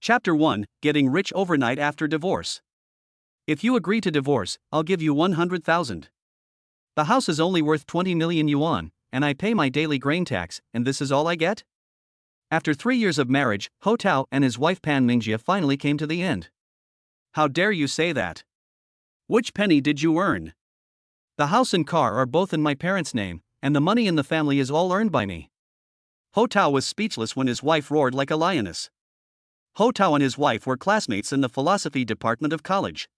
Chapter 1, Getting Rich Overnight After Divorce. If you agree to divorce, I'll give you 100,000. The house is only worth 20 million yuan, and I pay my daily grain tax, and this is all I get? After 3 years of marriage, Ho Tao and his wife Pan Mingjie finally came to the end. How dare you say that? Which penny did you earn? The house and car are both in my parents' name, and the money in the family is all earned by me. Ho Tao was speechless when his wife roared like a lioness. Ho Tao and his wife were classmates in the philosophy department of college.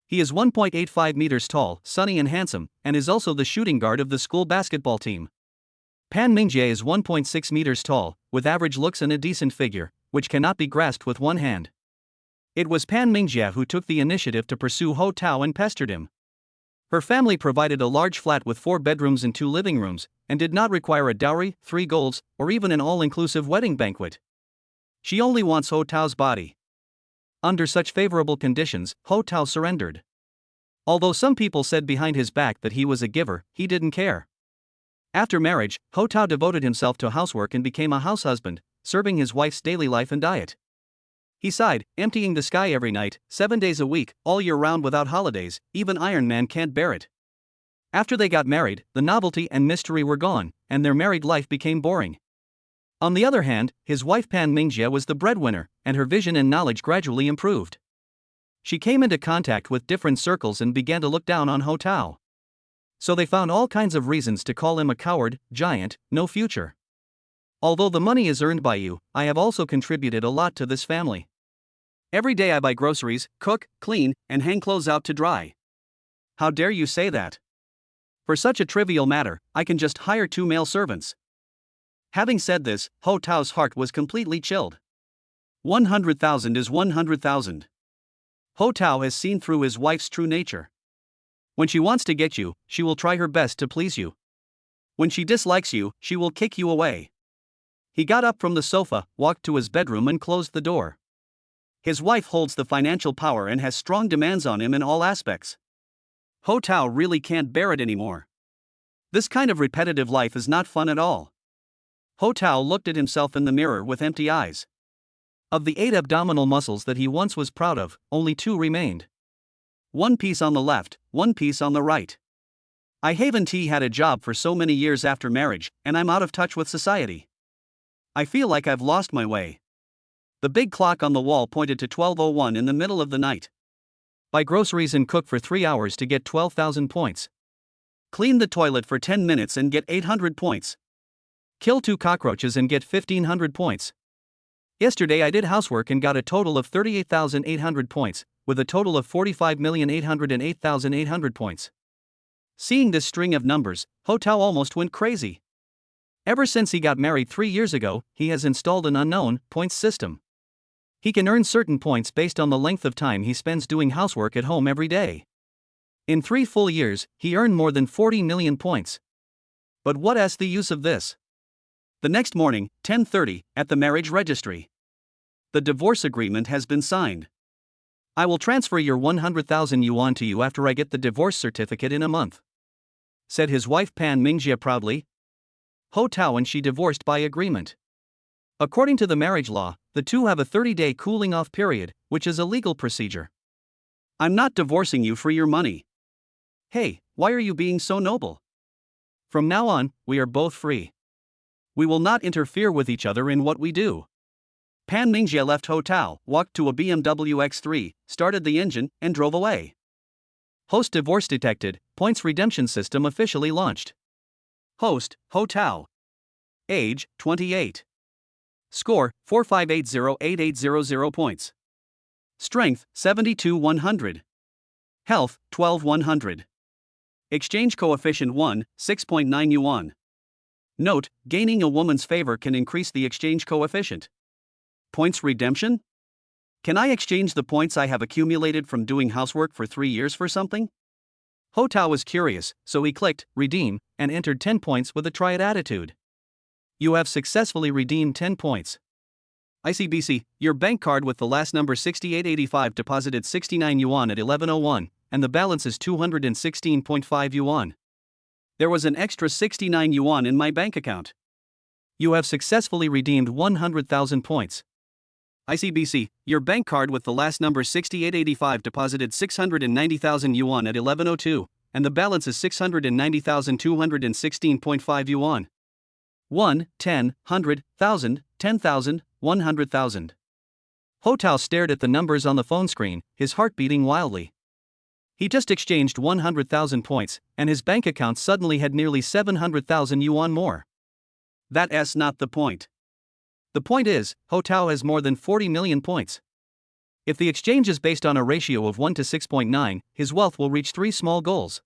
He is 1.85 meters tall, sunny and handsome, and is also the shooting guard of the school basketball team. Pan Mingjie is 1.6 meters tall, with average looks and a decent figure, which cannot be grasped with one hand. It was Pan Mingjie who took the initiative to pursue Ho Tao and pestered him. Her family provided a large flat with 4 bedrooms and 2 living rooms, and did not require a dowry, 3 golds, or even an all-inclusive wedding banquet. She only wants Ho Tao's body. Under such favorable conditions, Ho Tao surrendered. Although some people said behind his back that he was a giver, he didn't care. After marriage, Ho Tao devoted himself to housework and became a house husband, serving his wife's daily life and diet. He sighed, emptying the sky every night, 7 days a week, all year round without holidays. Even Iron Man can't bear it. After they got married, the novelty and mystery were gone, and their married life became boring. On the other hand, his wife Pan Mingjie was the breadwinner, and her vision and knowledge gradually improved. She came into contact with different circles and began to look down on Ho Tao. So they found all kinds of reasons to call him a coward, giant, no future. Although the money is earned by you, I have also contributed a lot to this family. Every day I buy groceries, cook, clean, and hang clothes out to dry. How dare you say that? For such a trivial matter, I can just hire 2 male servants. Having said this, Ho Tao's heart was completely chilled. 100,000 is 100,000. Ho Tao has seen through his wife's true nature. When she wants to get you, she will try her best to please you. When she dislikes you, she will kick you away. He got up from the sofa, walked to his bedroom and closed the door. His wife holds the financial power and has strong demands on him in all aspects. Ho Tao really can't bear it anymore. This kind of repetitive life is not fun at all. Ho Tao looked at himself in the mirror with empty eyes. Of the 8 abdominal muscles that he once was proud of, only 2 remained. 1 piece on the left, 1 piece on the right. I haven't had a job for so many years after marriage, and I'm out of touch with society. I feel like I've lost my way. The big clock on the wall pointed to 12:01 in the middle of the night. Buy groceries and cook for 3 hours to get 12,000 points. Clean the toilet for 10 minutes and get 800 points. Kill 2 cockroaches and get 1,500 points. Yesterday I did housework and got a total of 38,800 points, with a total of 45,808,800 points. Seeing this string of numbers, Ho Tao almost went crazy. Ever since he got married 3 years ago, he has installed an unknown points system. He can earn certain points based on the length of time he spends doing housework at home every day. In 3 full years, he earned more than 40 million points. But what is the use of this? The next morning, 10:30, at the marriage registry. The divorce agreement has been signed. I will transfer your 100,000 yuan to you after I get the divorce certificate in a month, said his wife Pan Mingjie proudly. Ho Tao and she divorced by agreement. According to the marriage law, the two have a 30-day cooling-off period, which is a legal procedure. I'm not divorcing you for your money. Hey, why are you being so noble? From now on, we are both free. We will not interfere with each other in what we do. Pan Mingjie left Ho Tao, walked to a BMW X3, started the engine, and drove away. Host divorce detected, points redemption system officially launched. Host, Ho Tao. Age, 28. Score, 45808800 points. Strength, 72-100. Health, 12-100. Exchange coefficient 1, 6.9 yuan. Note, gaining a woman's favor can increase the exchange coefficient. Points redemption? Can I exchange the points I have accumulated from doing housework for 3 years for something? Ho Tao was curious, so he clicked redeem and entered 10 points with a try it attitude. You have successfully redeemed 10 points. ICBC, your bank card with the last number 6885 deposited 69 yuan at 11:01, and the balance is 216.5 yuan. There was an extra 69 yuan in my bank account. You have successfully redeemed 100,000 points. ICBC, your bank card with the last number 6885 deposited 690,000 yuan at 11:02, and the balance is 690,216.5 yuan. 1, 10, 100, 1,000, 10,000, 100,000. Ho Tao stared at the numbers on the phone screen, his heart beating wildly. He just exchanged 100,000 points, and his bank account suddenly had nearly 700,000 yuan more. That's not the point. The point is, Ho Tao has more than 40 million points. If the exchange is based on a ratio of 1 to 6.9, his wealth will reach 3 small goals.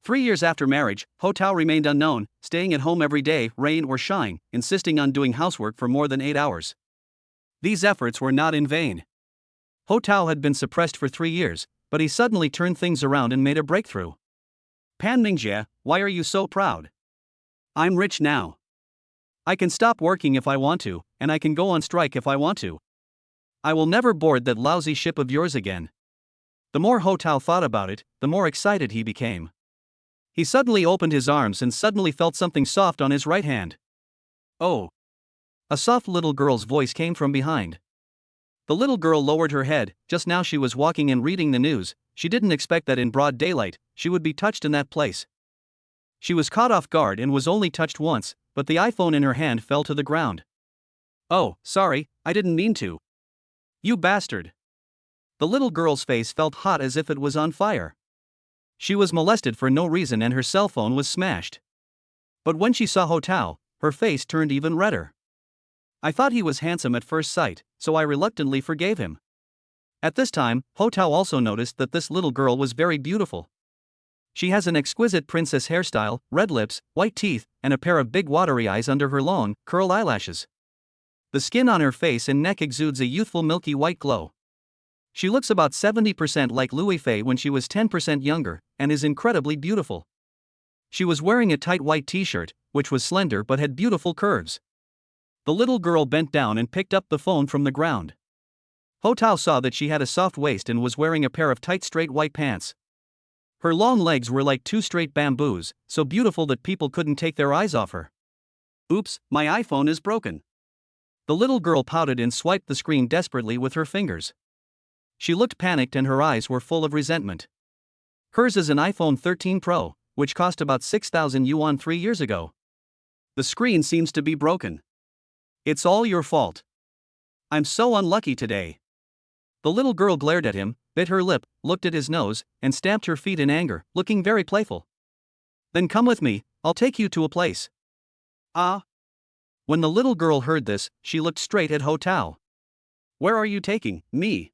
3 years after marriage, Ho Tao remained unknown, staying at home every day, rain or shine, insisting on doing housework for more than 8 hours. These efforts were not in vain. Ho Tao had been suppressed for 3 years, but he suddenly turned things around and made a breakthrough. Pan Mingjie, why are you so proud? I'm rich now. I can stop working if I want to, and I can go on strike if I want to. I will never board that lousy ship of yours again. The more Ho Tao thought about it, the more excited he became. He suddenly opened his arms and suddenly felt something soft on his right hand. Oh! A soft little girl's voice came from behind. The little girl lowered her head. Just now she was walking and reading the news. She didn't expect that in broad daylight, she would be touched in that place. She was caught off guard and was only touched once, but the iPhone in her hand fell to the ground. Oh, sorry, I didn't mean to. You bastard. The little girl's face felt hot as if it was on fire. She was molested for no reason and her cell phone was smashed. But when she saw Ho Tao, her face turned even redder. I thought he was handsome at first sight, so I reluctantly forgave him. At this time, Ho Tao also noticed that this little girl was very beautiful. She has an exquisite princess hairstyle, red lips, white teeth, and a pair of big watery eyes under her long, curled eyelashes. The skin on her face and neck exudes a youthful milky white glow. She looks about 70% like Louis Fei when she was 10% younger, and is incredibly beautiful. She was wearing a tight white t-shirt, which was slender but had beautiful curves. The little girl bent down and picked up the phone from the ground. Ho Tao saw that she had a soft waist and was wearing a pair of tight straight white pants. Her long legs were like 2 straight bamboos, so beautiful that people couldn't take their eyes off her. Oops, my iPhone is broken. The little girl pouted and swiped the screen desperately with her fingers. She looked panicked and her eyes were full of resentment. Hers is an iPhone 13 Pro, which cost about 6,000 yuan 3 years ago. The screen seems to be broken. It's all your fault. I'm so unlucky today. The little girl glared at him, bit her lip, looked at his nose, and stamped her feet in anger, looking very playful. Then come with me, I'll take you to a place. Ah. When the little girl heard this, she looked straight at Ho Tao. Where are you taking me?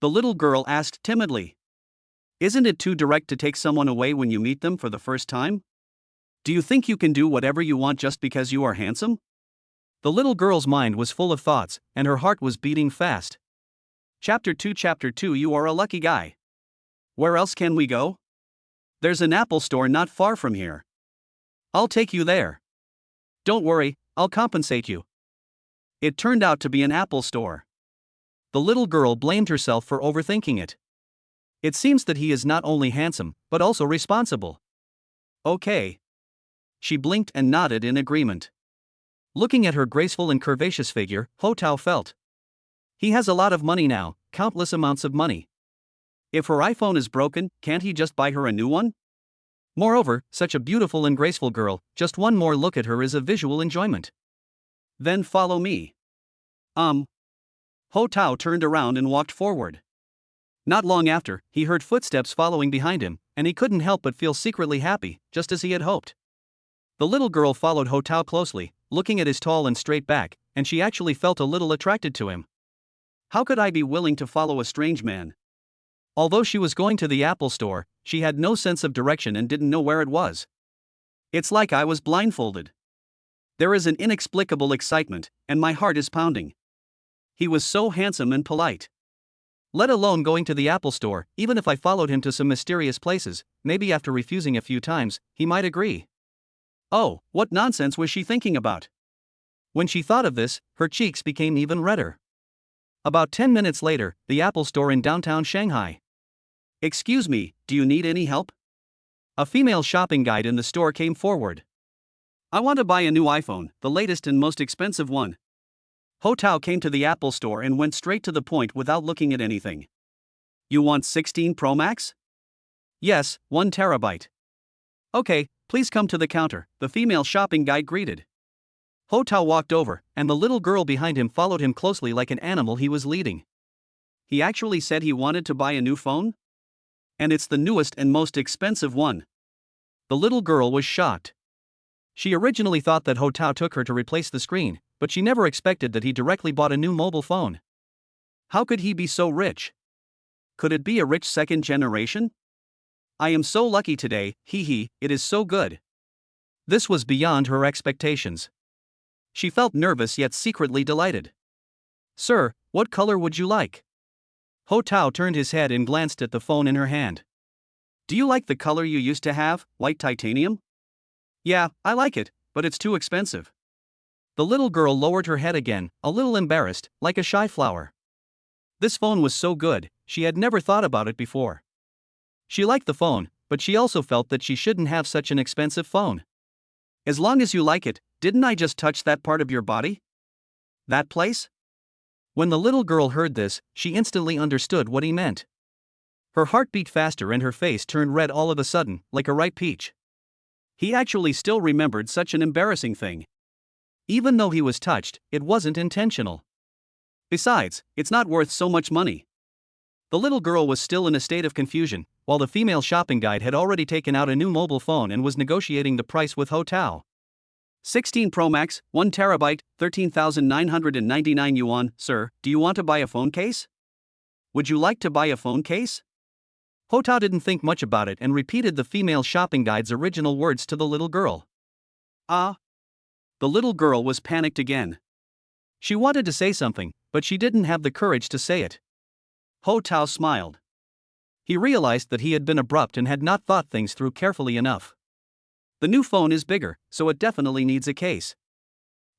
The little girl asked timidly. Isn't it too direct to take someone away when you meet them for the first time? Do you think you can do whatever you want just because you are handsome? The little girl's mind was full of thoughts, and her heart was beating fast. Chapter 2 You are a lucky guy. Where else can we go? There's an Apple store not far from here. I'll take you there. Don't worry, I'll compensate you. It turned out to be an Apple store. The little girl blamed herself for overthinking it. It seems that he is not only handsome, but also responsible. Okay. She blinked and nodded in agreement. Looking at her graceful and curvaceous figure, Ho Tao felt. He has a lot of money now, countless amounts of money. If her iPhone is broken, can't he just buy her a new one? Moreover, such a beautiful and graceful girl, just one more look at her is a visual enjoyment. Then follow me. Ho Tao turned around and walked forward. Not long after, he heard footsteps following behind him, and he couldn't help but feel secretly happy, just as he had hoped. The little girl followed Ho Tao closely, looking at his tall and straight back, and she actually felt a little attracted to him. How could I be willing to follow a strange man? Although she was going to the Apple store, she had no sense of direction and didn't know where it was. It's like I was blindfolded. There is an inexplicable excitement, and my heart is pounding. He was so handsome and polite. Let alone going to the Apple store, even if I followed him to some mysterious places, maybe after refusing a few times, he might agree. Oh, what nonsense was she thinking about? When she thought of this, her cheeks became even redder. About 10 minutes later, the Apple store in downtown Shanghai. Excuse me, do you need any help? A female shopping guide in the store came forward. I want to buy a new iPhone, the latest and most expensive one. Ho Tao came to the Apple store and went straight to the point without looking at anything. You want 16 Pro Max? Yes, 1 terabyte. Okay, please come to the counter, the female shopping guide greeted. Ho Tao walked over, and the little girl behind him followed him closely like an animal he was leading. He actually said he wanted to buy a new phone? And it's the newest and most expensive one. The little girl was shocked. She originally thought that Ho Tao took her to replace the screen, but she never expected that he directly bought a new mobile phone. How could he be so rich? Could it be a rich second generation? I am so lucky today, hee, it is so good. This was beyond her expectations. She felt nervous yet secretly delighted. Sir, what color would you like? Ho Tao turned his head and glanced at the phone in her hand. Do you like the color you used to have, white titanium? Yeah, I like it, but it's too expensive. The little girl lowered her head again, a little embarrassed, like a shy flower. This phone was so good, she had never thought about it before. She liked the phone, but she also felt that she shouldn't have such an expensive phone. As long as you like it, didn't I just touch that part of your body? That place? When the little girl heard this, she instantly understood what he meant. Her heart beat faster and her face turned red all of a sudden, like a ripe peach. He actually still remembered such an embarrassing thing. Even though he was touched, it wasn't intentional. Besides, it's not worth so much money. The little girl was still in a state of confusion, while the female shopping guide had already taken out a new mobile phone and was negotiating the price with Ho Tao. 16 Pro Max, 1 terabyte, 13,999 yuan. Sir, do you want to buy a phone case? Would you like to buy a phone case? Ho Tao didn't think much about it and repeated the female shopping guide's original words to the little girl. Ah. The little girl was panicked again. She wanted to say something, but she didn't have the courage to say it. Ho Tao smiled. He realized that he had been abrupt and had not thought things through carefully enough. The new phone is bigger, so it definitely needs a case.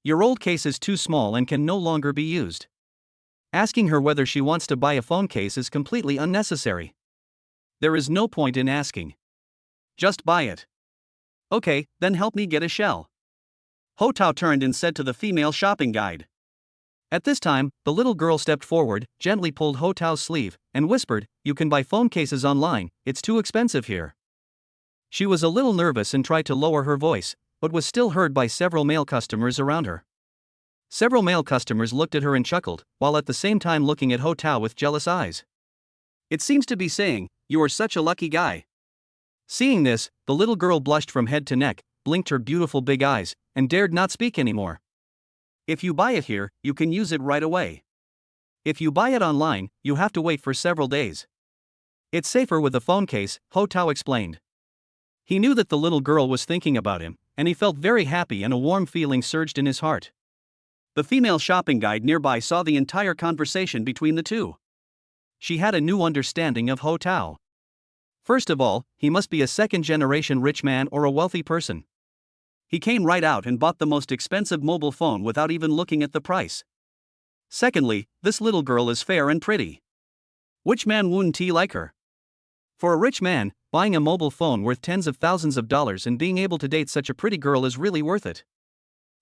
Your old case is too small and can no longer be used. Asking her whether she wants to buy a phone case is completely unnecessary. There is no point in asking. Just buy it. Okay, then help me get a shell. Ho Tao turned and said to the female shopping guide. At this time, the little girl stepped forward, gently pulled Ho Tao's sleeve, and whispered, "You can buy phone cases online, it's too expensive here." She was a little nervous and tried to lower her voice, but was still heard by several male customers around her. Several male customers looked at her and chuckled, while at the same time looking at Ho Tao with jealous eyes. It seems to be saying, "You are such a lucky guy." Seeing this, the little girl blushed from head to neck, blinked her beautiful big eyes, and dared not speak anymore. If you buy it here, you can use it right away. If you buy it online, you have to wait for several days. It's safer with a phone case, Ho Tao explained. He knew that the little girl was thinking about him, and he felt very happy and a warm feeling surged in his heart. The female shopping guide nearby saw the entire conversation between the two. She had a new understanding of Ho Tao. First of all, he must be a second-generation rich man or a wealthy person. He came right out and bought the most expensive mobile phone without even looking at the price. Secondly, this little girl is fair and pretty. Which man wouldn't he like her? For a rich man, buying a mobile phone worth tens of thousands of dollars and being able to date such a pretty girl is really worth it.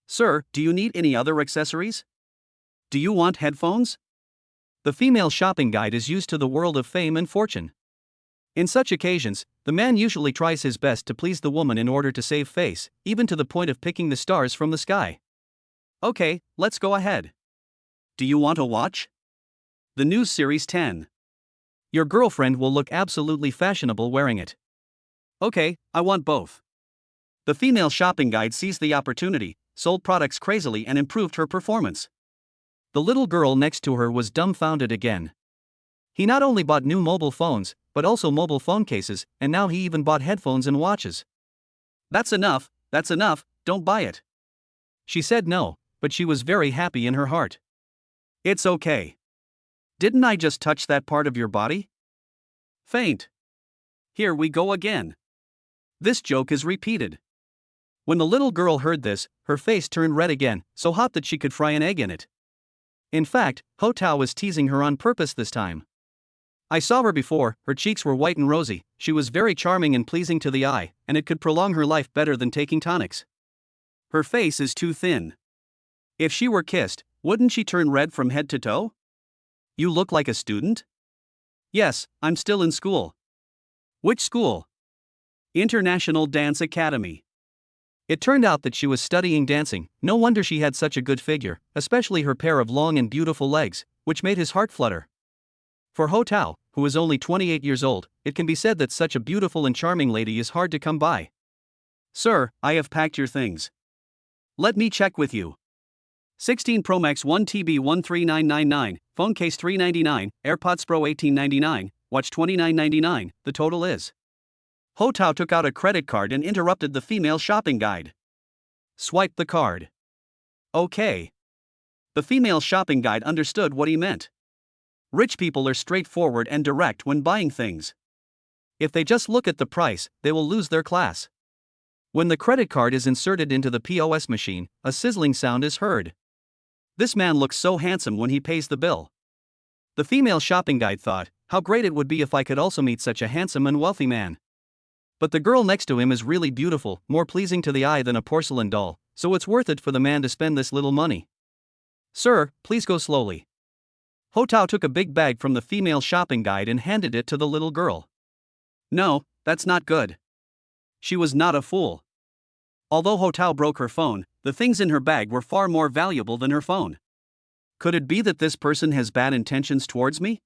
Sir, do you need any other accessories? Do you want headphones? The female shopping guide is used to the world of fame and fortune. In such occasions, the man usually tries his best to please the woman in order to save face, even to the point of picking the stars from the sky. Okay, let's go ahead. Do you want a watch? The new Series 10. Your girlfriend will look absolutely fashionable wearing it. Okay, I want both. The female shopping guide seized the opportunity, sold products crazily and improved her performance. The little girl next to her was dumbfounded again. He not only bought new mobile phones, but also mobile phone cases, and now he even bought headphones and watches. That's enough, don't buy it. She said no, but she was very happy in her heart. It's okay. Didn't I just touch that part of your body? Faint. Here we go again. This joke is repeated. When the little girl heard this, her face turned red again, so hot that she could fry an egg in it. In fact, Ho Tao was teasing her on purpose this time. I saw her before, her cheeks were white and rosy, she was very charming and pleasing to the eye, and it could prolong her life better than taking tonics. Her face is too thin. If she were kissed, Wouldn't she turn red from head to toe? You look like a student? Yes, I'm still in school. Which school? International Dance Academy. It turned out that she was studying dancing. No wonder she had such a good figure, especially her pair of long and beautiful legs, which made his heart flutter. For Ho Tao, who is only 28 years old, it can be said that such a beautiful and charming lady is hard to come by. Sir, I have packed your things. Let me check with you. 16 Pro Max 1TB 13999, phone case $399, AirPods Pro $1899, watch $29.99, the total is. Ho Tao took out a credit card and interrupted the female shopping guide. Swipe the card. Okay. The female shopping guide understood what he meant. Rich people are straightforward and direct when buying things. If they just look at the price, they will lose their class. When the credit card is inserted into the POS machine, a sizzling sound is heard. This man looks so handsome when he pays the bill. The female shopping guide thought, how great it would be if I could also meet such a handsome and wealthy man. But the girl next to him is really beautiful, more pleasing to the eye than a porcelain doll, so it's worth it for the man to spend this little money. Sir, please go slowly. Ho Tao took a big bag from the female shopping guide and handed it to the little girl. No, that's not good. She was not a fool. Although Ho Tao broke her phone, the things in her bag were far more valuable than her phone. Could it be that this person has bad intentions towards me?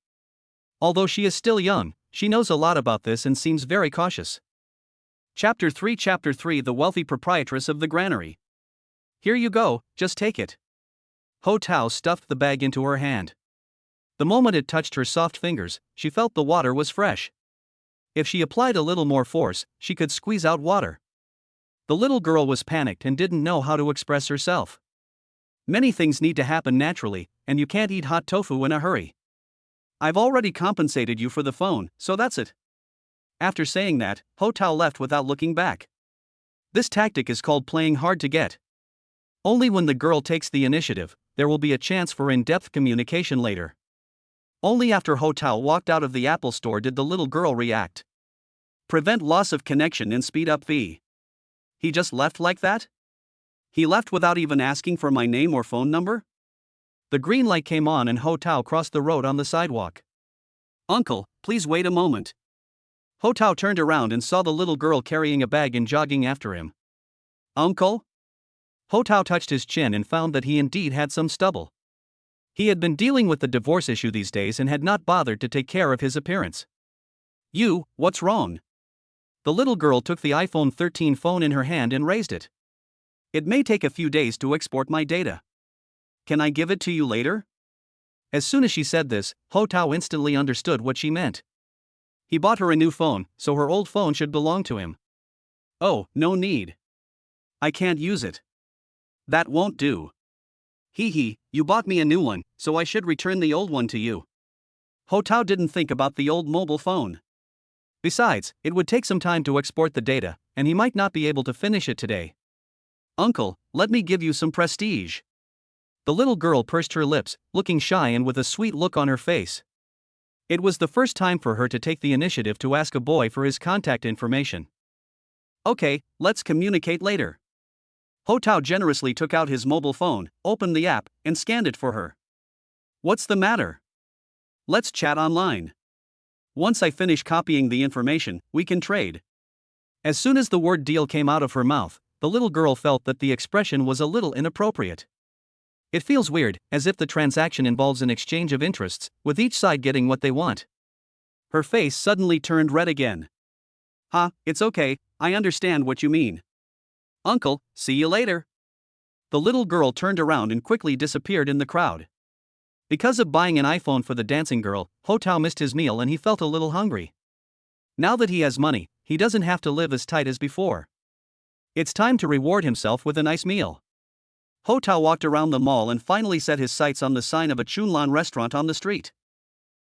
Although she is still young, she knows a lot about this and seems very cautious. Chapter 3 The Wealthy Proprietress of the Granary. Here you go, just take it. Ho Tao stuffed the bag into her hand. The moment it touched her soft fingers, she felt the water was fresh. If she applied a little more force, she could squeeze out water. The little girl was panicked and didn't know how to express herself. Many things need to happen naturally, and you can't eat hot tofu in a hurry. I've already compensated you for the phone, so that's it. After saying that, Ho Tao left without looking back. This tactic is called playing hard to get. Only when the girl takes the initiative, there will be a chance for in-depth communication later. Only after Ho Tao walked out of the Apple store did the little girl react. Prevent loss of connection and speed up fee. He just left like that? He left without even asking for my name or phone number? The green light came on and Ho Tao crossed the road on the sidewalk. Uncle, please wait a moment. Ho Tao turned around and saw the little girl carrying a bag and jogging after him. Uncle? Ho Tao touched his chin and found that he indeed had some stubble. He had been dealing with the divorce issue these days and had not bothered to take care of his appearance. You, what's wrong? The little girl took the iPhone 13 phone in her hand and raised it. It may take a few days to export my data. Can I give it to you later? As soon as she said this, Ho Tao instantly understood what she meant. He bought her a new phone, so her old phone should belong to him. Oh, no need. I can't use it. That won't do. Hee, you bought me a new one, so I should return the old one to you. Ho Tao didn't think about the old mobile phone. Besides, it would take some time to export the data, and he might not be able to finish it today. Uncle, let me give you some prestige. The little girl pursed her lips, looking shy and with a sweet look on her face. It was the first time for her to take the initiative to ask a boy for his contact information. Okay, let's communicate later. Ho Tao generously took out his mobile phone, opened the app, and scanned it for her. What's the matter? Let's chat online. Once I finish copying the information, we can trade. As soon as the word deal came out of her mouth, the little girl felt that the expression was a little inappropriate. It feels weird, as if the transaction involves an exchange of interests, with each side getting what they want. Her face suddenly turned red again. It's okay, I understand what you mean. Uncle, see you later. The little girl turned around and quickly disappeared in the crowd. Because of buying an iPhone for the dancing girl, Ho Tao missed his meal and he felt a little hungry. Now that he has money, he doesn't have to live as tight as before. It's time to reward himself with a nice meal. Ho Tao walked around the mall and finally set his sights on the sign of a Chunlan restaurant on the street.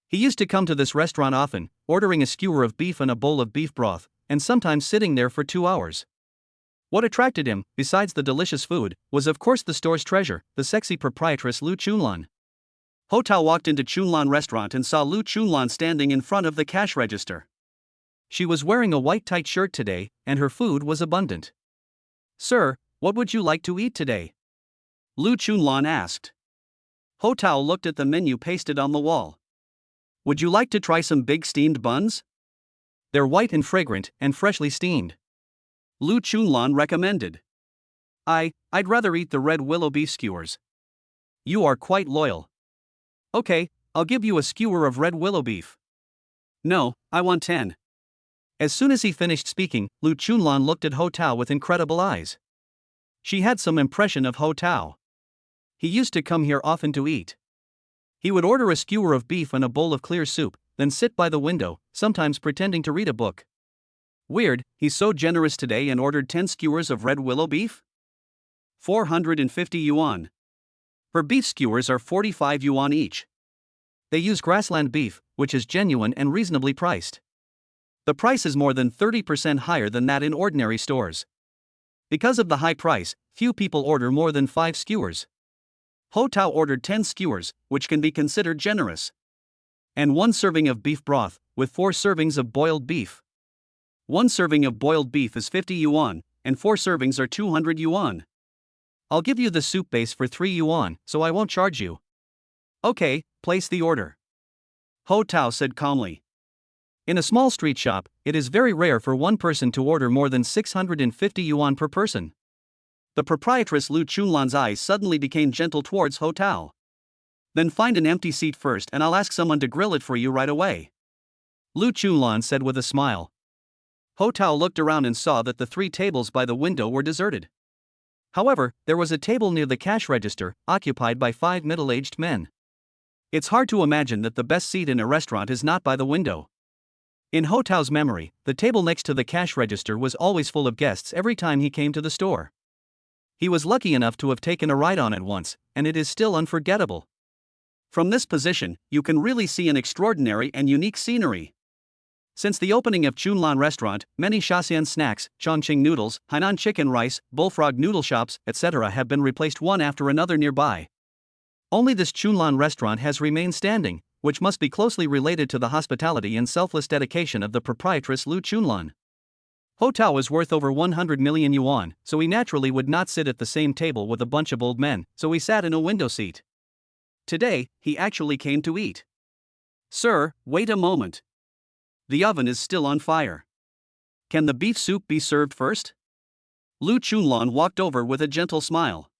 He used to come to this restaurant often, ordering a skewer of beef and a bowl of beef broth, and sometimes sitting there for 2 hours. What attracted him, besides the delicious food, was of course the store's treasure, the sexy proprietress Lu Chunlan. Ho Tao walked into Chunlan restaurant and saw Lu Chunlan standing in front of the cash register. She was wearing a white tight shirt today, and her food was abundant. Sir, what would you like to eat today? Lu Chunlan asked. Ho Tao looked at the menu pasted on the wall. Would you like to try some big steamed buns? They're white and fragrant and freshly steamed. Lu Chunlan recommended. I'd rather eat the red willow beef skewers. You are quite loyal. Okay, I'll give you a skewer of red willow beef. No, I want 10. As soon as he finished speaking, Lu Chunlan looked at Ho Tao with incredible eyes. She had some impression of Ho Tao. He used to come here often to eat. He would order a skewer of beef and a bowl of clear soup, then sit by the window, sometimes pretending to read a book. Weird, he's so generous today and ordered 10 skewers of red willow beef? 450 yuan. Her beef skewers are 45 yuan each. They use grassland beef, which is genuine and reasonably priced. The price is more than 30% higher than that in ordinary stores. Because of the high price, few people order more than 5 skewers. Ho Tao ordered 10 skewers, which can be considered generous. And 1 serving of beef broth, with 4 servings of boiled beef. 1 serving of boiled beef is 50 yuan, and 4 servings are 200 yuan. I'll give you the soup base for 3 yuan, so I won't charge you. Okay, place the order. Ho Tao said calmly. In a small street shop, it is very rare for one person to order more than 650 yuan per person. The proprietress Lu Chunlan's eyes suddenly became gentle towards Ho Tao. Then find an empty seat first and I'll ask someone to grill it for you right away. Lu Chunlan said with a smile. Ho Tao looked around and saw that the 3 tables by the window were deserted. However, there was a table near the cash register, occupied by 5 middle-aged men. It's hard to imagine that the best seat in a restaurant is not by the window. In Ho Tao's memory, the table next to the cash register was always full of guests every time he came to the store. He was lucky enough to have taken a ride on it once, and it is still unforgettable. From this position, you can really see an extraordinary and unique scenery. Since the opening of Chunlan restaurant, many Shaxian snacks, Chongqing noodles, Hainan chicken rice, bullfrog noodle shops, etc. have been replaced one after another nearby. Only this Chunlan restaurant has remained standing, which must be closely related to the hospitality and selfless dedication of the proprietress Lu Chunlan. Ho Tao is worth over 100 million yuan, so he naturally would not sit at the same table with a bunch of old men, so he sat in a window seat. Today, he actually came to eat. Sir, wait a moment. The oven is still on fire. Can the beef soup be served first? Lu Chunlan walked over with a gentle smile.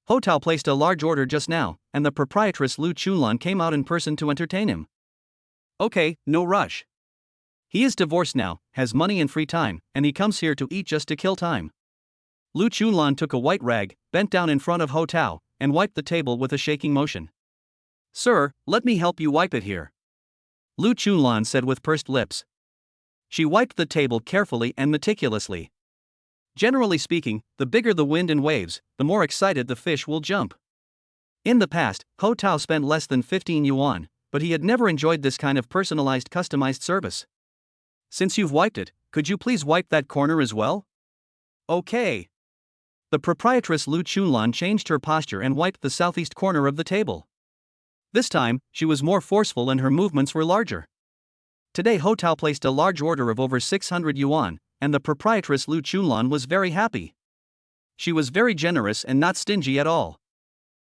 Ho Tao placed a large order just now, and the proprietress Lu Chunlan came out in person to entertain him. Okay, no rush. He is divorced now, has money and free time, and he comes here to eat just to kill time. Lu Chunlan took a white rag, bent down in front of Ho Tao, and wiped the table with a shaking motion. Sir, let me help you wipe it here. Lu Chunlan said with pursed lips. She wiped the table carefully and meticulously. Generally speaking, the bigger the wind and waves, the more excited the fish will jump. In the past, Ho Tao spent less than 15 yuan, but he had never enjoyed this kind of personalized customized service. Since you've wiped it, could you please wipe that corner as well? Okay. The proprietress Lu Chunlan changed her posture and wiped the southeast corner of the table. This time, she was more forceful and her movements were larger. Today Ho Tao placed a large order of over 600 yuan, and the proprietress Lu Chunlan was very happy. She was very generous and not stingy at all.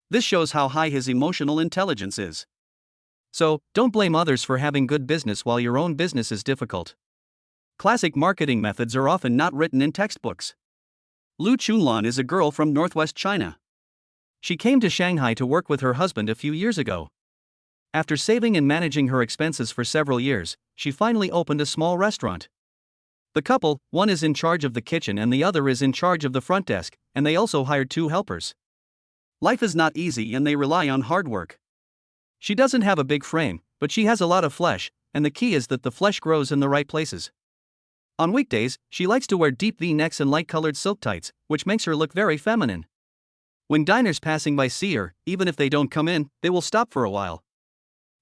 This shows how high his emotional intelligence is. So, don't blame others for having good business while your own business is difficult. Classic marketing methods are often not written in textbooks. Lu Chunlan is a girl from northwest China. She came to Shanghai to work with her husband a few years ago. After saving and managing her expenses for several years, she finally opened a small restaurant. The couple, one is in charge of the kitchen and the other is in charge of the front desk, and they also hired 2 helpers. Life is not easy and they rely on hard work. She doesn't have a big frame, but she has a lot of flesh, and the key is that the flesh grows in the right places. On weekdays, she likes to wear deep V-necks and light-colored silk tights, which makes her look very feminine. When diners passing by see her, even if they don't come in, they will stop for a while.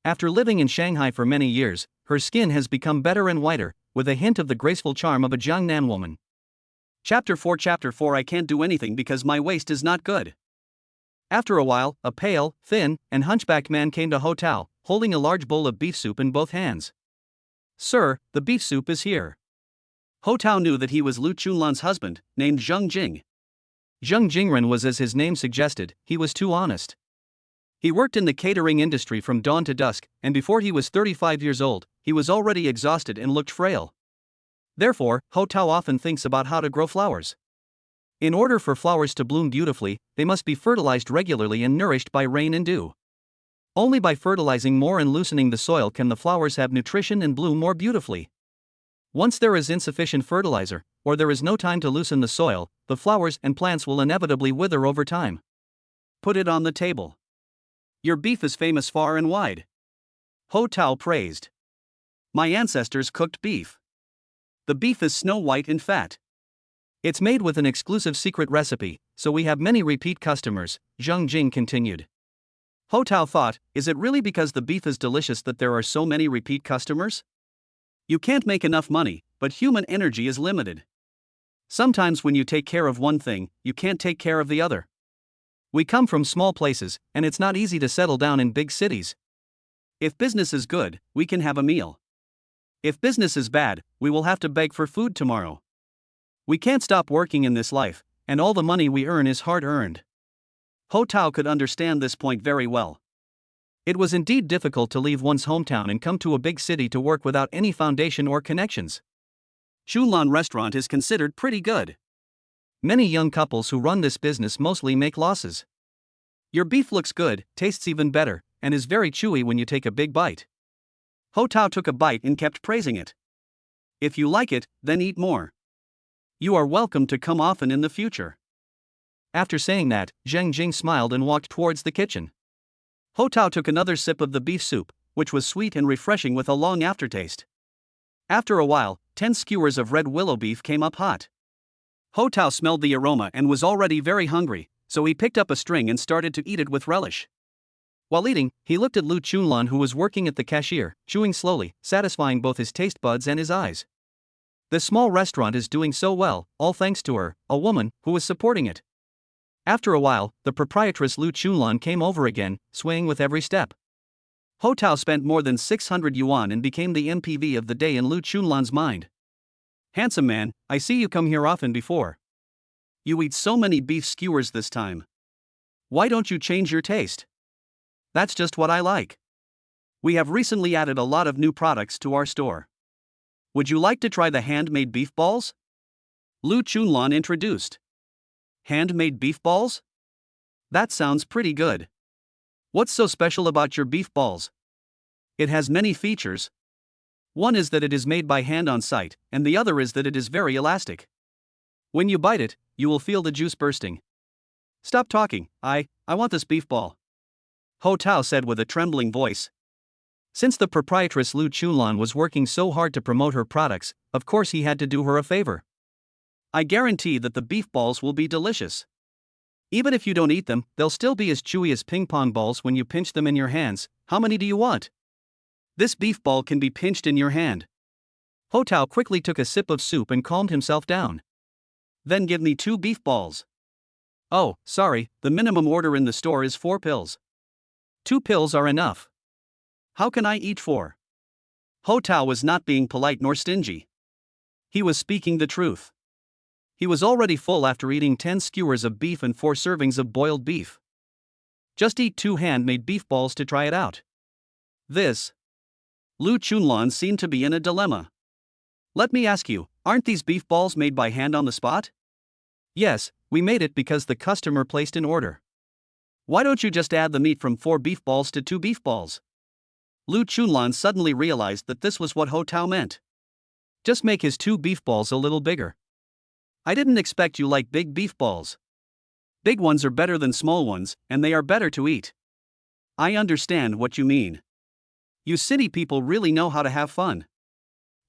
After living in Shanghai for many years, her skin has become better and whiter, with a hint of the graceful charm of a Jiangnan woman. Chapter 4 I can't do anything because my waist is not good. After a while, a pale, thin, and hunchbacked man came to Ho Tao, holding a large bowl of beef soup in both hands. Sir, the beef soup is here. Ho Tao knew that he was Lu Chunlan's husband, named Zheng Jing. Zheng Jingren was as his name suggested, he was too honest. He worked in the catering industry from dawn to dusk, and before he was 35 years old, he was already exhausted and looked frail. Therefore, Ho Tao often thinks about how to grow flowers. In order for flowers to bloom beautifully, they must be fertilized regularly and nourished by rain and dew. Only by fertilizing more and loosening the soil can the flowers have nutrition and bloom more beautifully. Once there is insufficient fertilizer, or there is no time to loosen the soil, the flowers and plants will inevitably wither over time. Put it on the table. Your beef is famous far and wide. Ho Tao praised. My ancestors cooked beef. The beef is snow white and fat. It's made with an exclusive secret recipe, so we have many repeat customers, Zheng Jing continued. Ho Tao thought, is it really because the beef is delicious that there are so many repeat customers? You can't make enough money, but human energy is limited. Sometimes when you take care of one thing, you can't take care of the other. We come from small places, and it's not easy to settle down in big cities. If business is good, we can have a meal. If business is bad, we will have to beg for food tomorrow. We can't stop working in this life, and all the money we earn is hard-earned. Ho Tao could understand this point very well. It was indeed difficult to leave one's hometown and come to a big city to work without any foundation or connections. Chunlan restaurant is considered pretty good. Many young couples who run this business mostly make losses. Your beef looks good, tastes even better, and is very chewy when you take a big bite. Ho Tao took a bite and kept praising it. If you like it, then eat more. You are welcome to come often in the future. After saying that, Zheng Jing smiled and walked towards the kitchen. Ho Tao took another sip of the beef soup, which was sweet and refreshing with a long aftertaste. After a while, 10 skewers of red willow beef came up hot. Ho Tao smelled the aroma and was already very hungry, so he picked up a string and started to eat it with relish. While eating, he looked at Lu Chunlan, who was working at the cashier, chewing slowly, satisfying both his taste buds and his eyes. The small restaurant is doing so well, all thanks to her, a woman, who was supporting it. After a while, the proprietress Lu Chunlan came over again, swaying with every step. Ho Tao spent more than 600 yuan and became the MPV of the day in Lu Chunlan's mind. Handsome man, I see you come here often before. You eat so many beef skewers this time. Why don't you change your taste? That's just what I like. We have recently added a lot of new products to our store. Would you like to try the handmade beef balls? Lu Chunlan introduced. Handmade beef balls? That sounds pretty good. What's so special about your beef balls? It has many features. One is that it is made by hand on site, and the other is that it is very elastic. When you bite it, you will feel the juice bursting. Stop talking, I want this beef ball. Ho Tao said with a trembling voice. Since the proprietress Lu Chunlan was working so hard to promote her products, of course he had to do her a favor. I guarantee that the beef balls will be delicious. Even if you don't eat them, they'll still be as chewy as ping pong balls when you pinch them in your hands. How many do you want? This beef ball can be pinched in your hand. Ho Tao quickly took a sip of soup and calmed himself down. Then give me 2 beef balls. Oh, sorry, the minimum order in the store is 4 pills. 2 pills are enough. How can I eat 4? Ho Tao was not being polite nor stingy. He was speaking the truth. He was already full after eating 10 skewers of beef and 4 servings of boiled beef. Just eat 2 handmade beef balls to try it out. This. Lu Chunlan seemed to be in a dilemma. Let me ask you, aren't these beef balls made by hand on the spot? Yes, we made it because the customer placed an order. Why don't you just add the meat from 4 beef balls to 2 beef balls? Lu Chunlan suddenly realized that this was what Ho Tao meant. Just make his 2 beef balls a little bigger. I didn't expect you like big beef balls. Big ones are better than small ones, and they are better to eat. I understand what you mean. You city people really know how to have fun.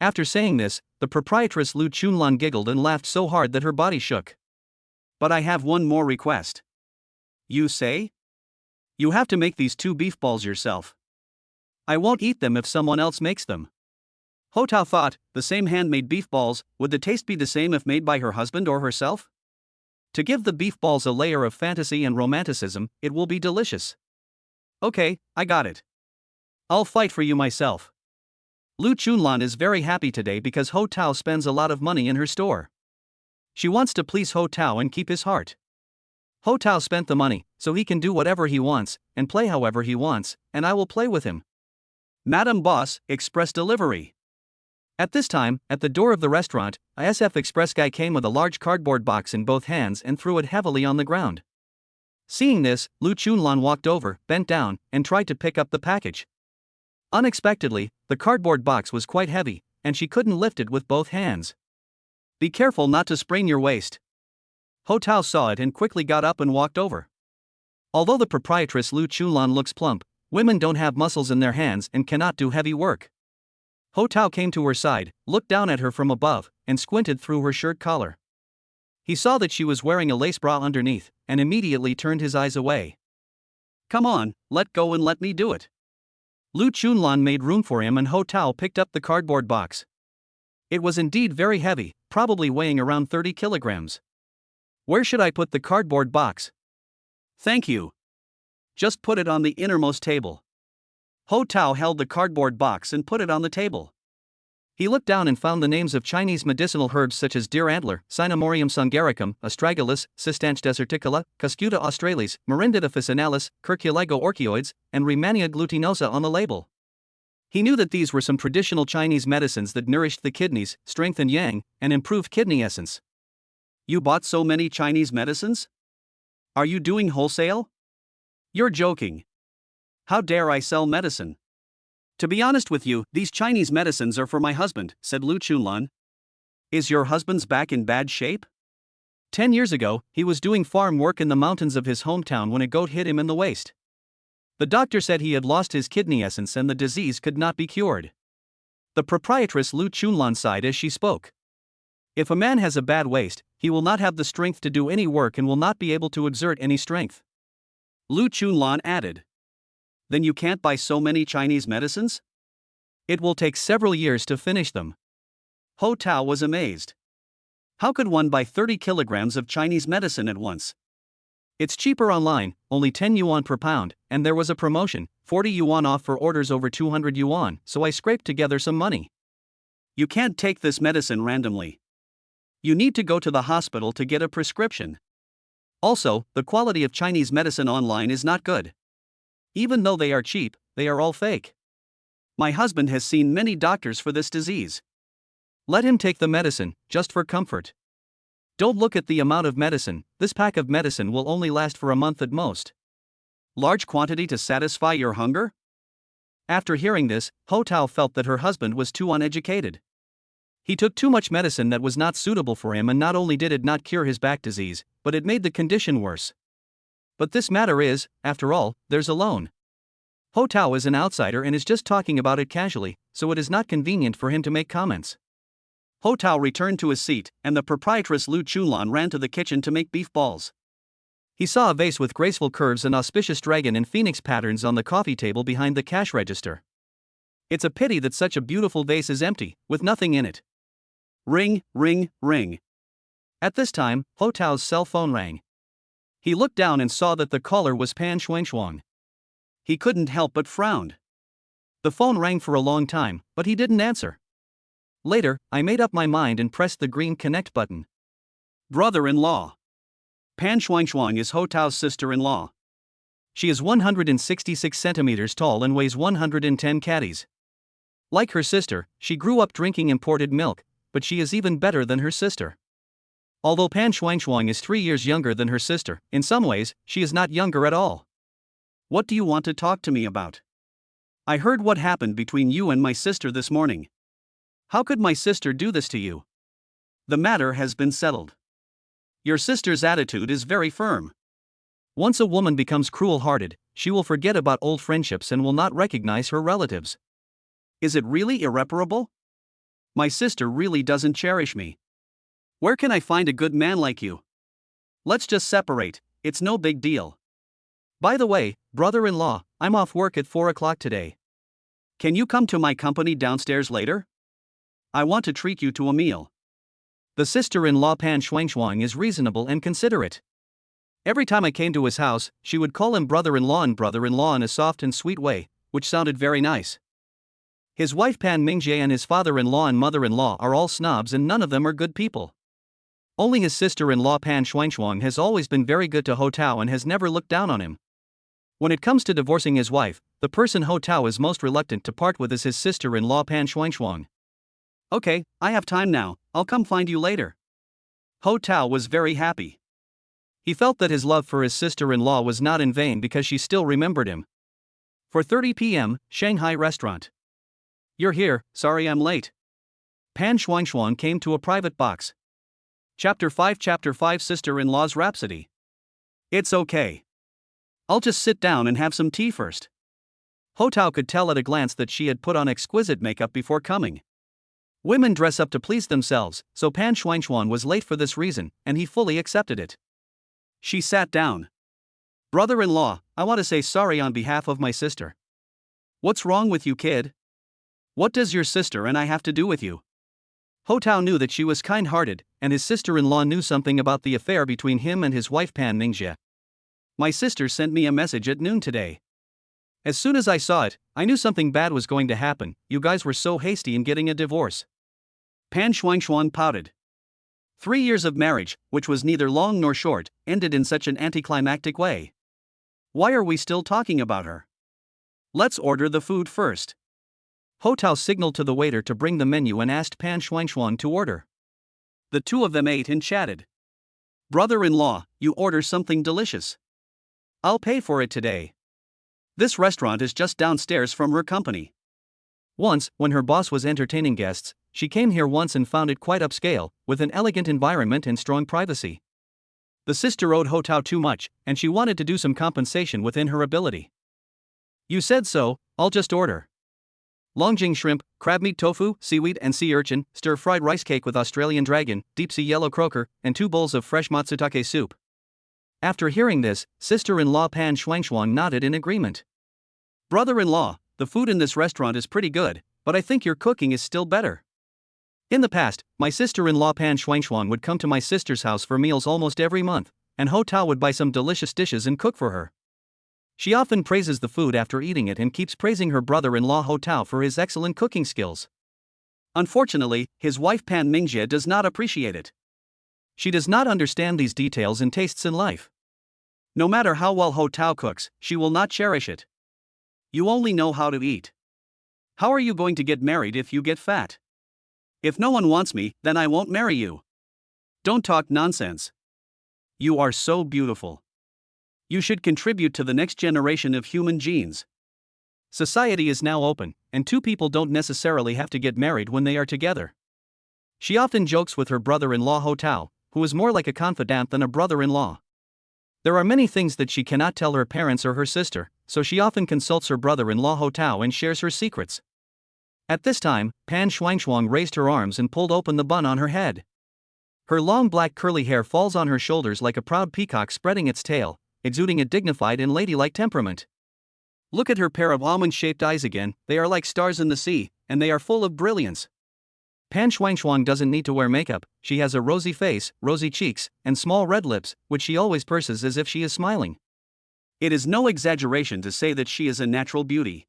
After saying this, the proprietress Lu Chunlan giggled and laughed so hard that her body shook. But I have one more request. You say? You have to make these 2 beef balls yourself. I won't eat them if someone else makes them. Ho Tao thought, the same handmade beef balls, would the taste be the same if made by her husband or herself? To give the beef balls a layer of fantasy and romanticism, it will be delicious. Okay, I got it. I'll fight for you myself. Lu Chunlan is very happy today because Ho Tao spends a lot of money in her store. She wants to please Ho Tao and keep his heart. Ho Tao spent the money, so he can do whatever he wants, and play however he wants, and I will play with him. Madam Boss, Express Delivery. At this time, at the door of the restaurant, a SF Express guy came with a large cardboard box in both hands and threw it heavily on the ground. Seeing this, Lu Chunlan walked over, bent down, and tried to pick up the package. Unexpectedly, the cardboard box was quite heavy, and she couldn't lift it with both hands. Be careful not to sprain your waist. Ho Tao saw it and quickly got up and walked over. Although the proprietress Lu Chunlan looks plump, women don't have muscles in their hands and cannot do heavy work. Ho Tao came to her side, looked down at her from above, and squinted through her shirt collar. He saw that she was wearing a lace bra underneath, and immediately turned his eyes away. Come on, let go and let me do it. Lu Chunlan made room for him and Ho Tao picked up the cardboard box. It was indeed very heavy, probably weighing around 30 kilograms. Where should I put the cardboard box? Thank you. Just put it on the innermost table. Ho Tao held the cardboard box and put it on the table. He looked down and found the names of Chinese medicinal herbs such as deer antler, Cinnamorium sungaricum, Astragalus, Cistanche deserticula, Cuscuta australis, Merindita officinalis, Curculego orchioides, and Rehmannia glutinosa on the label. He knew that these were some traditional Chinese medicines that nourished the kidneys, strengthened yang, and improved kidney essence. You bought so many Chinese medicines? Are you doing wholesale? You're joking. How dare I sell medicine? To be honest with you, these Chinese medicines are for my husband, said Lu Chunlan. Is your husband's back in bad shape? 10 years ago, he was doing farm work in the mountains of his hometown when a goat hit him in the waist. The doctor said he had lost his kidney essence and the disease could not be cured. The proprietress Lu Chunlan sighed as she spoke. If a man has a bad waist, he will not have the strength to do any work and will not be able to exert any strength. Lu Chunlan added. Then you can't buy so many Chinese medicines? It will take several years to finish them. Ho Tao was amazed. How could one buy 30 kilograms of Chinese medicine at once? It's cheaper online, only 10 yuan per pound, and there was a promotion, 40 yuan off for orders over 200 yuan, so I scraped together some money. You can't take this medicine randomly. You need to go to the hospital to get a prescription. Also, the quality of Chinese medicine online is not good. Even though they are cheap, they are all fake. My husband has seen many doctors for this disease. Let him take the medicine, just for comfort. Don't look at the amount of medicine, this pack of medicine will only last for a month at most. Large quantity to satisfy your hunger? After hearing this, Ho Tao felt that her husband was too uneducated. He took too much medicine that was not suitable for him, and not only did it not cure his back disease, but it made the condition worse. But this matter is, after all, theirs alone. Ho Tao is an outsider and is just talking about it casually, so it is not convenient for him to make comments. Ho Tao returned to his seat, and the proprietress Lu Chunlan ran to the kitchen to make beef balls. He saw a vase with graceful curves and auspicious dragon and phoenix patterns on the coffee table behind the cash register. It's a pity that such a beautiful vase is empty, with nothing in it. Ring, ring, ring. At this time, Ho Tao's cell phone rang. He looked down and saw that the caller was Pan Shuangshuang. He couldn't help but frown. The phone rang for a long time, but he didn't answer. Later, I made up my mind and pressed the green connect button. Brother-in-law. Pan Shuangshuang is Ho Tao's sister-in-law. She is 166 centimeters tall and weighs 110 catties. Like her sister, she grew up drinking imported milk, but she is even better than her sister. Although Pan Shuangshuang is 3 years younger than her sister, in some ways, she is not younger at all. What do you want to talk to me about? I heard what happened between you and my sister this morning. How could my sister do this to you? The matter has been settled. Your sister's attitude is very firm. Once a woman becomes cruel-hearted, she will forget about old friendships and will not recognize her relatives. Is it really irreparable? My sister really doesn't cherish me. Where can I find a good man like you? Let's just separate, it's no big deal. By the way, brother-in-law, I'm off work at 4 o'clock today. Can you come to my company downstairs later? I want to treat you to a meal. The sister-in-law Pan Shuangshuang is reasonable and considerate. Every time I came to his house, she would call him brother-in-law in a soft and sweet way, which sounded very nice. His wife Pan Mingjie and his father-in-law and mother-in-law are all snobs and none of them are good people. Only his sister-in-law Pan Shuangshuang has always been very good to Ho Tao and has never looked down on him. When it comes to divorcing his wife, the person Ho Tao is most reluctant to part with is his sister-in-law Pan Shuangshuang. Okay, I have time now, I'll come find you later. Ho Tao was very happy. He felt that his love for his sister-in-law was not in vain because she still remembered him. 4:30 p.m., Shanghai restaurant. You're here, sorry I'm late. Pan Shuangshuang came to a private box. Chapter 5 Sister-in-law's Rhapsody. It's okay. I'll just sit down and have some tea first. Ho Tao could tell at a glance that she had put on exquisite makeup before coming. Women dress up to please themselves, so Pan Shuangshuang was late for this reason, and he fully accepted it. She sat down. Brother-in-law, I want to say sorry on behalf of my sister. What's wrong with you, kid? What does your sister and I have to do with you? Ho Tao knew that she was kind-hearted, and his sister-in-law knew something about the affair between him and his wife Pan Ningjie. My sister sent me a message at noon today. As soon as I saw it, I knew something bad was going to happen. You guys were so hasty in getting a divorce. Pan Shuangshuang pouted. 3 years of marriage, which was neither long nor short, ended in such an anticlimactic way. Why are we still talking about her? Let's order the food first. Ho Tao signaled to the waiter to bring the menu and asked Pan Shuangshuang to order. The two of them ate and chatted. Brother-in-law, you order something delicious. I'll pay for it today. This restaurant is just downstairs from her company. Once, when her boss was entertaining guests, she came here once and found it quite upscale, with an elegant environment and strong privacy. The sister owed Ho Tao too much, and she wanted to do some compensation within her ability. You said so, I'll just order. Longjing shrimp, crabmeat tofu, seaweed and sea urchin, stir-fried rice cake with Australian dragon, deep-sea yellow croaker, and 2 bowls of fresh matsutake soup. After hearing this, sister-in-law Pan Shuangshuang nodded in agreement. Brother-in-law, the food in this restaurant is pretty good, but I think your cooking is still better. In the past, my sister-in-law Pan Shuangshuang would come to my sister's house for meals almost every month, and Ho Tao would buy some delicious dishes and cook for her. She often praises the food after eating it and keeps praising her brother-in-law Ho Tao for his excellent cooking skills. Unfortunately, his wife Pan Ningjie does not appreciate it. She does not understand these details and tastes in life. No matter how well Ho Tao cooks, she will not cherish it. You only know how to eat. How are you going to get married if you get fat? If no one wants me, then I won't marry you. Don't talk nonsense. You are so beautiful. You should contribute to the next generation of human genes. Society is now open, and two people don't necessarily have to get married when they are together. She often jokes with her brother-in-law Ho Tao, who is more like a confidant than a brother-in-law. There are many things that she cannot tell her parents or her sister, so she often consults her brother-in-law Ho Tao and shares her secrets. At this time, Pan Shuangshuang raised her arms and pulled open the bun on her head. Her long black curly hair falls on her shoulders like a proud peacock spreading its tail, exuding a dignified and ladylike temperament. Look at her pair of almond-shaped eyes again, they are like stars in the sea, and they are full of brilliance. Pan Shuangshuang doesn't need to wear makeup, she has a rosy face, rosy cheeks, and small red lips, which she always purses as if she is smiling. It is no exaggeration to say that she is a natural beauty.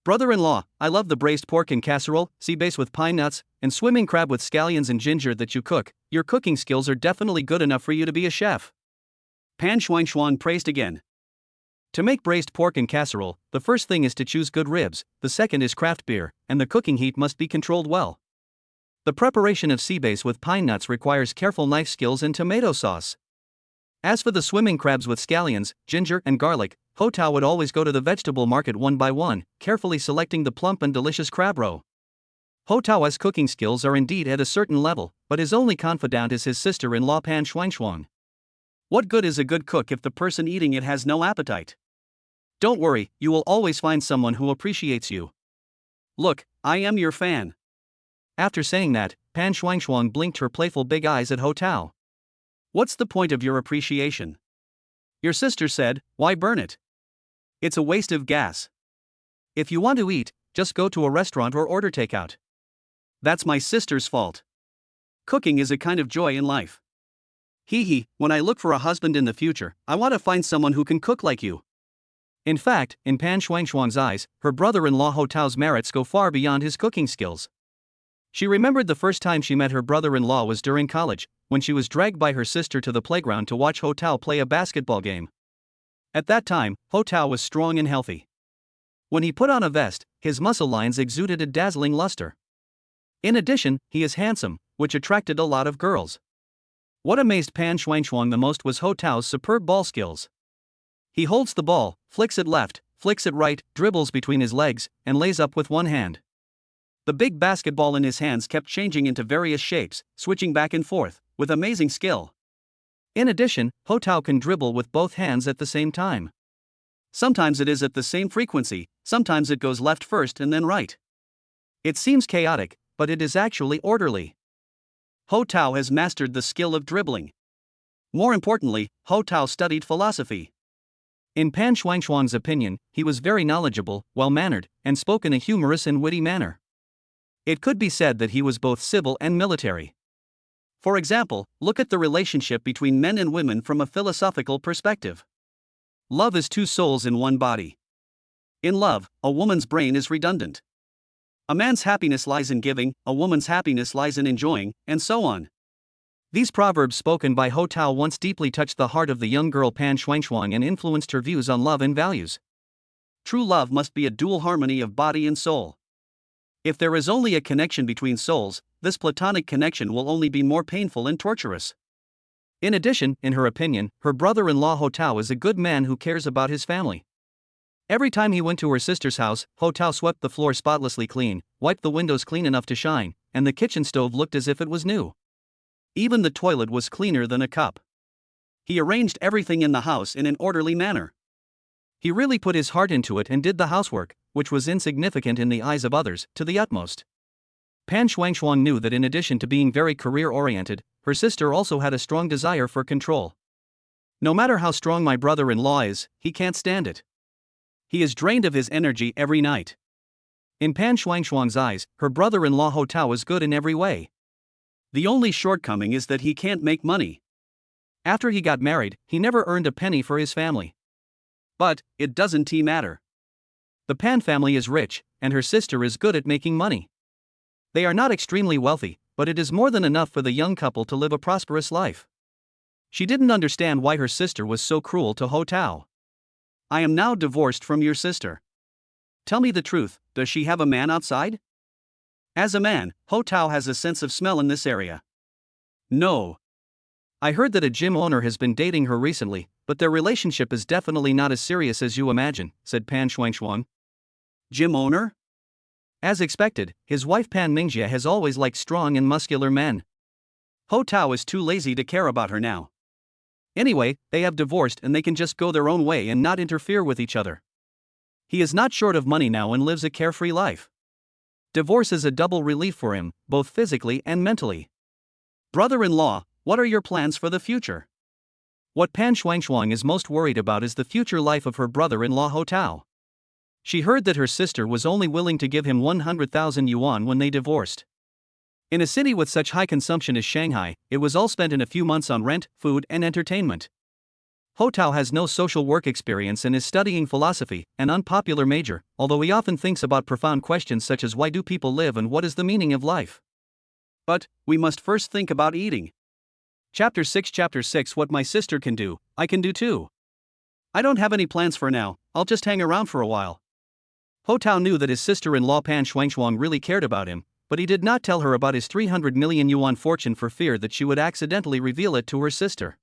Brother-in-law, I love the braised pork in casserole, sea bass with pine nuts, and swimming crab with scallions and ginger that you cook. Your cooking skills are definitely good enough for you to be a chef. Pan Shuangshuang praised again. To make braised pork in casserole, the first thing is to choose good ribs, the second is craft beer, and the cooking heat must be controlled well. The preparation of sea bass with pine nuts requires careful knife skills and tomato sauce. As for the swimming crabs with scallions, ginger, and garlic, Ho Tao would always go to the vegetable market one by one, carefully selecting the plump and delicious crab roe. Ho Tao's cooking skills are indeed at a certain level, but his only confidant is his sister-in-law Pan Shuangshuang. What good is a good cook if the person eating it has no appetite? Don't worry, you will always find someone who appreciates you. Look, I am your fan. After saying that, Pan Shuangshuang blinked her playful big eyes at Ho Tao. What's the point of your appreciation? Your sister said, why burn it? It's a waste of gas. If you want to eat, just go to a restaurant or order takeout. That's my sister's fault. Cooking is a kind of joy in life. Hee, when I look for a husband in the future, I want to find someone who can cook like you. In fact, in Pan Shuangshuang's eyes, her brother-in-law Ho Tao's merits go far beyond his cooking skills. She remembered the first time she met her brother-in-law was during college, when she was dragged by her sister to the playground to watch Ho Tao play a basketball game. At that time, Ho Tao was strong and healthy. When he put on a vest, his muscle lines exuded a dazzling luster. In addition, he is handsome, which attracted a lot of girls. What amazed Pan Shuangchuang the most was Ho Tao's superb ball skills. He holds the ball, flicks it left, flicks it right, dribbles between his legs, and lays up with one hand. The big basketball in his hands kept changing into various shapes, switching back and forth, with amazing skill. In addition, Ho Tao can dribble with both hands at the same time. Sometimes it is at the same frequency, sometimes it goes left first and then right. It seems chaotic, but it is actually orderly. Ho Tao has mastered the skill of dribbling. More importantly, Ho Tao studied philosophy. In Pan Shuangchuang's opinion, he was very knowledgeable, well-mannered, and spoke in a humorous and witty manner. It could be said that he was both civil and military. For example, look at the relationship between men and women from a philosophical perspective. Love is two souls in one body. In love, a woman's brain is redundant. A man's happiness lies in giving, a woman's happiness lies in enjoying, and so on. These proverbs spoken by Ho Tao once deeply touched the heart of the young girl Pan Shuangchuang and influenced her views on love and values. True love must be a dual harmony of body and soul. If there is only a connection between souls, this platonic connection will only be more painful and torturous. In addition, in her opinion, her brother-in-law Ho Tao is a good man who cares about his family. Every time he went to her sister's house, Ho Tao swept the floor spotlessly clean, wiped the windows clean enough to shine, and the kitchen stove looked as if it was new. Even the toilet was cleaner than a cup. He arranged everything in the house in an orderly manner. He really put his heart into it and did the housework, which was insignificant in the eyes of others, to the utmost. Pan Shuangchuang knew that in addition to being very career-oriented, her sister also had a strong desire for control. No matter how strong my brother-in-law is, he can't stand it. He is drained of his energy every night. In Pan Shuangchuang's eyes, her brother-in-law Ho Tao is good in every way. The only shortcoming is that he can't make money. After he got married, he never earned a penny for his family. But it doesn't matter. The Pan family is rich, and her sister is good at making money. They are not extremely wealthy, but it is more than enough for the young couple to live a prosperous life. She didn't understand why her sister was so cruel to Ho Tao. I am now divorced from your sister. Tell me the truth, does she have a man outside? As a man, Ho Tao has a sense of smell in this area. No. I heard that a gym owner has been dating her recently, but their relationship is definitely not as serious as you imagine, said Pan Shuangchuang. Gym owner? As expected, his wife Pan Mingjie has always liked strong and muscular men. Ho Tao is too lazy to care about her now. Anyway, they have divorced and they can just go their own way and not interfere with each other. He is not short of money now and lives a carefree life. Divorce is a double relief for him, both physically and mentally. Brother-in-law, what are your plans for the future? What Pan Shuangchuang is most worried about is the future life of her brother-in-law Ho Tao. She heard that her sister was only willing to give him 100,000 yuan when they divorced. In a city with such high consumption as Shanghai, it was all spent in a few months on rent, food, and entertainment. Ho Tao has no social work experience and is studying philosophy, an unpopular major, although he often thinks about profound questions such as why do people live and what is the meaning of life. But we must first think about eating. Chapter 6 What my sister can do, I can do too. I don't have any plans for now, I'll just hang around for a while. Ho Tao knew that his sister-in-law Pan Shuangchuang really cared about him, but he did not tell her about his 300 million yuan fortune for fear that she would accidentally reveal it to her sister.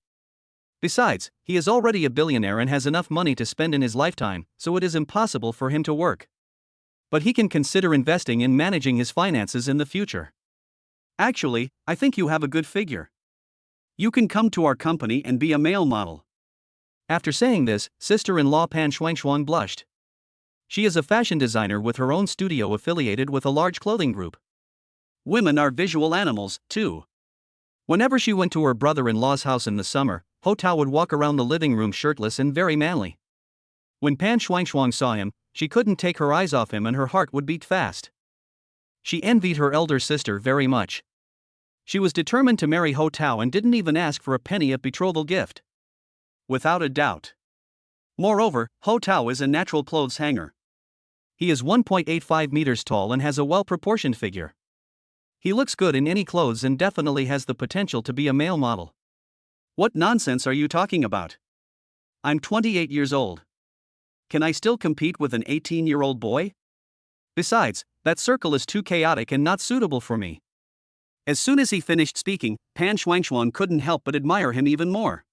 Besides, he is already a billionaire and has enough money to spend in his lifetime, so it is impossible for him to work. But he can consider investing in managing his finances in the future. Actually, I think you have a good figure. You can come to our company and be a male model. After saying this, sister-in-law Pan Shuangchuang blushed. She is a fashion designer with her own studio affiliated with a large clothing group. Women are visual animals, too. Whenever she went to her brother-in-law's house in the summer, Ho Tao would walk around the living room shirtless and very manly. When Pan Shuangchuang saw him, she couldn't take her eyes off him and her heart would beat fast. She envied her elder sister very much. She was determined to marry Ho Tao and didn't even ask for a penny of betrothal gift. Without a doubt. Moreover, Ho Tao is a natural clothes hanger. He is 1.85 meters tall and has a well-proportioned figure. He looks good in any clothes and definitely has the potential to be a male model. What nonsense are you talking about? I'm 28 years old. Can I still compete with an 18-year-old boy? Besides, that circle is too chaotic and not suitable for me. As soon as he finished speaking, Pan Shuangchuan couldn't help but admire him even more.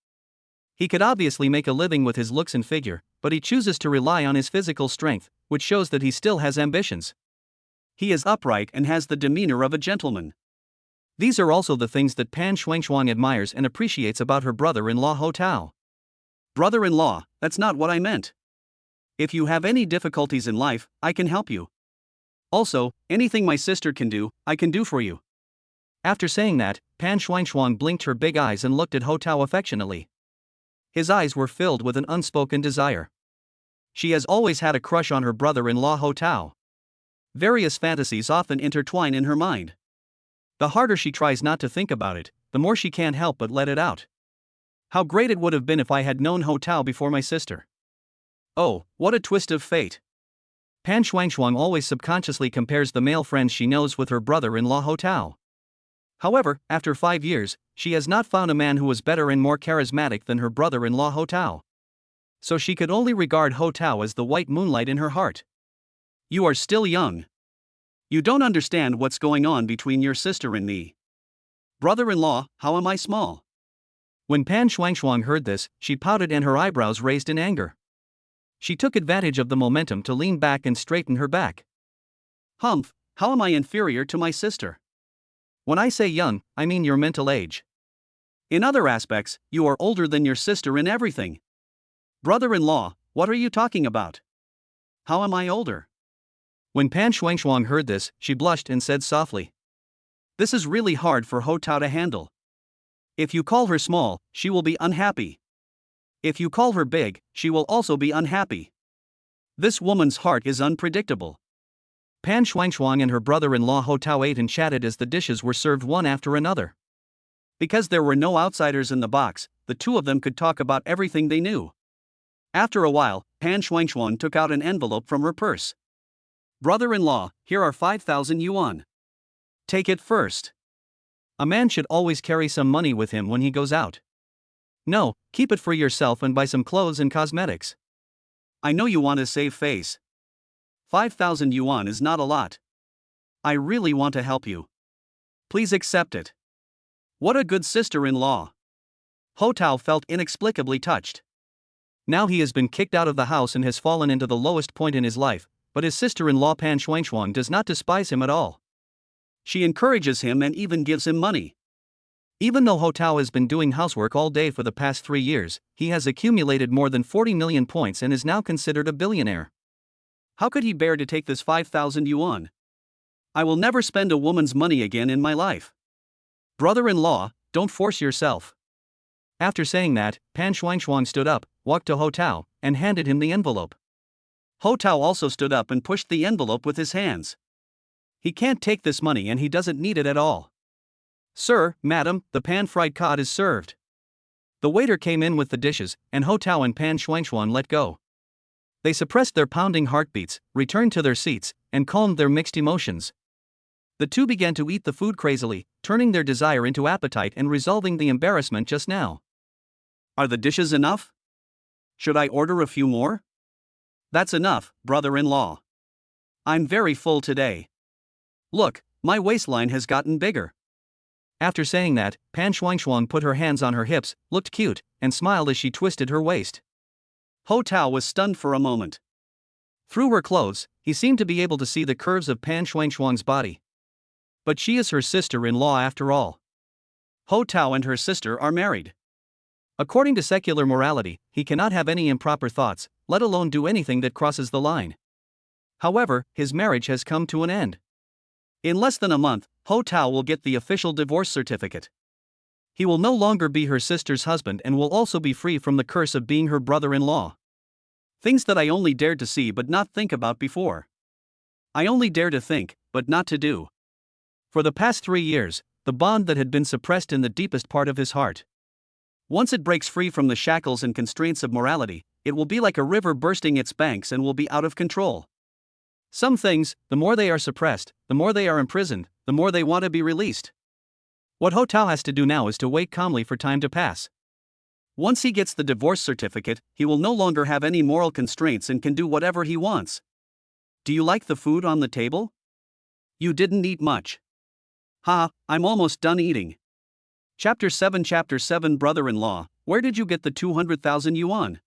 He could obviously make a living with his looks and figure, but he chooses to rely on his physical strength, which shows that he still has ambitions. He is upright and has the demeanor of a gentleman. These are also the things that Pan Shuangchuan admires and appreciates about her brother-in-law Ho Tao. Brother-in-law, that's not what I meant. If you have any difficulties in life, I can help you. Also, anything my sister can do, I can do for you. After saying that, Pan Shuangchuan blinked her big eyes and looked at Ho Tao affectionately. His eyes were filled with an unspoken desire. She has always had a crush on her brother-in-law Ho Tao. Various fantasies often intertwine in her mind. The harder she tries not to think about it, the more she can't help but let it out. How great it would have been if I had known Ho Tao before my sister. Oh, what a twist of fate. Pan Shuangchuan always subconsciously compares the male friends she knows with her brother-in-law Ho Tao. However, after 5 years, she has not found a man who was better and more charismatic than her brother-in-law Ho Tao. So she could only regard Ho Tao as the white moonlight in her heart. You are still young. You don't understand what's going on between your sister and me. Brother-in-law, how am I small? When Pan Shuangchuan heard this, she pouted and her eyebrows raised in anger. She took advantage of the momentum to lean back and straighten her back. Humph, how am I inferior to my sister? When I say young, I mean your mental age. In other aspects, you are older than your sister in everything. Brother-in-law, what are you talking about? How am I older? When Pan Shuangchuan heard this, she blushed and said softly. This is really hard for Ho Tao to handle. If you call her small, she will be unhappy. If you call her big, she will also be unhappy. This woman's heart is unpredictable. Pan Shuangchuan and her brother-in-law Ho Tao ate and chatted as the dishes were served one after another. Because there were no outsiders in the box, the two of them could talk about everything they knew. After a while, Pan Shuangchuan took out an envelope from her purse. Brother-in-law, here are 5,000 yuan. Take it first. A man should always carry some money with him when he goes out. No, keep it for yourself and buy some clothes and cosmetics. I know you want to save face. 5,000 yuan is not a lot. I really want to help you. Please accept it. What a good sister-in-law. Ho Tao felt inexplicably touched. Now he has been kicked out of the house and has fallen into the lowest point in his life, but his sister-in-law Pan Shuangchuan does not despise him at all. She encourages him and even gives him money. Even though Ho Tao has been doing housework all day for the past 3 years, he has accumulated more than 40 million points and is now considered a billionaire. How could he bear to take this 5,000 yuan? I will never spend a woman's money again in my life. Brother-in-law, don't force yourself. After saying that, Pan Shuangchuan stood up, walked to Ho Tao, and handed him the envelope. Ho Tao also stood up and pushed the envelope with his hands. He can't take this money and he doesn't need it at all. Sir, madam, the pan-fried cod is served. The waiter came in with the dishes, and Ho Tao and Pan Shuangchuan let go. They suppressed their pounding heartbeats, returned to their seats, and calmed their mixed emotions. The two began to eat the food crazily, turning their desire into appetite and resolving the embarrassment just now. Are the dishes enough? Should I order a few more? That's enough, brother-in-law. I'm very full today. Look, my waistline has gotten bigger. After saying that, Pan Shuangchuan put her hands on her hips, looked cute, and smiled as she twisted her waist. Ho Tao was stunned for a moment. Through her clothes, he seemed to be able to see the curves of Pan Shuangchuan's body. But she is her sister-in-law after all. Ho Tao and her sister are married. According to secular morality, he cannot have any improper thoughts, let alone do anything that crosses the line. However, his marriage has come to an end. In less than a month, Ho Tao will get the official divorce certificate. He will no longer be her sister's husband and will also be free from the curse of being her brother-in-law. Things that I only dared to see but not think about before. I only dare to think, but not to do. For the past 3 years, the bond that had been suppressed in the deepest part of his heart. Once it breaks free from the shackles and constraints of morality, it will be like a river bursting its banks and will be out of control. Some things, the more they are suppressed, the more they are imprisoned, the more they want to be released. What Ho Tao has to do now is to wait calmly for time to pass. Once he gets the divorce certificate, he will no longer have any moral constraints and can do whatever he wants. Do you like the food on the table? You didn't eat much. Ha, I'm almost done eating. Chapter 7 Brother-in-law, where did you get the 200,000 yuan?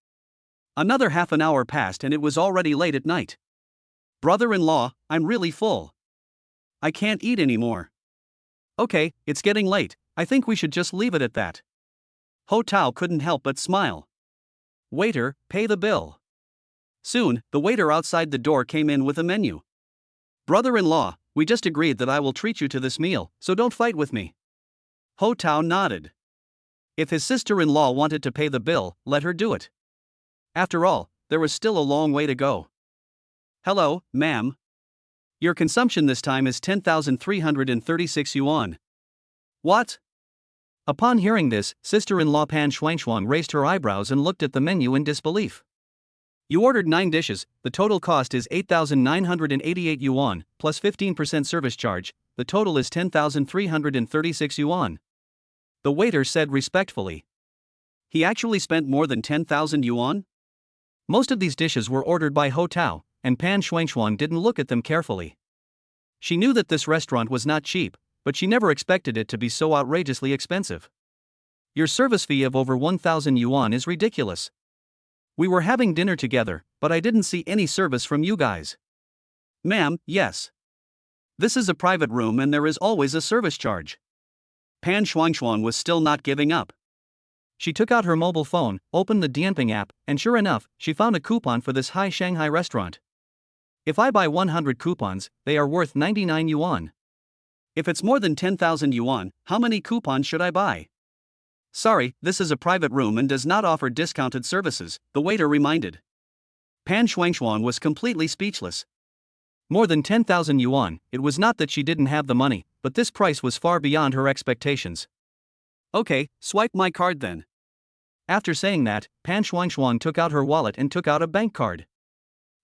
Another half an hour passed and it was already late at night. Brother-in-law, I'm really full. I can't eat anymore. Okay, it's getting late, I think we should just leave it at that. Ho Tao couldn't help but smile. Waiter, pay the bill. Soon, the waiter outside the door came in with a menu. Brother-in-law, we just agreed that I will treat you to this meal, so don't fight with me. Ho Tao nodded. If his sister-in-law wanted to pay the bill, let her do it. After all, there was still a long way to go. Hello, ma'am. Your consumption this time is 10,336 yuan. What? Upon hearing this, sister-in-law Pan Shuangchuang raised her eyebrows and looked at the menu in disbelief. You ordered 9 dishes, the total cost is 8,988 yuan, plus 15% service charge, the total is 10,336 yuan. The waiter said respectfully. He actually spent more than 10,000 yuan? Most of these dishes were ordered by Ho Tao, and Pan Shuangchuang didn't look at them carefully. She knew that this restaurant was not cheap, but she never expected it to be so outrageously expensive. Your service fee of over 1,000 yuan is ridiculous. We were having dinner together, but I didn't see any service from you guys. Ma'am, yes. This is a private room and there is always a service charge. Pan Shuangchuang was still not giving up. She took out her mobile phone, opened the Dianping app, and sure enough, she found a coupon for this high Shanghai restaurant. If I buy 100 coupons, they are worth 99 yuan. If it's more than 10,000 yuan, how many coupons should I buy? Sorry, this is a private room and does not offer discounted services, the waiter reminded. Pan Shuangchuang was completely speechless. More than 10,000 yuan, it was not that she didn't have the money, but this price was far beyond her expectations. Okay, swipe my card then. After saying that, Pan Shuangchuang took out her wallet and took out a bank card.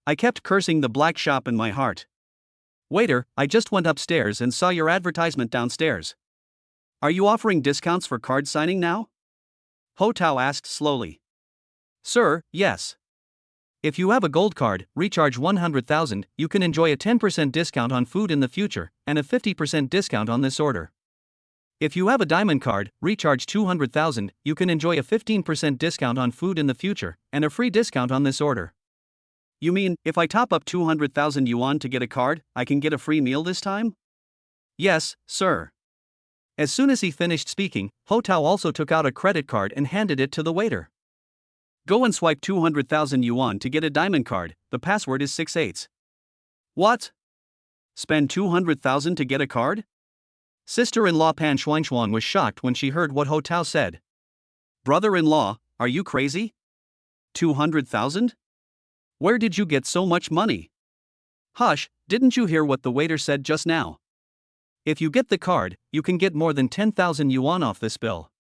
I kept cursing the black shop in my heart. Waiter, I just went upstairs and saw your advertisement downstairs. Are you offering discounts for card signing now? Ho Tao asked slowly. Sir, yes. If you have a gold card, recharge 100,000, you can enjoy a 10% discount on food in the future, and a 50% discount on this order. If you have a diamond card, recharge 200,000, you can enjoy a 15% discount on food in the future, and a free discount on this order. You mean, if I top up 200,000 yuan to get a card, I can get a free meal this time? Yes, sir. As soon as he finished speaking, Ho Tao also took out a credit card and handed it to the waiter. Go and swipe 200,000 yuan to get a diamond card, the password is 6/8. What? Spend 200,000 to get a card? Sister-in-law Pan Shuangchuang was shocked when she heard what Ho Tao said. Brother-in-law, are you crazy? 200,000? Where did you get so much money? Hush, didn't you hear what the waiter said just now? If you get the card, you can get more than 10,000 yuan off this bill.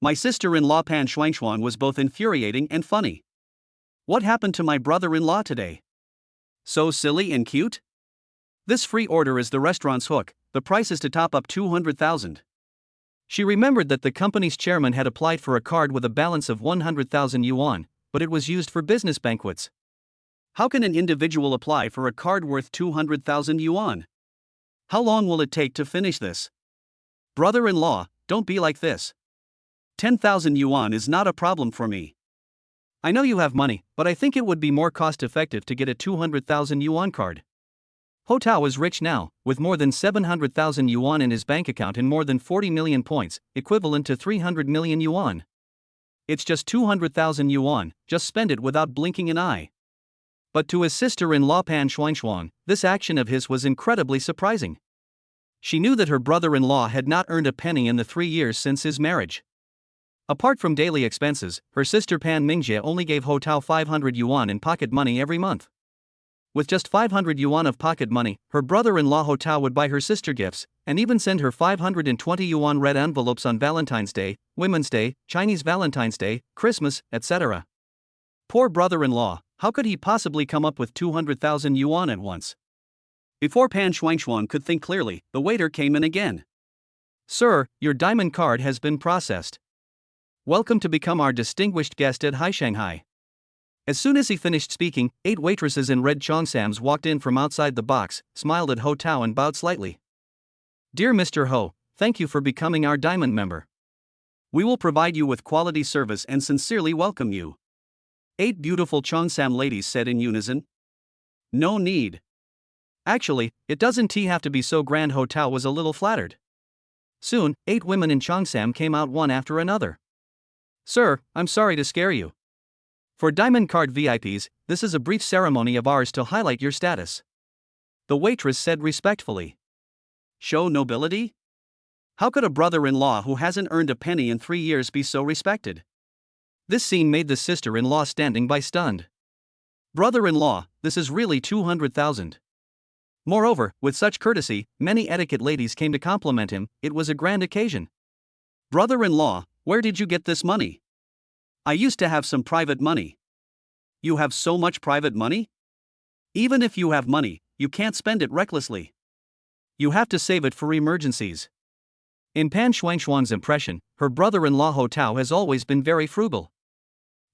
My sister-in-law Pan Shuangchuang was both infuriating and funny. What happened to my brother-in-law today? So silly and cute? This free order is the restaurant's hook, the price is to top up 200,000. She remembered that the company's chairman had applied for a card with a balance of 100,000 yuan, but it was used for business banquets. How can an individual apply for a card worth 200,000 yuan? How long will it take to finish this? Brother-in-law, don't be like this. 10,000 yuan is not a problem for me. I know you have money, but I think it would be more cost-effective to get a 200,000 yuan card. Ho Tao is rich now, with more than 700,000 yuan in his bank account and more than 40 million points, equivalent to 300 million yuan. It's just 200,000 yuan, just spend it without blinking an eye. But to his sister-in-law Pan Shuangchuang, this action of his was incredibly surprising. She knew that her brother-in-law had not earned a penny in the 3 years since his marriage. Apart from daily expenses, her sister Pan Mingjie only gave Ho Tao 500 yuan in pocket money every month. With just 500 yuan of pocket money, her brother-in-law Ho Tao would buy her sister gifts, and even send her 520 yuan red envelopes on Valentine's Day, Women's Day, Chinese Valentine's Day, Christmas, etc. Poor brother-in-law, how could he possibly come up with 200,000 yuan at once? Before Pan Shuangchuan could think clearly, the waiter came in again. Sir, your diamond card has been processed. Welcome to become our distinguished guest at Hai Shanghai. As soon as he finished speaking, 8 waitresses in red cheongsams walked in from outside the box, smiled at Ho Tao and bowed slightly. Dear Mr. Ho, thank you for becoming our diamond member. We will provide you with quality service and sincerely welcome you. 8 beautiful cheongsam ladies said in unison. No need. Actually, it doesn't have to be so grand. Ho Tao was a little flattered. Soon, 8 women in cheongsam came out one after another. Sir, I'm sorry to scare you. For Diamond Card VIPs, this is a brief ceremony of ours to highlight your status. The waitress said respectfully. Show nobility? How could a brother-in-law who hasn't earned a penny in 3 years be so respected? This scene made the sister-in-law standing by stunned. Brother-in-law, this is really 200,000. Moreover, with such courtesy, many etiquette ladies came to compliment him. It was a grand occasion. Brother-in-law, where did you get this money? I used to have some private money. You have so much private money? Even if you have money, you can't spend it recklessly. You have to save it for emergencies. In Pan Shuangchuan's impression, her brother-in-law Ho Tao has always been very frugal.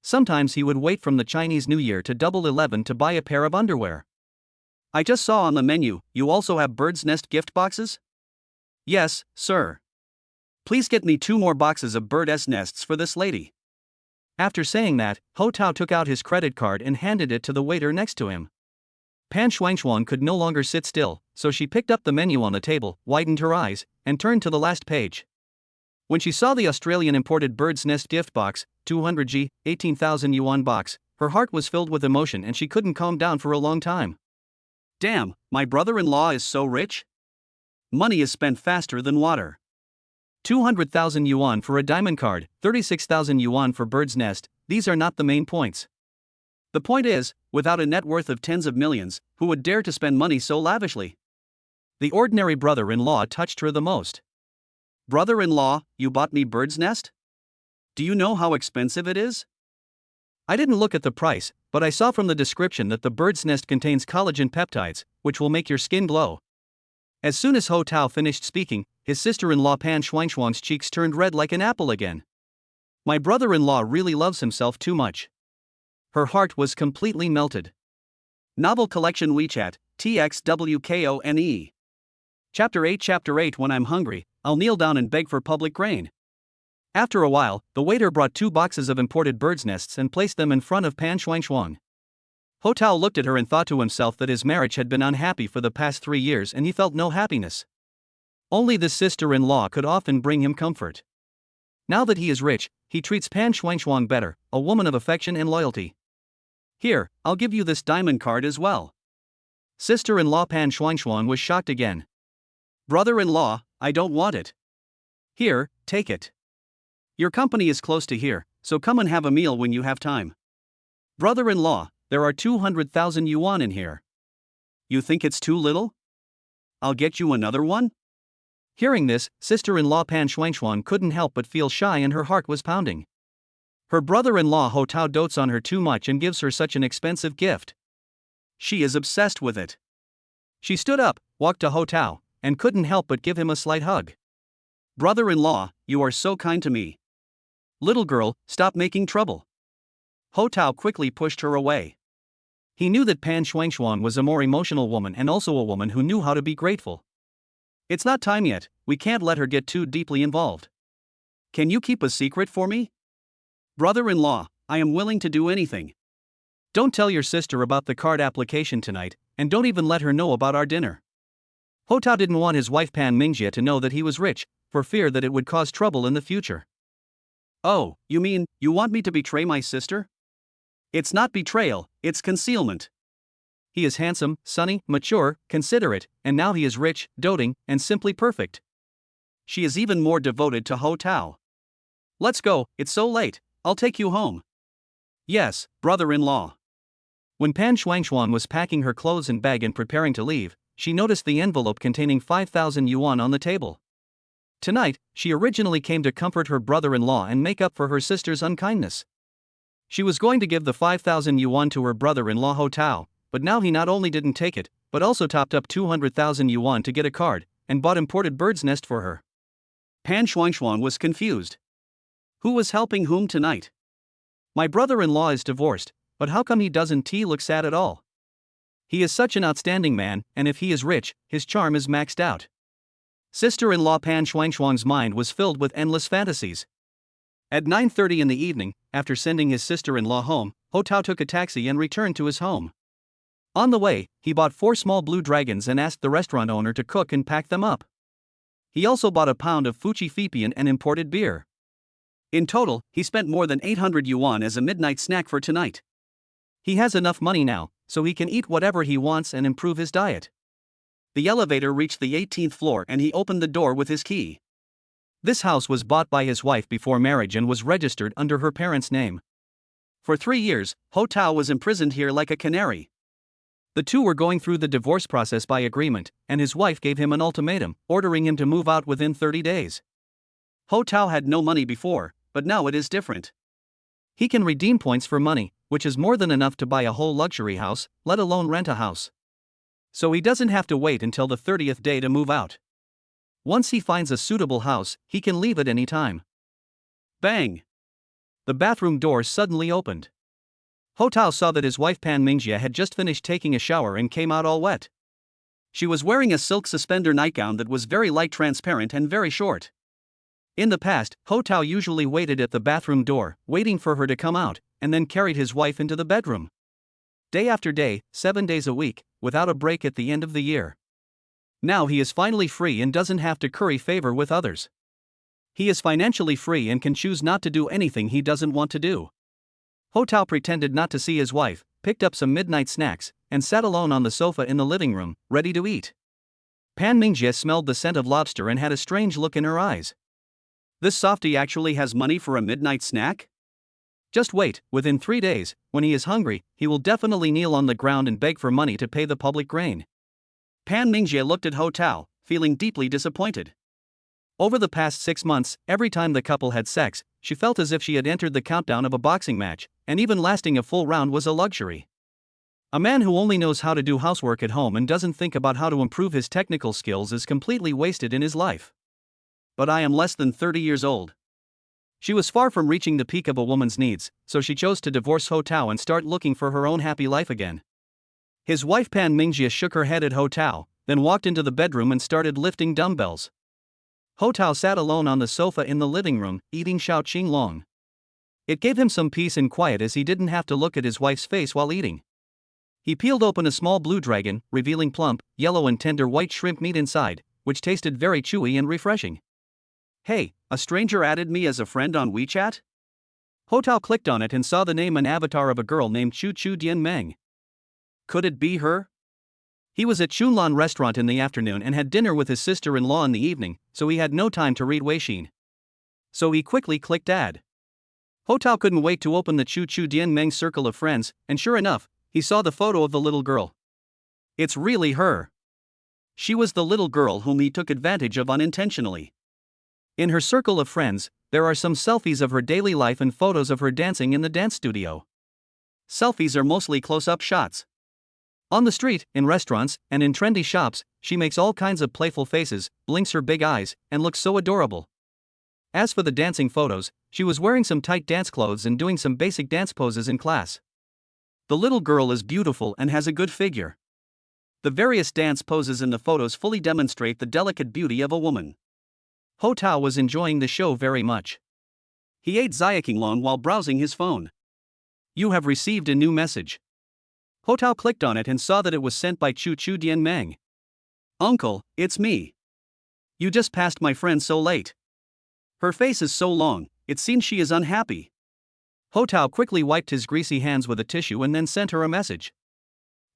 Sometimes he would wait from the Chinese New Year to Double 11 to buy a pair of underwear. I just saw on the menu, you also have bird's nest gift boxes? Yes, sir. Please get me 2 more boxes of bird's nests for this lady. After saying that, Ho Tao took out his credit card and handed it to the waiter next to him. Pan Shuangchuan could no longer sit still, so she picked up the menu on the table, widened her eyes, and turned to the last page. When she saw the Australian imported bird's nest gift box, 200G, 18,000 yuan box, her heart was filled with emotion and she couldn't calm down for a long time. Damn, my brother-in-law is so rich? Money is spent faster than water. 200,000 yuan for a diamond card, 36,000 yuan for bird's nest, these are not the main points. The point is, without a net worth of tens of millions, who would dare to spend money so lavishly? The ordinary brother-in-law touched her the most. Brother-in-law, you bought me bird's nest? Do you know how expensive it is? I didn't look at the price, but I saw from the description that the bird's nest contains collagen peptides, which will make your skin glow. As soon as Ho Tao finished speaking, his sister-in-law Pan Shuangchuan's cheeks turned red like an apple again. My brother-in-law really loves himself too much. Her heart was completely melted. Novel Collection WeChat, TXWKONE. Chapter 8 When I'm hungry, I'll kneel down and beg for public grain. After a while, the waiter brought 2 boxes of imported bird's nests and placed them in front of Pan Shuangchuan. Ho Tao looked at her and thought to himself that his marriage had been unhappy for the past 3 years and he felt no happiness. Only this sister-in-law could often bring him comfort. Now that he is rich, he treats Pan Shuangchuan better, a woman of affection and loyalty. Here, I'll give you this diamond card as well. Sister-in-law Pan Shuangchuan was shocked again. Brother-in-law, I don't want it. Here, take it. Your company is close to here, so come and have a meal when you have time. Brother-in-law, there are 200,000 yuan in here. You think it's too little? I'll get you another one? Hearing this, sister-in-law Pan Shuangchuan couldn't help but feel shy and her heart was pounding. Her brother-in-law Ho Tao dotes on her too much and gives her such an expensive gift. She is obsessed with it. She stood up, walked to Ho Tao, and couldn't help but give him a slight hug. Brother-in-law, you are so kind to me. Little girl, stop making trouble. Ho Tao quickly pushed her away. He knew that Pan Shuangchuan was a more emotional woman and also a woman who knew how to be grateful. It's not time yet, we can't let her get too deeply involved. Can you keep a secret for me? Brother-in-law, I am willing to do anything. Don't tell your sister about the card application tonight, and don't even let her know about our dinner. Ho Tao didn't want his wife Pan Mingjie to know that he was rich, for fear that it would cause trouble in the future. Oh, you mean, you want me to betray my sister? It's not betrayal, it's concealment. He is handsome, sunny, mature, considerate, and now he is rich, doting, and simply perfect. She is even more devoted to Ho Tao. Let's go, it's so late, I'll take you home. Yes, brother-in-law. When Pan Shuangchuan was packing her clothes and bag and preparing to leave, she noticed the envelope containing 5,000 yuan on the table. Tonight, she originally came to comfort her brother-in-law and make up for her sister's unkindness. She was going to give the 5,000 yuan to her brother-in-law Ho Tao, but now he not only didn't take it, but also topped up 200,000 yuan to get a card, and bought imported bird's nest for her. Pan Shuangshuang was confused. Who was helping whom tonight? My brother-in-law is divorced, but how come he doesn't look sad at all? He is such an outstanding man, and if he is rich, his charm is maxed out. Sister-in-law Pan Shuangshuang's mind was filled with endless fantasies. At 9:30 in the evening, after sending his sister-in-law home, Ho Tao took a taxi and returned to his home. On the way, he bought 4 small blue dragons and asked the restaurant owner to cook and pack them up. He also bought a pound of Fuji Fipian and imported beer. In total, he spent more than 800 yuan as a midnight snack for tonight. He has enough money now, so he can eat whatever he wants and improve his diet. The elevator reached the 18th floor and he opened the door with his key. This house was bought by his wife before marriage and was registered under her parents' name. For 3 years, Ho Tao was imprisoned here like a canary. The two were going through the divorce process by agreement, and his wife gave him an ultimatum, ordering him to move out within 30 days. Ho Tao had no money before, but now it is different. He can redeem points for money, which is more than enough to buy a whole luxury house, let alone rent a house. So he doesn't have to wait until the 30th day to move out. Once he finds a suitable house, he can leave at any time. Bang! The bathroom door suddenly opened. Ho Tao saw that his wife Pan Mingjie had just finished taking a shower and came out all wet. She was wearing a silk suspender nightgown that was very light, transparent and very short. In the past, Ho Tao usually waited at the bathroom door, waiting for her to come out, and then carried his wife into the bedroom. Day after day, 7 days a week, without a break at the end of the year. Now he is finally free and doesn't have to curry favor with others. He is financially free and can choose not to do anything he doesn't want to do. Ho Tao pretended not to see his wife, picked up some midnight snacks, and sat alone on the sofa in the living room, ready to eat. Pan Mingjie smelled the scent of lobster and had a strange look in her eyes. This softy actually has money for a midnight snack? Just wait, within 3 days, when he is hungry, he will definitely kneel on the ground and beg for money to pay the public grain. Pan Mingjie looked at Ho Tao, feeling deeply disappointed. Over the past 6 months, every time the couple had sex, she felt as if she had entered the countdown of a boxing match, and even lasting a full round was a luxury. A man who only knows how to do housework at home and doesn't think about how to improve his technical skills is completely wasted in his life. But I am less than 30 years old. She was far from reaching the peak of a woman's needs, so she chose to divorce Ho Tao and start looking for her own happy life again. His wife Pan Mingjie shook her head at Ho Tao, then walked into the bedroom and started lifting dumbbells. Ho Tao sat alone on the sofa in the living room, eating Shao Qing Long. It gave him some peace and quiet as he didn't have to look at his wife's face while eating. He peeled open a small blue dragon, revealing plump, yellow and tender white shrimp meat inside, which tasted very chewy and refreshing. Hey, a stranger added me as a friend on WeChat? Ho Tao clicked on it and saw the name and avatar of a girl named Chu Chu Dian Meng. Could it be her? He was at Chunlan restaurant in the afternoon and had dinner with his sister-in-law in the evening, so he had no time to read Weixin. So he quickly clicked add. Ho Tao couldn't wait to open the Chu Chu Dian Meng circle of friends, and sure enough, he saw the photo of the little girl. It's really her. She was the little girl whom he took advantage of unintentionally. In her circle of friends, there are some selfies of her daily life and photos of her dancing in the dance studio. Selfies are mostly close-up shots. On the street, in restaurants, and in trendy shops, she makes all kinds of playful faces, blinks her big eyes, and looks so adorable. As for the dancing photos, she was wearing some tight dance clothes and doing some basic dance poses in class. The little girl is beautiful and has a good figure. The various dance poses in the photos fully demonstrate the delicate beauty of a woman. Ho Tao was enjoying the show very much. He ate Xiaoqinglong while browsing his phone. You have received a new message. Ho Tao clicked on it and saw that it was sent by Chu Chu Dian Meng. Uncle, it's me. You just passed my friend so late. Her face is so long, it seems she is unhappy. Ho Tao quickly wiped his greasy hands with a tissue and then sent her a message.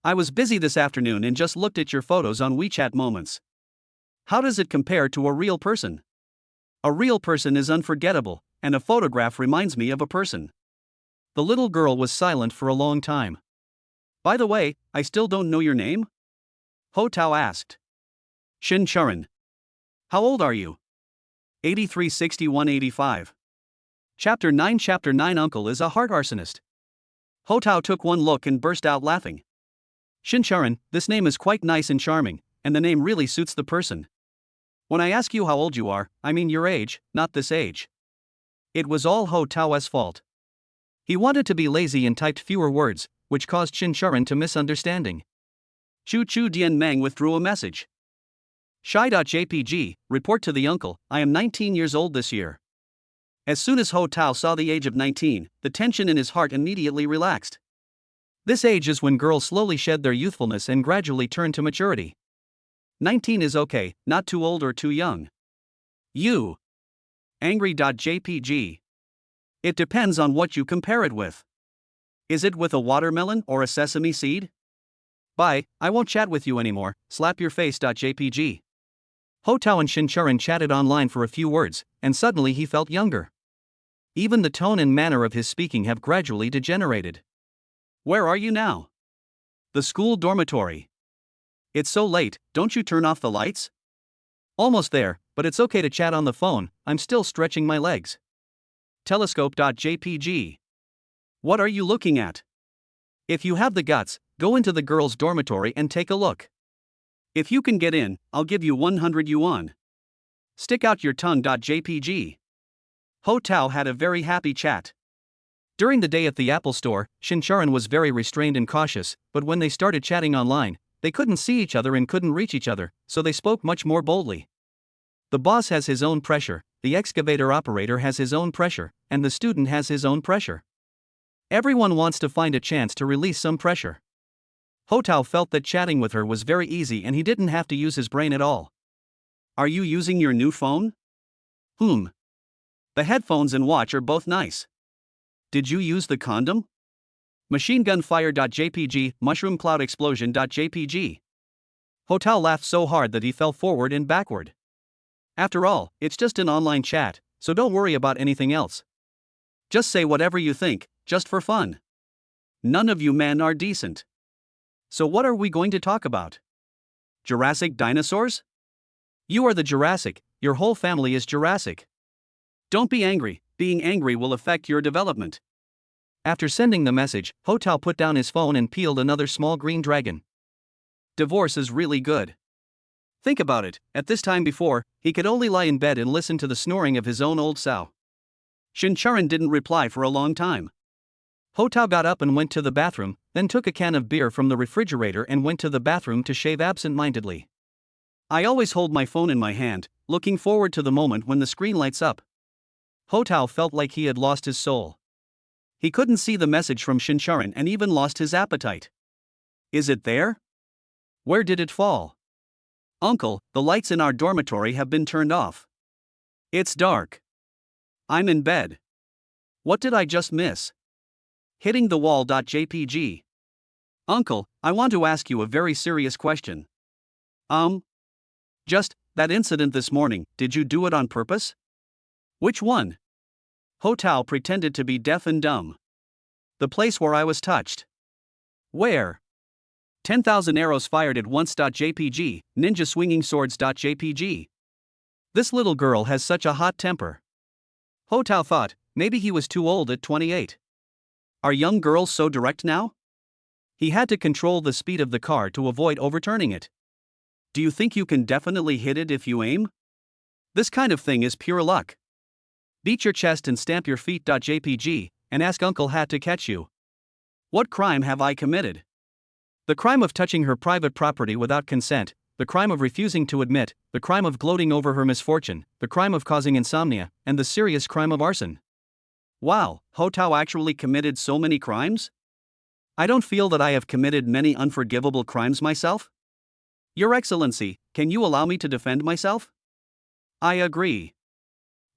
I was busy this afternoon and just looked at your photos on WeChat Moments. How does it compare to a real person? A real person is unforgettable, and a photograph reminds me of a person. The little girl was silent for a long time. By the way, I still don't know your name? Ho Tao asked. Shin Churan. How old are you? 83 61 85. Chapter 9 Uncle is a heart arsonist. Ho Tao took one look and burst out laughing. Shincharan, this name is quite nice and charming, and the name really suits the person. When I ask you how old you are, I mean your age, not this age. It was all Ho Tao's fault. He wanted to be lazy and typed fewer words, which caused Shincharan to misunderstanding. Chu Chu Dian Meng withdrew a message. Shy.jpg, report to the uncle, I am 19 years old this year. As soon as Ho Tao saw the age of 19, the tension in his heart immediately relaxed. This age is when girls slowly shed their youthfulness and gradually turn to maturity. 19 is okay, not too old or too young. You. Angry.jpg. It depends on what you compare it with. Is it with a watermelon or a sesame seed? Bye, I won't chat with you anymore, slap your face.jpg. Ho Tao and Shincharan chatted online for a few words, and suddenly he felt younger. Even the tone and manner of his speaking have gradually degenerated. Where are you now? The school dormitory. It's so late, don't you turn off the lights? Almost there, but it's okay to chat on the phone, I'm still stretching my legs. Telescope.jpg. What are you looking at? If you have the guts, go into the girls' dormitory and take a look. If you can get in, I'll give you 100 yuan. Stick out your tongue.jpg. Ho Tao had a very happy chat. During the day at the Apple store, Shincharan was very restrained and cautious, but when they started chatting online, they couldn't see each other and couldn't reach each other, so they spoke much more boldly. The boss has his own pressure, the excavator operator has his own pressure, and the student has his own pressure. Everyone wants to find a chance to release some pressure. Ho Tao felt that chatting with her was very easy and he didn't have to use his brain at all. Are you using your new phone? The headphones and watch are both nice. Did you use the condom? Machinegunfire.jpg, mushroomcloudexplosion.jpg. Ho Tao laughed so hard that he fell forward and backward. After all, it's just an online chat, so don't worry about anything else. Just say whatever you think, just for fun. None of you men are decent. So what are we going to talk about? Jurassic dinosaurs? You are the Jurassic, your whole family is Jurassic. Don't be angry, being angry will affect your development. After sending the message, Ho Tao put down his phone and peeled another small green dragon. Divorce is really good. Think about it, at this time before, he could only lie in bed and listen to the snoring of his own old sow. Shincharan didn't reply for a long time. Ho Tao got up and went to the bathroom, then took a can of beer from the refrigerator and went to the bathroom to shave absent-mindedly. I always hold my phone in my hand, looking forward to the moment when the screen lights up. Ho Tao felt like he had lost his soul. He couldn't see the message from Shincharan and even lost his appetite. Is it there? Where did it fall? Uncle, the lights in our dormitory have been turned off. It's dark. I'm in bed. What did I just miss? Hitting the wall.jpg. Uncle, I want to ask you a very serious question. Just, that incident this morning, did you do it on purpose? Which one? Ho Tao pretended to be deaf and dumb. The place where I was touched. Where? 10,000 arrows fired at once.jpg, ninja swinging swords.jpg. This little girl has such a hot temper. Ho Tao thought, maybe he was too old at 28. Are young girls so direct now? He had to control the speed of the car to avoid overturning it. Do you think you can definitely hit it if you aim? This kind of thing is pure luck. Beat your chest and stamp your feet.jpg, and ask Uncle Hat to catch you. What crime have I committed? The crime of touching her private property without consent, the crime of refusing to admit, the crime of gloating over her misfortune, the crime of causing insomnia, and the serious crime of arson. Wow, Ho Tao actually committed so many crimes? I don't feel that I have committed many unforgivable crimes myself. Your Excellency, can you allow me to defend myself? I agree.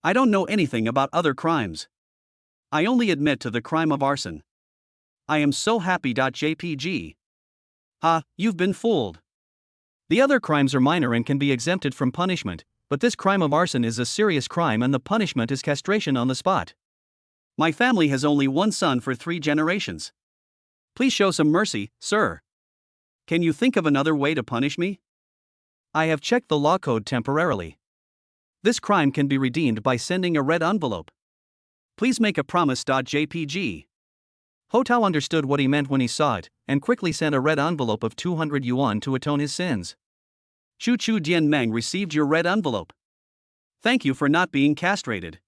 I don't know anything about other crimes. I only admit to the crime of arson. I am so happy.jpg. Ha, you've been fooled. The other crimes are minor and can be exempted from punishment, but this crime of arson is a serious crime and the punishment is castration on the spot. My family has only one son for 3 generations. Please show some mercy, sir. Can you think of another way to punish me? I have checked the law code temporarily. This crime can be redeemed by sending a red envelope. Please make a promise.jpg. Ho Tao understood what he meant when he saw it, and quickly sent a red envelope of 200 yuan to atone his sins. Chu Chu Dian Meng received your red envelope. Thank you for not being castrated.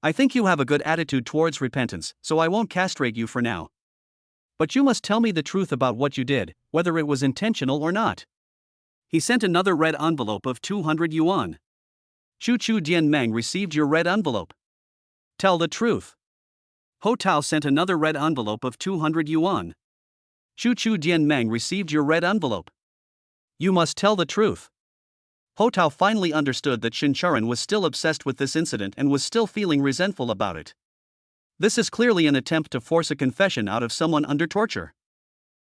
I think you have a good attitude towards repentance, so I won't castrate you for now. But you must tell me the truth about what you did, whether it was intentional or not. He sent another red envelope of 200 yuan. Chu Chu Dian Meng received your red envelope. Tell the truth. Ho Tao sent another red envelope of 200 yuan. Chu Chu Dian Meng received your red envelope. You must tell the truth. Ho Tao finally understood that Shincharan was still obsessed with this incident and was still feeling resentful about it. This is clearly an attempt to force a confession out of someone under torture.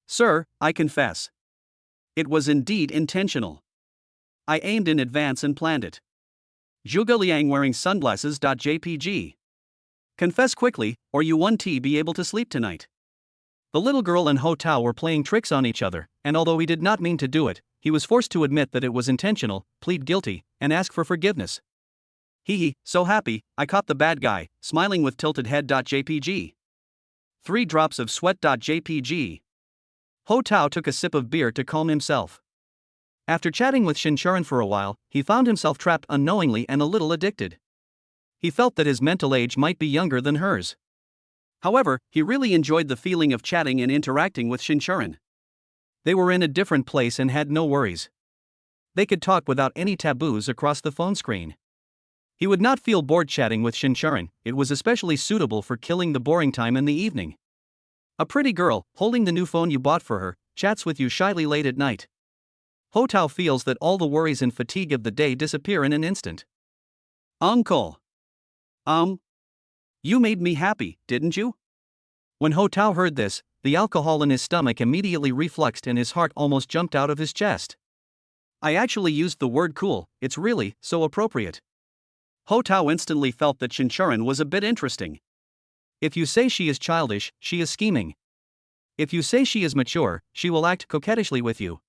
Sir, I confess. It was indeed intentional. I aimed in advance and planned it. Zhuge Liang wearing sunglasses.jpg. Confess quickly, or you won't be able to sleep tonight. The little girl and Ho Tao were playing tricks on each other, and although he did not mean to do it, he was forced to admit that it was intentional, plead guilty, and ask for forgiveness. Hee, so happy, I caught the bad guy, smiling with tilted head.jpg. 3 drops of sweat.jpg. Ho Tao took a sip of beer to calm himself. After chatting with Shincharan for a while, he found himself trapped unknowingly and a little addicted. He felt that his mental age might be younger than hers. However, he really enjoyed the feeling of chatting and interacting with Shincharan. They were in a different place and had no worries. They could talk without any taboos across the phone screen. He would not feel bored chatting with Shincharan. It was especially suitable for killing the boring time in the evening. A pretty girl, holding the new phone you bought for her, chats with you shyly late at night. Ho Tao feels that all the worries and fatigue of the day disappear in an instant. Uncle. You made me happy, didn't you? When Ho Tao heard this, the alcohol in his stomach immediately refluxed and his heart almost jumped out of his chest. I actually used the word cool, it's really so appropriate. Ho Tao instantly felt that Shincharan was a bit interesting. If you say she is childish, she is scheming. If you say she is mature, she will act coquettishly with you.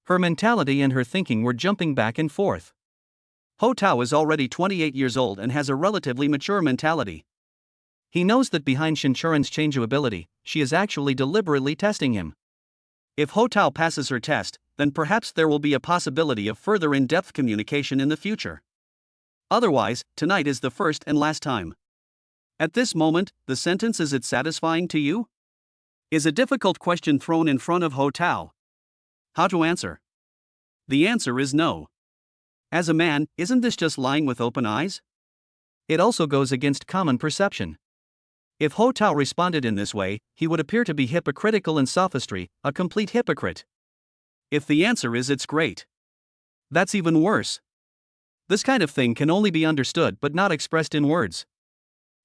Her mentality and her thinking were jumping back and forth. Ho Tao is already 28 years old and has a relatively mature mentality. He knows that behind Shincharan's changeability, she is actually deliberately testing him. If Ho Tao passes her test, then perhaps there will be a possibility of further in-depth communication in the future. Otherwise, tonight is the first and last time. At this moment, the sentence "is it satisfying to you?" is a difficult question thrown in front of Ho Tao. How to answer? The answer is no. As a man, isn't this just lying with open eyes? It also goes against common perception. If Ho Tao responded in this way, he would appear to be hypocritical and sophistry, a complete hypocrite. If the answer is "it's great," that's even worse. This kind of thing can only be understood but not expressed in words.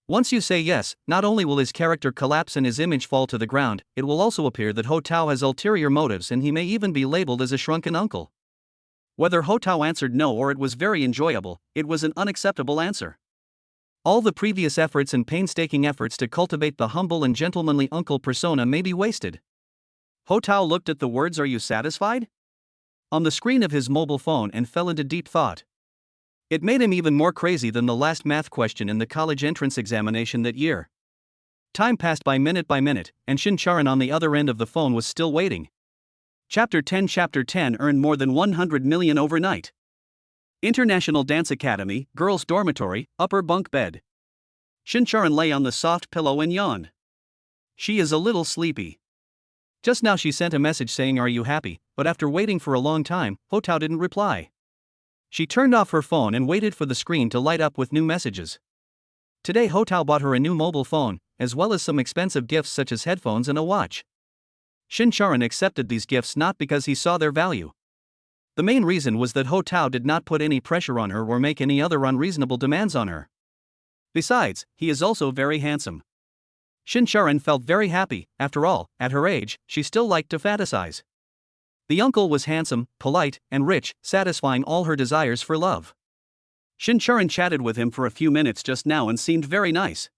Once you say yes, not only will his character collapse and his image fall to the ground, it will also appear that Ho Tao has ulterior motives and he may even be labeled as a shrunken uncle. Whether Ho Tao answered no or it was very enjoyable, it was an unacceptable answer. All the previous efforts and painstaking efforts to cultivate the humble and gentlemanly uncle persona may be wasted. Ho Tao looked at the words "Are you satisfied?" on the screen of his mobile phone and fell into deep thought. It made him even more crazy than the last math question in the college entrance examination that year. Time passed by minute, and Shincharan on the other end of the phone was still waiting. Chapter 10 earned more than 100 million overnight. International Dance Academy, Girls' Dormitory, Upper Bunk Bed. Shincharan lay on the soft pillow and yawned. She is a little sleepy. Just now she sent a message saying "Are you happy?" but after waiting for a long time, Ho Tao didn't reply. She turned off her phone and waited for the screen to light up with new messages. Today Ho Tao bought her a new mobile phone, as well as some expensive gifts such as headphones and a watch. Shincharan accepted these gifts not because he saw their value. The main reason was that Ho Tao did not put any pressure on her or make any other unreasonable demands on her. Besides, he is also very handsome. Shincharan felt very happy. After all, at her age, she still liked to fantasize. The uncle was handsome, polite, and rich, satisfying all her desires for love. Shincharan chatted with him for a few minutes just now and seemed very nice.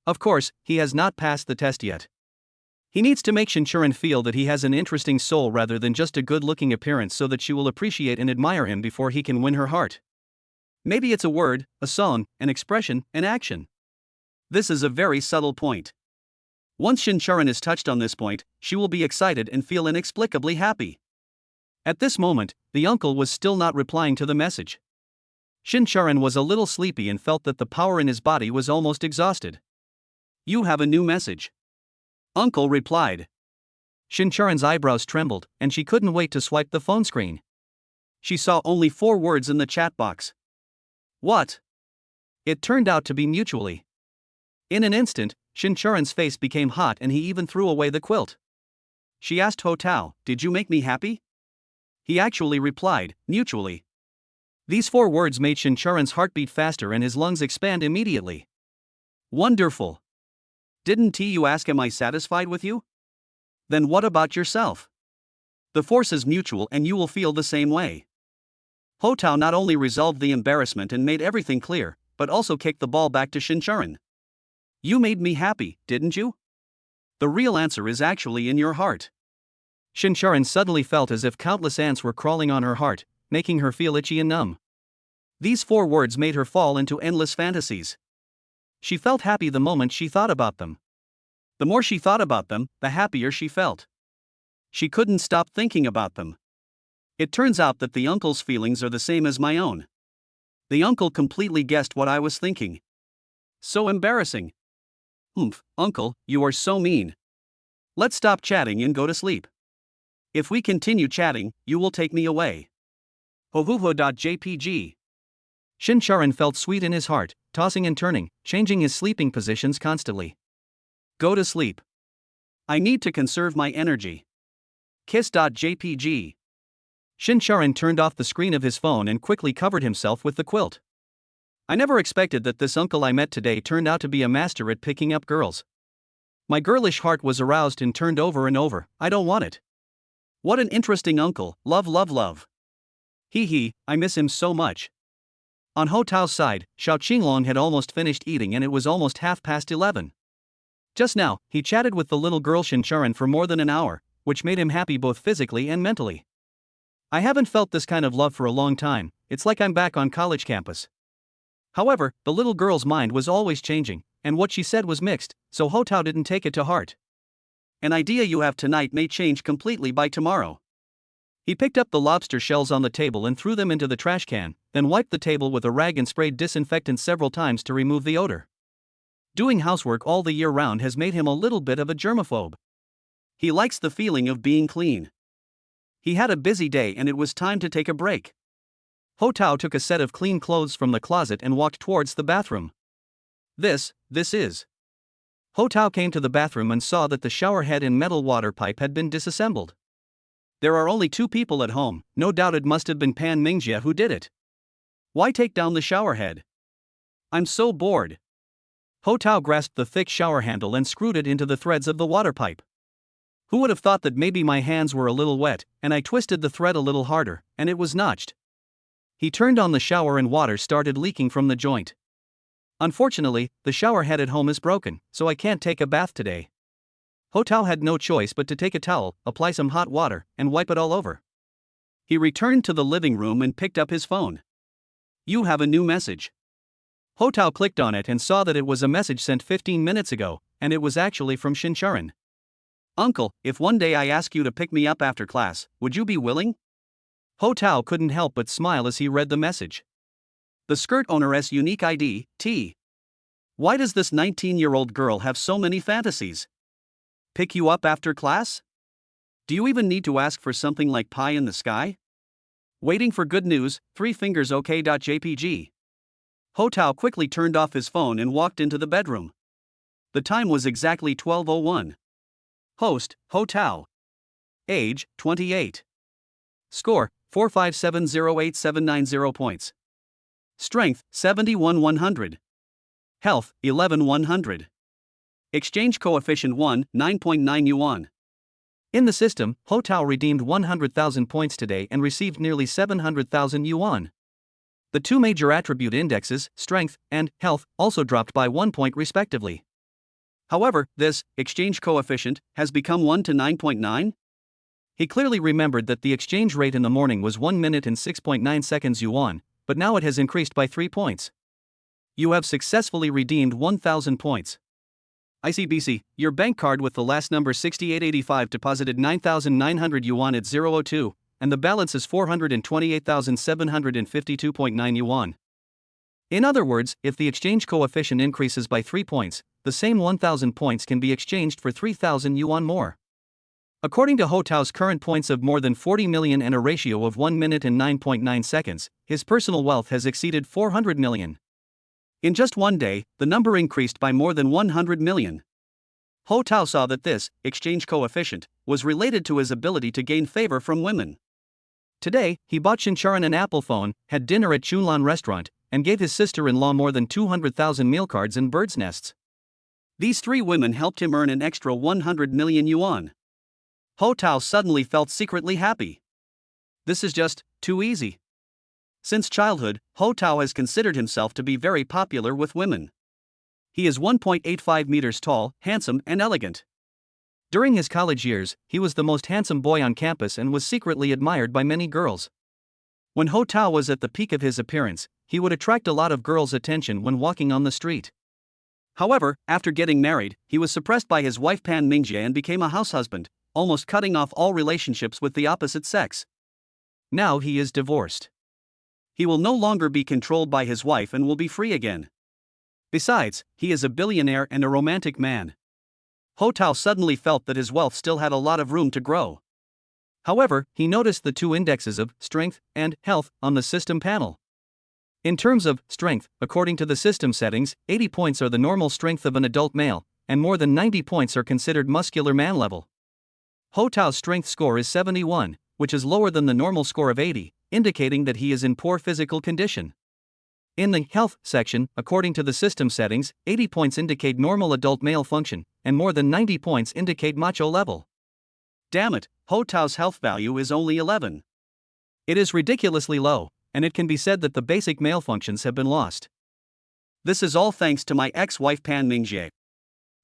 Of course, he has not passed the test yet. He needs to make Shincharan feel that he has an interesting soul rather than just a good-looking appearance so that she will appreciate and admire him before he can win her heart. Maybe it's a word, a song, an expression, an action. This is a very subtle point. Once Shincharan is touched on this point, she will be excited and feel inexplicably happy. At this moment, the uncle was still not replying to the message. Shincharan was a little sleepy and felt that the power in his body was almost exhausted. You have a new message. Uncle replied. Shincharan's eyebrows trembled, and she couldn't wait to swipe the phone screen. She saw only 4 words in the chat box. What? It turned out to be mutually. In an instant, Shincharan's face became hot and he even threw away the quilt. She asked Ho Tao, "Did you make me happy?" He actually replied, "Mutually." These 4 words made Shincharan's heart beat faster and his lungs expand immediately. Wonderful. Didn't you ask, am I satisfied with you? Then what about yourself? The force is mutual and you will feel the same way. Ho Tao not only resolved the embarrassment and made everything clear, but also kicked the ball back to Shincharan. You made me happy, didn't you? The real answer is actually in your heart. Shincharan suddenly felt as if countless ants were crawling on her heart, making her feel itchy and numb. These 4 words made her fall into endless fantasies. She felt happy the moment she thought about them. The more she thought about them, the happier she felt. She couldn't stop thinking about them. It turns out that the uncle's feelings are the same as my own. The uncle completely guessed what I was thinking. So embarrassing. Uncle, you are so mean. Let's stop chatting and go to sleep. If we continue chatting, you will take me away. Hohuho.jpg. Shincharan felt sweet in his heart, tossing and turning, changing his sleeping positions constantly. Go to sleep. I need to conserve my energy. Kiss.jpg. Shincharan turned off the screen of his phone and quickly covered himself with the quilt. I never expected that this uncle I met today turned out to be a master at picking up girls. My girlish heart was aroused and turned over and over. I don't want it. What an interesting uncle, love love love. Hee, I miss him so much. On Ho Tao's side, Xiao Qinglong had almost finished eating and it was almost 11:30. Just now, he chatted with the little girl Shincharan for more than an hour, which made him happy both physically and mentally. I haven't felt this kind of love for a long time. It's like I'm back on college campus. However, the little girl's mind was always changing, and what she said was mixed, so Ho Tao didn't take it to heart. An idea you have tonight may change completely by tomorrow. He picked up the lobster shells on the table and threw them into the trash can, then wiped the table with a rag and sprayed disinfectant several times to remove the odor. Doing housework all the year round has made him a little bit of a germaphobe. He likes the feeling of being clean. He had a busy day and it was time to take a break. Ho Tao took a set of clean clothes from the closet and walked towards the bathroom. This is. Ho Tao came to the bathroom and saw that the shower head and metal water pipe had been disassembled. There are only 2 people at home, no doubt it must have been Pan Mingjie who did it. Why take down the shower head? I'm so bored. Ho Tao grasped the thick shower handle and screwed it into the threads of the water pipe. Who would have thought that maybe my hands were a little wet, and I twisted the thread a little harder, and it was notched. He turned on the shower and water started leaking from the joint. Unfortunately, the shower head at home is broken, so I can't take a bath today. Ho Tao had no choice but to take a towel, apply some hot water, and wipe it all over. He returned to the living room and picked up his phone. You have a new message. Ho Tao clicked on it and saw that it was a message sent 15 minutes ago, and it was actually from Shincharan. Uncle, if one day I ask you to pick me up after class, would you be willing? Ho Tao couldn't help but smile as he read the message. The skirt owner's unique ID, T. Why does this 19-year-old girl have so many fantasies? Pick you up after class? Do you even need to ask for something like pie in the sky? Waiting for good news, 3 fingers OK.jpg. Ho Tao quickly turned off his phone and walked into the bedroom. The time was exactly 12:01. Host, Ho Tao. Age, 28. Score, 4570870 points. Strength, 71-100. Health, 11-100. Exchange coefficient 1, 9.9 yuan. In the system, Ho Tao redeemed 100,000 points today and received nearly 700,000 yuan. The 2 major attribute indexes, strength and health, also dropped by 1 point respectively. However, this exchange coefficient has become 1 to 9.9. He clearly remembered that the exchange rate in the morning was 1 minute and 6.9 seconds yuan, but now it has increased by 3 points. You have successfully redeemed 1,000 points. ICBC, your bank card with the last number 6885 deposited 9,900 yuan at 002, and the balance is 428,752.9 yuan. In other words, if the exchange coefficient increases by 3 points, the same 1,000 points can be exchanged for 3,000 yuan more. According to Ho Tao's current points of more than 40 million and a ratio of 1 minute and 9.9 seconds, his personal wealth has exceeded 400 million. In just one day, the number increased by more than 100 million. Ho Tao saw that this exchange coefficient was related to his ability to gain favor from women. Today, he bought Chincharan an Apple phone, had dinner at Chunlan restaurant, and gave his sister-in-law more than 200,000 meal cards and birds' nests. These 3 women helped him earn an extra 100 million yuan. Ho Tao suddenly felt secretly happy. This is just too easy. Since childhood, Ho Tao has considered himself to be very popular with women. He is 1.85 meters tall, handsome, and elegant. During his college years, he was the most handsome boy on campus and was secretly admired by many girls. When Ho Tao was at the peak of his appearance, he would attract a lot of girls' attention when walking on the street. However, after getting married, he was suppressed by his wife Pan Mingjie and became a house husband, almost cutting off all relationships with the opposite sex. Now he is divorced. He will no longer be controlled by his wife and will be free again. Besides, he is a billionaire and a romantic man. Ho Tao suddenly felt that his wealth still had a lot of room to grow. However, he noticed the 2 indexes of strength and health on the system panel. In terms of strength, according to the system settings, 80 points are the normal strength of an adult male, and more than 90 points are considered muscular man level. Ho Tao's strength score is 71, which is lower than the normal score of 80, indicating that he is in poor physical condition. In the health section, according to the system settings, 80 points indicate normal adult male function, and more than 90 points indicate macho level. Damn it, Ho Tao's health value is only 11. It is ridiculously low, and it can be said that the basic male functions have been lost. This is all thanks to my ex-wife Pan Mingjie.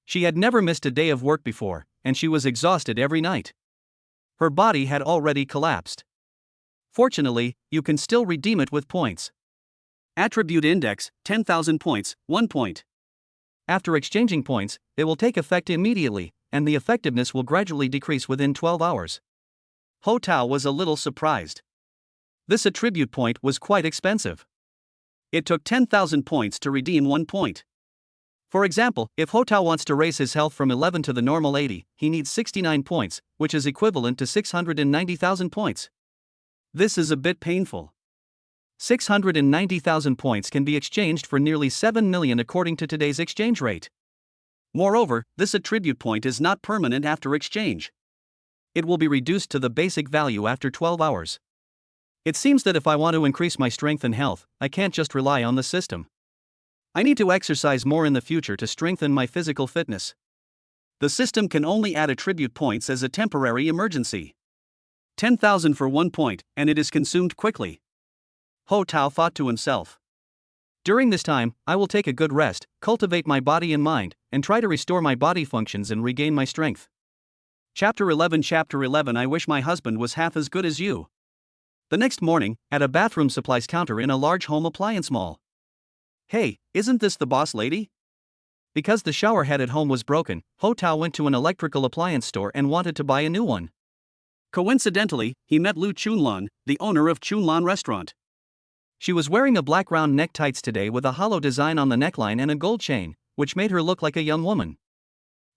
She had never missed a day of work before, and she was exhausted every night. Her body had already collapsed. Fortunately, you can still redeem it with points. Attribute Index, 10,000 points, 1 point. After exchanging points, they will take effect immediately, and the effectiveness will gradually decrease within 12 hours. Ho Tao was a little surprised. This attribute point was quite expensive. It took 10,000 points to redeem 1 point. For example, if Ho Tao wants to raise his health from 11 to the normal 80, he needs 69 points, which is equivalent to 690,000 points. This is a bit painful. 690,000 points can be exchanged for nearly 7 million according to today's exchange rate. Moreover, this attribute point is not permanent after exchange. It will be reduced to the basic value after 12 hours. It seems that if I want to increase my strength and health, I can't just rely on the system. I need to exercise more in the future to strengthen my physical fitness. The system can only add attribute points as a temporary emergency. 10,000 for 1 point, and it is consumed quickly. Ho Tao thought to himself. During this time, I will take a good rest, cultivate my body and mind, and try to restore my body functions and regain my strength. Chapter 11 I wish my husband was half as good as you. The next morning, at a bathroom supplies counter in a large home appliance mall. Hey, isn't this the boss lady? Because the shower head at home was broken, Ho Tao went to an electrical appliance store and wanted to buy a new one. Coincidentally, he met Lu Chunlan, the owner of Chunlan restaurant. She was wearing a black round neck tights today with a hollow design on the neckline and a gold chain, which made her look like a young woman.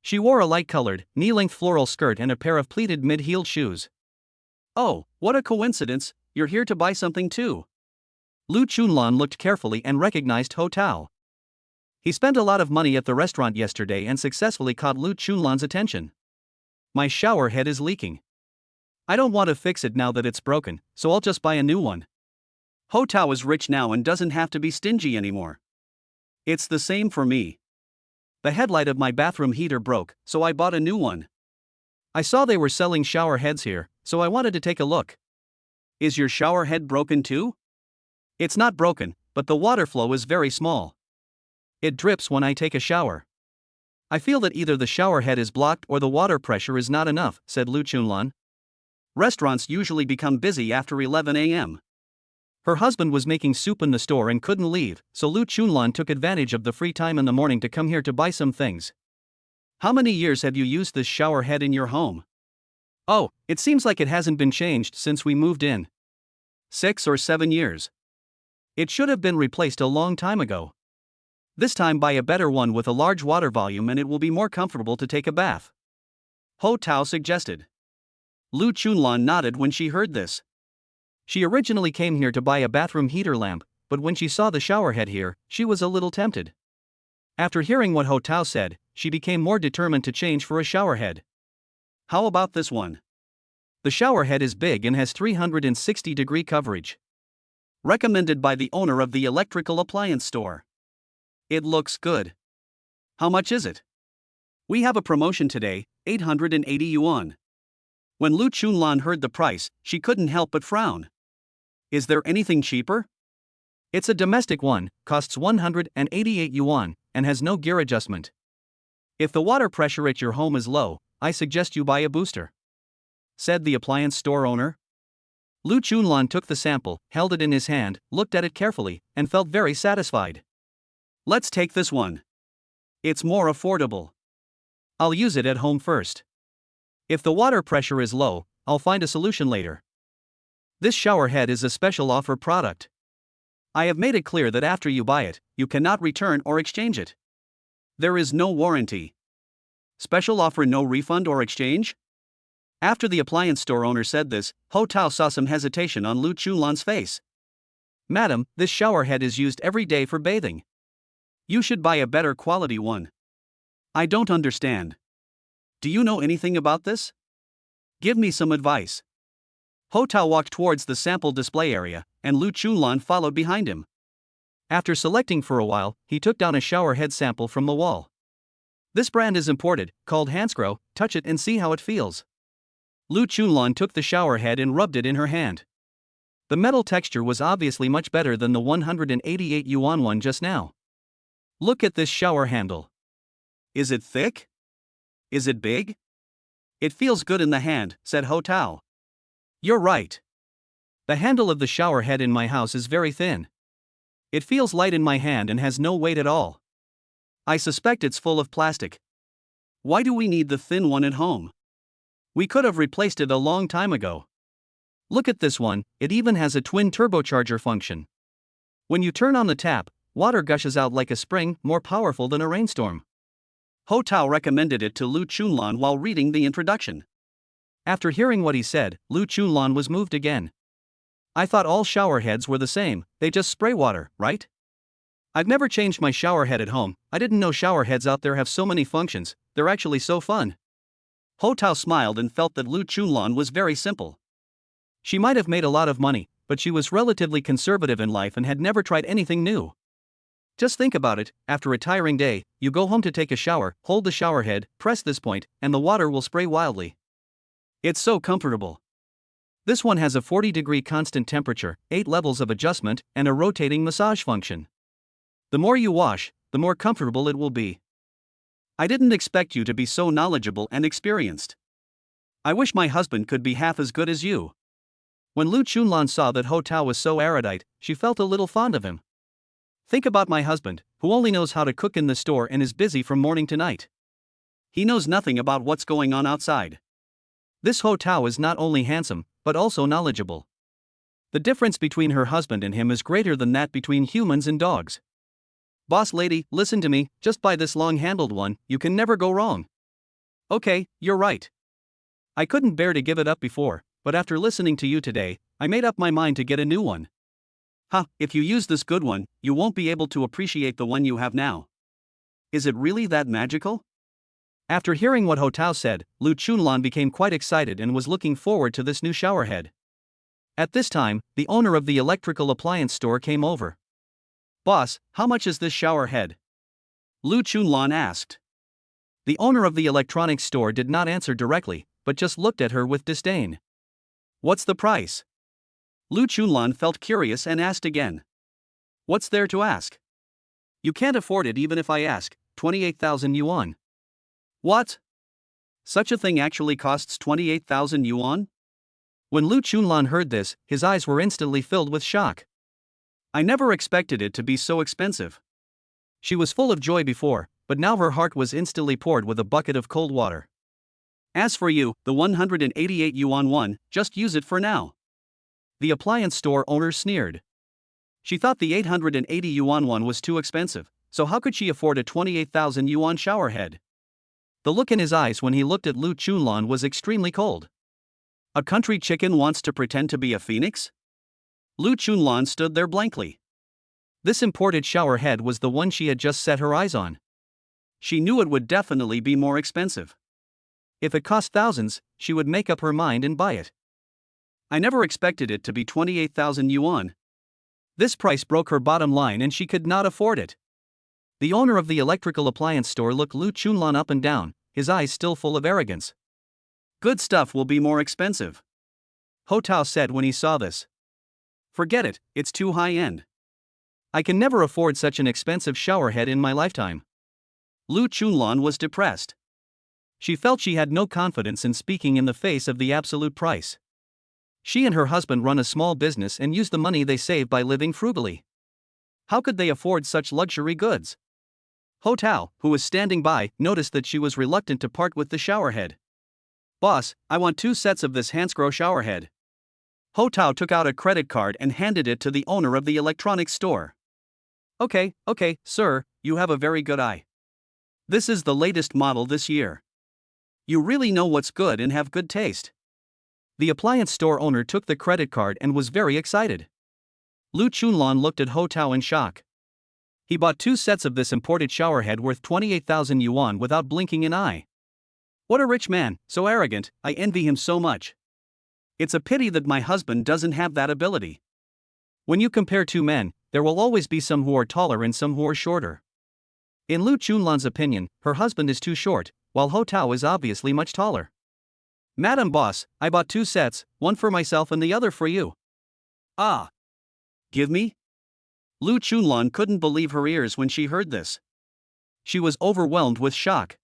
She wore a light-colored, knee-length floral skirt and a pair of pleated mid-heeled shoes. Oh, what a coincidence, you're here to buy something too. Lu Chunlan looked carefully and recognized Ho Tao. He spent a lot of money at the restaurant yesterday and successfully caught Lu Chunlan's attention. My shower head is leaking. I don't want to fix it now that it's broken, so I'll just buy a new one. Ho Tao is rich now and doesn't have to be stingy anymore. It's the same for me. The headlight of my bathroom heater broke, so I bought a new one. I saw they were selling shower heads here, so I wanted to take a look. Is your shower head broken too? It's not broken, but the water flow is very small. It drips when I take a shower. I feel that either the shower head is blocked or the water pressure is not enough, said Lu Chunlan. Restaurants usually become busy after 11 a.m. Her husband was making soup in the store and couldn't leave, so Lu Chunlan took advantage of the free time in the morning to come here to buy some things. How many years have you used this shower head in your home? Oh, it seems like it hasn't been changed since we moved in. 6 or 7 years. It should have been replaced a long time ago. This time buy a better one with a large water volume and it will be more comfortable to take a bath. Ho Tao suggested. Lu Chunlan nodded when she heard this. She originally came here to buy a bathroom heater lamp, but when she saw the shower head here, she was a little tempted. After hearing what Ho Tao said, she became more determined to change for a shower head. How about this one? The shower head is big and has 360-degree coverage. Recommended by the owner of the electrical appliance store. It looks good. How much is it? We have a promotion today, 880 yuan. When Lu Chunlan heard the price, she couldn't help but frown. Is there anything cheaper? It's a domestic one, costs 188 yuan, and has no gear adjustment. If the water pressure at your home is low, I suggest you buy a booster, said the appliance store owner. Lu Chunlan took the sample, held it in his hand, looked at it carefully, and felt very satisfied. Let's take this one. It's more affordable. I'll use it at home first. If the water pressure is low, I'll find a solution later. This shower head is a special offer product. I have made it clear that after you buy it, you cannot return or exchange it. There is no warranty. Special offer, no refund or exchange? After the appliance store owner said this, Ho Tao saw some hesitation on Lu Chunlan's face. Madam, this shower head is used every day for bathing. You should buy a better quality one. I don't understand. Do you know anything about this? Give me some advice. Ho Tao walked towards the sample display area, and Lu Chunlan followed behind him. After selecting for a while, he took down a shower head sample from the wall. This brand is imported, called Hansgrohe. Touch it and see how it feels. Lu Chunlan took the shower head and rubbed it in her hand. The metal texture was obviously much better than the 188 yuan one just now. Look at this shower handle. Is it thick? Is it big? It feels good in the hand, said Ho Tao. You're right. The handle of the shower head in my house is very thin. It feels light in my hand and has no weight at all. I suspect it's full of plastic. Why do we need the thin one at home? We could have replaced it a long time ago. Look at this one, it even has a twin turbocharger function. When you turn on the tap, water gushes out like a spring, more powerful than a rainstorm. Ho Tao recommended it to Lu Chunlan while reading the introduction. After hearing what he said, Lu Chunlan was moved again. I thought all shower heads were the same, they just spray water, right? I've never changed my shower head at home. I didn't know shower heads out there have so many functions, they're actually so fun. Ho Tao smiled and felt that Lu Chunlan was very simple. She might have made a lot of money, but she was relatively conservative in life and had never tried anything new. Just think about it, after a tiring day, you go home to take a shower, hold the shower head, press this point, and the water will spray wildly. It's so comfortable. This one has a 40-degree constant temperature, 8 levels of adjustment, and a rotating massage function. The more you wash, the more comfortable it will be. I didn't expect you to be so knowledgeable and experienced. I wish my husband could be half as good as you. When Lu Chunlan saw that Ho Tao was so erudite, she felt a little fond of him. Think about my husband, who only knows how to cook in the store and is busy from morning to night. He knows nothing about what's going on outside. This Ho Tao is not only handsome, but also knowledgeable. The difference between her husband and him is greater than that between humans and dogs. Boss lady, listen to me, just buy this long-handled one, you can never go wrong. Okay, you're right. I couldn't bear to give it up before, but after listening to you today, I made up my mind to get a new one. If you use this good one, you won't be able to appreciate the one you have now. Is it really that magical? After hearing what Ho Tao said, Lu Chunlan became quite excited and was looking forward to this new shower head. At this time, the owner of the electrical appliance store came over. Boss, how much is this shower head? Lu Chunlan asked. The owner of the electronics store did not answer directly, but just looked at her with disdain. What's the price? Lu Chunlan felt curious and asked again. What's there to ask? You can't afford it even if I ask, 28,000 yuan. What? Such a thing actually costs 28,000 yuan? When Lu Chunlan heard this, his eyes were instantly filled with shock. I never expected it to be so expensive. She was full of joy before, but now her heart was instantly poured with a bucket of cold water. As for you, the 188 yuan one, just use it for now. The appliance store owner sneered. She thought the 880 yuan one was too expensive, so how could she afford a 28,000 yuan showerhead? The look in his eyes when he looked at Lu Chunlan was extremely cold. A country chicken wants to pretend to be a phoenix? Lu Chunlan stood there blankly. This imported showerhead was the one she had just set her eyes on. She knew it would definitely be more expensive. If it cost thousands, she would make up her mind and buy it. I never expected it to be 28,000 yuan. This price broke her bottom line and she could not afford it. The owner of the electrical appliance store looked Lu Chunlan up and down, his eyes still full of arrogance. Good stuff will be more expensive, Ho Tao said when he saw this. Forget it, it's too high-end. I can never afford such an expensive showerhead in my lifetime. Lu Chunlan was depressed. She felt she had no confidence in speaking in the face of the absolute price. She and her husband run a small business and use the money they save by living frugally. How could they afford such luxury goods? Ho Tao, who was standing by, noticed that she was reluctant to part with the showerhead. Boss, I want 2 sets of this Hansgrohe showerhead. Ho Tao took out a credit card and handed it to the owner of the electronics store. Okay, sir, you have a very good eye. This is the latest model this year. You really know what's good and have good taste. The appliance store owner took the credit card and was very excited. Lu Chunlan looked at Ho Tao in shock. He bought 2 sets of this imported showerhead worth 28,000 yuan without blinking an eye. What a rich man, so arrogant, I envy him so much. It's a pity that my husband doesn't have that ability. When you compare 2 men, there will always be some who are taller and some who are shorter. In Lu Chunlan's opinion, her husband is too short, while Ho Tao is obviously much taller. Madam Boss, I bought 2 sets, one for myself and the other for you. Ah. Give me? Lu Chunlan couldn't believe her ears when she heard this. She was overwhelmed with shock.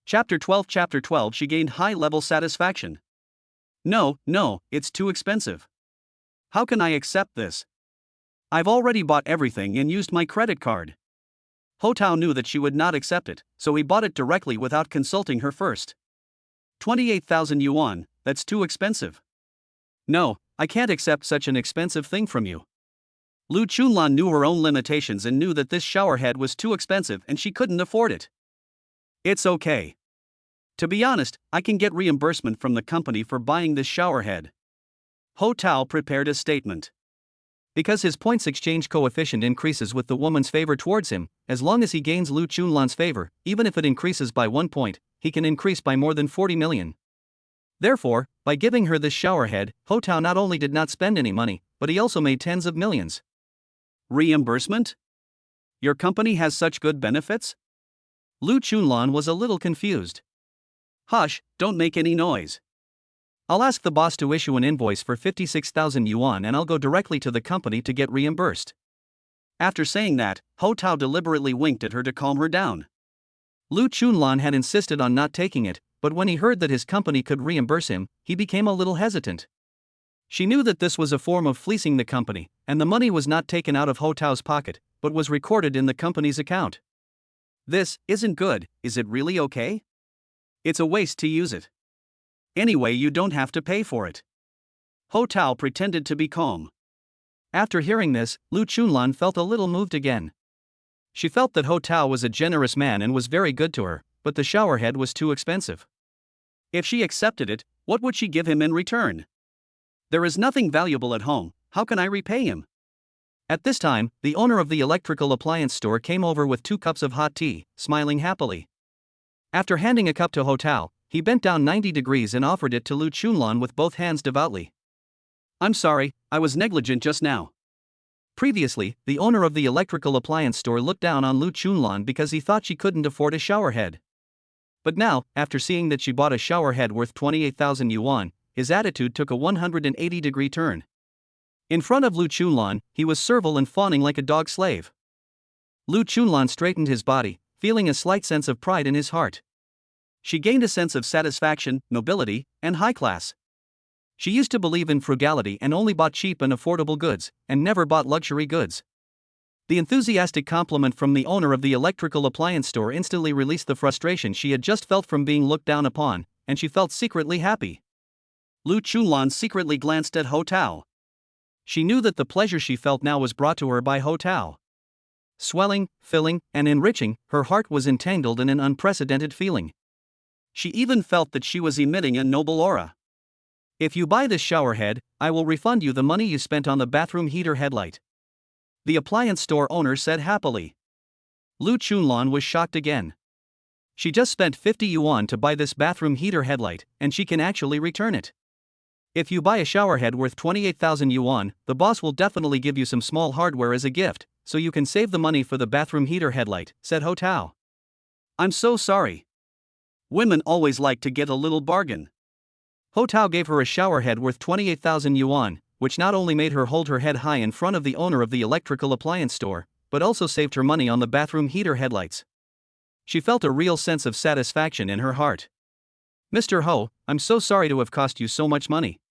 Chapter 12 She gained high-level satisfaction. No, it's too expensive. How can I accept this? I've already bought everything and used my credit card. Ho Tao knew that she would not accept it, so he bought it directly without consulting her first. 28,000 yuan, that's too expensive. No, I can't accept such an expensive thing from you. Lu Chunlan knew her own limitations and knew that this showerhead was too expensive and she couldn't afford it. It's okay. To be honest, I can get reimbursement from the company for buying this showerhead. Ho Tao prepared a statement. Because his points exchange coefficient increases with the woman's favor towards him, as long as he gains Lu Chunlan's favor, even if it increases by 1 point, he can increase by more than 40 million. Therefore, by giving her this showerhead, Ho Tao not only did not spend any money, but he also made tens of millions. Reimbursement? Your company has such good benefits? Lu Chunlan was a little confused. Hush, don't make any noise. I'll ask the boss to issue an invoice for 56,000 yuan and I'll go directly to the company to get reimbursed. After saying that, Ho Tao deliberately winked at her to calm her down. Lu Chunlan had insisted on not taking it, but when he heard that his company could reimburse him, he became a little hesitant. She knew that this was a form of fleecing the company, and the money was not taken out of Ho Tao's pocket, but was recorded in the company's account. This isn't good, is it really okay? It's a waste to use it. Anyway, you don't have to pay for it. Ho Tao pretended to be calm. After hearing this, Lu Chunlan felt a little moved again. She felt that Ho Tao was a generous man and was very good to her, but the showerhead was too expensive. If she accepted it, what would she give him in return? There is nothing valuable at home, how can I repay him? At this time, the owner of the electrical appliance store came over with 2 cups of hot tea, smiling happily. After handing a cup to Ho Tao, he bent down 90 degrees and offered it to Lu Chunlan with both hands devoutly. I'm sorry, I was negligent just now. Previously, the owner of the electrical appliance store looked down on Lu Chunlan because he thought she couldn't afford a showerhead. But now, after seeing that she bought a showerhead worth 28,000 yuan, his attitude took a 180-degree turn. In front of Lu Chunlan, he was servile and fawning like a dog slave. Lu Chunlan straightened his body, feeling a slight sense of pride in his heart. She gained a sense of satisfaction, nobility, and high class. She used to believe in frugality and only bought cheap and affordable goods, and never bought luxury goods. The enthusiastic compliment from the owner of the electrical appliance store instantly released the frustration she had just felt from being looked down upon, and she felt secretly happy. Lu Chunlan secretly glanced at Ho Tao. She knew that the pleasure she felt now was brought to her by Ho Tao. Swelling, filling, and enriching, her heart was entangled in an unprecedented feeling. She even felt that she was emitting a noble aura. If you buy this shower head, I will refund you the money you spent on the bathroom heater headlight, the appliance store owner said happily. Lu Chunlan was shocked again. She just spent 50 yuan to buy this bathroom heater headlight, and she can actually return it. If you buy a shower head worth 28,000 yuan, the boss will definitely give you some small hardware as a gift, so you can save the money for the bathroom heater headlight, said Ho Tao. I'm so sorry. Women always like to get a little bargain. Ho Tao gave her a shower head worth 28,000 yuan, which not only made her hold her head high in front of the owner of the electrical appliance store, but also saved her money on the bathroom heater headlights. She felt a real sense of satisfaction in her heart. Mr. Ho, I'm so sorry to have cost you so much money.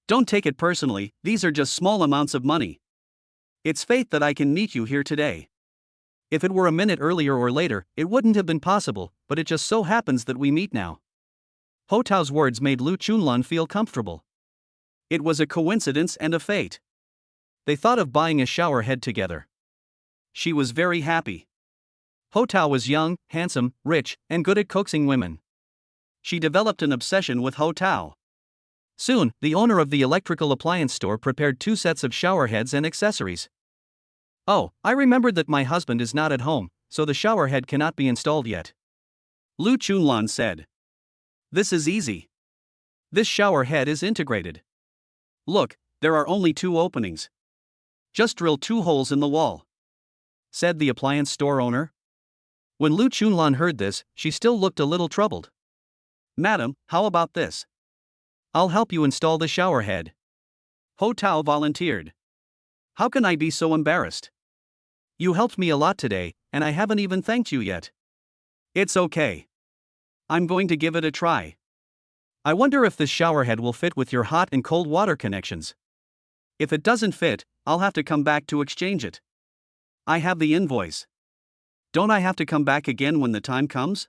Don't take it personally, these are just small amounts of money. It's fate that I can meet you here today. If it were a minute earlier or later, it wouldn't have been possible, but it just so happens that we meet now. Ho Tao's words made Lu Chunlan feel comfortable. It was a coincidence and a fate. They thought of buying a shower head together. She was very happy. Ho Tao was young, handsome, rich, and good at coaxing women. She developed an obsession with Ho Tao. Soon, the owner of the electrical appliance store prepared 2 sets of shower heads and accessories. Oh, I remembered that my husband is not at home, so the shower head cannot be installed yet. Lu Chunlan said. This is easy. This shower head is integrated. Look, there are only 2 openings. Just drill 2 holes in the wall, said the appliance store owner. When Lu Chunlan heard this, she still looked a little troubled. Madam, how about this? I'll help you install the shower head. Ho Tao volunteered. How can I be so embarrassed? You helped me a lot today, and I haven't even thanked you yet. It's okay. I'm going to give it a try. I wonder if this shower head will fit with your hot and cold water connections. If it doesn't fit, I'll have to come back to exchange it. I have the invoice. Don't I have to come back again when the time comes?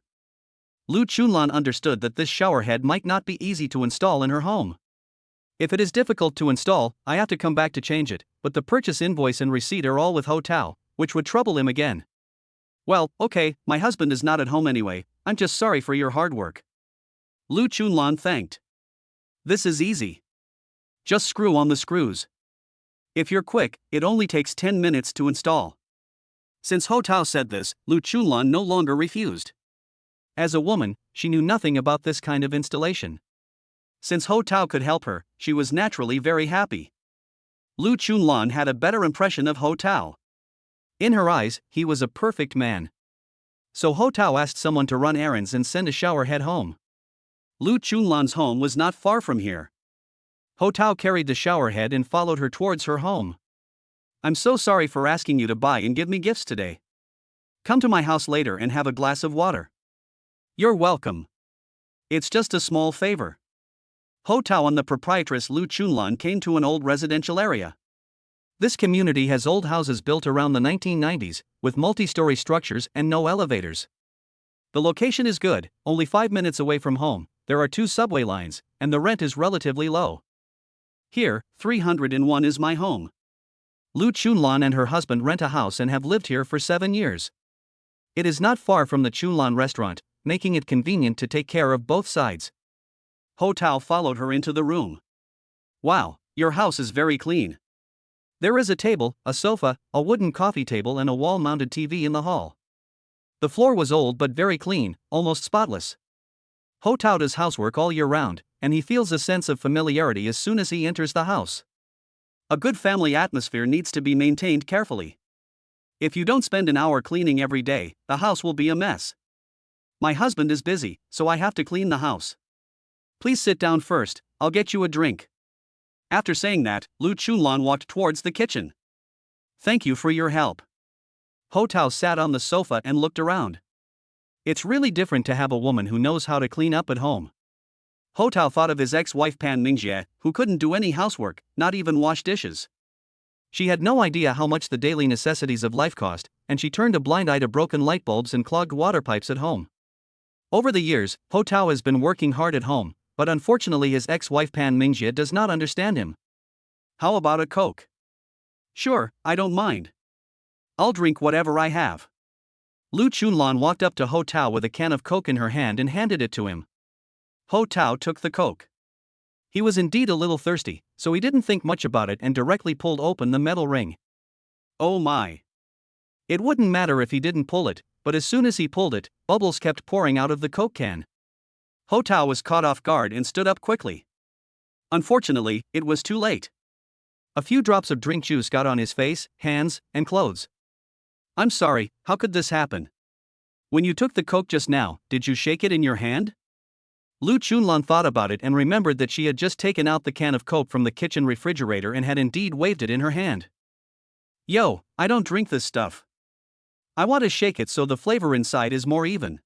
Lu Chunlan understood that this shower head might not be easy to install in her home. If it is difficult to install, I have to come back to change it, but the purchase invoice and receipt are all with Ho Tao, which would trouble him again. Well, okay, my husband is not at home anyway, I'm just sorry for your hard work. Lu Chunlan thanked. This is easy. Just screw on the screws. If you're quick, it only takes 10 minutes to install. Since Ho Tao said this, Lu Chunlan no longer refused. As a woman, she knew nothing about this kind of installation. Since Ho Tao could help her, she was naturally very happy. Lu Chunlan had a better impression of Ho Tao. In her eyes, he was a perfect man. So Ho Tao asked someone to run errands and send a shower head home. Lu Chunlan's home was not far from here. Ho Tao carried the shower head and followed her towards her home. I'm so sorry for asking you to buy and give me gifts today. Come to my house later and have a glass of water. You're welcome. It's just a small favor. Ho Tao and the proprietress Lu Chunlan came to an old residential area. This community has old houses built around the 1990s, with multi-story structures and no elevators. The location is good, only 5 minutes away from home, there are 2 subway lines, and the rent is relatively low. Here, 301 is my home. Lu Chunlan and her husband rent a house and have lived here for 7 years. It is not far from the Chunlan restaurant, making it convenient to take care of both sides. Ho Tao followed her into the room. Wow, your house is very clean. There is a table, a sofa, a wooden coffee table and a wall-mounted TV in the hall. The floor was old but very clean, almost spotless. Ho Tao does housework all year round, and he feels a sense of familiarity as soon as he enters the house. A good family atmosphere needs to be maintained carefully. If you don't spend an hour cleaning every day, the house will be a mess. My husband is busy, so I have to clean the house. Please sit down first, I'll get you a drink. After saying that, Lu Chunlan walked towards the kitchen. Thank you for your help. Ho Tao sat on the sofa and looked around. It's really different to have a woman who knows how to clean up at home. Ho Tao thought of his ex-wife Pan Mingjie, who couldn't do any housework, not even wash dishes. She had no idea how much the daily necessities of life cost, and she turned a blind eye to broken light bulbs and clogged water pipes at home. Over the years, Ho Tao has been working hard at home, but unfortunately his ex-wife Pan Mingjie does not understand him. How about a Coke? Sure, I don't mind. I'll drink whatever I have. Lu Chunlan walked up to Ho Tao with a can of Coke in her hand and handed it to him. Ho Tao took the Coke. He was indeed a little thirsty, so he didn't think much about it and directly pulled open the metal ring. Oh my! It wouldn't matter if he didn't pull it, but as soon as he pulled it, bubbles kept pouring out of the Coke can. Ho Tao was caught off guard and stood up quickly. Unfortunately, it was too late. A few drops of drink juice got on his face, hands, and clothes. I'm sorry, how could this happen? When you took the Coke just now, did you shake it in your hand? Lu Chunlan thought about it and remembered that she had just taken out the can of Coke from the kitchen refrigerator and had indeed waved it in her hand. Yo, I don't drink this stuff. I want to shake it so the flavor inside is more even.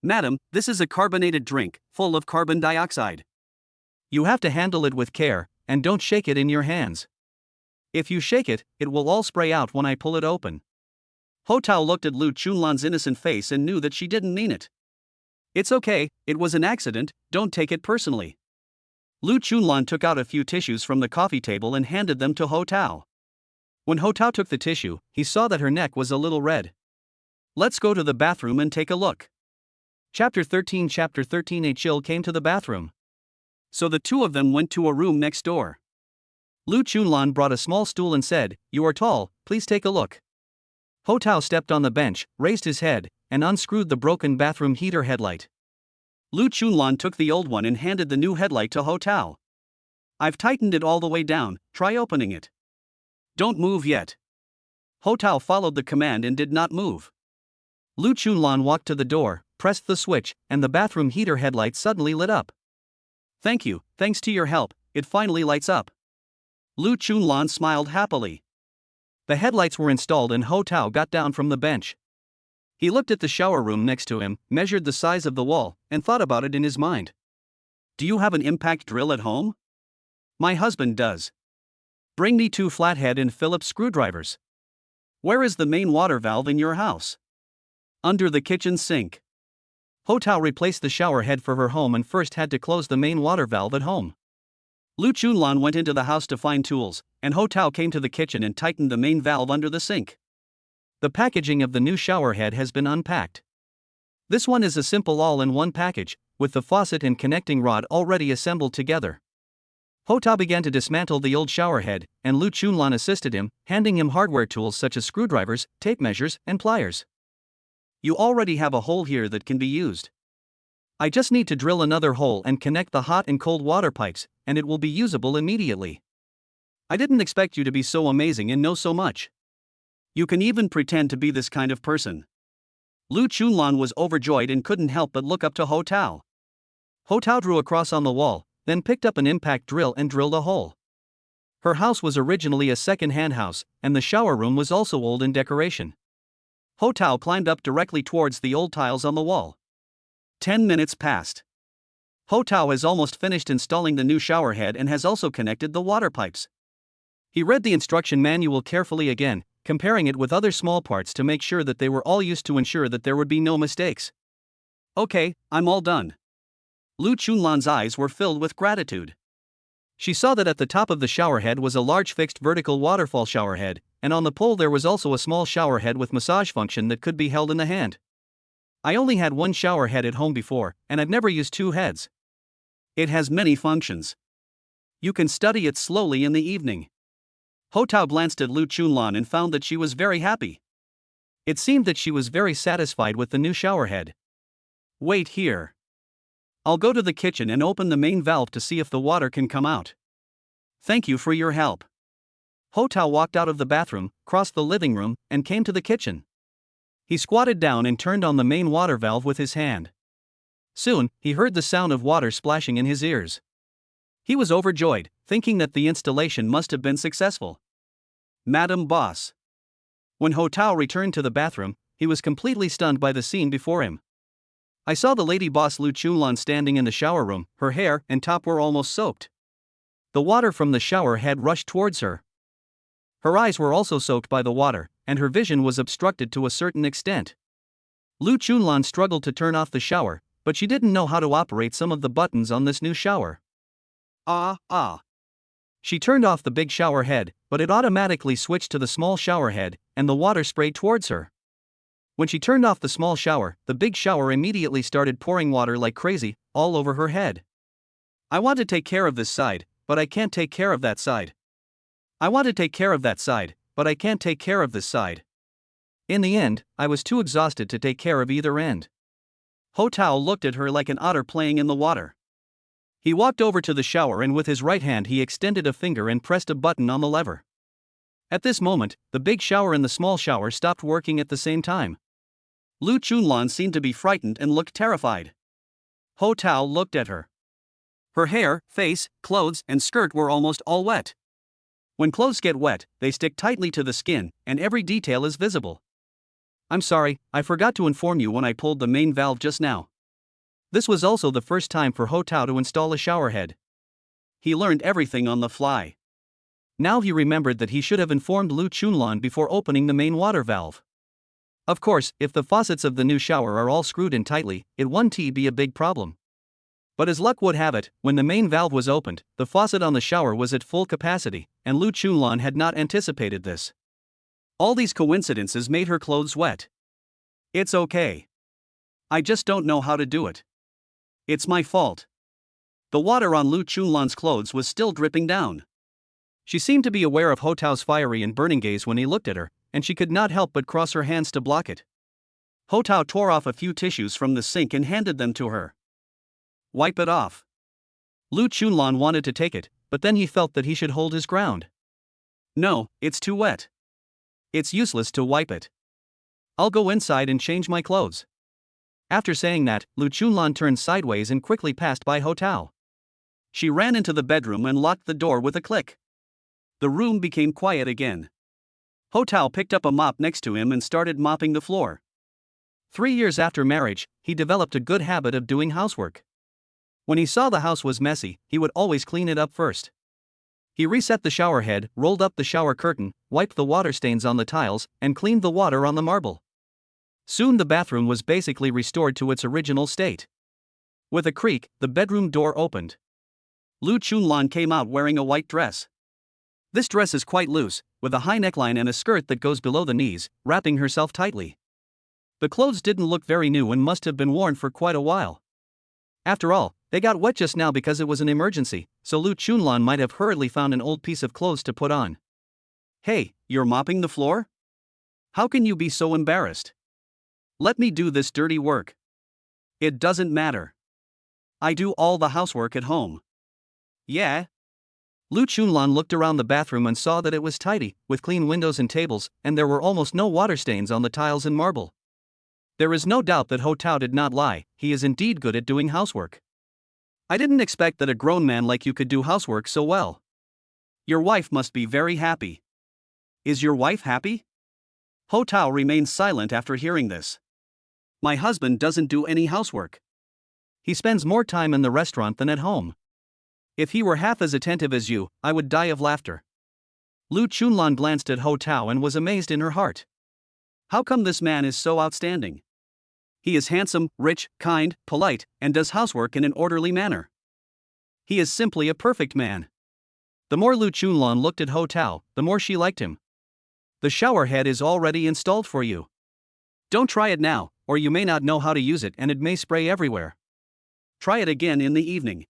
Madam, this is a carbonated drink, full of carbon dioxide. You have to handle it with care, and don't shake it in your hands. If you shake it, it will all spray out when I pull it open. Ho Tao looked at Lu Chunlan's innocent face and knew that she didn't mean it. It's okay, it was an accident, don't take it personally. Lu Chunlan took out a few tissues from the coffee table and handed them to Ho Tao. When Ho Tao took the tissue, he saw that her neck was a little red. Let's go to the bathroom and take a look. Chapter 13 A chill came to the bathroom. So the two of them went to a room next door. Lu Chunlan brought a small stool and said, "You are tall, please take a look." Ho Tao stepped on the bench, raised his head, and unscrewed the broken bathroom heater headlight. Lu Chunlan took the old one and handed the new headlight to Ho Tao. I've tightened it all the way down, try opening it. Don't move yet. Ho Tao followed the command and did not move. Lu Chunlan walked to the door, pressed the switch, and the bathroom heater headlight suddenly lit up. Thank you, thanks to your help, it finally lights up. Lu Chunlan smiled happily. The headlights were installed and Ho Tao got down from the bench. He looked at the shower room next to him, measured the size of the wall, and thought about it in his mind. Do you have an impact drill at home? My husband does. Bring me 2 flathead and Phillips screwdrivers. Where is the main water valve in your house? Under the kitchen sink. Ho Tao replaced the shower head for her home and first had to close the main water valve at home. Lu Chunlan went into the house to find tools, and Ho Tao came to the kitchen and tightened the main valve under the sink. The packaging of the new shower head has been unpacked. This one is a simple all-in-one package, with the faucet and connecting rod already assembled together. Ho Tao began to dismantle the old shower head, and Lu Chunlan assisted him, handing him hardware tools such as screwdrivers, tape measures, and pliers. You already have a hole here that can be used. I just need to drill another hole and connect the hot and cold water pipes, and it will be usable immediately. I didn't expect you to be so amazing and know so much. You can even pretend to be this kind of person. Lu Chunlan was overjoyed and couldn't help but look up to Ho Tao. Ho Tao drew a cross on the wall, then picked up an impact drill and drilled a hole. Her house was originally a second-hand house, and the shower room was also old in decoration. Ho Tao climbed up directly towards the old tiles on the wall. 10 minutes passed. Ho Tao has almost finished installing the new shower head and has also connected the water pipes. He read the instruction manual carefully again, comparing it with other small parts to make sure that they were all used to ensure that there would be no mistakes. Okay, I'm all done. Lu Chunlan's eyes were filled with gratitude. She saw that at the top of the shower head was a large fixed vertical waterfall shower head, and on the pole there was also a small shower head with massage function that could be held in the hand. I only had one shower head at home before, and I've never used 2 heads. It has many functions. You can study it slowly in the evening. Ho Tao glanced at Lu Chunlan and found that she was very happy. It seemed that she was very satisfied with the new shower head. Wait here. I'll go to the kitchen and open the main valve to see if the water can come out. Thank you for your help. Ho Tao walked out of the bathroom, crossed the living room, and came to the kitchen. He squatted down and turned on the main water valve with his hand. Soon, he heard the sound of water splashing in his ears. He was overjoyed, thinking that the installation must have been successful. Madam Boss. When Ho Tao returned to the bathroom, he was completely stunned by the scene before him. I saw the lady boss Lu Chunlan standing in the shower room, her hair and top were almost soaked. The water from the shower head rushed towards her. Her eyes were also soaked by the water, and her vision was obstructed to a certain extent. Chunlan struggled to turn off the shower, but she didn't know how to operate some of the buttons on this new shower. She turned off the big shower head, but it automatically switched to the small shower head, and the water sprayed towards her. When she turned off the small shower, the big shower immediately started pouring water like crazy, all over her head. I want to take care of this side, but I can't take care of that side. I want to take care of that side, but I can't take care of this side. In the end, I was too exhausted to take care of either end. Ho Tao looked at her like an otter playing in the water. He walked over to the shower and with his right hand he extended a finger and pressed a button on the lever. At this moment, the big shower and the small shower stopped working at the same time. Chunlan seemed to be frightened and looked terrified. Ho Tao looked at her. Her hair, face, clothes, and skirt were almost all wet. When clothes get wet, they stick tightly to the skin, and every detail is visible. I'm sorry, I forgot to inform you when I pulled the main valve just now. This was also the first time for Ho Tao to install a shower head. He learned everything on the fly. Now he remembered that he should have informed Chunlan before opening the main water valve. Of course, if the faucets of the new shower are all screwed in tightly, it wouldn't be a big problem. But as luck would have it, when the main valve was opened, the faucet on the shower was at full capacity, and Chunlan had not anticipated this. All these coincidences made her clothes wet. It's okay. I just don't know how to do it. It's my fault. The water on Chunlan's clothes was still dripping down. She seemed to be aware of Ho Tao's fiery and burning gaze when he looked at her, and she could not help but cross her hands to block it. Ho Tao tore off a few tissues from the sink and handed them to her. Wipe it off. Chunlan wanted to take it, but then he felt that he should hold his ground. No, it's too wet. It's useless to wipe it. I'll go inside and change my clothes. After saying that, Chunlan turned sideways and quickly passed by Ho Tao. She ran into the bedroom and locked the door with a click. The room became quiet again. Ho Tao picked up a mop next to him and started mopping the floor. 3 years after marriage, he developed a good habit of doing housework. When he saw the house was messy, he would always clean it up first. He reset the shower head, rolled up the shower curtain, wiped the water stains on the tiles, and cleaned the water on the marble. Soon the bathroom was basically restored to its original state. With a creak, the bedroom door opened. Chunlan came out wearing a white dress. This dress is quite loose, with a high neckline and a skirt that goes below the knees, wrapping herself tightly. The clothes didn't look very new and must have been worn for quite a while. After all, they got wet just now because it was an emergency, so Chunlan might have hurriedly found an old piece of clothes to put on. Hey, you're mopping the floor? How can you be so embarrassed? Let me do this dirty work. It doesn't matter. I do all the housework at home. Yeah? Chunlan looked around the bathroom and saw that it was tidy, with clean windows and tables, and there were almost no water stains on the tiles and marble. There is no doubt that Ho Tao did not lie, he is indeed good at doing housework. I didn't expect that a grown man like you could do housework so well. Your wife must be very happy. Is your wife happy? Ho Tao remained silent after hearing this. My husband doesn't do any housework. He spends more time in the restaurant than at home. If he were half as attentive as you, I would die of laughter. Chunlan glanced at Ho Tao and was amazed in her heart. How come this man is so outstanding? He is handsome, rich, kind, polite, and does housework in an orderly manner. He is simply a perfect man. The more Chunlan looked at Ho Tao, the more she liked him. The shower head is already installed for you. Don't try it now, or you may not know how to use it and it may spray everywhere. Try it again in the evening.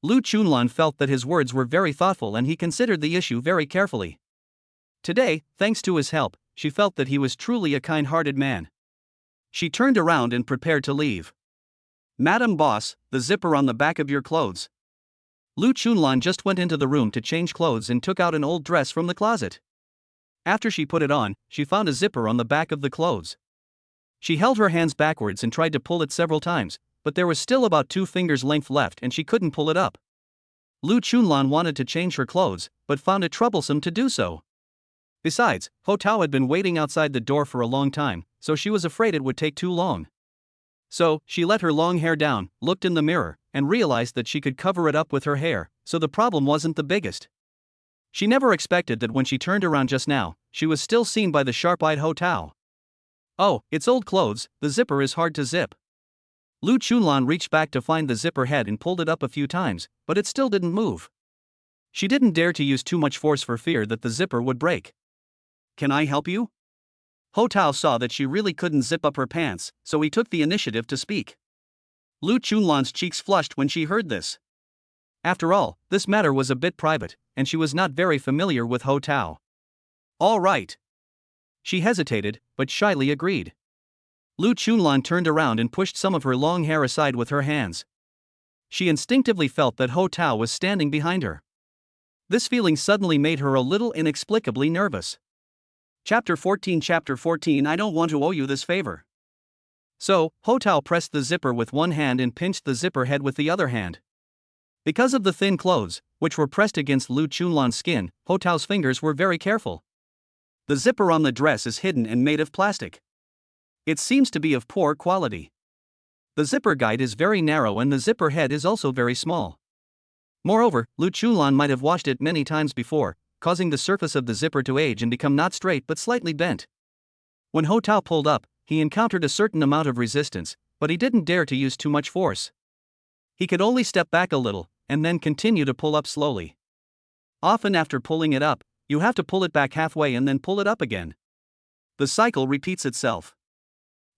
Chunlan felt that his words were very thoughtful and he considered the issue very carefully. Today, thanks to his help, she felt that he was truly a kind-hearted man. She turned around and prepared to leave. Madam Boss, the zipper on the back of your clothes. Chunlan just went into the room to change clothes and took out an old dress from the closet. After she put it on, she found a zipper on the back of the clothes. She held her hands backwards and tried to pull it several times, but there was still about 2 fingers length left and she couldn't pull it up. Chunlan wanted to change her clothes, but found it troublesome to do so. Besides, Ho Tao had been waiting outside the door for a long time, so she was afraid it would take too long. So, she let her long hair down, looked in the mirror, and realized that she could cover it up with her hair, so the problem wasn't the biggest. She never expected that when she turned around just now, she was still seen by the sharp-eyed Ho Tao. Oh, it's old clothes, the zipper is hard to zip. Lu Chunlan reached back to find the zipper head and pulled it up a few times, but it still didn't move. She didn't dare to use too much force for fear that the zipper would break. Can I help you? Ho Tao saw that she really couldn't zip up her pants, so he took the initiative to speak. Lu Chunlan's cheeks flushed when she heard this. After all, this matter was a bit private, and she was not very familiar with Ho Tao. All right. She hesitated, but shyly agreed. Lu Chunlan turned around and pushed some of her long hair aside with her hands. She instinctively felt that Ho Tao was standing behind her. This feeling suddenly made her a little inexplicably nervous. Chapter 14 I don't want to owe you this favor. So, Ho Tao pressed the zipper with one hand and pinched the zipper head with the other hand. Because of the thin clothes, which were pressed against Lu Chunlan's skin, Ho Tao's fingers were very careful. The zipper on the dress is hidden and made of plastic. It seems to be of poor quality. The zipper guide is very narrow and the zipper head is also very small. Moreover, Lu Chunlan might have washed it many times before, causing the surface of the zipper to age and become not straight but slightly bent. When Ho Tao pulled up, he encountered a certain amount of resistance, but he didn't dare to use too much force. He could only step back a little, and then continue to pull up slowly. Often after pulling it up, you have to pull it back halfway and then pull it up again. The cycle repeats itself.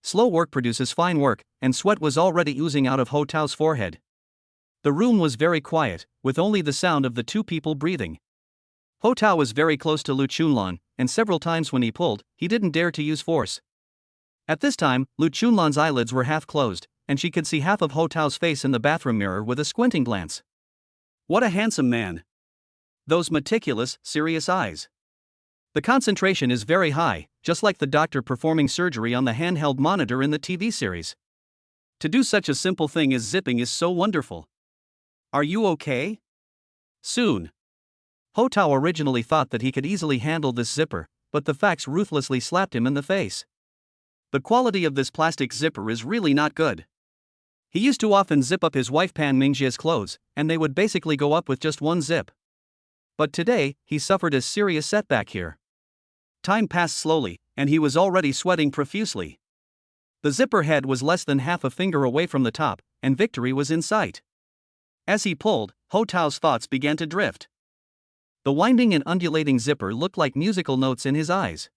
Slow work produces fine work, and sweat was already oozing out of Ho Tao's forehead. The room was very quiet, with only the sound of the two people breathing. Ho Tao was very close to Lu Chunlan, and several times when he pulled, he didn't dare to use force. At this time, Lu Chunlan's eyelids were half closed, and she could see half of Ho Tao's face in the bathroom mirror with a squinting glance. What a handsome man! Those meticulous, serious eyes. The concentration is very high, just like the doctor performing surgery on the handheld monitor in the TV series. To do such a simple thing as zipping is so wonderful. Are you okay? Soon. Ho Tao originally thought that he could easily handle this zipper, but the facts ruthlessly slapped him in the face. The quality of this plastic zipper is really not good. He used to often zip up his wife Pan Mingjia's clothes, and they would basically go up with just one zip. But today, he suffered a serious setback here. Time passed slowly, and he was already sweating profusely. The zipper head was less than half a finger away from the top, and victory was in sight. As he pulled, Ho Tao's thoughts began to drift. The winding and undulating zipper looked like musical notes in his eyes.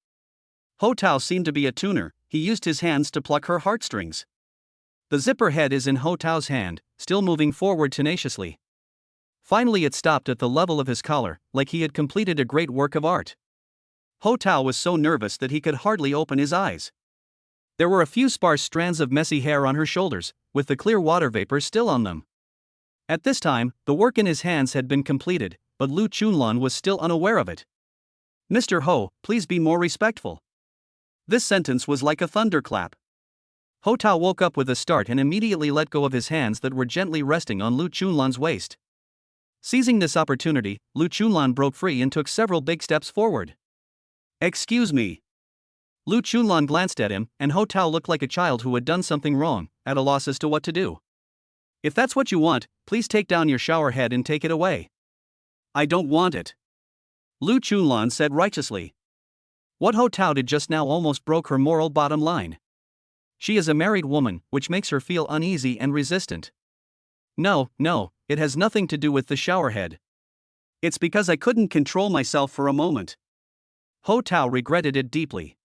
Ho Tao seemed to be a tuner, he used his hands to pluck her heartstrings. The zipper head is in Ho Tao's hand, still moving forward tenaciously. Finally it stopped at the level of his collar, like he had completed a great work of art. Ho Tao was so nervous that he could hardly open his eyes. There were a few sparse strands of messy hair on her shoulders, with the clear water vapor still on them. At this time, the work in his hands had been completed, but Lu Chunlan was still unaware of it. Mr. Ho, please be more respectful. This sentence was like a thunderclap. Ho Tao woke up with a start and immediately let go of his hands that were gently resting on Lu Chunlan's waist. Seizing this opportunity, Lu Chunlan broke free and took several big steps forward. Excuse me. Lu Chunlan glanced at him, and Ho Tao looked like a child who had done something wrong, at a loss as to what to do. If that's what you want, please take down your shower head and take it away. I don't want it. Lu Chunlan said righteously. What Ho Tao did just now almost broke her moral bottom line. She is a married woman, which makes her feel uneasy and resistant. No, it has nothing to do with the shower head. It's because I couldn't control myself for a moment. Ho Tao regretted it deeply.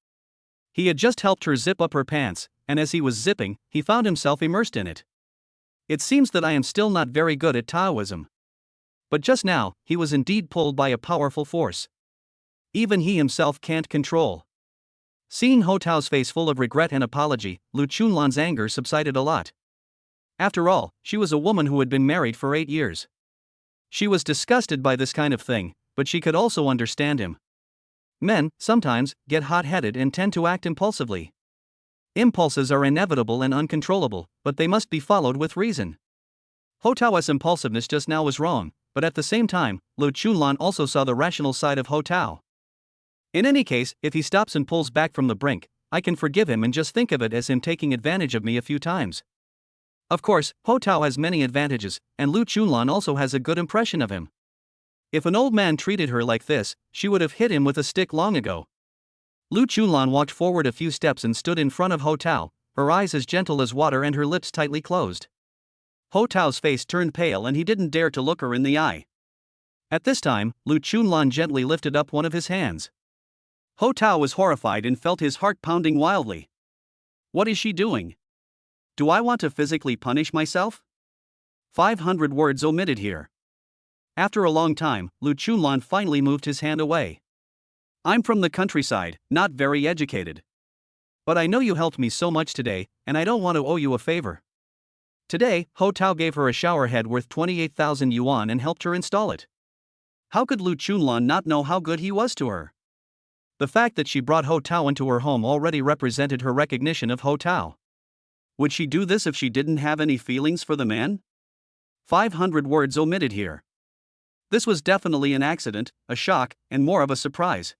He had just helped her zip up her pants, and as he was zipping, he found himself immersed in it. It seems that I am still not very good at Taoism. But just now, he was indeed pulled by a powerful force. Even he himself can't control. Seeing Ho Tao's face full of regret and apology, Lu Chunlan's anger subsided a lot. After all, she was a woman who had been married for 8 years. She was disgusted by this kind of thing, but she could also understand him. Men, sometimes, get hot-headed and tend to act impulsively. Impulses are inevitable and uncontrollable, but they must be followed with reason. Ho Tao's impulsiveness just now was wrong, but at the same time, Lu Chunlan also saw the rational side of Ho Tao. In any case, if he stops and pulls back from the brink, I can forgive him and just think of it as him taking advantage of me a few times. Of course, Ho Tao has many advantages, and Lu Chunlan also has a good impression of him. If an old man treated her like this, she would have hit him with a stick long ago. Lu Chunlan walked forward a few steps and stood in front of Ho Tao, her eyes as gentle as water and her lips tightly closed. Ho Tao's face turned pale and he didn't dare to look her in the eye. At this time, Lu Chunlan gently lifted up one of his hands. Ho Tao was horrified and felt his heart pounding wildly. What is she doing? Do I want to physically punish myself? 500 words omitted here. After a long time, Lu Chunlan finally moved his hand away. I'm from the countryside, not very educated. But I know you helped me so much today, and I don't want to owe you a favor. Today, Ho Tao gave her a shower head worth 28,000 yuan and helped her install it. How could Lu Chunlan not know how good he was to her? The fact that she brought Ho Tao into her home already represented her recognition of Ho Tao. Would she do this if she didn't have any feelings for the man? 500 words omitted here. This was definitely an accident, a shock, and more of a surprise.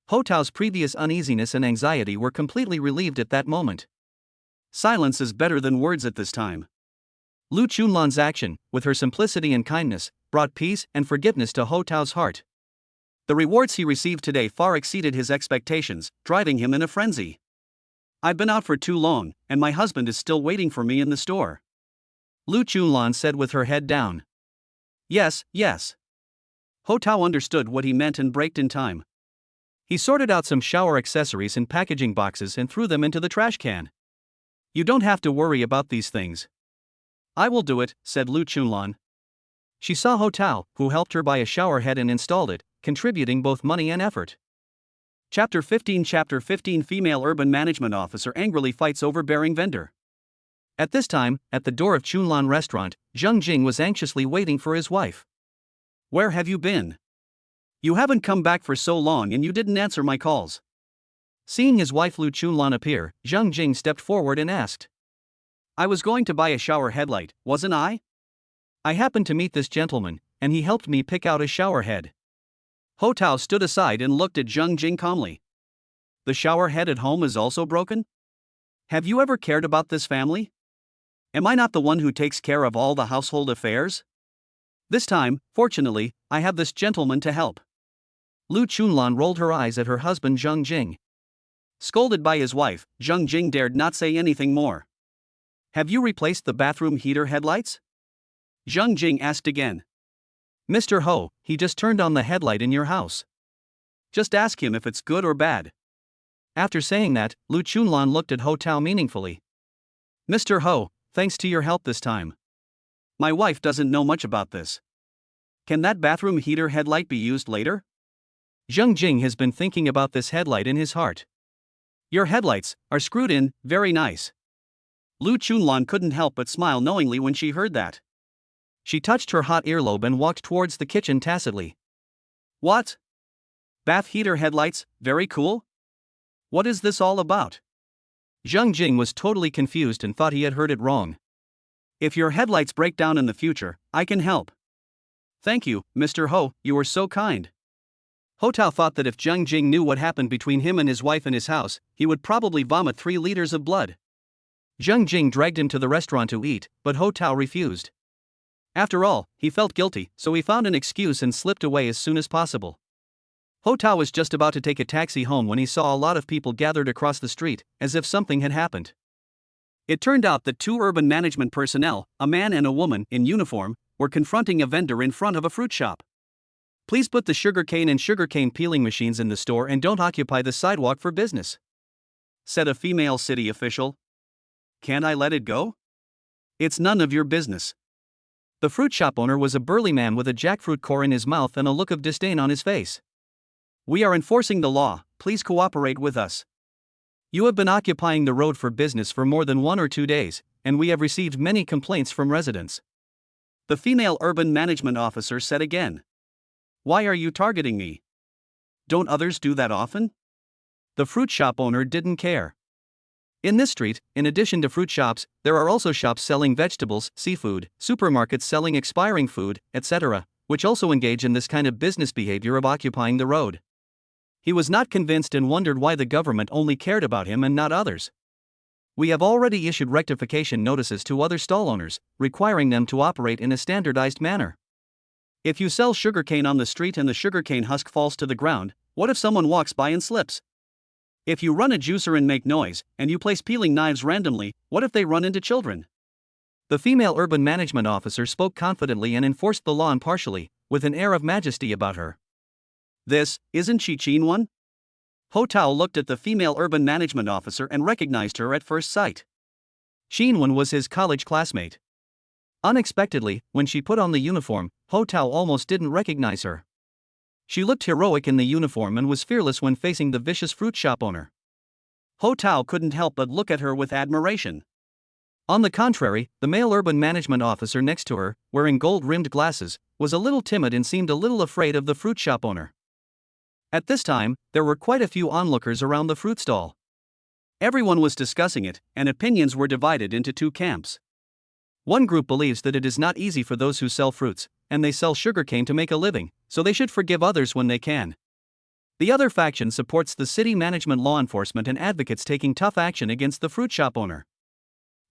Ho Tao's previous uneasiness and anxiety were completely relieved at that moment. Silence is better than words at this time. Lu Chunlan's action, with her simplicity and kindness, brought peace and forgiveness to Ho Tao's heart. The rewards he received today far exceeded his expectations, driving him in a frenzy. I've been out for too long, and my husband is still waiting for me in the store. Lu Chunlan said with her head down. Yes, yes. Ho Tao understood what he meant and braked in time. He sorted out some shower accessories in packaging boxes and threw them into the trash can. You don't have to worry about these things. I will do it, said Lu Chunlan. She saw Ho Tao, who helped her buy a shower head and installed it, contributing both money and effort. Chapter 15 Female Urban Management Officer angrily fights overbearing vendor. At this time, at the door of Chunlan restaurant, Zheng Jing was anxiously waiting for his wife. Where have you been? You haven't come back for so long and you didn't answer my calls. Seeing his wife Lu Chunlan appear, Zheng Jing stepped forward and asked. I was going to buy a shower headlight, wasn't I? I happened to meet this gentleman, and he helped me pick out a shower head. Ho Tao stood aside and looked at Zheng Jing calmly. The shower head at home is also broken? Have you ever cared about this family? Am I not the one who takes care of all the household affairs? This time, fortunately, I have this gentleman to help. Lu Chunlan rolled her eyes at her husband Zheng Jing. Scolded by his wife, Zheng Jing dared not say anything more. Have you replaced the bathroom heater headlights? Zheng Jing asked again. Mr. Ho, he just turned on the headlight in your house. Just ask him if it's good or bad. After saying that, Lu Chunlan looked at Ho Tao meaningfully. Mr. Ho, thanks to your help this time. My wife doesn't know much about this. Can that bathroom heater headlight be used later? Zheng Jing has been thinking about this headlight in his heart. Your headlights are screwed in, very nice. Lu Chunlan couldn't help but smile knowingly when she heard that. She touched her hot earlobe and walked towards the kitchen tacitly. What? Bath heater headlights, very cool? What is this all about? Zheng Jing was totally confused and thought he had heard it wrong. If your headlights break down in the future, I can help. Thank you, Mr. Ho, you are so kind. Ho Tao thought that if Zheng Jing knew what happened between him and his wife in his house, he would probably vomit 3 liters of blood. Zheng Jing dragged him to the restaurant to eat, but Ho Tao refused. After all, he felt guilty, so he found an excuse and slipped away as soon as possible. Ho Tao was just about to take a taxi home when he saw a lot of people gathered across the street, as if something had happened. It turned out that 2 urban management personnel, a man and a woman in uniform, were confronting a vendor in front of a fruit shop. Please put the sugarcane and sugarcane peeling machines in the store and don't occupy the sidewalk for business, said a female city official. Can't I let it go? It's none of your business. The fruit shop owner was a burly man with a jackfruit core in his mouth and a look of disdain on his face. We are enforcing the law, please cooperate with us. You have been occupying the road for business for more than 1 or 2 days, and we have received many complaints from residents. The female urban management officer said again. Why are you targeting me? Don't others do that often? The fruit shop owner didn't care. In this street, in addition to fruit shops, there are also shops selling vegetables, seafood, supermarkets selling expiring food, etc., which also engage in this kind of business behavior of occupying the road. He was not convinced and wondered why the government only cared about him and not others. We have already issued rectification notices to other stall owners, requiring them to operate in a standardized manner. If you sell sugarcane on the street and the sugarcane husk falls to the ground, what if someone walks by and slips? If you run a juicer and make noise, and you place peeling knives randomly, what if they run into children? The female urban management officer spoke confidently and enforced the law impartially, with an air of majesty about her. This, isn't she Chunlan? Ho Tao looked at the female urban management officer and recognized her at first sight. Chunlan was his college classmate. Unexpectedly, when she put on the uniform, Ho Tao almost didn't recognize her. She looked heroic in the uniform and was fearless when facing the vicious fruit shop owner. Ho Tao couldn't help but look at her with admiration. On the contrary, the male urban management officer next to her, wearing gold-rimmed glasses, was a little timid and seemed a little afraid of the fruit shop owner. At this time, there were quite a few onlookers around the fruit stall. Everyone was discussing it, and opinions were divided into two camps. One group believes that it is not easy for those who sell fruits, and they sell sugarcane to make a living, so they should forgive others when they can. The other faction supports the city management, law enforcement, and advocates taking tough action against the fruit shop owner.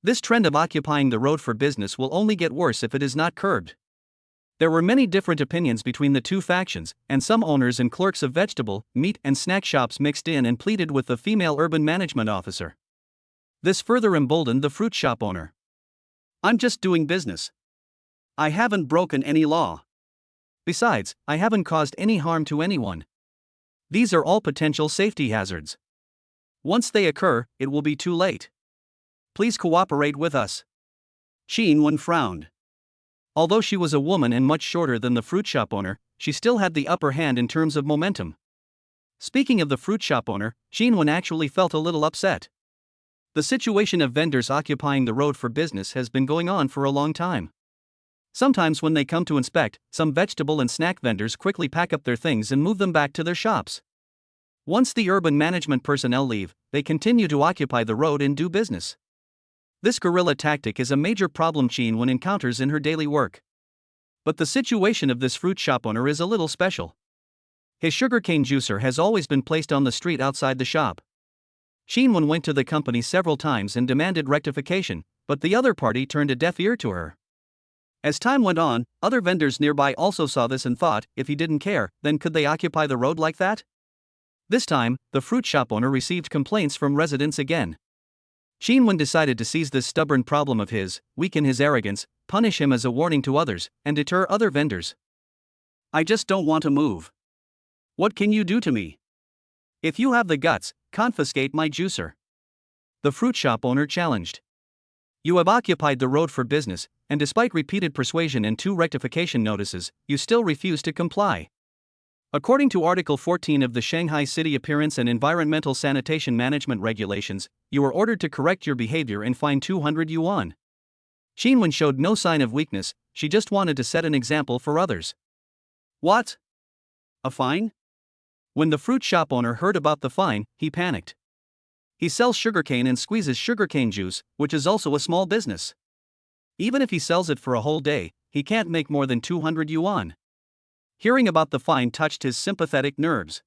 This trend of occupying the road for business will only get worse if it is not curbed. There were many different opinions between the two factions, and some owners and clerks of vegetable, meat, and snack shops mixed in and pleaded with the female urban management officer. This further emboldened the fruit shop owner. I'm just doing business. I haven't broken any law. Besides, I haven't caused any harm to anyone. These are all potential safety hazards. Once they occur, it will be too late. Please cooperate with us. Chunlan frowned. Although she was a woman and much shorter than the fruit shop owner, she still had the upper hand in terms of momentum. Speaking of the fruit shop owner, Chunlan actually felt a little upset. The situation of vendors occupying the road for business has been going on for a long time. Sometimes when they come to inspect, some vegetable and snack vendors quickly pack up their things and move them back to their shops. Once the urban management personnel leave, they continue to occupy the road and do business. This guerrilla tactic is a major problem Chunlan encounters in her daily work. But the situation of this fruit shop owner is a little special. His sugarcane juicer has always been placed on the street outside the shop. Chunlan went to the company several times and demanded rectification, but the other party turned a deaf ear to her. As time went on, other vendors nearby also saw this and thought, if he didn't care, then could they occupy the road like that? This time, the fruit shop owner received complaints from residents again. Chunlan decided to seize this stubborn problem of his, weaken his arrogance, punish him as a warning to others, and deter other vendors. I just don't want to move. What can you do to me? If you have the guts, confiscate my juicer. The fruit shop owner challenged. You have occupied the road for business, and despite repeated persuasion and 2 rectification notices, you still refuse to comply. According to Article 14 of the Shanghai City Appearance and Environmental Sanitation Management Regulations, you are ordered to correct your behavior and fine 200 yuan. Chunlan showed no sign of weakness, she just wanted to set an example for others. What? A fine? When the fruit shop owner heard about the fine, he panicked. He sells sugarcane and squeezes sugarcane juice, which is also a small business. Even if he sells it for a whole day, he can't make more than 200 yuan. Hearing about the fine touched his sympathetic nerves.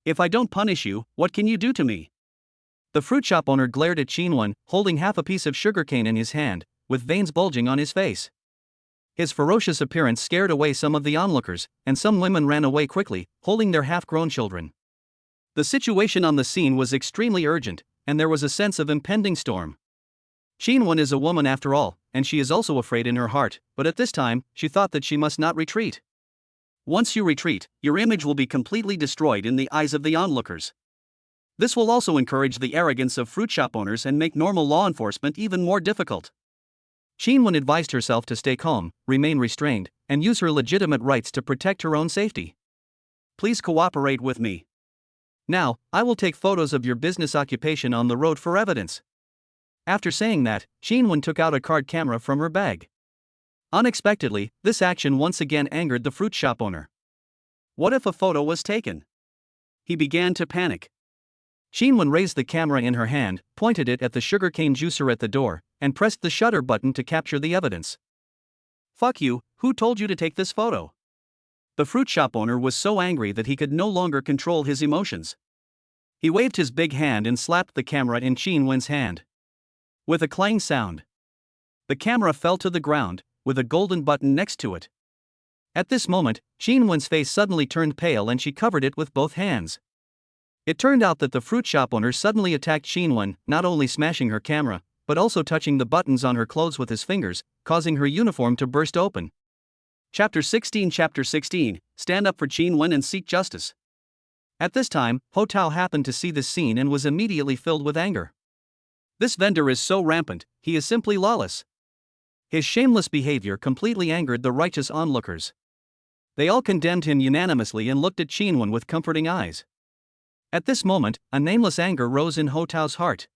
If I don't punish you, what can you do to me? The fruit shop owner glared at Chunlan, holding half a piece of sugarcane in his hand, with veins bulging on his face. His ferocious appearance scared away some of the onlookers, and some women ran away quickly, holding their half-grown children. The situation on the scene was extremely urgent, and there was a sense of impending storm. Chunlan is a woman after all, and she is also afraid in her heart, but at this time, she thought that she must not retreat. Once you retreat, your image will be completely destroyed in the eyes of the onlookers. This will also encourage the arrogance of fruit shop owners and make normal law enforcement even more difficult. Chunlan advised herself to stay calm, remain restrained, and use her legitimate rights to protect her own safety. Please cooperate with me. Now, I will take photos of your business occupation on the road for evidence. After saying that, Chunlan took out a card camera from her bag. Unexpectedly, this action once again angered the fruit shop owner. What if a photo was taken? He began to panic. Chunlan raised the camera in her hand, pointed it at the sugarcane juicer at the door, and pressed the shutter button to capture the evidence. Fuck you, who told you to take this photo? The fruit shop owner was so angry that he could no longer control his emotions. He waved his big hand and slapped the camera in Chunlan's hand. With a clang sound, the camera fell to the ground, with a golden button next to it. At this moment, Chunlan's face suddenly turned pale and she covered it with both hands. It turned out that the fruit shop owner suddenly attacked Chunlan, not only smashing her camera, but also touching the buttons on her clothes with his fingers, causing her uniform to burst open. Chapter 16 Stand up for Chunlan and seek justice. At this time, Ho Tao happened to see this scene and was immediately filled with anger. This vendor is so rampant, he is simply lawless. His shameless behavior completely angered the righteous onlookers. They all condemned him unanimously and looked at Chunlan with comforting eyes. At this moment, a nameless anger rose in Ho Tao's heart.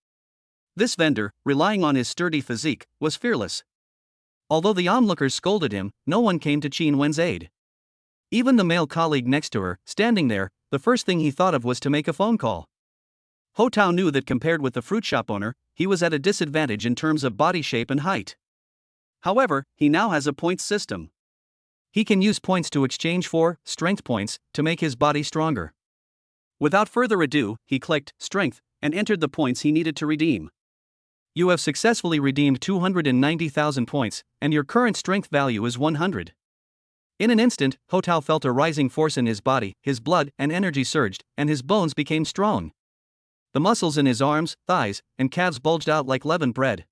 This vendor, relying on his sturdy physique, was fearless. Although the onlookers scolded him, no one came to Chunlan's aid. Even the male colleague next to her, standing there, the first thing he thought of was to make a phone call. Ho Tao knew that compared with the fruit shop owner, he was at a disadvantage in terms of body shape and height. However, he now has a points system. He can use points to exchange for strength points to make his body stronger. Without further ado, he clicked strength and entered the points he needed to redeem. You have successfully redeemed 290,000 points, and your current strength value is 100. In an instant, Ho Tao felt a rising force in his body, his blood and energy surged, and his bones became strong. The muscles in his arms, thighs, and calves bulged out like leavened bread.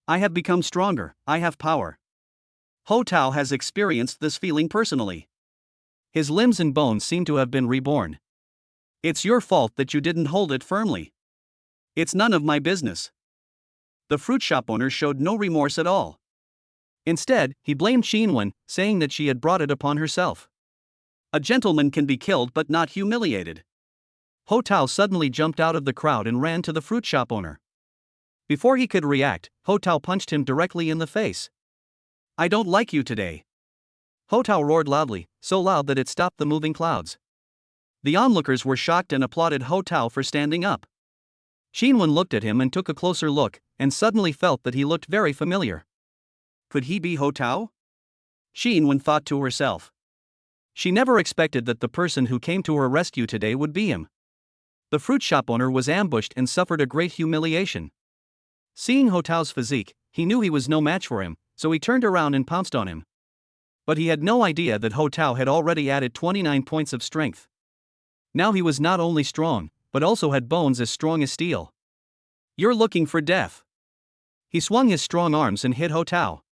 I have become stronger, I have power. Ho Tao has experienced this feeling personally. His limbs and bones seem to have been reborn. It's your fault that you didn't hold it firmly. It's none of my business. The fruit shop owner showed no remorse at all. Instead, he blamed Chunlan, saying that she had brought it upon herself. A gentleman can be killed but not humiliated. Ho Tao suddenly jumped out of the crowd and ran to the fruit shop owner. Before he could react, Ho Tao punched him directly in the face. I don't like you today. Ho Tao roared loudly, so loud that it stopped the moving clouds. The onlookers were shocked and applauded Ho Tao for standing up. Chunlan looked at him and took a closer look, and suddenly felt that he looked very familiar. Could he be Ho Tao? Chunlan thought to herself. She never expected that the person who came to her rescue today would be him. The fruit shop owner was ambushed and suffered a great humiliation. Seeing Ho Tao's physique, he knew he was no match for him, so he turned around and pounced on him. But he had no idea that Ho Tao had already added 29 points of strength. Now he was not only strong, but also had bones as strong as steel. You're looking for death. He swung his strong arms and hit Ho Tao.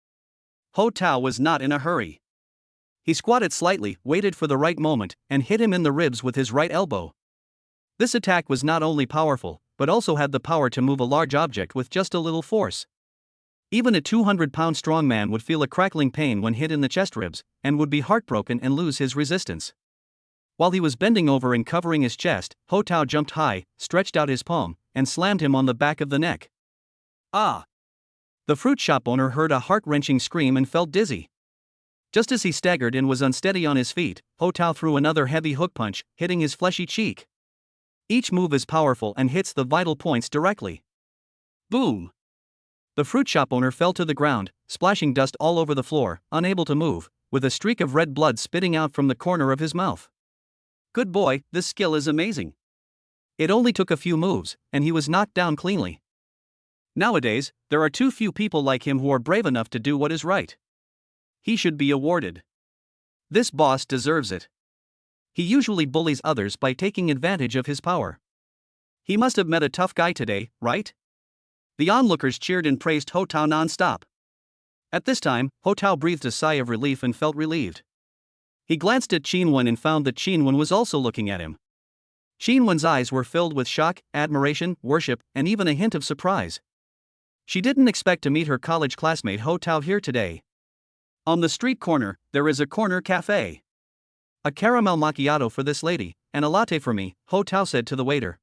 Ho Tao was not in a hurry. He squatted slightly, waited for the right moment, and hit him in the ribs with his right elbow. This attack was not only powerful, but also had the power to move a large object with just a little force. Even a 200-pound strong man would feel a crackling pain when hit in the chest ribs, and would be heartbroken and lose his resistance. While he was bending over and covering his chest, Ho Tao jumped high, stretched out his palm, and slammed him on the back of the neck. Ah! The fruit shop owner heard a heart-wrenching scream and felt dizzy. Just as he staggered and was unsteady on his feet, Ho Tao threw another heavy hook punch, hitting his fleshy cheek. Each move is powerful and hits the vital points directly. Boom! The fruit shop owner fell to the ground, splashing dust all over the floor, unable to move, with a streak of red blood spitting out from the corner of his mouth. Good boy, this skill is amazing. It only took a few moves, and he was knocked down cleanly. Nowadays, there are too few people like him who are brave enough to do what is right. He should be awarded. This boss deserves it. He usually bullies others by taking advantage of his power. He must have met a tough guy today, right? The onlookers cheered and praised Ho Tao non-stop. At this time, Ho Tao breathed a sigh of relief and felt relieved. He glanced at Chunlan and found that Chunlan was also looking at him. Chunlan's eyes were filled with shock, admiration, worship, and even a hint of surprise. She didn't expect to meet her college classmate Ho Tao here today. On the street corner, there is a corner cafe. A caramel macchiato for this lady, and a latte for me, Ho Tao said to the waiter.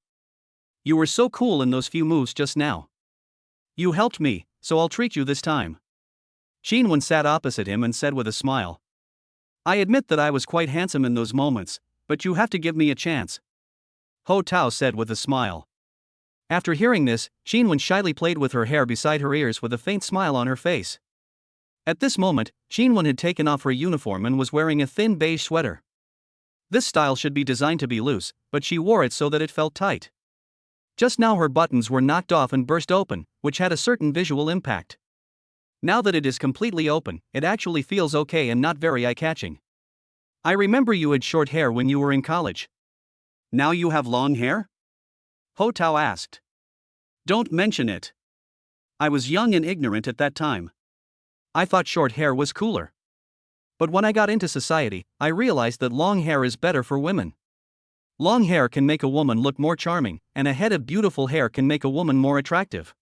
You were so cool in those few moves just now. You helped me, so I'll treat you this time. Chunlan sat opposite him and said with a smile. I admit that I was quite handsome in those moments, but you have to give me a chance. Ho Tao said with a smile. After hearing this, Chunlan shyly played with her hair beside her ears with a faint smile on her face. At this moment, Chunlan had taken off her uniform and was wearing a thin beige sweater. This style should be designed to be loose, but she wore it so that it felt tight. Just now her buttons were knocked off and burst open, which had a certain visual impact. Now that it is completely open, it actually feels okay and not very eye-catching. I remember you had short hair when you were in college. Now you have long hair? Ho Tao asked. Don't mention it. I was young and ignorant at that time. I thought short hair was cooler. But when I got into society, I realized that long hair is better for women. Long hair can make a woman look more charming, and a head of beautiful hair can make a woman more attractive.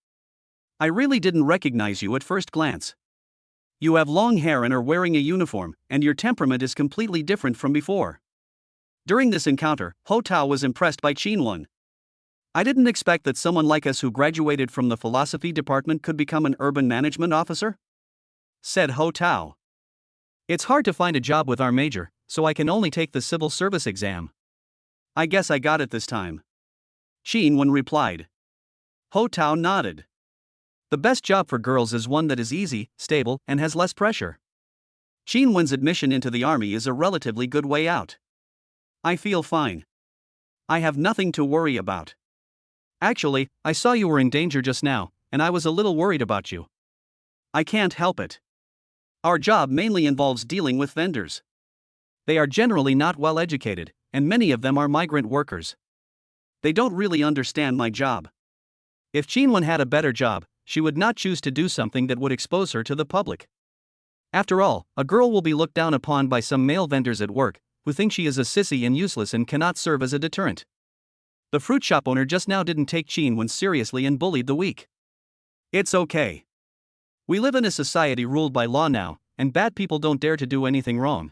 I really didn't recognize you at first glance. You have long hair and are wearing a uniform, and your temperament is completely different from before. During this encounter, Ho Tao was impressed by Chunlan. I didn't expect that someone like us who graduated from the philosophy department could become an urban management officer, said Ho Tao. It's hard to find a job with our major, so I can only take the civil service exam. I guess I got it this time. Chunlan replied. Ho Tao nodded. The best job for girls is one that is easy, stable, and has less pressure. Chunlan's admission into the army is a relatively good way out. I feel fine. I have nothing to worry about. Actually, I saw you were in danger just now, and I was a little worried about you. I can't help it. Our job mainly involves dealing with vendors. They are generally not well educated, and many of them are migrant workers. They don't really understand my job. If Chunlan had a better job, she would not choose to do something that would expose her to the public. After all, a girl will be looked down upon by some male vendors at work, who think she is a sissy and useless and cannot serve as a deterrent. The fruit shop owner just now didn't take Chunlan seriously and bullied the weak. It's okay. We live in a society ruled by law now, and bad people don't dare to do anything wrong.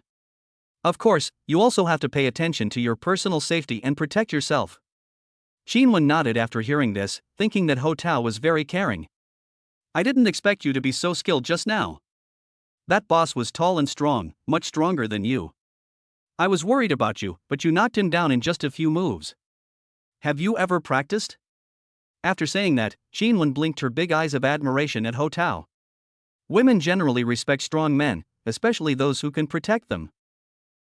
Of course, you also have to pay attention to your personal safety and protect yourself. Chunlan nodded after hearing this, thinking that Ho Tao was very caring. I didn't expect you to be so skilled just now. That boss was tall and strong, much stronger than you. I was worried about you, but you knocked him down in just a few moves. Have you ever practiced? After saying that, Chunlan blinked her big eyes of admiration at Ho Tao. Women generally respect strong men, especially those who can protect them.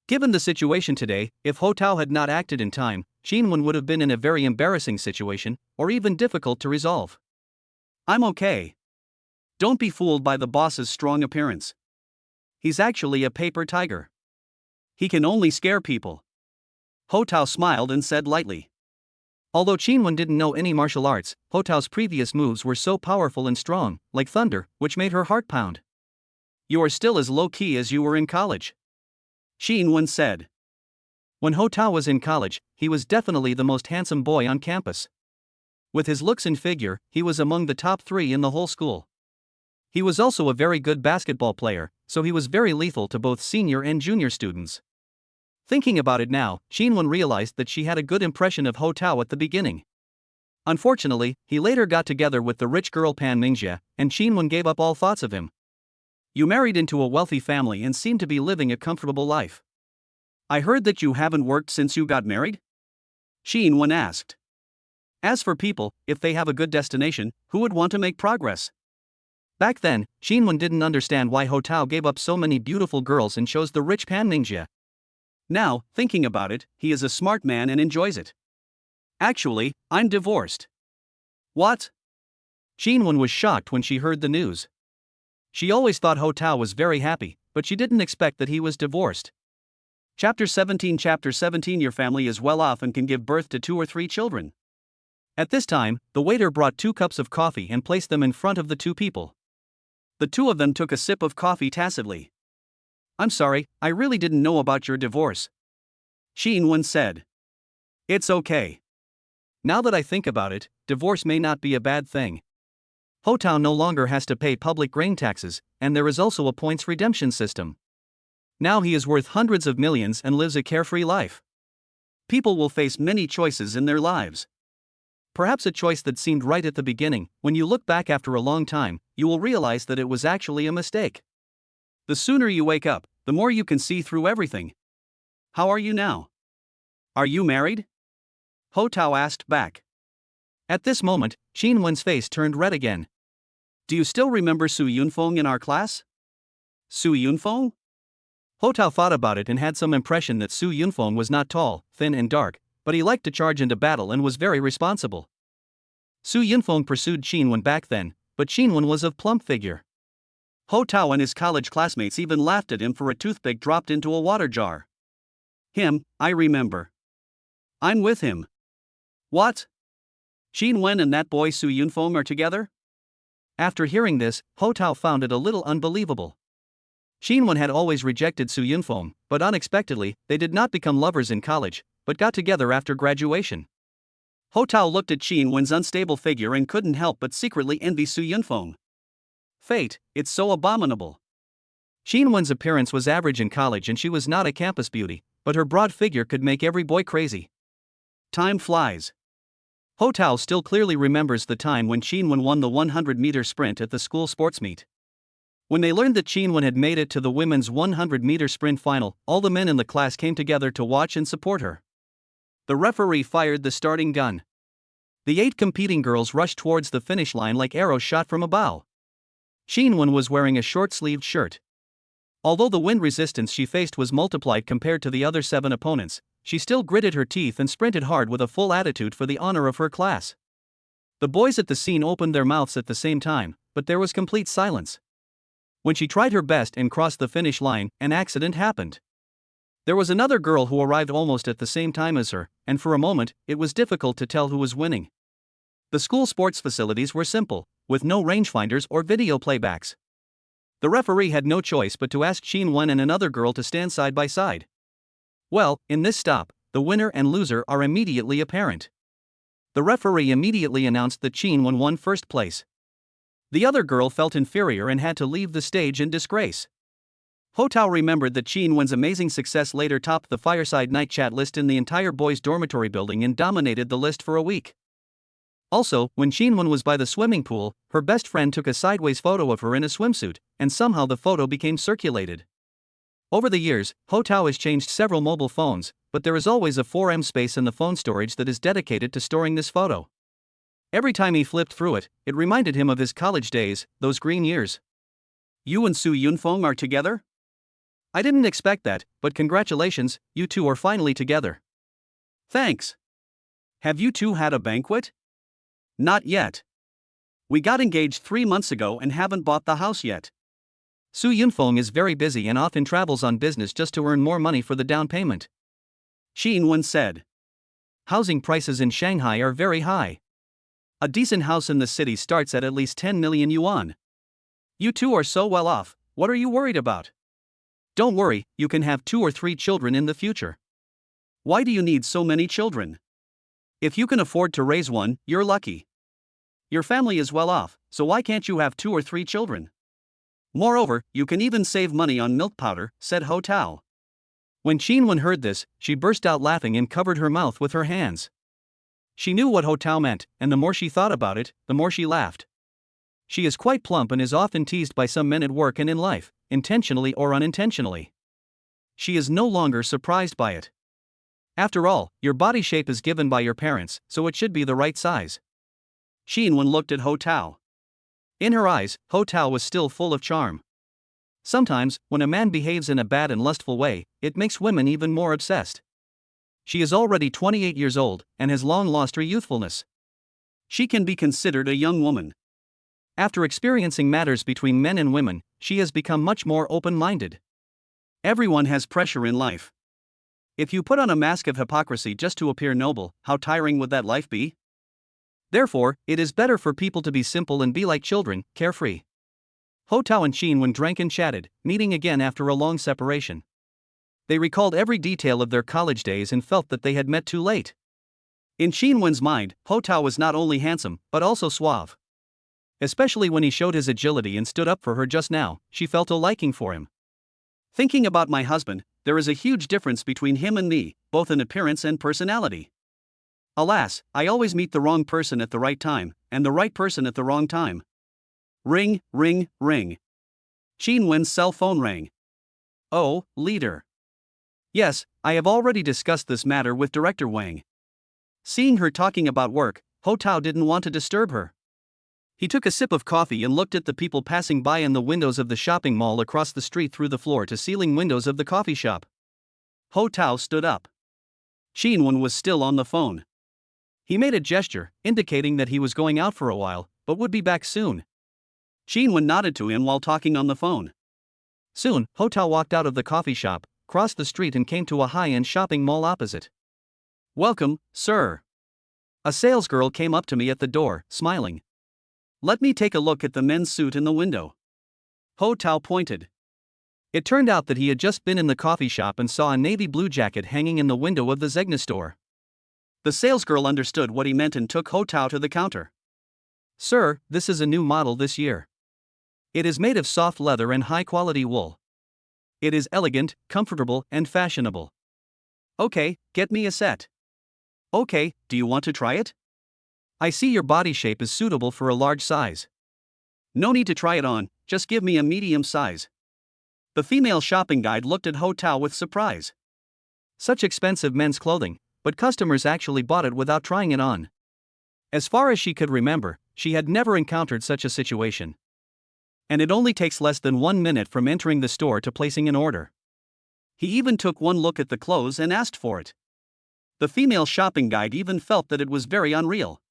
Given the situation today, if Ho Tao had not acted in time, Chunlan would have been in a very embarrassing situation, or even difficult to resolve. I'm okay. Don't be fooled by the boss's strong appearance. He's actually a paper tiger. He can only scare people. Ho Tao smiled and said lightly. Although Chunlan didn't know any martial arts, Ho Tao's previous moves were so powerful and strong, like thunder, which made her heart pound. You are still as low-key as you were in college, Chunlan said. When Ho Tao was in college, he was definitely the most handsome boy on campus. With his looks and figure, he was among the top 3 in the whole school. He was also a very good basketball player, so he was very lethal to both senior and junior students. Thinking about it now, Chunlan realized that she had a good impression of Ho Tao at the beginning. Unfortunately, he later got together with the rich girl Panuang, and Chunlan gave up all thoughts of him. You married into a wealthy family and seem to be living a comfortable life. I heard that you haven't worked since you got married? Chunlan asked. As for people, if they have a good destination, who would want to make progress? Back then, Chunlan didn't understand why Ho Tao gave up so many beautiful girls and chose the rich Panuang. Now, thinking about it, he is a smart man and enjoys it. Actually, I'm divorced. What? Chunlan was shocked when she heard the news. She always thought Ho Tao was very happy, but she didn't expect that he was divorced. Chapter 17 Your family is well off and can give birth to 2 or 3 children. At this time, the waiter brought 2 cups of coffee and placed them in front of the 2 people. The 2 of them took a sip of coffee tacitly. I'm sorry, I really didn't know about your divorce, Chunlan said. It's okay. Now that I think about it, divorce may not be a bad thing. Ho Tao no longer has to pay public grain taxes, and there is also a points redemption system. Now he is worth hundreds of millions and lives a carefree life. People will face many choices in their lives. Perhaps a choice that seemed right at the beginning, when you look back after a long time, you will realize that it was actually a mistake. The sooner you wake up, the more you can see through everything. How are you now? Are you married? Ho Tao asked back. At this moment, Chunlan's face turned red again. Do you still remember Su Yunfeng in our class? Su Yunfeng? Ho Tao thought about it and had some impression that Su Yunfeng was not tall, thin and dark, but he liked to charge into battle and was very responsible. Su Yunfeng pursued Chunlan back then, but Chunlan was of plump figure. Ho Tao and his college classmates even laughed at him for a toothpick dropped into a water jar. Him, I remember. I'm with him. What? Xin Wen and that boy Su Yunfeng are together? After hearing this, Ho Tao found it a little unbelievable. Xin Wen had always rejected Su Yunfeng, but unexpectedly, they did not become lovers in college, but got together after graduation. Ho Tao looked at Xin Wen's unstable figure and couldn't help but secretly envy Su Yunfeng. Fate, it's so abominable. Xin Wen's appearance was average in college and she was not a campus beauty, but her broad figure could make every boy crazy. Time flies. Ho Tao still clearly remembers the time when Xin Wen won the 100-meter sprint at the school sports meet. When they learned that Xin Wen had made it to the women's 100-meter sprint final, all the men in the class came together to watch and support her. The referee fired the starting gun. The 8 competing girls rushed towards the finish line like arrows shot from a bow. Xin Wen was wearing a short-sleeved shirt. Although the wind resistance she faced was multiplied compared to the other 7 opponents, she still gritted her teeth and sprinted hard with a full attitude for the honor of her class. The boys at the scene opened their mouths at the same time, but there was complete silence. When she tried her best and crossed the finish line, an accident happened. There was another girl who arrived almost at the same time as her, and for a moment, it was difficult to tell who was winning. The school sports facilities were simple, with no rangefinders or video playbacks. The referee had no choice but to ask Xin Wen and another girl to stand side by side. Well, in this stop, the winner and loser are immediately apparent. The referee immediately announced that Xin Wen won first place. The other girl felt inferior and had to leave the stage in disgrace. Ho Tao remembered that Xin Wen's amazing success later topped the fireside night chat list in the entire boys' dormitory building and dominated the list for a week. Also, when Xin Wen was by the swimming pool, her best friend took a sideways photo of her in a swimsuit, and somehow the photo became circulated. Over the years, Ho Tao has changed several mobile phones, but there is always a 4M space in the phone storage that is dedicated to storing this photo. Every time he flipped through it, it reminded him of his college days, those green years. You and Su Yunfeng are together? I didn't expect that, but congratulations, you two are finally together. Thanks. Have you two had a banquet? Not yet. We got engaged 3 months ago and haven't bought the house yet. Su Yunfeng is very busy and often travels on business just to earn more money for the down payment. Xin Wen said. Housing prices in Shanghai are very high. A decent house in the city starts at least 10 million yuan. You two are so well off, what are you worried about? Don't worry, you can have 2 or 3 children in the future. Why do you need so many children? If you can afford to raise one, you're lucky. Your family is well off, so why can't you have 2 or 3 children? Moreover, you can even save money on milk powder, said Ho Tao. When Xin Wen heard this, she burst out laughing and covered her mouth with her hands. She knew what Ho Tao meant, and the more she thought about it, the more she laughed. She is quite plump and is often teased by some men at work and in life, intentionally or unintentionally. She is no longer surprised by it. After all, your body shape is given by your parents, so it should be the right size. Xin Wen looked at Ho Tao. In her eyes, Ho Tao was still full of charm. Sometimes, when a man behaves in a bad and lustful way, it makes women even more obsessed. She is already 28 years old, and has long lost her youthfulness. She can be considered a young woman. After experiencing matters between men and women, she has become much more open-minded. Everyone has pressure in life. If you put on a mask of hypocrisy just to appear noble, how tiring would that life be? Therefore, it is better for people to be simple and be like children, carefree. Ho Tao and Xin Wen drank and chatted, meeting again after a long separation. They recalled every detail of their college days and felt that they had met too late. In Xin Wen's mind, Ho Tao was not only handsome, but also suave. Especially when he showed his agility and stood up for her just now, she felt a liking for him. Thinking about my husband, there is a huge difference between him and me, both in appearance and personality. Alas, I always meet the wrong person at the right time, and the right person at the wrong time. Ring, ring, ring. Xin Wen's cell phone rang. Oh, leader. Yes, I have already discussed this matter with Director Wang. Seeing her talking about work, Ho Tao didn't want to disturb her. He took a sip of coffee and looked at the people passing by in the windows of the shopping mall across the street through the floor-to-ceiling windows of the coffee shop. Ho Tao stood up. Xin Wen was still on the phone. He made a gesture, indicating that he was going out for a while, but would be back soon. Xin Wen nodded to him while talking on the phone. Soon, Ho Tao walked out of the coffee shop, crossed the street and came to a high-end shopping mall opposite. "Welcome, sir." A salesgirl came up to me at the door, smiling. "Let me take a look at the men's suit in the window." Ho Tao pointed. It turned out that he had just been in the coffee shop and saw a navy blue jacket hanging in the window of the Zegna store. The salesgirl understood what he meant and took Ho Tao to the counter. "Sir, this is a new model this year. It is made of soft leather and high-quality wool. It is elegant, comfortable, and fashionable." "Okay, get me a set." "Okay, do you want to try it? I see your body shape is suitable for a large size." "No need to try it on, just give me a medium size." The female shopping guide looked at Ho Tao with surprise. Such expensive men's clothing, but customers actually bought it without trying it on. As far as she could remember, she had never encountered such a situation. And it only takes less than 1 minute from entering the store to placing an order. He even took one look at the clothes and asked for it. The female shopping guide even felt that it was very unreal.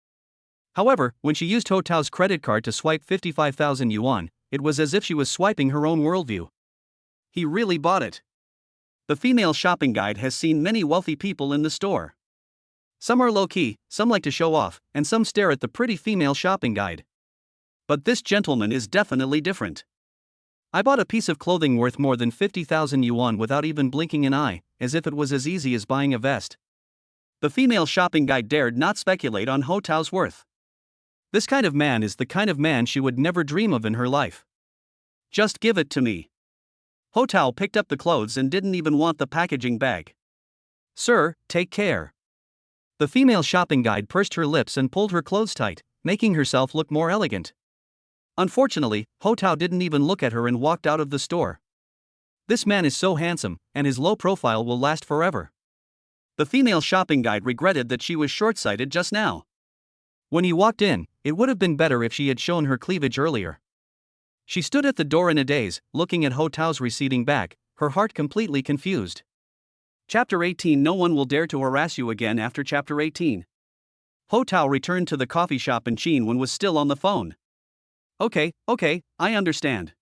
However, when she used Ho Tao's credit card to swipe 55,000 yuan, it was as if she was swiping her own worldview. He really bought it. The female shopping guide has seen many wealthy people in the store. Some are low-key, some like to show off, and some stare at the pretty female shopping guide. But this gentleman is definitely different. "I bought a piece of clothing worth more than 50,000 yuan without even blinking an eye, as if it was as easy as buying a vest." The female shopping guide dared not speculate on Ho Tao's worth. This kind of man is the kind of man she would never dream of in her life. "Just give it to me." Ho Tao picked up the clothes and didn't even want the packaging bag. "Sir, take care." The female shopping guide pursed her lips and pulled her clothes tight, making herself look more elegant. Unfortunately, Ho Tao didn't even look at her and walked out of the store. This man is so handsome, and his low profile will last forever. The female shopping guide regretted that she was short-sighted just now. When he walked in, it would have been better if she had shown her cleavage earlier. She stood at the door in a daze, looking at Ho Tao's receding back, her heart completely confused. Chapter 18. No one will dare to harass you again. After Chapter 18. Ho Tao returned to the coffee shop and Chunlan was still on the phone. Okay, I understand.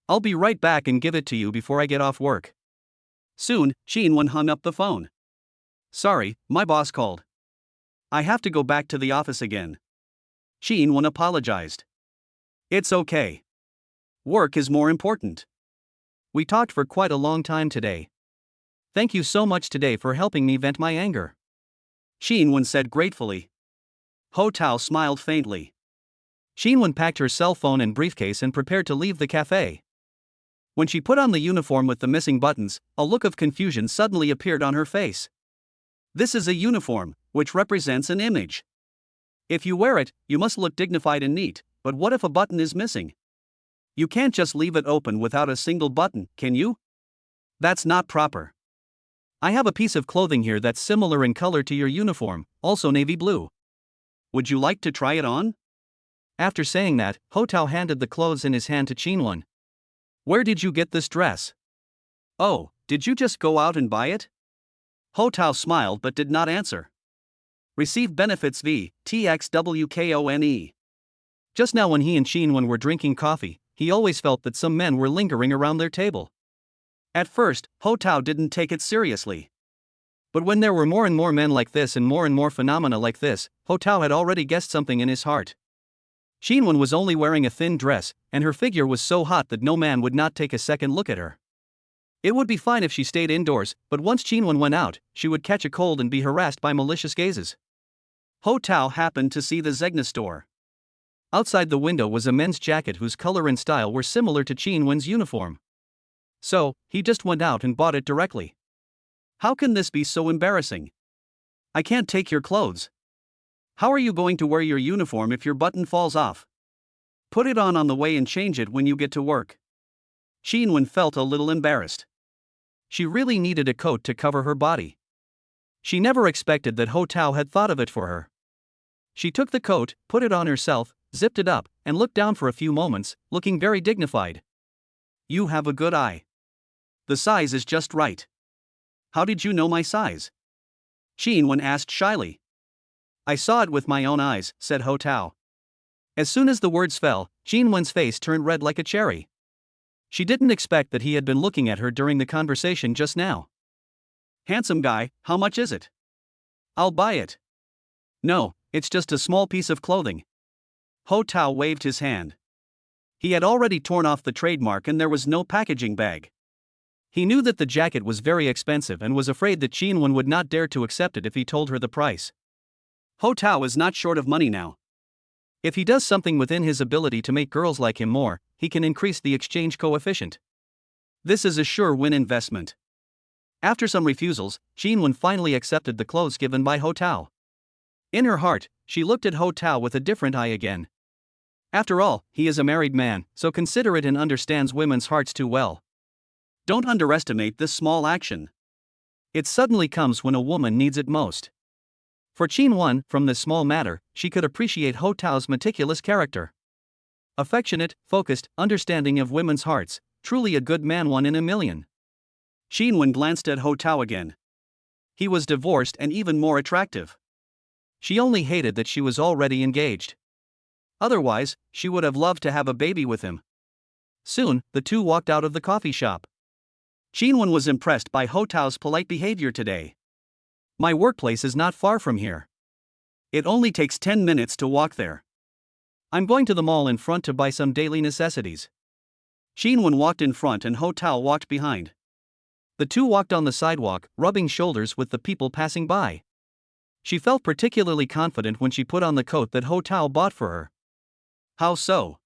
I'll be right back and give it to you before I get off work." Soon, Chunlan hung up the phone. "Sorry, my boss called. I have to go back to the office again." Chunlan apologized. "It's okay. Work is more important. We talked for quite a long time today. Thank you so much today for helping me vent my anger," Chunlan said gratefully. Ho Tao smiled faintly. Chunlan packed her cell phone and briefcase and prepared to leave the cafe. When she put on the uniform with the missing buttons, a look of confusion suddenly appeared on her face. This is a uniform, which represents an image. If you wear it, you must look dignified and neat, but what if a button is missing? You can't just leave it open without a single button, can you? That's not proper. I have a piece of clothing here that's similar in color to your uniform, also navy blue. Would you like to try it on? After saying that, Ho Tao handed the clothes in his hand to Chunlan. "Where did you get this dress?" "Oh, did you just go out and buy it?" Ho Tao smiled but did not answer. Receive benefits v. TXWKONE. Just now when he and Chunlan were drinking coffee, he always felt that some men were lingering around their table. At first, Ho Tao didn't take it seriously. But when there were more and more men like this and more phenomena like this, Ho Tao had already guessed something in his heart. Chunlan was only wearing a thin dress, and her figure was so hot that no man would not take a second look at her. It would be fine if she stayed indoors, but once Chunlan went out, she would catch a cold and be harassed by malicious gazes. Ho Tao happened to see the Zegna store. Outside the window was a men's jacket whose color and style were similar to Chunlan's uniform. So, he just went out and bought it directly. How can this be so embarrassing? I can't take your clothes. How are you going to wear your uniform if your button falls off? Put it on the way and change it when you get to work." Chunlan felt a little embarrassed. She really needed a coat to cover her body. She never expected that Ho Tao had thought of it for her. She took the coat, put it on herself, zipped it up, and looked down for a few moments, looking very dignified. "You have a good eye. The size is just right." "How did you know my size?" Chunlan asked shyly. "I saw it with my own eyes," said Ho Tao. As soon as the words fell, Chunlan's face turned red like a cherry. She didn't expect that he had been looking at her during the conversation just now. Handsome guy, how much is it? I'll buy it. No, it's just a small piece of clothing. Ho Tao waved his hand. He had already torn off the trademark and there was no packaging bag. He knew that the jacket was very expensive and was afraid that Chunlan would not dare to accept it if he told her the price. Ho Tao is not short of money now. If he does something within his ability to make girls like him more, he can increase the exchange coefficient. This is a sure win investment. After some refusals, Chunlan finally accepted the clothes given by Ho Tao. In her heart, she looked at Ho Tao with a different eye again. After all, he is a married man, so considerate and understands women's hearts too well. Don't underestimate this small action. It suddenly comes when a woman needs it most. For Chunlan, from this small matter, she could appreciate Ho Tao's meticulous character. Affectionate, focused, understanding of women's hearts, truly a good man, one in a million. Chunlan glanced at Ho Tao again. He was divorced and even more attractive. She only hated that she was already engaged. Otherwise, she would have loved to have a baby with him. Soon, the two walked out of the coffee shop. Chunlan was impressed by Ho Tao's polite behavior today. My workplace is not far from here. It only takes 10 minutes to walk there. I'm going to the mall in front to buy some daily necessities. Chunlan walked in front and Ho Tao walked behind. The two walked on the sidewalk, rubbing shoulders with the people passing by. She felt particularly confident when she put on the coat that Ho Tao bought for her. How so?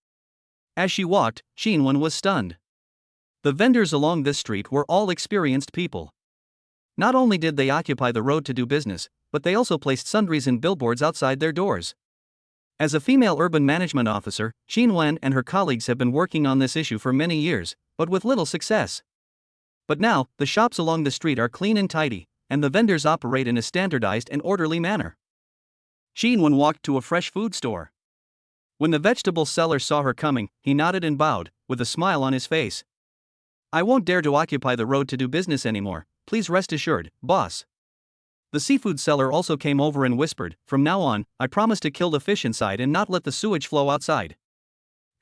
As she walked, Chunlan was stunned. The vendors along this street were all experienced people. Not only did they occupy the road to do business, but they also placed sundries and billboards outside their doors. As a female urban management officer, Chunlan and her colleagues have been working on this issue for many years, but with little success. But now, the shops along the street are clean and tidy, and the vendors operate in a standardized and orderly manner. Chunlan walked to a fresh food store. When the vegetable seller saw her coming, he nodded and bowed, with a smile on his face. I won't dare to occupy the road to do business anymore, please rest assured, boss. The seafood seller also came over and whispered, from now on, I promise to kill the fish inside and not let the sewage flow outside.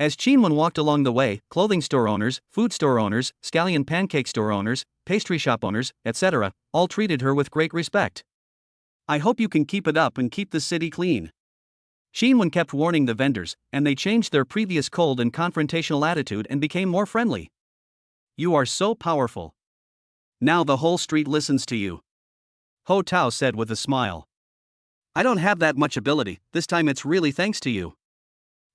As Chunlan walked along the way, clothing store owners, food store owners, scallion pancake store owners, pastry shop owners, etc., all treated her with great respect. I hope you can keep it up and keep the city clean. Chunlan kept warning the vendors, and they changed their previous cold and confrontational attitude and became more friendly. You are so powerful. Now the whole street listens to you. Ho Tao said with a smile. I don't have that much ability, this time it's really thanks to you.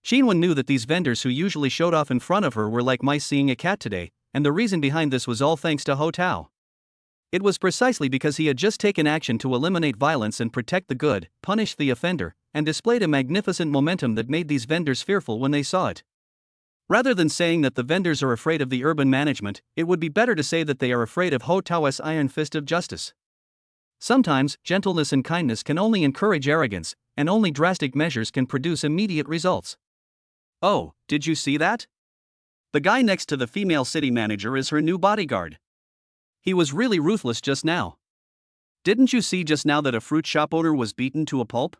Chunlan knew that these vendors who usually showed off in front of her were like mice seeing a cat today, and the reason behind this was all thanks to Ho Tao. It was precisely because he had just taken action to eliminate violence and protect the good, punish the offender, and displayed a magnificent momentum that made these vendors fearful when they saw it. Rather than saying that the vendors are afraid of the urban management, it would be better to say that they are afraid of Ho Tao's iron fist of justice. Sometimes, gentleness and kindness can only encourage arrogance, and only drastic measures can produce immediate results. Oh, did you see that? The guy next to the female city manager is her new bodyguard. He was really ruthless just now. Didn't you see just now that a fruit shop owner was beaten to a pulp?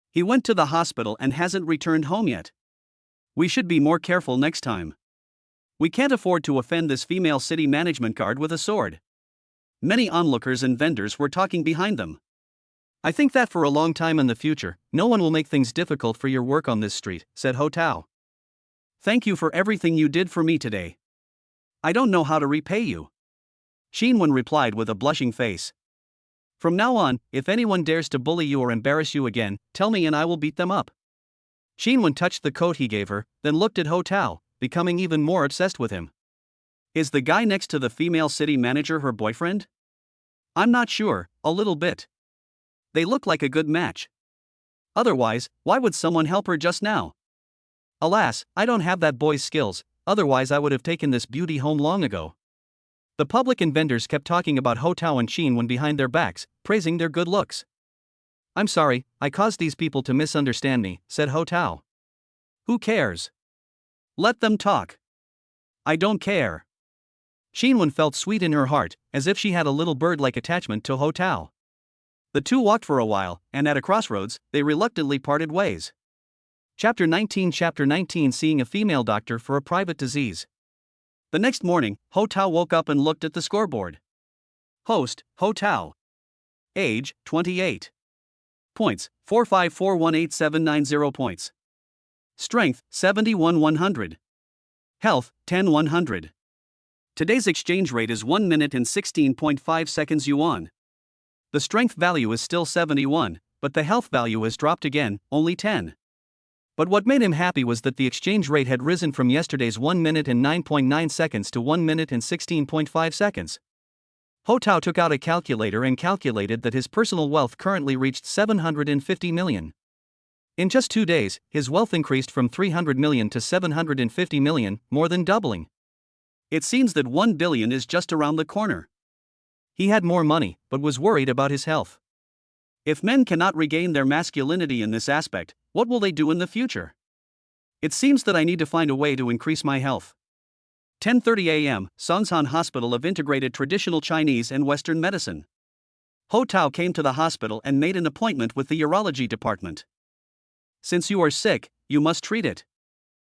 He went to the hospital and hasn't returned home yet. We should be more careful next time. We can't afford to offend this female city management guard with a sword. Many onlookers and vendors were talking behind them. I think that for a long time in the future, no one will make things difficult for your work on this street, said Ho Tao. Thank you for everything you did for me today. I don't know how to repay you. Chunlan replied with a blushing face. From now on, if anyone dares to bully you or embarrass you again, tell me and I will beat them up. Chunlan touched the coat he gave her, then looked at Ho Tao, becoming even more obsessed with him. Is the guy next to the female city manager her boyfriend? I'm not sure, a little bit. They look like a good match. Otherwise, why would someone help her just now? Alas, I don't have that boy's skills, otherwise I would have taken this beauty home long ago. The public and vendors kept talking about Ho Tao and Chunlan behind their backs, praising their good looks. I'm sorry, I caused these people to misunderstand me, said Ho Tao. Who cares? Let them talk. I don't care. Chunlan felt sweet in her heart, as if she had a little bird-like attachment to Ho Tao. The two walked for a while, and at a crossroads, they reluctantly parted ways. Chapter 19 Seeing a female doctor for a private disease. The next morning, Ho Tao woke up and looked at the scoreboard. Host, Ho Tao. Age, 28. Points, 4541870 points. Strength, 71-100. Health, 10-100. Today's exchange rate is 1 minute and 16.5 seconds yuan. The strength value is still 71, but the health value has dropped again, only 10. But what made him happy was that the exchange rate had risen from yesterday's 1 minute and 9.9 seconds to 1 minute and 16.5 seconds. Ho Tao took out a calculator and calculated that his personal wealth currently reached 750 million. In just 2 days, his wealth increased from 300 million to 750 million, more than doubling. It seems that 1 billion is just around the corner. He had more money, but was worried about his health. If men cannot regain their masculinity in this aspect, what will they do in the future? It seems that I need to find a way to increase my health. 10:30 a.m., Songshan Hospital of Integrated Traditional Chinese and Western Medicine. Ho Tao came to the hospital and made an appointment with the urology department. Since you are sick, you must treat it.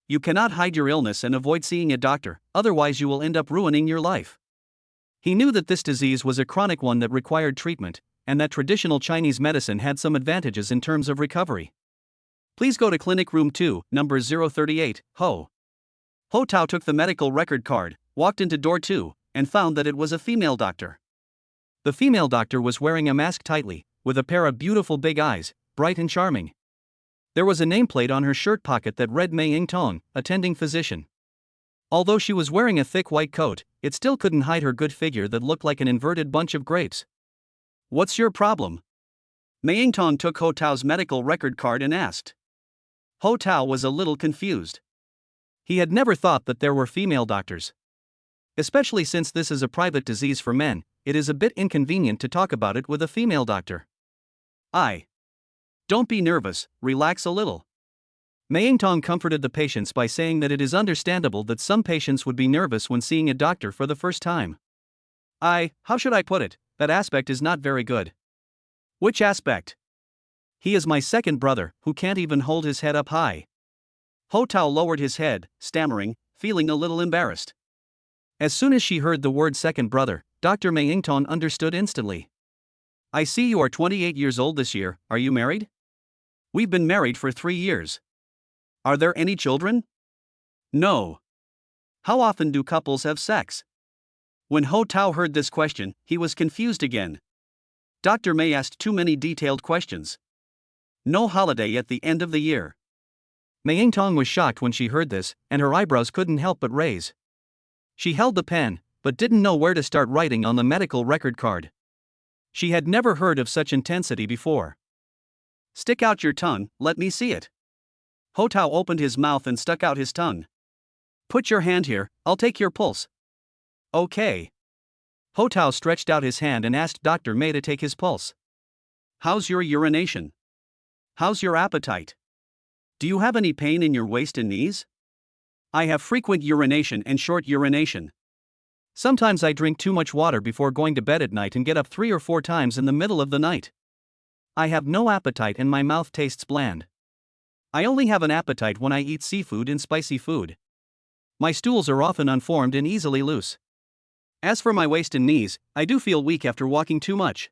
You cannot hide your illness and avoid seeing a doctor, otherwise you will end up ruining your life. He knew that this disease was a chronic one that required treatment, and that traditional Chinese medicine had some advantages in terms of recovery. Please go to Clinic Room 2, number 038, Ho. Ho Tao took the medical record card, walked into door 2, and found that it was a female doctor. The female doctor was wearing a mask tightly, with a pair of beautiful big eyes, bright and charming. There was a nameplate on her shirt pocket that read Mei Ying Tong, attending physician. Although she was wearing a thick white coat, it still couldn't hide her good figure that looked like an inverted bunch of grapes. What's your problem? Mei Ying Tong took Ho Tao's medical record card and asked. Ho Tao was a little confused. He had never thought that there were female doctors. Especially since this is a private disease for men, it is a bit inconvenient to talk about it with a female doctor. Don't be nervous, relax a little. Mei Ying Tong comforted the patients by saying that it is understandable that some patients would be nervous when seeing a doctor for the first time. How should I put it, that aspect is not very good. Which aspect? He is my second brother, who can't even hold his head up high. Ho Tao lowered his head, stammering, feeling a little embarrassed. As soon as she heard the word second brother, Dr. Mei Ying Tong understood instantly. I see you are 28 years old this year, are you married? We've been married for 3 years. Are there any children? No. How often do couples have sex? When Ho Tao heard this question, he was confused again. Dr. Mei asked too many detailed questions. No holiday at the end of the year. Mei Ying Tong was shocked when she heard this, and her eyebrows couldn't help but raise. She held the pen, but didn't know where to start writing on the medical record card. She had never heard of such intensity before. Stick out your tongue, let me see it. Ho Tao opened his mouth and stuck out his tongue. Put your hand here, I'll take your pulse. Okay. Ho Tao stretched out his hand and asked Dr. Mei to take his pulse. How's your urination? How's your appetite? Do you have any pain in your waist and knees? I have frequent urination and short urination. Sometimes I drink too much water before going to bed at night and get up 3 or 4 times in the middle of the night. I have no appetite and my mouth tastes bland. I only have an appetite when I eat seafood and spicy food. My stools are often unformed and easily loose. As for my waist and knees, I do feel weak after walking too much.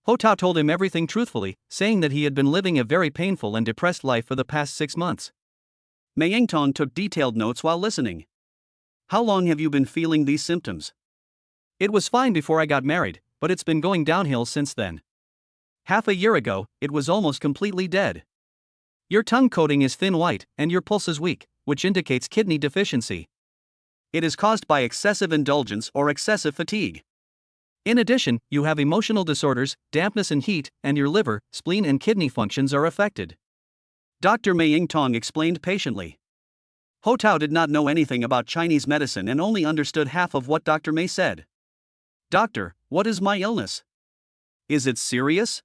Ho Tao told him everything truthfully, saying that he had been living a very painful and depressed life for the past 6 months. Mei Ying Tong took detailed notes while listening. How long have you been feeling these symptoms? It was fine before I got married, but it's been going downhill since then. Half a year ago, it was almost completely dead. Your tongue coating is thin white, and your pulse is weak, which indicates kidney deficiency. It is caused by excessive indulgence or excessive fatigue. In addition, you have emotional disorders, dampness and heat, and your liver, spleen and kidney functions are affected. Dr. Mei Ying Tong explained patiently. Ho Tao did not know anything about Chinese medicine and only understood half of what Dr. Mei said. Doctor, what is my illness? Is it serious?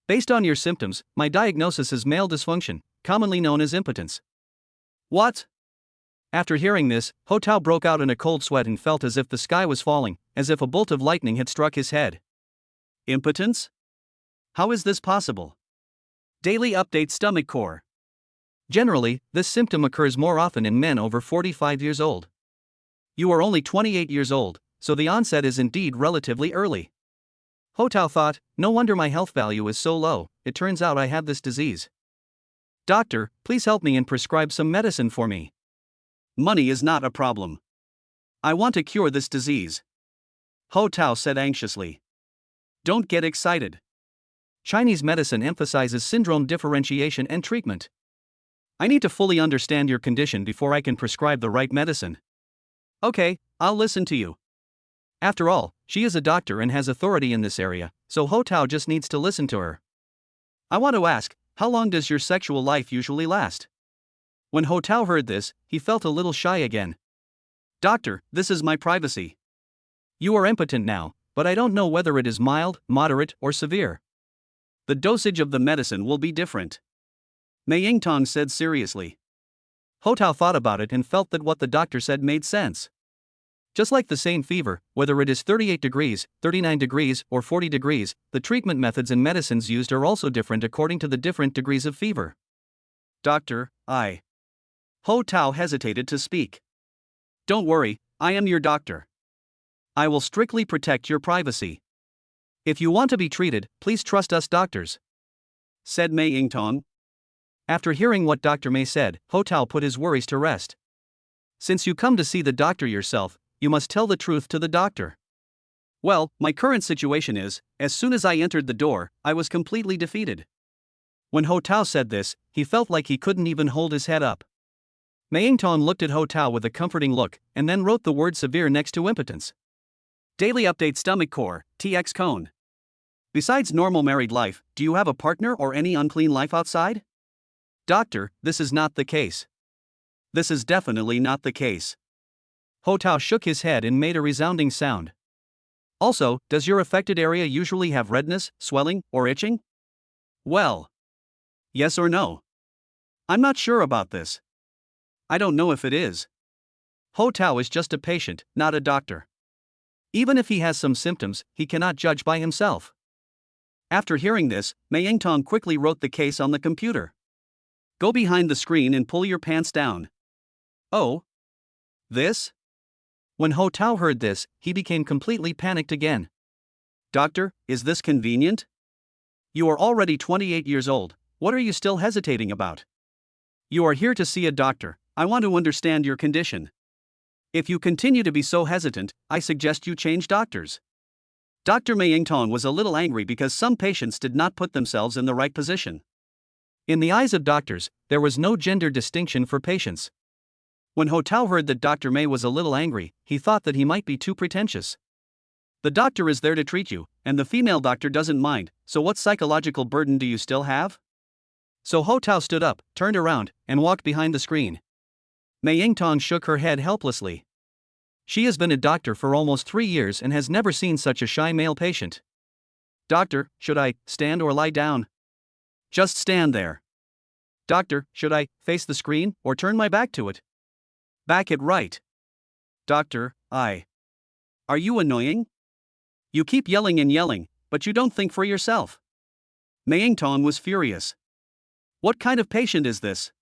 Based on your symptoms, my diagnosis is male dysfunction, commonly known as impotence. What? After hearing this, Ho Tao broke out in a cold sweat and felt as if the sky was falling, as if a bolt of lightning had struck his head. Impotence? How is this possible? Daily update stomach core. Generally, this symptom occurs more often in men over 45 years old. You are only 28 years old, so the onset is indeed relatively early. Ho Tao thought, no wonder my health value is so low, it turns out I have this disease. Doctor, please help me and prescribe some medicine for me. Money is not a problem. I want to cure this disease. Ho Tao said anxiously. Don't get excited. Chinese medicine emphasizes syndrome differentiation and treatment. I need to fully understand your condition before I can prescribe the right medicine. Okay, I'll listen to you. After all, she is a doctor and has authority in this area, so Ho Tao just needs to listen to her. I want to ask, how long does your sexual life usually last? When Ho Tao heard this, he felt a little shy again. Doctor, this is my privacy. You are impotent now, but I don't know whether it is mild, moderate, or severe. The dosage of the medicine will be different. Mei Yingtong said seriously. Ho Tao thought about it and felt that what the doctor said made sense. Just like the same fever, whether it is 38 degrees, 39 degrees, or 40 degrees, the treatment methods and medicines used are also different according to the different degrees of fever. Doctor, Ho Tao hesitated to speak. Don't worry, I am your doctor. I will strictly protect your privacy. If you want to be treated, please trust us doctors, said Mei Yingtong. After hearing what Dr. Mei said, Ho Tao put his worries to rest. Since you come to see the doctor yourself, you must tell the truth to the doctor. Well, my current situation is, as soon as I entered the door, I was completely defeated. When Ho Tao said this, he felt like he couldn't even hold his head up. Mei Yingtong looked at Ho Tao with a comforting look, and then wrote the word severe next to impotence. Daily update stomach core, TX cone. Besides normal married life, do you have a partner or any unclean life outside? Doctor, this is not the case. This is definitely not the case. Ho Tao shook his head and made a resounding sound. Also, does your affected area usually have redness, swelling, or itching? Well, yes or no? I'm not sure about this. I don't know if it is. Ho Tao is just a patient, not a doctor. Even if he has some symptoms, he cannot judge by himself. After hearing this, Mei Yingtong quickly wrote the case on the computer. Go behind the screen and pull your pants down. Oh? This? When Ho Tao heard this, he became completely panicked again. Doctor, is this convenient? You are already 28 years old, what are you still hesitating about? You are here to see a doctor, I want to understand your condition. If you continue to be so hesitant, I suggest you change doctors. Dr. Mei Yingtong was a little angry because some patients did not put themselves in the right position. In the eyes of doctors, there was no gender distinction for patients. When Ho Tao heard that Dr. Mei was a little angry, he thought that he might be too pretentious. The doctor is there to treat you, and the female doctor doesn't mind, so what psychological burden do you still have? So Ho Tao stood up, turned around, and walked behind the screen. Mei Yingtong shook her head helplessly. She has been a doctor for almost 3 years and has never seen such a shy male patient. Doctor, should I stand or lie down? Just stand there. Doctor, should I face the screen or turn my back to it? Back it right. Doctor, Are you annoying? You keep yelling and yelling, but you don't think for yourself. Mei Yingtong was furious. What kind of patient is this?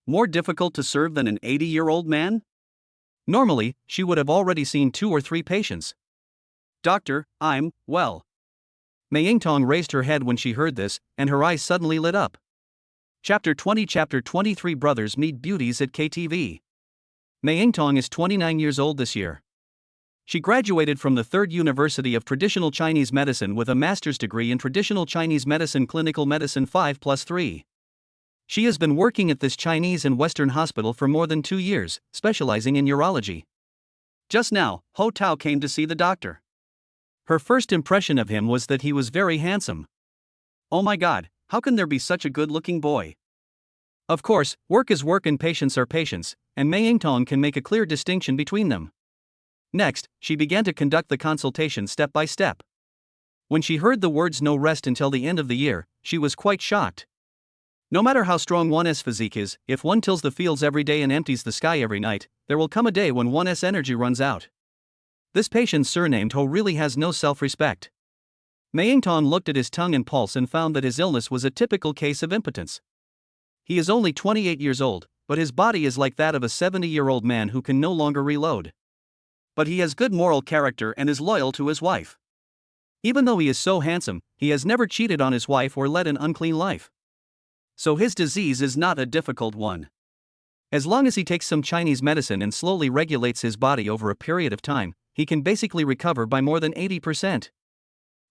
More difficult to serve than an 80-year-old man? Normally, she would have already seen 2 or 3 patients. Doctor, I'm well. Mei Yingtong raised her head when she heard this, and her eyes suddenly lit up. Chapter 20 Chapter 23 Brothers Meet Beauties at KTV. Mei Yingtong is 29 years old this year. She graduated from the Third University of Traditional Chinese Medicine with a master's degree in Traditional Chinese Medicine Clinical Medicine 5+3. She has been working at this Chinese and Western hospital for more than 2 years, specializing in urology. Just now, Ho Tao came to see the doctor. Her first impression of him was that he was very handsome. Oh my god, how can there be such a good-looking boy? Of course, work is work and patients are patients, and Mei Yingtong can make a clear distinction between them. Next, she began to conduct the consultation step by step. When she heard the words no rest until the end of the year, she was quite shocked. No matter how strong one's physique is, if one tills the fields every day and empties the sky every night, there will come a day when one's energy runs out. This patient surnamed Ho really has no self-respect. Mei Yingtong looked at his tongue and pulse and found that his illness was a typical case of impotence. He is only 28 years old, but his body is like that of a 70-year-old man who can no longer reload. But he has good moral character and is loyal to his wife. Even though he is so handsome, he has never cheated on his wife or led an unclean life. So his disease is not a difficult one. As long as he takes some Chinese medicine and slowly regulates his body over a period of time, he can basically recover by more than 80%.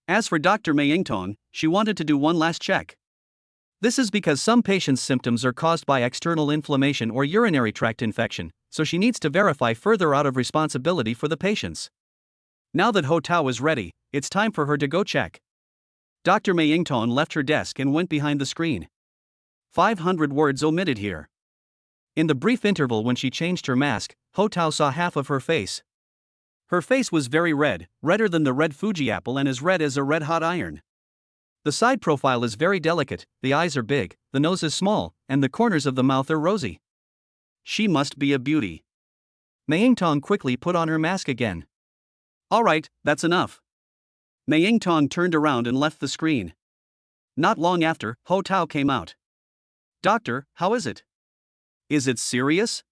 As for Dr. Mei Yingtong, she wanted to do one last check. This is because some patients' symptoms are caused by external inflammation or urinary tract infection, so she needs to verify further out of responsibility for the patients. Now that Ho Tao is ready, it's time for her to go check. Dr. Mei Yingtong left her desk and went behind the screen. 500 words omitted here. In the brief interval when she changed her mask, Ho Tao saw half of her face. Her face was very red, redder than the red Fuji apple and as red as a red-hot iron. The side profile is very delicate, the eyes are big, the nose is small, and the corners of the mouth are rosy. She must be a beauty. Mei Yingtong quickly put on her mask again. Alright, that's enough. Mei Yingtong turned around and left the screen. Not long after, Ho Tao came out. Doctor, how is it? Is it serious?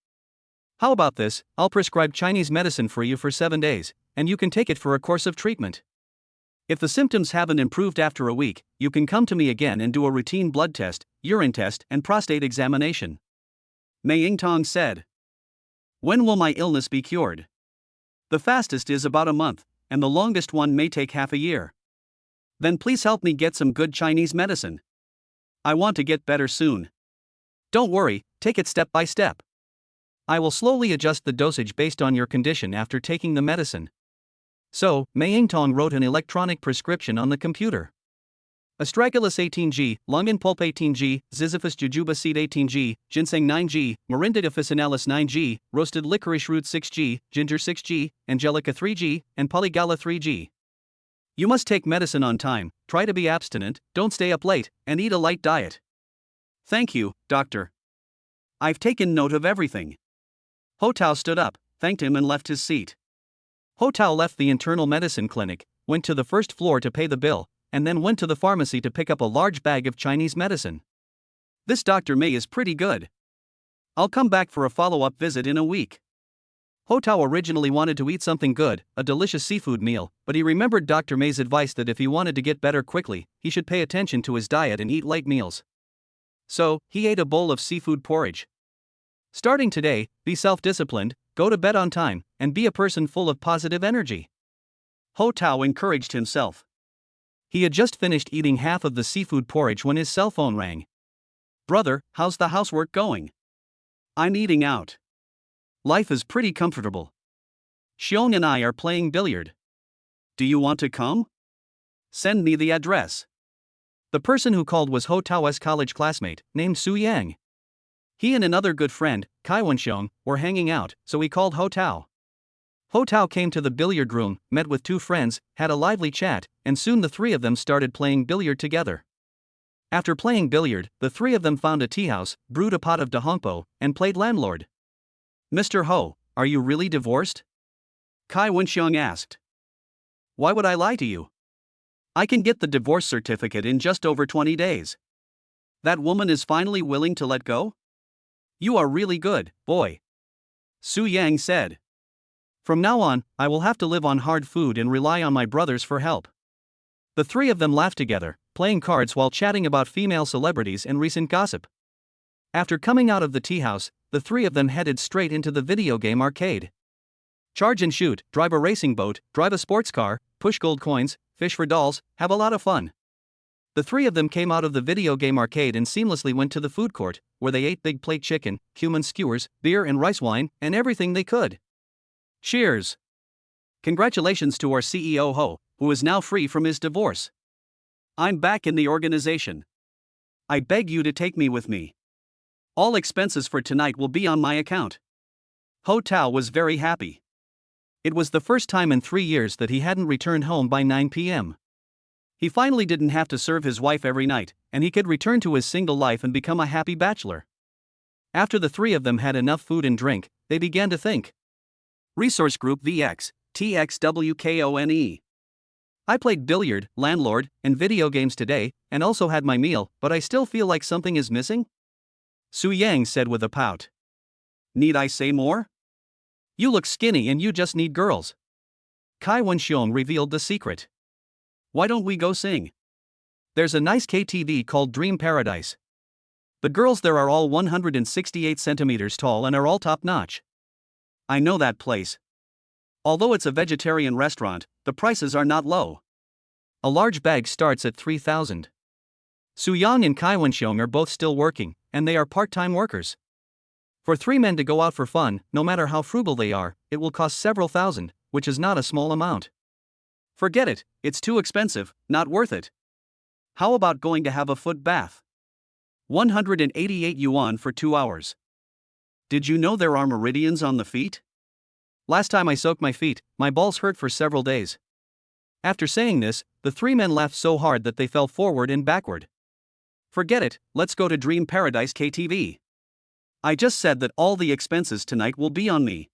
How about this, I'll prescribe Chinese medicine for you for 7 days, and you can take it for a course of treatment. If the symptoms haven't improved after a week, you can come to me again and do a routine blood test, urine test, and prostate examination. Mei Yingtong said. When will my illness be cured? The fastest is about a month, and the longest one may take half a year. Then please help me get some good Chinese medicine. I want to get better soon. Don't worry, take it step by step. I will slowly adjust the dosage based on your condition after taking the medicine. So, Mei Yingtong wrote an electronic prescription on the computer. Astragalus 18G, Longan pulp 18G, Ziziphus jujube seed 18G, ginseng 9G, Morinda officinalis 9G, roasted licorice root 6G, ginger 6G, angelica 3G, and polygala 3G. You must take medicine on time, try to be abstinent, don't stay up late, and eat a light diet. Thank you, doctor. I've taken note of everything. Ho Tao stood up, thanked him and left his seat. Ho Tao left the internal medicine clinic, went to the first floor to pay the bill, and then went to the pharmacy to pick up a large bag of Chinese medicine. This Dr. Mei is pretty good. I'll come back for a follow-up visit in a week. Ho Tao originally wanted to eat something good, a delicious seafood meal, but he remembered Dr. Mei's advice that if he wanted to get better quickly, he should pay attention to his diet and eat light meals. So, he ate a bowl of seafood porridge. Starting today, be self-disciplined, go to bed on time, and be a person full of positive energy. Ho Tao encouraged himself. He had just finished eating half of the seafood porridge when his cell phone rang. Brother, how's the housework going? I'm eating out. Life is pretty comfortable. Xiong and I are playing billiard. Do you want to come? Send me the address. The person who called was Ho Tao's college classmate, named Su Yang. He and another good friend, Kai Wenxiong, were hanging out, so he called Ho Tao. Ho Tao came to the billiard room, met with two friends, had a lively chat, and soon the three of them started playing billiard together. After playing billiard, the three of them found a tea house, brewed a pot of dahongpo, and played landlord. Mr. Ho, are you really divorced? Kai Wenxiong asked. Why would I lie to you? I can get the divorce certificate in just over 20 days. That woman is finally willing to let go? You are really good, boy. Su Yang said. From now on, I will have to live on hard food and rely on my brothers for help. The three of them laughed together, playing cards while chatting about female celebrities and recent gossip. After coming out of the tea house, the three of them headed straight into the video game arcade. Charge and shoot, drive a racing boat, drive a sports car, push gold coins, fish for dolls, have a lot of fun. The three of them came out of the video game arcade and seamlessly went to the food court, where they ate big plate chicken, cumin skewers, beer and rice wine, and everything they could. Cheers! Congratulations to our CEO Ho, who is now free from his divorce. I'm back in the organization. I beg you to take me with me. All expenses for tonight will be on my account. Ho Tao was very happy. It was the first time in 3 years that he hadn't returned home by 9 p.m. He finally didn't have to serve his wife every night, and he could return to his single life and become a happy bachelor. After the three of them had enough food and drink, they began to think. Resource Group VX, TXWKONE. I played billiard, landlord, and video games today, and also had my meal, but I still feel like something is missing? Su Yang said with a pout. Need I say more? You look skinny and you just need girls. Kai Wenxiong revealed the secret. Why don't we go sing? There's a nice KTV called Dream Paradise. The girls there are all 168 centimeters tall and are all top-notch. I know that place. Although it's a vegetarian restaurant, the prices are not low. A large bag starts at 3,000. Su Yang and Kai Wenxiong are both still working, and they are part-time workers. For 3 men to go out for fun, no matter how frugal they are, it will cost several thousand, which is not a small amount. Forget it, it's too expensive, not worth it. How about going to have a foot bath? 188 yuan for 2 hours. Did you know there are meridians on the feet? Last time I soaked my feet, my balls hurt for several days. After saying this, the 3 men laughed so hard that they fell forward and backward. Forget it, let's go to Dream Paradise KTV. I just said that all the expenses tonight will be on me.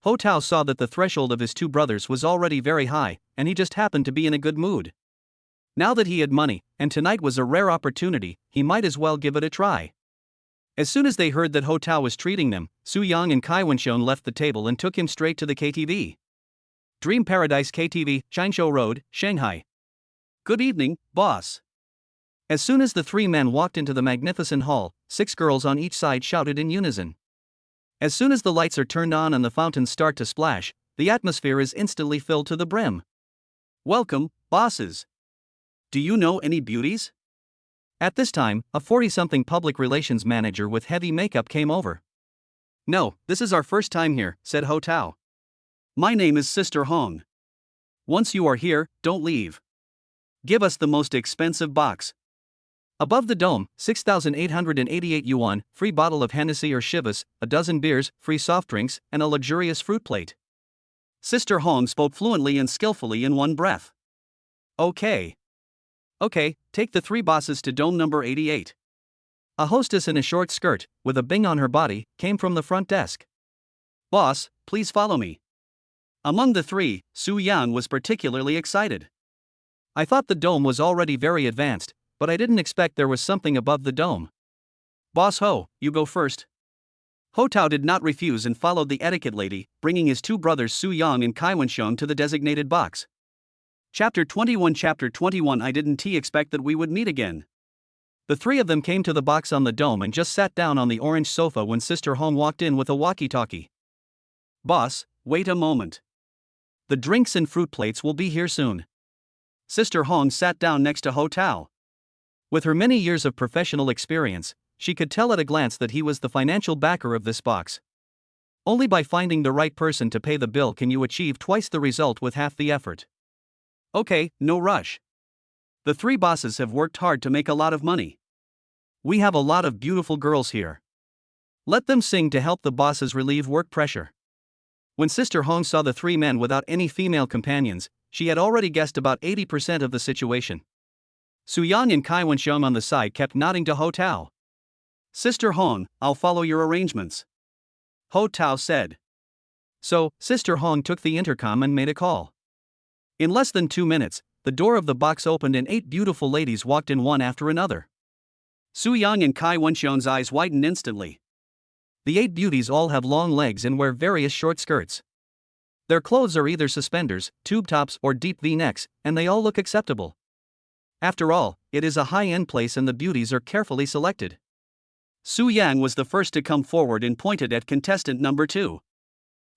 Ho Tao saw that the threshold of his 2 brothers was already very high, and he just happened to be in a good mood. Now that he had money, and tonight was a rare opportunity, he might as well give it a try. As soon as they heard that Ho Tao was treating them, Su Yang and Kai Wenxiong left the table and took him straight to the KTV. Dream Paradise KTV, Changshou Road, Shanghai. Good evening, boss. As soon as the 3 men walked into the magnificent hall, 6 girls on each side shouted in unison. As soon as the lights are turned on and the fountains start to splash, the atmosphere is instantly filled to the brim. Welcome, bosses. Do you know any beauties? At this time, a 40-something public relations manager with heavy makeup came over. No, this is our first time here, said Ho Tao. My name is Sister Hong. Once you are here, don't leave. Give us the most expensive box. Above the dome, 6,888 yuan, free bottle of Hennessy or Chivas, a dozen beers, free soft drinks, and a luxurious fruit plate. Sister Hong spoke fluently and skillfully in one breath. Okay, take the 3 bosses to dome number 88. A hostess in a short skirt, with a bing on her body, came from the front desk. Boss, please follow me. Among the 3, Su Yang was particularly excited. I thought the dome was already very advanced, but I didn't expect there was something above the dome. Boss Ho, you go first. Ho Tao did not refuse and followed the etiquette lady, bringing his 2 brothers Su Yang and Kai Wenxiong to the designated box. Chapter 21 I didn't expect that we would meet again. The 3 of them came to the box on the dome and just sat down on the orange sofa when Sister Hong walked in with a walkie-talkie. Boss, wait a moment. The drinks and fruit plates will be here soon. Sister Hong sat down next to Ho Tao. With her many years of professional experience, she could tell at a glance that he was the financial backer of this box. Only by finding the right person to pay the bill can you achieve twice the result with half the effort. Okay, no rush. The 3 bosses have worked hard to make a lot of money. We have a lot of beautiful girls here. Let them sing to help the bosses relieve work pressure. When Sister Hong saw the 3 men without any female companions, she had already guessed about 80% of the situation. Su Yang and Kai Wenxiong on the side kept nodding to Ho Tao. Sister Hong, I'll follow your arrangements. Ho Tao said. So, Sister Hong took the intercom and made a call. In less than 2 minutes, the door of the box opened and 8 beautiful ladies walked in one after another. Su Yang and Kai Wenxiong's eyes widened instantly. The 8 beauties all have long legs and wear various short skirts. Their clothes are either suspenders, tube tops, or deep V-necks, and they all look acceptable. After all, it is a high-end place and the beauties are carefully selected. Su Yang was the first to come forward and pointed at contestant number 2.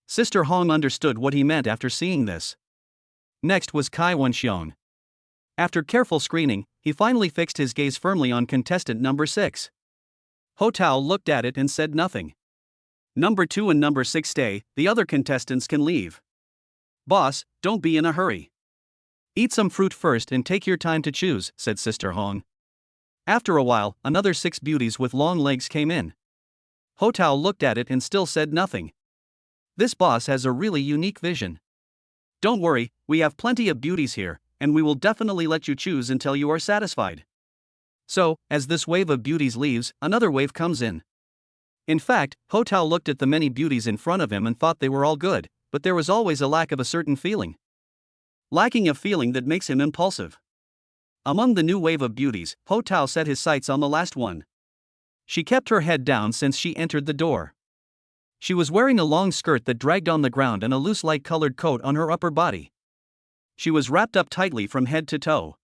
Sister Hong understood what he meant after seeing this. Next was Kai Wenxiong. After careful screening, he finally fixed his gaze firmly on contestant number 6. Ho Tao looked at it and said nothing. Number 2 and number 6 stay, the other contestants can leave. Boss, don't be in a hurry. Eat some fruit first and take your time to choose, said Sister Hong. After a while, another 6 beauties with long legs came in. Ho Tao looked at it and still said nothing. This boss has a really unique vision. Don't worry, we have plenty of beauties here, and we will definitely let you choose until you are satisfied. So, as this wave of beauties leaves, another wave comes in. In fact, Ho Tao looked at the many beauties in front of him and thought they were all good, but there was always a lack of a certain feeling. Lacking a feeling that makes him impulsive. Among the new wave of beauties, Ho Tao set his sights on the last one. She kept her head down since she entered the door. She was wearing a long skirt that dragged on the ground and a loose light-colored coat on her upper body. She was wrapped up tightly from head to toe.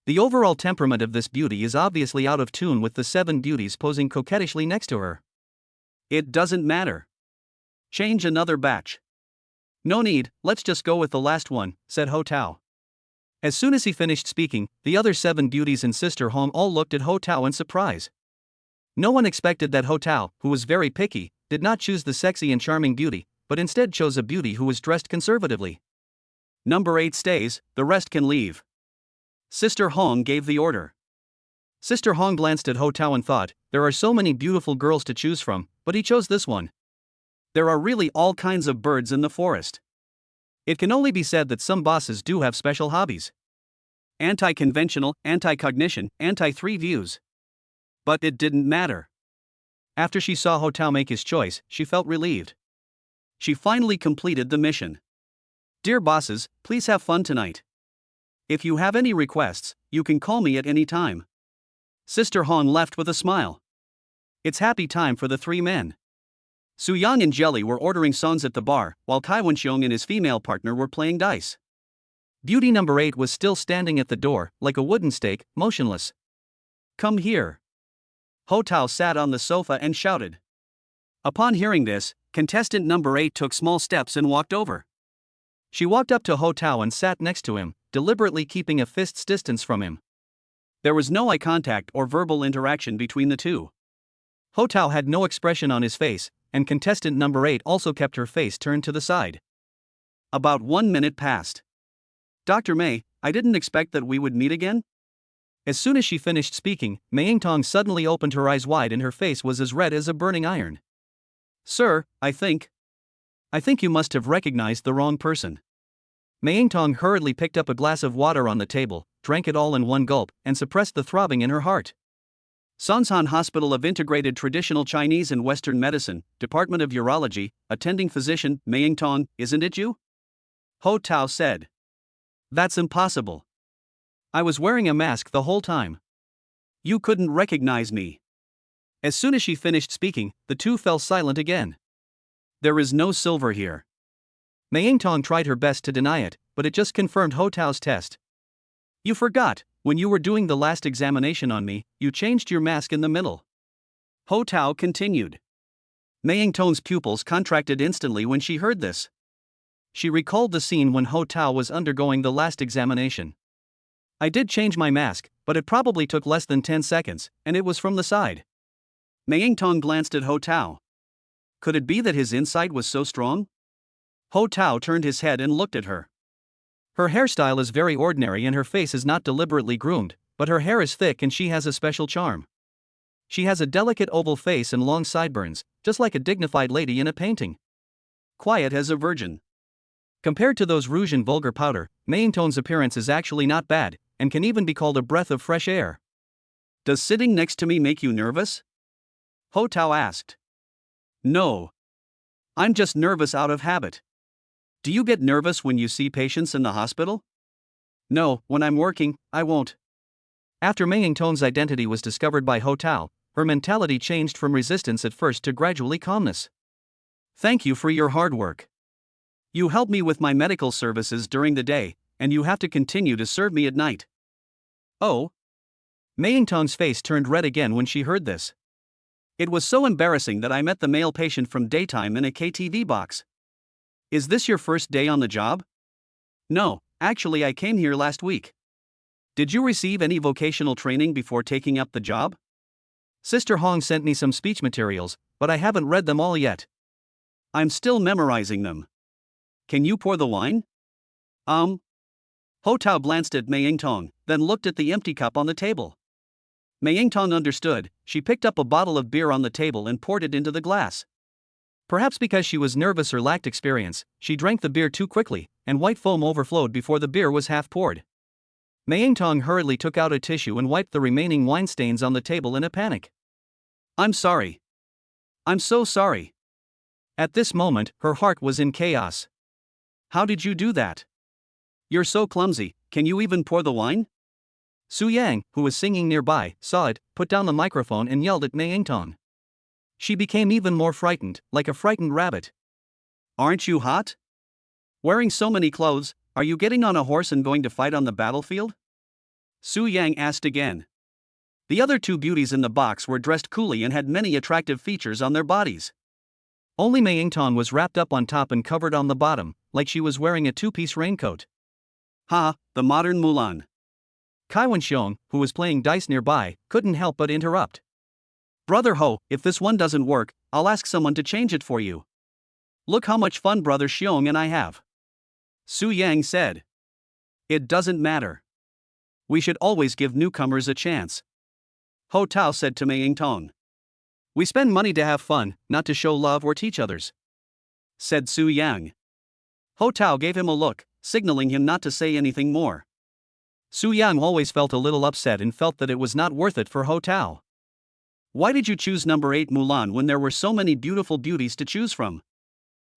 The overall temperament of this beauty is obviously out of tune with the 7 beauties posing coquettishly next to her. It doesn't matter. Change another batch. No need, let's just go with the last one, said Ho Tao. As soon as he finished speaking, the other 7 beauties in Sister Hong all looked at Ho Tao in surprise. No one expected that Ho Tao, who was very picky, did not choose the sexy and charming beauty, but instead chose a beauty who was dressed conservatively. Number 8 stays, the rest can leave. Sister Hong gave the order. Sister Hong glanced at Ho Tao and thought, there are so many beautiful girls to choose from, but he chose this one. There are really all kinds of birds in the forest. It can only be said that some bosses do have special hobbies. Anti-conventional, anti-cognition, anti-3 views. But it didn't matter. After she saw Ho Tao make his choice, she felt relieved. She finally completed the mission. Dear bosses, please have fun tonight. If you have any requests, you can call me at any time. Sister Hong left with a smile. It's happy time for the 3 men. Su Yang and Jelly were ordering songs at the bar, while Tai Wenxiong and his female partner were playing dice. Beauty number 8 was still standing at the door, like a wooden stake, motionless. Come here. Ho Tao sat on the sofa and shouted. Upon hearing this, contestant number 8 took small steps and walked over. She walked up to Ho Tao and sat next to him, deliberately keeping a fist's distance from him. There was no eye contact or verbal interaction between the two. Ho Tao had no expression on his face, and contestant number 8 also kept her face turned to the side. About 1 minute passed. Dr. May, I didn't expect that we would meet again? As soon as she finished speaking, Mei Yingtong suddenly opened her eyes wide and her face was as red as a burning iron. Sir, I think you must have recognized the wrong person. Mei Yingtong hurriedly picked up a glass of water on the table, drank it all in one gulp, and suppressed the throbbing in her heart. Sonshan Hospital of Integrated Traditional Chinese and Western Medicine, Department of Urology, attending physician, Mei Yingtong, isn't it you? Ho Tao said. That's impossible. I was wearing a mask the whole time. You couldn't recognize me. As soon as she finished speaking, the two fell silent again. There is no silver here. Mei Yingtong tried her best to deny it, but it just confirmed Ho Tao's test. You forgot, when you were doing the last examination on me, you changed your mask in the middle. Ho Tao continued. Mei Yingtong's pupils contracted instantly when she heard this. She recalled the scene when Ho Tao was undergoing the last examination. I did change my mask, but it probably took less than 10 seconds, and it was from the side. Mei Yingtong glanced at Ho Tao. Could it be that his insight was so strong? Ho Tao turned his head and looked at her. Her hairstyle is very ordinary and her face is not deliberately groomed, but her hair is thick and she has a special charm. She has a delicate oval face and long sideburns, just like a dignified lady in a painting. Quiet as a virgin. Compared to those rouge and vulgar powder, Mei Yingtong's appearance is actually not bad, and can even be called a breath of fresh air. Does sitting next to me make you nervous? Ho Tao asked. No. I'm just nervous out of habit. Do you get nervous when you see patients in the hospital? No, when I'm working, I won't. After Mei Yingtong's identity was discovered by Ho Tao, her mentality changed from resistance at first to gradually calmness. Thank you for your hard work. You help me with my medical services during the day, and you have to continue to serve me at night. Oh? Mei Yingtong's face turned red again when she heard this. It was so embarrassing that I met the male patient from daytime in a KTV box. Is this your first day on the job? No, actually I came here last week. Did you receive any vocational training before taking up the job? Sister Hong sent me some speech materials, but I haven't read them all yet. I'm still memorizing them. Can you pour the wine? Ho Tao glanced at Mei Yingtong, then looked at the empty cup on the table. Mei Yingtong understood. She picked up a bottle of beer on the table and poured it into the glass. Perhaps because she was nervous or lacked experience, she drank the beer too quickly, and white foam overflowed before the beer was half poured. Mei Yingtong hurriedly took out a tissue and wiped the remaining wine stains on the table in a panic. I'm sorry. I'm so sorry. At this moment, her heart was in chaos. How did you do that? You're so clumsy, can you even pour the wine? Su Yang, who was singing nearby, saw it, put down the microphone and yelled at Mei Yingtong. She became even more frightened, like a frightened rabbit. Aren't you hot? Wearing so many clothes, are you getting on a horse and going to fight on the battlefield? Su Yang asked again. The other two beauties in the box were dressed coolly and had many attractive features on their bodies. Only Mei Yingtong was wrapped up on top and covered on the bottom, like she was wearing a two-piece raincoat. Ha, the modern Mulan. Kai Wenxiong, who was playing dice nearby, couldn't help but interrupt. Brother Ho, if this one doesn't work, I'll ask someone to change it for you. Look how much fun Brother Xiong and I have. Su Yang said. It doesn't matter. We should always give newcomers a chance. Ho Tao said to Mei Yingtong. We spend money to have fun, not to show love or teach others, said Su Yang. Ho Tao gave him a look, signaling him not to say anything more. Su Yang always felt a little upset and felt that it was not worth it for Ho Tao. Why did you choose number 8 Mulan when there were so many beautiful beauties to choose from?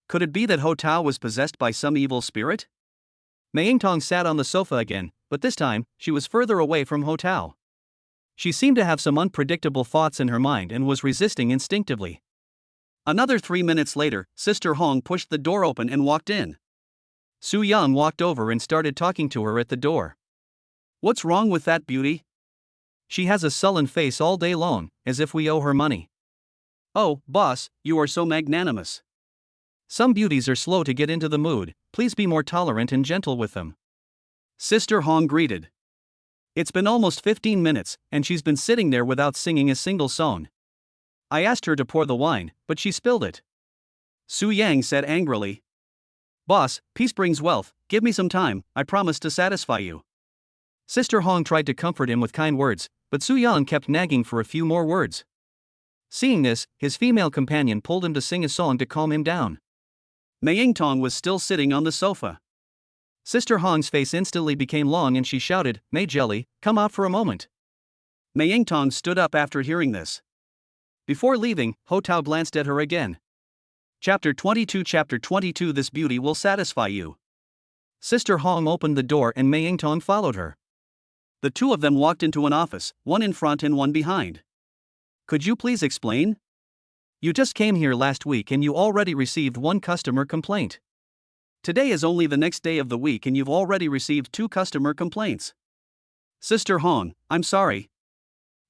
Could it be that Ho Tao was possessed by some evil spirit? Mei Yingtong sat on the sofa again, but this time, she was further away from Ho Tao. She seemed to have some unpredictable thoughts in her mind and was resisting instinctively. Another 3 minutes later, Sister Hong pushed the door open and walked in. Su Yang walked over and started talking to her at the door. What's wrong with that beauty? She has a sullen face all day long, as if we owe her money. Oh, boss, you are so magnanimous. Some beauties are slow to get into the mood, please be more tolerant and gentle with them. Sister Hong greeted. It's been almost 15 minutes, and she's been sitting there without singing a single song. I asked her to pour the wine, but she spilled it. Su Yang said angrily. Boss, peace brings wealth, give me some time, I promise to satisfy you. Sister Hong tried to comfort him with kind words, but Su Yang kept nagging for a few more words. Seeing this, his female companion pulled him to sing a song to calm him down. Mei Yingtong was still sitting on the sofa. Sister Hong's face instantly became long and she shouted, Mei Jelly, come out for a moment. Mei Yingtong stood up after hearing this. Before leaving, Ho Tao glanced at her again. Chapter 22 This beauty will satisfy you. Sister Hong opened the door and Mei Yingtong followed her. The two of them walked into an office, one in front and one behind. Could you please explain? You just came here last week and you already received one customer complaint. Today is only the next day of the week and you've already received 2 customer complaints. Sister Hong, I'm sorry.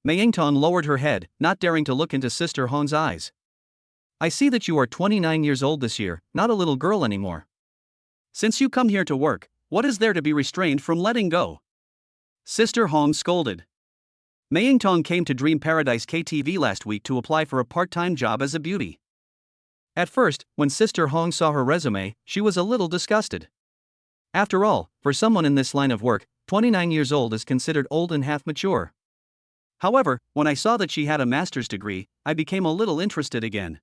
Mei Yingtong lowered her head, not daring to look into Sister Hong's eyes. I see that you are 29 years old this year, not a little girl anymore. Since you come here to work, what is there to be restrained from letting go? Sister Hong scolded. Mei Yingtong came to Dream Paradise KTV last week to apply for a part-time job as a beauty. At first, when Sister Hong saw her resume, she was a little disgusted. After all, for someone in this line of work, 29 years old is considered old and half mature. However, when I saw that she had a master's degree, I became a little interested again.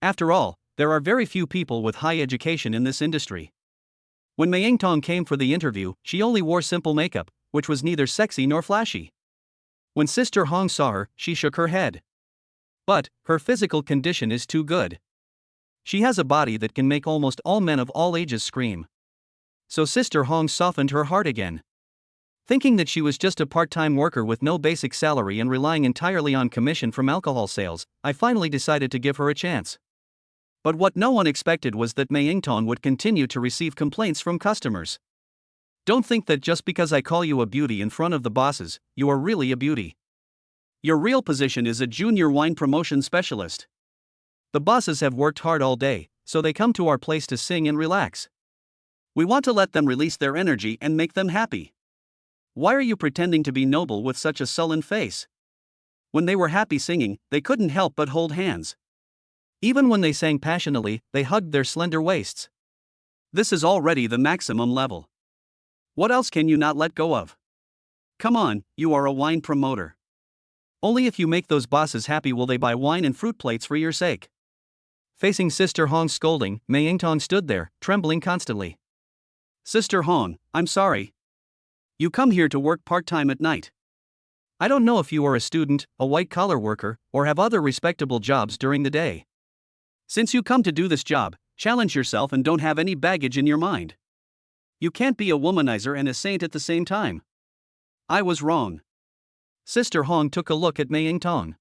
After all, there are very few people with high education in this industry. When Mei Yingtong came for the interview, she only wore simple makeup, which was neither sexy nor flashy. When Sister Hong saw her, she shook her head. But, her physical condition is too good. She has a body that can make almost all men of all ages scream. So Sister Hong softened her heart again. Thinking that she was just a part-time worker with no basic salary and relying entirely on commission from alcohol sales, I finally decided to give her a chance. But what no one expected was that Mei Yingtong would continue to receive complaints from customers. Don't think that just because I call you a beauty in front of the bosses, you are really a beauty. Your real position is a junior wine promotion specialist. The bosses have worked hard all day, so they come to our place to sing and relax. We want to let them release their energy and make them happy. Why are you pretending to be noble with such a sullen face? When they were happy singing, they couldn't help but hold hands. Even when they sang passionately, they hugged their slender waists. This is already the maximum level. What else can you not let go of? Come on, you are a wine promoter. Only if you make those bosses happy will they buy wine and fruit plates for your sake. Facing Sister Hong's scolding, Mei Yingtong stood there, trembling constantly. Sister Hong, I'm sorry. You come here to work part-time at night. I don't know if you are a student, a white-collar worker, or have other respectable jobs during the day. Since you come to do this job, challenge yourself and don't have any baggage in your mind. You can't be a womanizer and a saint at the same time. I was wrong. Sister Hong took a look at Mei Yingtong.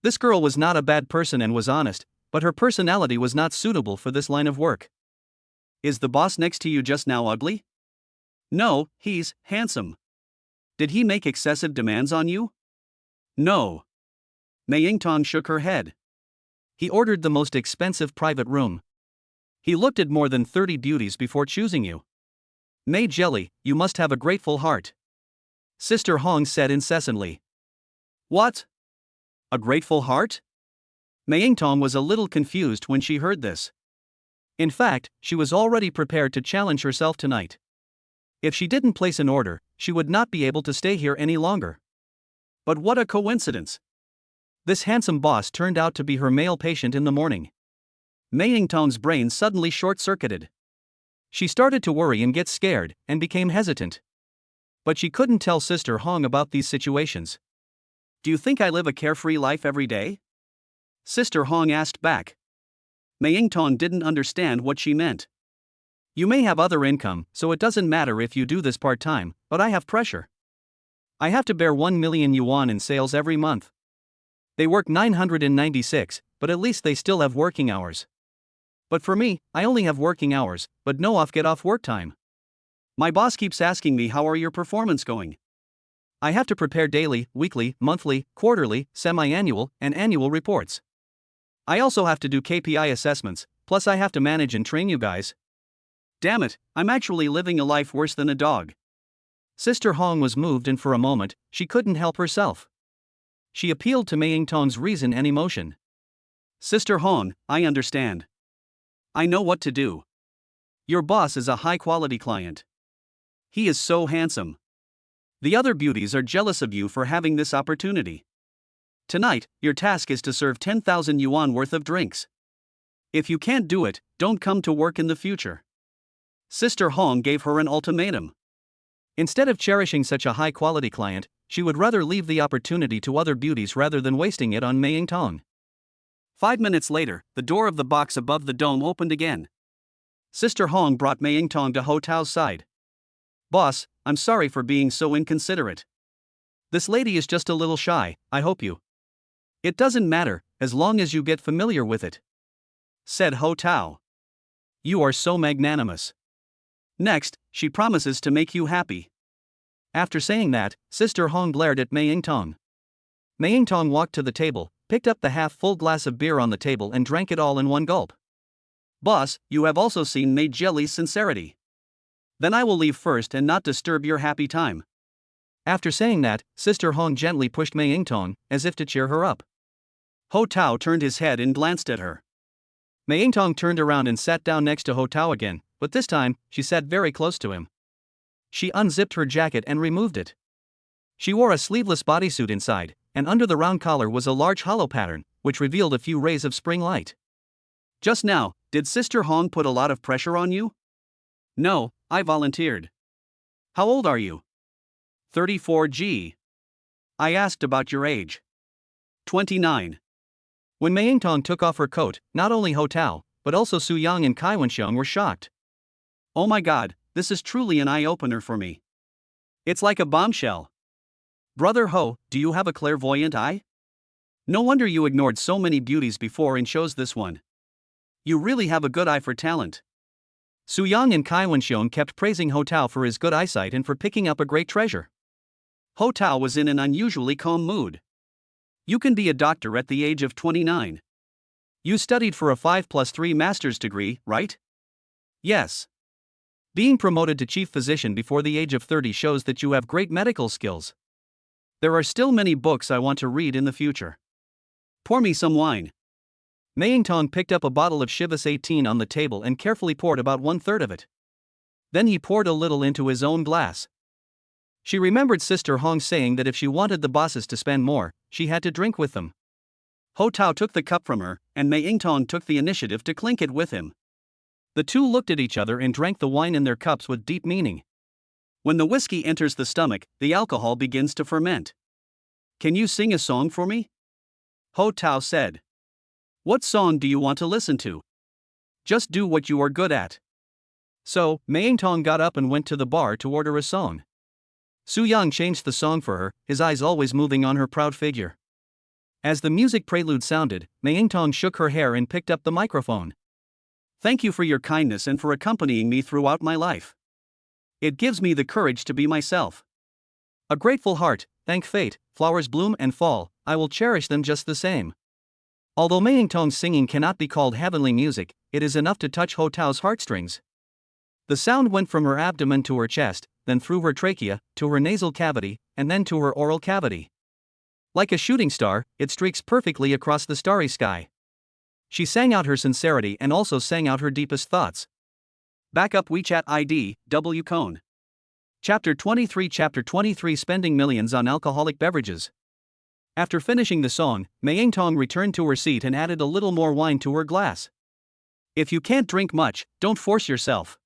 This girl was not a bad person and was honest, but her personality was not suitable for this line of work. Is the boss next to you just now ugly? No, he's handsome. Did he make excessive demands on you? No. Mei Yingtong shook her head. He ordered the most expensive private room. He looked at more than 30 beauties before choosing you. Mei Jelly, you must have a grateful heart. Sister Hong said incessantly. What? A grateful heart? Mei Yingtong was a little confused when she heard this. In fact, she was already prepared to challenge herself tonight. If she didn't place an order, she would not be able to stay here any longer. But what a coincidence! This handsome boss turned out to be her male patient in the morning. Mei Yingtong's brain suddenly short-circuited. She started to worry and get scared, and became hesitant. But she couldn't tell Sister Hong about these situations. Do you think I live a carefree life every day? Sister Hong asked back. Mei Yingtong didn't understand what she meant. You may have other income, so it doesn't matter if you do this part-time, but I have pressure. I have to bear 1 million yuan in sales every month. They work 996, but at least they still have working hours. But for me, I only have working hours, but no off-get-off work time. My boss keeps asking me how are your performance going. I have to prepare daily, weekly, monthly, quarterly, semi-annual, and annual reports. I also have to do KPI assessments, plus I have to manage and train you guys. Damn it, I'm actually living a life worse than a dog. Sister Hong was moved and for a moment, she couldn't help herself. She appealed to Mei Yingtong's reason and emotion. Sister Hong, I understand. I know what to do. Your boss is a high-quality client. He is so handsome. The other beauties are jealous of you for having this opportunity. Tonight, your task is to serve 10,000 yuan worth of drinks. If you can't do it, don't come to work in the future. Sister Hong gave her an ultimatum. Instead of cherishing such a high-quality client, she would rather leave the opportunity to other beauties rather than wasting it on Mei Yingtong. 5 minutes later, the door of the box above the dome opened again. Sister Hong brought Mei Yingtong to Ho Tao's side. Boss, I'm sorry for being so inconsiderate. This lady is just a little shy, I hope you. It doesn't matter, as long as you get familiar with it, said Ho Tao. You are so magnanimous. Next, she promises to make you happy. After saying that, Sister Hong glared at Mei Yingtong. Mei Yingtong walked to the table, picked up the half-full glass of beer on the table and drank it all in one gulp. Boss, you have also seen Mei Jelly's sincerity. Then I will leave first and not disturb your happy time. After saying that, Sister Hong gently pushed Mei Yingtong, as if to cheer her up. Ho Tao turned his head and glanced at her. Mei Yingtong turned around and sat down next to Ho Tao again, but this time, she sat very close to him. She unzipped her jacket and removed it. She wore a sleeveless bodysuit inside, and under the round collar was a large hollow pattern, which revealed a few rays of spring light. Just now, did Sister Hong put a lot of pressure on you? No, I volunteered. How old are you? 34G. I asked about your age. 29. When Mei Yingtong took off her coat, not only Ho Tao, but also Su Yang and Kai Wenxiang were shocked. Oh my god, this is truly an eye-opener for me. It's like a bombshell. Brother Ho, do you have a clairvoyant eye? No wonder you ignored so many beauties before and chose this one. You really have a good eye for talent. Su Yang and Kai Wenxiang kept praising Ho Tao for his good eyesight and for picking up a great treasure. Ho Tao was in an unusually calm mood. You can be a doctor at the age of 29. You studied for a 5+3 master's degree, right? Yes. Being promoted to chief physician before the age of 30 shows that you have great medical skills. There are still many books I want to read in the future. Pour me some wine. Mei Yingtong picked up a bottle of Chivas 18 on the table and carefully poured about 1/3 of it. Then he poured a little into his own glass. She remembered Sister Hong saying that if she wanted the bosses to spend more, she had to drink with them. Ho Tao took the cup from her, and Mei Yingtong took the initiative to clink it with him. The two looked at each other and drank the wine in their cups with deep meaning. When the whiskey enters the stomach, the alcohol begins to ferment. Can you sing a song for me? Ho Tao said. What song do you want to listen to? Just do what you are good at. So, Mei Yingtong got up and went to the bar to order a song. Su Yang changed the song for her, his eyes always moving on her proud figure. As the music prelude sounded, Mayingtong shook her hair and picked up the microphone. Thank you for your kindness and for accompanying me throughout my life. It gives me the courage to be myself. A grateful heart, thank fate, flowers bloom and fall, I will cherish them just the same. Although Mayingtong's singing cannot be called heavenly music, it is enough to touch Ho Tao's heartstrings. The sound went from her abdomen to her chest, then through her trachea, to her nasal cavity, and then to her oral cavity. Like a shooting star, it streaks perfectly across the starry sky. She sang out her sincerity and also sang out her deepest thoughts. Backup WeChat ID, W Cone. Chapter 23 Spending Millions on Alcoholic Beverages. After finishing the song, Mayingtong returned to her seat and added a little more wine to her glass. If you can't drink much, don't force yourself.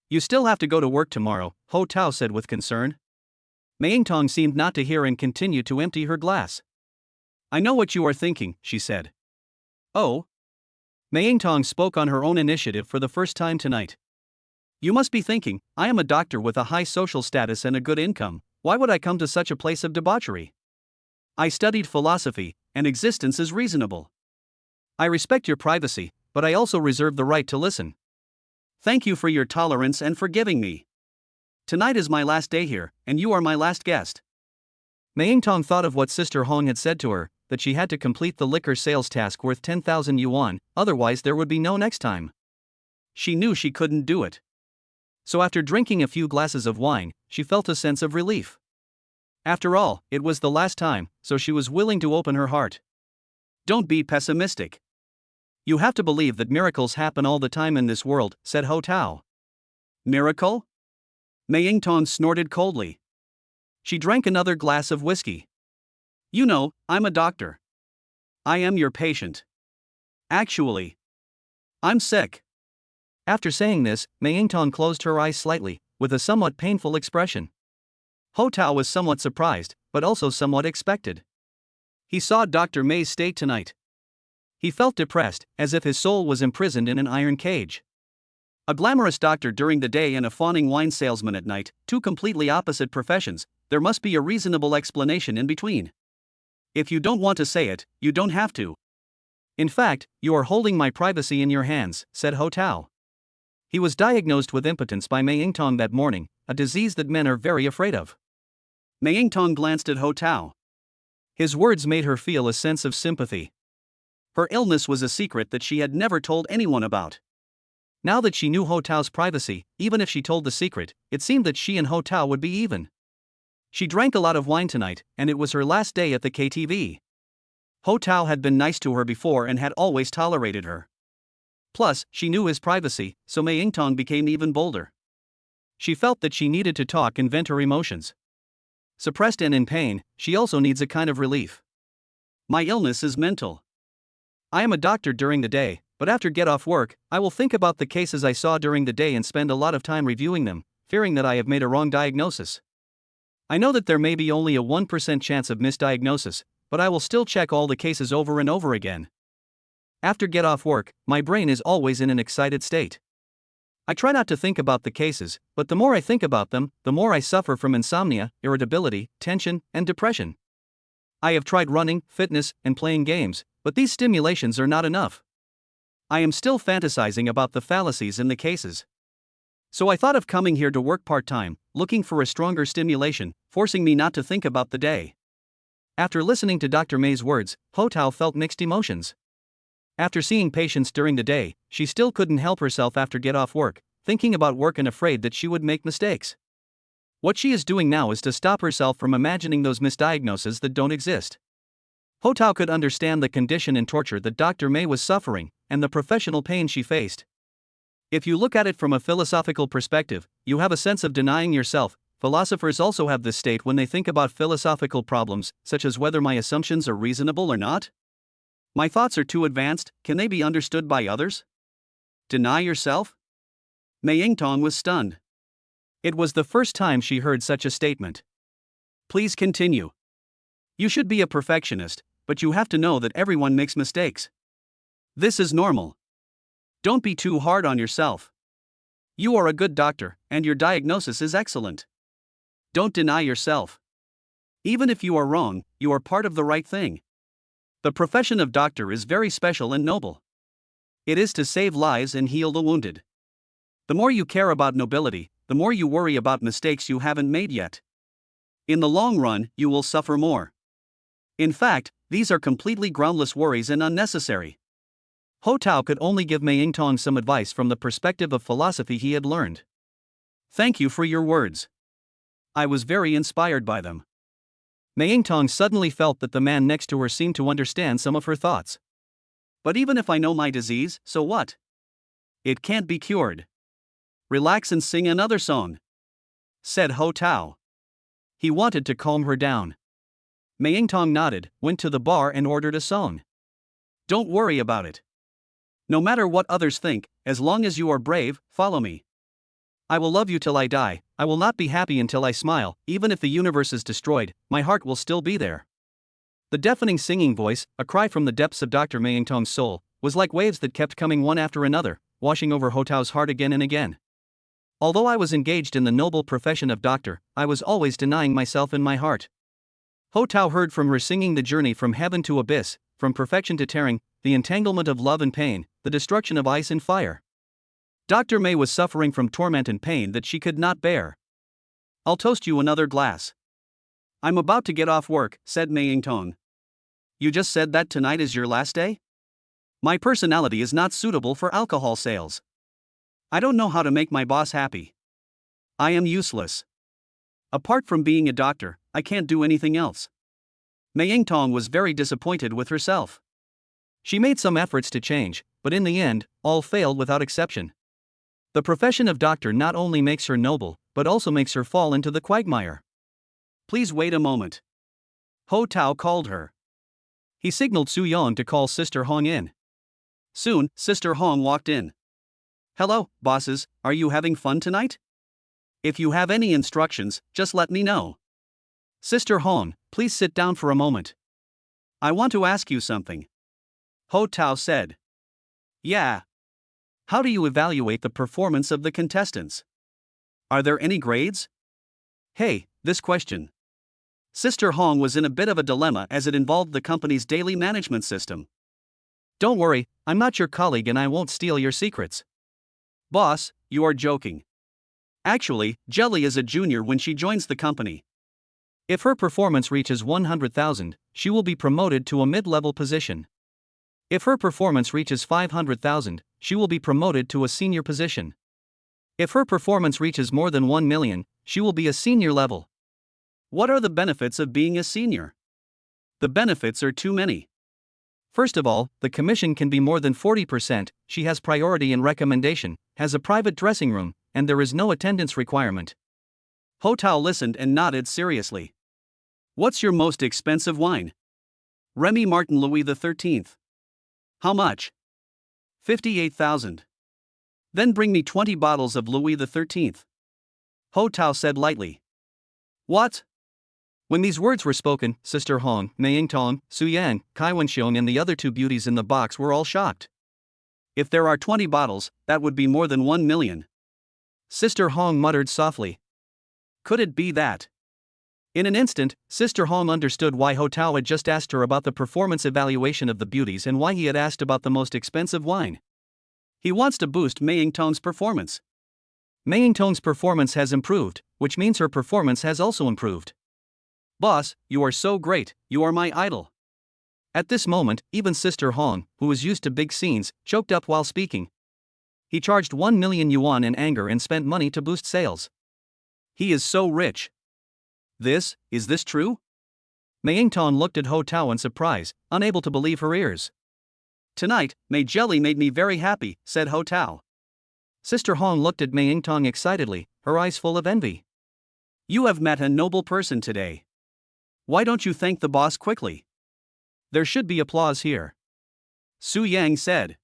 You still have to go to work tomorrow, Ho Tao said with concern. Mayingtong seemed not to hear and continued to empty her glass. I know what you are thinking, she said. Oh? Mayingtong spoke on her own initiative for the first time tonight. You must be thinking, I am a doctor with a high social status and a good income, why would I come to such a place of debauchery? I studied philosophy, and existence is reasonable. I respect your privacy, but I also reserve the right to listen. Thank you for your tolerance and forgiving me. Tonight is my last day here, and you are my last guest. Mayingtong thought of what Sister Hong had said to her, that she had to complete the liquor sales task worth 10,000 yuan, otherwise there would be no next time. She knew she couldn't do it. So after drinking a few glasses of wine, she felt a sense of relief. After all, it was the last time, so she was willing to open her heart. Don't be pessimistic. You have to believe that miracles happen all the time in this world, said Ho Tao. Miracle? Mayingtong snorted coldly. She drank another glass of whiskey. You know, I'm a doctor. I am your patient. Actually, I'm sick. After saying this, Mayingtong closed her eyes slightly, with a somewhat painful expression. Ho Tao was somewhat surprised, but also somewhat expected. He saw Dr. May's state tonight. He felt depressed, as if his soul was imprisoned in an iron cage. A glamorous doctor during the day and a fawning wine salesman at night, two completely opposite professions, there must be a reasonable explanation in between. If you don't want to say it, you don't have to. In fact, you are holding my privacy in your hands, said Ho Tao. He was diagnosed with impotence by Mayingtong that morning, a disease that men are very afraid of. Mayingtong glanced at Ho Tao. His words made her feel a sense of sympathy. Her illness was a secret that she had never told anyone about. Now that she knew Ho Tao's privacy, even if she told the secret, it seemed that she and Ho Tao would be even. She drank a lot of wine tonight, and it was her last day at the KTV. Ho Tao had been nice to her before and had always tolerated her. Plus, she knew his privacy, so Mayingtong became even bolder. She felt that she needed to talk and vent her emotions. Suppressed and in pain, she also needs a kind of relief. My illness is mental. I am a doctor during the day, but after get off work, I will think about the cases I saw during the day and spend a lot of time reviewing them, fearing that I have made a wrong diagnosis. I know that there may be only a 1% chance of misdiagnosis, but I will still check all the cases over and over again. After get off work, my brain is always in an excited state. I try not to think about the cases, but the more I think about them, the more I suffer from insomnia, irritability, tension, and depression. I have tried running, fitness, and playing games, but these stimulations are not enough. I am still fantasizing about the fallacies in the cases. So I thought of coming here to work part-time, looking for a stronger stimulation, forcing me not to think about the day. After listening to Dr. May's words, Ho Tao felt mixed emotions. After seeing patients during the day, she still couldn't help herself after get off work, thinking about work and afraid that she would make mistakes. What she is doing now is to stop herself from imagining those misdiagnoses that don't exist. Ho Tao could understand the condition and torture that Dr. May was suffering, and the professional pain she faced. If you look at it from a philosophical perspective, you have a sense of denying yourself. Philosophers also have this state when they think about philosophical problems, such as whether my assumptions are reasonable or not. My thoughts are too advanced, can they be understood by others? Deny yourself? Mayingtong was stunned. It was the first time she heard such a statement. Please continue. You should be a perfectionist, but you have to know that everyone makes mistakes. This is normal. Don't be too hard on yourself. You are a good doctor, and your diagnosis is excellent. Don't deny yourself. Even if you are wrong, you are part of the right thing. The profession of doctor is very special and noble. It is to save lives and heal the wounded. The more you care about nobility, the more you worry about mistakes you haven't made yet. In the long run, you will suffer more. In fact, these are completely groundless worries and unnecessary. Ho Tao could only give Mei Yingtong some advice from the perspective of philosophy he had learned. Thank you for your words. I was very inspired by them. Mei Yingtong suddenly felt that the man next to her seemed to understand some of her thoughts. But even if I know my disease, so what? It can't be cured. Relax and sing another song, said Ho Tao. He wanted to calm her down. Mei Yingtong nodded, went to the bar and ordered a song. Don't worry about it. No matter what others think, as long as you are brave, follow me. I will love you till I die, I will not be happy until I smile, even if the universe is destroyed, my heart will still be there. The deafening singing voice, a cry from the depths of Dr. Mei Yingtong's soul, was like waves that kept coming one after another, washing over Ho Tao's heart again and again. Although I was engaged in the noble profession of doctor, I was always denying myself in my heart. Ho Tao heard from her singing the journey from heaven to abyss, from perfection to tearing, the entanglement of love and pain, the destruction of ice and fire. Dr. Mei was suffering from torment and pain that she could not bear. I'll toast you another glass. I'm about to get off work, said Mei Yingtong. You just said that tonight is your last day? My personality is not suitable for alcohol sales. I don't know how to make my boss happy. I am useless. Apart from being a doctor, I can't do anything else. Mei Yingtong was very disappointed with herself. She made some efforts to change, but in the end, all failed without exception. The profession of doctor not only makes her noble, but also makes her fall into the quagmire. Please wait a moment. Ho Tao called her. He signaled Su Yong to call Sister Hong in. Soon, Sister Hong walked in. Hello, bosses, are you having fun tonight? If you have any instructions, just let me know. Sister Hong, please sit down for a moment. I want to ask you something. Ho Tao said. Yeah. How do you evaluate the performance of the contestants? Are there any grades? Hey, this question. Sister Hong was in a bit of a dilemma as it involved the company's daily management system. Don't worry, I'm not your colleague and I won't steal your secrets. Boss, you are joking. Actually, Jelly is a junior when she joins the company. If her performance reaches 100,000, she will be promoted to a mid-level position. If her performance reaches 500,000, she will be promoted to a senior position. If her performance reaches more than 1 million, she will be a senior level. What are the benefits of being a senior? The benefits are too many. First of all, the commission can be more than 40%, she has priority in recommendation, has a private dressing room, and there is no attendance requirement. Ho Tao listened and nodded seriously. What's your most expensive wine? Remy Martin Louis XIII. How much? 58,000. Then bring me 20 bottles of Louis XIII. Ho Tao said lightly. What? When these words were spoken, Sister Hong, Mei Yingtong, Su Yang, Kai Wenxiong and the other two beauties in the box were all shocked. If there are 20 bottles, that would be more than 1 million. Sister Hong muttered softly. Could it be that? In an instant, Sister Hong understood why Ho Tao had just asked her about the performance evaluation of the beauties and why he had asked about the most expensive wine. He wants to boost Mei Yingtong's performance. Mei Yingtong's performance has improved, which means her performance has also improved. Boss, you are so great, you are my idol. At this moment, even Sister Hong, who was used to big scenes, choked up while speaking. He charged 1 million yuan in anger and spent money to boost sales. He is so rich. Is this true? Mei Yingtong looked at Ho Tao in surprise, unable to believe her ears. Tonight, Mei Jelly made me very happy, said Ho Tao. Sister Hong looked at Mei Yingtong excitedly, her eyes full of envy. You have met a noble person today. Why don't you thank the boss quickly? There should be applause here. Su Yang said.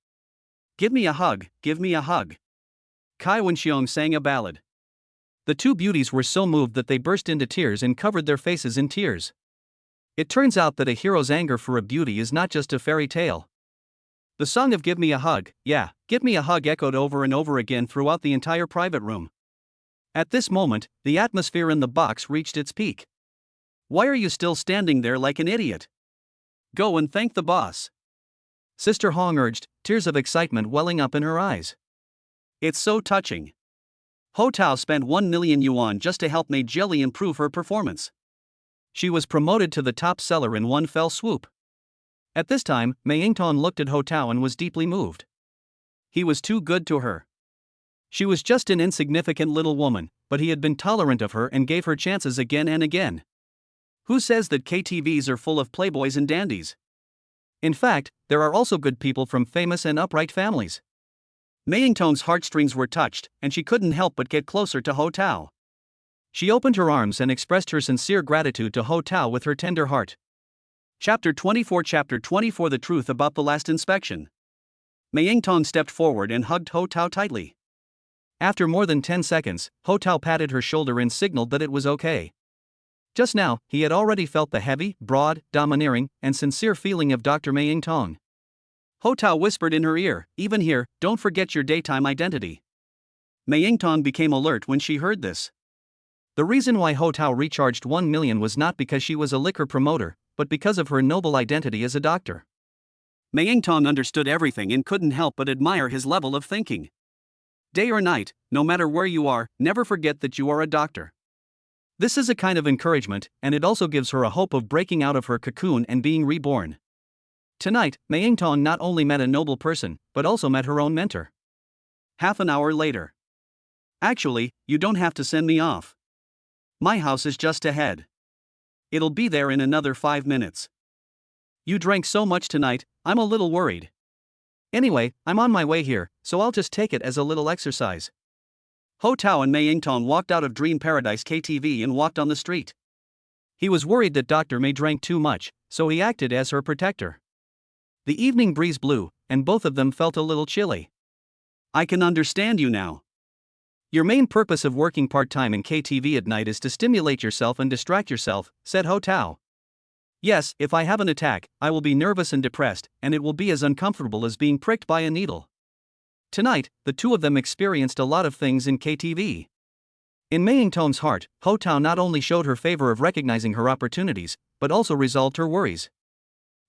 Give me a hug, give me a hug. Kai Wenxiong sang a ballad. The two beauties were so moved that they burst into tears and covered their faces in tears. It turns out that a hero's anger for a beauty is not just a fairy tale. The song of Give Me a Hug, yeah, Give Me a Hug echoed over and over again throughout the entire private room. At this moment, the atmosphere in the box reached its peak. Why are you still standing there like an idiot? Go and thank the boss. Sister Hong urged, tears of excitement welling up in her eyes. It's so touching. Ho Tao spent 1 million yuan just to help Mei Jelly improve her performance. She was promoted to the top seller in one fell swoop. At this time, Mei Yingtong looked at Ho Tao and was deeply moved. He was too good to her. She was just an insignificant little woman, but he had been tolerant of her and gave her chances again and again. Who says that KTVs are full of playboys and dandies? In fact, there are also good people from famous and upright families. Mei Yingtong's heartstrings were touched, and she couldn't help but get closer to Ho Tao. She opened her arms and expressed her sincere gratitude to Ho Tao with her tender heart. Chapter 24 The Truth About the Last Inspection. Mei Yingtong stepped forward and hugged Ho Tao tightly. After more than 10 seconds, Ho Tao patted her shoulder and signaled that it was okay. Just now, he had already felt the heavy, broad, domineering, and sincere feeling of Dr. Mei Yingtong. Ho Tao whispered in her ear, even here, don't forget your daytime identity. Mei Yingtong became alert when she heard this. The reason why Ho Tao recharged 1 million was not because she was a liquor promoter, but because of her noble identity as a doctor. Mei Yingtong understood everything and couldn't help but admire his level of thinking. Day or night, no matter where you are, never forget that you are a doctor. This is a kind of encouragement, and it also gives her a hope of breaking out of her cocoon and being reborn. Tonight, Mei Yingtong not only met a noble person, but also met her own mentor. Half an hour later. Actually, you don't have to send me off. My house is just ahead. It'll be there in another 5 minutes. You drank so much tonight, I'm a little worried. Anyway, I'm on my way here, so I'll just take it as a little exercise. Ho Tao and Mei Yingtong walked out of Dream Paradise KTV and walked on the street. He was worried that Dr. Mei drank too much, so he acted as her protector. The evening breeze blew, and both of them felt a little chilly. I can understand you now. Your main purpose of working part-time in KTV at night is to stimulate yourself and distract yourself, said Ho Tao. Yes, if I have an attack, I will be nervous and depressed, and it will be as uncomfortable as being pricked by a needle. Tonight, the two of them experienced a lot of things in KTV. In Mei Yingtong's heart, Ho Tao not only showed her favor of recognizing her opportunities, but also resolved her worries.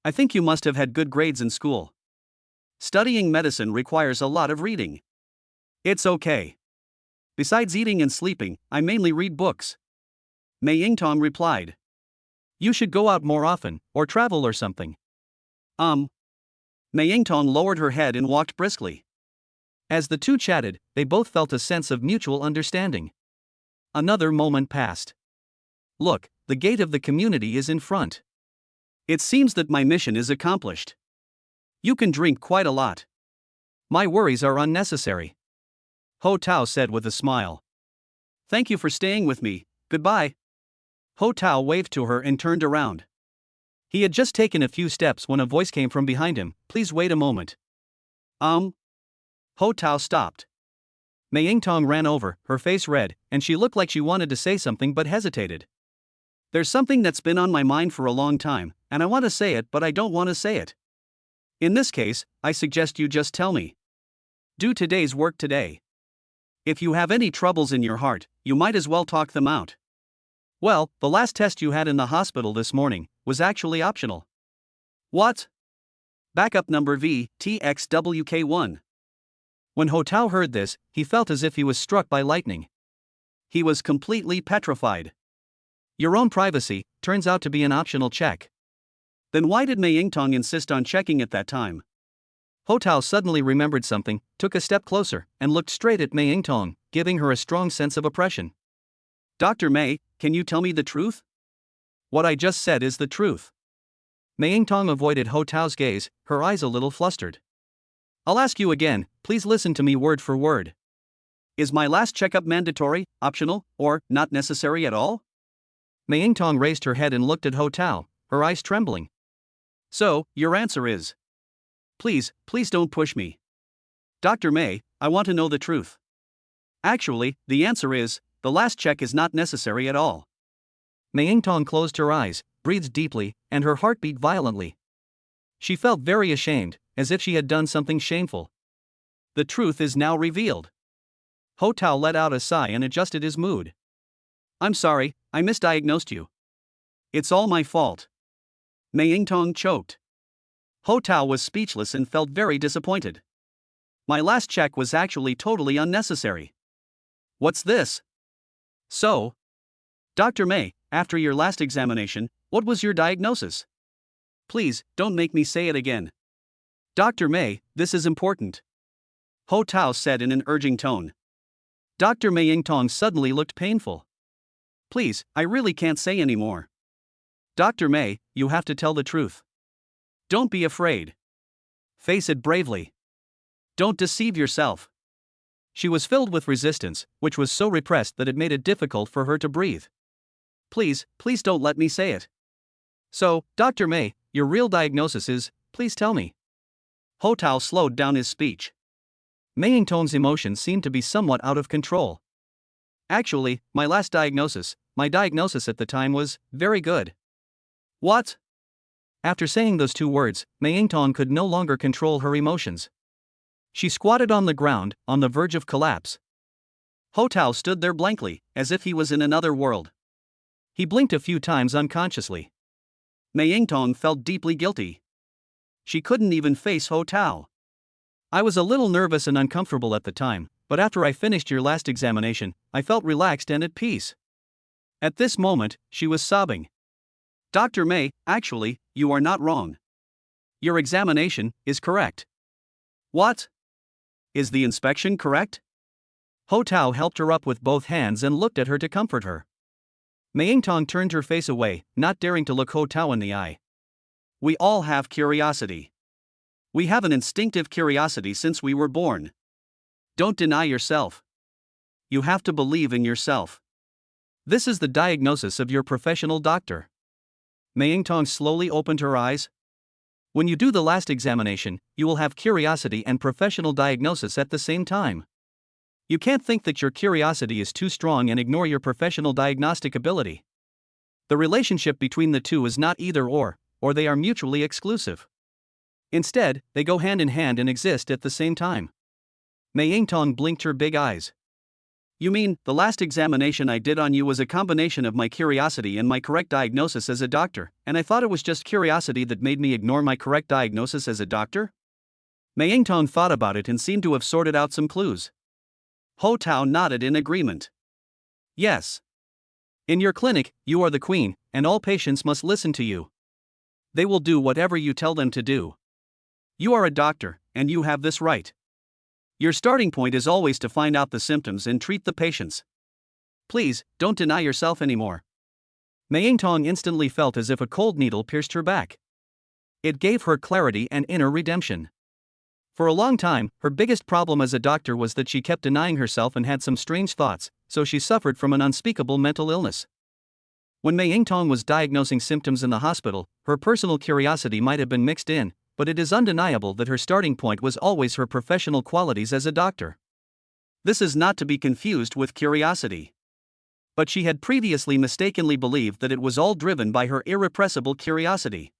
I think you must have had good grades in school. Studying medicine requires a lot of reading. It's okay. Besides eating and sleeping, I mainly read books. Mei Yingtong replied. You should go out more often, or travel or something. Mei Yingtong lowered her head and walked briskly. As the two chatted, they both felt a sense of mutual understanding. Another moment passed. Look, the gate of the community is in front. It seems that my mission is accomplished. You can drink quite a lot. My worries are unnecessary. Ho Tao said with a smile. Thank you for staying with me, goodbye. Ho Tao waved to her and turned around. He had just taken a few steps when a voice came from behind him, please wait a moment. Ho Tao stopped. Mei Yingtong ran over, her face red, and she looked like she wanted to say something but hesitated. There's something that's been on my mind for a long time, and I want to say it but I don't want to say it. In this case, I suggest you just tell me. Do today's work today. If you have any troubles in your heart, you might as well talk them out. Well, the last test you had in the hospital this morning was actually optional. What? Backup number VTXWK1. When Ho Tao heard this, he felt as if he was struck by lightning. He was completely petrified. Your own privacy turns out to be an optional check. Then why did Mei Yingtong insist on checking at that time? Ho Tao suddenly remembered something, took a step closer, and looked straight at Mei Yingtong, giving her a strong sense of oppression. Dr. Mei, can you tell me the truth? What I just said is the truth. Mei Yingtong avoided Ho Tao's gaze, her eyes a little flustered. I'll ask you again, please listen to me word for word. Is my last checkup mandatory, optional, or not necessary at all? Mei Yingtong raised her head and looked at Ho Tao, her eyes trembling. So, your answer is? Please don't push me. Dr. Mei, I want to know the truth. Actually, the answer is, the last check is not necessary at all. Mei Yingtong closed her eyes, breathed deeply, and her heart beat violently. She felt very ashamed, as if she had done something shameful. The truth is now revealed. Ho Tao let out a sigh and adjusted his mood. I'm sorry, I misdiagnosed you. It's all my fault. Mei Yingtong choked. Ho Tao was speechless and felt very disappointed. My last check was actually totally unnecessary. What's this? So, Dr. Mei, after your last examination, what was your diagnosis? Please, don't make me say it again. Dr. Mei, this is important. Ho Tao said in an urging tone. Dr. Mei Yingtong suddenly looked painful. Please, I really can't say anymore. Dr. Mei, you have to tell the truth. Don't be afraid. Face it bravely. Don't deceive yourself. She was filled with resistance, which was so repressed that it made it difficult for her to breathe. Please don't let me say it. So, Dr. Mei, your real diagnosis is, please tell me. Ho Tao slowed down his speech. Mei Yingtong's emotions seemed to be somewhat out of control. Actually, my diagnosis at the time was very good. What? After saying those two words, Mei Yingtong could no longer control her emotions. She squatted on the ground, on the verge of collapse. Ho Tao stood there blankly, as if he was in another world. He blinked a few times unconsciously. Mei Yingtong felt deeply guilty. She couldn't even face Ho Tao. I was a little nervous and uncomfortable at the time, but after I finished your last examination, I felt relaxed and at peace. At this moment, she was sobbing. Dr. Mei, actually, you are not wrong. Your examination is correct. What? Is the inspection correct? Ho Tao helped her up with both hands and looked at her to comfort her. Mei Yingtong turned her face away, not daring to look Ho Tao in the eye. We all have curiosity. We have an instinctive curiosity since we were born. Don't deny yourself. You have to believe in yourself. This is the diagnosis of your professional doctor. Mei Yingtong slowly opened her eyes. When you do the last examination, you will have curiosity and professional diagnosis at the same time. You can't think that your curiosity is too strong and ignore your professional diagnostic ability. The relationship between the two is not either or they are mutually exclusive. Instead, they go hand in hand and exist at the same time. Mei Yingtong blinked her big eyes. You mean, the last examination I did on you was a combination of my curiosity and my correct diagnosis as a doctor, and I thought it was just curiosity that made me ignore my correct diagnosis as a doctor? Mei Yingtong thought about it and seemed to have sorted out some clues. Ho Tao nodded in agreement. Yes. In your clinic, you are the queen, and all patients must listen to you. They will do whatever you tell them to do. You are a doctor, and you have this right. Your starting point is always to find out the symptoms and treat the patients. Please, don't deny yourself anymore. Mei Yingtong instantly felt as if a cold needle pierced her back. It gave her clarity and inner redemption. For a long time, her biggest problem as a doctor was that she kept denying herself and had some strange thoughts, so she suffered from an unspeakable mental illness. When Mei Yingtong was diagnosing symptoms in the hospital, her personal curiosity might have been mixed in, but it is undeniable that her starting point was always her professional qualities as a doctor. This is not to be confused with curiosity. But she had previously mistakenly believed that it was all driven by her irrepressible curiosity.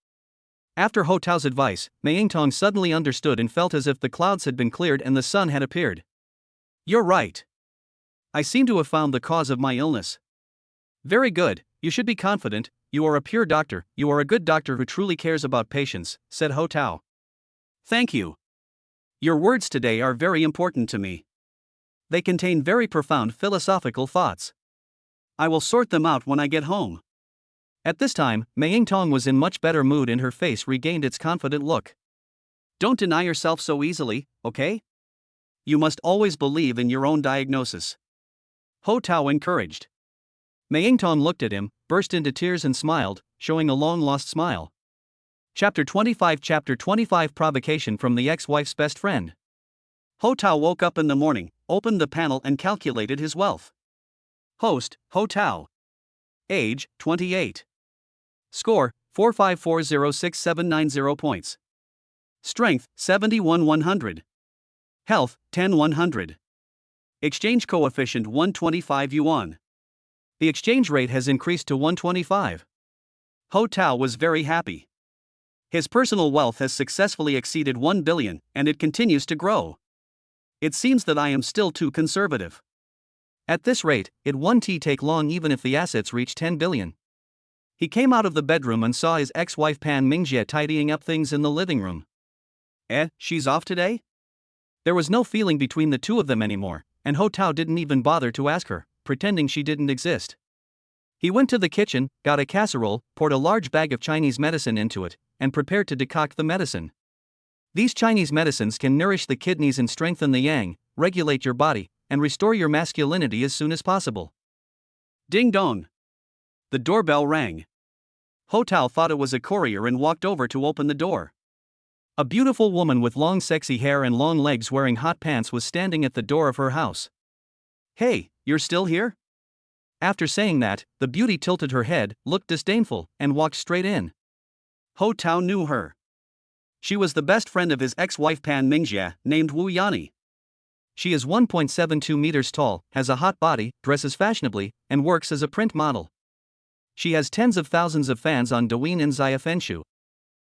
After Ho Tao's advice, Mei Yingtong suddenly understood and felt as if the clouds had been cleared and the sun had appeared. You're right. I seem to have found the cause of my illness. Very good, you should be confident. You are a pure doctor, you are a good doctor who truly cares about patients, said Ho Tao. Thank you. Your words today are very important to me. They contain very profound philosophical thoughts. I will sort them out when I get home. At this time, Mei Yingtong was in much better mood and her face regained its confident look. Don't deny yourself so easily, okay? You must always believe in your own diagnosis. Ho Tao encouraged. Mei Yingtong looked at him, burst into tears and smiled, showing a long-lost smile. Chapter 25 Provocation from the ex-wife's best friend. Ho Tao woke up in the morning, opened the panel and calculated his wealth. Host, Ho Tao. Age, 28. Score, 4540670 points. Strength, 71-100. Health, 10-100. Exchange coefficient 125 yuan. The exchange rate has increased to 125. Ho Tao was very happy. His personal wealth has successfully exceeded 1 billion, and it continues to grow. It seems that I am still too conservative. At this rate, it won't take long even if the assets reach 10 billion. He came out of the bedroom and saw his ex-wife Pan Mingjie tidying up things in the living room. She's off today? There was no feeling between the two of them anymore, and Ho Tao didn't even bother to ask her, pretending she didn't exist. He went to the kitchen, got a casserole, poured a large bag of Chinese medicine into it, and prepared to decoct the medicine. These Chinese medicines can nourish the kidneys and strengthen the yang, regulate your body, and restore your masculinity as soon as possible. Ding dong! The doorbell rang. Ho Tao thought it was a courier and walked over to open the door. A beautiful woman with long sexy hair and long legs wearing hot pants was standing at the door of her house. Hey, you're still here? After saying that, the beauty tilted her head, looked disdainful, and walked straight in. Ho Tao knew her. She was the best friend of his ex-wife Pan Mingjie, named Wu Yani. She is 1.72 meters tall, has a hot body, dresses fashionably, and works as a print model. She has tens of thousands of fans on Douyin and Xiafenshu.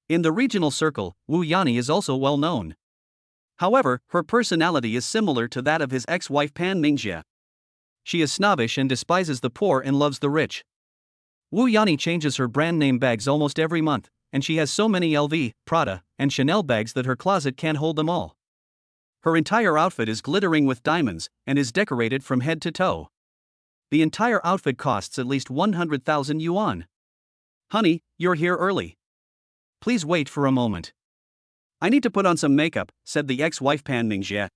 In the regional circle, Wu Yani is also well known. However, her personality is similar to that of his ex-wife Pan Mingjie. She is snobbish and despises the poor and loves the rich. Wu Yani changes her brand name bags almost every month, and she has so many LV, Prada, and Chanel bags that her closet can't hold them all. Her entire outfit is glittering with diamonds, and is decorated from head to toe. The entire outfit costs at least 100,000 yuan. Honey, you're here early. Please wait for a moment. I need to put on some makeup, said the ex-wife Pan Mingjie.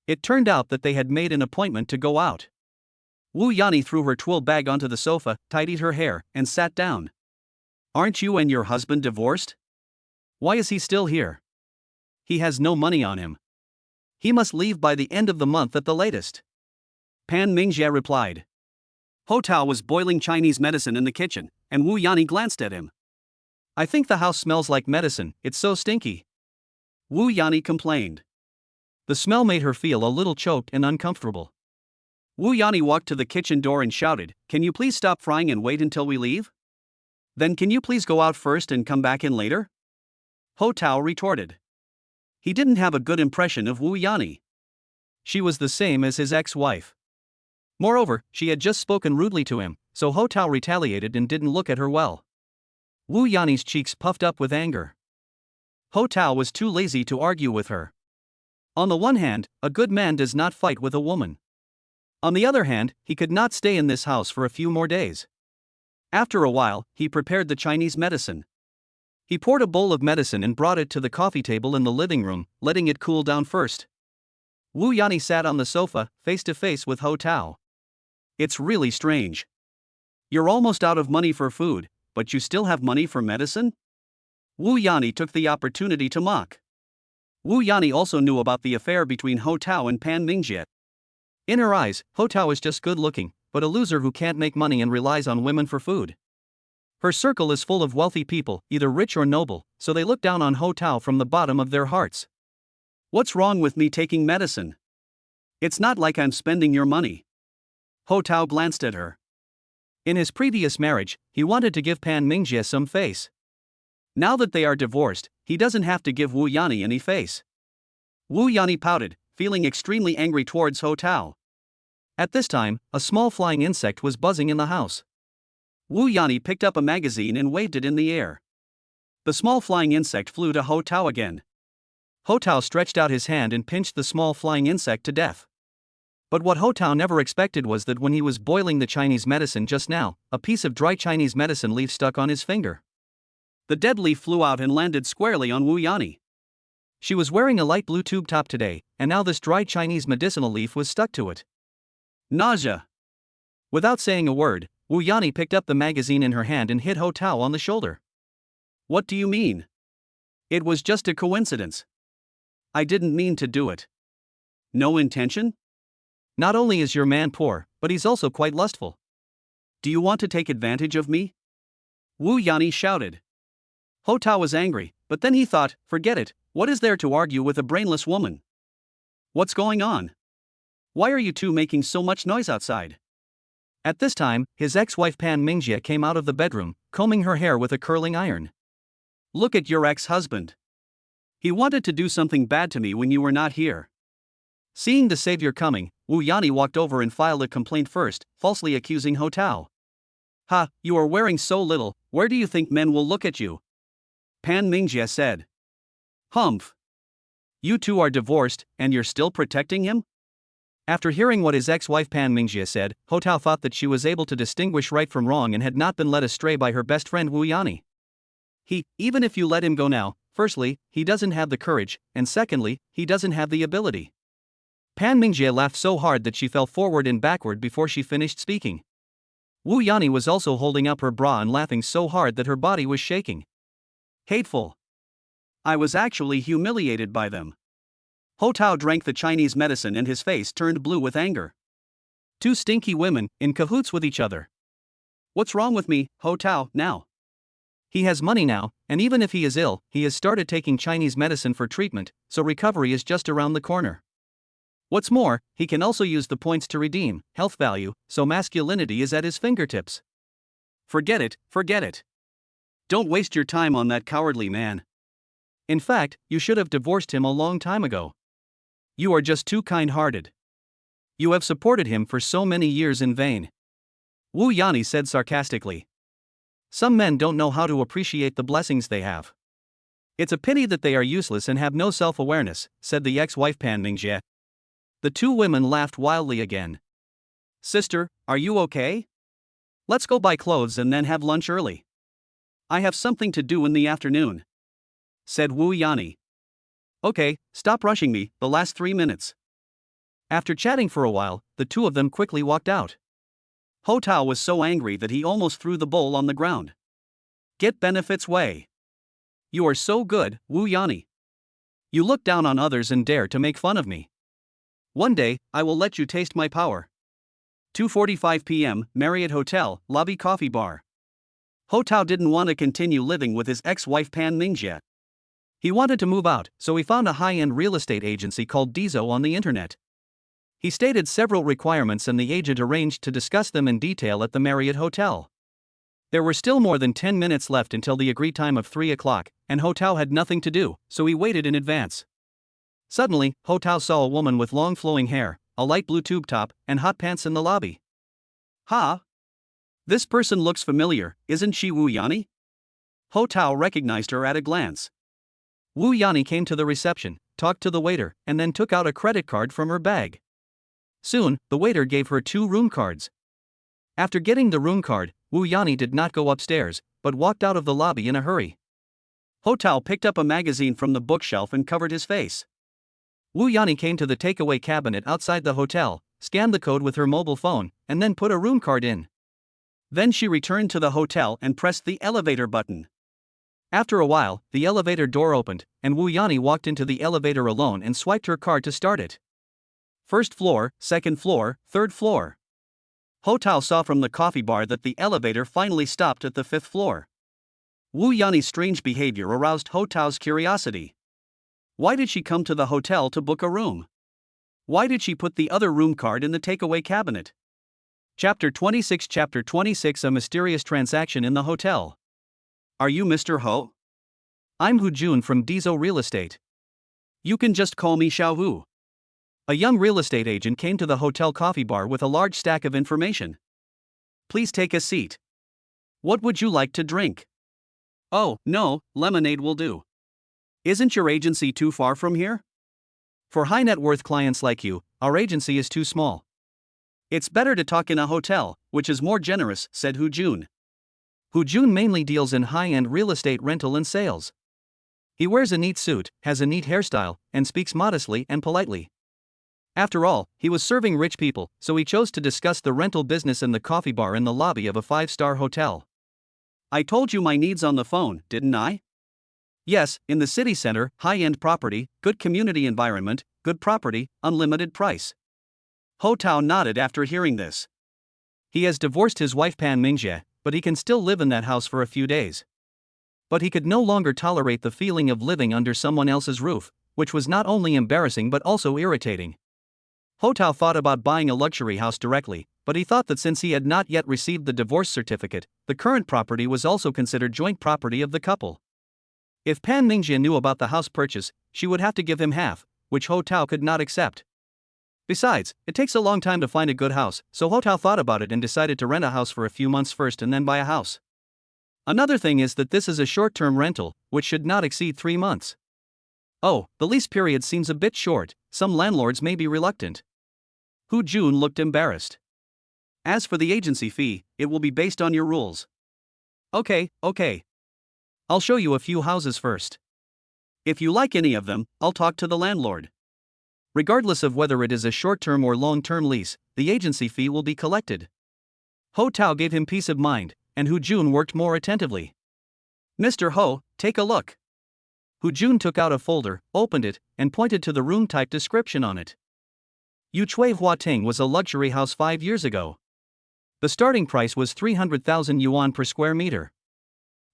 It turned out that they had made an appointment to go out. Wu Yani threw her twill bag onto the sofa, tidied her hair, and sat down. Aren't you and your husband divorced? Why is he still here? He has no money on him. He must leave by the end of the month at the latest. Pan Mingjie replied. Ho Tao was boiling Chinese medicine in the kitchen, and Wu Yani glanced at him. I think the house smells like medicine, it's so stinky. Wu Yani complained. The smell made her feel a little choked and uncomfortable. Wu Yani walked to the kitchen door and shouted, Can you please stop frying and wait until we leave? Then can you please go out first and come back in later? Ho Tao retorted. He didn't have a good impression of Wu Yani. She was the same as his ex-wife. Moreover, she had just spoken rudely to him, so Ho Tao retaliated and didn't look at her well. Wu Yani's cheeks puffed up with anger. Ho Tao was too lazy to argue with her. On the one hand, a good man does not fight with a woman. On the other hand, he could not stay in this house for a few more days. After a while, he prepared the Chinese medicine. He poured a bowl of medicine and brought it to the coffee table in the living room, letting it cool down first. Wu Yani sat on the sofa, face to face with Ho Tao. It's really strange. You're almost out of money for food, but you still have money for medicine? Wu Yani took the opportunity to mock. Wu Yani also knew about the affair between Ho Tao and Pan Mingjie. In her eyes, Ho Tao is just good looking, but a loser who can't make money and relies on women for food. Her circle is full of wealthy people, either rich or noble, so they look down on Ho Tao from the bottom of their hearts. What's wrong with me taking medicine? It's not like I'm spending your money. Ho Tao glanced at her. In his previous marriage, he wanted to give Pan Mingjie some face. Now that they are divorced, he doesn't have to give Wu Yani any face. Wu Yani pouted, feeling extremely angry towards Ho Tao. At this time, a small flying insect was buzzing in the house. Wu Yani picked up a magazine and waved it in the air. The small flying insect flew to Ho Tao again. Ho Tao stretched out his hand and pinched the small flying insect to death. But what Ho Tao never expected was that when he was boiling the Chinese medicine just now, a piece of dry Chinese medicine leaf stuck on his finger. The dead leaf flew out and landed squarely on Wu Yani. She was wearing a light blue tube top today, and now this dry Chinese medicinal leaf was stuck to it. Nausea. Without saying a word, Wu Yani picked up the magazine in her hand and hit Ho Tao on the shoulder. What do you mean? It was just a coincidence. I didn't mean to do it. No intention? Not only is your man poor, but he's also quite lustful. Do you want to take advantage of me? Wu Yani shouted. Ho Tao was angry, but then he thought, forget it, what is there to argue with a brainless woman? What's going on? Why are you two making so much noise outside? At this time, his ex-wife Pan Mingjie came out of the bedroom, combing her hair with a curling iron. Look at your ex-husband. He wanted to do something bad to me when you were not here. Seeing the savior coming, Wu Yani walked over and filed a complaint first, falsely accusing Ho Tao. Ha, you are wearing so little, where do you think men will look at you? Pan Mingjie said. Humph. You two are divorced, and you're still protecting him? After hearing what his ex-wife Pan Mingjie said, Ho Tao thought that she was able to distinguish right from wrong and had not been led astray by her best friend Wu Yani. Even if you let him go now, firstly, he doesn't have the courage, and secondly, he doesn't have the ability. Pan Mingjie laughed so hard that she fell forward and backward before she finished speaking. Wu Yani was also holding up her bra and laughing so hard that her body was shaking. Hateful. I was actually humiliated by them. Ho Tao drank the Chinese medicine and his face turned blue with anger. Two stinky women, in cahoots with each other. What's wrong with me, Ho Tao, now? He has money now, and even if he is ill, he has started taking Chinese medicine for treatment, so recovery is just around the corner. What's more, he can also use the points to redeem health value, so masculinity is at his fingertips. Forget it, forget it. Don't waste your time on that cowardly man. In fact, you should have divorced him a long time ago. You are just too kind-hearted. You have supported him for so many years in vain. Wu Yani said sarcastically. Some men don't know how to appreciate the blessings they have. It's a pity that they are useless and have no self-awareness, said the ex-wife Pan Mingjie. The two women laughed wildly again. Sister, are you okay? Let's go buy clothes and then have lunch early. I have something to do in the afternoon, said Wu Yani. Okay, stop rushing me, the last 3 minutes. After chatting for a while, the two of them quickly walked out. Ho Tao was so angry that he almost threw the bowl on the ground. Get benefits way. You are so good, Wu Yani. You look down on others and dare to make fun of me. One day, I will let you taste my power. 2:45 p.m., Marriott Hotel, lobby coffee bar. Ho Tao didn't want to continue living with his ex-wife Pan Mingjie. He wanted to move out, so he found a high-end real estate agency called Dizo on the internet. He stated several requirements and the agent arranged to discuss them in detail at the Marriott Hotel. There were still more than 10 minutes left until the agreed time of 3 o'clock, and Ho Tao had nothing to do, so he waited in advance. Suddenly, Ho Tao saw a woman with long flowing hair, a light blue tube top, and hot pants in the lobby. Ha! This person looks familiar, isn't she Wu Yani? Ho Tao recognized her at a glance. Wu Yani came to the reception, talked to the waiter, and then took out a credit card from her bag. Soon, the waiter gave her 2 room cards. After getting the room card, Wu Yani did not go upstairs, but walked out of the lobby in a hurry. Ho Tao picked up a magazine from the bookshelf and covered his face. Wu Yani came to the takeaway cabinet outside the hotel, scanned the code with her mobile phone, and then put a room card in. Then she returned to the hotel and pressed the elevator button. After a while, the elevator door opened, and Wu Yani walked into the elevator alone and swiped her card to start it. First floor, second floor, third floor. Ho Tao saw from the coffee bar that the elevator finally stopped at the 5th floor. Wu Yani's strange behavior aroused Ho Tao's curiosity. Why did she come to the hotel to book a room? Why did she put the other room card in the takeaway cabinet? Chapter 26 A mysterious transaction in the hotel. Are you Mr. Ho? I'm Hu Jun from Dizo Real Estate. You can just call me Xiao Hu. A young real estate agent came to the hotel coffee bar with a large stack of information. Please take a seat. What would you like to drink? Oh, no, lemonade will do. Isn't your agency too far from here? For high net worth clients like you, our agency is too small. It's better to talk in a hotel, which is more generous, said Hu Jun. Hu Jun mainly deals in high-end real estate rental and sales. He wears a neat suit, has a neat hairstyle, and speaks modestly and politely. After all, he was serving rich people, so he chose to discuss the rental business in the coffee bar in the lobby of a 5-star hotel. I told you my needs on the phone, didn't I? Yes, in the city center, high-end property, good community environment, good property, unlimited price. Ho Tao nodded after hearing this. He has divorced his wife Pan Mingjie, but he can still live in that house for a few days. But he could no longer tolerate the feeling of living under someone else's roof, which was not only embarrassing but also irritating. Ho Tao thought about buying a luxury house directly, but he thought that since he had not yet received the divorce certificate, the current property was also considered joint property of the couple. If Pan Mingjie knew about the house purchase, she would have to give him half, which Ho Tao could not accept. Besides, it takes a long time to find a good house, so Ho Tao thought about it and decided to rent a house for a few months first and then buy a house. Another thing is that this is a short-term rental, which should not exceed 3 months. Oh, the lease period seems a bit short, some landlords may be reluctant. Hu Jun looked embarrassed. As for the agency fee, it will be based on your rules. Okay. I'll show you a few houses first. If you like any of them, I'll talk to the landlord. Regardless of whether it is a short-term or long-term lease, the agency fee will be collected. Ho Tao gave him peace of mind, and Hu Jun worked more attentively. Mr. Ho, take a look. Hu Jun took out a folder, opened it, and pointed to the room type description on it. Yu Chui Huating was a luxury house 5 years ago. The starting price was 300,000 yuan per square meter.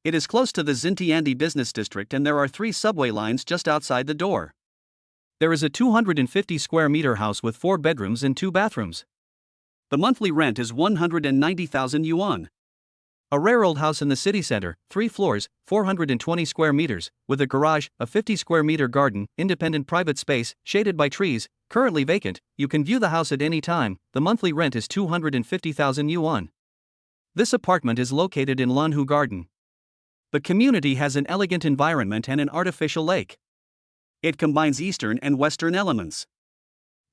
It is close to the Xintiandi business district and there are 3 subway lines just outside the door. There is a 250 square meter house with 4 bedrooms and 2 bathrooms. The monthly rent is 190,000 yuan. A rare old house in the city center, 3 floors, 420 square meters, with a garage, a 50 square meter garden, independent private space, shaded by trees, currently vacant. You can view the house at any time. The monthly rent is 250,000 yuan. This apartment is located in Lanhu Garden. The community has an elegant environment and an artificial lake. It combines Eastern and Western elements.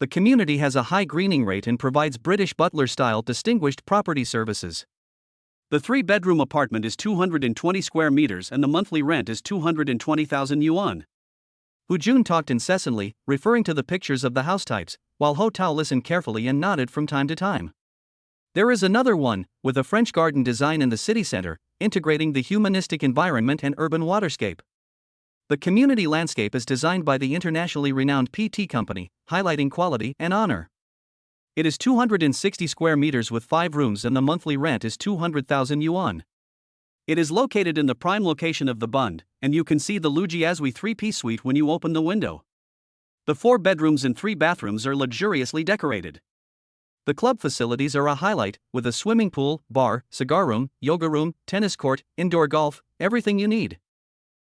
The community has a high greening rate and provides British butler-style distinguished property services. The 3-bedroom apartment is 220 square meters and the monthly rent is 220,000 yuan. Hu Jun talked incessantly, referring to the pictures of the house types, while Ho Tao listened carefully and nodded from time to time. There is another one, with a French garden design in the city center, integrating the humanistic environment and urban waterscape. The community landscape is designed by the internationally renowned PT company, highlighting quality and honor. It is 260 square meters with 5 rooms and the monthly rent is 200,000 yuan. It is located in the prime location of the Bund, and you can see the Lujiazui 3-piece suite when you open the window. The 4 bedrooms and 3 bathrooms are luxuriously decorated. The club facilities are a highlight, with a swimming pool, bar, cigar room, yoga room, tennis court, indoor golf, everything you need.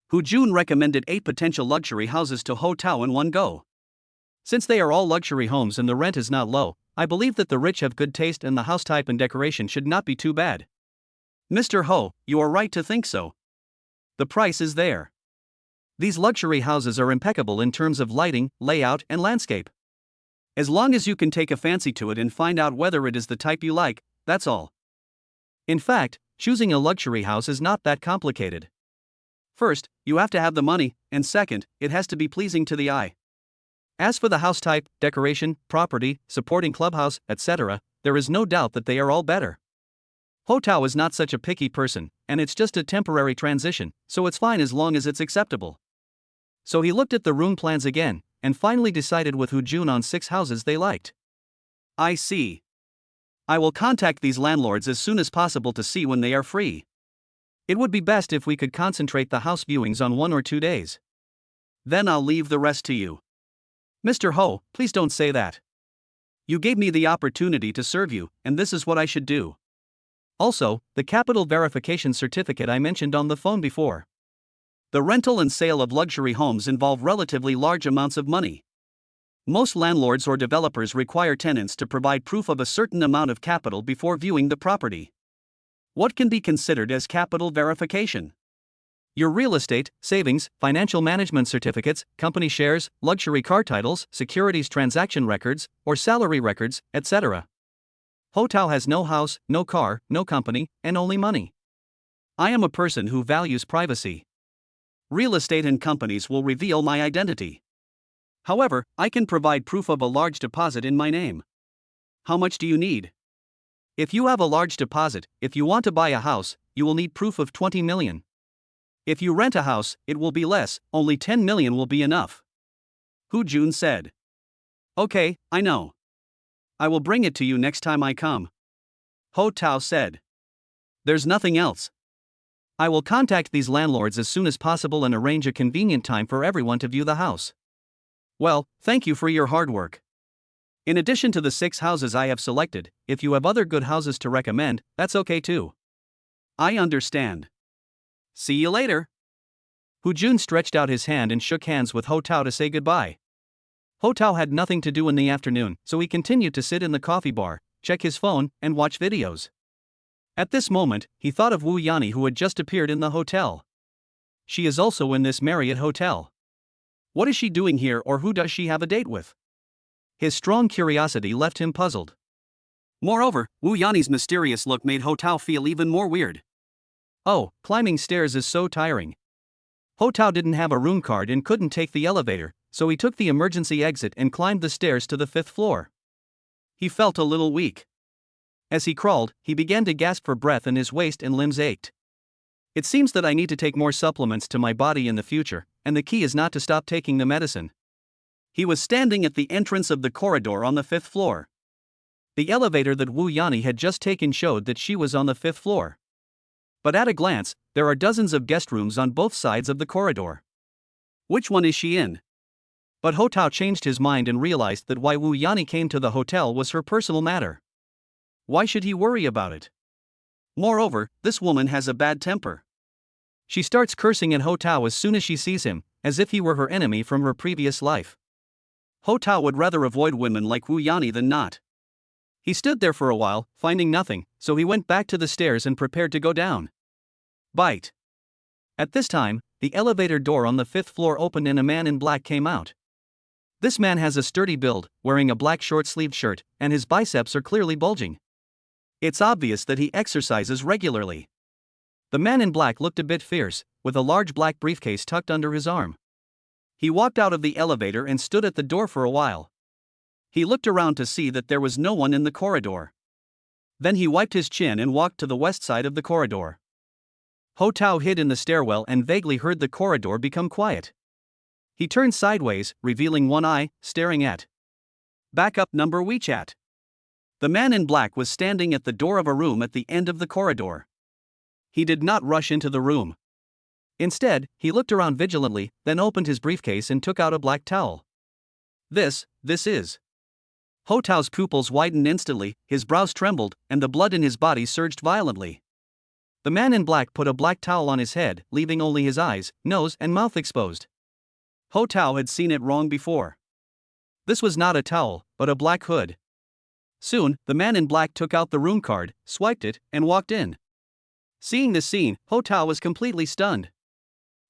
Hu Jun recommended 8 potential luxury houses to Ho Tao in one go. Since they are all luxury homes and the rent is not low, I believe that the rich have good taste and the house type and decoration should not be too bad. Mr. Ho, you are right to think so. The price is there. These luxury houses are impeccable in terms of lighting, layout, and landscape. As long as you can take a fancy to it and find out whether it is the type you like, that's all. In fact, choosing a luxury house is not that complicated. First, you have to have the money, and second, it has to be pleasing to the eye. As for the house type, decoration, property, supporting clubhouse, etc., there is no doubt that they are all better. Ho Tao is not such a picky person, and it's just a temporary transition, so it's fine as long as it's acceptable. So he looked at the room plans again, and finally decided with Hu Jun on 6 houses they liked. I see. I will contact these landlords as soon as possible to see when they are free. It would be best if we could concentrate the house viewings on 1 or 2 days. Then I'll leave the rest to you. Mr. Ho, please don't say that. You gave me the opportunity to serve you, and this is what I should do. Also, the capital verification certificate I mentioned on the phone before. The rental and sale of luxury homes involve relatively large amounts of money. Most landlords or developers require tenants to provide proof of a certain amount of capital before viewing the property. What can be considered as capital verification? Your real estate, savings, financial management certificates, company shares, luxury car titles, securities transaction records, or salary records, etc. Ho Tao has no house, no car, no company, and only money. I am a person who values privacy. Real estate and companies will reveal my identity. However, I can provide proof of a large deposit in my name. How much do you need? If you have a large deposit, if you want to buy a house, you will need proof of 20 million. If you rent a house, it will be less, only 10 million will be enough. Hu Jun said. Okay, I know. I will bring it to you next time I come. Ho Tao said. There's nothing else. I will contact these landlords as soon as possible and arrange a convenient time for everyone to view the house. Well, thank you for your hard work. In addition to the 6 houses I have selected, if you have other good houses to recommend, that's okay too. I understand. See you later. Hu Jun stretched out his hand and shook hands with Ho Tao to say goodbye. Ho Tao had nothing to do in the afternoon, so he continued to sit in the coffee bar, check his phone, and watch videos. At this moment, he thought of Wu Yani, who had just appeared in the hotel. She is also in this Marriott hotel. What is she doing here, or who does she have a date with? His strong curiosity left him puzzled. Moreover, Wu Yani's mysterious look made Ho Tao feel even more weird. Oh, climbing stairs is so tiring. Ho Tao didn't have a room card and couldn't take the elevator, so he took the emergency exit and climbed the stairs to the 5th floor. He felt a little weak. As he crawled, he began to gasp for breath and his waist and limbs ached. It seems that I need to take more supplements to my body in the future, and the key is not to stop taking the medicine. He was standing at the entrance of the corridor on the 5th floor. The elevator that Wu Yani had just taken showed that she was on the 5th floor. But at a glance, there are dozens of guest rooms on both sides of the corridor. Which one is she in? But Ho Tao changed his mind and realized that why Wu Yani came to the hotel was her personal matter. Why should he worry about it? Moreover, this woman has a bad temper. She starts cursing at Ho Tao as soon as she sees him, as if he were her enemy from her previous life. Ho Tao would rather avoid women like Wu Yani than not. He stood there for a while, finding nothing, so he went back to the stairs and prepared to go down. Bite. At this time, the elevator door on the 5th floor opened and a man in black came out. This man has a sturdy build, wearing a black short-sleeved shirt, and his biceps are clearly bulging. It's obvious that he exercises regularly. The man in black looked a bit fierce, with a large black briefcase tucked under his arm. He walked out of the elevator and stood at the door for a while. He looked around to see that there was no one in the corridor. Then he wiped his chin and walked to the west side of the corridor. Ho Tao hid in the stairwell and vaguely heard the corridor become quiet. He turned sideways, revealing one eye, staring at backup number WeChat. The man in black was standing at the door of a room at the end of the corridor. He did not rush into the room. Instead, he looked around vigilantly, then opened his briefcase and took out a black towel. This is. Ho Tao's pupils widened instantly, his brows trembled, and the blood in his body surged violently. The man in black put a black towel on his head, leaving only his eyes, nose, and mouth exposed. Ho Tao had seen it wrong before. This was not a towel, but a black hood. Soon, the man in black took out the room card, swiped it, and walked in. Seeing this scene, Ho Tao was completely stunned.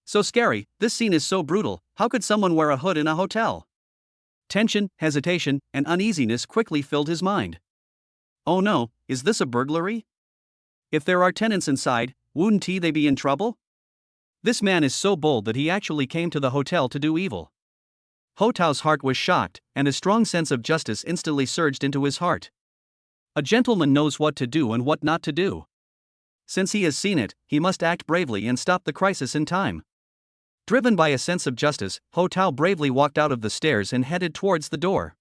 So scary, this scene is so brutal, how could someone wear a hood in a hotel? Tension, hesitation, and uneasiness quickly filled his mind. Oh no, is this a burglary? If there are tenants inside, wouldn't they be in trouble? This man is so bold that he actually came to the hotel to do evil. Ho Tao's heart was shocked, and a strong sense of justice instantly surged into his heart. A gentleman knows what to do and what not to do. Since he has seen it, he must act bravely and stop the crisis in time. Driven by a sense of justice, Ho Tao bravely walked out of the stairs and headed towards the door.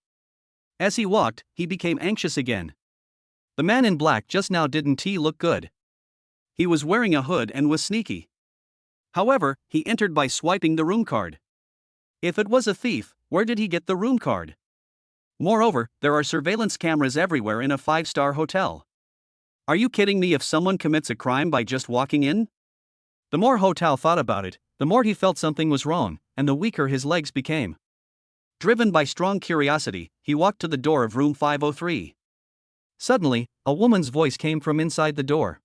As he walked, he became anxious again. The man in black just now didn't look good. He was wearing a hood and was sneaky. However, he entered by swiping the room card. If it was a thief, where did he get the room card? Moreover, there are surveillance cameras everywhere in a 5-star hotel. Are you kidding me? If someone commits a crime by just walking in? The more Ho Tao thought about it, the more he felt something was wrong, and the weaker his legs became. Driven by strong curiosity, he walked to the door of room 503. Suddenly, a woman's voice came from inside the door.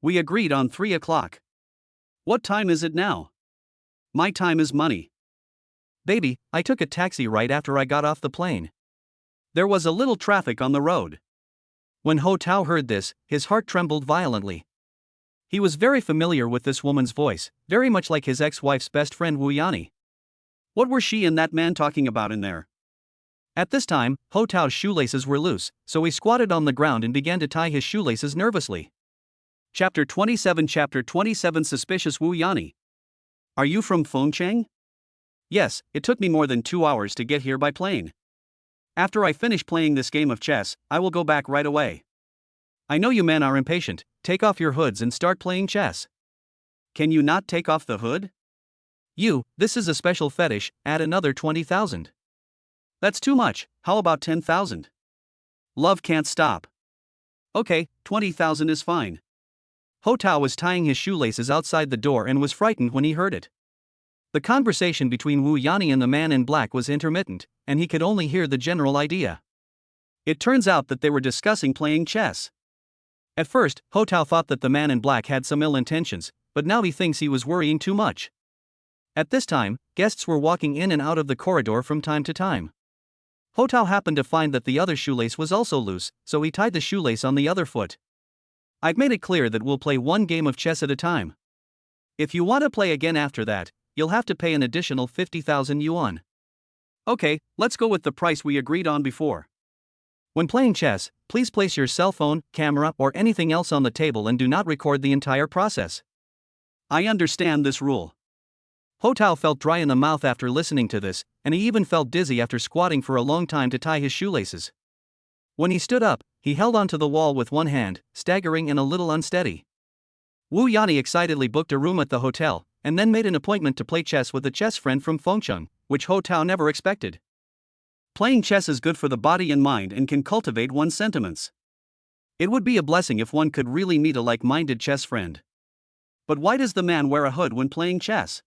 We agreed on 3 o'clock. What time is it now? My time is money. Baby, I took a taxi right after I got off the plane. There was a little traffic on the road. When Ho Tao heard this, his heart trembled violently. He was very familiar with this woman's voice, very much like his ex-wife's best friend Wu Yani. What were she and that man talking about in there? At this time, Ho Tao's shoelaces were loose, so he squatted on the ground and began to tie his shoelaces nervously. Chapter 27 Suspicious Wu Yani. Are you from Fengcheng? Yes, it took me more than 2 hours to get here by plane. After I finish playing this game of chess, I will go back right away. I know you men are impatient, take off your hoods and start playing chess. Can you not take off the hood? This is a special fetish, add another 20,000. That's too much, how about 10,000? Love can't stop. Okay, 20,000 is fine. Ho Tao was tying his shoelaces outside the door and was frightened when he heard it. The conversation between Wu Yani and the man in black was intermittent, and he could only hear the general idea. It turns out that they were discussing playing chess. At first, Ho Tao thought that the man in black had some ill intentions, but now he thinks he was worrying too much. At this time, guests were walking in and out of the corridor from time to time. Ho Tao happened to find that the other shoelace was also loose, so he tied the shoelace on the other foot. I've made it clear that we'll play one game of chess at a time. If you want to play again after that, you'll have to pay an additional 50,000 yuan. Okay, let's go with the price we agreed on before. When playing chess, please place your cell phone, camera, or anything else on the table and do not record the entire process. I understand this rule. Ho Tao felt dry in the mouth after listening to this, and he even felt dizzy after squatting for a long time to tie his shoelaces. When he stood up, he held onto the wall with one hand, staggering and a little unsteady. Wu Yani excitedly booked a room at the hotel, and then made an appointment to play chess with a chess friend from Fengcheng, which Ho Tao never expected. Playing chess is good for the body and mind and can cultivate one's sentiments. It would be a blessing if one could really meet a like-minded chess friend. But why does the man wear a hood when playing chess?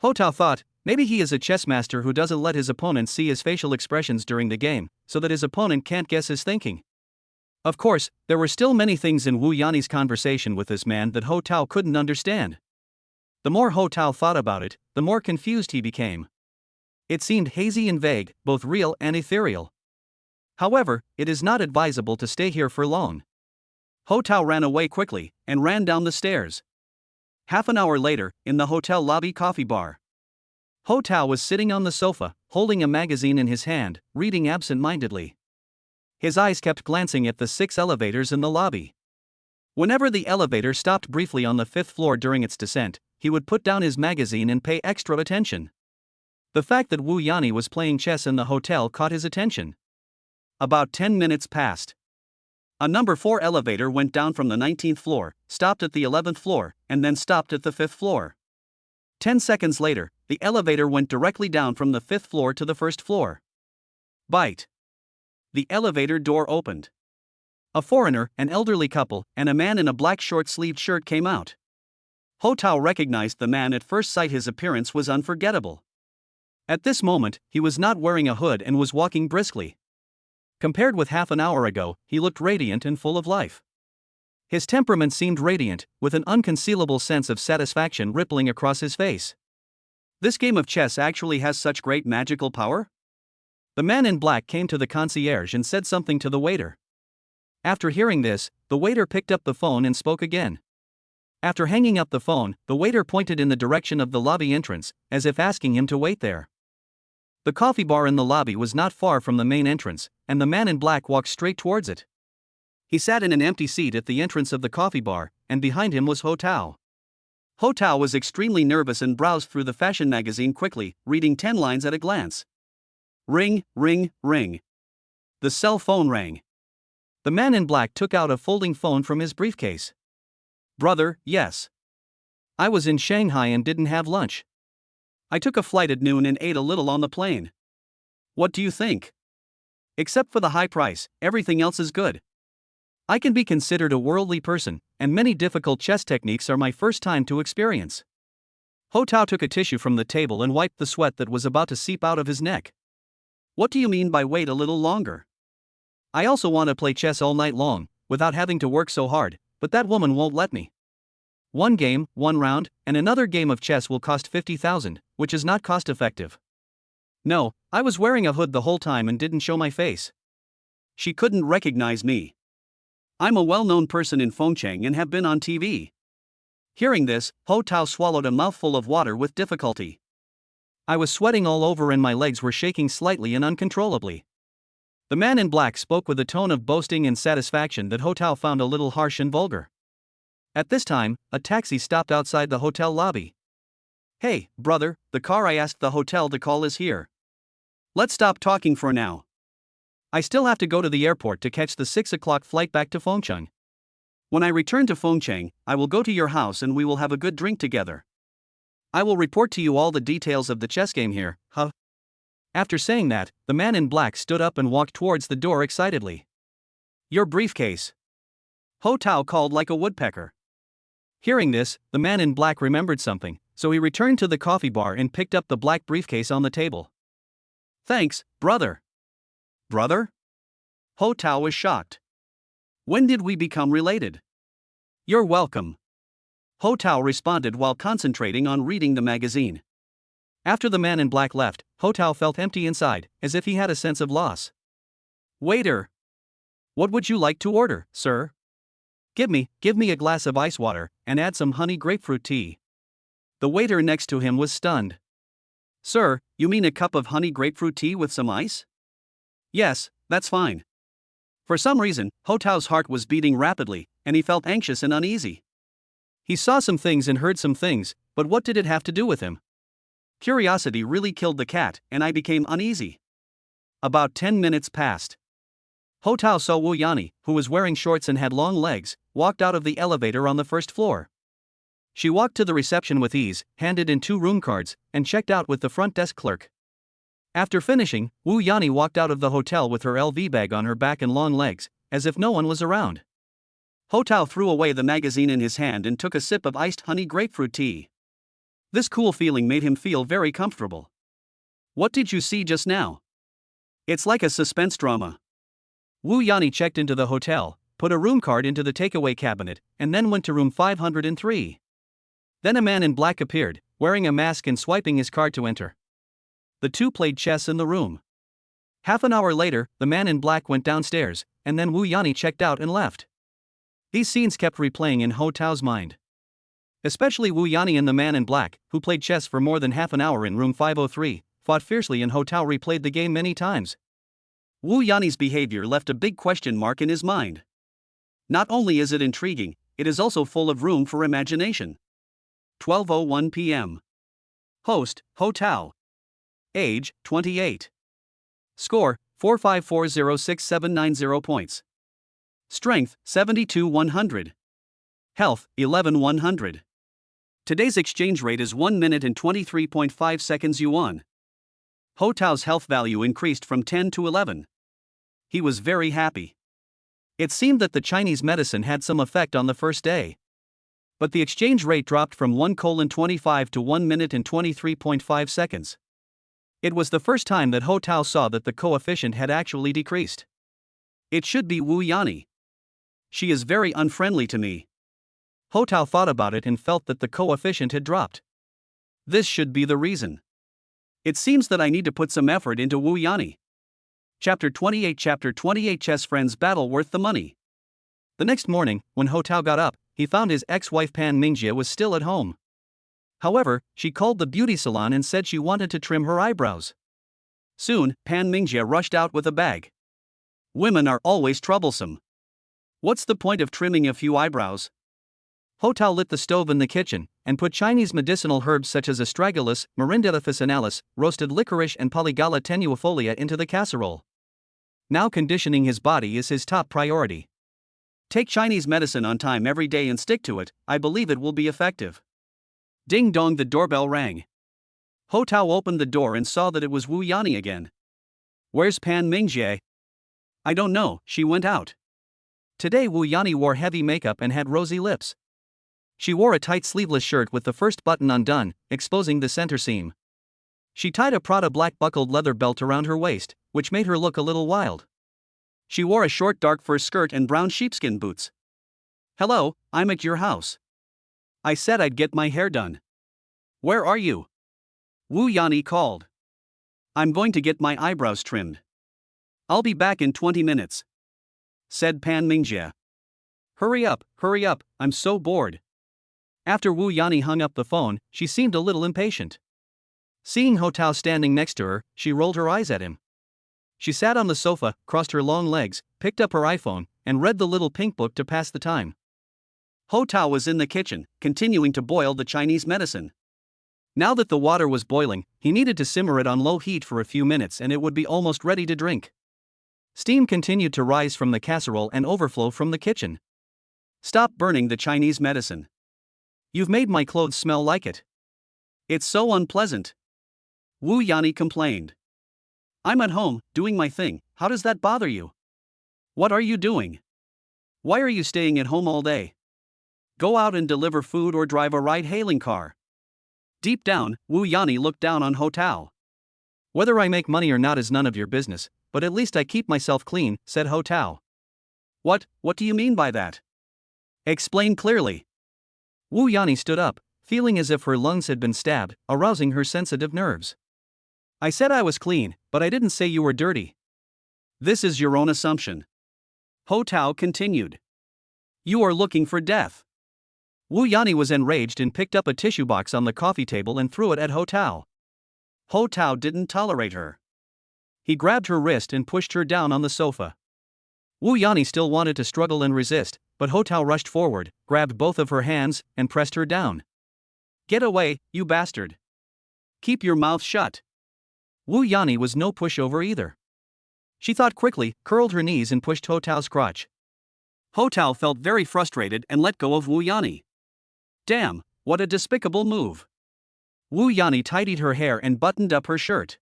Ho Tao thought, maybe he is a chess master who doesn't let his opponent see his facial expressions during the game, so that his opponent can't guess his thinking. Of course, there were still many things in Wu Yani's conversation with this man that Ho Tao couldn't understand. The more Ho Tao thought about it, the more confused he became. It seemed hazy and vague, both real and ethereal. However, it is not advisable to stay here for long. Ho Tao ran away quickly, and ran down the stairs. Half an hour later, in the hotel lobby coffee bar. Ho Tao was sitting on the sofa, holding a magazine in his hand, reading absent-mindedly. His eyes kept glancing at the 6 elevators in the lobby. Whenever the elevator stopped briefly on the 5th floor during its descent, he would put down his magazine and pay extra attention. The fact that Wu Yani was playing chess in the hotel caught his attention. About 10 minutes passed. A number 4 elevator went down from the 19th floor, stopped at the 11th floor, and then stopped at the 5th floor. 10 seconds later, the elevator went directly down from the 5th floor to the 1st floor. Bite. The elevator door opened. A foreigner, an elderly couple, and a man in a black short-sleeved shirt came out. Ho Tao recognized the man at first sight. His appearance was unforgettable. At this moment, he was not wearing a hood and was walking briskly. Compared with half an hour ago, he looked radiant and full of life. His temperament seemed radiant, with an unconcealable sense of satisfaction rippling across his face. This game of chess actually has such great magical power? The man in black came to the concierge and said something to the waiter. After hearing this, the waiter picked up the phone and spoke again. After hanging up the phone, the waiter pointed in the direction of the lobby entrance, as if asking him to wait there. The coffee bar in the lobby was not far from the main entrance, and the man in black walked straight towards it. He sat in an empty seat at the entrance of the coffee bar, and behind him was Ho Tao. Ho Tao was extremely nervous and browsed through the fashion magazine quickly, reading 10 lines at a glance. Ring, ring, ring. The cell phone rang. The man in black took out a folding phone from his briefcase. Brother, yes. I was in Shanghai and didn't have lunch. I took a flight at noon and ate a little on the plane. What do you think? Except for the high price, everything else is good. I can be considered a worldly person, and many difficult chess techniques are my first time to experience. Ho Tao took a tissue from the table and wiped the sweat that was about to seep out of his neck. What do you mean by wait a little longer? I also want to play chess all night long, without having to work so hard, but that woman won't let me. One game, one round, and another game of chess will cost 50,000, which is not cost-effective. No, I was wearing a hood the whole time and didn't show my face. She couldn't recognize me. I'm a well-known person in Fengcheng and have been on TV. Hearing this, Ho Tao swallowed a mouthful of water with difficulty. I was sweating all over and my legs were shaking slightly and uncontrollably. The man in black spoke with a tone of boasting and satisfaction that Ho Tao found a little harsh and vulgar. At this time, a taxi stopped outside the hotel lobby. Hey, brother, the car I asked the hotel to call is here. Let's stop talking for now. I still have to go to the airport to catch the 6 o'clock flight back to Fengcheng. When I return to Fengcheng, I will go to your house and we will have a good drink together. I will report to you all the details of the chess game here, huh? After saying that, the man in black stood up and walked towards the door excitedly. Your briefcase. Ho Tao called like a woodpecker. Hearing this, the man in black remembered something, So he returned to the coffee bar and picked up the black briefcase on the table. Thanks, brother. Brother? Ho Tao was shocked. When did we become related? You're welcome. Ho Tao responded while concentrating on reading the magazine. After the man in black left, Ho Tao felt empty inside, as if he had a sense of loss. Waiter! What would you like to order, sir? Give me a glass of ice water, and add some honey grapefruit tea. The waiter next to him was stunned. Sir, you mean a cup of honey grapefruit tea with some ice? Yes, that's fine. For some reason, Ho Tao's heart was beating rapidly, and he felt anxious and uneasy. He saw some things and heard some things, but what did it have to do with him? Curiosity really killed the cat, and I became uneasy. About 10 minutes passed. Ho Tao saw Wu Yani, who was wearing shorts and had long legs, walked out of the elevator on the first floor. She walked to the reception with ease, handed in 2 room cards, and checked out with the front desk clerk. After finishing, Wu Yani walked out of the hotel with her LV bag on her back and long legs, as if no one was around. Ho Tao threw away the magazine in his hand and took a sip of iced honey grapefruit tea. This cool feeling made him feel very comfortable. What did you see just now? It's like a suspense drama. Wu Yani checked into the hotel, put a room card into the takeaway cabinet, and then went to room 503. Then a man in black appeared, wearing a mask and swiping his card to enter. The two played chess in the room. Half an hour later, the man in black went downstairs, and then Wu Yani checked out and left. These scenes kept replaying in Ho Tao's mind. Especially Wu Yani and the man in black, who played chess for more than half an hour in room 503, fought fiercely and Ho Tao replayed the game many times. Wu Yani's behavior left a big question mark in his mind. Not only is it intriguing, it is also full of room for imagination. 12:01 p.m. Host, Ho Tao. Age, 28. Score, 4540670 points. Strength, 72-100. Health, 11-100. Today's exchange rate is 1 minute and 23.5 seconds yuan. Ho Tao's health value increased from 10 to 11. He was very happy. It seemed that the Chinese medicine had some effect on the first day. But the exchange rate dropped from 1:25 to 1 minute and 23.5 seconds. It was the first time that Ho Tao saw that the coefficient had actually decreased. It should be Wu Yani. She is very unfriendly to me. Ho Tao thought about it and felt that the coefficient had dropped. This should be the reason. It seems that I need to put some effort into Wu Yani. Chapter 28 Chess Friends Battle Worth the Money. The next morning, when Ho Tao got up, he found his ex-wife Pan Mingjie was still at home. However, she called the beauty salon and said she wanted to trim her eyebrows. Soon, Pan Mingjie rushed out with a bag. Women are always troublesome. What's the point of trimming a few eyebrows? Ho Tao lit the stove in the kitchen, and put Chinese medicinal herbs such as astragalus, Morinda officinalis, roasted licorice and Polygala tenuifolia into the casserole. Now conditioning his body is his top priority. Take Chinese medicine on time every day and stick to it, I believe it will be effective. Ding dong, the doorbell rang. Ho Tao opened the door and saw that it was Wu Yani again. Where's Pan Mingjie? I don't know, she went out. Today Wu Yani wore heavy makeup and had rosy lips. She wore a tight sleeveless shirt with the first button undone, exposing the center seam. She tied a Prada black buckled leather belt around her waist, which made her look a little wild. She wore a short dark fur skirt and brown sheepskin boots. Hello, I'm at your house. I said I'd get my hair done. Where are you? Wu Yani called. I'm going to get my eyebrows trimmed. I'll be back in 20 minutes. Said Pan Mingjie. Hurry up, I'm so bored. After Wu Yani hung up the phone, she seemed a little impatient. Seeing Ho Tao standing next to her, she rolled her eyes at him. She sat on the sofa, crossed her long legs, picked up her iPhone, and read the little pink book to pass the time. Ho Tao was in the kitchen, continuing to boil the Chinese medicine. Now that the water was boiling, he needed to simmer it on low heat for a few minutes and it would be almost ready to drink. Steam continued to rise from the casserole and overflow from the kitchen. Stop burning the Chinese medicine. You've made my clothes smell like it. It's so unpleasant. Wu Yani complained. I'm at home, doing my thing, how does that bother you? What are you doing? Why are you staying at home all day? Go out and deliver food or drive a ride-hailing car. Deep down, Wu Yani looked down on Ho Tao. Whether I make money or not is none of your business, but at least I keep myself clean, said Ho Tao. What do you mean by that? Explain clearly. Wu Yani stood up, feeling as if her lungs had been stabbed, arousing her sensitive nerves. I said I was clean, but I didn't say you were dirty. This is your own assumption. Ho Tao continued. You are looking for death. Wu Yani was enraged and picked up a tissue box on the coffee table and threw it at Ho Tao. Ho Tao didn't tolerate her. He grabbed her wrist and pushed her down on the sofa. Wu Yani still wanted to struggle and resist, but Ho Tao rushed forward, grabbed both of her hands, and pressed her down. Get away, you bastard. Keep your mouth shut. Wu Yani was no pushover either. She thought quickly, curled her knees and pushed Ho Tao's crotch. Ho Tao felt very frustrated and let go of Wu Yani. Damn, what a despicable move. Wu Yani tidied her hair and buttoned up her shirt.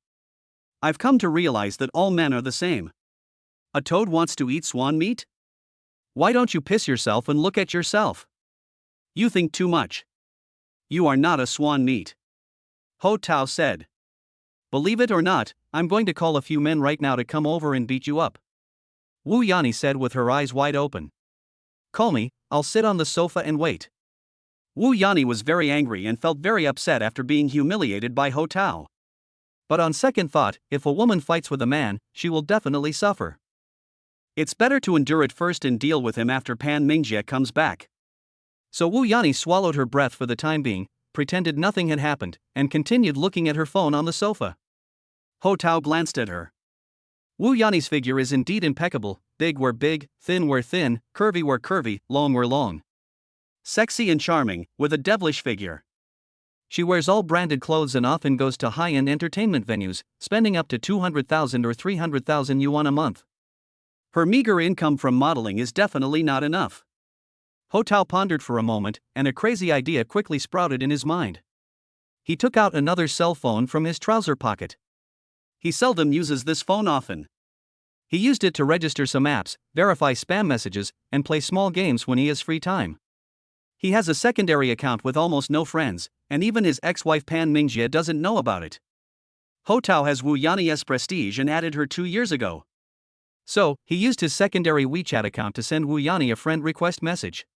I've come to realize that all men are the same. A toad wants to eat swan meat? Why don't you piss yourself and look at yourself? You think too much. You are not a swan meat. Ho Tao said. Believe it or not, I'm going to call a few men right now to come over and beat you up. Wu Yani said with her eyes wide open. Call me, I'll sit on the sofa and wait. Wu Yani was very angry and felt very upset after being humiliated by Ho Tao. But on second thought, if a woman fights with a man, she will definitely suffer. It's better to endure it first and deal with him after Pan Mingjie comes back. So Wu Yani swallowed her breath for the time being, pretended nothing had happened, and continued looking at her phone on the sofa. Ho Tao glanced at her. Wu Yani's figure is indeed impeccable, big where big, thin where thin, curvy where curvy, long where long. Sexy and charming, with a devilish figure. She wears all branded clothes and often goes to high-end entertainment venues, spending up to 200,000 or 300,000 yuan a month. Her meager income from modeling is definitely not enough. Ho Tao pondered for a moment, and a crazy idea quickly sprouted in his mind. He took out another cell phone from his trouser pocket. He seldom uses this phone often. He used it to register some apps, verify spam messages, and play small games when he has free time. He has a secondary account with almost no friends, and even his ex-wife Pan Mingjie doesn't know about it. Ho Tao has Wu Yani's prestige and added her 2 years ago. So, he used his secondary WeChat account to send Wu Yani a friend request message.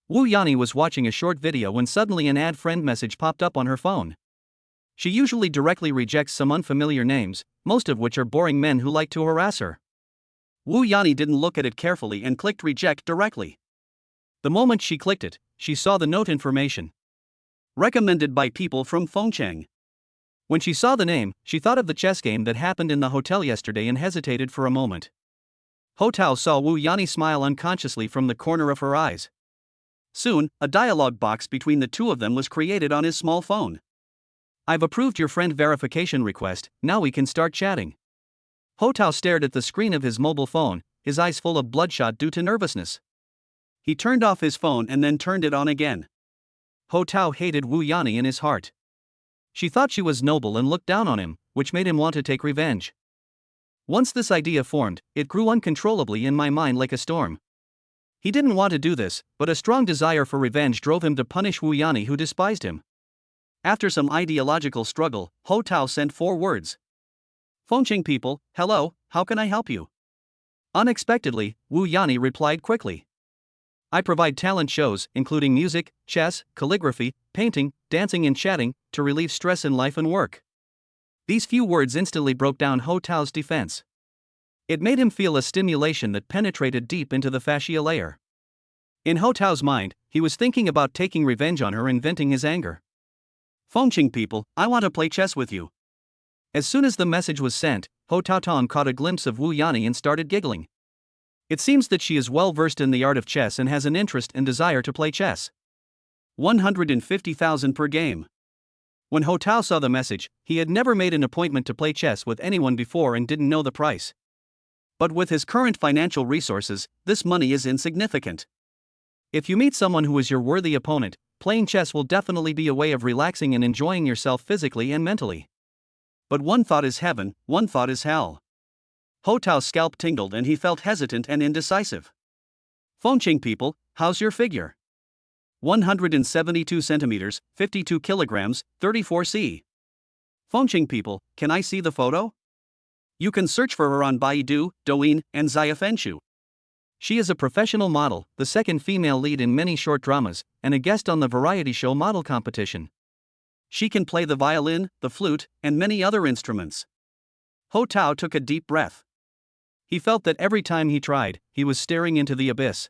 Wu Yani was watching a short video when suddenly an add friend message popped up on her phone. She usually directly rejects some unfamiliar names, most of which are boring men who like to harass her. Wu Yani didn't look at it carefully and clicked reject directly. The moment she clicked it, she saw the note information. Recommended by people from Fengcheng. When she saw the name, she thought of the chess game that happened in the hotel yesterday and hesitated for a moment. Ho Tao saw Wu Yani smile unconsciously from the corner of her eyes. Soon, a dialogue box between the two of them was created on his small phone. I've approved your friend verification request, now we can start chatting. Ho Tao stared at the screen of his mobile phone, his eyes full of bloodshot due to nervousness. He turned off his phone and then turned it on again. Ho Tao hated Wu Yani in his heart. She thought she was noble and looked down on him, which made him want to take revenge. Once this idea formed, it grew uncontrollably in my mind like a storm. He didn't want to do this, but a strong desire for revenge drove him to punish Wu Yani who despised him. After some ideological struggle, Ho Tao sent 4 words. Fengcheng people, hello, how can I help you? Unexpectedly, Wu Yani replied quickly. I provide talent shows, including music, chess, calligraphy, painting, dancing and chatting, to relieve stress in life and work. These few words instantly broke down Ho Tao's defense. It made him feel a stimulation that penetrated deep into the fascia layer. In Ho Tao's mind, he was thinking about taking revenge on her and venting his anger. Fengcheng people, I want to play chess with you. As soon as the message was sent, Ho Tao caught a glimpse of Wu Yani and started giggling. It seems that she is well versed in the art of chess and has an interest and desire to play chess. 150,000 per game. When Ho Tao saw the message, he had never made an appointment to play chess with anyone before and didn't know the price. But with his current financial resources, this money is insignificant. If you meet someone who is your worthy opponent, playing chess will definitely be a way of relaxing and enjoying yourself physically and mentally. But one thought is heaven, one thought is hell. Ho Tao's scalp tingled and he felt hesitant and indecisive. Fengcheng people, how's your figure? 172 centimeters, 52 kilograms, 34 c. Confronting people, can I see the photo? You can search for her on Baidu, Douyin, and Xiaofenshu. She is a professional model, the second female lead in many short dramas, and a guest on the variety show model competition. She can play the violin, the flute, and many other instruments. Ho Tao took a deep breath. He felt that every time he tried, he was staring into the abyss.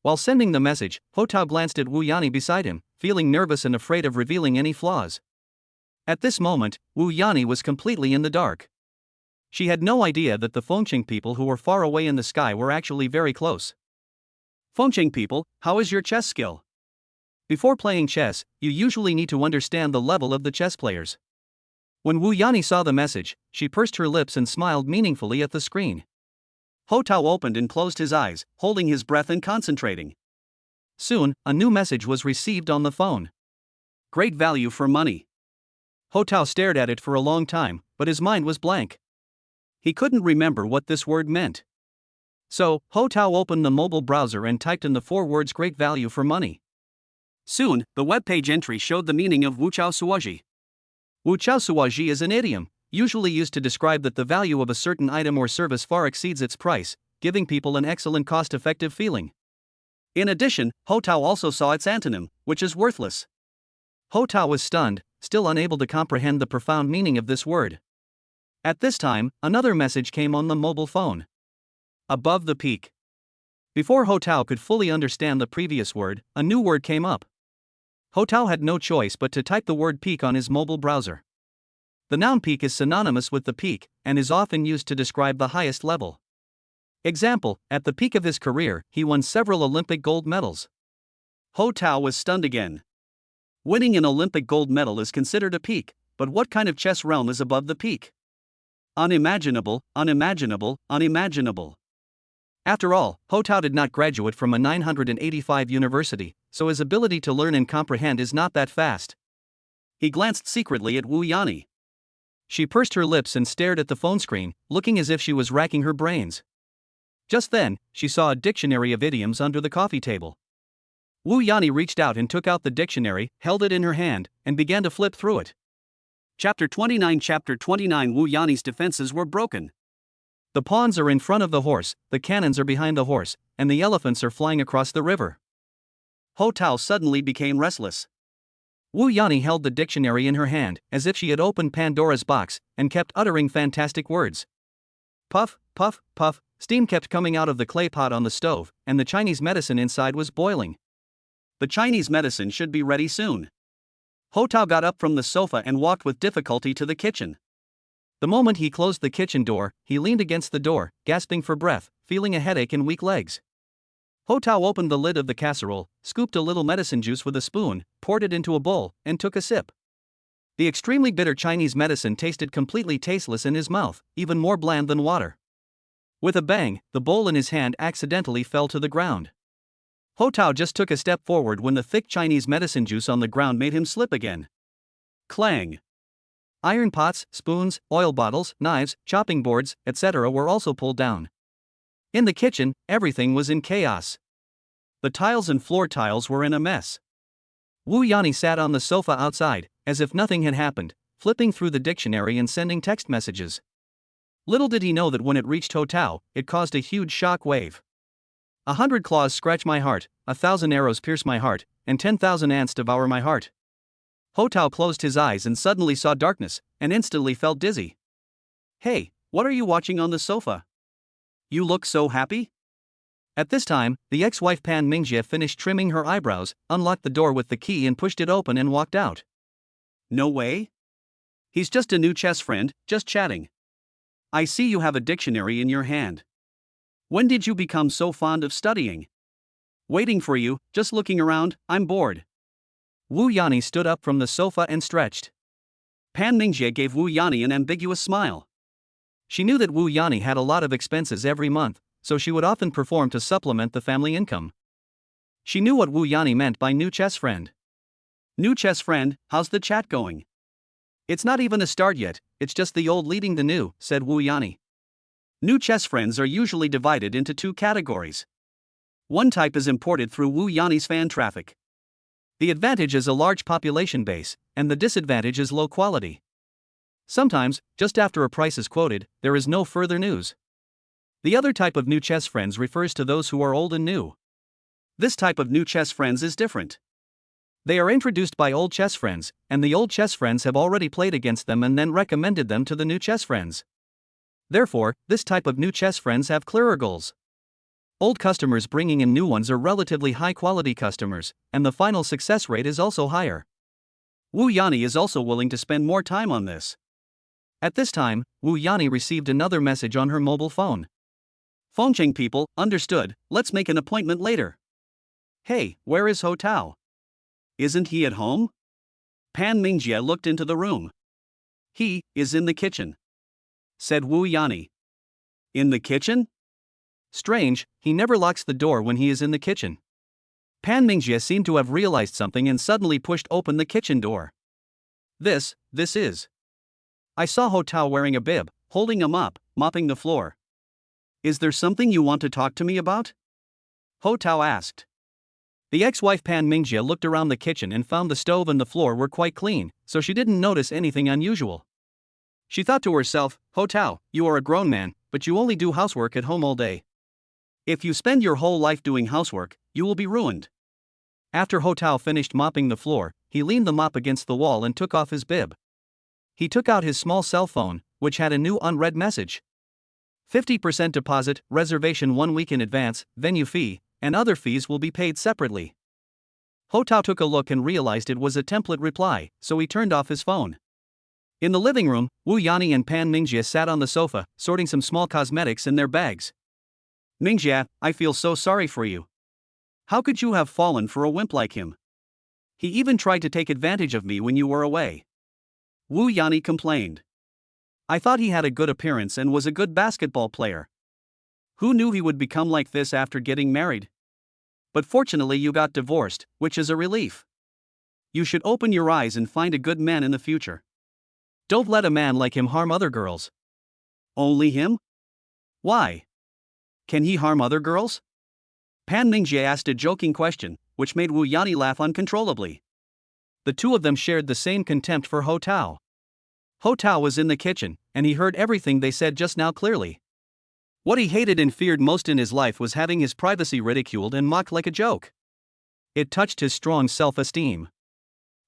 While sending the message, Ho Tao glanced at Wu Yani beside him, feeling nervous and afraid of revealing any flaws. At this moment, Wu Yani was completely in the dark. She had no idea that the Confronting people who were far away in the sky were actually very close. Confronting people, how is your chess skill? Before playing chess, you usually need to understand the level of the chess players. When Wu Yani saw the message, she pursed her lips and smiled meaningfully at the screen. Ho Tao opened and closed his eyes, holding his breath and concentrating. Soon, a new message was received on the phone. Great value for money. Ho Tao stared at it for a long time, but his mind was blank. He couldn't remember what this word meant. So, Ho Tao opened the mobile browser and typed in the 4 words great value for money. Soon, the webpage entry showed the meaning of Wu Chao Suaji. Wu Chao Suaji is an idiom, usually used to describe that the value of a certain item or service far exceeds its price, giving people an excellent cost-effective feeling. In addition, Ho Tao also saw its antonym, which is worthless. Ho Tao was stunned, still unable to comprehend the profound meaning of this word. At this time, another message came on the mobile phone. Above the peak. Before Ho Tao could fully understand the previous word, a new word came up. Ho Tao had no choice but to type the word peak on his mobile browser. The noun peak is synonymous with the peak, and is often used to describe the highest level. Example, at the peak of his career, he won several Olympic gold medals. Ho Tao was stunned again. Winning an Olympic gold medal is considered a peak, but what kind of chess realm is above the peak? Unimaginable, unimaginable, unimaginable. After all, Ho Tao did not graduate from a 985 university, so his ability to learn and comprehend is not that fast. He glanced secretly at Wu Yani. She pursed her lips and stared at the phone screen, looking as if she was racking her brains. Just then, she saw a dictionary of idioms under the coffee table. Wu Yani reached out and took out the dictionary, held it in her hand, and began to flip through it. Chapter 29 Wu Yani's defenses were broken. The pawns are in front of the horse, the cannons are behind the horse, and the elephants are flying across the river. Ho Tao suddenly became restless. Wu Yani held the dictionary in her hand, as if she had opened Pandora's box, and kept uttering fantastic words. Puff, puff, puff, steam kept coming out of the clay pot on the stove, and the Chinese medicine inside was boiling. The Chinese medicine should be ready soon. Ho Tao got up from the sofa and walked with difficulty to the kitchen. The moment he closed the kitchen door, he leaned against the door, gasping for breath, feeling a headache and weak legs. Ho Tao opened the lid of the casserole, scooped a little medicine juice with a spoon, poured it into a bowl, and took a sip. The extremely bitter Chinese medicine tasted completely tasteless in his mouth, even more bland than water. With a bang, the bowl in his hand accidentally fell to the ground. Ho Tao just took a step forward when the thick Chinese medicine juice on the ground made him slip again. Clang! Iron pots, spoons, oil bottles, knives, chopping boards, etc. were also pulled down. In the kitchen, everything was in chaos. The tiles and floor tiles were in a mess. Wu Yani sat on the sofa outside, as if nothing had happened, flipping through the dictionary and sending text messages. Little did he know that when it reached Ho Tao, it caused a huge shock wave. 100 claws scratch my heart, 1,000 arrows pierce my heart, and 10,000 ants devour my heart. Ho Tao closed his eyes and suddenly saw darkness, and instantly felt dizzy. Hey, what are you watching on the sofa? You look so happy? At this time, the ex-wife Pan Mingjie finished trimming her eyebrows, unlocked the door with the key and pushed it open and walked out. No way? He's just a new chess friend, just chatting. I see you have a dictionary in your hand. When did you become so fond of studying? Waiting for you, just looking around, I'm bored. Wu Yani stood up from the sofa and stretched. Pan Mingjie gave Wu Yani an ambiguous smile. She knew that Wu Yani had a lot of expenses every month, so she would often perform to supplement the family income. She knew what Wu Yani meant by new chess friend. New chess friend, how's the chat going? It's not even a start yet, it's just the old leading the new, said Wu Yani. New chess friends are usually divided into 2 categories. One type is imported through Wu Yani's fan traffic. The advantage is a large population base, and the disadvantage is low quality. Sometimes, just after a price is quoted, there is no further news. The other type of new chess friends refers to those who are old and new. This type of new chess friends is different. They are introduced by old chess friends, and the old chess friends have already played against them and then recommended them to the new chess friends. Therefore, this type of new chess friends have clearer goals. Old customers bringing in new ones are relatively high-quality customers, and the final success rate is also higher. Wu Yani is also willing to spend more time on this. At this time, Wu Yani received another message on her mobile phone. Fengcheng people, understood, let's make an appointment later. Hey, where is Ho Tao? Isn't he at home? Pan Mingjie looked into the room. He is in the kitchen, said Wu Yani. In the kitchen? Strange, he never locks the door when he is in the kitchen. Pan Mingjie seemed to have realized something and suddenly pushed open the kitchen door. This is. I saw Ho Tao wearing a bib, holding a mop, mopping the floor. Is there something you want to talk to me about? Ho Tao asked. The ex-wife Pan Mingjie looked around the kitchen and found the stove and the floor were quite clean, so she didn't notice anything unusual. She thought to herself, Ho Tao, you are a grown man, but you only do housework at home all day. If you spend your whole life doing housework, you will be ruined. After Ho Tao finished mopping the floor, he leaned the mop against the wall and took off his bib. He took out his small cell phone, which had a new unread message. 50% deposit, reservation 1 week in advance, venue fee, and other fees will be paid separately. Ho Tao took a look and realized it was a template reply, so he turned off his phone. In the living room, Wu Yani and Pan Mingjie sat on the sofa, sorting some small cosmetics in their bags. Mingjie, I feel so sorry for you. How could you have fallen for a wimp like him? He even tried to take advantage of me when you were away. Wu Yani complained. I thought he had a good appearance and was a good basketball player. Who knew he would become like this after getting married? But fortunately you got divorced, which is a relief. You should open your eyes and find a good man in the future. Don't let a man like him harm other girls. Only him? Why? Can he harm other girls? Pan Mingjie asked a joking question, which made Wu Yani laugh uncontrollably. The two of them shared the same contempt for Ho Tao. Ho Tao was in the kitchen, and he heard everything they said just now clearly. What he hated and feared most in his life was having his privacy ridiculed and mocked like a joke. It touched his strong self-esteem.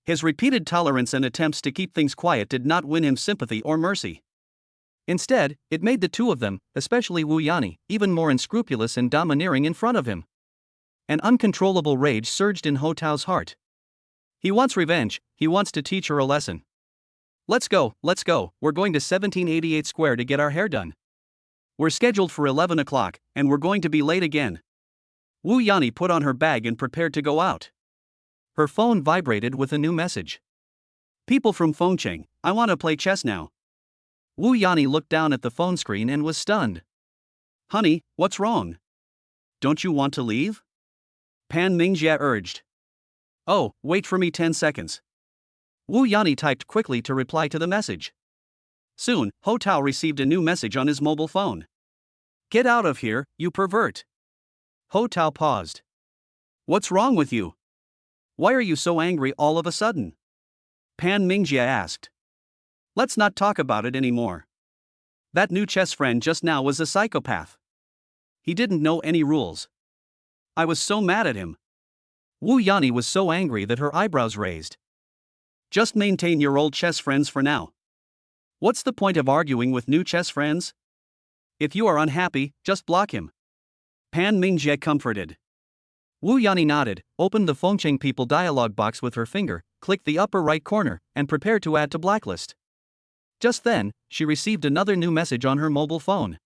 His repeated tolerance and attempts to keep things quiet did not win him sympathy or mercy. Instead, it made the two of them, especially Wu Yani, even more unscrupulous and domineering in front of him. An uncontrollable rage surged in Ho Tao's heart. He wants revenge, he wants to teach her a lesson. Let's go, we're going to 1788 Square to get our hair done. We're scheduled for 11 o'clock, and we're going to be late again. Wu Yani put on her bag and prepared to go out. Her phone vibrated with a new message. People from Fengcheng, I want to play chess now. Wu Yani looked down at the phone screen and was stunned. Honey, what's wrong? Don't you want to leave? Pan Mingjie urged. Oh, wait for me 10 seconds. Wu Yani typed quickly to reply to the message. Soon, Ho Tao received a new message on his mobile phone. Get out of here, you pervert. Ho Tao paused. What's wrong with you? Why are you so angry all of a sudden? Pan Mingjie asked. Let's not talk about it anymore. That new chess friend just now was a psychopath. He didn't know any rules. I was so mad at him. Wu Yani was so angry that her eyebrows raised. Just maintain your old chess friends for now. What's the point of arguing with new chess friends? If you are unhappy, just block him. Pan Mingjie comforted. Wu Yani nodded, opened the Fengcheng people dialog box with her finger, clicked the upper right corner, and prepared to add to blacklist. Just then, she received another new message on her mobile phone.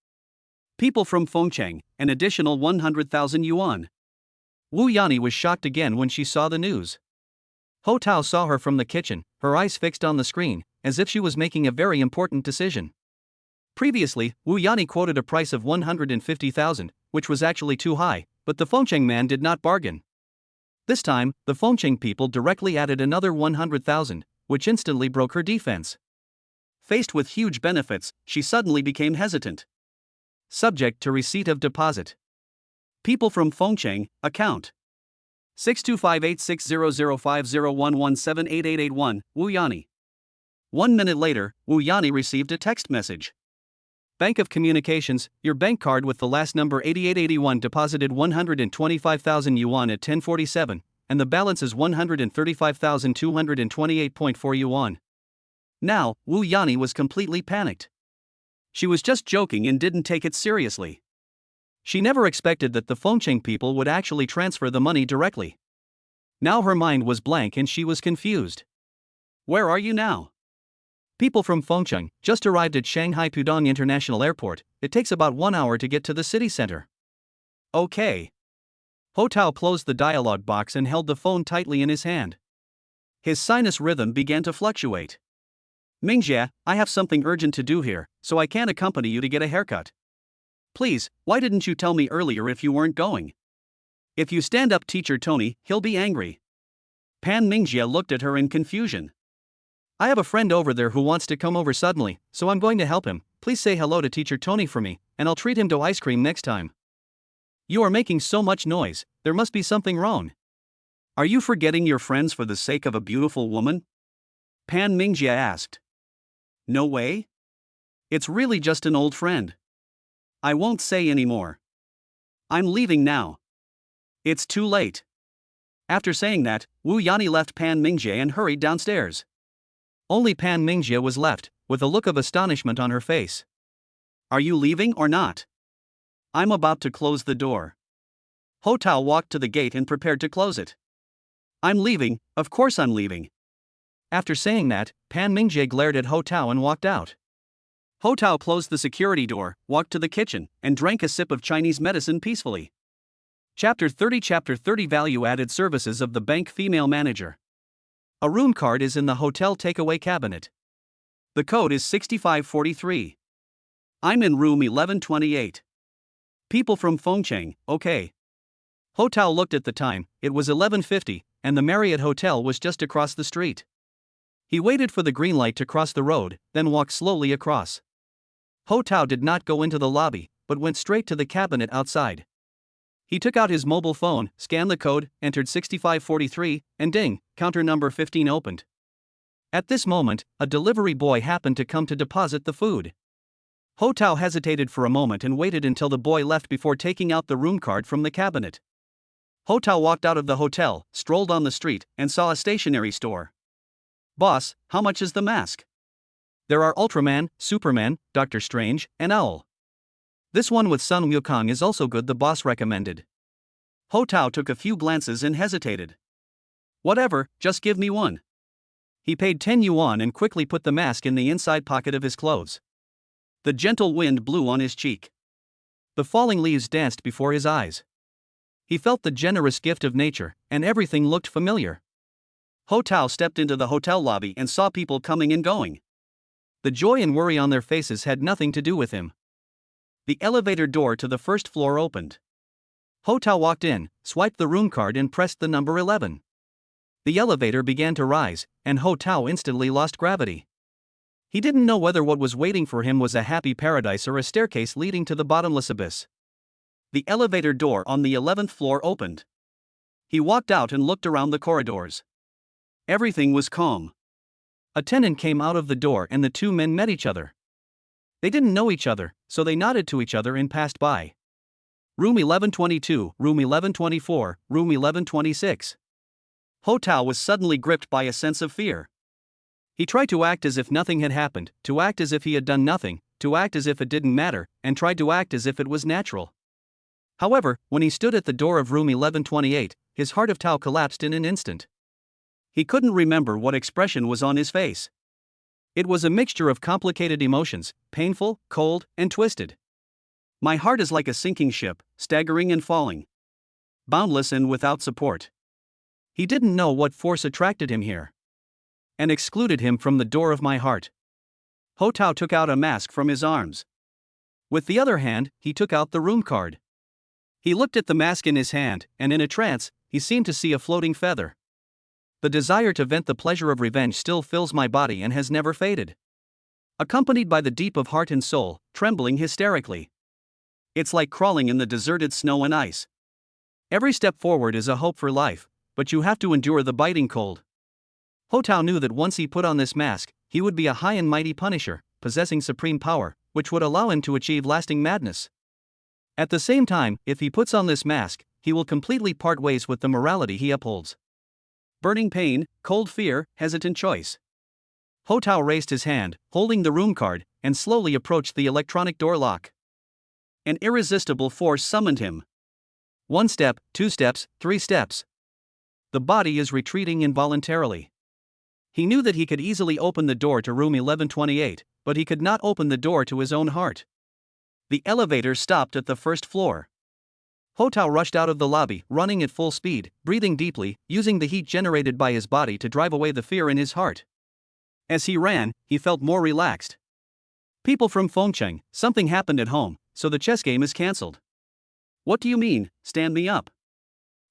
People from Fengcheng, an additional 100,000 yuan. Wu Yani was shocked again when she saw the news. Ho Tao saw her from the kitchen, her eyes fixed on the screen, as if she was making a very important decision. Previously, Wu Yani quoted a price of 150,000, which was actually too high, but the Fengcheng man did not bargain. This time, the Fengcheng people directly added another 100,000, which instantly broke her defense. Faced with huge benefits, she suddenly became hesitant. Subject to receipt of deposit. People from Fengcheng, account. 6258600501178881, Wu Yani. 1 minute later, Wu Yani received a text message. Bank of Communications, your bank card with the last number 8881 deposited 125,000 yuan at 10:47, and the balance is 135,228.4 yuan. Now, Wu Yani was completely panicked. She was just joking and didn't take it seriously. She never expected that the Fengcheng people would actually transfer the money directly. Now her mind was blank and she was confused. Where are you now? People from Fengcheng just arrived at Shanghai Pudong International Airport. It takes about 1 hour to get to the city center. Okay. Ho Tao closed the dialog box and held the phone tightly in his hand. His sinus rhythm began to fluctuate. Mingjie, I have something urgent to do here, so I can't accompany you to get a haircut. Please, why didn't you tell me earlier if you weren't going? If you stand up teacher Tony, he'll be angry. Pan Mingjie looked at her in confusion. I have a friend over there who wants to come over suddenly, so I'm going to help him. Please say hello to teacher Tony for me, and I'll treat him to ice cream next time. You are making so much noise, there must be something wrong. Are you forgetting your friends for the sake of a beautiful woman? Pan Mingjie asked. No way? It's really just an old friend. I won't say any more. I'm leaving now. It's too late. After saying that, Wu Yani left Pan Mingjie and hurried downstairs. Only Pan Mingjie was left, with a look of astonishment on her face. Are you leaving or not? I'm about to close the door. Ho Tao walked to the gate and prepared to close it. I'm leaving, of course I'm leaving. After saying that, Pan Mingjie glared at Ho Tao and walked out. Ho Tao closed the security door, walked to the kitchen, and drank a sip of Chinese medicine peacefully. Chapter 30 Value-Added Services of the Bank Female Manager. A room card is in the hotel takeaway cabinet. The code is 6543. I'm in room 1128. People from Fengcheng, okay. Ho Tao looked at the time, it was 11:50, and the Marriott Hotel was just across the street. He waited for the green light to cross the road, then walked slowly across. Ho Tao did not go into the lobby, but went straight to the cabinet outside. He took out his mobile phone, scanned the code, entered 6543, and ding, counter number 15 opened. At this moment, a delivery boy happened to come to deposit the food. Ho Tao hesitated for a moment and waited until the boy left before taking out the room card from the cabinet. Ho Tao walked out of the hotel, strolled on the street, and saw a stationery store. Boss, how much is the mask? There are Ultraman, Superman, Doctor Strange, and Owl. This one with Sun Wukong is also good, the boss recommended. Ho Tao took a few glances and hesitated. Whatever, just give me one. He paid 10 yuan and quickly put the mask in the inside pocket of his clothes. The gentle wind blew on his cheek. The falling leaves danced before his eyes. He felt the generous gift of nature, and everything looked familiar. Ho Tao stepped into the hotel lobby and saw people coming and going. The joy and worry on their faces had nothing to do with him. The elevator door to the first floor opened. Ho Tao walked in, swiped the room card and pressed the number 11. The elevator began to rise, and Ho Tao instantly lost gravity. He didn't know whether what was waiting for him was a happy paradise or a staircase leading to the bottomless abyss. The elevator door on the 11th floor opened. He walked out and looked around the corridors. Everything was calm. A tenant came out of the door and the two men met each other. They didn't know each other, so they nodded to each other and passed by. Room 1122, room 1124, room 1126. Ho Tao was suddenly gripped by a sense of fear. He tried to act as if nothing had happened, to act as if he had done nothing, to act as if it didn't matter, and tried to act as if it was natural. However, when he stood at the door of room 1128, his heart of Tao collapsed in an instant. He couldn't remember what expression was on his face. It was a mixture of complicated emotions, painful, cold, and twisted. My heart is like a sinking ship, staggering and falling. Boundless and without support. He didn't know what force attracted him here. And excluded him from the door of my heart. Ho Tao took out a mask from his arms. With the other hand, he took out the room card. He looked at the mask in his hand, and in a trance, he seemed to see a floating feather. The desire to vent the pleasure of revenge still fills my body and has never faded. Accompanied by the deep of heart and soul, trembling hysterically. It's like crawling in the deserted snow and ice. Every step forward is a hope for life, but you have to endure the biting cold. Ho Tao knew that once he put on this mask, he would be a high and mighty punisher, possessing supreme power, which would allow him to achieve lasting madness. At the same time, if he puts on this mask, he will completely part ways with the morality he upholds. Burning pain, cold fear, hesitant choice. Ho Tao raised his hand, holding the room card, and slowly approached the electronic door lock. An irresistible force summoned him. 1 step, 2 steps, 3 steps. The body is retreating involuntarily. He knew that he could easily open the door to room 1128, but he could not open the door to his own heart. The elevator stopped at the first floor. Ho Tao rushed out of the lobby, running at full speed, breathing deeply, using the heat generated by his body to drive away the fear in his heart. As he ran, he felt more relaxed. People from Fengcheng, something happened at home, so the chess game is cancelled. What do you mean, stand me up?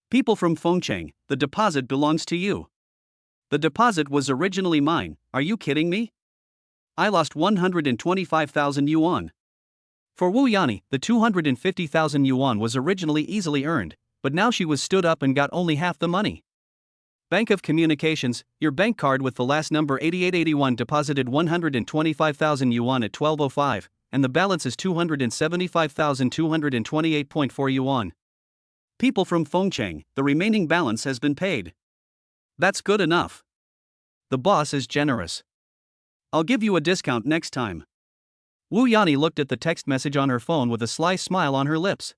People from Fengcheng, the deposit belongs to you. The deposit was originally mine, are you kidding me? I lost 125,000 yuan. For Wu Yani, the 250,000 yuan was originally easily earned, but now she was stood up and got only half the money. Bank of Communications, your bank card with the last number 8881 deposited 125,000 yuan at 12:05, and the balance is 275,228.4 yuan. People from Fengcheng, the remaining balance has been paid. That's good enough. The boss is generous. I'll give you a discount next time. Wu Yani looked at the text message on her phone with a sly smile on her lips.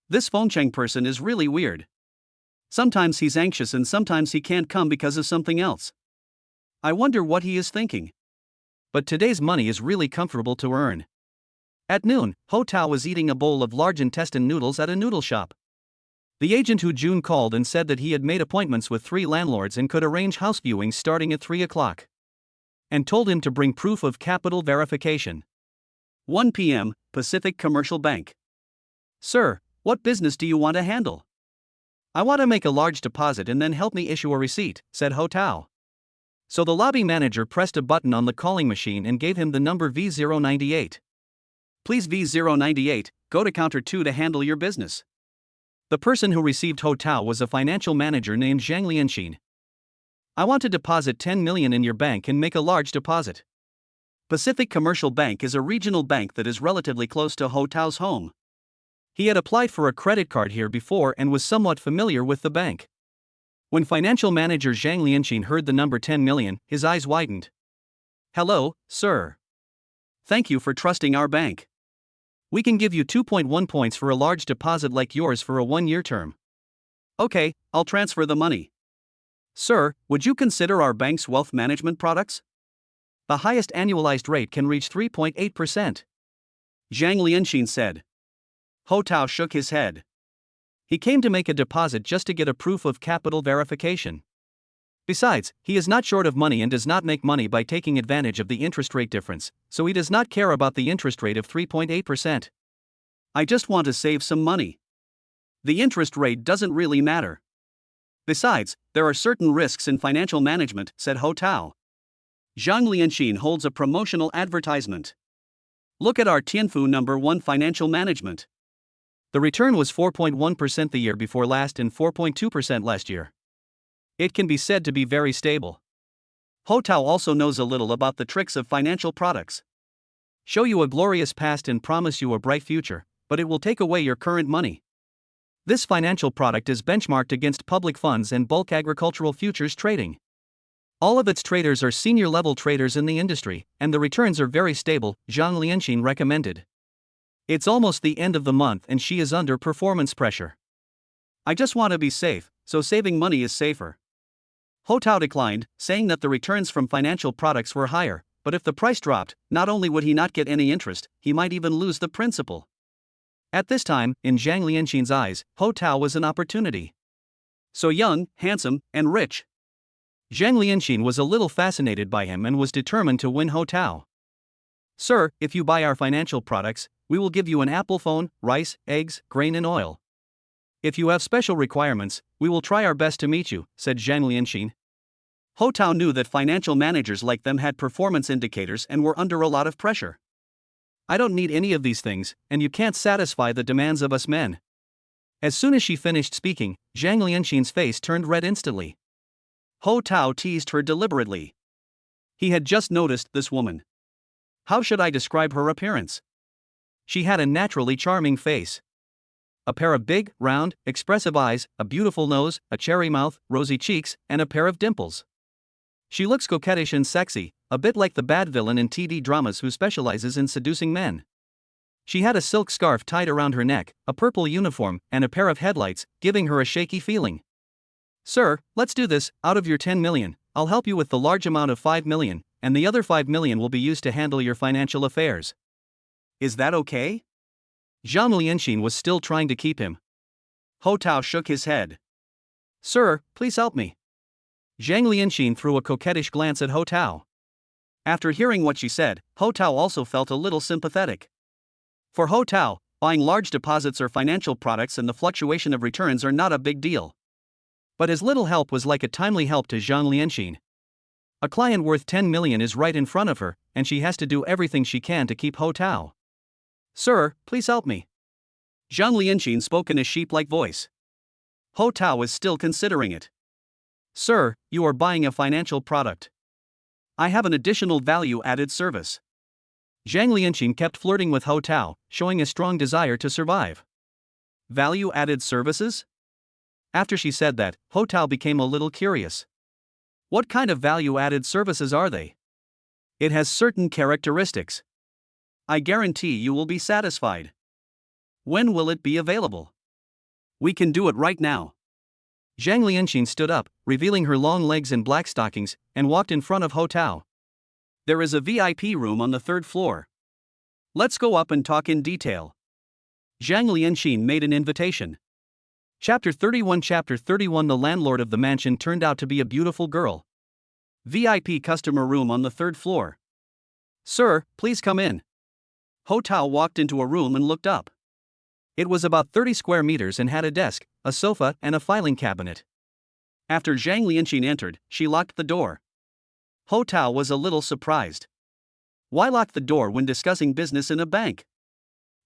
This Fengcheng person is really weird. Sometimes he's anxious and sometimes he can't come because of something else. I wonder what he is thinking. But today's money is really comfortable to earn. At noon, Ho Tao was eating a bowl of large intestine noodles at a noodle shop. The agent Hu Jun called and said that he had made appointments with 3 landlords and could arrange house viewings starting at 3 o'clock. And told him to bring proof of capital verification. 1 p.m., Pacific Commercial Bank. Sir, what business do you want to handle? I want to make a large deposit and then help me issue a receipt, said Ho Tao. So the lobby manager pressed a button on the calling machine and gave him the number V098. Please V098, go to counter 2 to handle your business. The person who received Ho Tao was a financial manager named Zhang Lianxin. I want to deposit 10 million in your bank and make a large deposit. Pacific Commercial Bank is a regional bank that is relatively close to Ho Tao's home. He had applied for a credit card here before and was somewhat familiar with the bank. When financial manager Zhang Lianxin heard the number 10 million, his eyes widened. Hello, sir. Thank you for trusting our bank. We can give you 2.1 points for a large deposit like yours for a 1-year term. Okay, I'll transfer the money. Sir, would you consider our bank's wealth management products? The highest annualized rate can reach 3.8%. Zhang Lianxin said. Ho Tao shook his head. He came to make a deposit just to get a proof of capital verification. Besides, he is not short of money and does not make money by taking advantage of the interest rate difference, so he does not care about the interest rate of 3.8%. I just want to save some money. The interest rate doesn't really matter. Besides, there are certain risks in financial management, said Ho Tao. Zhang Lianxin holds a promotional advertisement. Look at our Tianfu number 1 financial management. The return was 4.1% the year before last and 4.2% last year. It can be said to be very stable. Ho Tao also knows a little about the tricks of financial products. Show you a glorious past and promise you a bright future, but it will take away your current money. This financial product is benchmarked against public funds and bulk agricultural futures trading. All of its traders are senior-level traders in the industry, and the returns are very stable, Zhang Lianxin recommended. It's almost the end of the month and she is under performance pressure. I just want to be safe, so saving money is safer. Ho Tao declined, saying that the returns from financial products were higher, but if the price dropped, not only would he not get any interest, he might even lose the principal. At this time, in Zhang Lianxin's eyes, Ho Tao was an opportunity. So young, handsome, and rich. Zhang Lianxin was a little fascinated by him and was determined to win Ho Tao. Sir, if you buy our financial products, we will give you an Apple phone, rice, eggs, grain and oil. If you have special requirements, we will try our best to meet you, said Zhang Lianxin. Ho Tao knew that financial managers like them had performance indicators and were under a lot of pressure. I don't need any of these things, and you can't satisfy the demands of us men. As soon as she finished speaking, Zhang Lianxin's face turned red instantly. Ho Tao teased her deliberately. He had just noticed this woman. How should I describe her appearance? She had a naturally charming face. A pair of big, round, expressive eyes, a beautiful nose, a cherry mouth, rosy cheeks, and a pair of dimples. She looks coquettish and sexy, a bit like the bad villain in TV dramas who specializes in seducing men. She had a silk scarf tied around her neck, a purple uniform, and a pair of headlights, giving her a shaky feeling. Sir, let's do this. Out of your 10 million, I'll help you with the large amount of 5 million, and the other 5 million will be used to handle your financial affairs. Is that okay? Zhang Lianxin was still trying to keep him. Ho Tao shook his head. Sir, please help me. Zhang Lianxin threw a coquettish glance at Ho Tao. After hearing what she said, Ho Tao also felt a little sympathetic. For Ho Tao, buying large deposits or financial products and the fluctuation of returns are not a big deal. But his little help was like a timely help to Zhang Lianxin. A client worth 10 million is right in front of her, and she has to do everything she can to keep Ho Tao. Sir, please help me. Zhang Lianxin spoke in a sheep-like voice. Ho Tao is still considering it. Sir, you are buying a financial product. I have an additional value-added service. Zhang Lianxin kept flirting with Ho Tao, showing a strong desire to survive. Value-added services? After she said that, Ho Tao became a little curious. What kind of value-added services are they? It has certain characteristics. I guarantee you will be satisfied. When will it be available? We can do it right now. Zhang Lianxin stood up, revealing her long legs and black stockings, and walked in front of Ho Tao. There is a VIP room on the 3rd floor. Let's go up and talk in detail. Zhang Lianxin made an invitation. Chapter 31 The landlord of the mansion turned out to be a beautiful girl. VIP customer room on the 3rd floor. Sir, please come in. Ho Tao walked into a room and looked up. It was about 30 square meters and had a desk, a sofa, and a filing cabinet. After Zhang Lianxin entered, she locked the door. Ho Tao was a little surprised. Why lock the door when discussing business in a bank?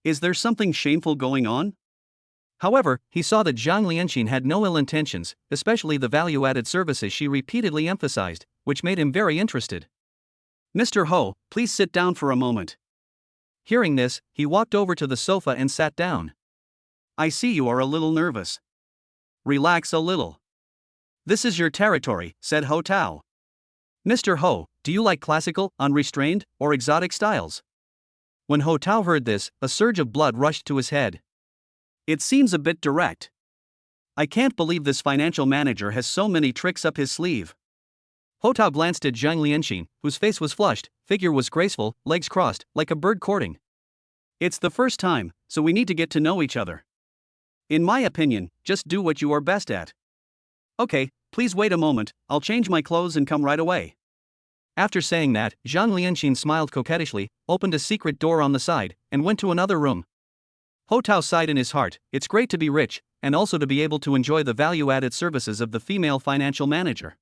Is there something shameful going on? However, he saw that Zhang Lianxin had no ill intentions, especially the value-added services she repeatedly emphasized, which made him very interested. Mr. Ho, please sit down for a moment. Hearing this, he walked over to the sofa and sat down. I see you are a little nervous. Relax a little. This is your territory, said Ho Tao. Mr. Ho, do you like classical, unrestrained, or exotic styles? When Ho Tao heard this, a surge of blood rushed to his head. It seems a bit direct. I can't believe this financial manager has so many tricks up his sleeve. Ho Tao glanced at Zhang Lianxin, whose face was flushed, figure was graceful, legs crossed, like a bird courting. It's the first time, so we need to get to know each other. In my opinion, just do what you are best at. Okay, please wait a moment, I'll change my clothes and come right away. After saying that, Zhang Lianxin smiled coquettishly, opened a secret door on the side, and went to another room. Ho Tao sighed in his heart, it's great to be rich, and also to be able to enjoy the value-added services of the female financial manager.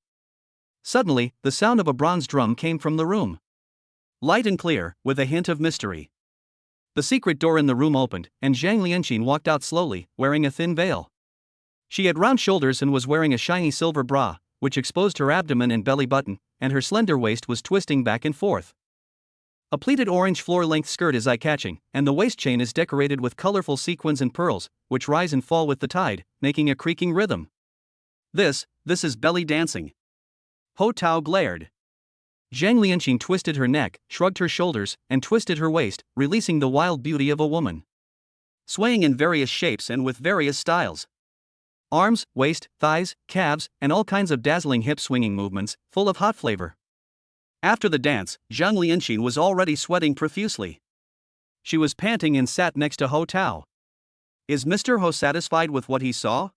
Suddenly, the sound of a bronze drum came from the room. Light and clear, with a hint of mystery. The secret door in the room opened, and Zhang Lianxin walked out slowly, wearing a thin veil. She had round shoulders and was wearing a shiny silver bra, which exposed her abdomen and belly button, and her slender waist was twisting back and forth. A pleated orange floor-length skirt is eye-catching, and the waist chain is decorated with colorful sequins and pearls, which rise and fall with the tide, making a creaking rhythm. This is belly dancing. Ho Tao glared. Zhang Lianxin twisted her neck, shrugged her shoulders, and twisted her waist, releasing the wild beauty of a woman. Swaying in various shapes and with various styles. Arms, waist, thighs, calves, and all kinds of dazzling hip-swinging movements, full of hot flavor. After the dance, Zhang Lianxin was already sweating profusely. She was panting and sat next to Ho Tao. Is Mr. Ho satisfied with what he saw?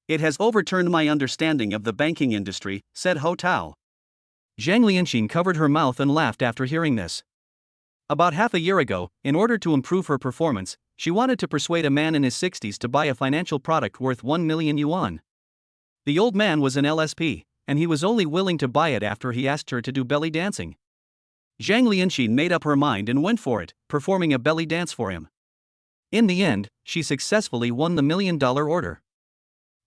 It has overturned my understanding of the banking industry, said Ho Tao. Zhang Lianxin covered her mouth and laughed after hearing this. About half a year ago, in order to improve her performance, she wanted to persuade a man in his 60s to buy a financial product worth 1 million yuan. The old man was an LSP, and he was only willing to buy it after he asked her to do belly dancing. Zhang Lianxin made up her mind and went for it, performing a belly dance for him. In the end, she successfully won the $1 million order.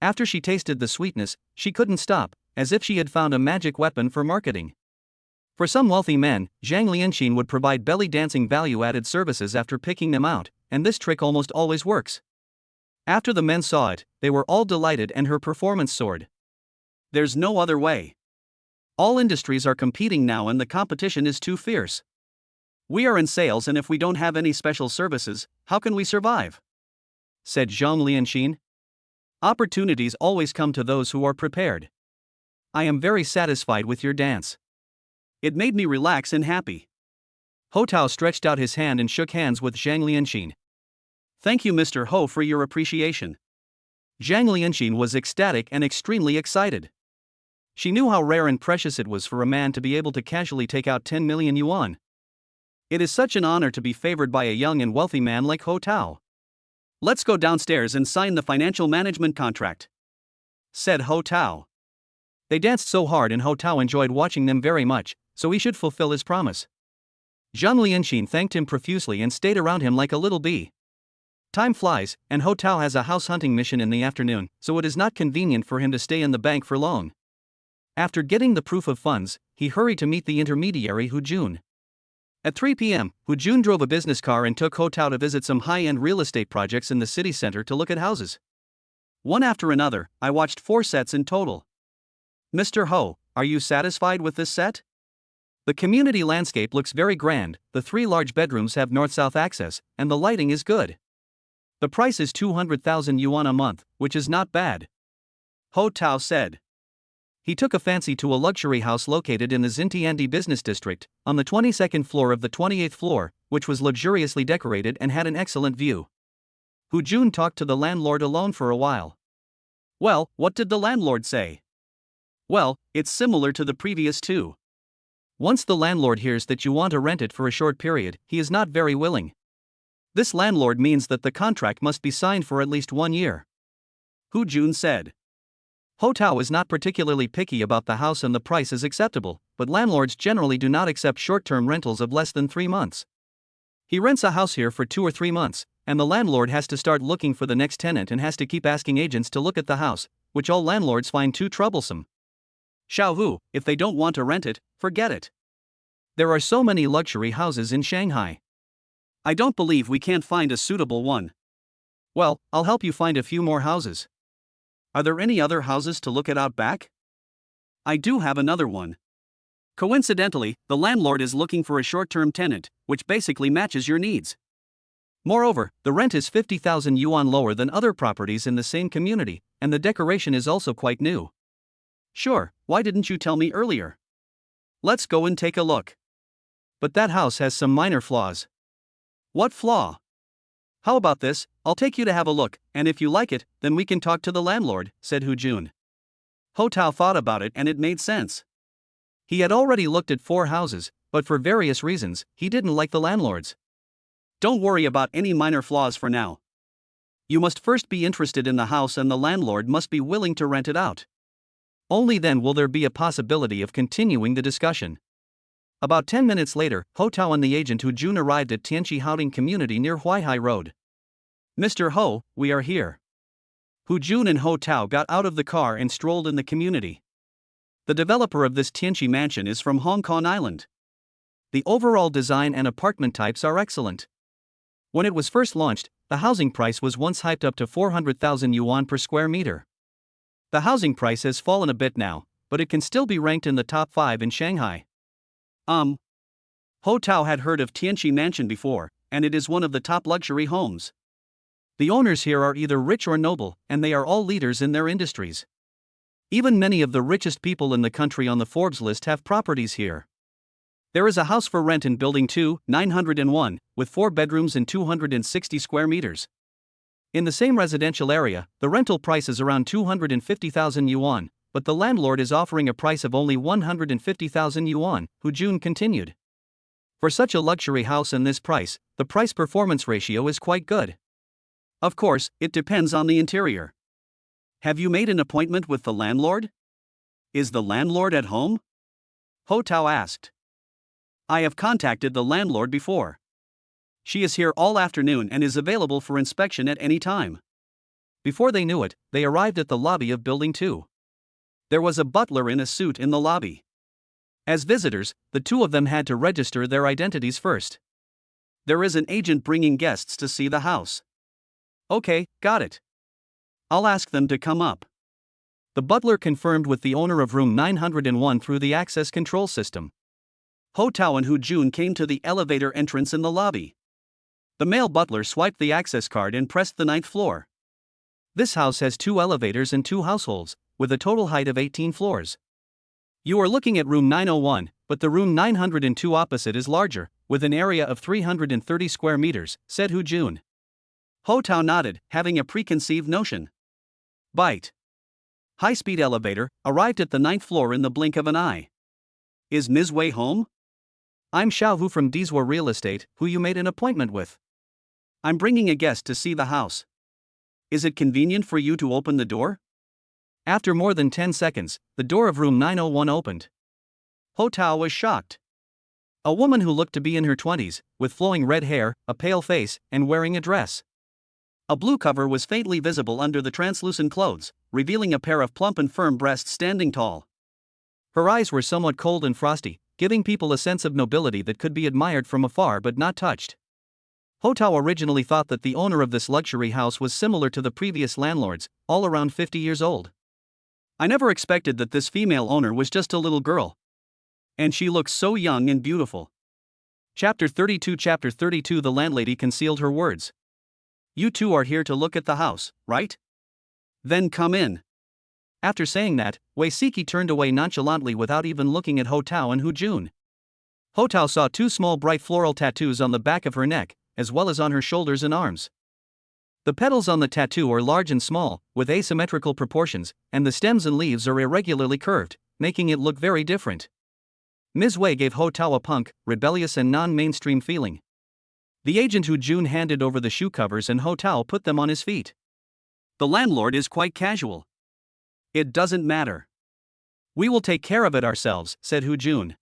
After she tasted the sweetness, she couldn't stop, as if she had found a magic weapon for marketing. For some wealthy men, Zhang Lianqin would provide belly-dancing value-added services after picking them out, and this trick almost always works. After the men saw it, they were all delighted and her performance soared. There's no other way. All industries are competing now and the competition is too fierce. We are in sales and if we don't have any special services, how can we survive? Said Zhang Lianqin. Opportunities always come to those who are prepared. I am very satisfied with your dance. It made me relax and happy. Ho Tao stretched out his hand and shook hands with Zhang Lianqin. Thank you, Mr. Ho, for your appreciation. Zhang Lianqin was ecstatic and extremely excited. She knew how rare and precious it was for a man to be able to casually take out 10 million yuan. It is such an honor to be favored by a young and wealthy man like Ho Tao. Let's go downstairs and sign the financial management contract, said Ho Tao. They danced so hard and Ho Tao enjoyed watching them very much, so he should fulfill his promise. Zhang Lianqin thanked him profusely and stayed around him like a little bee. Time flies, and Ho Tao has a house hunting mission in the afternoon, so it is not convenient for him to stay in the bank for long. After getting the proof of funds, he hurried to meet the intermediary Hu Jun. At 3 p.m., Hu Jun drove a business car and took Ho Tao to visit some high-end real estate projects in the city center to look at houses. One after another, I watched 4 sets in total. Mr. Ho, are you satisfied with this set? The community landscape looks very grand, the 3 large bedrooms have north-south access, and the lighting is good. The price is 200,000 yuan a month, which is not bad. Ho Tao said. He took a fancy to a luxury house located in the Xintiandi business district, on the 22nd floor of the 28th floor, which was luxuriously decorated and had an excellent view. Hu Jun talked to the landlord alone for a while. Well, what did the landlord say? Well, it's similar to the previous 2. Once the landlord hears that you want to rent it for a short period, he is not very willing. This landlord means that the contract must be signed for at least 1 year. Hu Jun said. Ho Tao is not particularly picky about the house and the price is acceptable, but landlords generally do not accept short-term rentals of less than 3 months. He rents a house here for 2 or 3 months, and the landlord has to start looking for the next tenant and has to keep asking agents to look at the house, which all landlords find too troublesome. Xiao Hu, if they don't want to rent it, forget it. There are so many luxury houses in Shanghai. I don't believe we can't find a suitable one. Well, I'll help you find a few more houses. Are there any other houses to look at out back? I do have another one. Coincidentally, the landlord is looking for a short-term tenant, which basically matches your needs. Moreover, the rent is 50,000 yuan lower than other properties in the same community, and the decoration is also quite new. Sure, why didn't you tell me earlier? Let's go and take a look. But that house has some minor flaws. What flaw? How about this, I'll take you to have a look, and if you like it, then we can talk to the landlord, said Hu Jun. Ho Tao thought about it and it made sense. He had already looked at 4 houses, but for various reasons, he didn't like the landlords. Don't worry about any minor flaws for now. You must first be interested in the house and the landlord must be willing to rent it out. Only then will there be a possibility of continuing the discussion. About 10 minutes later, Ho Tao and the agent Hu Jun arrived at Tianqi Housing Community near Huaihai Road. Mr. Ho, we are here. Hu Jun and Ho Tao got out of the car and strolled in the community. The developer of this Tianqi mansion is from Hong Kong Island. The overall design and apartment types are excellent. When it was first launched, the housing price was once hyped up to 400,000 yuan per square meter. The housing price has fallen a bit now, but it can still be ranked in the top 5 in Shanghai. Ho Tao had heard of Tianqi Mansion before, and it is one of the top luxury homes. The owners here are either rich or noble, and they are all leaders in their industries. Even many of the richest people in the country on the Forbes list have properties here. There is a house for rent in Building 2, 901, with 4 bedrooms and 260 square meters. In the same residential area, the rental price is around 250,000 yuan, but the landlord is offering a price of only 150,000 yuan, Hu Jun continued. For such a luxury house and this price, the price-performance ratio is quite good. Of course, it depends on the interior. Have you made an appointment with the landlord? Is the landlord at home? Ho Tao asked. I have contacted the landlord before. She is here all afternoon and is available for inspection at any time. Before they knew it, they arrived at the lobby of Building 2. There was a butler in a suit in the lobby. As visitors, the two of them had to register their identities first. There is an agent bringing guests to see the house. Okay, got it. I'll ask them to come up. The butler confirmed with the owner of room 901 through the access control system. Ho Tao and Hu Jun came to the elevator entrance in the lobby. The male butler swiped the access card and pressed the 9th floor. This house has 2 elevators and 2 households, with a total height of 18 floors. You are looking at room 901, but the room 902 opposite is larger, with an area of 330 square meters, said Hu Jun. Ho Tao nodded, having a preconceived notion. Bite. High-speed elevator, arrived at the 9th floor in the blink of an eye. Is Ms. Wei home? I'm Xiao Hu from Dizhua Real Estate, who you made an appointment with. I'm bringing a guest to see the house. Is it convenient for you to open the door? After more than 10 seconds, the door of room 901 opened. Ho Tao was shocked. A woman who looked to be in her 20s, with flowing red hair, a pale face, and wearing a dress. A blue cover was faintly visible under the translucent clothes, revealing a pair of plump and firm breasts standing tall. Her eyes were somewhat cold and frosty, giving people a sense of nobility that could be admired from afar but not touched. Ho Tao originally thought that the owner of this luxury house was similar to the previous landlords, all around 50 years old. I never expected that this female owner was just a little girl. And she looks so young and beautiful. Chapter 32 The landlady concealed her words. You two are here to look at the house, right? Then come in. After saying that, Wei Siki turned away nonchalantly without even looking at Ho Tao and Hu Jun. Ho Tao saw 2 small bright floral tattoos on the back of her neck, as well as on her shoulders and arms. The petals on the tattoo are large and small, with asymmetrical proportions, and the stems and leaves are irregularly curved, making it look very different. Ms. Wei gave Ho Tao a punk, rebellious and non-mainstream feeling. The agent Hu Jun handed over the shoe covers and Ho Tao put them on his feet. The landlord is quite casual. It doesn't matter. We will take care of it ourselves, said Hu Jun.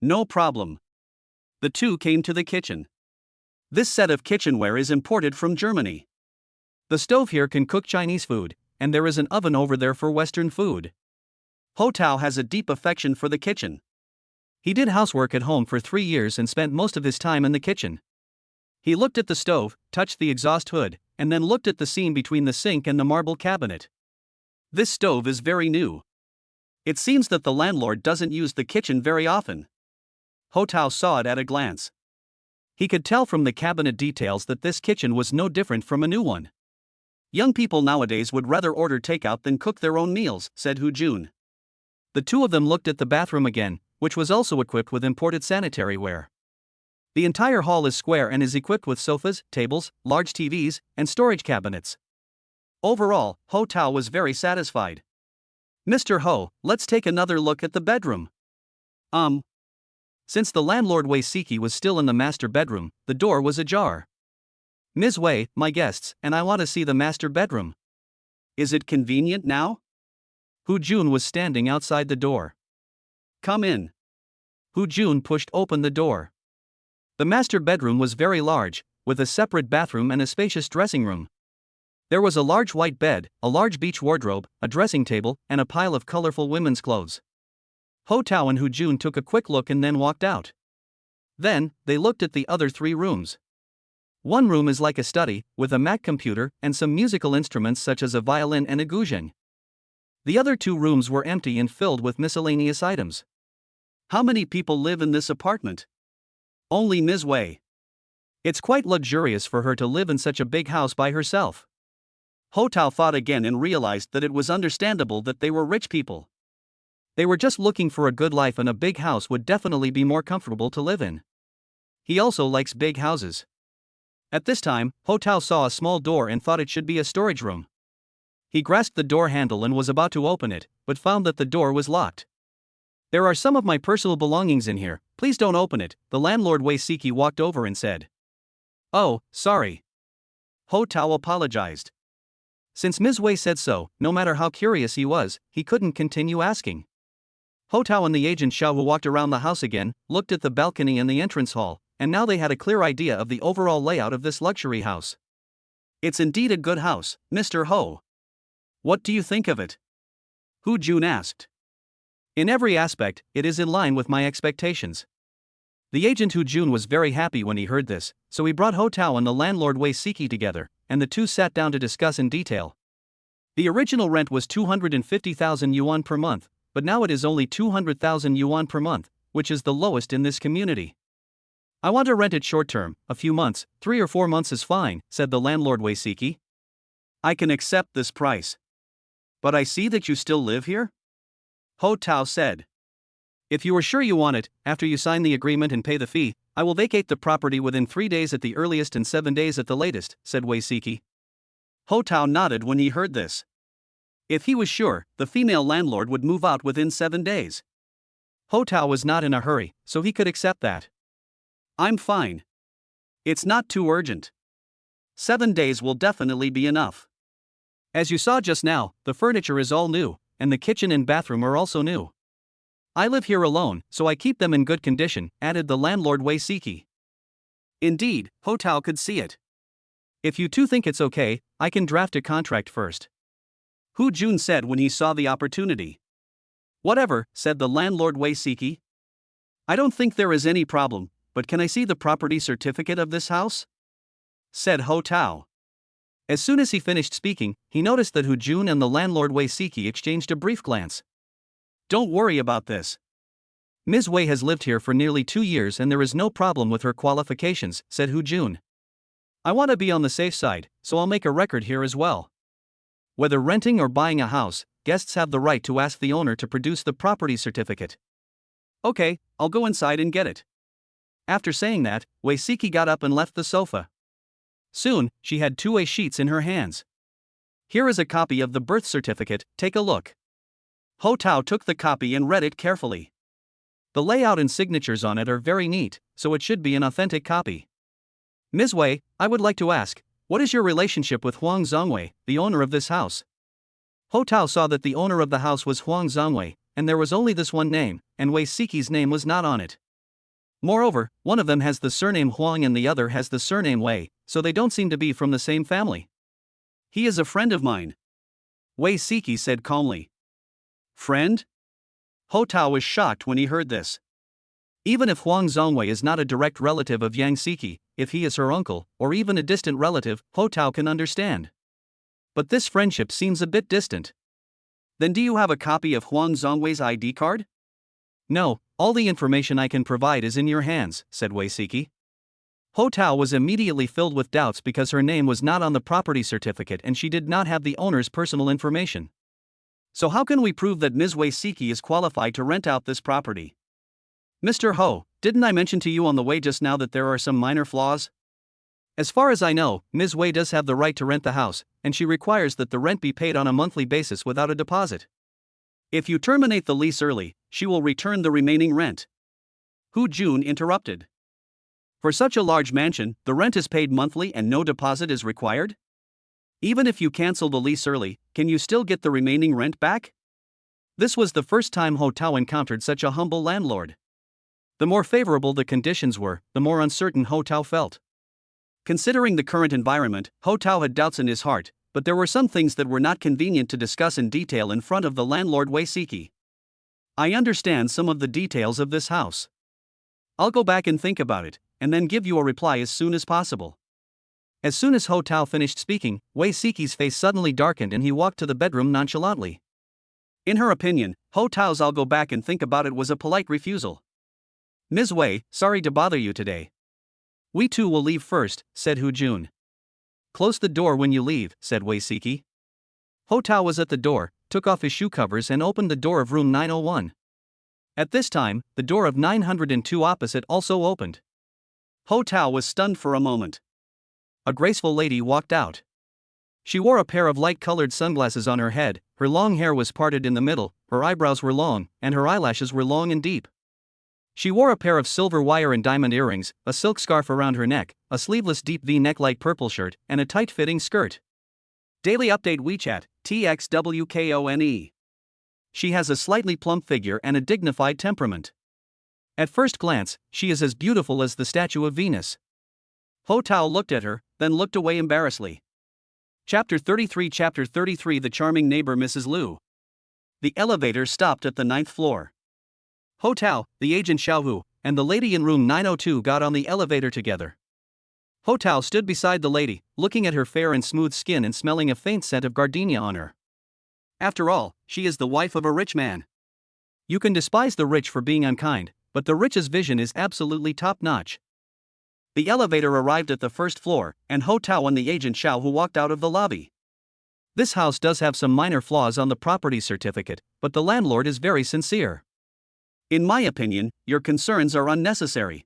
No problem. The two came to the kitchen. This set of kitchenware is imported from Germany. The stove here can cook Chinese food, and there is an oven over there for Western food. Ho Tao has a deep affection for the kitchen. He did housework at home for 3 years and spent most of his time in the kitchen. He looked at the stove, touched the exhaust hood, and then looked at the seam between the sink and the marble cabinet. This stove is very new. It seems that the landlord doesn't use the kitchen very often. Ho Tao saw it at a glance. He could tell from the cabinet details that this kitchen was no different from a new one. Young people nowadays would rather order takeout than cook their own meals, said Hu Jun. The two of them looked at the bathroom again, which was also equipped with imported sanitary ware. The entire hall is square and is equipped with sofas, tables, large TVs, and storage cabinets. Overall, Ho Tao was very satisfied. Mr. Ho, let's take another look at the bedroom. Since the landlord Wei Siki was still in the master bedroom, the door was ajar. Ms. Wei, my guests, and I want to see the master bedroom. Is it convenient now? Hu Jun was standing outside the door. Come in. Hu Jun pushed open the door. The master bedroom was very large, with a separate bathroom and a spacious dressing room. There was a large white bed, a large beach wardrobe, a dressing table, and a pile of colorful women's clothes. Ho Tao and Hu Jun took a quick look and then walked out. Then, they looked at the other 3 rooms. One room is like a study, with a Mac computer and some musical instruments such as a violin and a guzheng. The other 2 rooms were empty and filled with miscellaneous items. How many people live in this apartment? Only Ms. Wei. It's quite luxurious for her to live in such a big house by herself. Ho Tao thought again and realized that it was understandable that they were rich people. They were just looking for a good life, and a big house would definitely be more comfortable to live in. He also likes big houses. At this time, Ho Tao saw a small door and thought it should be a storage room. He grasped the door handle and was about to open it, but found that the door was locked. There are some of my personal belongings in here, please don't open it, the landlord Wei Siki walked over and said. Oh, sorry. Ho Tao apologized. Since Ms. Wei said so, no matter how curious he was, he couldn't continue asking. Ho Tao and the agent Xiao Hu walked around the house again, looked at the balcony and the entrance hall, and now they had a clear idea of the overall layout of this luxury house. It's indeed a good house, Mr. Ho. What do you think of it? Hu Jun asked. In every aspect, it is in line with my expectations. The agent Hu Jun was very happy when he heard this, so he brought Ho Tao and the landlord Wei Siki together, and the two sat down to discuss in detail. The original rent was 250,000 yuan per month, but now it is only 200,000 yuan per month, which is the lowest in this community. I want to rent it short term, a few months, 3 or 4 months is fine, said the landlord Wei Siki. I can accept this price. But I see that you still live here? Ho Tao said. If you are sure you want it, after you sign the agreement and pay the fee, I will vacate the property within 3 days at the earliest and 7 days at the latest, said Wei Siki. Ho Tao nodded when he heard this. If he was sure, the female landlord would move out within 7 days. Ho Tao was not in a hurry, so he could accept that. I'm fine. It's not too urgent. 7 days will definitely be enough. As you saw just now, the furniture is all new, and the kitchen and bathroom are also new. I live here alone, so I keep them in good condition, added the landlord Wei Siki. Indeed, Ho Tao could see it. If you two think it's okay, I can draft a contract first. Hu Jun said when he saw the opportunity. Whatever, said the landlord Wei Siki. I don't think there is any problem, but can I see the property certificate of this house? Said Ho Tao. As soon as he finished speaking, he noticed that Hu Jun and the landlord Wei Siki exchanged a brief glance. Don't worry about this. Ms. Wei has lived here for nearly 2 years and there is no problem with her qualifications, said Hu Jun. I want to be on the safe side, so I'll make a record here as well. Whether renting or buying a house, guests have the right to ask the owner to produce the property certificate. Okay, I'll go inside and get it. After saying that, Wei Siki got up and left the sofa. Soon, she had 2 sheets in her hands. Here is a copy of the birth certificate, take a look. Ho Tao took the copy and read it carefully. The layout and signatures on it are very neat, so it should be an authentic copy. Ms. Wei, I would like to ask, what is your relationship with Huang Zongwei, the owner of this house? Ho Tao saw that the owner of the house was Huang Zongwei, and there was only this one name, and Wei Siki's name was not on it. Moreover, one of them has the surname Huang and the other has the surname Wei, so they don't seem to be from the same family. He is a friend of mine. Wei Siki said calmly. Friend? Ho Tao was shocked when he heard this. Even if Huang Zongwei is not a direct relative of Yang Siki, if he is her uncle, or even a distant relative, Ho Tao can understand. But this friendship seems a bit distant. Then do you have a copy of Huang Zongwei's ID card? No, all the information I can provide is in your hands, said Wei Siki. Ho Tao was immediately filled with doubts because her name was not on the property certificate and she did not have the owner's personal information. So how can we prove that Ms. Wei Siki is qualified to rent out this property? Mr. Ho, didn't I mention to you on the way just now that there are some minor flaws? As far as I know, Ms. Wei does have the right to rent the house, and she requires that the rent be paid on a monthly basis without a deposit. If you terminate the lease early, she will return the remaining rent. Hu Jun interrupted. For such a large mansion, the rent is paid monthly and no deposit is required? Even if you cancel the lease early, can you still get the remaining rent back? This was the first time Ho Tao encountered such a humble landlord. The more favorable the conditions were, the more uncertain Ho Tao felt. Considering the current environment, Ho Tao had doubts in his heart, but there were some things that were not convenient to discuss in detail in front of the landlord Wei Siki. I understand some of the details of this house. I'll go back and think about it, and then give you a reply as soon as possible. As soon as Ho Tao finished speaking, Wei Siki's face suddenly darkened and he walked to the bedroom nonchalantly. In her opinion, Ho Tao's "I'll go back and think about it" was a polite refusal. Ms. Wei, sorry to bother you today. We two will leave first, said Hu Jun. Close the door when you leave, said Wei Siki. Ho Tao was at the door, took off his shoe covers and opened the door of room 901. At this time, the door of 902 opposite also opened. Ho Tao was stunned for a moment. A graceful lady walked out. She wore a pair of light-colored sunglasses on her head, her long hair was parted in the middle, her eyebrows were long, and her eyelashes were long and deep. She wore a pair of silver wire and diamond earrings, a silk scarf around her neck, a sleeveless deep V-neck light purple shirt, and a tight-fitting skirt. Daily Update WeChat, TXWKONE. She has a slightly plump figure and a dignified temperament. At first glance, she is as beautiful as the statue of Venus. Ho Tao looked at her, then looked away embarrassedly. Chapter 33 The charming neighbor Mrs. Liu. The elevator stopped at the 9th floor. Ho Tao, the agent Xiaohu, and the lady in room 902 got on the elevator together. Ho Tao stood beside the lady, looking at her fair and smooth skin and smelling a faint scent of gardenia on her. After all, she is the wife of a rich man. You can despise the rich for being unkind, but the rich's vision is absolutely top-notch. The elevator arrived at the 1st floor, and Ho Tao and the agent Xiaohu walked out of the lobby. This house does have some minor flaws on the property certificate, but the landlord is very sincere. In my opinion, your concerns are unnecessary.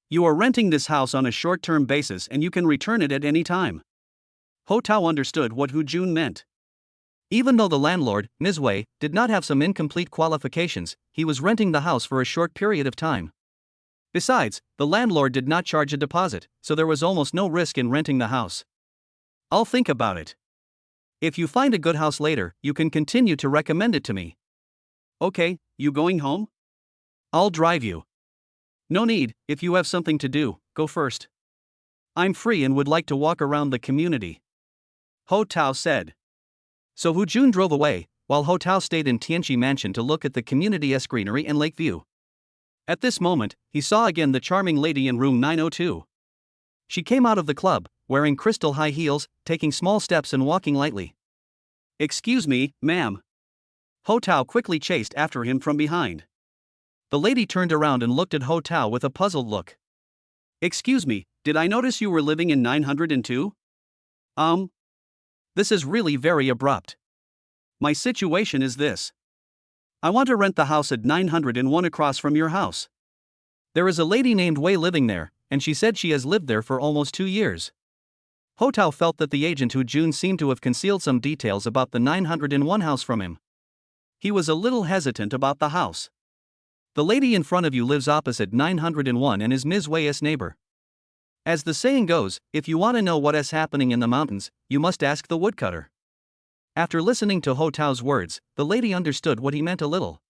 You are renting this house on a short-term basis and you can return it at any time. Ho Tao understood what Hu Jun meant. Even though the landlord, Ms. Wei, did not have some incomplete qualifications, he was renting the house for a short period of time. Besides, the landlord did not charge a deposit, so there was almost no risk in renting the house. I'll think about it. If you find a good house later, you can continue to recommend it to me. Okay, you going home? I'll drive you. No need, if you have something to do, go first. I'm free and would like to walk around the community. Ho Tao said. So Hu Jun drove away, while Ho Tao stayed in Tianqi Mansion to look at the community-esque greenery and lake view. At this moment, he saw again the charming lady in room 902. She came out of the club, wearing crystal high heels, taking small steps and walking lightly. Excuse me, ma'am. Ho Tao quickly chased after him from behind. The lady turned around and looked at Ho Tao with a puzzled look. Excuse me, did I notice you were living in 902? This is really very abrupt. My situation is this. I want to rent the house at 901 across from your house. There is a lady named Wei living there, and she said she has lived there for almost 2 years. Ho Tao felt that the agent Hu Jun seemed to have concealed some details about the 901 house from him. He was a little hesitant about the house. The lady in front of you lives opposite 901 and is Ms. Wei's neighbor. As the saying goes, if you want to know what is happening in the mountains, you must ask the woodcutter. After listening to Ho Tao's words, the lady understood what he meant a little.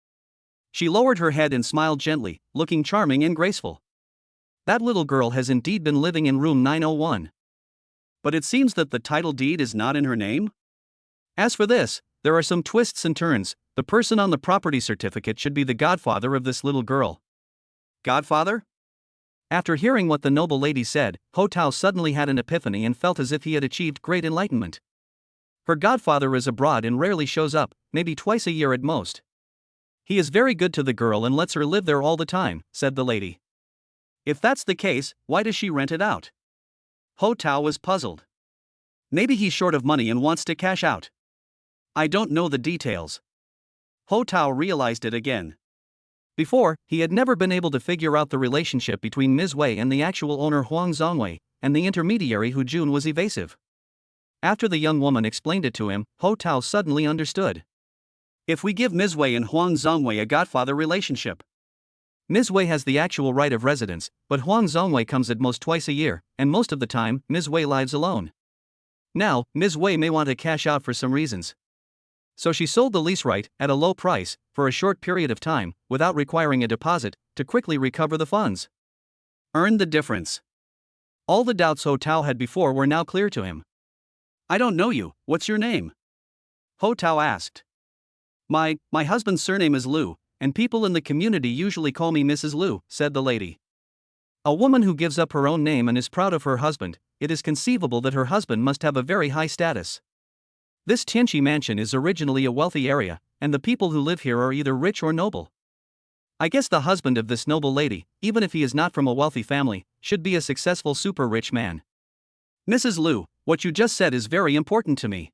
She lowered her head and smiled gently, looking charming and graceful. That little girl has indeed been living in room 901. But it seems that the title deed is not in her name? As for this, there are some twists and turns. The person on the property certificate should be the godfather of this little girl. Godfather? After hearing what the noble lady said, Ho Tao suddenly had an epiphany and felt as if he had achieved great enlightenment. Her godfather is abroad and rarely shows up, maybe twice a year at most. He is very good to the girl and lets her live there all the time, said the lady. If that's the case, why does she rent it out? Ho Tao was puzzled. Maybe he's short of money and wants to cash out. I don't know the details. Ho Tao realized it again. Before, he had never been able to figure out the relationship between Ms. Wei and the actual owner Huang Zongwei, and the intermediary Hu Jun was evasive. After the young woman explained it to him, Ho Tao suddenly understood. If we give Ms. Wei and Huang Zongwei a godfather relationship, Ms. Wei has the actual right of residence, but Huang Zongwei comes at most twice a year, and most of the time, Ms. Wei lives alone. Now, Ms. Wei may want to cash out for some reasons. So she sold the lease right, at a low price, for a short period of time, without requiring a deposit, to quickly recover the funds. Earn the difference. All the doubts Ho Tao had before were now clear to him. I don't know you, what's your name? Ho Tao asked. My husband's surname is Liu, and people in the community usually call me Mrs. Liu, said the lady. A woman who gives up her own name and is proud of her husband, it is conceivable that her husband must have a very high status. This Tianqi mansion is originally a wealthy area, and the people who live here are either rich or noble. I guess the husband of this noble lady, even if he is not from a wealthy family, should be a successful super-rich man. Mrs. Liu, what you just said is very important to me.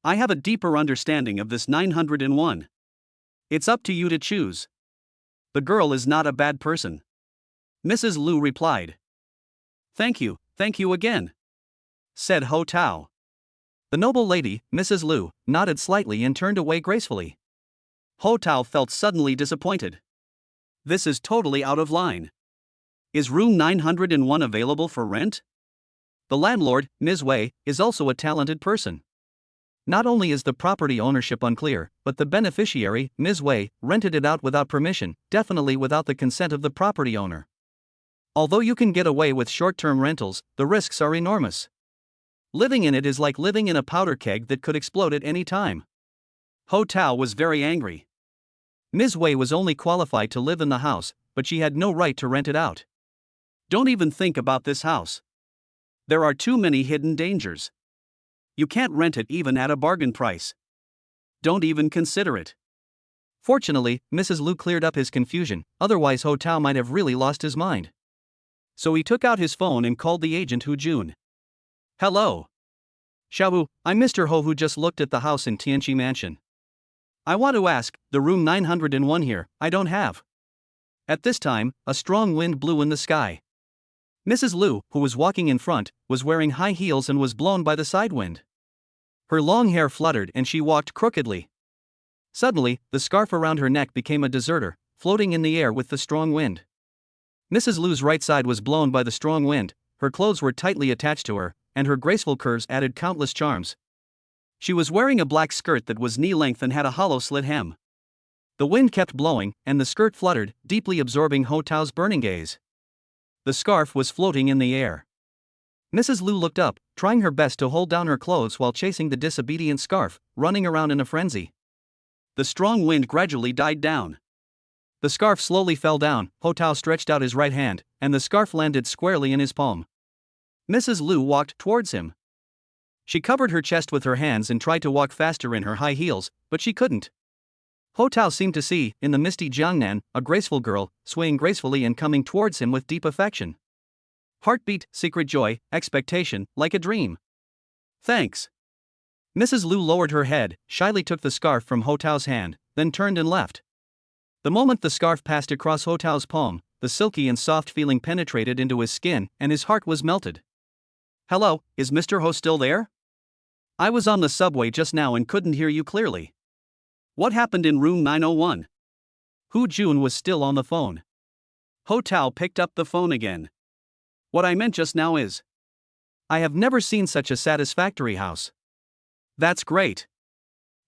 I have a deeper understanding of this 901. It's up to you to choose. The girl is not a bad person. Mrs. Liu replied. Thank you again, said Ho Tao. The noble lady, Mrs. Liu, nodded slightly and turned away gracefully. Ho Tao felt suddenly disappointed. This is totally out of line. Is room 901 available for rent? The landlord, Ms. Wei, is also a talented person. Not only is the property ownership unclear, but the beneficiary, Ms. Wei, rented it out without permission, definitely without the consent of the property owner. Although you can get away with short-term rentals, the risks are enormous. Living in it is like living in a powder keg that could explode at any time. Ho Tao was very angry. Ms. Wei was only qualified to live in the house, but she had no right to rent it out. Don't even think about this house. There are too many hidden dangers. You can't rent it even at a bargain price. Don't even consider it. Fortunately, Mrs. Lu cleared up his confusion, otherwise Ho Tao might have really lost his mind. So he took out his phone and called the agent Hu Jun. Hello. Xiaowu, I'm Mr. Ho who just looked at the house in Tianqi Mansion. I want to ask, the room 901 here, I don't have. At this time, a strong wind blew in the sky. Mrs. Lu, who was walking in front, was wearing high heels and was blown by the side wind. Her long hair fluttered and she walked crookedly. Suddenly, the scarf around her neck became a deserter, floating in the air with the strong wind. Mrs. Lu's right side was blown by the strong wind, her clothes were tightly attached to her, and her graceful curves added countless charms. She was wearing a black skirt that was knee-length and had a hollow slit hem. The wind kept blowing, and the skirt fluttered, deeply absorbing Ho Tao's burning gaze. The scarf was floating in the air. Mrs. Lu looked up, trying her best to hold down her clothes while chasing the disobedient scarf, running around in a frenzy. The strong wind gradually died down. The scarf slowly fell down, Ho Tao stretched out his right hand, and the scarf landed squarely in his palm. Mrs. Lu walked towards him. She covered her chest with her hands and tried to walk faster in her high heels, but she couldn't. Ho Tao seemed to see, in the misty Jiangnan, a graceful girl, swaying gracefully and coming towards him with deep affection. Heartbeat, secret joy, expectation, like a dream. Thanks. Mrs. Lu lowered her head, shyly took the scarf from Ho Tao's hand, then turned and left. The moment the scarf passed across Ho Tao's palm, the silky and soft feeling penetrated into his skin, and his heart was melted. Hello, is Mr. Ho still there? I was on the subway just now and couldn't hear you clearly. What happened in room 901? Hu Jun was still on the phone. Ho Tao picked up the phone again. What I meant just now is, I have never seen such a satisfactory house. That's great.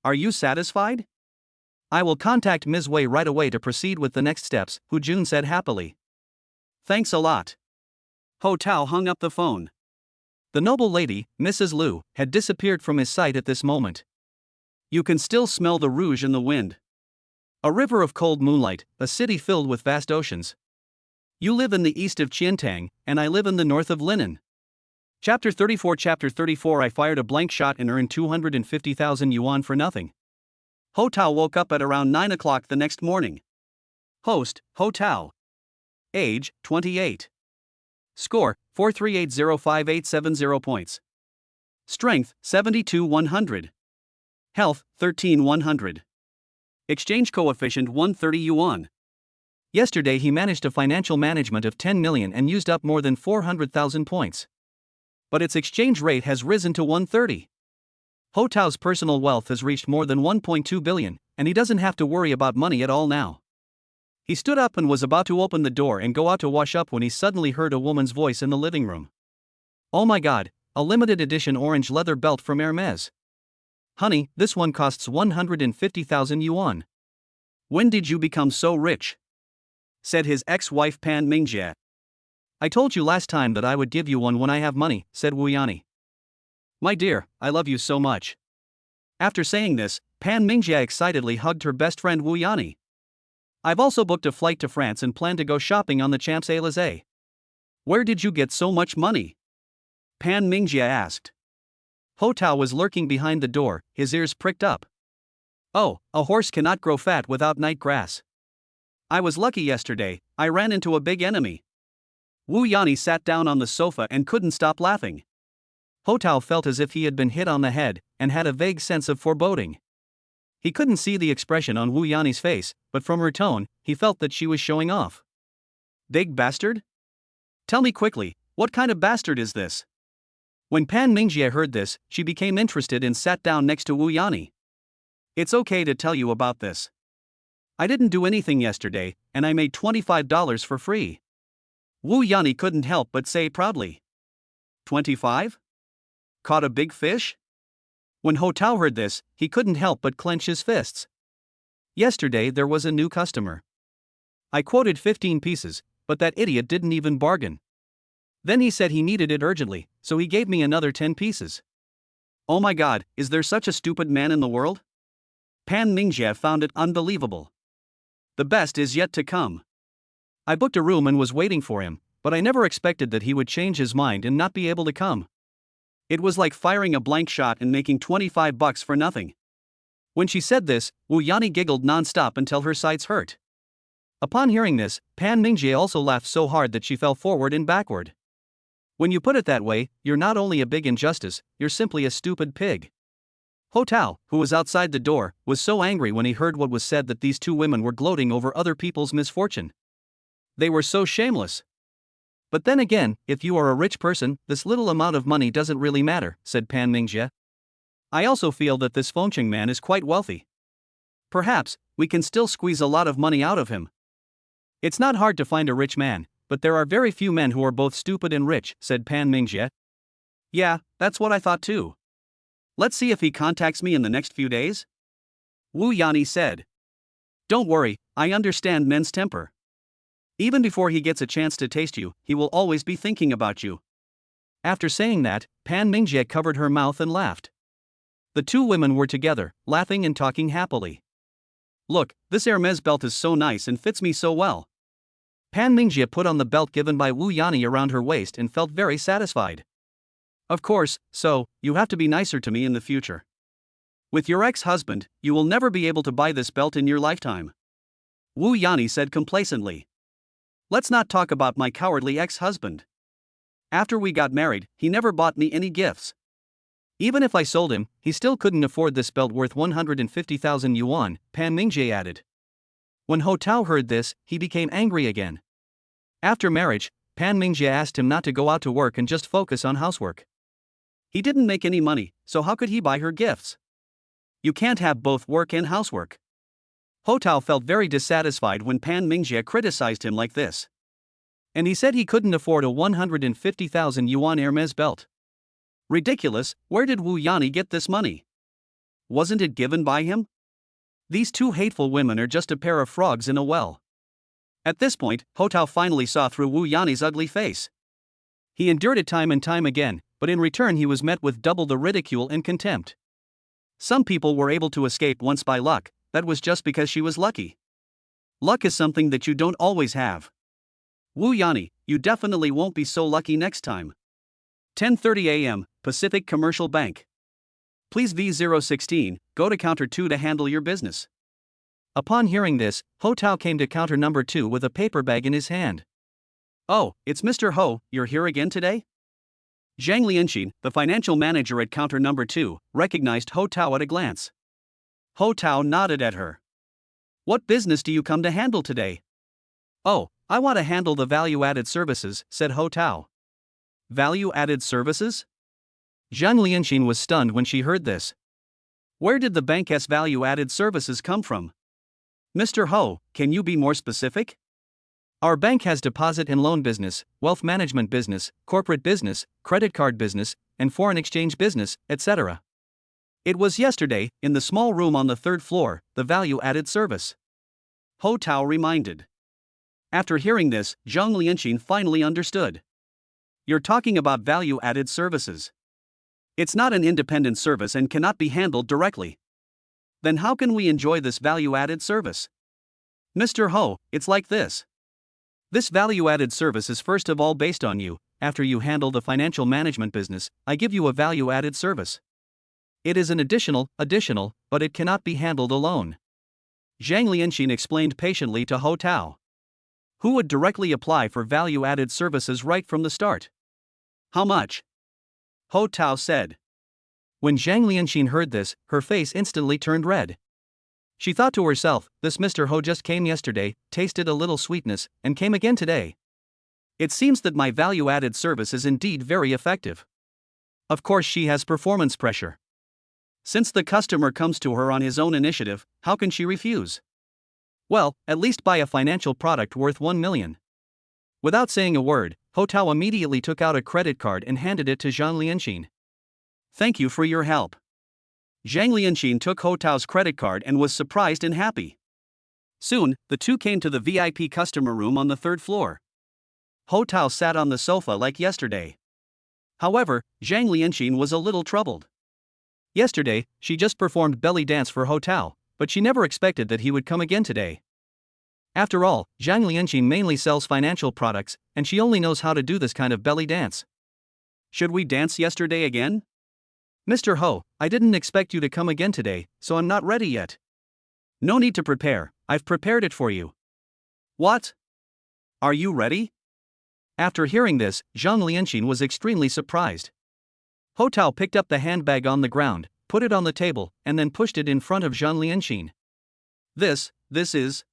Are you satisfied? I will contact Ms. Wei right away to proceed with the next steps, Hu Jun said happily. Thanks a lot. Ho Tao hung up the phone. The noble lady, Mrs. Lu, had disappeared from his sight at this moment. You can still smell the rouge in the wind. A river of cold moonlight, a city filled with vast oceans. You live in the east of Qiantang, and I live in the north of Linan. Chapter 34 I fired a blank shot and earned 250,000 yuan for nothing. Ho Tao woke up at around 9 o'clock the next morning. Host, Ho Tao. Age, 28. Score, 4380580 points. Strength, 72-100. Health, 13-100. Exchange coefficient 130 yuan. Yesterday he managed a financial management of 10 million and used up more than 400,000 points. But its exchange rate has risen to 130. Ho Tao's personal wealth has reached more than 1.2 billion, and he doesn't have to worry about money at all now. He stood up and was about to open the door and go out to wash up when he suddenly heard a woman's voice in the living room. Oh my god, a limited edition orange leather belt from Hermes. Honey, this one costs 150,000 yuan. When did you become so rich? Said his ex-wife Pan Mingjie. I told you last time that I would give you one when I have money, said Wu Yani. My dear, I love you so much. After saying this, Pan Mingjie excitedly hugged her best friend Wu Yani. I've also booked a flight to France and plan to go shopping on the Champs-Élysées. Where did you get so much money? Pan Mingjie asked. Ho Tao was lurking behind the door, his ears pricked up. Oh, a horse cannot grow fat without night grass. I was lucky yesterday, I ran into a big enemy. Wu Yani sat down on the sofa and couldn't stop laughing. Ho Tao felt as if he had been hit on the head, and had a vague sense of foreboding. He couldn't see the expression on Wu Yani's face, but from her tone, he felt that she was showing off. Big bastard? Tell me quickly, what kind of bastard is this? When Pan Mingjie heard this, she became interested and sat down next to Wu Yani. It's okay to tell you about this. I didn't do anything yesterday, and I made $25 for free. Wu Yani couldn't help but say proudly. 25? Caught a big fish? When Ho Tao heard this, he couldn't help but clench his fists. Yesterday there was a new customer. I quoted 15 pieces, but that idiot didn't even bargain. Then he said he needed it urgently, so he gave me another 10 pieces. Oh my god, is there such a stupid man in the world? Pan Mingjie found it unbelievable. The best is yet to come. I booked a room and was waiting for him, but I never expected that he would change his mind and not be able to come. It was like firing a blank shot and making $25 for nothing. When she said this, Wu Yani giggled non-stop until her sides hurt. Upon hearing this, Pan Mingjie also laughed so hard that she fell forward and backward. When you put it that way, you're not only a big injustice, you're simply a stupid pig. Ho Tao, who was outside the door, was so angry when he heard what was said that these two women were gloating over other people's misfortune. They were so shameless. But then again, if you are a rich person, this little amount of money doesn't really matter, said Pan Mingjie. I also feel that this Fengcheng man is quite wealthy. Perhaps, we can still squeeze a lot of money out of him. It's not hard to find a rich man, but there are very few men who are both stupid and rich, said Pan Mingjie. Yeah, that's what I thought too. Let's see if he contacts me in the next few days. Wu Yani said. Don't worry, I understand men's temper. Even before he gets a chance to taste you, he will always be thinking about you. After saying that, Pan Mingjie covered her mouth and laughed. The two women were together, laughing and talking happily. Look, this Hermes belt is so nice and fits me so well. Pan Mingjie put on the belt given by Wu Yani around her waist and felt very satisfied. Of course, so, you have to be nicer to me in the future. With your ex-husband, you will never be able to buy this belt in your lifetime. Wu Yani said complacently. Let's not talk about my cowardly ex-husband. After we got married, he never bought me any gifts. Even if I sold him, he still couldn't afford this belt worth 150,000 yuan, Pan Mingjie added. When Ho Tao heard this, he became angry again. After marriage, Pan Mingjie asked him not to go out to work and just focus on housework. He didn't make any money, so how could he buy her gifts? You can't have both work and housework. Ho Tao felt very dissatisfied when Pan Mingjie criticized him like this. And he said he couldn't afford a 150,000 yuan Hermes belt. Ridiculous, where did Wu Yani get this money? Wasn't it given by him? These two hateful women are just a pair of frogs in a well. At this point, Ho Tao finally saw through Wu Yani's ugly face. He endured it time and time again, but in return he was met with double the ridicule and contempt. Some people were able to escape once by luck, that was just because she was lucky. Luck is something that you don't always have. Wu Yani, you definitely won't be so lucky next time. 10:30 a.m., Pacific Commercial Bank. Please V016, go to counter 2 to handle your business. Upon hearing this, Ho Tao came to counter number 2 with a paper bag in his hand. Oh, it's Mr. Ho, you're here again today? Zhang Lianxin, the financial manager at counter number 2, recognized Ho Tao at a glance. Ho Tao nodded at her. What business do you come to handle today? Oh, I want to handle the value-added services, said Ho Tao. Value-added services? Zhang Lianxin was stunned when she heard this. Where did the bank's value-added services come from? Mr. Ho, can you be more specific? Our bank has deposit and loan business, wealth management business, corporate business, credit card business, and foreign exchange business, etc. It was yesterday, in the small room on the 3rd floor, the value-added service. Ho Tao reminded. After hearing this, Zhang Lianxin finally understood. You're talking about value-added services. It's not an independent service and cannot be handled directly. Then how can we enjoy this value-added service? Mr. Ho, it's like this. This value-added service is first of all based on you. After you handle the financial management business, I give you a value-added service. It is an additional, but it cannot be handled alone. Zhang Lianxin explained patiently to Ho Tao. Who would directly apply for value-added services right from the start? How much? Ho Tao said. When Zhang Lianxin heard this, her face instantly turned red. She thought to herself, this Mr. Ho just came yesterday, tasted a little sweetness, and came again today. It seems that my value-added service is indeed very effective. Of course she has performance pressure. Since the customer comes to her on his own initiative, how can she refuse? Well, at least buy a financial product worth 1 million. Without saying a word, Ho Tao immediately took out a credit card and handed it to Zhang Lianxin. Thank you for your help. Zhang Lianxin took Ho Tao's credit card and was surprised and happy. Soon, the two came to the VIP customer room on the third floor. Ho Tao sat on the sofa like yesterday. However, Zhang Lianxin was a little troubled. Yesterday, she just performed belly dance for Ho Tao, but she never expected that he would come again today. After all, Zhang Lianxin mainly sells financial products, and she only knows how to do this kind of belly dance. Should we dance yesterday again? Mr. Ho, I didn't expect you to come again today, so I'm not ready yet. No need to prepare, I've prepared it for you. What? Are you ready? After hearing this, Zhang Lianxin was extremely surprised. Ho Tao picked up the handbag on the ground, put it on the table, and then pushed it in front of Zhang Lianxin. This is...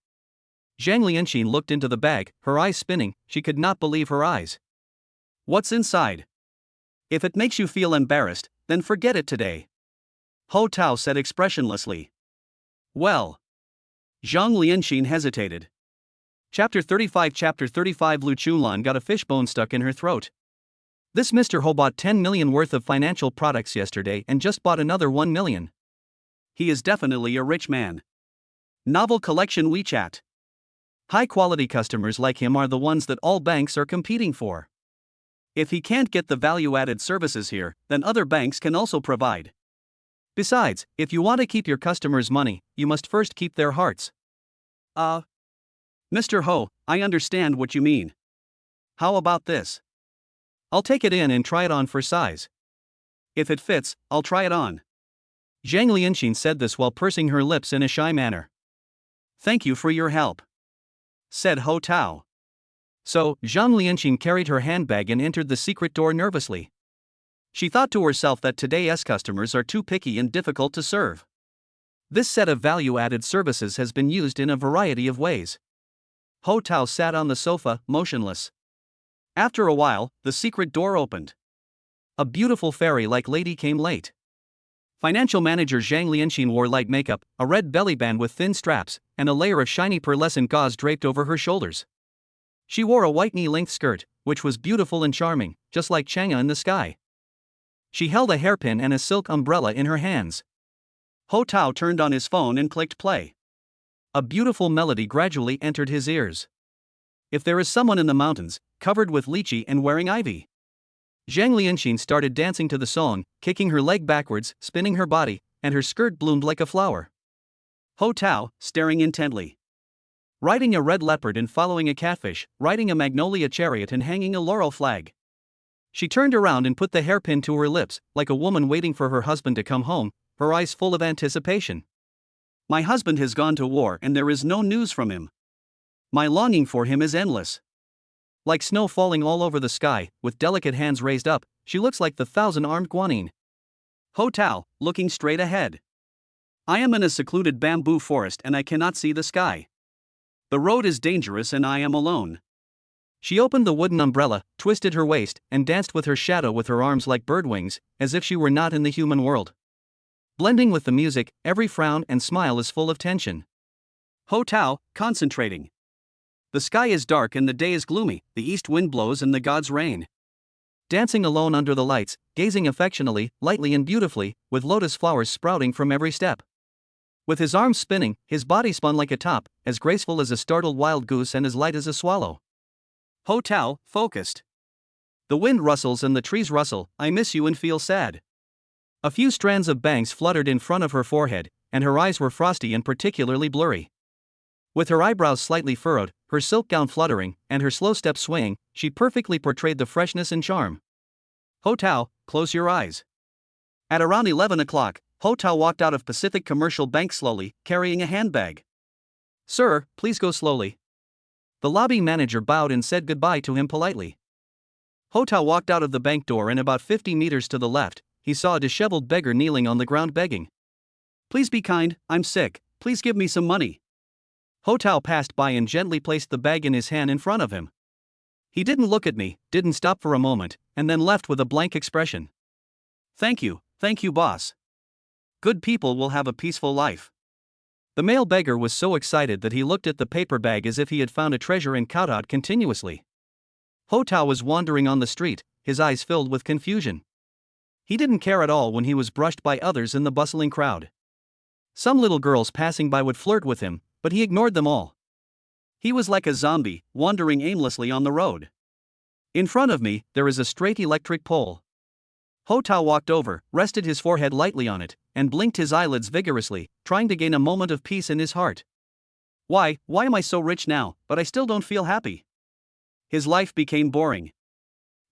Zhang Lianxin looked into the bag, her eyes spinning, she could not believe her eyes. What's inside? If it makes you feel embarrassed, then forget it today. Ho Tao said expressionlessly. Well. Zhang Lianxin hesitated. Chapter 35 Lu Chunlan got a fishbone stuck in her throat. This Mr. Ho bought 10 million worth of financial products yesterday and just bought another 1 million. He is definitely a rich man. Novel collection WeChat. High-quality customers like him are the ones that all banks are competing for. If he can't get the value-added services here, then other banks can also provide. Besides, if you want to keep your customers' money, you must first keep their hearts. Mr. Ho, I understand what you mean. How about this? I'll take it in and try it on for size. If it fits, I'll try it on. Zhang Lianxin said this while pursing her lips in a shy manner. Thank you for your help, said Ho Tao. So, Zhang Lianxin carried her handbag and entered the secret door nervously. She thought to herself that today's customers are too picky and difficult to serve. This set of value-added services has been used in a variety of ways. Ho Tao sat on the sofa, motionless. After a while, the secret door opened. A beautiful fairy-like lady came late. Financial manager Zhang Lianxin wore light makeup, a red belly band with thin straps, and a layer of shiny pearlescent gauze draped over her shoulders. She wore a white knee-length skirt, which was beautiful and charming, just like Chang'e in the sky. She held a hairpin and a silk umbrella in her hands. Ho Tao turned on his phone and clicked play. A beautiful melody gradually entered his ears. If there is someone in the mountains, covered with lychee and wearing ivy. Zhang Lianxin started dancing to the song, kicking her leg backwards, spinning her body, and her skirt bloomed like a flower. Ho Tao, staring intently. Riding a red leopard and following a catfish, riding a magnolia chariot and hanging a laurel flag. She turned around and put the hairpin to her lips, like a woman waiting for her husband to come home, her eyes full of anticipation. My husband has gone to war and there is no news from him. My longing for him is endless. Like snow falling all over the sky, with delicate hands raised up, she looks like the 1,000-armed Guanyin. Ho Tao, looking straight ahead. I am in a secluded bamboo forest and I cannot see the sky. The road is dangerous and I am alone. She opened the wooden umbrella, twisted her waist, and danced with her shadow with her arms like bird wings, as if she were not in the human world. Blending with the music, every frown and smile is full of tension. Ho Tao, concentrating. The sky is dark and the day is gloomy, the east wind blows and the gods reign. Dancing alone under the lights, gazing affectionately, lightly and beautifully, with lotus flowers sprouting from every step. With his arms spinning, his body spun like a top, as graceful as a startled wild goose and as light as a swallow. Ho Tao, focused. The wind rustles and the trees rustle, I miss you and feel sad. A few strands of bangs fluttered in front of her forehead, and her eyes were frosty and particularly blurry. With her eyebrows slightly furrowed, her silk gown fluttering, and her slow steps swaying, she perfectly portrayed the freshness and charm. Ho Tao, close your eyes. At around 11 o'clock, Ho Tao walked out of Pacific Commercial Bank slowly, carrying a handbag. Sir, please go slowly. The lobby manager bowed and said goodbye to him politely. Ho Tao walked out of the bank door and about 50 meters to the left, he saw a disheveled beggar kneeling on the ground begging. Please be kind, I'm sick, please give me some money. Ho Tao passed by and gently placed the bag in his hand in front of him. He didn't look at me, didn't stop for a moment, and then left with a blank expression. Thank you, boss. Good people will have a peaceful life. The male beggar was so excited that he looked at the paper bag as if he had found a treasure and kowtowed continuously. Ho Tao was wandering on the street, his eyes filled with confusion. He didn't care at all when he was brushed by others in the bustling crowd. Some little girls passing by would flirt with him, but he ignored them all. He was like a zombie, wandering aimlessly on the road. In front of me, there is a straight electric pole. Ho Tao walked over, rested his forehead lightly on it, and blinked his eyelids vigorously, trying to gain a moment of peace in his heart. Why am I so rich now, but I still don't feel happy? His life became boring.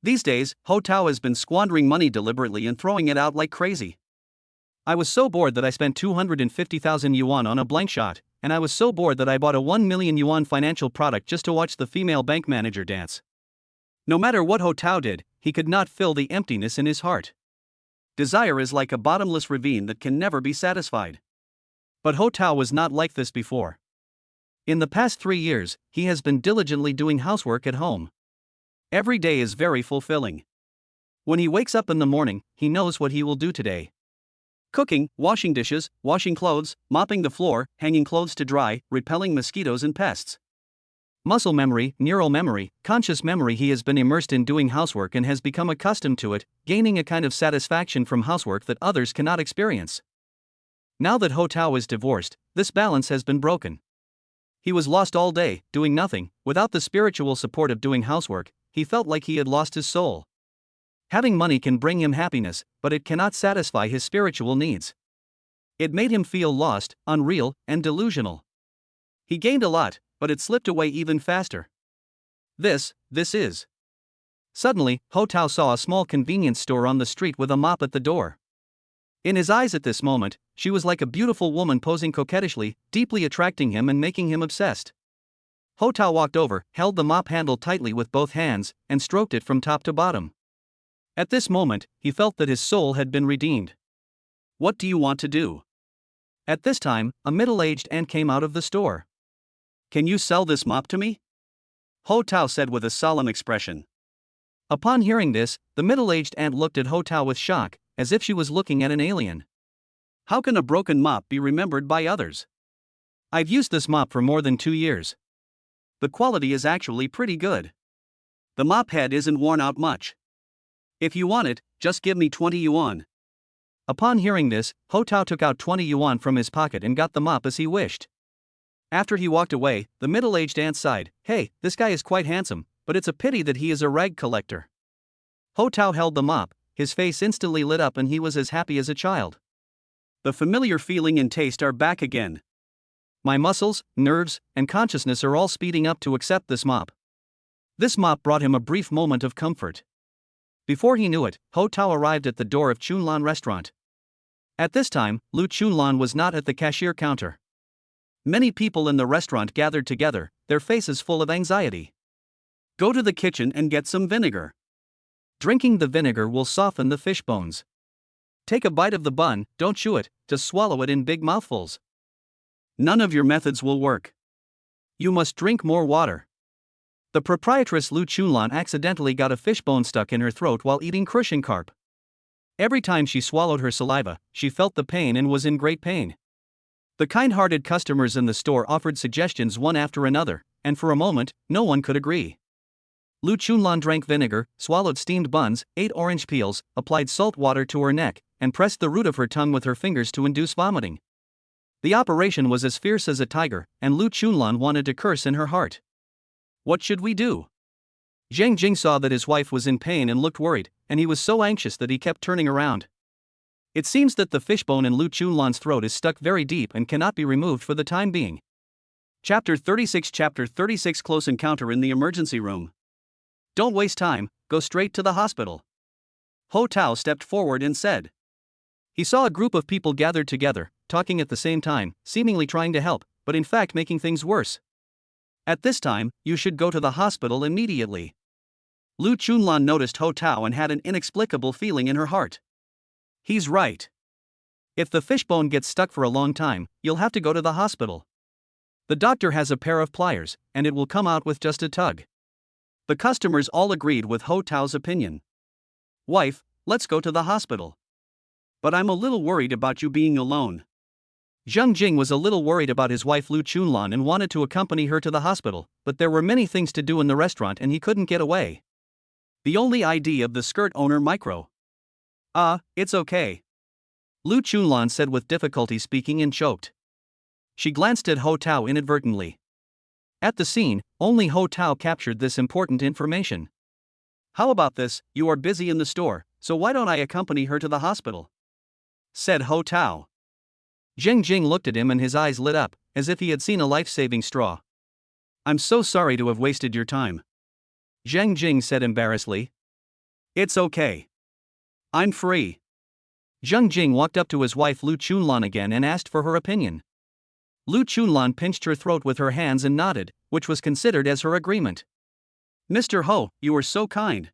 These days, Ho Tao has been squandering money deliberately and throwing it out like crazy. I was so bored that I spent 250,000 yuan on a blank shot, and I was so bored that I bought a 1 million yuan financial product just to watch the female bank manager dance. No matter what Ho Tao did, he could not fill the emptiness in his heart. Desire is like a bottomless ravine that can never be satisfied. But Ho Tao was not like this before. In the past 3 years, he has been diligently doing housework at home. Every day is very fulfilling. When he wakes up in the morning, he knows what he will do today. Cooking, washing dishes, washing clothes, mopping the floor, hanging clothes to dry, repelling mosquitoes and pests. Muscle memory, neural memory, conscious memory. He has been immersed in doing housework and has become accustomed to it, gaining a kind of satisfaction from housework that others cannot experience. Now that Ho Tao is divorced, this balance has been broken. He was lost all day, doing nothing. Without the spiritual support of doing housework, he felt like he had lost his soul. Having money can bring him happiness, but it cannot satisfy his spiritual needs. It made him feel lost, unreal, and delusional. He gained a lot, but it slipped away even faster. This is. Suddenly, Ho Tao saw a small convenience store on the street with a mop at the door. In his eyes at this moment, she was like a beautiful woman posing coquettishly, deeply attracting him and making him obsessed. Ho Tao walked over, held the mop handle tightly with both hands, and stroked it from top to bottom. At this moment, he felt that his soul had been redeemed. What do you want to do? At this time, a middle-aged ant came out of the store. Can you sell this mop to me? Ho Tao said with a solemn expression. Upon hearing this, the middle-aged ant looked at Ho Tao with shock, as if she was looking at an alien. How can a broken mop be remembered by others? I've used this mop for more than 2 years. The quality is actually pretty good. The mop head isn't worn out much. If you want it, just give me 20 yuan. Upon hearing this, Ho Tao took out 20 yuan from his pocket and got the mop as he wished. After he walked away, the middle-aged ant sighed. Hey, this guy is quite handsome, but it's a pity that he is a rag collector. Ho Tao held the mop, his face instantly lit up and he was as happy as a child. The familiar feeling and taste are back again. My muscles, nerves, and consciousness are all speeding up to accept this mop. This mop brought him a brief moment of comfort. Before he knew it, Ho Tao arrived at the door of Chunlan restaurant. At this time, Lu Chunlan was not at the cashier counter. Many people in the restaurant gathered together, their faces full of anxiety. Go to the kitchen and get some vinegar. Drinking the vinegar will soften the fish bones. Take a bite of the bun, don't chew it, just swallow it in big mouthfuls. None of your methods will work. You must drink more water. The proprietress Lu Chunlan accidentally got a fishbone stuck in her throat while eating crushing carp. Every time she swallowed her saliva, she felt the pain and was in great pain. The kind-hearted customers in the store offered suggestions one after another, and for a moment, no one could agree. Lu Chunlan drank vinegar, swallowed steamed buns, ate orange peels, applied salt water to her neck, and pressed the root of her tongue with her fingers to induce vomiting. The operation was as fierce as a tiger, and Lu Chunlan wanted to curse in her heart. What should we do? Zheng Jing saw that his wife was in pain and looked worried, and he was so anxious that he kept turning around. It seems that the fishbone in Lu Chunlan's throat is stuck very deep and cannot be removed for the time being. Chapter 36 Close Encounter in the Emergency Room. Don't waste time, go straight to the hospital. Ho Tao stepped forward and said. He saw a group of people gathered together, talking at the same time, seemingly trying to help, but in fact making things worse. At this time, you should go to the hospital immediately. Lu Chunlan noticed Ho Tao and had an inexplicable feeling in her heart. He's right. If the fishbone gets stuck for a long time, you'll have to go to the hospital. The doctor has a pair of pliers, and it will come out with just a tug. The customers all agreed with Ho Tao's opinion. Wife, let's go to the hospital. But I'm a little worried about you being alone. Zheng Jing was a little worried about his wife Lu Chunlan and wanted to accompany her to the hospital, but there were many things to do in the restaurant and he couldn't get away. The only ID of the skirt owner micro. It's okay. Lu Chunlan said with difficulty speaking and choked. She glanced at Ho Tao inadvertently. At the scene, only Ho Tao captured this important information. How about this, you are busy in the store, so why don't I accompany her to the hospital? Said Ho Tao. Zheng Jing looked at him and his eyes lit up, as if he had seen a life-saving straw. I'm so sorry to have wasted your time. Zheng Jing said embarrassedly. It's okay. I'm free. Zheng Jing walked up to his wife Lu Chunlan again and asked for her opinion. Lu Chunlan pinched her throat with her hands and nodded, which was considered as her agreement. Mr. Ho, you are so kind.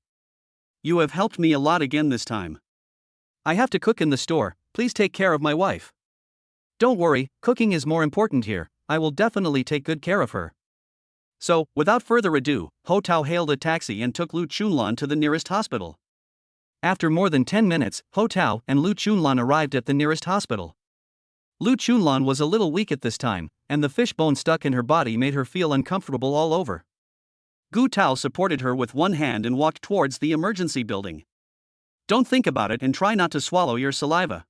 You have helped me a lot again this time. I have to cook in the store, please take care of my wife. Don't worry, cooking is more important here, I will definitely take good care of her. So, without further ado, Ho Tao hailed a taxi and took Lu Chunlan to the nearest hospital. After more than 10 minutes, Ho Tao and Lu Chunlan arrived at the nearest hospital. Lu Chunlan was a little weak at this time, and the fish bone stuck in her body made her feel uncomfortable all over. Gu Tao supported her with one hand and walked towards the emergency building. Don't think about it and try not to swallow your saliva.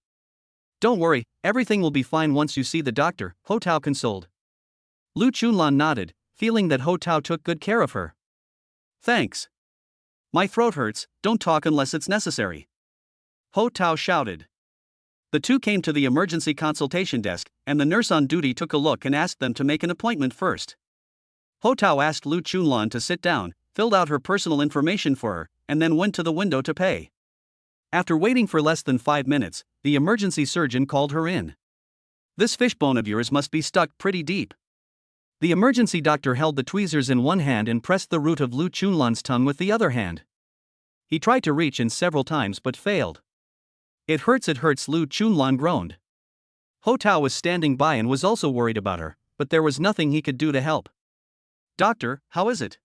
Don't worry, everything will be fine once you see the doctor, Ho Tao consoled. Lu Chunlan nodded, feeling that Ho Tao took good care of her. Thanks. My throat hurts, don't talk unless it's necessary. Ho Tao shouted. The two came to the emergency consultation desk, and the nurse on duty took a look and asked them to make an appointment first. Ho Tao asked Lu Chunlan to sit down, filled out her personal information for her, and then went to the window to pay. After waiting for less than 5 minutes, the emergency surgeon called her in. This fishbone of yours must be stuck pretty deep. The emergency doctor held the tweezers in one hand and pressed the root of Lu Chunlan's tongue with the other hand. He tried to reach in several times but failed. It hurts, Lu Chunlan groaned. Ho Tao was standing by and was also worried about her, but there was nothing he could do to help. Doctor, how is it?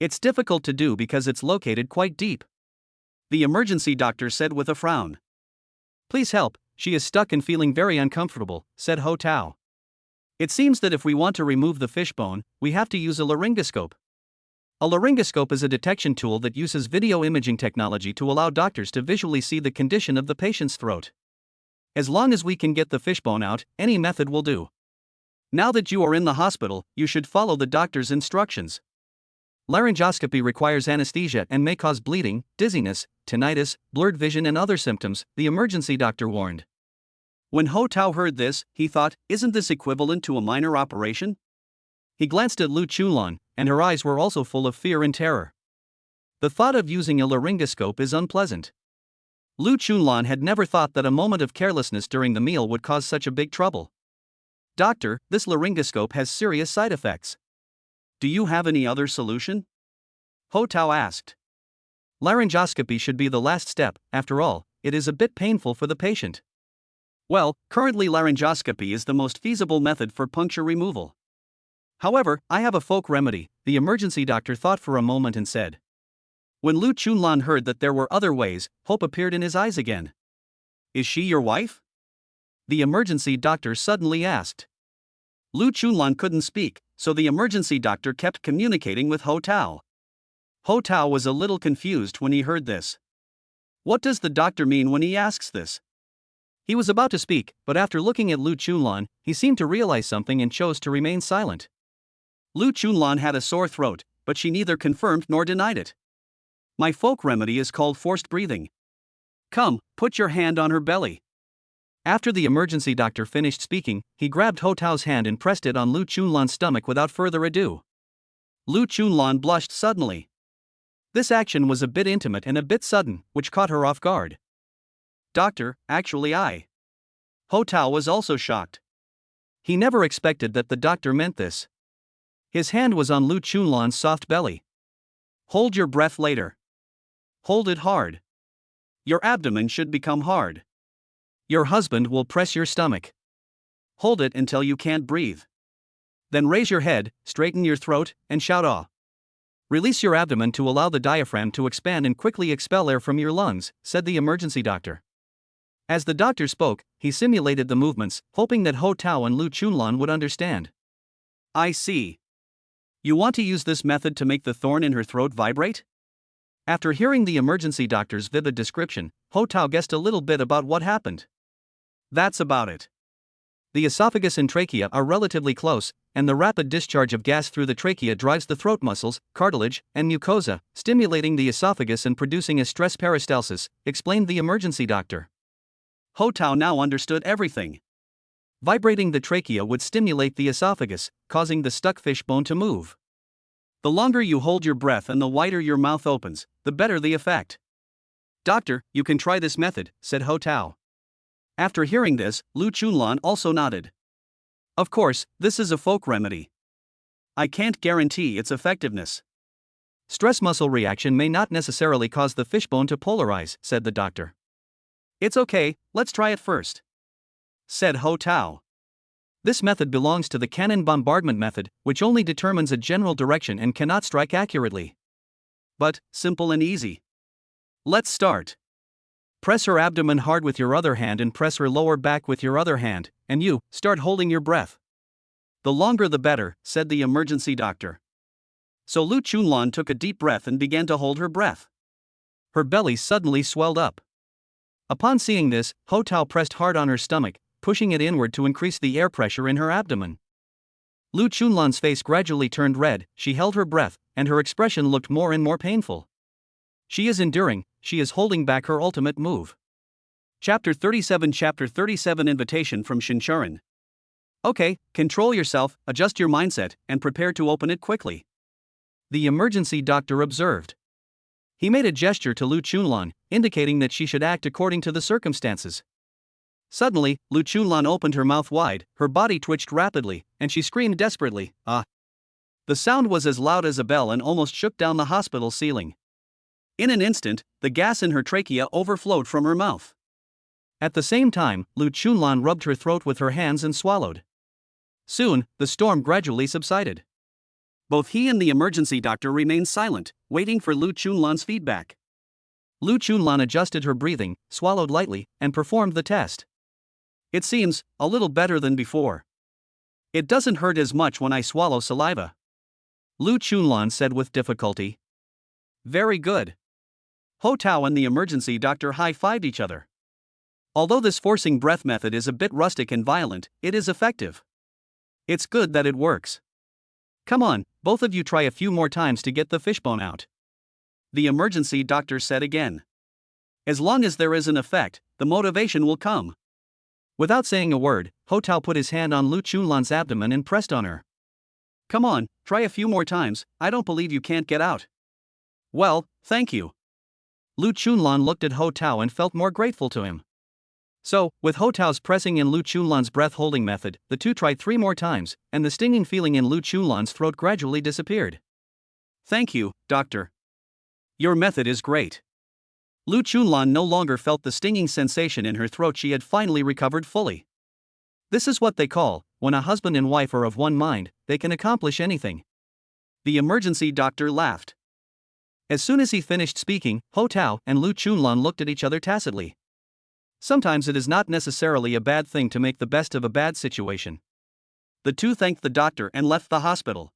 It's difficult to do because it's located quite deep. The emergency doctor said with a frown. Please help, she is stuck and feeling very uncomfortable, said Ho Tao. It seems that if we want to remove the fishbone, we have to use a laryngoscope. A laryngoscope is a detection tool that uses video imaging technology to allow doctors to visually see the condition of the patient's throat. As long as we can get the fishbone out, any method will do. Now that you are in the hospital, you should follow the doctor's instructions. Laryngoscopy requires anesthesia and may cause bleeding, dizziness, tinnitus, blurred vision and other symptoms, the emergency doctor warned. When Ho Tao heard this, he thought, isn't this equivalent to a minor operation? He glanced at Lu Chunlan, and her eyes were also full of fear and terror. The thought of using a laryngoscope is unpleasant. Lu Chunlan had never thought that a moment of carelessness during the meal would cause such a big trouble. Doctor, this laryngoscope has serious side effects. Do you have any other solution? Ho Tao asked. Laryngoscopy should be the last step, after all, it is a bit painful for the patient. Well, currently laryngoscopy is the most feasible method for puncture removal. However, I have a folk remedy, the emergency doctor thought for a moment and said. When Lu Chunlan heard that there were other ways, hope appeared in his eyes again. Is she your wife? The emergency doctor suddenly asked. Lu Chunlan couldn't speak, so the emergency doctor kept communicating with Ho Tao. Ho Tao was a little confused when he heard this. What does the doctor mean when he asks this? He was about to speak, but after looking at Lu Chunlan, he seemed to realize something and chose to remain silent. Lu Chunlan had a sore throat, but she neither confirmed nor denied it. My folk remedy is called forced breathing. Come, put your hand on her belly. After the emergency doctor finished speaking, he grabbed Ho Tao's hand and pressed it on Lu Chunlan's stomach without further ado. Lu Chunlan blushed suddenly. This action was a bit intimate and a bit sudden, which caught her off guard. Doctor, actually I. Ho Tao was also shocked. He never expected that the doctor meant this. His hand was on Lu Chunlan's soft belly. Hold your breath later. Hold it hard. Your abdomen should become hard. Your husband will press your stomach. Hold it until you can't breathe. Then raise your head, straighten your throat, and shout "ah." Release your abdomen to allow the diaphragm to expand and quickly expel air from your lungs, said the emergency doctor. As the doctor spoke, he simulated the movements, hoping that Ho Tao and Lu Chunlan would understand. I see. You want to use this method to make the thorn in her throat vibrate? After hearing the emergency doctor's vivid description, Ho Tao guessed a little bit about what happened. That's about it. The esophagus and trachea are relatively close, and the rapid discharge of gas through the trachea drives the throat muscles, cartilage, and mucosa, stimulating the esophagus and producing a stress peristalsis, explained the emergency doctor. Ho Tao now understood everything. Vibrating the trachea would stimulate the esophagus, causing the stuck fish bone to move. The longer you hold your breath and the wider your mouth opens, the better the effect. Doctor, you can try this method, said Ho Tao. After hearing this, Chunlan also nodded. Of course, this is a folk remedy. I can't guarantee its effectiveness. Stress muscle reaction may not necessarily cause the fishbone to polarize, said the doctor. It's okay, let's try it first, said Ho Tao. This method belongs to the cannon bombardment method, which only determines a general direction and cannot strike accurately. But, simple and easy. Let's start. Press her abdomen hard with your other hand and press her lower back with your other hand, and you start holding your breath. The longer the better, said the emergency doctor. So Chunlan took a deep breath and began to hold her breath. Her belly suddenly swelled up. Upon seeing this, Ho Tao pressed hard on her stomach, pushing it inward to increase the air pressure in her abdomen. Chunlan's face gradually turned red, she held her breath, and her expression looked more and more painful. She is enduring, she is holding back her ultimate move. Chapter 37 Invitation from Shinchuran. Okay, control yourself, adjust your mindset, and prepare to open it quickly, the emergency doctor observed. He made a gesture to Chunlan, indicating that she should act according to the circumstances. Suddenly, Chunlan opened her mouth wide, her body twitched rapidly, and she screamed desperately, "Ah!" The sound was as loud as a bell and almost shook down the hospital ceiling. In an instant, the gas in her trachea overflowed from her mouth. At the same time, Chunlan rubbed her throat with her hands and swallowed. Soon, the storm gradually subsided. Both he and the emergency doctor remained silent, waiting for Chunlan's feedback. Chunlan adjusted her breathing, swallowed lightly, and performed the test. It seems a little better than before. It doesn't hurt as much when I swallow saliva, Chunlan said with difficulty. Very good. Ho Tao and the emergency doctor high-fived each other. Although this forcing breath method is a bit rustic and violent, it is effective. It's good that it works. Come on, both of you try a few more times to get the fishbone out, the emergency doctor said again. As long as there is an effect, the motivation will come. Without saying a word, Ho Tao put his hand on Chunlan's abdomen and pressed on her. Come on, try a few more times, I don't believe you can't get out. Well, thank you. Chunlan looked at Ho Tao and felt more grateful to him. So, with Ho Tao's pressing and Chunlan's breath-holding method, the two tried 3 more times, and the stinging feeling in Chunlan's throat gradually disappeared. Thank you, doctor. Your method is great. Chunlan no longer felt the stinging sensation in her throat, she had finally recovered fully. This is what they call, when a husband and wife are of one mind, they can accomplish anything. The emergency doctor laughed. As soon as he finished speaking, Ho Tao and Chunlan looked at each other tacitly. Sometimes it is not necessarily a bad thing to make the best of a bad situation. The two thanked the doctor and left the hospital.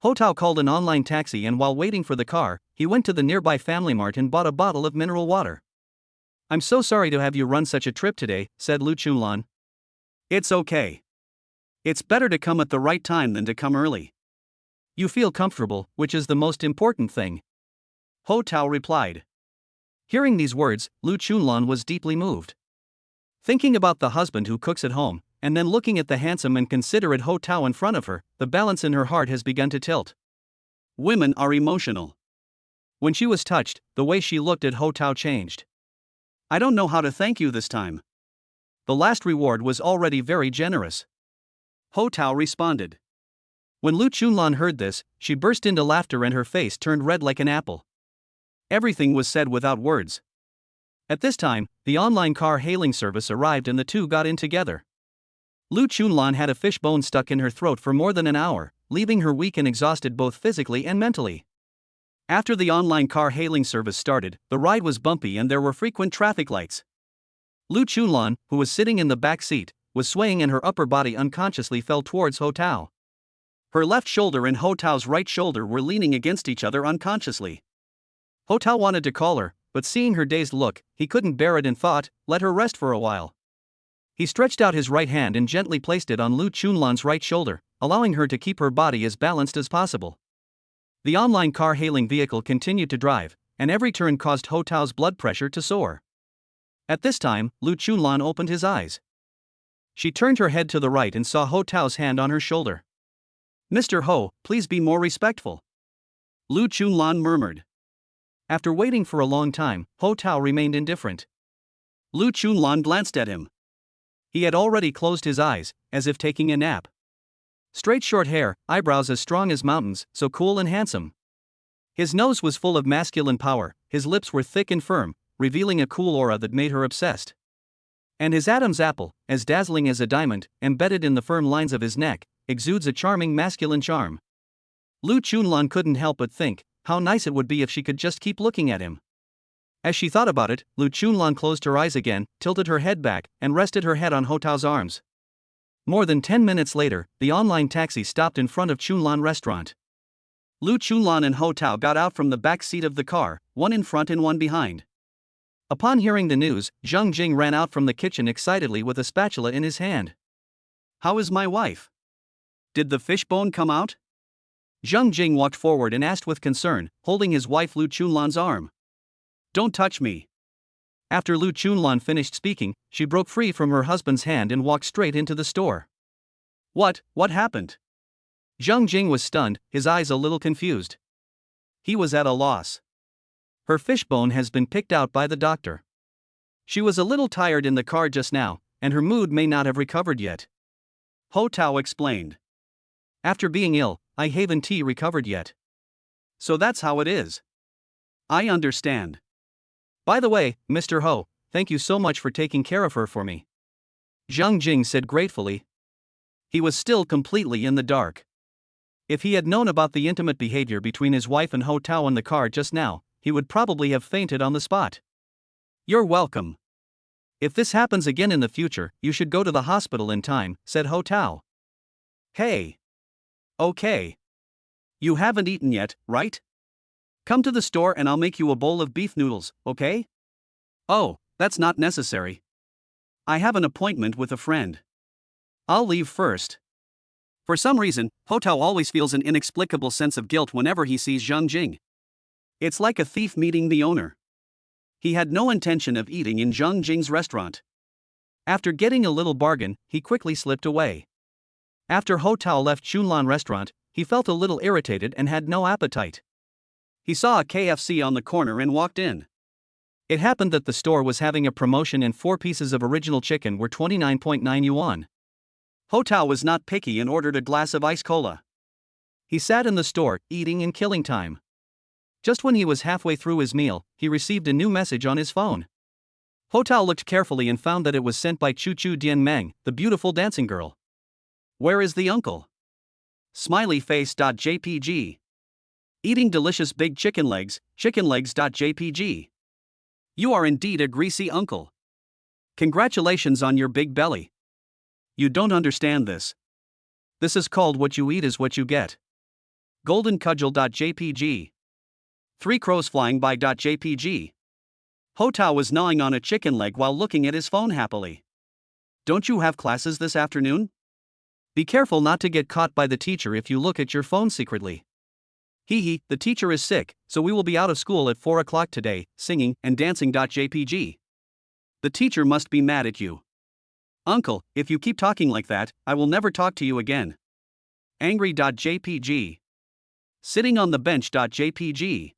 Ho Tao called an online taxi, and while waiting for the car, he went to the nearby Family Mart and bought a bottle of mineral water. I'm so sorry to have you run such a trip today, said Chunlan. It's okay. It's better to come at the right time than to come early. You feel comfortable, which is the most important thing, Ho Tao replied. Hearing these words, Chunlan was deeply moved. Thinking about the husband who cooks at home, and then looking at the handsome and considerate Ho Tao in front of her, the balance in her heart has begun to tilt. Women are emotional. When she was touched, the way she looked at Ho Tao changed. I don't know how to thank you this time. The last reward was already very generous, Ho Tao responded. When Chunlan heard this, she burst into laughter and her face turned red like an apple. Everything was said without words. At this time, the online car hailing service arrived and the two got in together. Chunlan had a fishbone stuck in her throat for more than an hour, leaving her weak and exhausted both physically and mentally. After the online car hailing service started, the ride was bumpy and there were frequent traffic lights. Chunlan, who was sitting in the back seat, was swaying and her upper body unconsciously fell towards Ho Tao. Her left shoulder and Ho Tao's right shoulder were leaning against each other unconsciously. Ho Tao wanted to call her, but seeing her dazed look, he couldn't bear it and thought, let her rest for a while. He stretched out his right hand and gently placed it on Lu Chunlan's right shoulder, allowing her to keep her body as balanced as possible. The online car-hailing vehicle continued to drive, and every turn caused Ho Tao's blood pressure to soar. At this time, Lu Chunlan opened his eyes. She turned her head to the right and saw Ho Tao's hand on her shoulder. "Mr. Ho, please be more respectful," Lu Chunlan murmured. After waiting for a long time, Ho Tao remained indifferent. Lu Chunlan glanced at him. He had already closed his eyes, as if taking a nap. Straight short hair, eyebrows as strong as mountains, so cool and handsome. His nose was full of masculine power, his lips were thick and firm, revealing a cool aura that made her obsessed. And his Adam's apple, as dazzling as a diamond, embedded in the firm lines of his neck, exudes a charming masculine charm. Lu Chunlan couldn't help but think, how nice it would be if she could just keep looking at him. As she thought about it, Lu Chunlan closed her eyes again, tilted her head back, and rested her head on Ho Tao's arms. More than 10 minutes later, the online taxi stopped in front of Chunlan restaurant. Lu Chunlan and Ho Tao got out from the back seat of the car, one in front and one behind. Upon hearing the news, Zheng Jing ran out from the kitchen excitedly with a spatula in his hand. "How is my wife? Did the fishbone come out?" Zheng Jing walked forward and asked with concern, holding his wife Lu Chunlan's arm. "Don't touch me." After Lu Chunlan finished speaking, she broke free from her husband's hand and walked straight into the store. What happened?" Zheng Jing was stunned, his eyes a little confused. He was at a loss. "Her fishbone has been picked out by the doctor. She was a little tired in the car just now, and her mood may not have recovered yet," Ho Tao explained. "After being ill, I haven't recovered yet. So that's how it is. I understand. By the way, Mr. Ho, thank you so much for taking care of her for me," Zheng Jing said gratefully. He was still completely in the dark. If he had known about the intimate behavior between his wife and Ho Tao in the car just now, he would probably have fainted on the spot. "You're welcome. If this happens again in the future, you should go to the hospital in time," said Ho Tao. "Hey. Okay. You haven't eaten yet, right? Come to the store and I'll make you a bowl of beef noodles, okay?" "Oh, that's not necessary. I have an appointment with a friend. I'll leave first." For some reason, Ho Tao always feels an inexplicable sense of guilt whenever he sees Zheng Jing. It's like a thief meeting the owner. He had no intention of eating in Zheng Jing's restaurant. After getting a little bargain, he quickly slipped away. After Ho Tao left Chunlan restaurant, he felt a little irritated and had no appetite. He saw a KFC on the corner and walked in. It happened that the store was having a promotion and 4 pieces of original chicken were 29.9 yuan. Ho Tao was not picky and ordered a glass of ice cola. He sat in the store, eating and killing time. Just when he was halfway through his meal, he received a new message on his phone. Ho Tao looked carefully and found that it was sent by Chu Chu Dian Meng, the beautiful dancing girl. "Where is the uncle? Smiley face.jpg. Eating delicious big chicken legs, chickenlegs.jpg. You are indeed a greasy uncle. Congratulations on your big belly. You don't understand this. This is called what you eat is what you get. Goldencudgel.jpg. 3 crows flying by.jpg. Ho Tao was gnawing on a chicken leg while looking at his phone happily. "Don't you have classes this afternoon? Be careful not to get caught by the teacher if you look at your phone secretly. Hee, the teacher is sick, so we will be out of school at 4 o'clock today, singing and dancing.jpg. The teacher must be mad at you. Uncle, if you keep talking like that, I will never talk to you again. Angry.jpg. Sitting on the bench.jpg.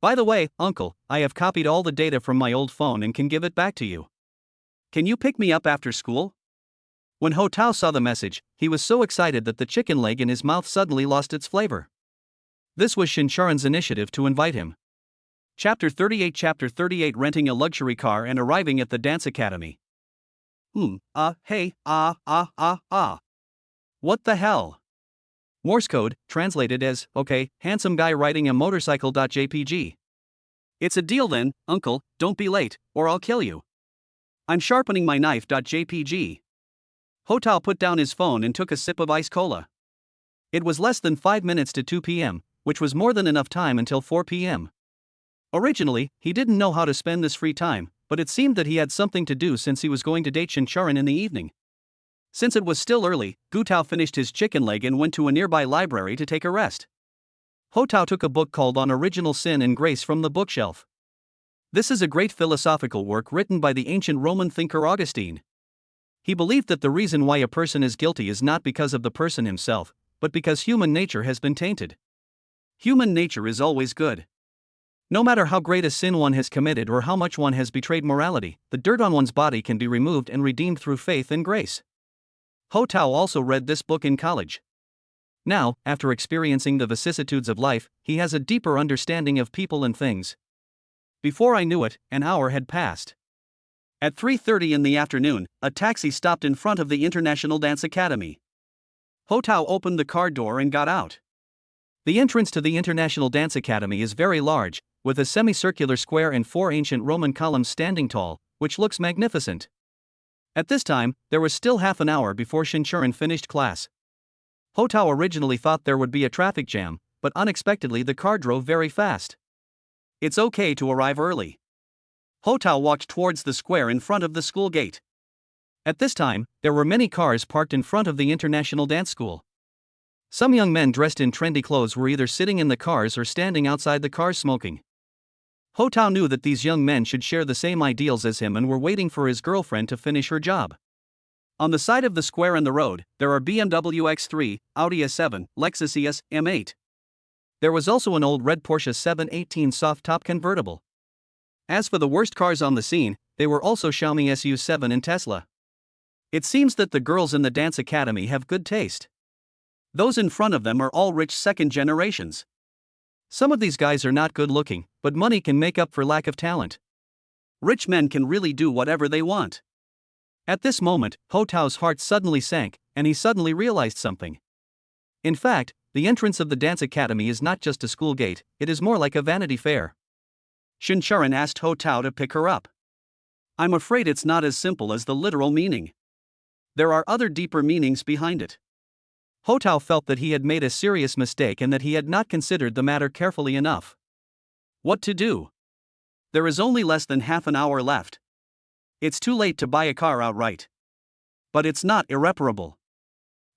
By the way, Uncle, I have copied all the data from my old phone and can give it back to you. Can you pick me up after school?" When Ho Tao saw the message, he was so excited that the chicken leg in his mouth suddenly lost its flavor. This was Shincharan's initiative to invite him. Chapter 38 Renting a luxury car and arriving at the dance academy. Hey. What the hell? Morse code, translated as, okay, handsome guy riding a motorcycle.jpg. It's a deal then, uncle, don't be late, or I'll kill you. I'm sharpening my knife.jpg. Ho Tao put down his phone and took a sip of ice cola. It was less than 5 minutes to 2 p.m., which was more than enough time until 4 p.m. Originally, he didn't know how to spend this free time, but it seemed that he had something to do since he was going to date Shincharan in the evening. Since it was still early, Gu Tao finished his chicken leg and went to a nearby library to take a rest. Ho Tao took a book called On Original Sin and Grace from the bookshelf. This is a great philosophical work written by the ancient Roman thinker Augustine. He believed that the reason why a person is guilty is not because of the person himself, but because human nature has been tainted. Human nature is always good. No matter how great a sin one has committed or how much one has betrayed morality, the dirt on one's body can be removed and redeemed through faith and grace. Ho Tao also read this book in college. Now, after experiencing the vicissitudes of life, he has a deeper understanding of people and things. Before I knew it, an hour had passed. At 3:30 in the afternoon, a taxi stopped in front of the International Dance Academy. Ho Tao opened the car door and got out. The entrance to the International Dance Academy is very large, with a semicircular square and 4 ancient Roman columns standing tall, which looks magnificent. At this time, there was still half an hour before Shincharan finished class. Ho Tao originally thought there would be a traffic jam, but unexpectedly the car drove very fast. It's okay to arrive early. Ho Tao walked towards the square in front of the school gate. At this time, there were many cars parked in front of the International Dance School. Some young men dressed in trendy clothes were either sitting in the cars or standing outside the cars smoking. Ho Tao knew that these young men should share the same ideals as him and were waiting for his girlfriend to finish her job. On the side of the square and the road, there are BMW X3, Audi S7, Lexus ES, M8. There was also an old red Porsche 718 soft-top convertible. As for the worst cars on the scene, they were also Xiaomi SU7 and Tesla. It seems that the girls in the dance academy have good taste. Those in front of them are all rich second generations. Some of these guys are not good looking, but money can make up for lack of talent. Rich men can really do whatever they want. At this moment, Ho Tao's heart suddenly sank, and he suddenly realized something. In fact, the entrance of the dance academy is not just a school gate, it is more like a Vanity Fair. Shincharan asked Ho Tao to pick her up. I'm afraid it's not as simple as the literal meaning. There are other deeper meanings behind it. Ho Tao felt that he had made a serious mistake and that he had not considered the matter carefully enough. What to do? There is only less than half an hour left. It's too late to buy a car outright. But it's not irreparable.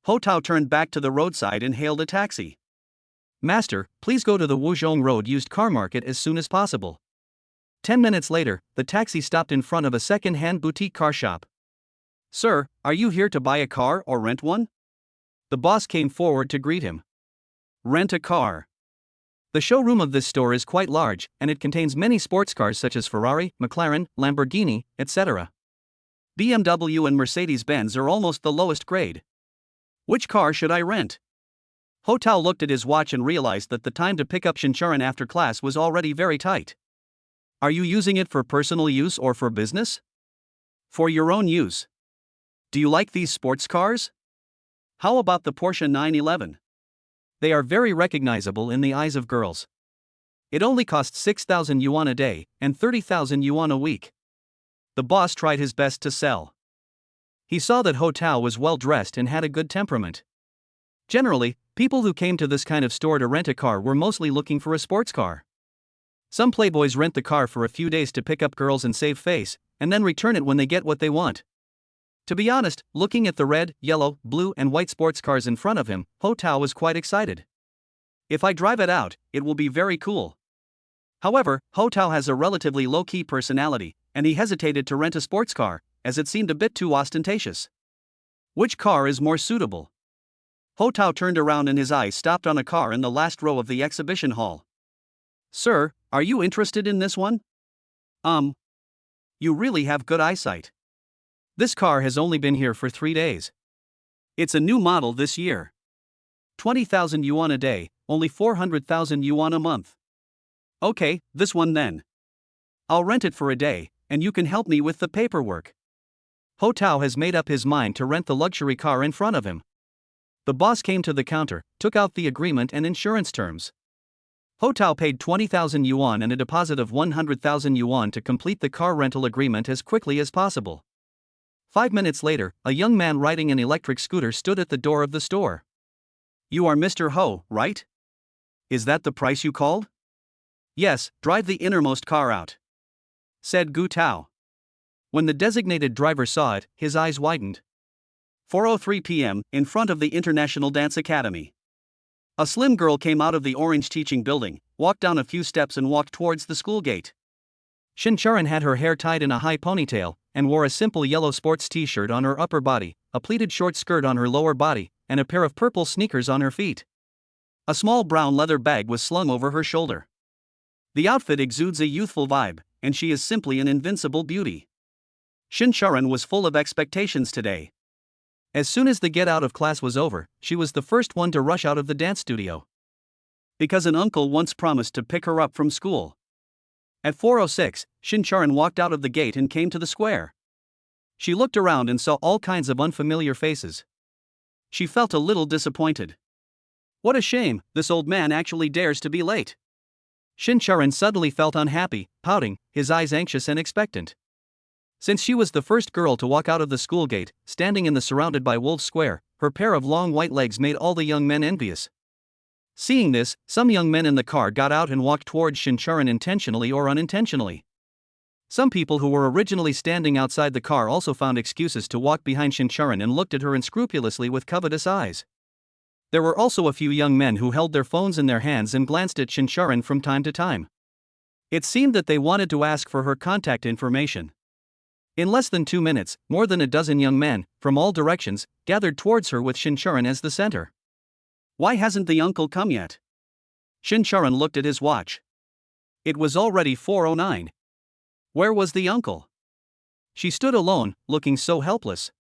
Ho Tao turned back to the roadside and hailed a taxi. Master, please go to the Wuzhong Road used car market as soon as possible. 10 minutes later, the taxi stopped in front of a second-hand boutique car shop. Sir, are you here to buy a car or rent one? The boss came forward to greet him. Rent a car. The showroom of this store is quite large, and it contains many sports cars such as Ferrari, McLaren, Lamborghini, etc. BMW and Mercedes-Benz are almost the lowest grade. Which car should I rent? Ho Tao looked at his watch and realized that the time to pick up Shincharan after class was already very tight. Are you using it for personal use or for business? For your own use. Do you like these sports cars? How about the Porsche 911? They are very recognizable in the eyes of girls. It only costs 6,000 yuan a day, and 30,000 yuan a week. The boss tried his best to sell. He saw that Ho Tao was well dressed and had a good temperament. Generally, people who came to this kind of store to rent a car were mostly looking for a sports car. Some playboys rent the car for a few days to pick up girls and save face, and then return it when they get what they want. To be honest, looking at the red, yellow, blue and white sports cars in front of him, Ho Tao was quite excited. If I drive it out, it will be very cool. However, Ho Tao has a relatively low-key personality, and he hesitated to rent a sports car, as it seemed a bit too ostentatious. Which car is more suitable? Ho Tao turned around and his eyes stopped on a car in the last row of the exhibition hall. Sir, are you interested in this one? You really have good eyesight. This car has only been here for 3 days. It's a new model this year. 20,000 yuan a day, only 400,000 yuan a month. Okay, this one then. I'll rent it for a day, and you can help me with the paperwork. Ho Tao has made up his mind to rent the luxury car in front of him. The boss came to the counter, took out the agreement and insurance terms. Ho Tao paid 20,000 yuan and a deposit of 100,000 yuan to complete the car rental agreement as quickly as possible. 5 minutes later, a young man riding an electric scooter stood at the door of the store. You are Mr. Ho, right? Is that the price you called? Yes, drive the innermost car out, said Gu Tao. When the designated driver saw it, his eyes widened. 4:03 p.m., in front of the International Dance Academy. A slim girl came out of the orange teaching building, walked down a few steps and walked towards the school gate. Shincharan had her hair tied in a high ponytail, and wore a simple yellow sports t-shirt on her upper body, a pleated short skirt on her lower body, and a pair of purple sneakers on her feet. A small brown leather bag was slung over her shoulder. The outfit exudes a youthful vibe, and she is simply an invincible beauty. Shincharan was full of expectations today. As soon as the get out of class was over, she was the first one to rush out of the dance studio. Because an uncle once promised to pick her up from school. At 4:06, Shincharan walked out of the gate and came to the square. She looked around and saw all kinds of unfamiliar faces. She felt a little disappointed. What a shame, this old man actually dares to be late. Shincharan suddenly felt unhappy, pouting, his eyes anxious and expectant. Since she was the first girl to walk out of the school gate, standing in the surrounded by wolves square, her pair of long white legs made all the young men envious. Seeing this, some young men in the car got out and walked towards Shincharan intentionally or unintentionally. Some people who were originally standing outside the car also found excuses to walk behind Shincharan and looked at her unscrupulously with covetous eyes. There were also a few young men who held their phones in their hands and glanced at Shincharan from time to time. It seemed that they wanted to ask for her contact information. In less than 2 minutes, more than a dozen young men, from all directions, gathered towards her with Shincharan as the center. Why hasn't the uncle come yet? Shincharan looked at his watch. It was already 4:09. Where was the uncle? She stood alone, looking so helpless.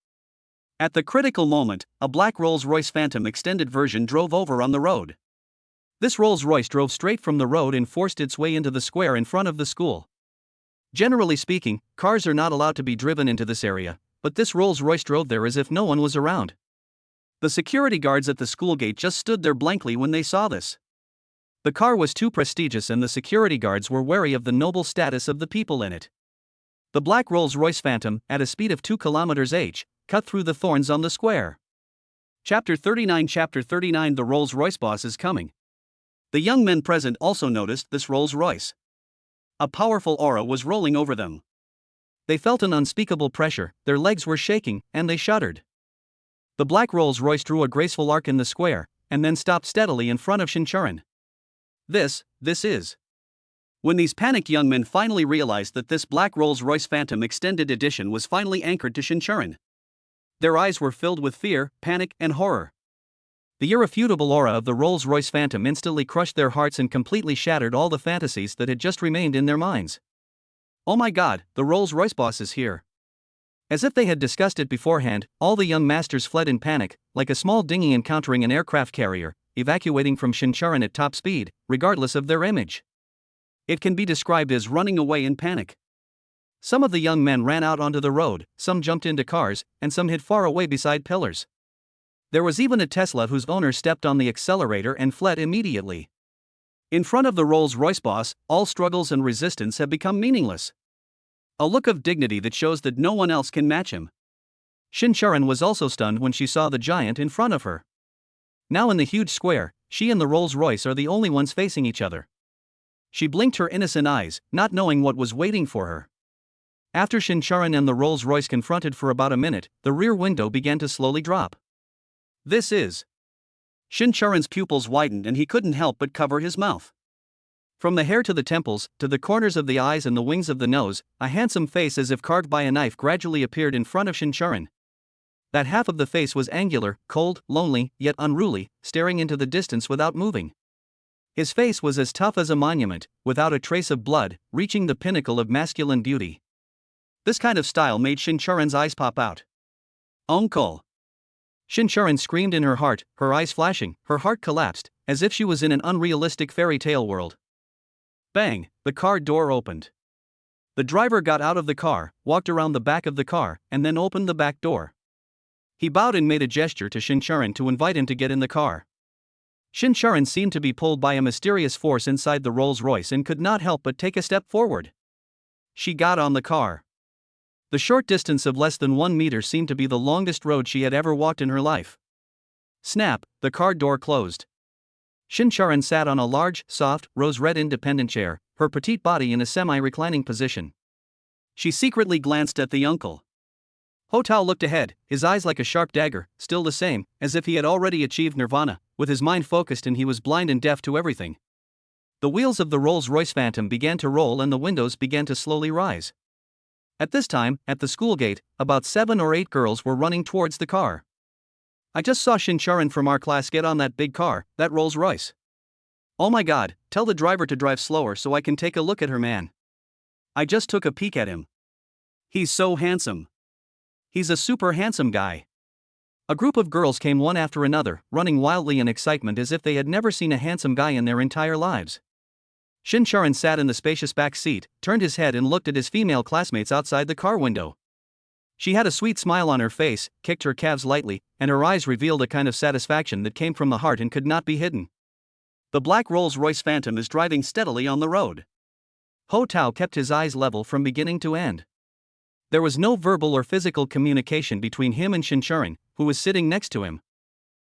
At the critical moment, a black Rolls-Royce Phantom extended version drove over on the road. This Rolls-Royce drove straight from the road and forced its way into the square in front of the school. Generally speaking, cars are not allowed to be driven into this area, but this Rolls-Royce drove there as if no one was around. The security guards at the school gate just stood there blankly when they saw this. The car was too prestigious and the security guards were wary of the noble status of the people in it. The black Rolls-Royce Phantom, at a speed of 2 km/h, cut through the thorns on the square. Chapter 39 The Rolls-Royce boss is coming. The young men present also noticed this Rolls-Royce. A powerful aura was rolling over them. They felt an unspeakable pressure, their legs were shaking, and they shuddered. The black Rolls-Royce drew a graceful arc in the square, and then stopped steadily in front of Shincharan. This is. When these panicked young men finally realized that this black Rolls-Royce Phantom Extended Edition was finally anchored to Shincharan. Their eyes were filled with fear, panic, and horror. The irrefutable aura of the Rolls-Royce Phantom instantly crushed their hearts and completely shattered all the fantasies that had just remained in their minds. Oh my god, the Rolls-Royce boss is here. As if they had discussed it beforehand, all the young masters fled in panic, like a small dinghy encountering an aircraft carrier, evacuating from Shincharan at top speed, regardless of their image. It can be described as running away in panic. Some of the young men ran out onto the road, some jumped into cars, and some hid far away beside pillars. There was even a Tesla whose owner stepped on the accelerator and fled immediately. In front of the Rolls-Royce boss, all struggles and resistance have become meaningless. A look of dignity that shows that no one else can match him. Shincharan was also stunned when she saw the giant in front of her. Now in the huge square, she and the Rolls-Royce are the only ones facing each other. She blinked her innocent eyes, not knowing what was waiting for her. After Shincharan and the Rolls-Royce confronted for about a minute, the rear window began to slowly drop. This is. Shincharan's pupils widened and he couldn't help but cover his mouth. From the hair to the temples, to the corners of the eyes and the wings of the nose, a handsome face as if carved by a knife gradually appeared in front of Shincharan. That half of the face was angular, cold, lonely, yet unruly, staring into the distance without moving. His face was as tough as a monument, without a trace of blood, reaching the pinnacle of masculine beauty. This kind of style made Shincharan's eyes pop out. Uncle! Shincharan screamed in her heart, her eyes flashing, her heart collapsed, as if she was in an unrealistic fairy tale world. Bang! The car door opened. The driver got out of the car, walked around the back of the car, and then opened the back door. He bowed and made a gesture to Shincharan to invite him to get in the car. Shincharan seemed to be pulled by a mysterious force inside the Rolls-Royce and could not help but take a step forward. She got on the car. The short distance of less than 1 meter seemed to be the longest road she had ever walked in her life. Snap, the car door closed. Shincharan sat on a large, soft, rose-red independent chair, her petite body in a semi-reclining position. She secretly glanced at the uncle. Ho Tao looked ahead, his eyes like a sharp dagger, still the same, as if he had already achieved nirvana, with his mind focused and he was blind and deaf to everything. The wheels of the Rolls-Royce Phantom began to roll and the windows began to slowly rise. At this time, at the school gate, about 7 or 8 girls were running towards the car. I just saw Shincharan from our class get on that big car, that Rolls-Royce. Oh my god, tell the driver to drive slower so I can take a look at her man. I just took a peek at him. He's so handsome. He's a super handsome guy. A group of girls came one after another, running wildly in excitement as if they had never seen a handsome guy in their entire lives. Shincharan sat in the spacious back seat, turned his head and looked at his female classmates outside the car window. She had a sweet smile on her face, kicked her calves lightly, and her eyes revealed a kind of satisfaction that came from the heart and could not be hidden. The black Rolls-Royce Phantom is driving steadily on the road. Ho Tao kept his eyes level from beginning to end. There was no verbal or physical communication between him and Shincharan, who was sitting next to him.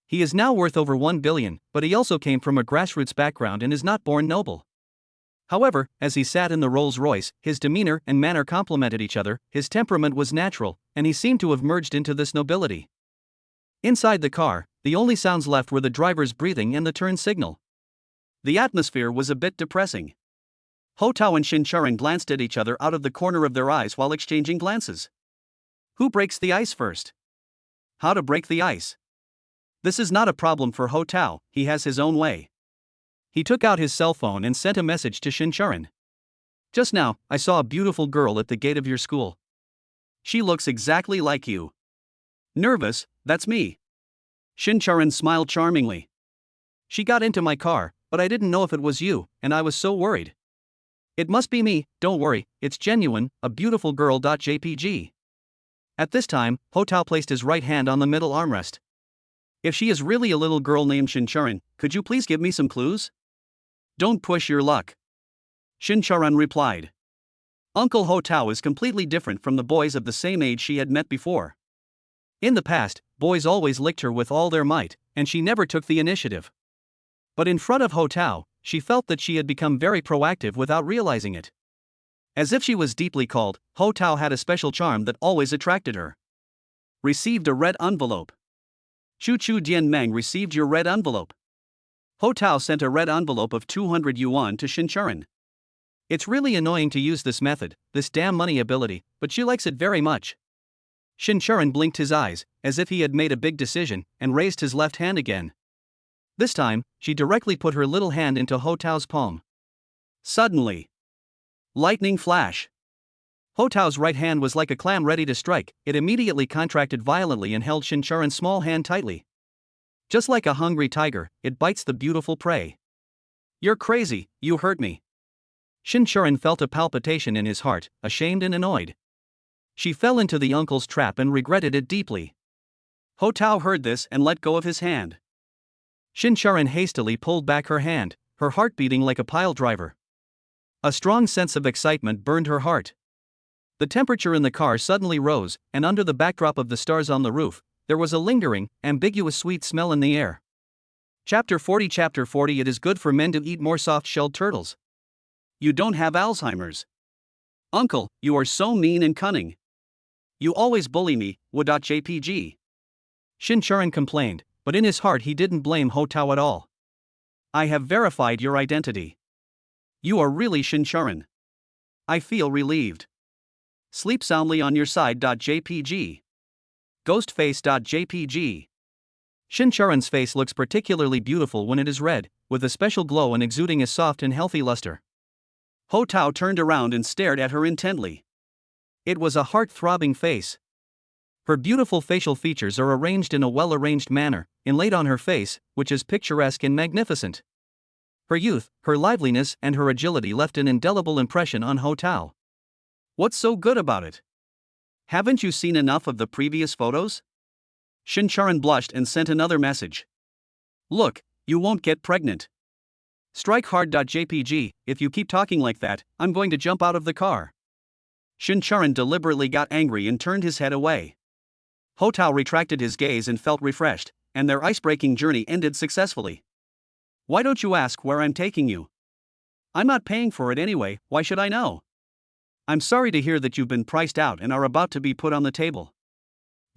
He is now worth over 1 billion, but he also came from a grassroots background and is not born noble. However, as he sat in the Rolls-Royce, his demeanor and manner complemented each other, his temperament was natural, and he seemed to have merged into this nobility. Inside the car, the only sounds left were the driver's breathing and the turn signal. The atmosphere was a bit depressing. Ho Tao and Shincharan glanced at each other out of the corner of their eyes while exchanging glances. Who breaks the ice first? How to break the ice? This is not a problem for Ho Tao, he has his own way. He took out his cell phone and sent a message to Shincharan. Just now, I saw a beautiful girl at the gate of your school. She looks exactly like you. Nervous, that's me. Shincharan smiled charmingly. She got into my car, but I didn't know if it was you, and I was so worried. It must be me, don't worry, it's genuine, a beautiful girl. JPG. At this time, Ho Tao placed his right hand on the middle armrest. If she is really a little girl named Shincharan, could you please give me some clues? Don't push your luck. Shincharan replied. Uncle Ho Tao is completely different from the boys of the same age she had met before. In the past, boys always licked her with all their might, and she never took the initiative. But in front of Ho Tao, she felt that she had become very proactive without realizing it. As if she was deeply called, Ho Tao had a special charm that always attracted her. Received a red envelope. Chu Chu Dian Meng received your red envelope. Ho Tao sent a red envelope of 200 yuan to Shincharan. It's really annoying to use this method, this damn money ability, but she likes it very much. Shincharan blinked his eyes, as if he had made a big decision, and raised his left hand again. This time, she directly put her little hand into Ho Tao's palm. Suddenly, lightning flash. Ho Tao's right hand was like a clam ready to strike, it immediately contracted violently and held Shincharan's small hand tightly. Just like a hungry tiger, it bites the beautiful prey. You're crazy, you hurt me. Shincharan felt a palpitation in his heart, ashamed and annoyed. She fell into the uncle's trap and regretted it deeply. Ho Tao heard this and let go of his hand. Shincharan hastily pulled back her hand, her heart beating like a pile driver. A strong sense of excitement burned her heart. The temperature in the car suddenly rose, and under the backdrop of the stars on the roof, there was a lingering, ambiguous sweet smell in the air. Chapter 40 It is good for men to eat more soft-shelled turtles. You don't have Alzheimer's. Uncle, you are so mean and cunning. You always bully me, JPG. Shincharan complained, but in his heart he didn't blame Ho Tao at all. I have verified your identity. You are really Shincharan. I feel relieved. Sleep soundly on your side. JPG. Ghostface.jpg. Shincharan's face looks particularly beautiful when it is red, with a special glow and exuding a soft and healthy luster. Ho Tao turned around and stared at her intently. It was a heart-throbbing face. Her beautiful facial features are arranged in a well-arranged manner, inlaid on her face, which is picturesque and magnificent. Her youth, her liveliness and her agility left an indelible impression on Ho Tao. What's so good about it? Haven't you seen enough of the previous photos? Shincharan blushed and sent another message. Look, you won't get pregnant. Strike hard. JPG, if you keep talking like that, I'm going to jump out of the car. Shincharan deliberately got angry and turned his head away. Ho Tao retracted his gaze and felt refreshed, and their ice-breaking journey ended successfully. Why don't you ask where I'm taking you? I'm not paying for it anyway, why should I know? I'm sorry to hear that you've been priced out and are about to be put on the table.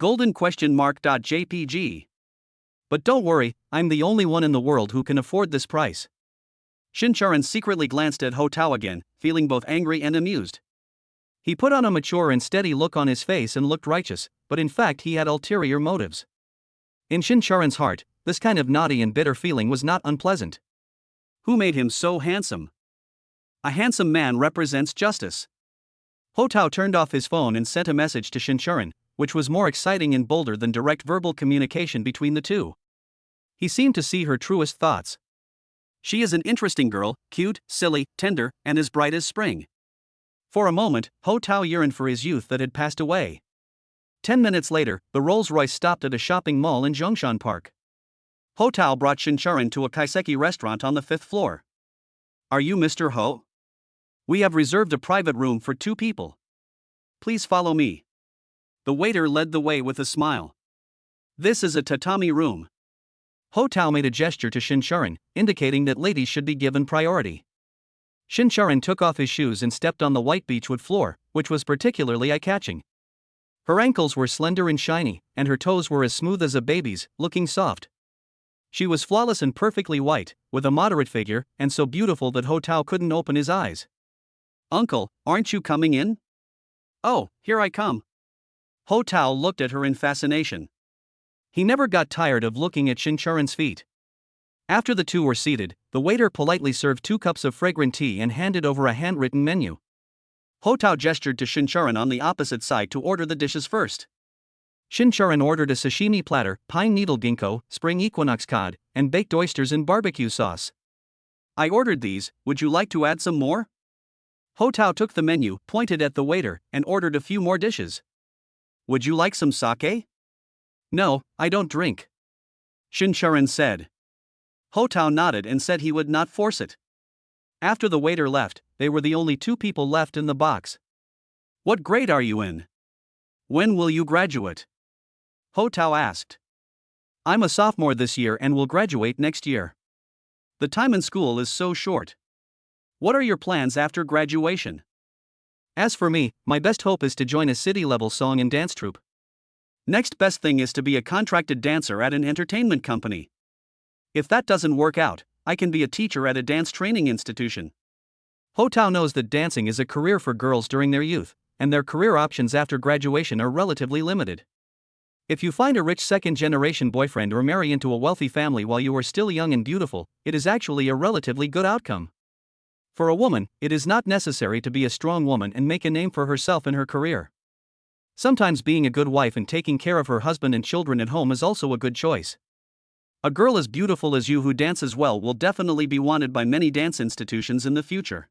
JPG. But don't worry, I'm the only one in the world who can afford this price. Shincharan secretly glanced at Ho Tao again, feeling both angry and amused. He put on a mature and steady look on his face and looked righteous, but in fact he had ulterior motives. In Shincharan's heart, this kind of naughty and bitter feeling was not unpleasant. Who made him so handsome? A handsome man represents justice. Ho Tao turned off his phone and sent a message to Shincharan, which was more exciting and bolder than direct verbal communication between the two. He seemed to see her truest thoughts. She is an interesting girl, cute, silly, tender, and as bright as spring. For a moment, Ho Tao yearned for his youth that had passed away. 10 minutes later, the Rolls-Royce stopped at a shopping mall in Zhongshan Park. Ho Tao brought Shincharan to a kaiseki restaurant on the 5th floor. Are you Mr. Ho? We have reserved a private room for 2 people. Please follow me. The waiter led the way with a smile. This is a tatami room. Ho Tao made a gesture to Shincharan, indicating that ladies should be given priority. Shincharan took off his shoes and stepped on the white beechwood floor, which was particularly eye-catching. Her ankles were slender and shiny, and her toes were as smooth as a baby's, looking soft. She was flawless and perfectly white, with a moderate figure, and so beautiful that Ho Tao couldn't open his eyes. Uncle, aren't you coming in? Oh, here I come. Ho Tao looked at her in fascination. He never got tired of looking at Shincharan's feet. After the two were seated, the waiter politely served 2 cups of fragrant tea and handed over a handwritten menu. Ho Tao gestured to Shincharan on the opposite side to order the dishes first. Shincharan ordered a sashimi platter, pine needle ginkgo, spring equinox cod, and baked oysters in barbecue sauce. I ordered these, would you like to add some more? Ho Tao took the menu, pointed at the waiter, and ordered a few more dishes. Would you like some sake? No, I don't drink. Shincharan said. Ho Tao nodded and said he would not force it. After the waiter left, they were the only 2 people left in the box. What grade are you in? When will you graduate? Ho Tao asked. I'm a sophomore this year and will graduate next year. The time in school is so short. What are your plans after graduation? As for me, my best hope is to join a city-level song and dance troupe. Next best thing is to be a contracted dancer at an entertainment company. If that doesn't work out, I can be a teacher at a dance training institution. Ho Tao knows that dancing is a career for girls during their youth, and their career options after graduation are relatively limited. If you find a rich second-generation boyfriend or marry into a wealthy family while you are still young and beautiful, it is actually a relatively good outcome. For a woman, it is not necessary to be a strong woman and make a name for herself in her career. Sometimes being a good wife and taking care of her husband and children at home is also a good choice. A girl as beautiful as you who dances well will definitely be wanted by many dance institutions in the future.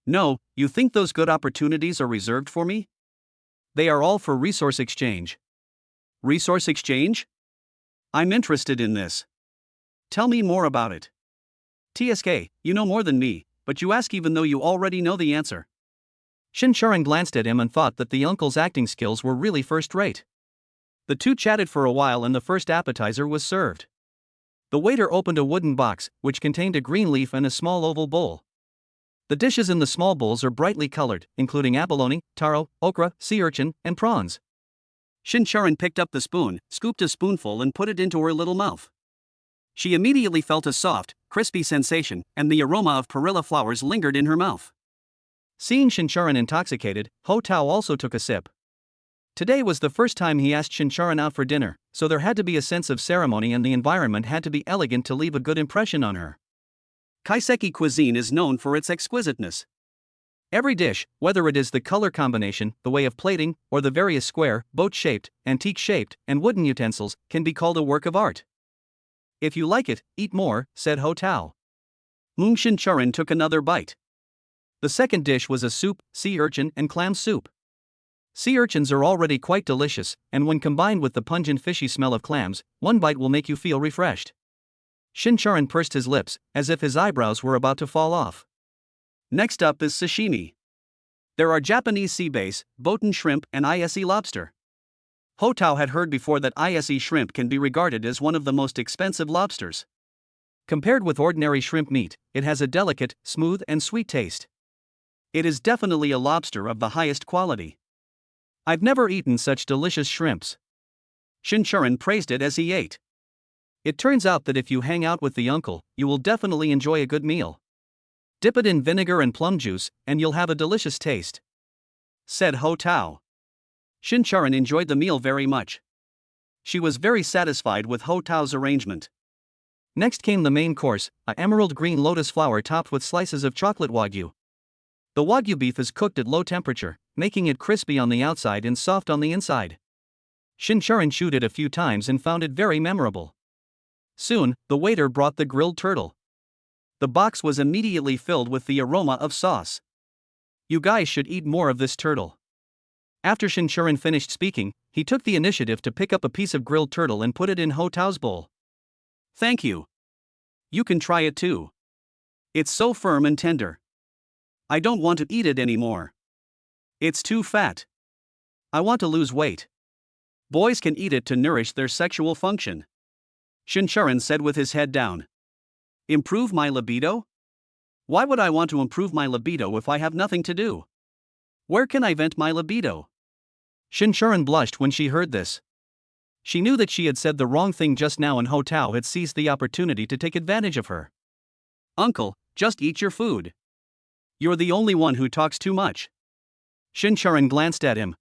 No, you think those good opportunities are reserved for me? They are all for resource exchange. Resource exchange? I'm interested in this. Tell me more about it. TSK, you know more than me, but you ask even though you already know the answer. Shincharan glanced at him and thought that the uncle's acting skills were really first-rate. The two chatted for a while and the first appetizer was served. The waiter opened a wooden box, which contained a green leaf and a small oval bowl. The dishes in the small bowls are brightly colored, including abalone, taro, okra, sea urchin, and prawns. Shincharan picked up the spoon, scooped a spoonful and put it into her little mouth. She immediately felt a soft, crispy sensation, and the aroma of perilla flowers lingered in her mouth. Seeing Shincharan intoxicated, Ho Tao also took a sip. Today was the first time he asked Shincharan out for dinner, so there had to be a sense of ceremony and the environment had to be elegant to leave a good impression on her. Kaiseki cuisine is known for its exquisiteness. Every dish, whether it is the color combination, the way of plating, or the various square, boat-shaped, antique-shaped, and wooden utensils, can be called a work of art. If you like it, eat more, said Ho Tao. Shincharan took another bite. The second dish was a soup, sea urchin and clam soup. Sea urchins are already quite delicious, and when combined with the pungent fishy smell of clams, one bite will make you feel refreshed. Shincharan pursed his lips, as if his eyebrows were about to fall off. Next up is sashimi. There are Japanese sea bass, botan shrimp, and ise lobster. Ho Tao had heard before that ise shrimp can be regarded as one of the most expensive lobsters. Compared with ordinary shrimp meat, it has a delicate, smooth, and sweet taste. It is definitely a lobster of the highest quality. I've never eaten such delicious shrimps. Shinchuran praised it as he ate. It turns out that if you hang out with the uncle, you will definitely enjoy a good meal. Dip it in vinegar and plum juice, and you'll have a delicious taste, said Ho Tao. Shinchuran enjoyed the meal very much. She was very satisfied with Ho Tao's arrangement. Next came the main course, a emerald green lotus flower topped with slices of chocolate wagyu. The wagyu beef is cooked at low temperature, making it crispy on the outside and soft on the inside. Shinchuran chewed it a few times and found it very memorable. Soon, the waiter brought the grilled turtle. The box was immediately filled with the aroma of sauce. You guys should eat more of this turtle. After Shinchuran finished speaking, he took the initiative to pick up a piece of grilled turtle and put it in Ho Tao's bowl. Thank you. You can try it too. It's so firm and tender. I don't want to eat it anymore. It's too fat. I want to lose weight. Boys can eat it to nourish their sexual function, Shinchuran said with his head down. Improve my libido? Why would I want to improve my libido if I have nothing to do? Where can I vent my libido? Shinchuran blushed when she heard this. She knew that she had said the wrong thing just now and Ho Tao had seized the opportunity to take advantage of her. Uncle, just eat your food. You're the only one who talks too much. Shinchuran glanced at him.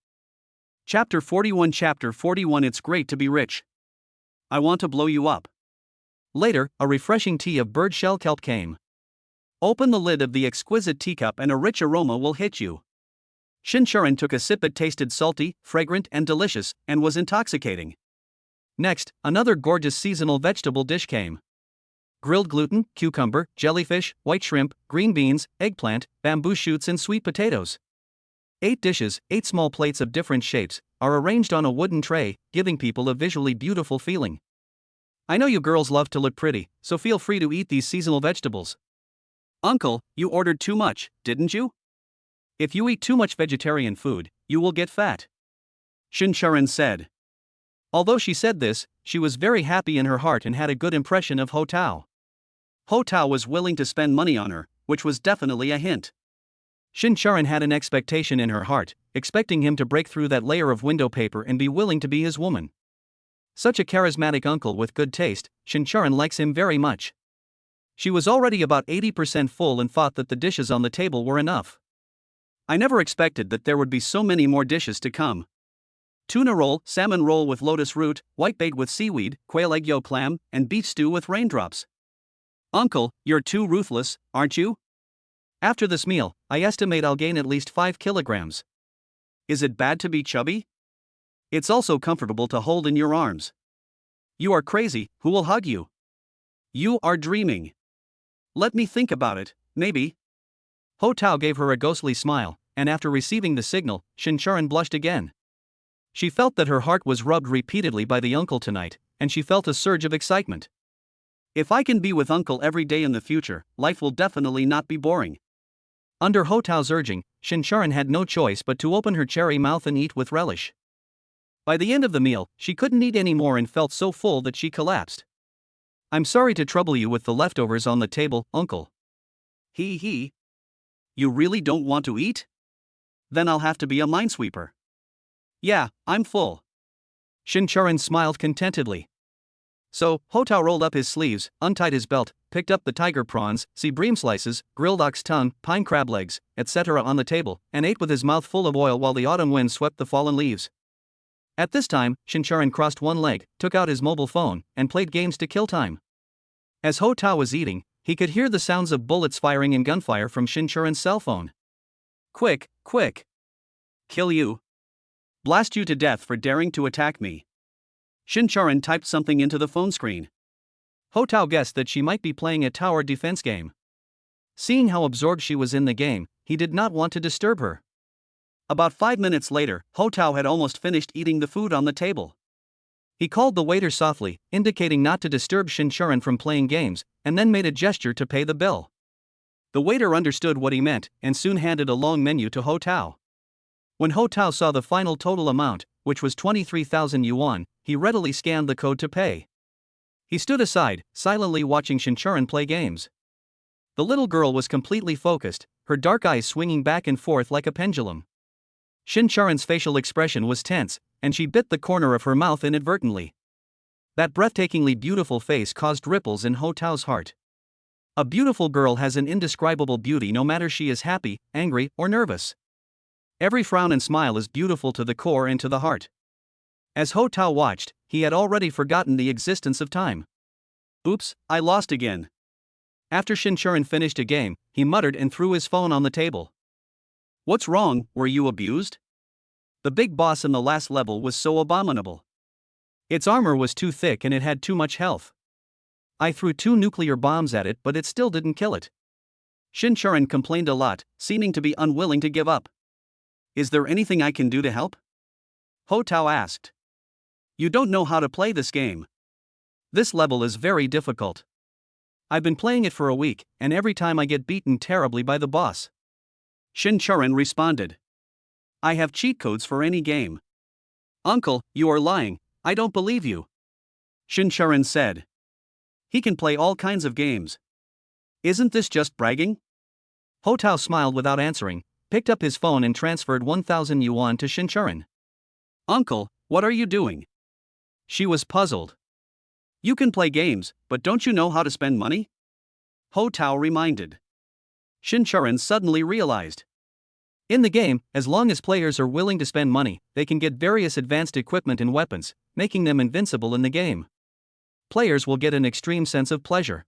Chapter 41 It's great to be rich. I want to blow you up. Later, a refreshing tea of bird shell kelp came. Open the lid of the exquisite teacup and a rich aroma will hit you. Shinchuran took a sip. It tasted salty, fragrant, and delicious, and was intoxicating. Next, another gorgeous seasonal vegetable dish came. Grilled gluten, cucumber, jellyfish, white shrimp, green beans, eggplant, bamboo shoots and sweet potatoes. 8 dishes, 8 small plates of different shapes, are arranged on a wooden tray, giving people a visually beautiful feeling. I know you girls love to look pretty, so feel free to eat these seasonal vegetables. Uncle, you ordered too much, didn't you? If you eat too much vegetarian food, you will get fat, Shinchuran said. Although she said this, she was very happy in her heart and had a good impression of Ho Tao. Ho Tao was willing to spend money on her, which was definitely a hint. Shinchuran had an expectation in her heart, expecting him to break through that layer of window paper and be willing to be his woman. Such a charismatic uncle with good taste, Shinchuran likes him very much. She was already about 80% full and thought that the dishes on the table were enough. I never expected that there would be so many more dishes to come. Tuna roll, salmon roll with lotus root, whitebait with seaweed, quail egg yolk clam, and beef stew with raindrops. Uncle, you're too ruthless, aren't you? After this meal, I estimate I'll gain at least 5 kilograms. Is it bad to be chubby? It's also comfortable to hold in your arms. You are crazy, who will hug you? You are dreaming. Let me think about it, maybe. Ho Tao gave her a ghostly smile, and after receiving the signal, Shinchuran blushed again. She felt that her heart was rubbed repeatedly by the uncle tonight, and she felt a surge of excitement. If I can be with uncle every day in the future, life will definitely not be boring. Under Ho Tao's urging, Shinchuran had no choice but to open her cherry mouth and eat with relish. By the end of the meal, she couldn't eat any more and felt so full that she collapsed. I'm sorry to trouble you with the leftovers on the table, uncle. He. You really don't want to eat? Then I'll have to be a minesweeper. Yeah, I'm full. Shinchuran smiled contentedly. So, Ho Tao rolled up his sleeves, untied his belt, picked up the tiger prawns, sea bream slices, grilled ox tongue, pine crab legs, etc. on the table, and ate with his mouth full of oil while the autumn wind swept the fallen leaves. At this time, Shinchuran crossed one leg, took out his mobile phone, and played games to kill time. As Ho Tao was eating, he could hear the sounds of bullets firing and gunfire from Shinchuran's cell phone. Quick! Kill you! Blast you to death for daring to attack me! Shinchuran typed something into the phone screen. Ho Tao guessed that she might be playing a tower defense game. Seeing how absorbed she was in the game, he did not want to disturb her. About 5 minutes later, Ho Tao had almost finished eating the food on the table. He called the waiter softly, indicating not to disturb Shinchuran from playing games, and then made a gesture to pay the bill. The waiter understood what he meant, and soon handed a long menu to Ho Tao. When Ho Tao saw the final total amount, which was 23,000 yuan, he readily scanned the code to pay. He stood aside, silently watching Shinchuran play games. The little girl was completely focused, her dark eyes swinging back and forth like a pendulum. Shinchuran's facial expression was tense, and she bit the corner of her mouth inadvertently. That breathtakingly beautiful face caused ripples in Ho Tao's heart. A beautiful girl has an indescribable beauty no matter she is happy, angry, or nervous. Every frown and smile is beautiful to the core and to the heart. As Ho Tao watched, he had already forgotten the existence of time. Oops, I lost again. After Shinchuran finished a game, he muttered and threw his phone on the table. What's wrong, were you abused? The big boss in the last level was so abominable. Its armor was too thick and it had too much health. I threw 2 nuclear bombs at it but it still didn't kill it. Shinchuran complained a lot, seeming to be unwilling to give up. Is there anything I can do to help? Ho Tao asked. You don't know how to play this game. This level is very difficult. I've been playing it for a week, and every time I get beaten terribly by the boss. Shinchuran responded. I have cheat codes for any game. Uncle, you are lying, I don't believe you. Shinchuran said. He can play all kinds of games. Isn't this just bragging? Ho Tao smiled without answering, picked up his phone and transferred 1,000 yuan to Shinchuran. Uncle, what are you doing? She was puzzled. You can play games, but don't you know how to spend money? Ho Tao reminded. Shinchuran suddenly realized. In the game, as long as players are willing to spend money, they can get various advanced equipment and weapons, making them invincible in the game. Players will get an extreme sense of pleasure.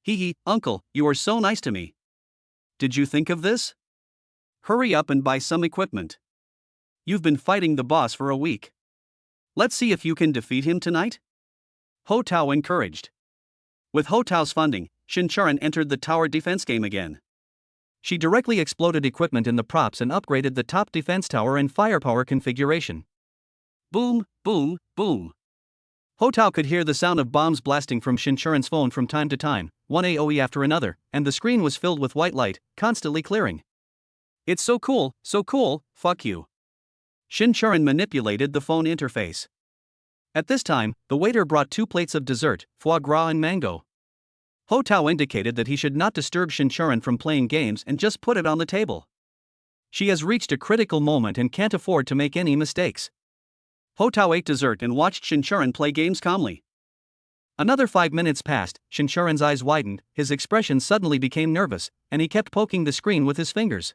Hee hee, uncle, you are so nice to me. Did you think of this? Hurry up and buy some equipment. You've been fighting the boss for a week. Let's see if you can defeat him tonight? Ho Tao encouraged. With Ho Tao's funding, Shinchuran entered the tower defense game again. She directly exploded equipment in the props and upgraded the top defense tower and firepower configuration. Boom, boom, boom. Ho Tao could hear the sound of bombs blasting from Shinchuran's phone from time to time, one AoE after another, and the screen was filled with white light, constantly clearing. It's so cool, fuck you. Shinchuran manipulated the phone interface. At this time, the waiter brought 2 plates of dessert, foie gras and mango. Ho Tao indicated that he should not disturb Shinchuran from playing games and just put it on the table. She has reached a critical moment and can't afford to make any mistakes. Ho Tao ate dessert and watched Shinchuran play games calmly. Another 5 minutes passed, Shinchuran's eyes widened, his expression suddenly became nervous, and he kept poking the screen with his fingers.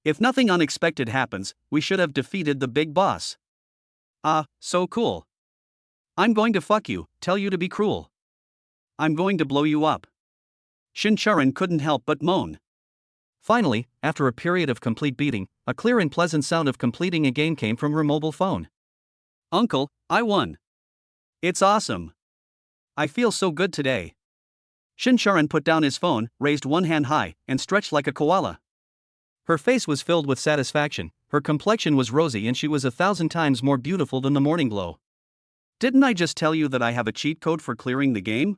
If nothing unexpected happens, we should have defeated the big boss. Ah, so cool. I'm going to fuck you, tell you to be cruel. I'm going to blow you up. Shinchuran couldn't help but moan. Finally, after a period of complete beating, a clear and pleasant sound of completing a game came from her mobile phone. Uncle, I won. It's awesome. I feel so good today. Shinchuran put down his phone, raised one hand high, and stretched like a koala. Her face was filled with satisfaction, her complexion was rosy and she was 1,000 times more beautiful than the morning glow. Didn't I just tell you that I have a cheat code for clearing the game?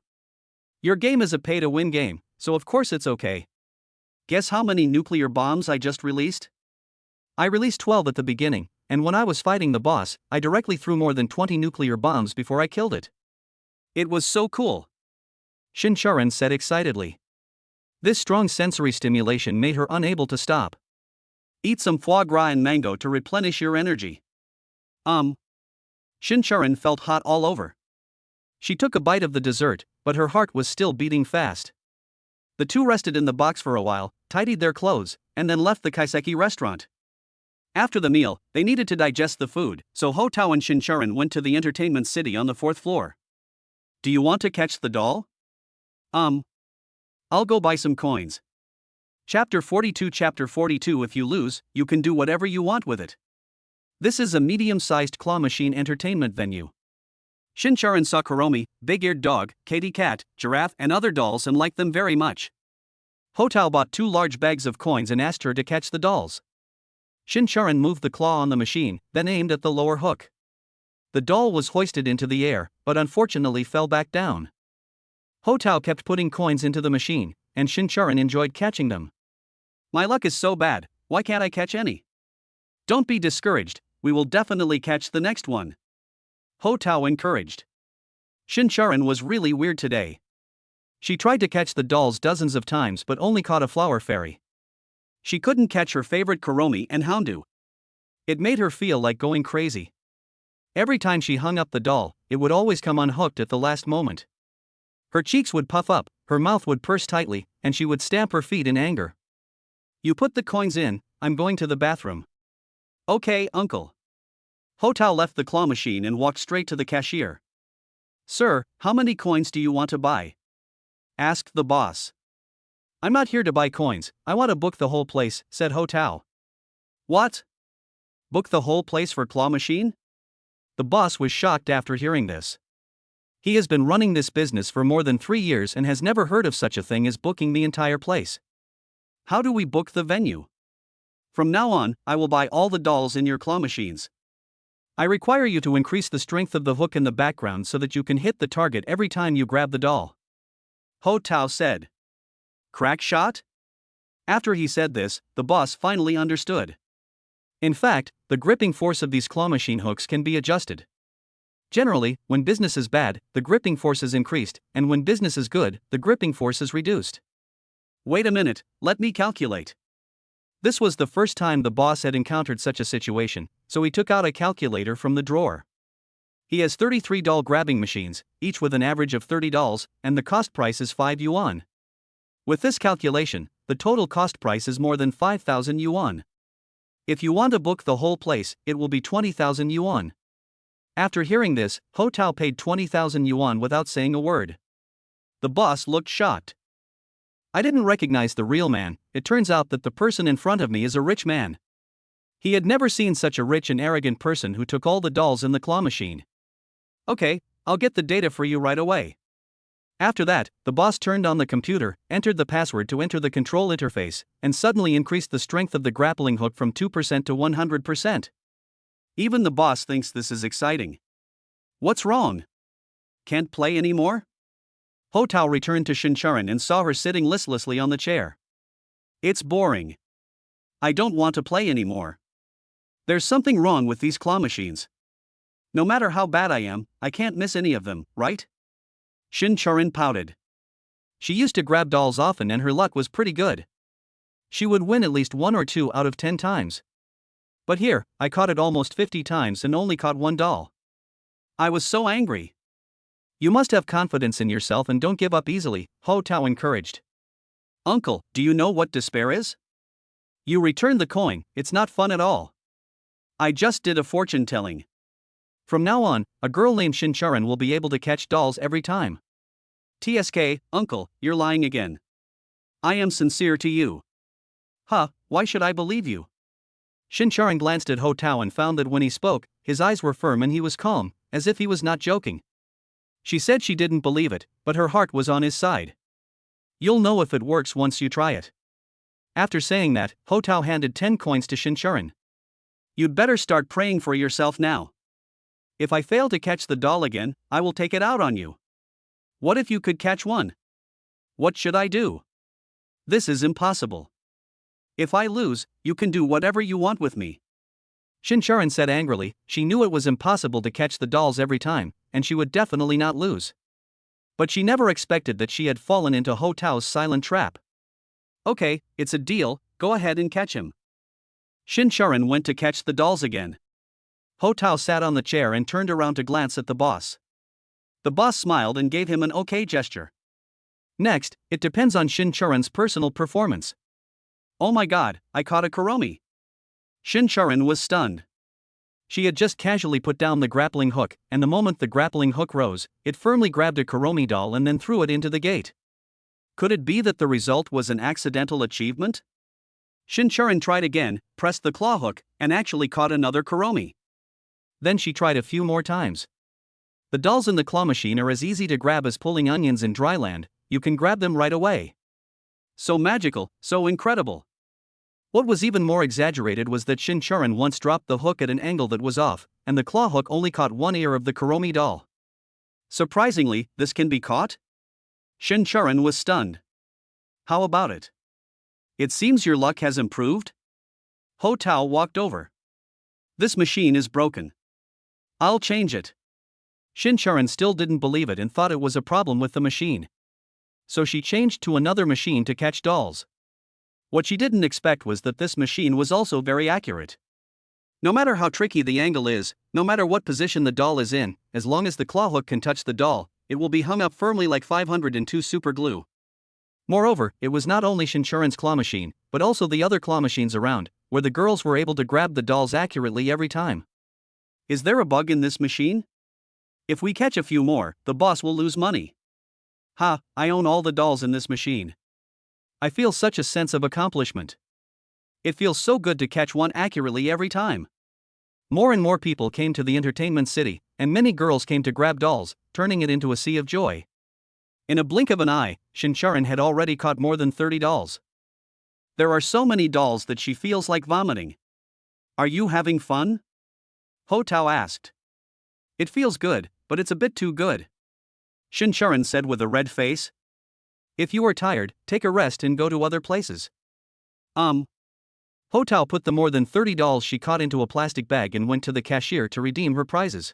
Your game is a pay-to-win game, so of course it's okay. Guess how many nuclear bombs I just released? I released 12 at the beginning, and when I was fighting the boss, I directly threw more than 20 nuclear bombs before I killed it. It was so cool. Shinchuran said excitedly. This strong sensory stimulation made her unable to stop. Eat some foie gras and mango to replenish your energy. Shinchuran felt hot all over. She took a bite of the dessert, but her heart was still beating fast. The two rested in the box for a while, tidied their clothes, and then left the kaiseki restaurant. After the meal, they needed to digest the food, so Ho Tao and Shinchuran went to the entertainment city on the 4th floor. Do you want to catch the doll? I'll go buy some coins. Chapter 42 If you lose, you can do whatever you want with it. This is a medium-sized claw machine entertainment venue. Shinchuran saw Kuromi, big-eared dog, Katy cat, giraffe and other dolls and liked them very much. Ho Tao bought 2 large bags of coins and asked her to catch the dolls. Shinchuran moved the claw on the machine, then aimed at the lower hook. The doll was hoisted into the air, but unfortunately fell back down. Ho Tao kept putting coins into the machine, and Shinchuran enjoyed catching them. My luck is so bad, why can't I catch any? Don't be discouraged, we will definitely catch the next one. Ho Tao encouraged. Shincharan was really weird today. She tried to catch the dolls dozens of times but only caught a flower fairy. She couldn't catch her favorite Kuromi and Houndu. It made her feel like going crazy. Every time she hung up the doll, it would always come unhooked at the last moment. Her cheeks would puff up, her mouth would purse tightly, and she would stamp her feet in anger. You put the coins in, I'm going to the bathroom. Okay, uncle. Ho Tao left the claw machine and walked straight to the cashier. Sir, how many coins do you want to buy? Asked the boss. I'm not here to buy coins, I want to book the whole place, said Ho Tao. What? Book the whole place for claw machine? The boss was shocked after hearing this. He has been running this business for more than 3 years and has never heard of such a thing as booking the entire place. How do we book the venue? From now on, I will buy all the dolls in your claw machines. I require you to increase the strength of the hook in the background so that you can hit the target every time you grab the doll. Ho Tao said. Crack shot? After he said this, the boss finally understood. In fact, the gripping force of these claw machine hooks can be adjusted. Generally, when business is bad, the gripping force is increased, and when business is good, the gripping force is reduced. Wait a minute, let me calculate. This was the first time the boss had encountered such a situation, so he took out a calculator from the drawer. He has 33 doll grabbing machines, each with an average of 30 dolls, and the cost price is 5 yuan. With this calculation, the total cost price is more than 5,000 yuan. If you want to book the whole place, it will be 20,000 yuan. After hearing this, Ho Tao paid 20,000 yuan without saying a word. The boss looked shocked. I didn't recognize the real man, it turns out that the person in front of me is a rich man. He had never seen such a rich and arrogant person who took all the dolls in the claw machine. Okay, I'll get the data for you right away. After that, the boss turned on the computer, entered the password to enter the control interface, and suddenly increased the strength of the grappling hook from 2% to 100%. Even the boss thinks this is exciting. What's wrong? Can't play anymore? Ho Tao returned to Shincharan and saw her sitting listlessly on the chair. It's boring. I don't want to play anymore. There's something wrong with these claw machines. No matter how bad I am, I can't miss any of them, right? Shincharan pouted. She used to grab dolls often and her luck was pretty good. She would win at least 1 or 2 out of 10 times. But here, I caught it almost 50 times and only caught 1 doll. I was so angry. You must have confidence in yourself and don't give up easily, Ho Tao encouraged. Uncle, do you know what despair is? You returned the coin, it's not fun at all. I just did a fortune telling. From now on, a girl named Shincharan will be able to catch dolls every time. TSK, uncle, you're lying again. I am sincere to you. Huh, why should I believe you? Shincharan glanced at Ho Tao and found that when he spoke, his eyes were firm and he was calm, as if he was not joking. She said she didn't believe it, but her heart was on his side. You'll know if it works once you try it. After saying that, Ho Tao handed 10 coins to Shincharan. You'd better start praying for yourself now. If I fail to catch the doll again, I will take it out on you. What if you could catch one? What should I do? This is impossible. If I lose, you can do whatever you want with me. Shincharan said angrily, she knew it was impossible to catch the dolls every time, and she would definitely not lose. But she never expected that she had fallen into Ho Tao's silent trap. Okay, it's a deal, go ahead and catch him. Shincharan went to catch the dolls again. Ho Tao sat on the chair and turned around to glance at the boss. The boss smiled and gave him an okay gesture. Next, it depends on Shincharan's personal performance. Oh my god, I caught a Kuromi. Shincharan was stunned. She had just casually put down the grappling hook, and the moment the grappling hook rose, it firmly grabbed a Kuromi doll and then threw it into the gate. Could it be that the result was an accidental achievement? Shincharan tried again, pressed the claw hook, and actually caught another Kuromi. Then she tried a few more times. The dolls in the claw machine are as easy to grab as pulling onions in dry land, you can grab them right away. So magical, so incredible. What was even more exaggerated was that Shincharan once dropped the hook at an angle that was off, and the claw hook only caught one ear of the Kuromi doll. Surprisingly, this can be caught? Shincharan was stunned. How about it? It seems your luck has improved? Ho Tao walked over. This machine is broken. I'll change it. Shincharan still didn't believe it and thought it was a problem with the machine. So she changed to another machine to catch dolls. What she didn't expect was that this machine was also very accurate. No matter how tricky the angle is, no matter what position the doll is in, as long as the claw hook can touch the doll, it will be hung up firmly like 502 super glue. Moreover, it was not only Shincharan's claw machine, but also the other claw machines around, where the girls were able to grab the dolls accurately every time. Is there a bug in this machine? If we catch a few more, the boss will lose money. Ha, I own all the dolls in this machine. I feel such a sense of accomplishment. It feels so good to catch one accurately every time. More and more people came to the entertainment city, and many girls came to grab dolls, turning it into a sea of joy. In a blink of an eye, Shincharan had already caught more than 30 dolls. There are so many dolls that she feels like vomiting. Are you having fun? Ho Tao asked. It feels good, but it's a bit too good. Shincharan said with a red face. If you are tired, take a rest and go to other places. Ho Tao put the more than 30 dolls she caught into a plastic bag and went to the cashier to redeem her prizes.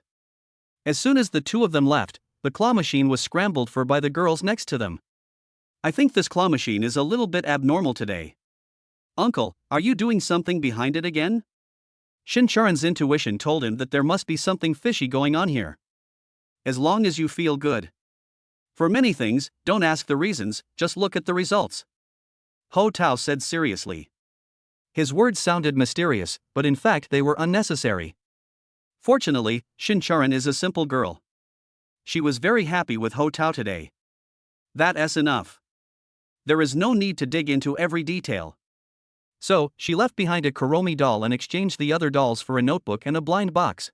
As soon as the two of them left, the claw machine was scrambled for by the girls next to them. I think this claw machine is a little bit abnormal today. Uncle, are you doing something behind it again? Shincharan's intuition told him that there must be something fishy going on here. As long as you feel good. For many things, don't ask the reasons, just look at the results. Ho Tao said seriously. His words sounded mysterious, but in fact they were unnecessary. Fortunately, Shincharan is a simple girl. She was very happy with Ho Tao today. That's enough. There is no need to dig into every detail. So, she left behind a Kuromi doll and exchanged the other dolls for a notebook and a blind box.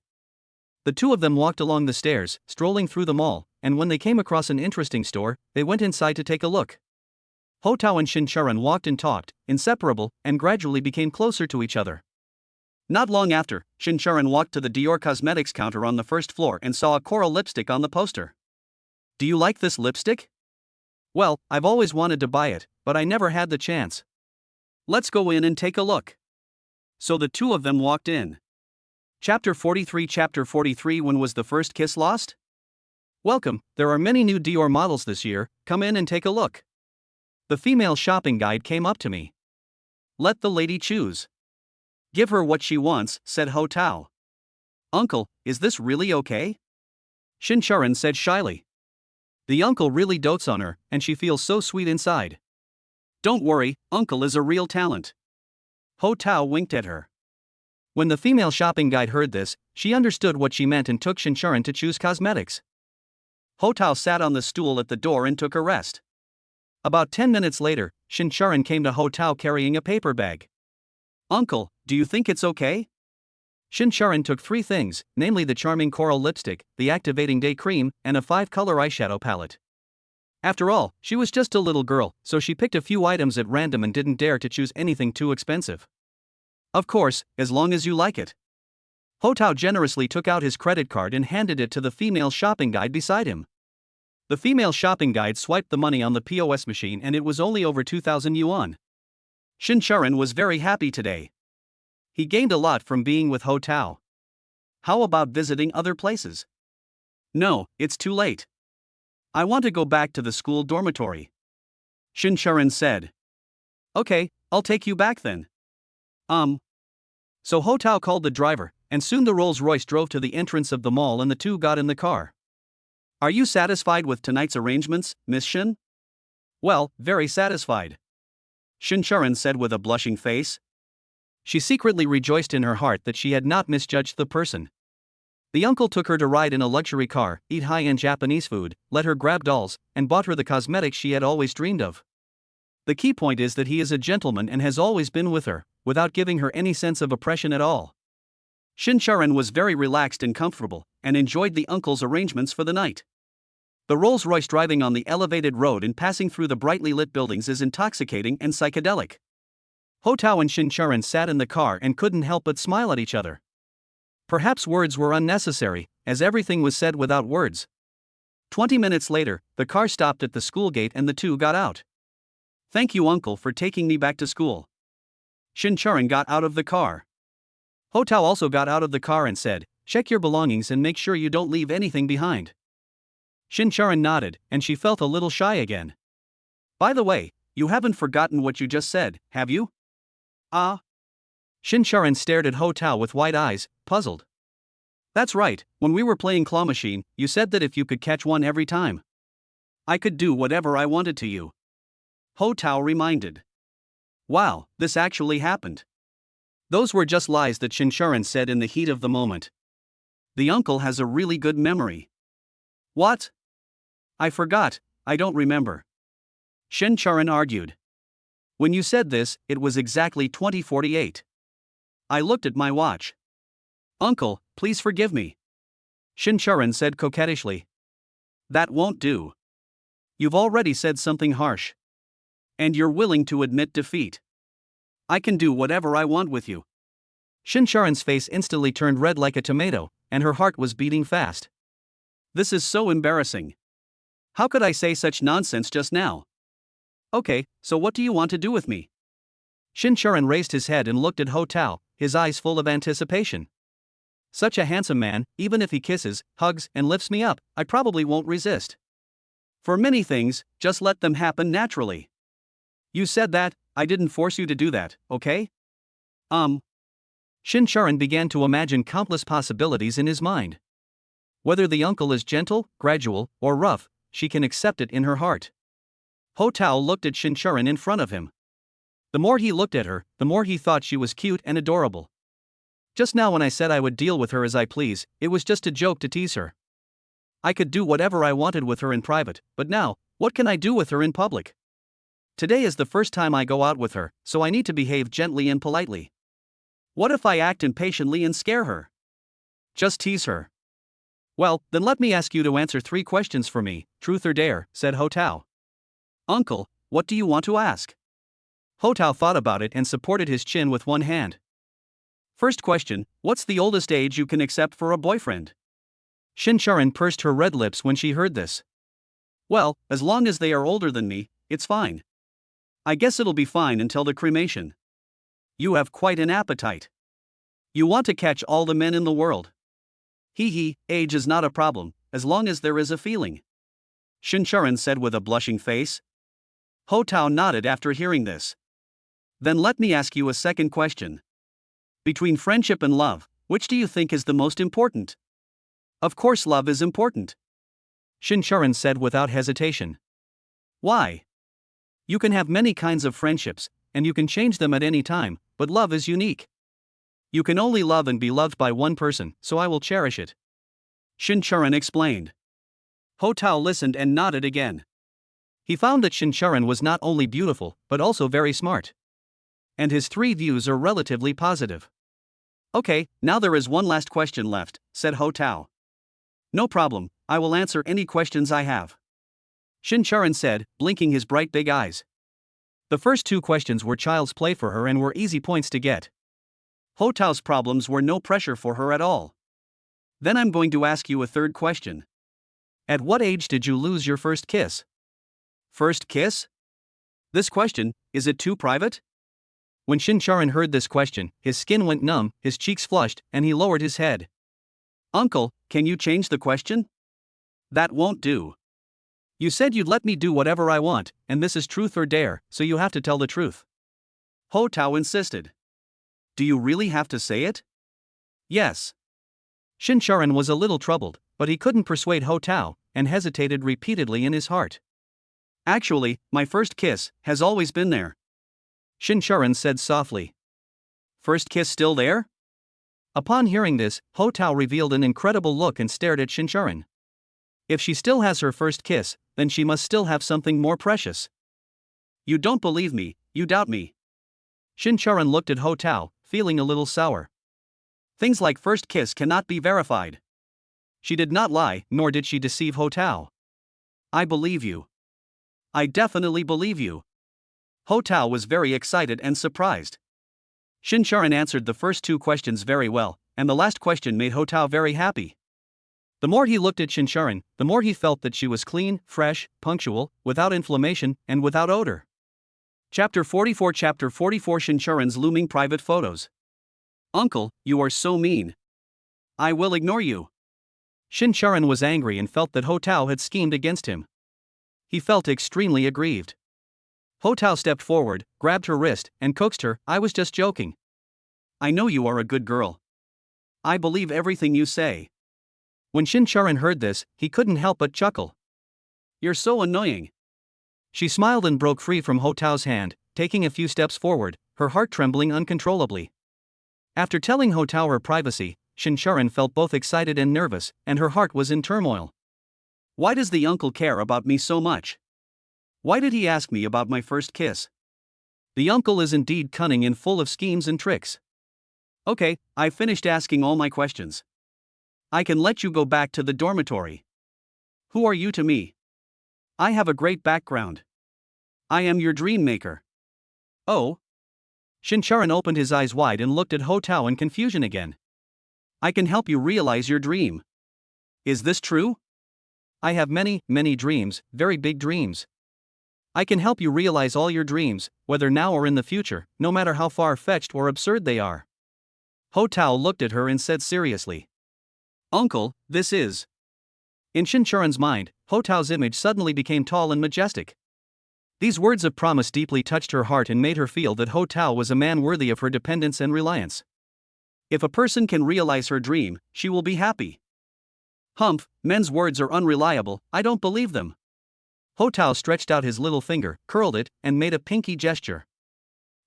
The two of them walked along the stairs, strolling through the mall, and when they came across an interesting store, they went inside to take a look. Ho Tao and Shincharan walked and talked, inseparable, and gradually became closer to each other. Not long after, Shincharan walked to the Dior cosmetics counter on the first floor and saw a coral lipstick on the poster. Do you like this lipstick? Well, I've always wanted to buy it, but I never had the chance. Let's go in and take a look. So the two of them walked in. Chapter 43. When was the first kiss lost? Welcome, there are many new Dior models this year, come in and take a look. The female shopping guide came up to me. Let the lady choose. Give her what she wants, said Ho Tao. Uncle, is this really okay? Shincharan said shyly. The uncle really dotes on her, and she feels so sweet inside. Don't worry, uncle is a real talent. Ho Tao winked at her. When the female shopping guide heard this, she understood what she meant and took Shincharan to choose cosmetics. Ho Tao sat on the stool at the door and took a rest. About 10 minutes later, Shincharan came to Ho Tao carrying a paper bag. Uncle, do you think it's okay? Shincharan took 3 things, namely the charming coral lipstick, the activating day cream, and a 5-color eyeshadow palette. After all, she was just a little girl, so she picked a few items at random and didn't dare to choose anything too expensive. Of course, as long as you like it. Ho Tao generously took out his credit card and handed it to the female shopping guide beside him. The female shopping guide swiped the money on the POS machine and it was only over 2,000 yuan. Shincharan was very happy today. He gained a lot from being with Ho Tao. How about visiting other places? No, it's too late. I want to go back to the school dormitory. Shincharan said. Okay, I'll take you back then. So Ho Tao called the driver, and soon the Rolls-Royce drove to the entrance of the mall and the two got in the car. Are you satisfied with tonight's arrangements, Miss Shin? Well, very satisfied. Shincharan said with a blushing face. She secretly rejoiced in her heart that she had not misjudged the person. The uncle took her to ride in a luxury car, eat high-end Japanese food, let her grab dolls, and bought her the cosmetics she had always dreamed of. The key point is that he is a gentleman and has always been with her, without giving her any sense of oppression at all. Shincharan was very relaxed and comfortable, and enjoyed the uncle's arrangements for the night. The Rolls-Royce driving on the elevated road and passing through the brightly lit buildings is intoxicating and psychedelic. Ho Tao and Shincharan sat in the car and couldn't help but smile at each other. Perhaps words were unnecessary, as everything was said without words. 20 minutes later, the car stopped at the school gate and the two got out. Thank you, uncle, for taking me back to school. Shincharan got out of the car. Ho Tao also got out of the car and said, Check your belongings and make sure you don't leave anything behind. Shincharan nodded, and she felt a little shy again. By the way, you haven't forgotten what you just said, have you? Ah. Shincharan stared at Ho Tao with wide eyes, puzzled. That's right, when we were playing claw machine, you said that if you could catch one every time, I could do whatever I wanted to you. Ho Tao reminded. Wow, this actually happened. Those were just lies that Shincharan said in the heat of the moment. The uncle has a really good memory. What? I forgot, I don't remember. Shincharan argued. When you said this, it was exactly 20:48. I looked at my watch. Uncle, please forgive me. Shincharan said coquettishly. That won't do. You've already said something harsh. And you're willing to admit defeat. I can do whatever I want with you. Shincharan's face instantly turned red like a tomato, and her heart was beating fast. This is so embarrassing. How could I say such nonsense just now? Okay, so what do you want to do with me? Shincharan raised his head and looked at Ho Tao, his eyes full of anticipation. Such a handsome man, even if he kisses, hugs, and lifts me up, I probably won't resist. For many things, just let them happen naturally. You said that, I didn't force you to do that, okay? Shincharan began to imagine countless possibilities in his mind. Whether the uncle is gentle, gradual, or rough, she can accept it in her heart. Ho Tao looked at Shincharan in front of him. The more he looked at her, the more he thought she was cute and adorable. Just now when I said I would deal with her as I please, it was just a joke to tease her. I could do whatever I wanted with her in private, but now, what can I do with her in public? Today is the first time I go out with her, so I need to behave gently and politely. What if I act impatiently and scare her? Just tease her. Well, then let me ask you to answer 3 questions for me, truth or dare, said Ho Tao. Uncle, what do you want to ask? Ho Tao thought about it and supported his chin with one hand. First question, what's the oldest age you can accept for a boyfriend? Shincharan pursed her red lips when she heard this. Well, as long as they are older than me, it's fine. I guess it'll be fine until the cremation. You have quite an appetite. You want to catch all the men in the world. Hee, age is not a problem, as long as there is a feeling. Shincharan said with a blushing face. Ho Tao nodded after hearing this. Then let me ask you a second question. Between friendship and love, which do you think is the most important? Of course love is important. Shincharan said without hesitation. Why? You can have many kinds of friendships, and you can change them at any time, but love is unique. You can only love and be loved by one person, so I will cherish it. Shincharan explained. Ho Tao listened and nodded again. He found that Shincharan was not only beautiful, but also very smart. And his 3 views are relatively positive. Okay, now there is one last question left, said Ho Tao. No problem, I will answer any questions I have. Shincharan said, blinking his bright big eyes. The first 2 questions were child's play for her and were easy points to get. Ho Tao's problems were no pressure for her at all. Then I'm going to ask you a third question. At what age did you lose your first kiss? First kiss? This question, is it too private? When Shincharan heard this question, his skin went numb, his cheeks flushed, and he lowered his head. Uncle, can you change the question? That won't do. You said you'd let me do whatever I want, and this is truth or dare, so you have to tell the truth. Ho Tao insisted. Do you really have to say it? Yes. Shincharan was a little troubled, but he couldn't persuade Ho Tao, and hesitated repeatedly in his heart. Actually, my first kiss has always been there. Shincharan said softly. First kiss still there? Upon hearing this, Ho Tao revealed an incredible look and stared at Shincharan. If she still has her first kiss, then she must still have something more precious. You don't believe me, you doubt me. Shincharan looked at Ho Tao, feeling a little sour. Things like first kiss cannot be verified. She did not lie, nor did she deceive Ho Tao. I believe you. I definitely believe you. Ho Tao was very excited and surprised. Shincharan answered the first 2 questions very well, and the last question made Ho Tao very happy. The more he looked at Shincharan, the more he felt that she was clean, fresh, punctual, without inflammation, and without odor. Chapter 44 Shincharan's looming private photos. Uncle, you are so mean. I will ignore you. Shin-charan was angry and felt that Ho Tao had schemed against him. He felt extremely aggrieved. Ho Tao stepped forward, grabbed her wrist, and coaxed her. I was just joking. I know you are a good girl. I believe everything you say. When Shin-charan heard this, he couldn't help but chuckle. You're so annoying. She smiled and broke free from Ho Tao's hand, taking a few steps forward, her heart trembling uncontrollably. After telling Ho Tao her privacy, Shin-charan felt both excited and nervous, and her heart was in turmoil. Why does the uncle care about me so much? Why did he ask me about my first kiss? The uncle is indeed cunning and full of schemes and tricks. Okay, I've finished asking all my questions. I can let you go back to the dormitory. Who are you to me? I have a great background. I am your dream maker. Oh? Shin-charan opened his eyes wide and looked at Ho Tao in confusion again. I can help you realize your dream. Is this true? I have many, many dreams, very big dreams. I can help you realize all your dreams, whether now or in the future, no matter how far-fetched or absurd they are. Ho Tao looked at her and said seriously. Uncle, this is. In Shin-charan's mind, Ho Tao's image suddenly became tall and majestic. These words of promise deeply touched her heart and made her feel that Ho Tao was a man worthy of her dependence and reliance. If a person can realize her dream, she will be happy. Humph, men's words are unreliable, I don't believe them. Ho Tao stretched out his little finger, curled it, and made a pinky gesture.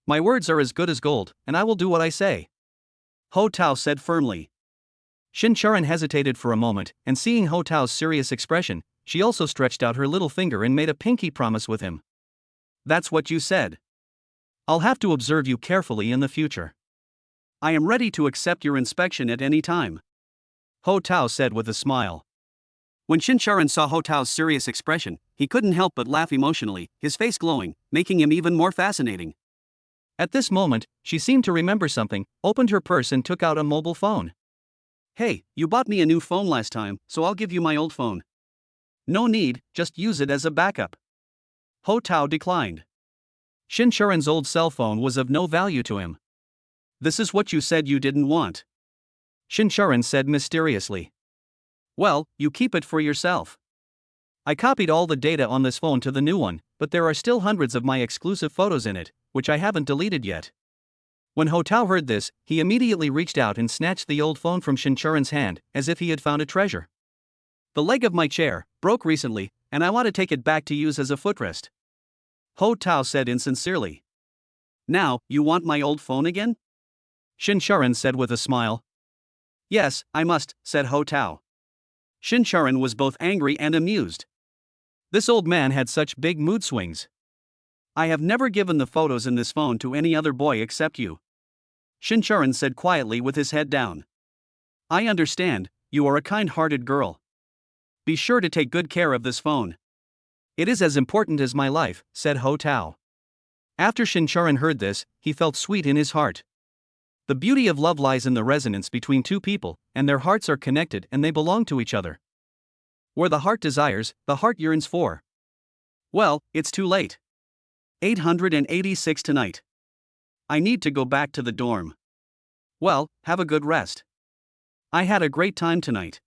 My words are as good as gold, and I will do what I say. Ho Tao said firmly. Shin-charan hesitated for a moment, and seeing Ho Tao's serious expression, she also stretched out her little finger and made a pinky promise with him. That's what you said. I'll have to observe you carefully in the future. I am ready to accept your inspection at any time. Ho Tao said with a smile. When Shin-charan saw Ho Tao's serious expression, he couldn't help but laugh emotionally, his face glowing, making him even more fascinating. At this moment, she seemed to remember something, opened her purse and took out a mobile phone. Hey, you bought me a new phone last time, so I'll give you my old phone. No need, just use it as a backup. Ho Tao declined. Shin-charan's old cell phone was of no value to him. This is what you said you didn't want. Shin-charan said mysteriously. Well, you keep it for yourself. I copied all the data on this phone to the new one, but there are still hundreds of my exclusive photos in it, which I haven't deleted yet. When Ho Tao heard this, he immediately reached out and snatched the old phone from Shin-charan's hand, as if he had found a treasure. The leg of my chair broke recently, and I want to take it back to use as a footrest. Ho Tao said insincerely. Now, you want my old phone again? Shin-charan said with a smile. Yes, I must, said Ho Tao. Shin-charan was both angry and amused. This old man had such big mood swings. I have never given the photos in this phone to any other boy except you. Shin-charan said quietly with his head down. I understand, you are a kind-hearted girl. Be sure to take good care of this phone. It is as important as my life, said Ho Tao. After Shin-charan heard this, he felt sweet in his heart. The beauty of love lies in the resonance between two people, and their hearts are connected and they belong to each other. Where the heart desires, the heart yearns for. Well, it's too late. 886 tonight. I need to go back to the dorm. Well, have a good rest. I had a great time tonight.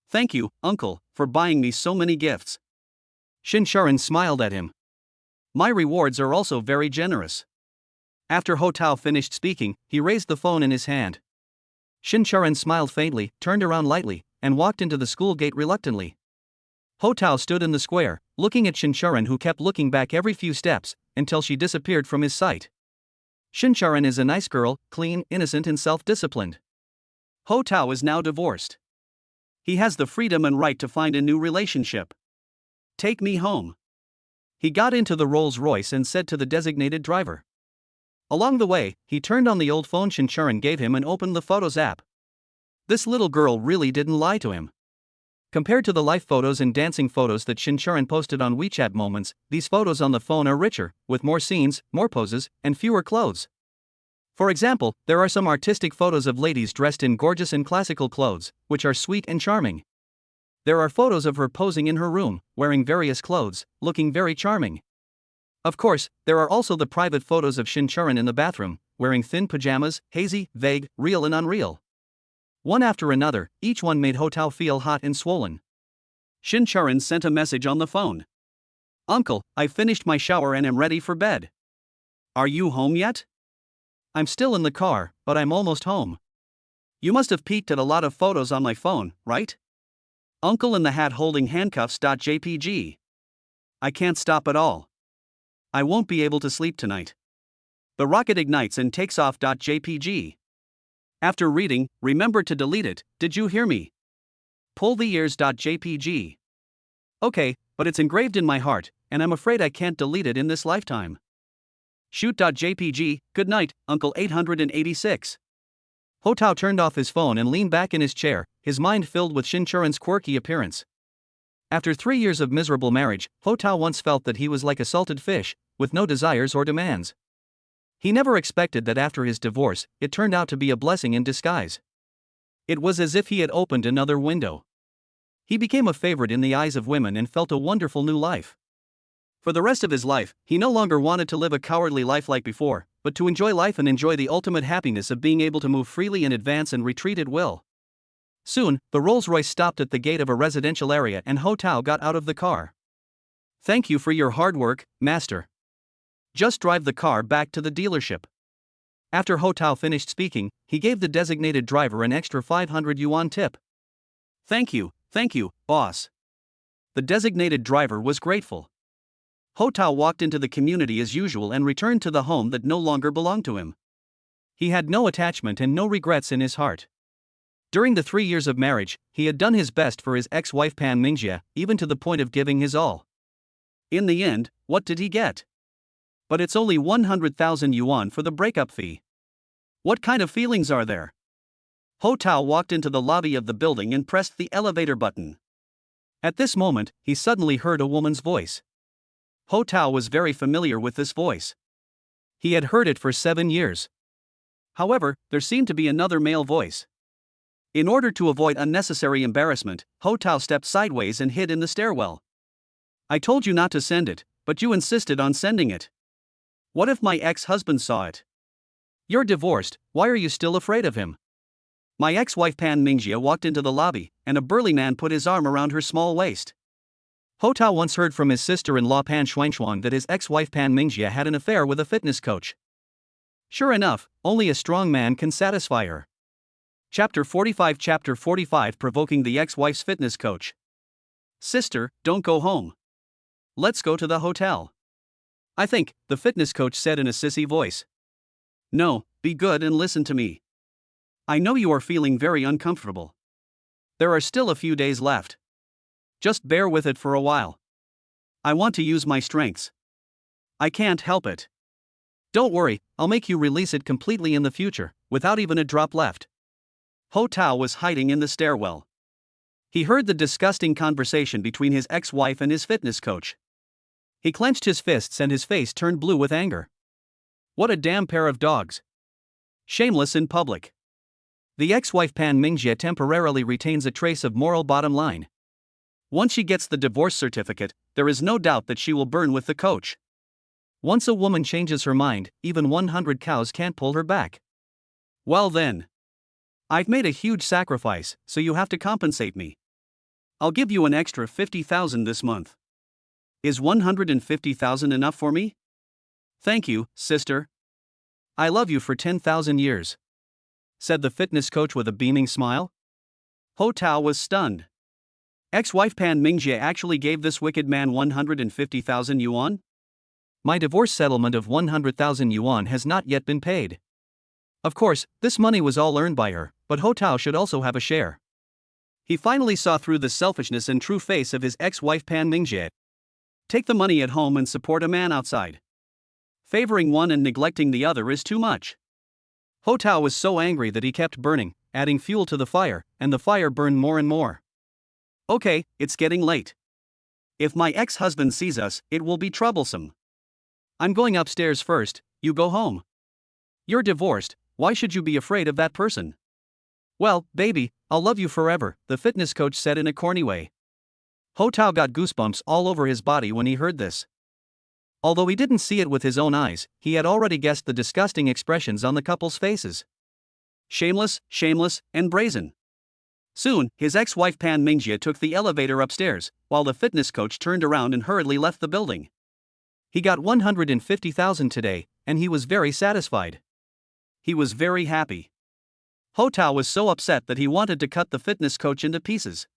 Thank you, uncle, for buying me so many gifts. Shin-charan smiled at him. My rewards are also very generous. After Ho Tao finished speaking, he raised the phone in his hand. Shin-charan smiled faintly, turned around lightly, and walked into the school gate reluctantly. Ho Tao stood in the square, looking at Shin-charan, who kept looking back every few steps, until she disappeared from his sight. Shin-charan is a nice girl, clean, innocent and self-disciplined. Ho Tao is now divorced. He has the freedom and right to find a new relationship. Take me home. He got into the Rolls-Royce and said to the designated driver. Along the way, he turned on the old phone Shin-charan gave him and opened the Photos app. This little girl really didn't lie to him. Compared to the life photos and dancing photos that Shin-charan posted on WeChat Moments, these photos on the phone are richer, with more scenes, more poses, and fewer clothes. For example, there are some artistic photos of ladies dressed in gorgeous and classical clothes, which are sweet and charming. There are photos of her posing in her room, wearing various clothes, looking very charming. Of course, there are also the private photos of Shin-charan in the bathroom, wearing thin pajamas, hazy, vague, real and unreal. One after another, each one made Ho Tao feel hot and swollen. Shin Charan sent a message on the phone. Uncle, I finished my shower and am ready for bed. Are you home yet? I'm still in the car, but I'm almost home. You must have peeked at a lot of photos on my phone, right? Uncle in the hat holding handcuffs.jpg. I can't stop at all. I won't be able to sleep tonight. The rocket ignites and takes off.jpg. After reading, remember to delete it, did you hear me? Pull the ears.jpg. Okay, but it's engraved in my heart, and I'm afraid I can't delete it in this lifetime. Shoot.jpg, good night, Uncle 886. Ho Tao turned off his phone and leaned back in his chair, his mind filled with Shin Charan's quirky appearance. After 3 years of miserable marriage, Ho Tao once felt that he was like a salted fish, with no desires or demands. He never expected that after his divorce, it turned out to be a blessing in disguise. It was as if he had opened another window. He became a favorite in the eyes of women and felt a wonderful new life. For the rest of his life, he no longer wanted to live a cowardly life like before, but to enjoy life and enjoy the ultimate happiness of being able to move freely and advance and retreat at will. Soon, the Rolls-Royce stopped at the gate of a residential area and Ho Tao got out of the car. Thank you for your hard work, master. Just drive the car back to the dealership. After Ho Tao finished speaking, he gave the designated driver an extra 500 yuan tip. Thank you, boss. The designated driver was grateful. Ho Tao walked into the community as usual and returned to the home that no longer belonged to him. He had no attachment and no regrets in his heart. During the 3 years of marriage, he had done his best for his ex-wife Pan Mingjie, even to the point of giving his all. In the end, what did he get? But it's only 100,000 yuan for the breakup fee. What kind of feelings are there? Ho Tao walked into the lobby of the building and pressed the elevator button. At this moment, he suddenly heard a woman's voice. Ho Tao was very familiar with this voice. He had heard it for 7 years. However, there seemed to be another male voice. In order to avoid unnecessary embarrassment, Ho Tao stepped sideways and hid in the stairwell. I told you not to send it, but you insisted on sending it. What if my ex-husband saw it? You're divorced, why are you still afraid of him? My ex-wife Pan Mingjie walked into the lobby, and a burly man put his arm around her small waist. Ho Tao once heard from his sister-in-law Pan Shuangshuang that his ex-wife Pan Mingjie had an affair with a fitness coach. Sure enough, only a strong man can satisfy her. Chapter 45 Provoking the ex-wife's fitness coach. Sister, don't go home. Let's go to the hotel. I think, the fitness coach said in a sissy voice. No, be good and listen to me. I know you are feeling very uncomfortable. There are still a few days left. Just bear with it for a while. I want to use my strengths. I can't help it. Don't worry, I'll make you release it completely in the future, without even a drop left. Ho Tao was hiding in the stairwell. He heard the disgusting conversation between his ex-wife and his fitness coach. He clenched his fists and his face turned blue with anger. What a damn pair of dogs. Shameless in public. The ex-wife Pan Mingjie temporarily retains a trace of moral bottom line. Once she gets the divorce certificate, there is no doubt that she will burn with the coach. Once a woman changes her mind, even 100 cows can't pull her back. Well then. I've made a huge sacrifice, so you have to compensate me. I'll give you an extra 50,000 this month. Is 150,000 enough for me? Thank you, sister. I love you for 10,000 years. Said the fitness coach with a beaming smile. Ho Tao was stunned. Ex-wife Pan Mingjie actually gave this wicked man 150,000 yuan? My divorce settlement of 100,000 yuan has not yet been paid. Of course, this money was all earned by her, but Ho Tao should also have a share. He finally saw through the selfishness and true face of his ex-wife Pan Mingjie. Take the money at home and support a man outside. Favoring one and neglecting the other is too much. Ho Tao was so angry that he kept burning, adding fuel to the fire, and the fire burned more and more. Okay, it's getting late. If my ex-husband sees us, it will be troublesome. I'm going upstairs first, you go home. You're divorced, why should you be afraid of that person? Well, baby, I'll love you forever, the fitness coach said in a corny way. Ho Tao got goosebumps all over his body when he heard this. Although he didn't see it with his own eyes, he had already guessed the disgusting expressions on the couple's faces. Shameless, shameless, and brazen. Soon, his ex-wife Pan Mingjia took the elevator upstairs, while the fitness coach turned around and hurriedly left the building. He got 150,000 today, and he was very satisfied. He was very happy. Ho Tao was so upset that he wanted to cut the fitness coach into pieces.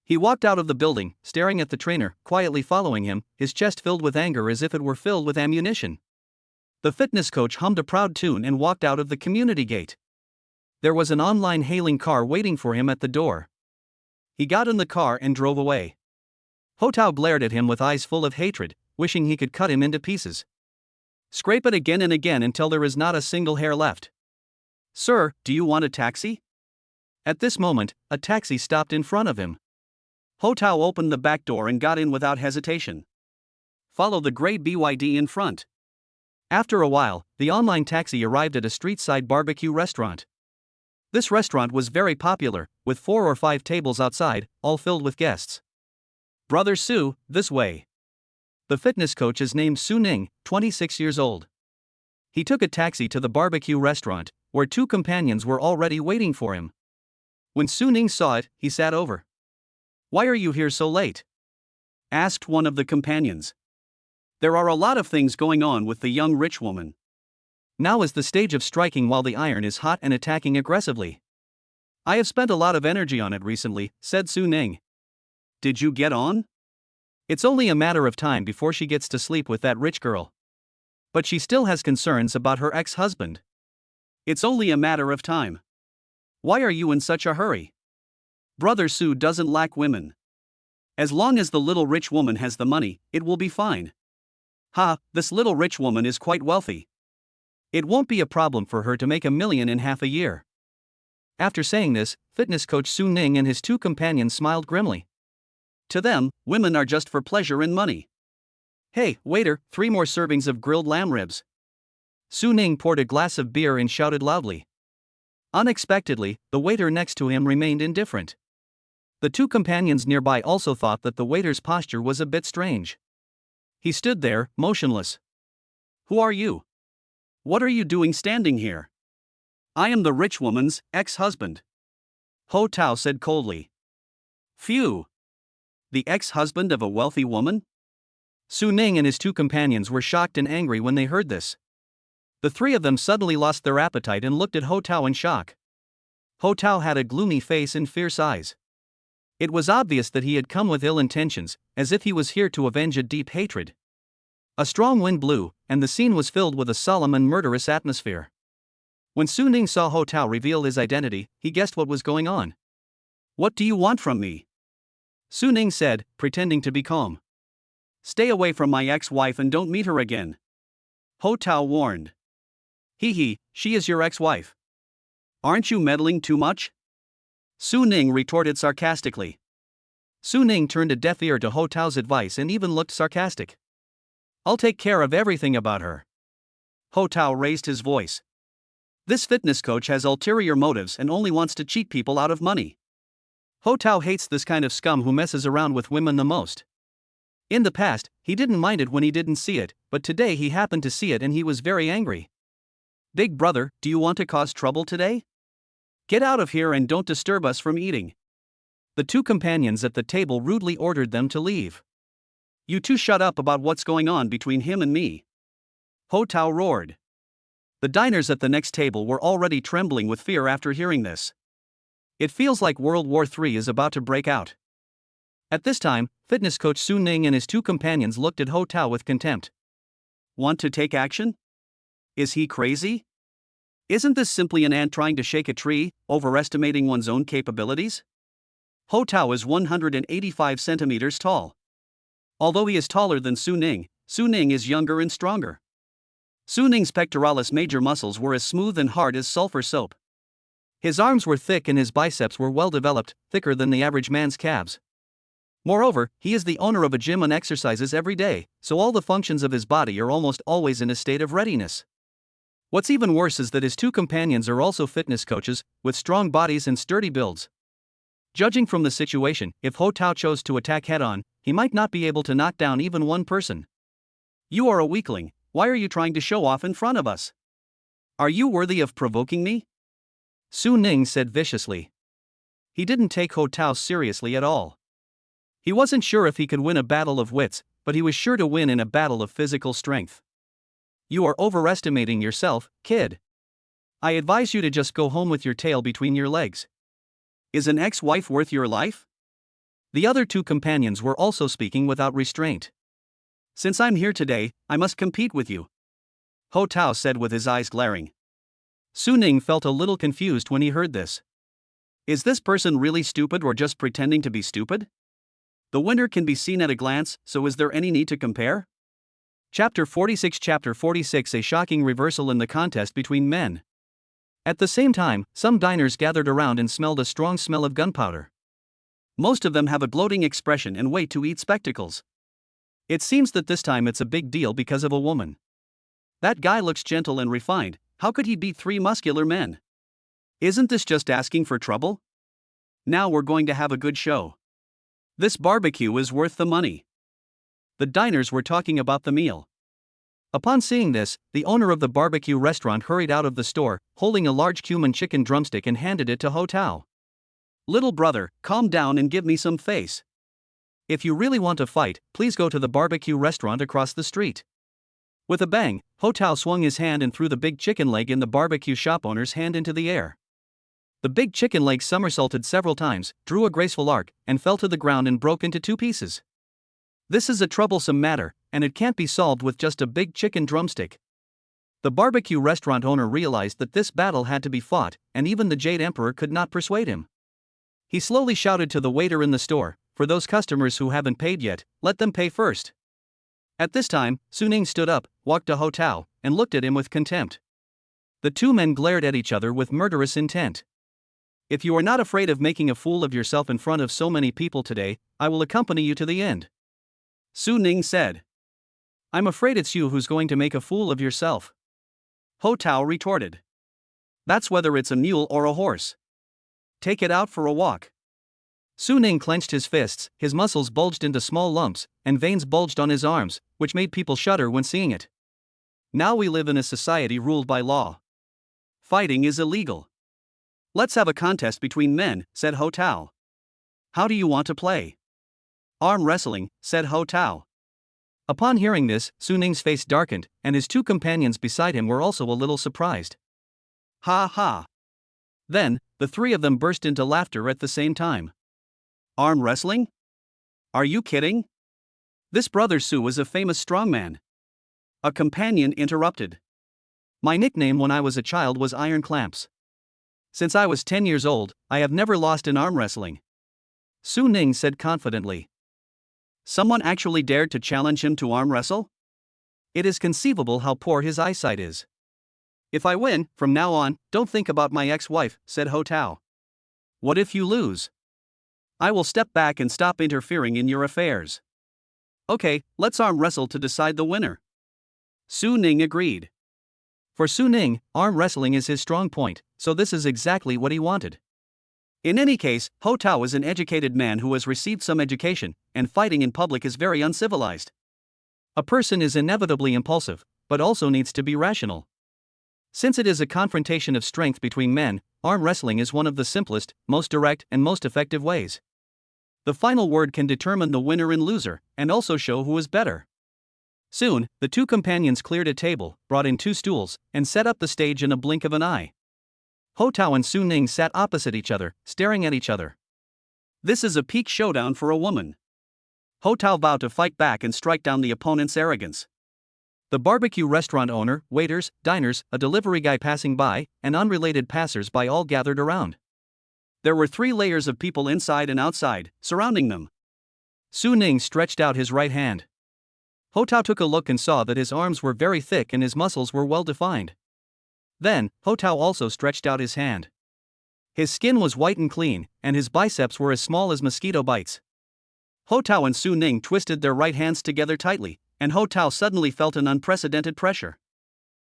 He walked out of the building, staring at the trainer, quietly following him, his chest filled with anger as if it were filled with ammunition. The fitness coach hummed a proud tune and walked out of the community gate. There was an online hailing car waiting for him at the door. He got in the car and drove away. Ho Tao glared at him with eyes full of hatred, wishing he could cut him into pieces. Scrape it again and again until there is not a single hair left. Sir, do you want a taxi? At this moment, a taxi stopped in front of him. Ho Tao opened the back door and got in without hesitation. Follow the gray BYD in front. After a while, the online taxi arrived at a street-side barbecue restaurant. This restaurant was very popular, with 4 or 5 tables outside, all filled with guests. Brother Su, this way. The fitness coach is named Su Ning, 26 years old. He took a taxi to the barbecue restaurant, where 2 companions were already waiting for him. When Su Ning saw it, he sat over. Why are you here so late? Asked one of the companions. There are a lot of things going on with the young rich woman. Now is the stage of striking while the iron is hot and attacking aggressively. I have spent a lot of energy on it recently, said Su Ning. Did you get on? It's only a matter of time before she gets to sleep with that rich girl. But she still has concerns about her ex-husband. It's only a matter of time. Why are you in such a hurry? Brother Su doesn't lack women. As long as the little rich woman has the money, it will be fine. Ha, this little rich woman is quite wealthy. It won't be a problem for her to make $1 million in half a year. After saying this, fitness coach Su Ning and his 2 companions smiled grimly. To them, women are just for pleasure and money. Hey, waiter, 3 more servings of grilled lamb ribs. Su Ning poured a glass of beer and shouted loudly. Unexpectedly, the waiter next to him remained indifferent. The 2 companions nearby also thought that the waiter's posture was a bit strange. He stood there, motionless. Who are you? What are you doing standing here? I am the rich woman's ex-husband. Ho Tao said coldly. Phew. The ex-husband of a wealthy woman? Su Ning and his 2 companions were shocked and angry when they heard this. The 3 of them suddenly lost their appetite and looked at Ho Tao in shock. Ho Tao had a gloomy face and fierce eyes. It was obvious that he had come with ill intentions, as if he was here to avenge a deep hatred. A strong wind blew, and the scene was filled with a solemn and murderous atmosphere. When Su Ning saw Ho Tao reveal his identity, he guessed what was going on. What do you want from me? Su Ning said, pretending to be calm. Stay away from my ex-wife and don't meet her again. Ho Tao warned. Hee, she is your ex-wife. Aren't you meddling too much? Su Ning retorted sarcastically. Su Ning turned a deaf ear to Ho Tao's advice and even looked sarcastic. I'll take care of everything about her. Ho Tao raised his voice. This fitness coach has ulterior motives and only wants to cheat people out of money. Ho Tao hates this kind of scum who messes around with women the most. In the past, he didn't mind it when he didn't see it, but today he happened to see it and he was very angry. Big brother, do you want to cause trouble today? Get out of here and don't disturb us from eating. The 2 companions at the table rudely ordered them to leave. You 2 shut up about what's going on between him and me. Ho Tao roared. The diners at the next table were already trembling with fear after hearing this. It feels like World War III is about to break out. At this time, fitness coach Su Ning and his 2 companions looked at Ho Tao with contempt. Want to take action? Is he crazy? Isn't this simply an ant trying to shake a tree, overestimating one's own capabilities? Ho Tao is 185 centimeters tall. Although he is taller than Su Ning is younger and stronger. Su Ning's pectoralis major muscles were as smooth and hard as sulfur soap. His arms were thick and his biceps were well developed, thicker than the average man's calves. Moreover, he is the owner of a gym and exercises every day, so all the functions of his body are almost always in a state of readiness. What's even worse is that his 2 companions are also fitness coaches, with strong bodies and sturdy builds. Judging from the situation, if Ho Tao chose to attack head-on, he might not be able to knock down even 1 person. You are a weakling, why are you trying to show off in front of us? Are you worthy of provoking me? Su Ning said viciously. He didn't take Ho Tao seriously at all. He wasn't sure if he could win a battle of wits, but he was sure to win in a battle of physical strength. You are overestimating yourself, kid. I advise you to just go home with your tail between your legs. Is an ex-wife worth your life? The other two companions were also speaking without restraint. Since I'm here today, I must compete with you, Ho Tao said with his eyes glaring. Su Ning felt a little confused when he heard this. Is this person really stupid or just pretending to be stupid? The winner can be seen at a glance, so is there any need to compare? Chapter 46 A shocking reversal in the contest between men. At the same time, some diners gathered around and smelled a strong smell of gunpowder. Most of them have a gloating expression and wait to eat spectacles. It seems that this time it's a big deal because of a woman. That guy looks gentle and refined, how could he beat three muscular men? Isn't this just asking for trouble? Now we're going to have a good show. This barbecue is worth the money. The diners were talking about the meal. Upon seeing this, the owner of the barbecue restaurant hurried out of the store, holding a large cumin chicken drumstick and handed it to Ho Tao. Little brother, calm down and give me some face. If you really want to fight, please go to the barbecue restaurant across the street. With a bang, Ho Tao swung his hand and threw the big chicken leg in the barbecue shop owner's hand into the air. The big chicken leg somersaulted several times, drew a graceful arc, and fell to the ground and broke into two pieces. This is a troublesome matter, and it can't be solved with just a big chicken drumstick. The barbecue restaurant owner realized that this battle had to be fought, and even the Jade Emperor could not persuade him. He slowly shouted to the waiter in the store, for those customers who haven't paid yet, let them pay first. At this time, Su Ning stood up, walked to Ho Tao, and looked at him with contempt. The two men glared at each other with murderous intent. If you are not afraid of making a fool of yourself in front of so many people today, I will accompany you to the end, Su Ning said. I'm afraid it's you who's going to make a fool of yourself, Ho Tao retorted. That's whether it's a mule or a horse. Take it out for a walk. Su Ning clenched his fists, his muscles bulged into small lumps, and veins bulged on his arms, which made people shudder when seeing it. Now we live in a society ruled by law. Fighting is illegal. Let's have a contest between men, said Ho Tao. How do you want to play? Arm wrestling, said Ho Tao. Upon hearing this, Su Ning's face darkened, and his two companions beside him were also a little surprised. Ha ha. Then, the three of them burst into laughter at the same time. Arm wrestling? Are you kidding? This brother Su is a famous strongman. A companion interrupted. My nickname when I was a child was Iron Clamps. Since I was 10 years old, I have never lost in arm wrestling, Su Ning said confidently. Someone actually dared to challenge him to arm wrestle? It is conceivable how poor his eyesight is. If I win, from now on, don't think about my ex-wife, said Ho Tao. What if you lose? I will step back and stop interfering in your affairs. Okay, let's arm wrestle to decide the winner. Su Ning agreed. For Su Ning, arm wrestling is his strong point, so this is exactly what he wanted. In any case, Ho Tao is an educated man who has received some education, and fighting in public is very uncivilized. A person is inevitably impulsive, but also needs to be rational. Since it is a confrontation of strength between men, arm wrestling is one of the simplest, most direct, and most effective ways. The final word can determine the winner and loser, and also show who is better. Soon, the two companions cleared a table, brought in two stools, and set up the stage in a blink of an eye. Ho Tao and Su Ning sat opposite each other, staring at each other. This is a peak showdown for a woman. Ho Tao vowed to fight back and strike down the opponent's arrogance. The barbecue restaurant owner, waiters, diners, a delivery guy passing by, and unrelated passers-by all gathered around. There were 3 layers of people inside and outside, surrounding them. Su Ning stretched out his right hand. Ho Tao took a look and saw that his arms were very thick and his muscles were well defined. Then, Ho Tao also stretched out his hand. His skin was white and clean, and his biceps were as small as mosquito bites. Ho Tao and Su Ning twisted their right hands together tightly, and Ho Tao suddenly felt an unprecedented pressure.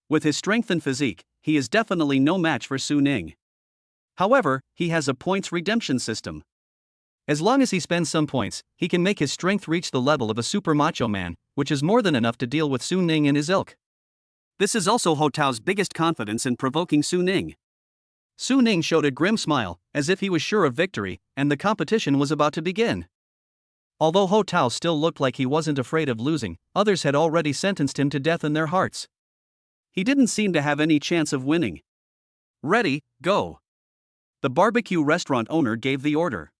With his strength and physique, he is definitely no match for Su Ning. However, he has a points redemption system. As long as he spends some points, he can make his strength reach the level of a super macho man, which is more than enough to deal with Su Ning and his ilk. This is also Ho Tao's biggest confidence in provoking Su Ning. Su Ning showed a grim smile, as if he was sure of victory, and the competition was about to begin. Although Ho Tao still looked like he wasn't afraid of losing, others had already sentenced him to death in their hearts. He didn't seem to have any chance of winning. Ready, go. The barbecue restaurant owner gave the order.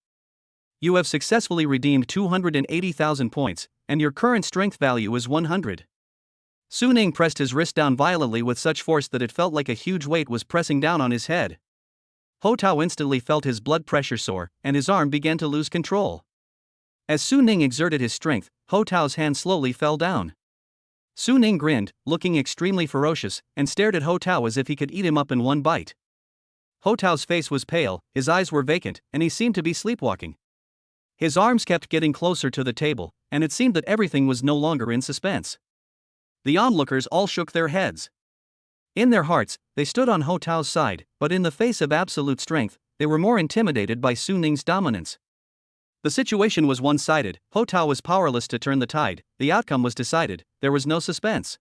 You have successfully redeemed 280,000 points, and your current strength value is 100. Su Ning pressed his wrist down violently with such force that it felt like a huge weight was pressing down on his head. Ho Tao instantly felt his blood pressure soar, and his arm began to lose control. As Su Ning exerted his strength, Ho Tao's hand slowly fell down. Su Ning grinned, looking extremely ferocious, and stared at Ho Tao as if he could eat him up in one bite. Ho Tao's face was pale, his eyes were vacant, and he seemed to be sleepwalking. His arms kept getting closer to the table, and it seemed that everything was no longer in suspense. The onlookers all shook their heads. In their hearts, they stood on Ho Tao's side, but in the face of absolute strength, they were more intimidated by Su Ning's dominance. The situation was one-sided. Ho Tao was powerless to turn the tide. The outcome was decided. There was no suspense.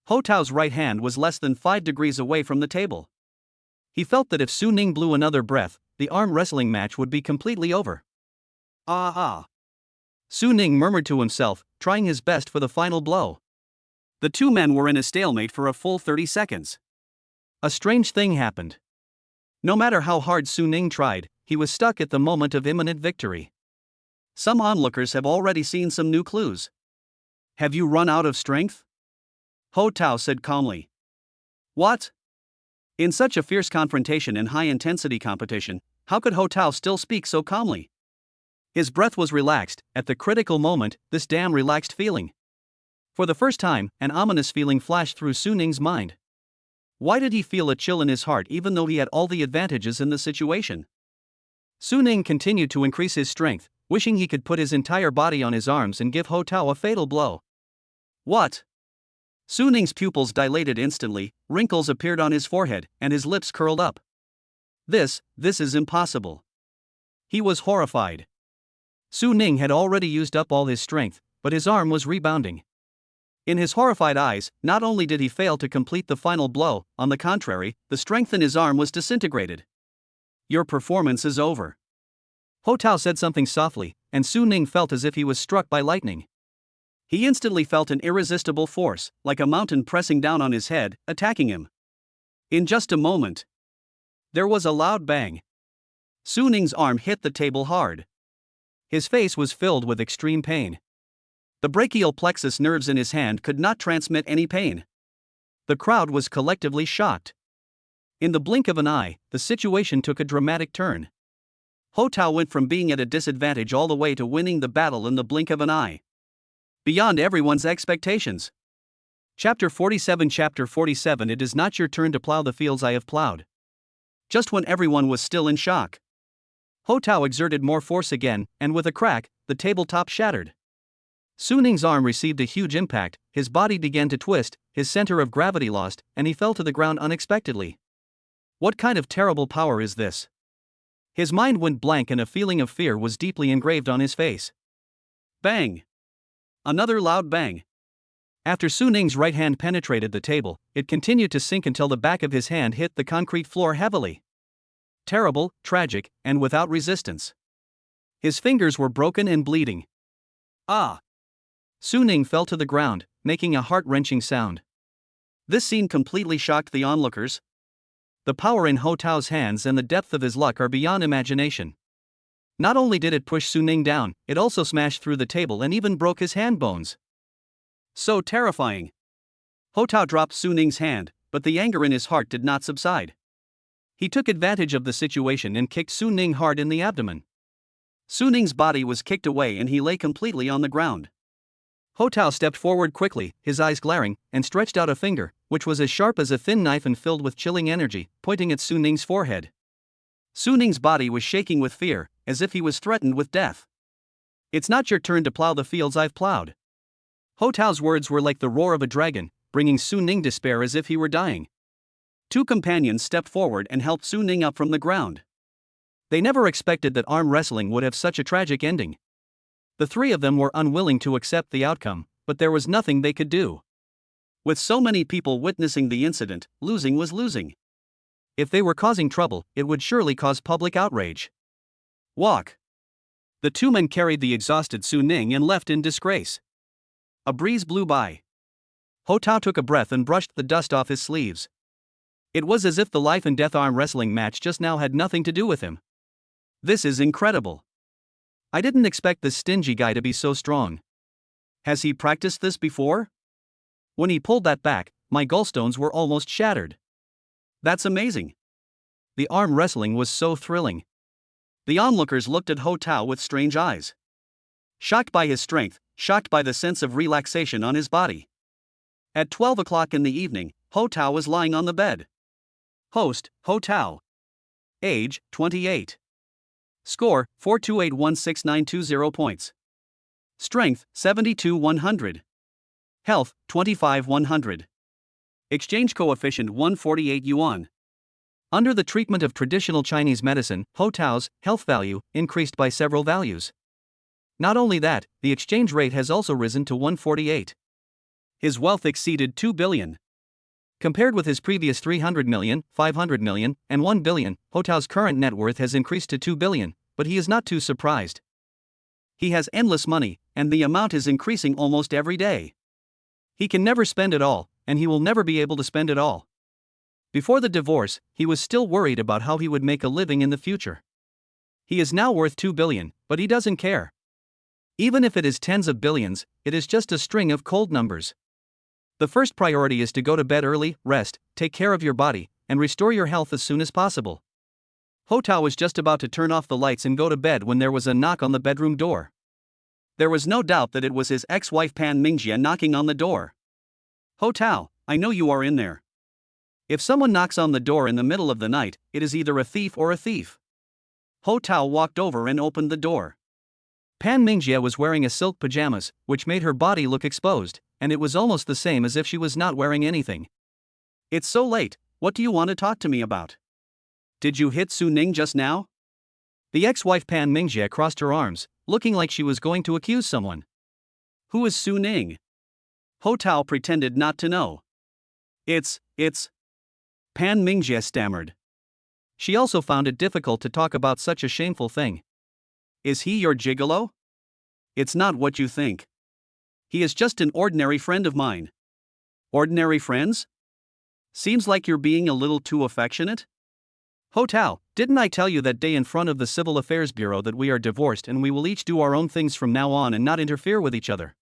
Ho Tao's right hand was less than 5 degrees away from the table. He felt that if Su Ning blew another breath, the arm wrestling match would be completely over. Su Ning murmured to himself, trying his best for the final blow. The two men were in a stalemate for a full 30 seconds. A strange thing happened. No matter how hard Su Ning tried, he was stuck at the moment of imminent victory. Some onlookers have already seen some new clues. Have you run out of strength? Ho Tao said calmly. What? In such a fierce confrontation and high-intensity competition, how could Ho Tao still speak so calmly? His breath was relaxed. At the critical moment, this damn relaxed feeling. For the first time, an ominous feeling flashed through Su Ning's mind. Why did he feel a chill in his heart even though he had all the advantages in the situation? Su Ning continued to increase his strength, wishing he could put his entire body on his arms and give Ho Tao a fatal blow. What? Su Ning's pupils dilated instantly, wrinkles appeared on his forehead, and his lips curled up. This is impossible. He was horrified. Su Ning had already used up all his strength, but his arm was rebounding. In his horrified eyes, not only did he fail to complete the final blow, on the contrary, the strength in his arm was disintegrated. Your performance is over. Ho Tao said something softly, and Su Ning felt as if he was struck by lightning. He instantly felt an irresistible force, like a mountain pressing down on his head, attacking him. In just a moment, there was a loud bang. Su Ning's arm hit the table hard. His face was filled with extreme pain. The brachial plexus nerves in his hand could not transmit any pain. The crowd was collectively shocked. In the blink of an eye, the situation took a dramatic turn. Ho Tao went from being at a disadvantage all the way to winning the battle in the blink of an eye. Beyond everyone's expectations. Chapter 47 It is not your turn to plow the fields I have plowed. Just when everyone was still in shock, Ho Tao exerted more force again, and with a crack, the tabletop shattered. Su Ning's arm received a huge impact, his body began to twist, his center of gravity lost, and he fell to the ground unexpectedly. What kind of terrible power is this? His mind went blank and a feeling of fear was deeply engraved on his face. Bang! Another loud bang. After Su Ning's right hand penetrated the table, it continued to sink until the back of his hand hit the concrete floor heavily. Terrible, tragic, and without resistance. His fingers were broken and bleeding. Su Ning fell to the ground, making a heart-wrenching sound. This scene completely shocked the onlookers. The power in Ho Tao's hands and the depth of his luck are beyond imagination. Not only did it push Su Ning down, it also smashed through the table and even broke his hand bones. So terrifying. Ho Tao dropped Su Ning's hand, but the anger in his heart did not subside. He took advantage of the situation and kicked Su Ning hard in the abdomen. Su Ning's body was kicked away and he lay completely on the ground. Ho Tao stepped forward quickly, his eyes glaring, and stretched out a finger, which was as sharp as a thin knife and filled with chilling energy, pointing at Su Ning's forehead. Su Ning's body was shaking with fear, as if he was threatened with death. It's not your turn to plow the fields I've plowed. Ho Tao's words were like the roar of a dragon, bringing Su Ning despair as if he were dying. Two companions stepped forward and helped Su Ning up from the ground. They never expected that arm wrestling would have such a tragic ending. The three of them were unwilling to accept the outcome, but there was nothing they could do. With so many people witnessing the incident, losing was losing. If they were causing trouble, it would surely cause public outrage. Walk. The two men carried the exhausted Su Ning and left in disgrace. A breeze blew by. Ho Tao took a breath and brushed the dust off his sleeves. It was as if the life and death arm wrestling match just now had nothing to do with him. This is incredible. I didn't expect this stingy guy to be so strong. Has he practiced this before? When he pulled that back, my gallstones were almost shattered. That's amazing. The arm wrestling was so thrilling. The onlookers looked at Ho Tao with strange eyes. Shocked by his strength, shocked by the sense of relaxation on his body. At 12 o'clock in the evening, Ho Tao was lying on the bed. Host, Ho Tao. Age, 28. Score, 42816,920 points. Strength, 72-100. Health, 25-100. Exchange coefficient 148 yuan. Under the treatment of traditional Chinese medicine, Ho Tao's health value increased by several values. Not only that, the exchange rate has also risen to 148. His wealth exceeded 2 billion. Compared with his previous 300 million, 500 million, and 1 billion, Ho Tao's current net worth has increased to 2 billion, but he is not too surprised. He has endless money, and the amount is increasing almost every day. He can never spend it all, and he will never be able to spend it all. Before the divorce, he was still worried about how he would make a living in the future. He is now worth 2 billion, but he doesn't care. Even if it is tens of billions, it is just a string of cold numbers. The first priority is to go to bed early, rest, take care of your body, and restore your health as soon as possible. Ho Tao was just about to turn off the lights and go to bed when there was a knock on the bedroom door. There was no doubt that it was his ex-wife Pan Mingjie knocking on the door. Ho Tao, I know you are in there. If someone knocks on the door in the middle of the night, it is either a thief or a thief. Ho Tao walked over and opened the door. Pan Mingjie was wearing a silk pajamas, which made her body look exposed, and it was almost the same as if she was not wearing anything. It's so late, what do you want to talk to me about? Did you hit Su Ning just now? The ex-wife Pan Mingjie crossed her arms, looking like she was going to accuse someone. Who is Su Ning? Ho Tao pretended not to know. It's. Pan Mingjie stammered. She also found it difficult to talk about such a shameful thing. Is he your gigolo? It's not what you think. He is just an ordinary friend of mine. Ordinary friends? Seems like you're being a little too affectionate. Ho Tao, didn't I tell you that day in front of the Civil Affairs Bureau that we are divorced and we will each do our own things from now on and not interfere with each other?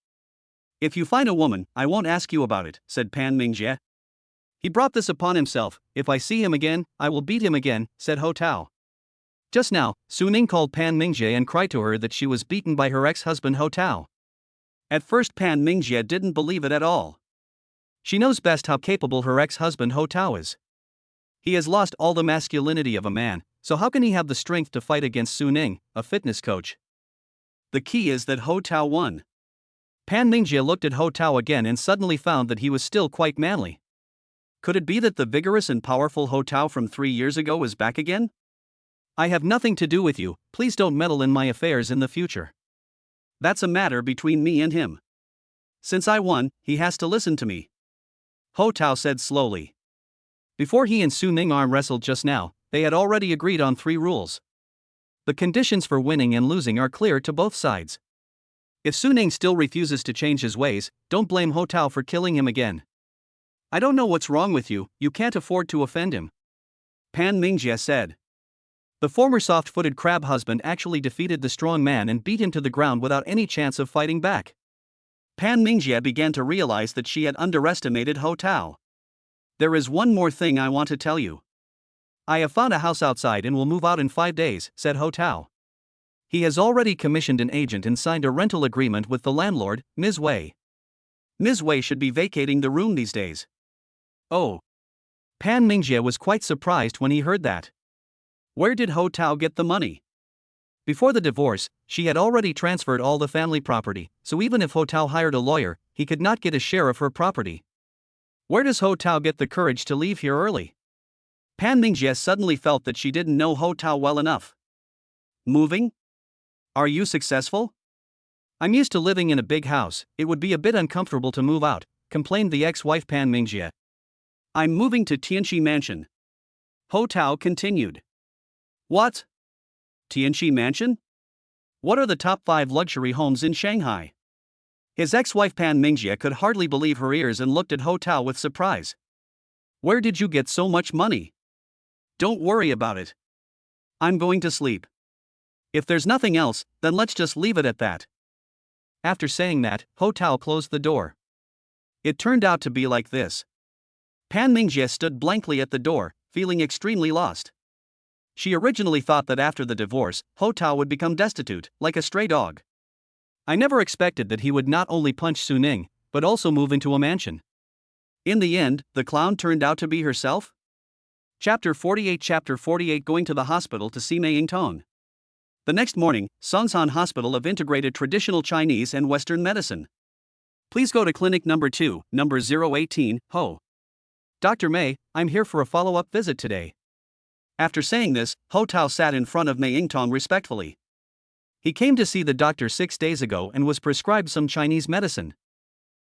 If you find a woman, I won't ask you about it, said Pan Mingjie. He brought this upon himself. If I see him again, I will beat him again, said Ho Tao. Just now, Su Ning called Pan Mingjie and cried to her that she was beaten by her ex-husband Ho Tao. At first Pan Mingjie didn't believe it at all. She knows best how capable her ex-husband Ho Tao is. He has lost all the masculinity of a man, so how can he have the strength to fight against Su Ning, a fitness coach? The key is that Ho Tao won. Pan Mingjie looked at Ho Tao again and suddenly found that he was still quite manly. Could it be that the vigorous and powerful Ho Tao from 3 years ago is back again? I have nothing to do with you, please don't meddle in my affairs in the future. That's a matter between me and him. Since I won, he has to listen to me. Ho Tao said slowly. Before he and Su Ning arm wrestled just now, they had already agreed on 3 rules. The conditions for winning and losing are clear to both sides. If Su Ning still refuses to change his ways, don't blame Ho Tao for killing him again. I don't know what's wrong with you, you can't afford to offend him. Pan Mingjie said. The former soft-footed crab husband actually defeated the strong man and beat him to the ground without any chance of fighting back. Pan Mingjie began to realize that she had underestimated Ho Tao. There is one more thing I want to tell you. I have found a house outside and will move out in 5 days, said Ho Tao. He has already commissioned an agent and signed a rental agreement with the landlord, Ms. Wei. Ms. Wei should be vacating the room these days. Oh. Pan Mingjie was quite surprised when he heard that. Where did Ho Tao get the money? Before the divorce, she had already transferred all the family property, so even if Ho Tao hired a lawyer, he could not get a share of her property. Where does Ho Tao get the courage to leave here early? Pan Mingjie suddenly felt that she didn't know Ho Tao well enough. Moving? Are you successful? I'm used to living in a big house, it would be a bit uncomfortable to move out, complained the ex-wife Pan Mingjie. I'm moving to Tianqi Mansion. Ho Tao continued. What? Tianqi Mansion? What are the top 5 luxury homes in Shanghai? His ex-wife Pan Mingjie could hardly believe her ears and looked at Ho Tao with surprise. Where did you get so much money? Don't worry about it. I'm going to sleep. If there's nothing else, then let's just leave it at that. After saying that, Ho Tao closed the door. It turned out to be like this. Pan Mingjie stood blankly at the door, feeling extremely lost. She originally thought that after the divorce, Ho Tao would become destitute, like a stray dog. I never expected that he would not only punch Suning, but also move into a mansion. In the end, the clown turned out to be herself? Chapter 48 Going to the hospital to see Mei Yingtong. The next morning, Songshan Hospital of Integrated Traditional Chinese and Western Medicine. Please go to clinic number 2, number 018, Ho. Dr. Mei, I'm here for a follow-up visit today. After saying this, Ho Tao sat in front of Mei Yingtong respectfully. He came to see the doctor 6 days ago and was prescribed some Chinese medicine.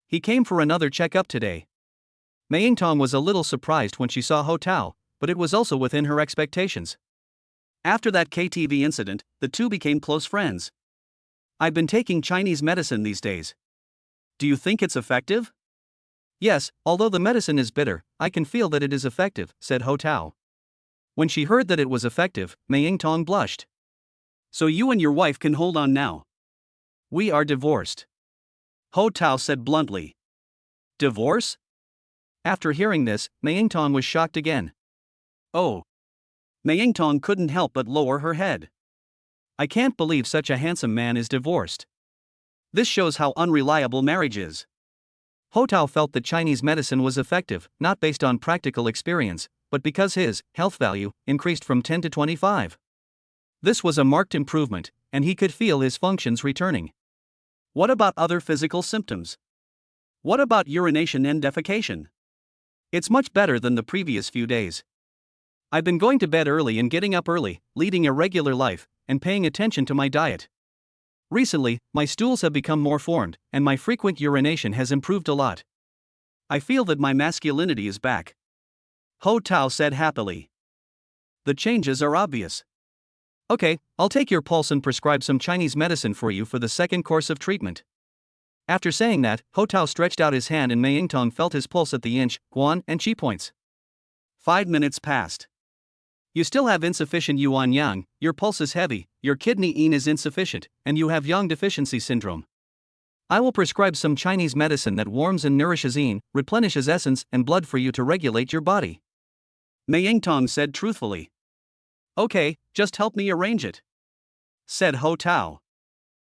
He came for another checkup today. Mei Yingtong was a little surprised when she saw Ho Tao, but it was also within her expectations. After that KTV incident, the two became close friends. I've been taking Chinese medicine these days. Do you think it's effective? Yes, although the medicine is bitter, I can feel that it is effective, said Ho Tao. When she heard that it was effective, Mei Yingtong blushed. So you and your wife can hold on now. We are divorced. Ho Tao said bluntly. Divorce? After hearing this, Mei Yingtong was shocked again. Oh. Mei Yingtong couldn't help but lower her head. I can't believe such a handsome man is divorced. This shows how unreliable marriage is. Ho Tao felt that Chinese medicine was effective, not based on practical experience, but because his health value increased from 10 to 25. This was a marked improvement, and he could feel his functions returning. What about other physical symptoms? What about urination and defecation? It's much better than the previous few days. I've been going to bed early and getting up early, leading a regular life, and paying attention to my diet. Recently, my stools have become more formed, and my frequent urination has improved a lot. I feel that my masculinity is back. Ho Tao said happily. The changes are obvious. Okay, I'll take your pulse and prescribe some Chinese medicine for you for the second course of treatment. After saying that, Ho Tao stretched out his hand and Mei Yingtong felt his pulse at the inch, guan, and chi points. 5 minutes passed. You still have insufficient yuan yang, your pulse is heavy, your kidney yin is insufficient, and you have yang deficiency syndrome. I will prescribe some Chinese medicine that warms and nourishes yin, replenishes essence and blood for you to regulate your body. Mei Yingtong said truthfully. Okay, just help me arrange it, said Ho Tao.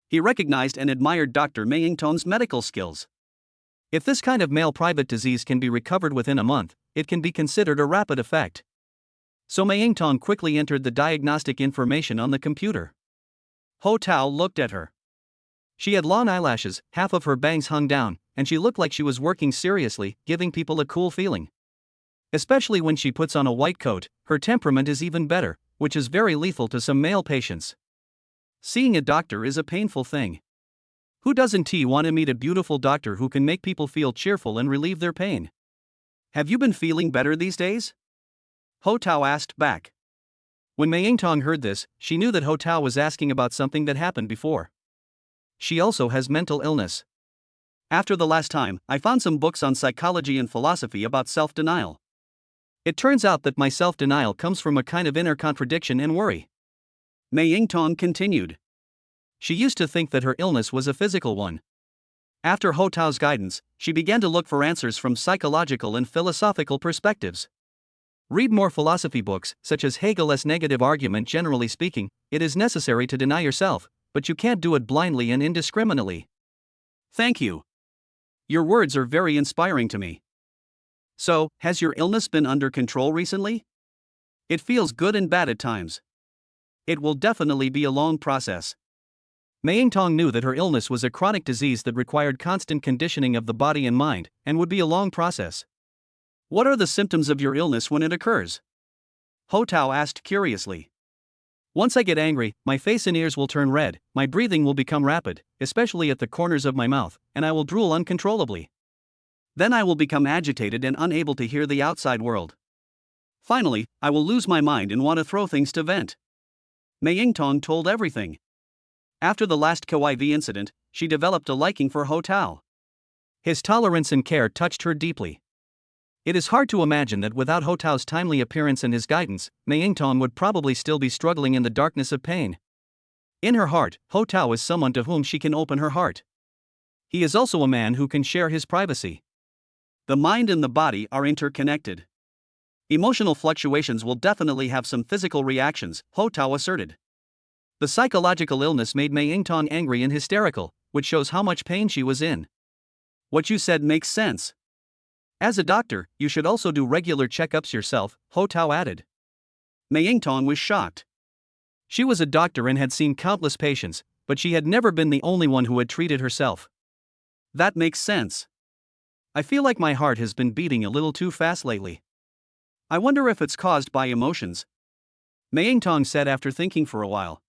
He recognized and admired Dr. Mei Yingtong's medical skills. If this kind of male private disease can be recovered within a month, it can be considered a rapid effect. So Mei Yingtong quickly entered the diagnostic information on the computer. Ho Tao looked at her. She had long eyelashes, half of her bangs hung down, and she looked like she was working seriously, giving people a cool feeling. Especially when she puts on a white coat, her temperament is even better, which is very lethal to some male patients. Seeing a doctor is a painful thing. Who doesn't want to meet a beautiful doctor who can make people feel cheerful and relieve their pain? Have you been feeling better these days? Ho Tao asked back. When Mei Yingtong heard this, she knew that Ho Tao was asking about something that happened before. She also has mental illness. After the last time, I found some books on psychology and philosophy about self-denial. It turns out that my self-denial comes from a kind of inner contradiction and worry. Mei Yingtong continued. She used to think that her illness was a physical one. After Ho Tao's guidance, she began to look for answers from psychological and philosophical perspectives. Read more philosophy books, such as Hegel's Negative Argument. Generally speaking, it is necessary to deny yourself, but you can't do it blindly and indiscriminately. Thank you. Your words are very inspiring to me. So, has your illness been under control recently? It feels good and bad at times. It will definitely be a long process. Mei Yingtong knew that her illness was a chronic disease that required constant conditioning of the body and mind, and would be a long process. What are the symptoms of your illness when it occurs? Ho Tao asked curiously. Once I get angry, my face and ears will turn red, my breathing will become rapid, especially at the corners of my mouth, and I will drool uncontrollably. Then I will become agitated and unable to hear the outside world. Finally, I will lose my mind and want to throw things to vent. Mei Yingtong told everything. After the last KYV incident, she developed a liking for Ho Tao. His tolerance and care touched her deeply. It is hard to imagine that without Ho Tao's timely appearance and his guidance, Mei Yingtong would probably still be struggling in the darkness of pain. In her heart, Ho Tao is someone to whom she can open her heart. He is also a man who can share his privacy. The mind and the body are interconnected. Emotional fluctuations will definitely have some physical reactions, Ho Tao asserted. The psychological illness made Mei Yingtong angry and hysterical, which shows how much pain she was in. What you said makes sense. As a doctor, you should also do regular checkups yourself, Ho Tao added. Mei Yingtong was shocked. She was a doctor and had seen countless patients, but she had never been the only one who had treated herself. That makes sense. I feel like my heart has been beating a little too fast lately. I wonder if it's caused by emotions. Mei Yingtong said after thinking for a while.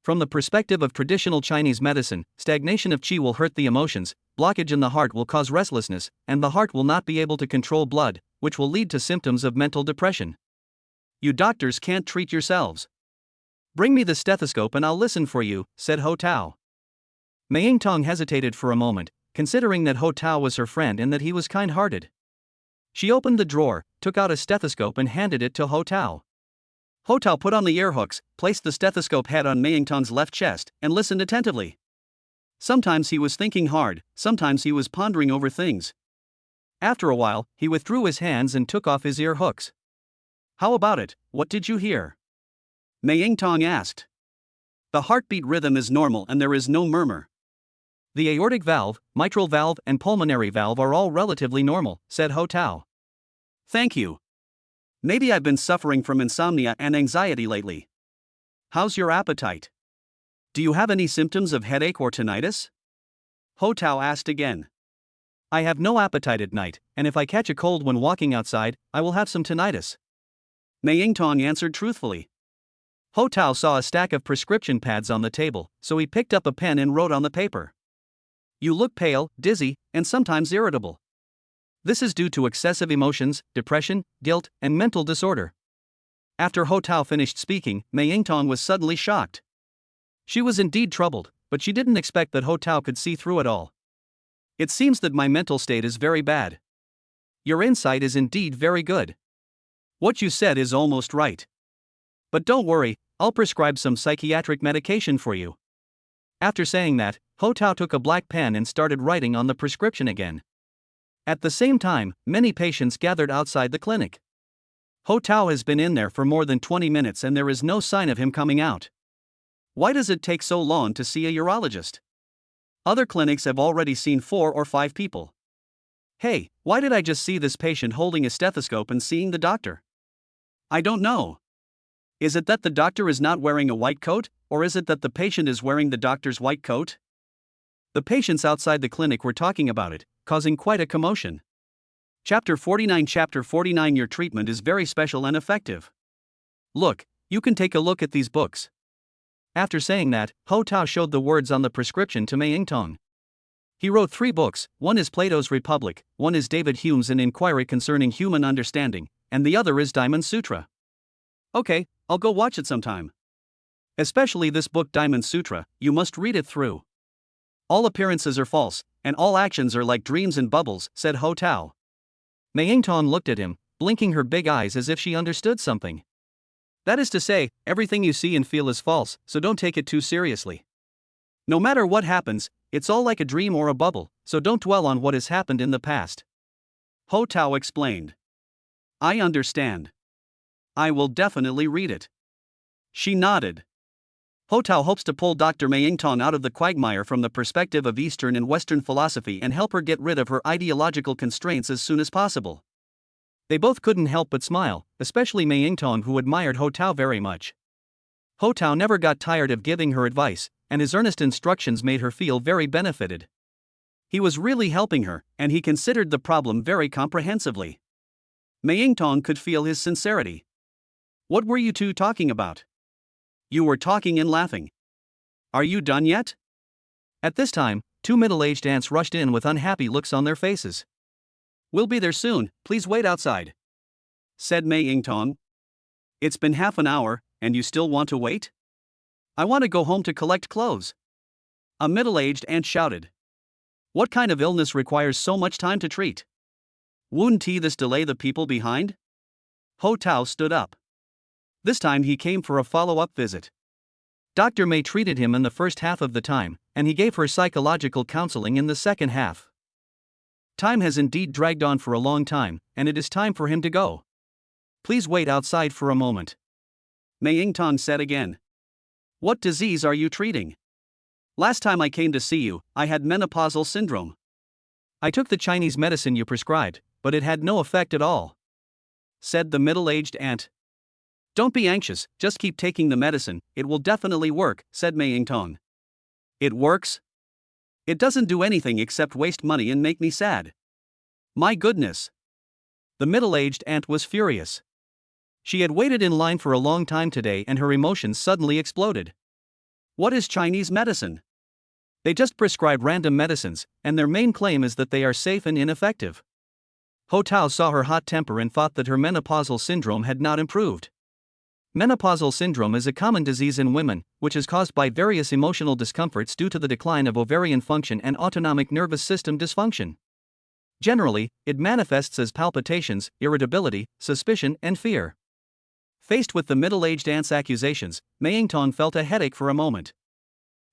From the perspective of traditional Chinese medicine, stagnation of qi will hurt the emotions, blockage in the heart will cause restlessness, and the heart will not be able to control blood, which will lead to symptoms of mental depression. You doctors can't treat yourselves. Bring me the stethoscope and I'll listen for you, said Ho Tao. Mei Yingtong hesitated for a moment, considering that Ho Tao was her friend and that he was kind-hearted. She opened the drawer, took out a stethoscope and handed it to Ho Tao. Ho Tao put on the ear hooks, placed the stethoscope head on Mei Yingtong's left chest, and listened attentively. Sometimes he was thinking hard, sometimes he was pondering over things. After a while, he withdrew his hands and took off his ear hooks. How about it, what did you hear? Mei Yingtong asked. The heartbeat rhythm is normal and there is no murmur. The aortic valve, mitral valve, and pulmonary valve are all relatively normal, said Ho Tao. Thank you. Maybe I've been suffering from insomnia and anxiety lately. How's your appetite? Do you have any symptoms of headache or tinnitus? Ho Tao asked again. I have no appetite at night, and if I catch a cold when walking outside, I will have some tinnitus. Mei Yingtong answered truthfully. Ho Tao saw a stack of prescription pads on the table, so he picked up a pen and wrote on the paper. You look pale, dizzy, and sometimes irritable. This is due to excessive emotions, depression, guilt, and mental disorder. After Ho Tao finished speaking, Mei Yingtong was suddenly shocked. She was indeed troubled, but she didn't expect that Ho Tao could see through it all. It seems that my mental state is very bad. Your insight is indeed very good. What you said is almost right. But don't worry, I'll prescribe some psychiatric medication for you. After saying that, Ho Tao took a black pen and started writing on the prescription again. At the same time, many patients gathered outside the clinic. Ho Tao has been in there for more than 20 minutes and there is no sign of him coming out. Why does it take so long to see a urologist? Other clinics have already seen 4 or 5 people. Hey, why did I just see this patient holding a stethoscope and seeing the doctor? I don't know. Is it that the doctor is not wearing a white coat, or is it that the patient is wearing the doctor's white coat? The patients outside the clinic were talking about it, causing quite a commotion. Chapter 49 Your treatment is very special and effective. Look, you can take a look at these books. After saying that, Ho Tao showed the words on the prescription to Mei Yingtong. He wrote 3 books, one is Plato's Republic, one is David Hume's An Inquiry Concerning Human Understanding, and the other is Diamond Sutra. Okay, I'll go watch it sometime. Especially this book Diamond Sutra, you must read it through. All appearances are false, and all actions are like dreams and bubbles, said Ho Tao. Mei Yingtong looked at him, blinking her big eyes as if she understood something. That is to say, everything you see and feel is false, so don't take it too seriously. No matter what happens, it's all like a dream or a bubble, so don't dwell on what has happened in the past. Ho Tao explained. I understand. I will definitely read it. She nodded. Ho Tao hopes to pull Dr. Mei Yingtong out of the quagmire from the perspective of Eastern and Western philosophy and help her get rid of her ideological constraints as soon as possible. They both couldn't help but smile, especially Mei Yingtong, who admired Ho Tao very much. Ho Tao never got tired of giving her advice, and his earnest instructions made her feel very benefited. He was really helping her, and he considered the problem very comprehensively. Mei Yingtong could feel his sincerity. What were you two talking about? You were talking and laughing. Are you done yet? At this time, 2 middle-aged aunts rushed in with unhappy looks on their faces. We'll be there soon, please wait outside. said Mei Yingtong. It's been half an hour, and you still want to wait? I want to go home to collect clothes. A middle-aged aunt shouted. What kind of illness requires so much time to treat? Wouldn't this delay the people behind? Ho Tao stood up. This time he came for a follow-up visit. Dr. Mei treated him in the first half of the time, and he gave her psychological counseling in the second half. Time has indeed dragged on for a long time, and it is time for him to go. Please wait outside for a moment. Mei Yingtong said again. What disease are you treating? Last time I came to see you, I had menopausal syndrome. I took the Chinese medicine you prescribed, but it had no effect at all, said the middle-aged aunt. Don't be anxious, just keep taking the medicine, it will definitely work, said Mei Yingtong. It works? It doesn't do anything except waste money and make me sad. My goodness. The middle-aged aunt was furious. She had waited in line for a long time today and her emotions suddenly exploded. What is Chinese medicine? They just prescribe random medicines, and their main claim is that they are safe and ineffective. Ho Tao saw her hot temper and thought that her menopausal syndrome had not improved. Menopausal syndrome is a common disease in women, which is caused by various emotional discomforts due to the decline of ovarian function and autonomic nervous system dysfunction. Generally, it manifests as palpitations, irritability, suspicion, and fear. Faced with the middle-aged aunt's accusations, Mei Yingtong felt a headache for a moment.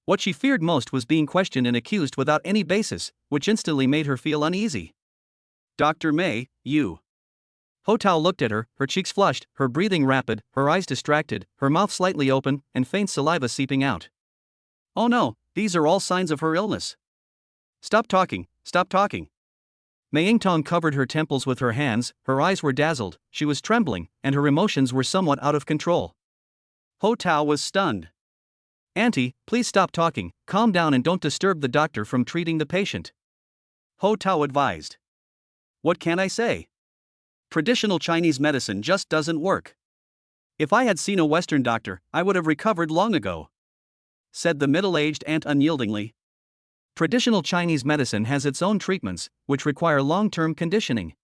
What she feared most was being questioned and accused without any basis, which instantly made her feel uneasy. Dr. Mei, you. Ho Tao looked at her cheeks flushed, her breathing rapid, her eyes distracted, her mouth slightly open, and faint saliva seeping out. Oh no, these are all signs of her illness. Stop talking, stop talking. Mei Yingtong covered her temples with her hands, her eyes were dazzled, she was trembling, and her emotions were somewhat out of control. Ho Tao was stunned. Auntie, please stop talking, calm down and don't disturb the doctor from treating the patient. Ho Tao advised. What can I say? Traditional Chinese medicine just doesn't work. If I had seen a Western doctor, I would have recovered long ago, said the middle-aged aunt unyieldingly. Traditional Chinese medicine has its own treatments, which require long-term conditioning.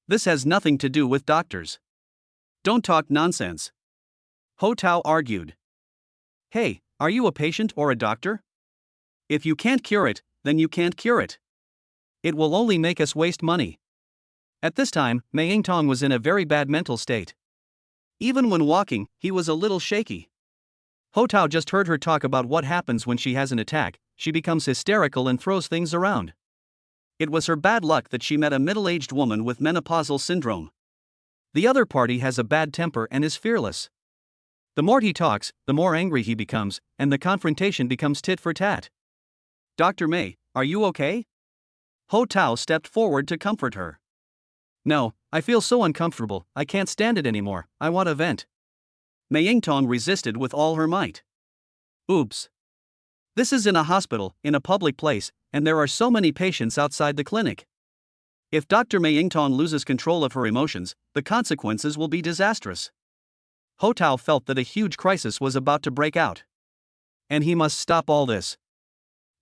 This has nothing to do with doctors. Don't talk nonsense. Ho Tao argued. Hey, are you a patient or a doctor? If you can't cure it, then you can't cure it. It will only make us waste money. At this time, Mei Yingtong was in a very bad mental state. Even when walking, he was a little shaky. Ho Tao just heard her talk about what happens when she has an attack, she becomes hysterical and throws things around. It was her bad luck that she met a middle-aged woman with menopausal syndrome. The other party has a bad temper and is fearless. The more he talks, the more angry he becomes, and the confrontation becomes tit for tat. Dr. Mei, are you okay? Ho Tao stepped forward to comfort her. No, I feel so uncomfortable, I can't stand it anymore, I want to vent. Mei Yingtong resisted with all her might. Oops. This is in a hospital, in a public place, and there are so many patients outside the clinic. If Dr. Mei Yingtong loses control of her emotions, the consequences will be disastrous. Ho Tao felt that a huge crisis was about to break out. And he must stop all this.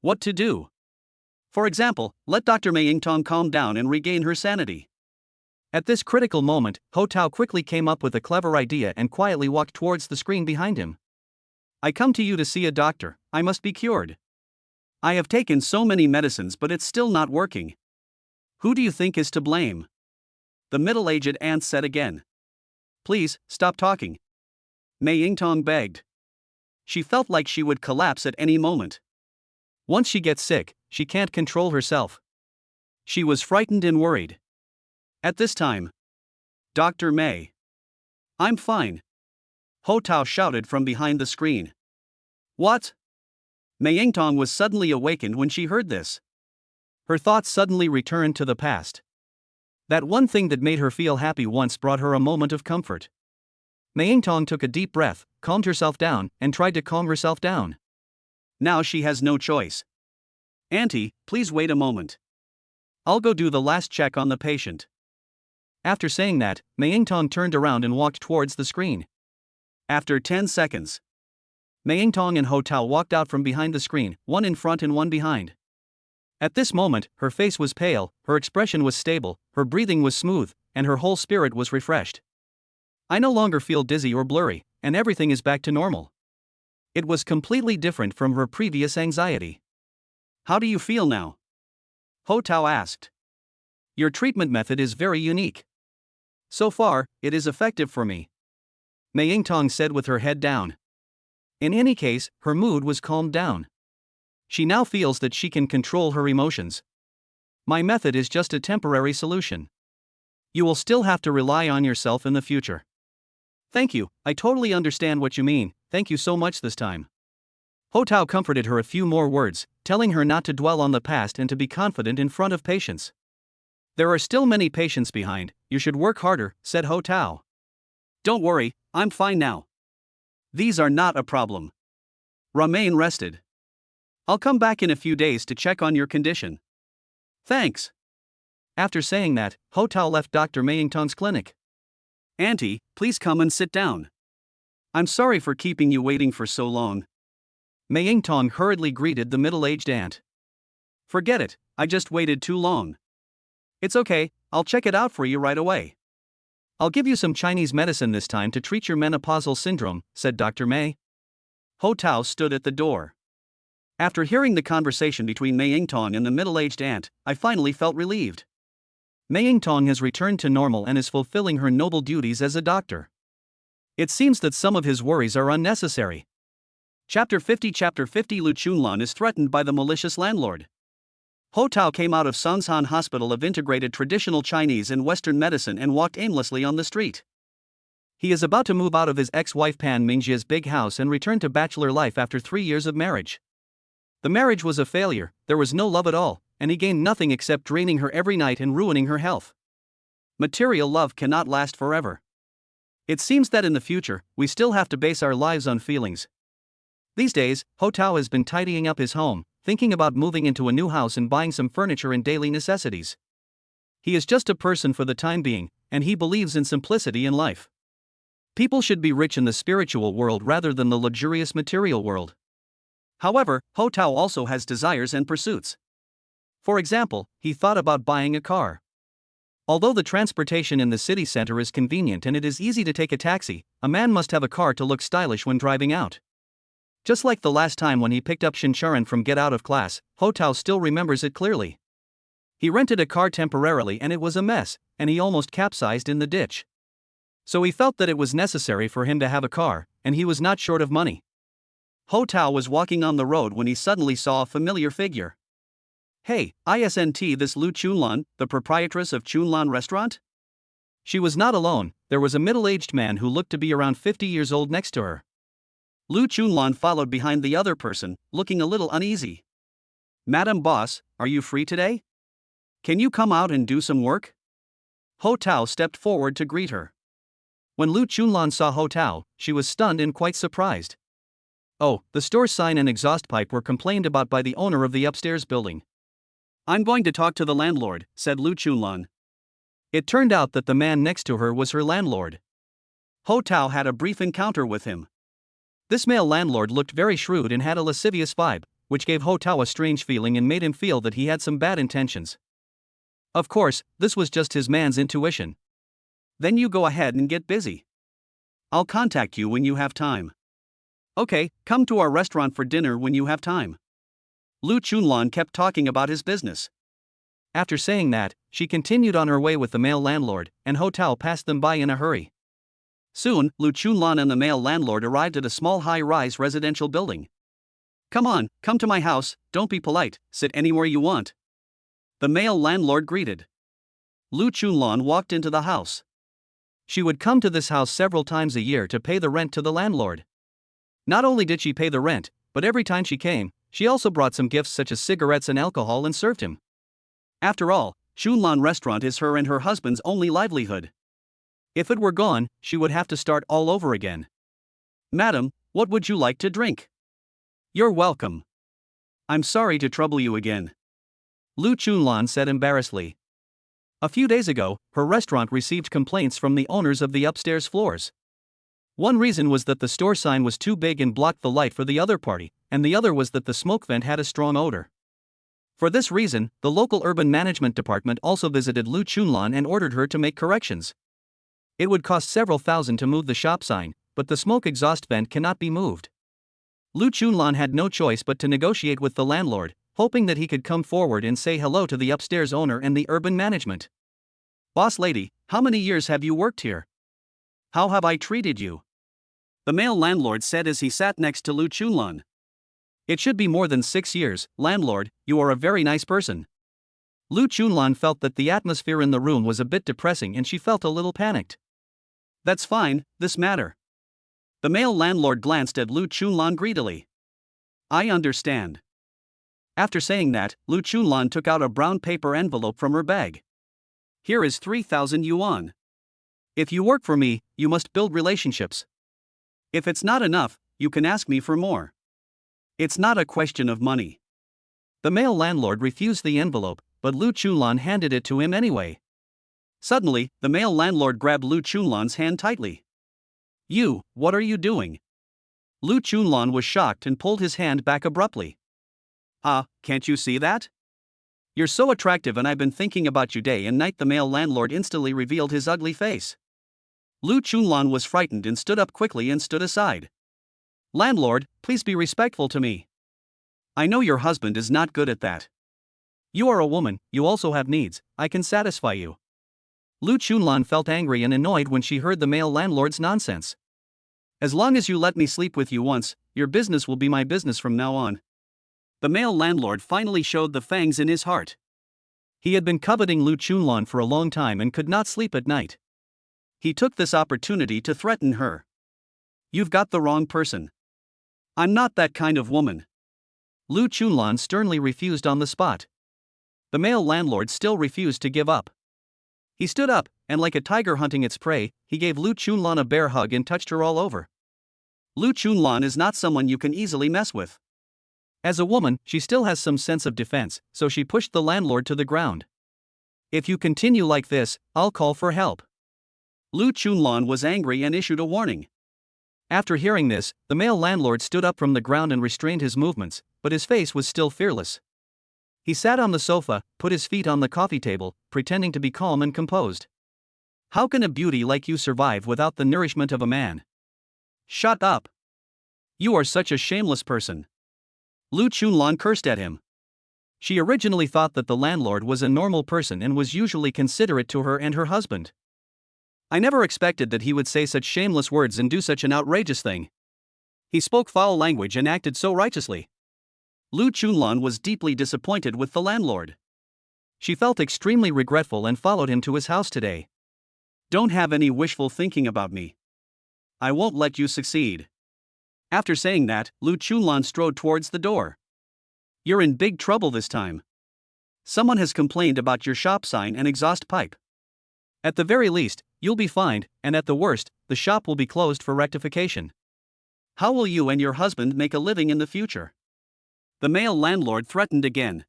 What to do? For example, let Dr. Mei Yingtong calm down and regain her sanity. At this critical moment, Ho Tao quickly came up with a clever idea and quietly walked towards the screen behind him. I come to you to see a doctor, I must be cured. I have taken so many medicines but it's still not working. Who do you think is to blame? The middle-aged aunt said again. Please, stop talking. Mei Yingtong begged. She felt like she would collapse at any moment. Once she gets sick, she can't control herself. She was frightened and worried. At this time, Dr. Mei. I'm fine. Ho Tao shouted from behind the screen. What? Mei Yingtong was suddenly awakened when she heard this. Her thoughts suddenly returned to the past. That one thing that made her feel happy once brought her a moment of comfort. Mei Yingtong took a deep breath, calmed herself down, and tried to calm herself down. Now she has no choice. Auntie, please wait a moment. I'll go do the last check on the patient. After saying that, Mei Yingtong turned around and walked towards the screen. After 10 seconds, Mei Yingtong and Ho Tao walked out from behind the screen, one in front and one behind. At this moment, her face was pale, her expression was stable, her breathing was smooth, and her whole spirit was refreshed. I no longer feel dizzy or blurry, and everything is back to normal. It was completely different from her previous anxiety. How do you feel now? Ho Tao asked. Your treatment method is very unique. So far, it is effective for me, Mei Yingtong said with her head down. In any case, her mood was calmed down. She now feels that she can control her emotions. My method is just a temporary solution. You will still have to rely on yourself in the future. Thank you, I totally understand what you mean, thank you so much this time. Ho Tao comforted her a few more words, telling her not to dwell on the past and to be confident in front of patients. There are still many patients behind, you should work harder, said Ho Tao. Don't worry, I'm fine now. These are not a problem. Remain rested. I'll come back in a few days to check on your condition. Thanks. After saying that, Ho Tao left Dr. Mei Yingtong's clinic. Auntie, please come and sit down. I'm sorry for keeping you waiting for so long. Mei Yingtong hurriedly greeted the middle-aged aunt. Forget it, I just waited too long. It's okay, I'll check it out for you right away. I'll give you some Chinese medicine this time to treat your menopausal syndrome, said Dr. Mei. Ho Tao stood at the door. After hearing the conversation between Mei Yingtong and the middle-aged aunt, I finally felt relieved. Mei Yingtong has returned to normal and is fulfilling her noble duties as a doctor. It seems that some of his worries are unnecessary. Chapter 50 Lu Chunlan is threatened by the malicious landlord. Ho Tao came out of Songshan Hospital of Integrated Traditional Chinese and Western Medicine and walked aimlessly on the street. He is about to move out of his ex-wife Pan Mingjia's big house and return to bachelor life after 3 years of marriage. The marriage was a failure, there was no love at all, and he gained nothing except draining her every night and ruining her health. Material love cannot last forever. It seems that in the future, we still have to base our lives on feelings. These days, Ho Tao has been tidying up his home, thinking about moving into a new house and buying some furniture and daily necessities. He is just a person for the time being, and he believes in simplicity in life. People should be rich in the spiritual world rather than the luxurious material world. However, Ho Tao also has desires and pursuits. For example, he thought about buying a car. Although the transportation in the city center is convenient and it is easy to take a taxi, a man must have a car to look stylish when driving out. Just like the last time when he picked up Shincharan from Get Out of Class, Ho Tao still remembers it clearly. He rented a car temporarily and it was a mess, and he almost capsized in the ditch. So he felt that it was necessary for him to have a car, and he was not short of money. Ho Tao was walking on the road when he suddenly saw a familiar figure. Hey, isn't this Lu Chunlan, the proprietress of Chunlan restaurant? She was not alone, there was a middle-aged man who looked to be around 50 years old next to her. Lu Chunlan followed behind the other person, looking a little uneasy. Madam Boss, are you free today? Can you come out and do some work? Ho Tao stepped forward to greet her. When Lu Chunlan saw Ho Tao, she was stunned and quite surprised. Oh, the store sign and exhaust pipe were complained about by the owner of the upstairs building. I'm going to talk to the landlord, said Lu Chunlan. It turned out that the man next to her was her landlord. Ho Tao had a brief encounter with him. This male landlord looked very shrewd and had a lascivious vibe, which gave Ho Tao a strange feeling and made him feel that he had some bad intentions. Of course, this was just his man's intuition. Then you go ahead and get busy. I'll contact you when you have time. Okay, come to our restaurant for dinner when you have time. Lu Chunlan kept talking about his business. After saying that, she continued on her way with the male landlord, and Ho Tao passed them by in a hurry. Soon, Lu Chunlan and the male landlord arrived at a small high-rise residential building. Come on, come to my house, don't be polite, sit anywhere you want. The male landlord greeted. Lu Chunlan walked into the house. She would come to this house several times a year to pay the rent to the landlord. Not only did she pay the rent, but every time she came, she also brought some gifts such as cigarettes and alcohol and served him. After all, Chunlan restaurant is her and her husband's only livelihood. If it were gone, she would have to start all over again. Madam, what would you like to drink? You're welcome. I'm sorry to trouble you again. Lu Chunlan said embarrassedly. A few days ago, her restaurant received complaints from the owners of the upstairs floors. One reason was that the store sign was too big and blocked the light for the other party, and the other was that the smoke vent had a strong odor. For this reason, the local urban management department also visited Lu Chunlan and ordered her to make corrections. It would cost several thousand to move the shop sign, but the smoke exhaust vent cannot be moved. Lu Chunlan had no choice but to negotiate with the landlord, hoping that he could come forward and say hello to the upstairs owner and the urban management. "Boss lady, how many years have you worked here? How have I treated you?" the male landlord said as he sat next to Lu Chunlan. "It should be more than 6 years, landlord, you are a very nice person." Lu Chunlan felt that the atmosphere in the room was a bit depressing and she felt a little panicked. "That's fine, this matter." The male landlord glanced at Lu Chunlan greedily. "I understand." After saying that, Lu Chunlan took out a brown paper envelope from her bag. "Here is 3,000 yuan. If you work for me, you must build relationships. If it's not enough, you can ask me for more. It's not a question of money." The male landlord refused the envelope, but Lu Chunlan handed it to him anyway. Suddenly, the male landlord grabbed Lu Chunlan's hand tightly. "You, what are you doing?" Lu Chunlan was shocked and pulled his hand back abruptly. Can't you see that? You're so attractive and I've been thinking about you day and night." The male landlord instantly revealed his ugly face. Lu Chunlan was frightened and stood up quickly and stood aside. "Landlord, please be respectful to me. I know your husband is not good at that. You are a woman, you also have needs, I can satisfy you." Lu Chunlan felt angry and annoyed when she heard the male landlord's nonsense. "As long as you let me sleep with you once, your business will be my business from now on." The male landlord finally showed the fangs in his heart. He had been coveting Lu Chunlan for a long time and could not sleep at night. He took this opportunity to threaten her. "You've got the wrong person. I'm not that kind of woman." Lu Chunlan sternly refused on the spot. The male landlord still refused to give up. He stood up, and like a tiger hunting its prey, he gave Lu Chunlan a bear hug and touched her all over. Lu Chunlan is not someone you can easily mess with. As a woman, she still has some sense of defense, so she pushed the landlord to the ground. "If you continue like this, I'll call for help." Lu Chunlan was angry and issued a warning. After hearing this, the male landlord stood up from the ground and restrained his movements, but his face was still fearless. He sat on the sofa, put his feet on the coffee table, pretending to be calm and composed. "How can a beauty like you survive without the nourishment of a man?" "Shut up. You are such a shameless person." Lu Chunlan cursed at him. She originally thought that the landlord was a normal person and was usually considerate to her and her husband. "I never expected that he would say such shameless words and do such an outrageous thing. He spoke foul language and acted so righteously." Lu Chunlan was deeply disappointed with the landlord. She felt extremely regretful and followed him to his house today. "Don't have any wishful thinking about me. I won't let you succeed." After saying that, Lu Chunlan strode towards the door. "You're in big trouble this time. Someone has complained about your shop sign and exhaust pipe. At the very least, you'll be fined, and at the worst, the shop will be closed for rectification. How will you and your husband make a living in the future?" The male landlord threatened again.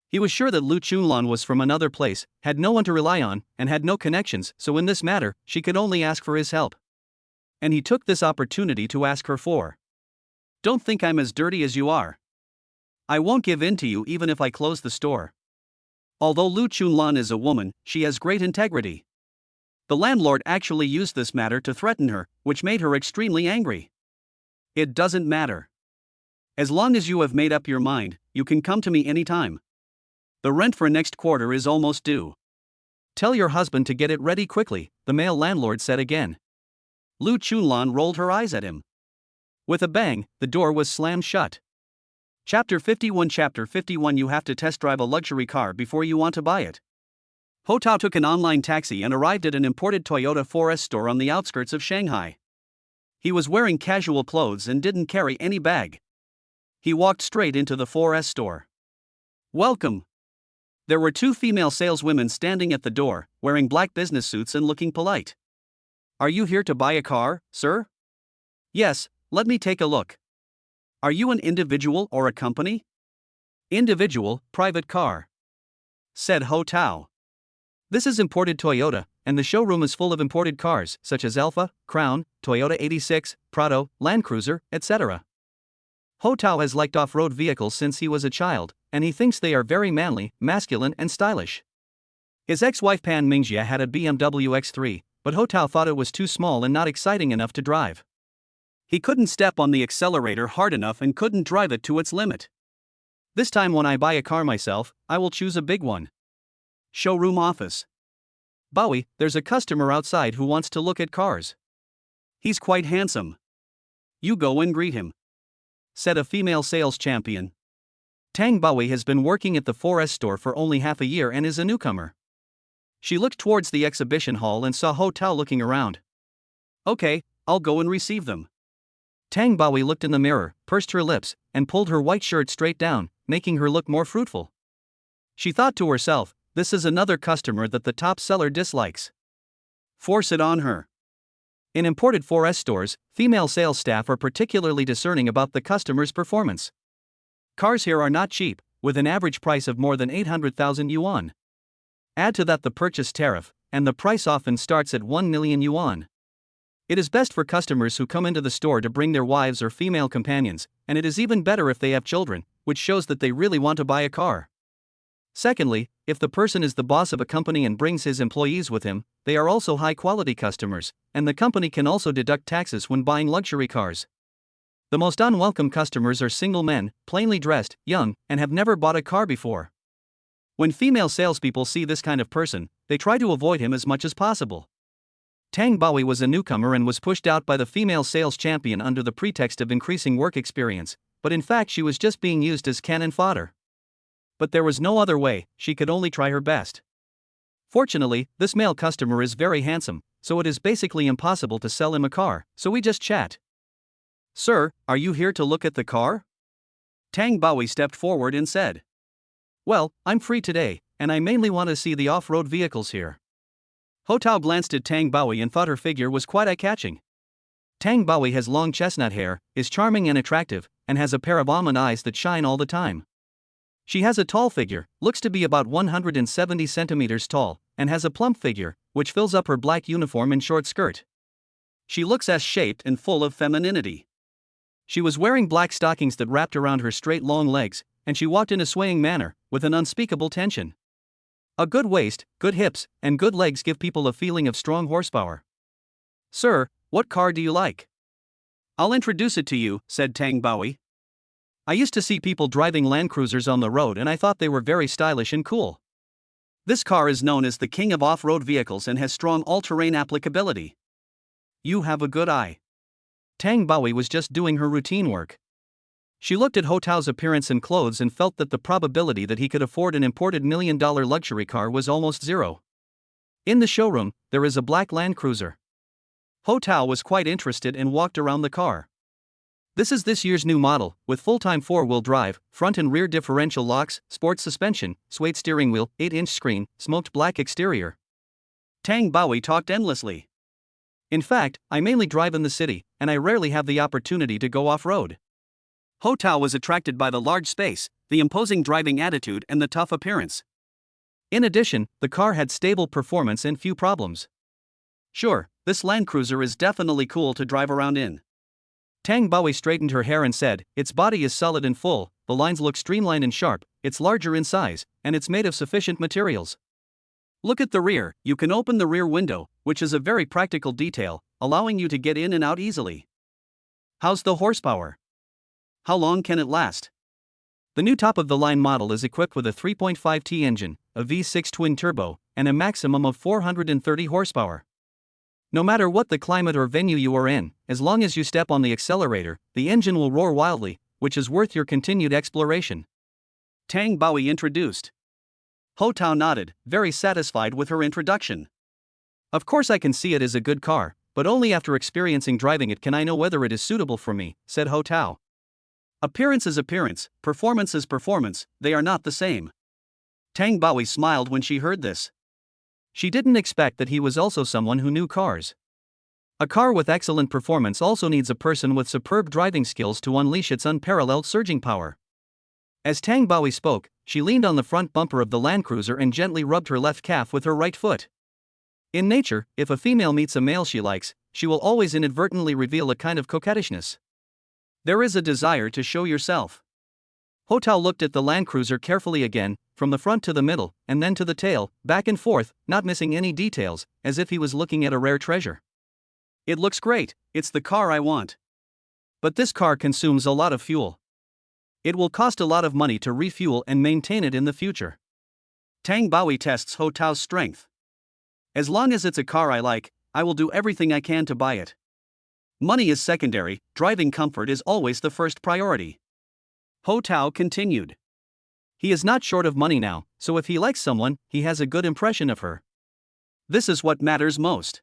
He was sure that Lu Chunlan was from another place, had no one to rely on, and had no connections, so in this matter, she could only ask for his help. And he took this opportunity to ask her for. "Don't think I'm as dirty as you are. I won't give in to you even if I close the store." Although Lu Chunlan is a woman, she has great integrity. The landlord actually used this matter to threaten her, which made her extremely angry. "It doesn't matter. As long as you have made up your mind, you can come to me anytime. The rent for next quarter is almost due. Tell your husband to get it ready quickly," the male landlord said again. Lu Chunlan rolled her eyes at him. With a bang, the door was slammed shut. Chapter 51. You have to test drive a luxury car before you want to buy it. Ho Tao took an online taxi and arrived at an imported Toyota 4S store on the outskirts of Shanghai. He was wearing casual clothes and didn't carry any bag. He walked straight into the 4S store. "Welcome." There were 2 female saleswomen standing at the door, wearing black business suits and looking polite. "Are you here to buy a car, sir?" "Yes, let me take a look." "Are you an individual or a company?" "Individual, private car," said Ho Tao. "This is imported Toyota, and the showroom is full of imported cars, such as Alfa, Crown, Toyota 86, Prado, Land Cruiser, etc. Ho Tao has liked off-road vehicles since he was a child, and he thinks they are very manly, masculine and stylish. His ex-wife Pan Mingjia had a BMW X3, but Ho Tao thought it was too small and not exciting enough to drive. He couldn't step on the accelerator hard enough and couldn't drive it to its limit. This time when I buy a car myself, I will choose a big one. Showroom office. Bowie, there's a customer outside who wants to look at cars. He's quite handsome. You go and greet him, said a female sales champion. Tang Bowie has been working at the 4S store for only half a year and is a newcomer. She looked towards the exhibition hall and saw Ho Tao looking around. Okay, I'll go and receive them. Tang Bowie looked in the mirror, pursed her lips, and pulled her white shirt straight down, making her look more fruitful. She thought to herself, this is another customer that the top seller dislikes. Force it on her. In imported 4S stores, female sales staff are particularly discerning about the customer's performance. Cars here are not cheap, with an average price of more than 800,000 yuan. Add to that the purchase tariff, and the price often starts at 1 million yuan. It is best for customers who come into the store to bring their wives or female companions, and it is even better if they have children, which shows that they really want to buy a car. Secondly, if the person is the boss of a company and brings his employees with him, they are also high-quality customers, and the company can also deduct taxes when buying luxury cars. The most unwelcome customers are single men, plainly dressed, young, and have never bought a car before. When female salespeople see this kind of person, they try to avoid him as much as possible. Tang Bowie was a newcomer and was pushed out by the female sales champion under the pretext of increasing work experience, but in fact she was just being used as cannon fodder. But there was no other way, she could only try her best. Fortunately, this male customer is very handsome, so it is basically impossible to sell him a car, so we just chat. Sir, are you here to look at the car? Tang Bowie stepped forward and said. Well, I'm free today, and I mainly want to see the off-road vehicles here. Ho Tao glanced at Tang Bowie and thought her figure was quite eye-catching. Tang Bowie has long chestnut hair, is charming and attractive, and has a pair of almond eyes that shine all the time. She has a tall figure, looks to be about 170 centimeters tall, and has a plump figure, which fills up her black uniform and short skirt. She looks S-shaped and full of femininity. She was wearing black stockings that wrapped around her straight long legs, and she walked in a swaying manner, with an unspeakable tension. A good waist, good hips, and good legs give people a feeling of strong horsepower. Sir, what car do you like? I'll introduce it to you, said Tang Bowie. I used to see people driving Land Cruisers on the road and I thought they were very stylish and cool. This car is known as the king of off-road vehicles and has strong all-terrain applicability. You have a good eye. Tang Bowie was just doing her routine work. She looked at Ho Tao's appearance and clothes and felt that the probability that he could afford an imported $1 million luxury car was almost zero. In the showroom, there is a black Land Cruiser. Ho Tao was quite interested and walked around the car. This is this year's new model, with full-time 4-wheel drive, front and rear differential locks, sports suspension, suede steering wheel, 8-inch screen, smoked black exterior. Tang Bowie talked endlessly. In fact, I mainly drive in the city, and I rarely have the opportunity to go off-road. Ho Tao was attracted by the large space, the imposing driving attitude and the tough appearance. In addition, the car had stable performance and few problems. Sure, this Land Cruiser is definitely cool to drive around in. Tang Bowie straightened her hair and said, its body is solid and full, the lines look streamlined and sharp, it's larger in size, and it's made of sufficient materials. Look at the rear, you can open the rear window, which is a very practical detail, allowing you to get in and out easily. How's the horsepower? How long can it last? The new top-of-the-line model is equipped with a 3.5T engine, a V6 twin-turbo, and a maximum of 430 horsepower. No matter what the climate or venue you are in, as long as you step on the accelerator, the engine will roar wildly, which is worth your continued exploration. Tang Bowie introduced. Ho Tao nodded, very satisfied with her introduction. Of course I can see it is a good car, but only after experiencing driving it can I know whether it is suitable for me, said Ho Tao. Appearance is appearance, performance is performance, they are not the same. Tang Bowie smiled when she heard this. She didn't expect that he was also someone who knew cars. A car with excellent performance also needs a person with superb driving skills to unleash its unparalleled surging power. As Tang Bowie spoke, she leaned on the front bumper of the Land Cruiser and gently rubbed her left calf with her right foot. In nature, if a female meets a male she likes, she will always inadvertently reveal a kind of coquettishness. There is a desire to show yourself. Ho Tao looked at the Land Cruiser carefully again, from the front to the middle, and then to the tail, back and forth, not missing any details, as if he was looking at a rare treasure. It looks great, it's the car I want. But this car consumes a lot of fuel. It will cost a lot of money to refuel and maintain it in the future. Tang Baoi tests Ho Tao's strength. As long as it's a car I like, I will do everything I can to buy it. Money is secondary, driving comfort is always the first priority. Ho Tao continued. He is not short of money now, so if he likes someone, he has a good impression of her. This is what matters most.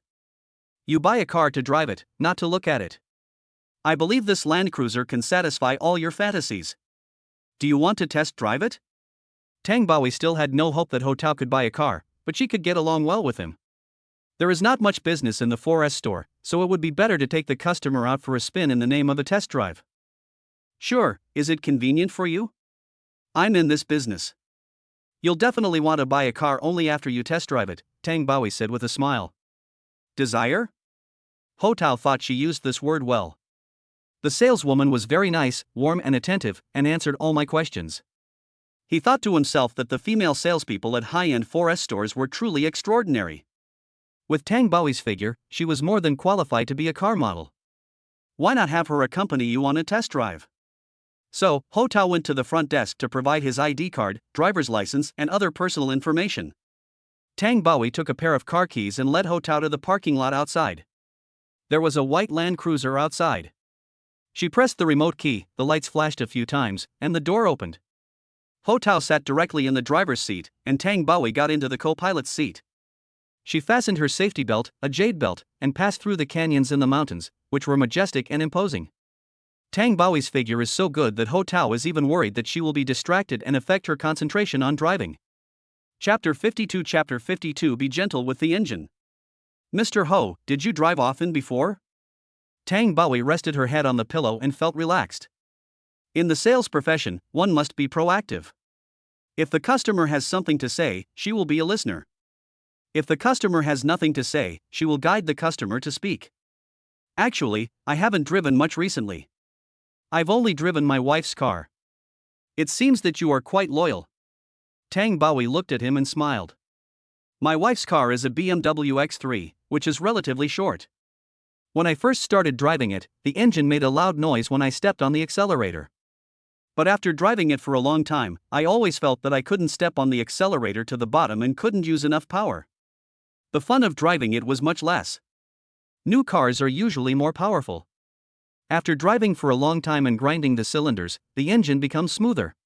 You buy a car to drive it, not to look at it. I believe this Land Cruiser can satisfy all your fantasies. Do you want to test drive it? Tang Baoi still had no hope that Ho Tao could buy a car, but she could get along well with him. There is not much business in the 4S store, so it would be better to take the customer out for a spin in the name of a test drive. Sure, is it convenient for you? I'm in this business. You'll definitely want to buy a car only after you test drive it, Tang Baoi said with a smile. Desire? Ho Tao thought she used this word well. The saleswoman was very nice, warm and attentive, and answered all my questions. He thought to himself that the female salespeople at high-end 4S stores were truly extraordinary. With Tang Baoi's figure, she was more than qualified to be a car model. Why not have her accompany you on a test drive? So, Ho Tao went to the front desk to provide his ID card, driver's license, and other personal information. Tang Baoi took a pair of car keys and led Ho Tao to the parking lot outside. There was a white Land Cruiser outside. She pressed the remote key, the lights flashed a few times, and the door opened. Ho Tao sat directly in the driver's seat, and Tang Baoi got into the co-pilot's seat. She fastened her safety belt, a jade belt, and passed through the canyons in the mountains, which were majestic and imposing. Tang Baoi's figure is so good that Ho Tao is even worried that she will be distracted and affect her concentration on driving. Chapter 52 Be gentle with the engine. Mr. Ho, did you drive often before? Tang Baoi rested her head on the pillow and felt relaxed. In the sales profession, one must be proactive. If the customer has something to say, she will be a listener. If the customer has nothing to say, she will guide the customer to speak. Actually, I haven't driven much recently. I've only driven my wife's car. It seems that you are quite loyal. Tang Baoi looked at him and smiled. My wife's car is a BMW X3, which is relatively short. When I first started driving it, the engine made a loud noise when I stepped on the accelerator. But after driving it for a long time, I always felt that I couldn't step on the accelerator to the bottom and couldn't use enough power. The fun of driving it was much less. New cars are usually more powerful. After driving for a long time and grinding the cylinders, the engine becomes smoother.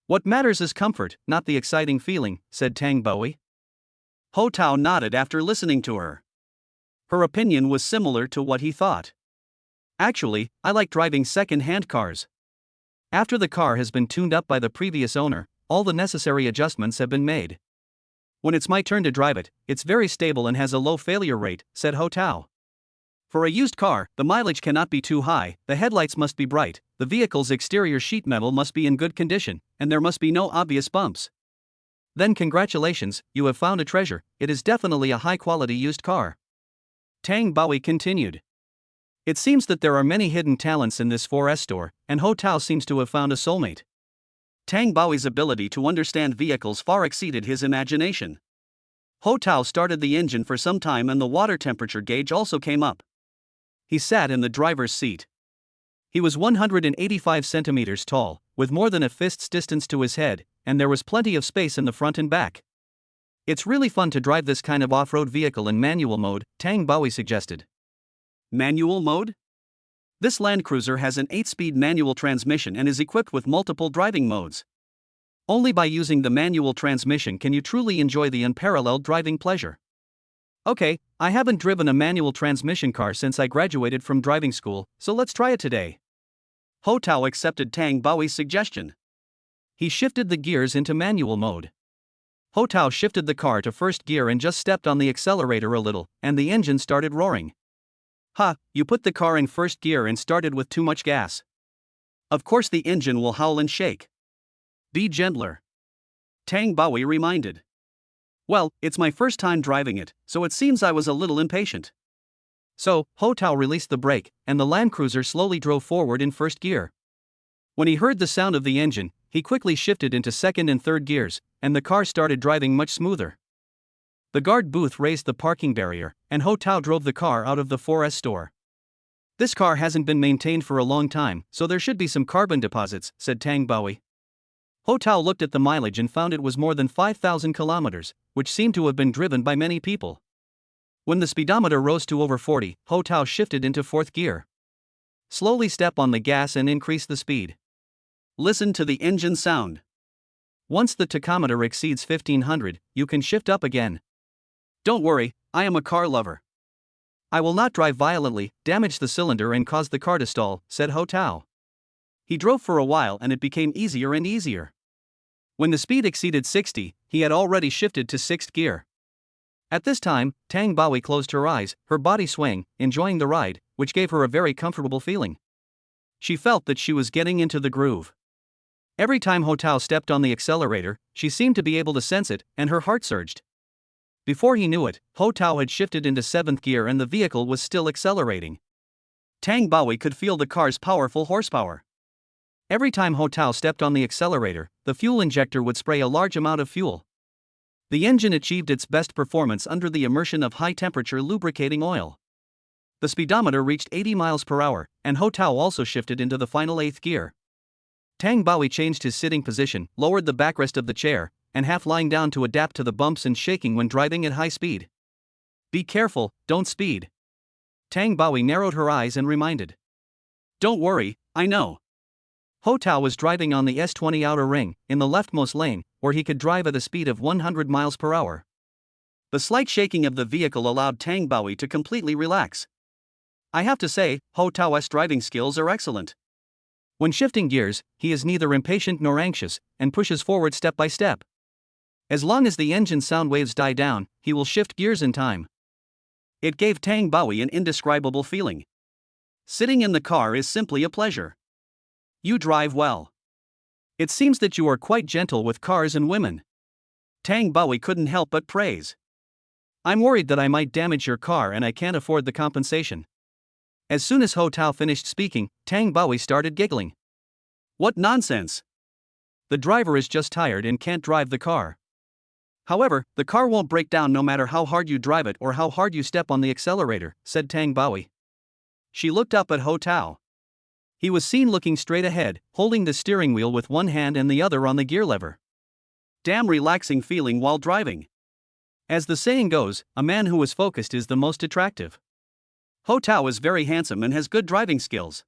What matters is comfort, not the exciting feeling, said Tang Baoi. Ho Tao nodded after listening to her. Her opinion was similar to what he thought. Actually, I like driving second-hand cars. After the car has been tuned up by the previous owner, all the necessary adjustments have been made. When it's my turn to drive it, it's very stable and has a low failure rate, said Ho Tao. For a used car, the mileage cannot be too high, the headlights must be bright, the vehicle's exterior sheet metal must be in good condition, and there must be no obvious bumps. Then congratulations, you have found a treasure, it is definitely a high-quality used car. Tang Baoi continued. It seems that there are many hidden talents in this 4S store, and Ho Tao seems to have found a soulmate. Tang Baoi's ability to understand vehicles far exceeded his imagination. Ho Tao started the engine for some time and the water temperature gauge also came up. He sat in the driver's seat. He was 185 centimeters tall, with more than a fist's distance to his head, and there was plenty of space in the front and back. It's really fun to drive this kind of off-road vehicle in manual mode, Tang Baoi suggested. Manual mode? This Land Cruiser has an 8-speed manual transmission and is equipped with multiple driving modes. Only by using the manual transmission can you truly enjoy the unparalleled driving pleasure. Okay, I haven't driven a manual transmission car since I graduated from driving school, so let's try it today. Ho Tao accepted Tang Baoi's suggestion. He shifted the gears into manual mode. Ho Tao shifted the car to first gear and just stepped on the accelerator a little, and the engine started roaring. Ha, you put the car in first gear and started with too much gas. Of course the engine will howl and shake. Be gentler. Tang Baoi reminded. Well, it's my first time driving it, so it seems I was a little impatient. So, Ho Tao released the brake, and the Land Cruiser slowly drove forward in first gear. When he heard the sound of the engine, He quickly shifted into second and third gears, and the car started driving much smoother. The guard booth raised the parking barrier, and Ho Tao drove the car out of the 4S store. This car hasn't been maintained for a long time, so there should be some carbon deposits, said Tang Bawi. Ho Tao looked at the mileage and found it was more than 5,000 kilometers, which seemed to have been driven by many people. When the speedometer rose to over 40, Ho Tao shifted into fourth gear. Slowly step on the gas and increase the speed. Listen to the engine sound. Once the tachometer exceeds 1500, you can shift up again. Don't worry, I am a car lover. I will not drive violently, damage the cylinder and cause the car to stall, said Ho Tao. He drove for a while and it became easier and easier. When the speed exceeded 60, he had already shifted to sixth gear. At this time, Tang Bawi closed her eyes, her body swaying, enjoying the ride, which gave her a very comfortable feeling. She felt that she was getting into the groove. Every time Ho Tao stepped on the accelerator, she seemed to be able to sense it, and her heart surged. Before he knew it, Ho Tao had shifted into seventh gear and the vehicle was still accelerating. Tang Bawi could feel the car's powerful horsepower. Every time Ho Tao stepped on the accelerator, the fuel injector would spray a large amount of fuel. The engine achieved its best performance under the immersion of high-temperature lubricating oil. The speedometer reached 80 miles per hour, and Ho Tao also shifted into the final eighth gear. Tang Bawi changed his sitting position, lowered the backrest of the chair, and half lying down to adapt to the bumps and shaking when driving at high speed. Be careful, don't speed. Tang Bawi narrowed her eyes and reminded. Don't worry, I know. Ho Tao was driving on the S20 outer ring, in the leftmost lane, where he could drive at a speed of 100 miles per hour. The slight shaking of the vehicle allowed Tang Bawi to completely relax. I have to say, Ho Tao's driving skills are excellent. When shifting gears, he is neither impatient nor anxious, and pushes forward step by step. As long as the engine sound waves die down, he will shift gears in time. It gave Tang Bawi an indescribable feeling. Sitting in the car is simply a pleasure. You drive well. It seems that you are quite gentle with cars and women. Tang Bawi couldn't help but praise. I'm worried that I might damage your car and I can't afford the compensation. As soon as Ho Tao finished speaking, Tang Bawi started giggling. What nonsense! The driver is just tired and can't drive the car. However, the car won't break down no matter how hard you drive it or how hard you step on the accelerator, said Tang Bawi. She looked up at Ho Tao. He was seen looking straight ahead, holding the steering wheel with one hand and the other on the gear lever. Damn relaxing feeling while driving. As the saying goes, a man who is focused is the most attractive. Ho Tao is very handsome and has good driving skills.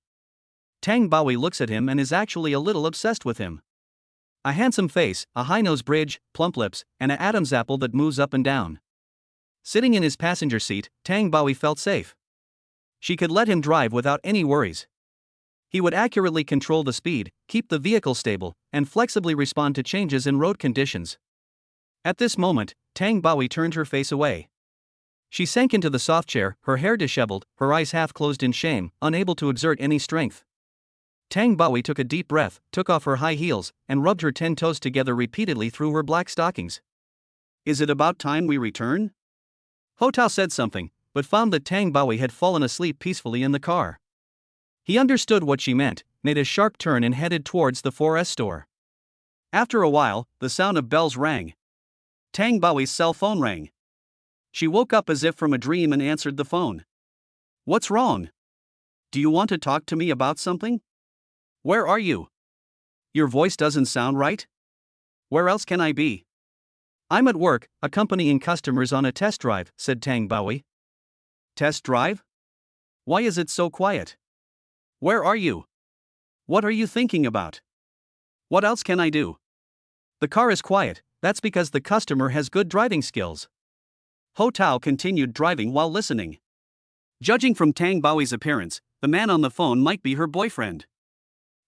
Tang Bawi looks at him and is actually a little obsessed with him. A handsome face, a high nose bridge, plump lips, and an Adam's apple that moves up and down. Sitting in his passenger seat, Tang Bawi felt safe. She could let him drive without any worries. He would accurately control the speed, keep the vehicle stable, and flexibly respond to changes in road conditions. At this moment, Tang Bawi turned her face away. She sank into the soft chair, her hair disheveled, her eyes half closed in shame, unable to exert any strength. Tang Bawi took a deep breath, took off her high heels, and rubbed her 10 toes together repeatedly through her black stockings. Is it about time we return? Ho Tao said something, but found that Tang Bawi had fallen asleep peacefully in the car. He understood what she meant, made a sharp turn and headed towards the 4S store. After a while, the sound of bells rang. Tang Bawi's cell phone rang. She woke up as if from a dream and answered the phone. What's wrong? Do you want to talk to me about something? Where are you? Your voice doesn't sound right. Where else can I be? I'm at work, accompanying customers on a test drive, said Tang Bawi. Test drive? Why is it so quiet? Where are you? What are you thinking about? What else can I do? The car is quiet, that's because the customer has good driving skills. Ho Tao continued driving while listening. Judging from Tang Bawi's appearance, the man on the phone might be her boyfriend.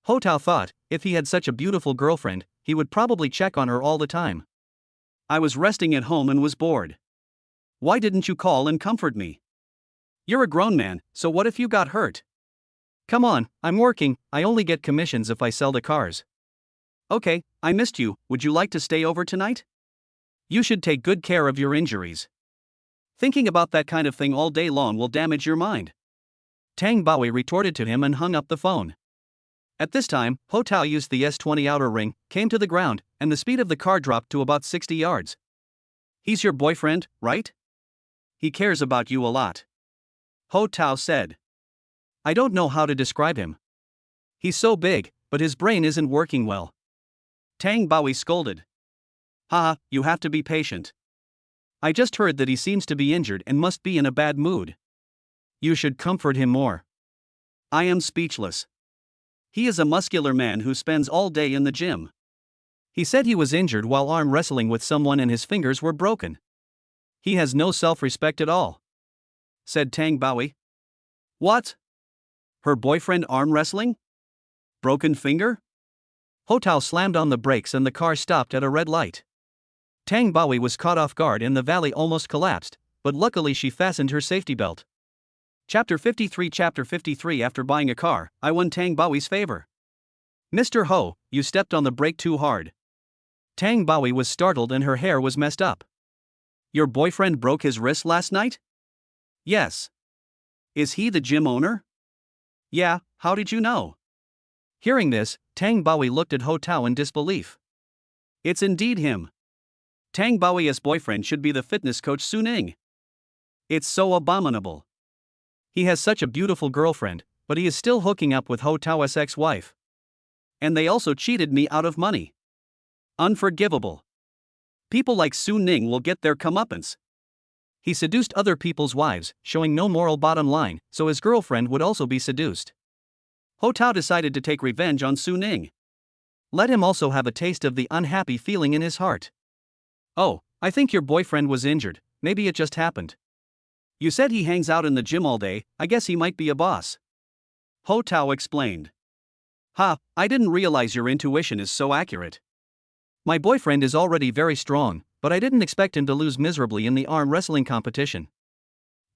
Ho Tao thought, if he had such a beautiful girlfriend, he would probably check on her all the time. I was resting at home and was bored. Why didn't you call and comfort me? You're a grown man, so what if you got hurt? Come on, I'm working, I only get commissions if I sell the cars. Okay, I missed you, would you like to stay over tonight? You should take good care of your injuries. Thinking about that kind of thing all day long will damage your mind. Tang Bawi retorted to him and hung up the phone. At this time, Ho Tao used the S20 outer ring, came to the ground, and the speed of the car dropped to about 60 yards. He's your boyfriend, right? He cares about you a lot. Ho Tao said. I don't know how to describe him. He's so big, but his brain isn't working well. Tang Baoui scolded. Haha, you have to be patient. I just heard that he seems to be injured and must be in a bad mood. You should comfort him more. I am speechless. He is a muscular man who spends all day in the gym. He said he was injured while arm wrestling with someone and his fingers were broken. He has no self-respect at all, said Tang Baoui. What? Her boyfriend arm wrestling? Broken finger? Ho Tao slammed on the brakes and the car stopped at a red light. Tang Baoui was caught off guard and the valley almost collapsed, but luckily she fastened her safety belt. Chapter 53. After buying a car, I won Tang Baoi's favor. Mr. Ho, you stepped on the brake too hard. Tang Baoui was startled and her hair was messed up. Your boyfriend broke his wrist last night? Yes. Is he the gym owner? Yeah, how did you know? Hearing this, Tang Baoui looked at Ho Tao in disbelief. It's indeed him. Tang Baoi's boyfriend should be the fitness coach Su Ning. It's so abominable. He has such a beautiful girlfriend, but he is still hooking up with Ho Tao's ex-wife. And they also cheated me out of money. Unforgivable. People like Su Ning will get their comeuppance. He seduced other people's wives, showing no moral bottom line, so his girlfriend would also be seduced. Ho Tao decided to take revenge on Su Ning. Let him also have a taste of the unhappy feeling in his heart. Oh, I think your boyfriend was injured, maybe it just happened. You said he hangs out in the gym all day, I guess he might be a boss. Ho Tao explained. Ha, I didn't realize your intuition is so accurate. My boyfriend is already very strong, but I didn't expect him to lose miserably in the arm wrestling competition.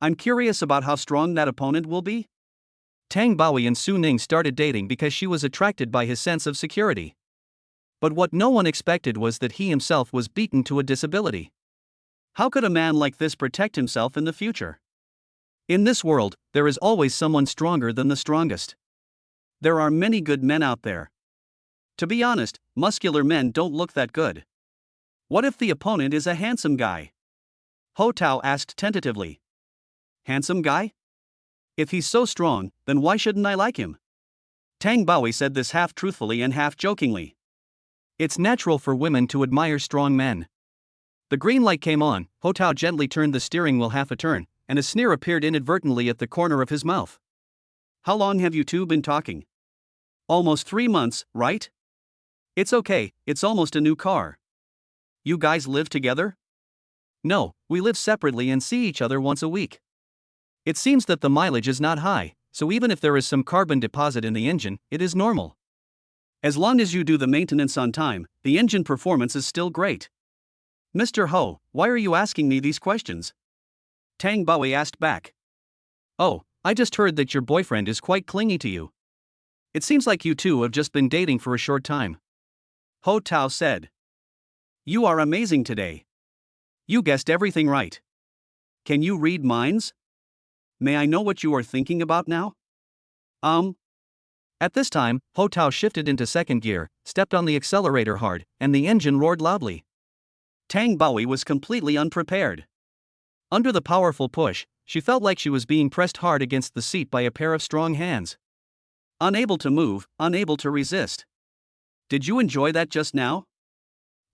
I'm curious about how strong that opponent will be. Tang Baoui and Su Ning started dating because she was attracted by his sense of security. But what no one expected was that he himself was beaten to a disability. How could a man like this protect himself in the future? In this world, there is always someone stronger than the strongest. There are many good men out there. To be honest, muscular men don't look that good. What if the opponent is a handsome guy? Ho Tao asked tentatively. Handsome guy? If he's so strong, then why shouldn't I like him? Tang Baoui said this half truthfully and half jokingly. It's natural for women to admire strong men. The green light came on, Ho Tao gently turned the steering wheel half a turn, and a sneer appeared inadvertently at the corner of his mouth. How long have you two been talking? Almost 3 months, right? It's okay, it's almost a new car. You guys live together? No, we live separately and see each other once a week. It seems that the mileage is not high, so even if there is some carbon deposit in the engine, it is normal. As long as you do the maintenance on time, the engine performance is still great. Mr. Ho, why are you asking me these questions? Tang Baoui asked back. Oh, I just heard that your boyfriend is quite clingy to you. It seems like you two have just been dating for a short time. Ho Tao said. You are amazing today. You guessed everything right. Can you read minds? May I know what you are thinking about now? At this time, Ho Tao shifted into second gear, stepped on the accelerator hard, and the engine roared loudly. Tang Baoui was completely unprepared. Under the powerful push, she felt like she was being pressed hard against the seat by a pair of strong hands. Unable to move, unable to resist. Did you enjoy that just now?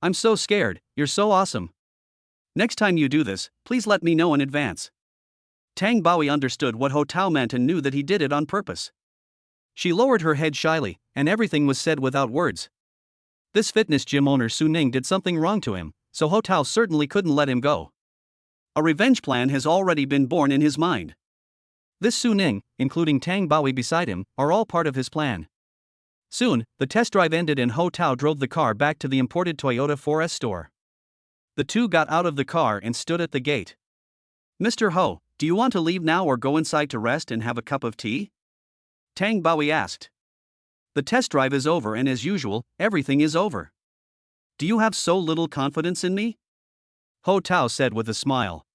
I'm so scared, you're so awesome. Next time you do this, please let me know in advance. Tang Baoui understood what Ho Tao meant and knew that he did it on purpose. She lowered her head shyly, and everything was said without words. This fitness gym owner Su Ning did something wrong to him, so Ho Tao certainly couldn't let him go. A revenge plan has already been born in his mind. This Su Ning, including Tang Baoui beside him, are all part of his plan. Soon, the test drive ended and Ho Tao drove the car back to the imported Toyota 4S store. The two got out of the car and stood at the gate. Mr. Ho, do you want to leave now or go inside to rest and have a cup of tea? Tang Baoui asked. The test drive is over and as usual, everything is over. Do you have so little confidence in me? Ho Tao said with a smile.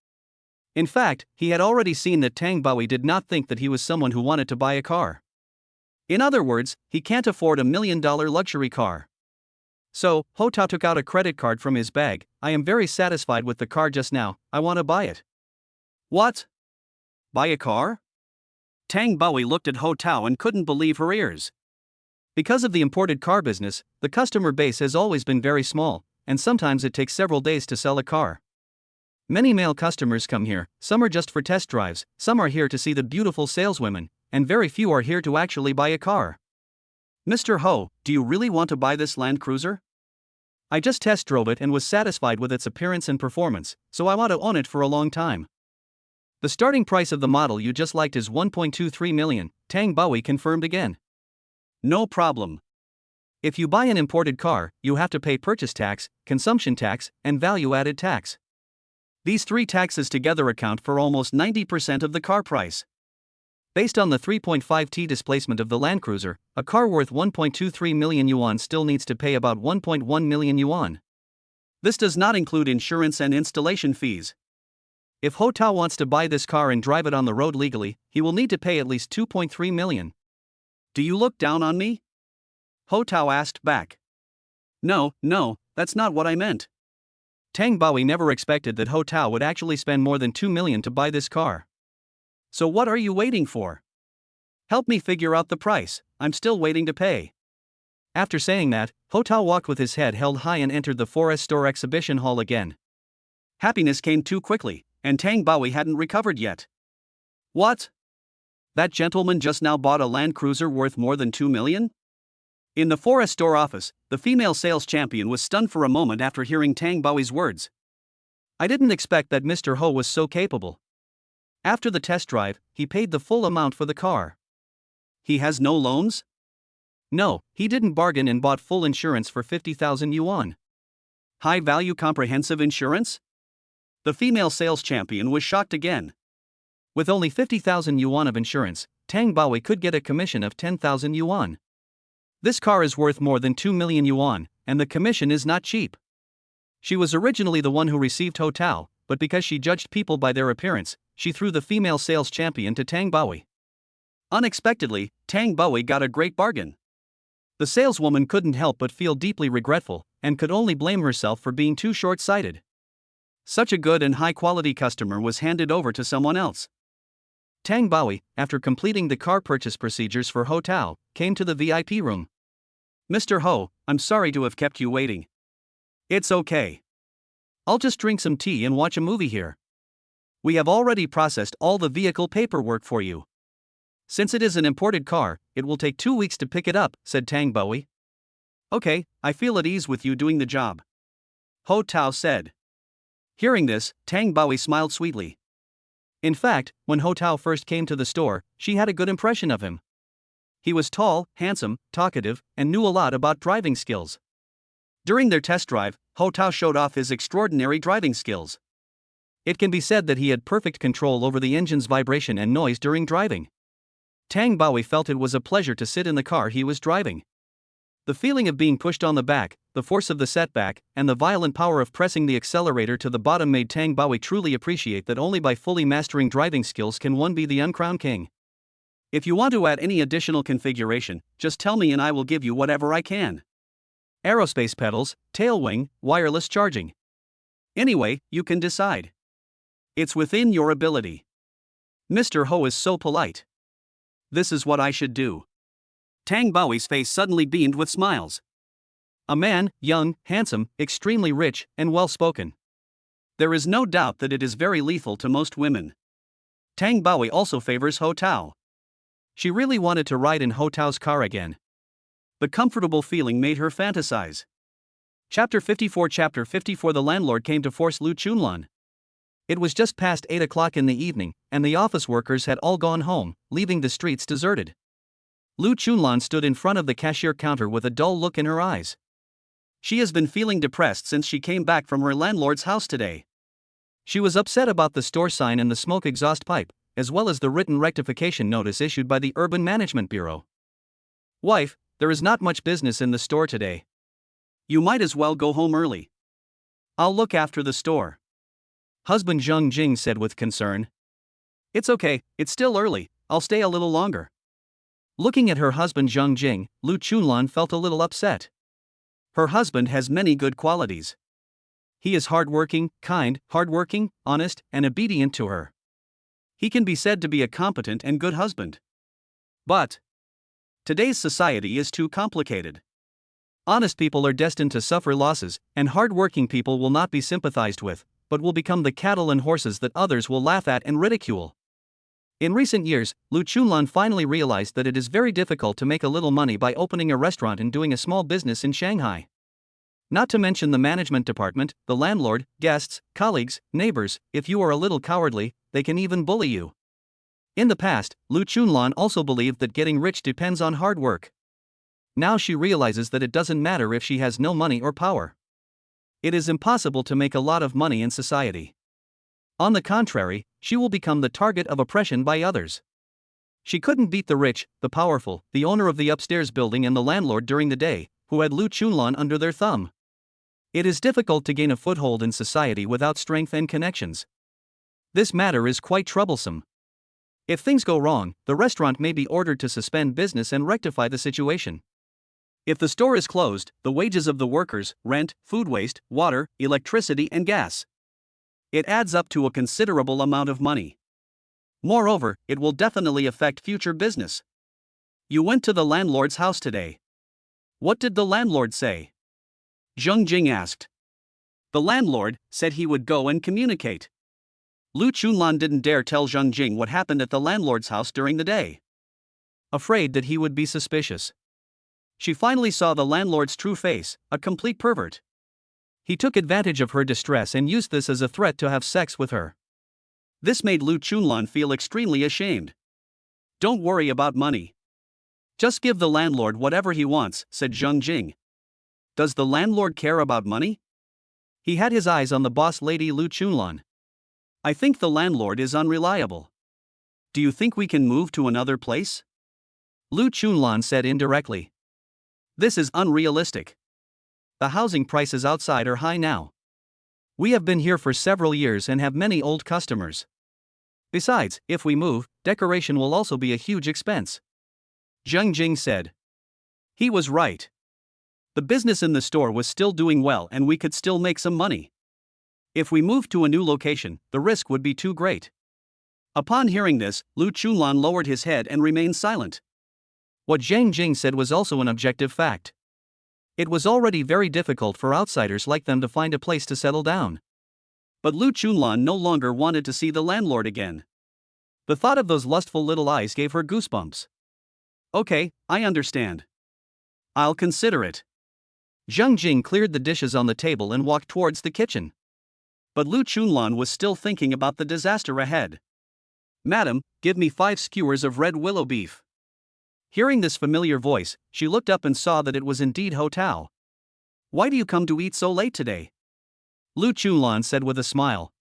In fact, he had already seen that Tang Baoui did not think that he was someone who wanted to buy a car. In other words, he can't afford a $1 million luxury car. So, Ho Tao took out a credit card from his bag. I am very satisfied with the car just now, I want to buy it. What? Buy a car? Tang Baoi looked at Ho Tao and couldn't believe her ears. Because of the imported car business, the customer base has always been very small, and sometimes it takes several days to sell a car. Many male customers come here, some are just for test drives, some are here to see the beautiful saleswomen, and very few are here to actually buy a car. Mr. Ho, do you really want to buy this Land Cruiser? I just test drove it and was satisfied with its appearance and performance, so I want to own it for a long time. The starting price of the model you just liked is 1.23 million, Tang Baoi confirmed again. No problem. If you buy an imported car, you have to pay purchase tax, consumption tax, and value-added tax. These three taxes together account for almost 90% of the car price. Based on the 3.5T displacement of the Land Cruiser, a car worth 1.23 million yuan still needs to pay about 1.1 million yuan. This does not include insurance and installation fees. If Ho Tao wants to buy this car and drive it on the road legally, he will need to pay at least 2.3 million. Do you look down on me? Ho Tao asked back. No, that's not what I meant. Tang Baoi never expected that Ho Tao would actually spend more than 2 million to buy this car. So what are you waiting for? Help me figure out the price, I'm still waiting to pay. After saying that, Ho Tao walked with his head held high and entered the Forest Store exhibition hall again. Happiness came too quickly, and Tang Baoi hadn't recovered yet. What? That gentleman just now bought a Land Cruiser worth more than 2 million? In the Forest Store office, the female sales champion was stunned for a moment after hearing Tang Baoi's words. I didn't expect that Mr. Ho was so capable. After the test drive, he paid the full amount for the car. He has no loans? No, he didn't bargain and bought full insurance for 50,000 yuan. High-value comprehensive insurance? The female sales champion was shocked again. With only 50,000 yuan of insurance, Tang Baoi could get a commission of 10,000 yuan. This car is worth more than 2 million yuan, and the commission is not cheap. She was originally the one who received Ho Tao, but because she judged people by their appearance, she threw the female sales champion to Tang Baoi. Unexpectedly, Tang Baoi got a great bargain. The saleswoman couldn't help but feel deeply regretful, and could only blame herself for being too short-sighted. Such a good and high-quality customer was handed over to someone else. Tang Baoi, after completing the car purchase procedures for Ho Tao, came to the VIP room. Mr. Ho, I'm sorry to have kept you waiting. It's okay. I'll just drink some tea and watch a movie here. We have already processed all the vehicle paperwork for you. Since it is an imported car, it will take 2 weeks to pick it up, said Tang Baoi. Okay, I feel at ease with you doing the job. Ho Tao said. Hearing this, Tang Baoi smiled sweetly. In fact, when Ho Tao first came to the store, she had a good impression of him. He was tall, handsome, talkative, and knew a lot about driving skills. During their test drive, Ho Tao showed off his extraordinary driving skills. It can be said that he had perfect control over the engine's vibration and noise during driving. Tang Baoi felt it was a pleasure to sit in the car he was driving. The feeling of being pushed on the back, the force of the setback, and the violent power of pressing the accelerator to the bottom made Tang Baoi truly appreciate that only by fully mastering driving skills can one be the uncrowned king. If you want to add any additional configuration, just tell me and I will give you whatever I can. Aerospace pedals, tail wing, wireless charging. Anyway, you can decide. It's within your ability. Mr. Ho is so polite. This is what I should do. Tang Baoi's face suddenly beamed with smiles. A man, young, handsome, extremely rich, and well-spoken. There is no doubt that it is very lethal to most women. Tang Baoi also favors Ho Tao. She really wanted to ride in Ho Tao's car again. The comfortable feeling made her fantasize. Chapter 54 The landlord came to force Lu Chunlan. It was just past 8 o'clock in the evening, and the office workers had all gone home, leaving the streets deserted. Lu Chunlan stood in front of the cashier counter with a dull look in her eyes. She has been feeling depressed since she came back from her landlord's house today. She was upset about the store sign and the smoke exhaust pipe, as well as the written rectification notice issued by the Urban Management Bureau. Wife, there is not much business in the store today. You might as well go home early. I'll look after the store. Husband Zheng Jing said with concern. It's okay, it's still early, I'll stay a little longer. Looking at her husband Zheng Jing, Lu Chunlan felt a little upset. Her husband has many good qualities. He is hardworking, kind, honest, and obedient to her. He can be said to be a competent and good husband. But today's society is too complicated. Honest people are destined to suffer losses, and hardworking people will not be sympathized with, but will become the cattle and horses that others will laugh at and ridicule. In recent years, Lu Chunlan finally realized that it is very difficult to make a little money by opening a restaurant and doing a small business in Shanghai. Not to mention the management department, the landlord, guests, colleagues, neighbors. If you are a little cowardly, they can even bully you. In the past, Lu Chunlan also believed that getting rich depends on hard work. Now she realizes that it doesn't matter if she has no money or power. It is impossible to make a lot of money in society. On the contrary, she will become the target of oppression by others. She couldn't beat the rich, the powerful, the owner of the upstairs building and the landlord during the day, who had Lu Chunlan under their thumb. It is difficult to gain a foothold in society without strength and connections. This matter is quite troublesome. If things go wrong, the restaurant may be ordered to suspend business and rectify the situation. If the store is closed, the wages of the workers, rent, food waste, water, electricity, and gas. It adds up to a considerable amount of money. Moreover, it will definitely affect future business. You went to the landlord's house today. What did the landlord say? Zheng Jing asked. The landlord said he would go and communicate. Lu Chunlan didn't dare tell Zheng Jing what happened at the landlord's house during the day, afraid that he would be suspicious. She finally saw the landlord's true face, a complete pervert. He took advantage of her distress and used this as a threat to have sex with her. This made Lu Chunlan feel extremely ashamed. Don't worry about money. Just give the landlord whatever he wants, said Zheng Jing. Does the landlord care about money? He had his eyes on the boss lady Lu Chunlan. I think the landlord is unreliable. Do you think we can move to another place? Lu Chunlan said indirectly. This is unrealistic. The housing prices outside are high now. We have been here for several years and have many old customers. Besides, if we move, decoration will also be a huge expense. Zheng Jing said. He was right. The business in the store was still doing well and we could still make some money. If we moved to a new location, the risk would be too great. Upon hearing this, Lu Chunlan lowered his head and remained silent. What Zheng Jing said was also an objective fact. It was already very difficult for outsiders like them to find a place to settle down. But Lu Chunlan no longer wanted to see the landlord again. The thought of those lustful little eyes gave her goosebumps. Okay, I understand. I'll consider it. Zheng Jing cleared the dishes on the table and walked towards the kitchen. But Lu Chunlan was still thinking about the disaster ahead. Madam, give me 5 skewers of red willow beef. Hearing this familiar voice, she looked up and saw that it was indeed Ho Tao. Why do you come to eat so late today? Lu Chunlan said with a smile.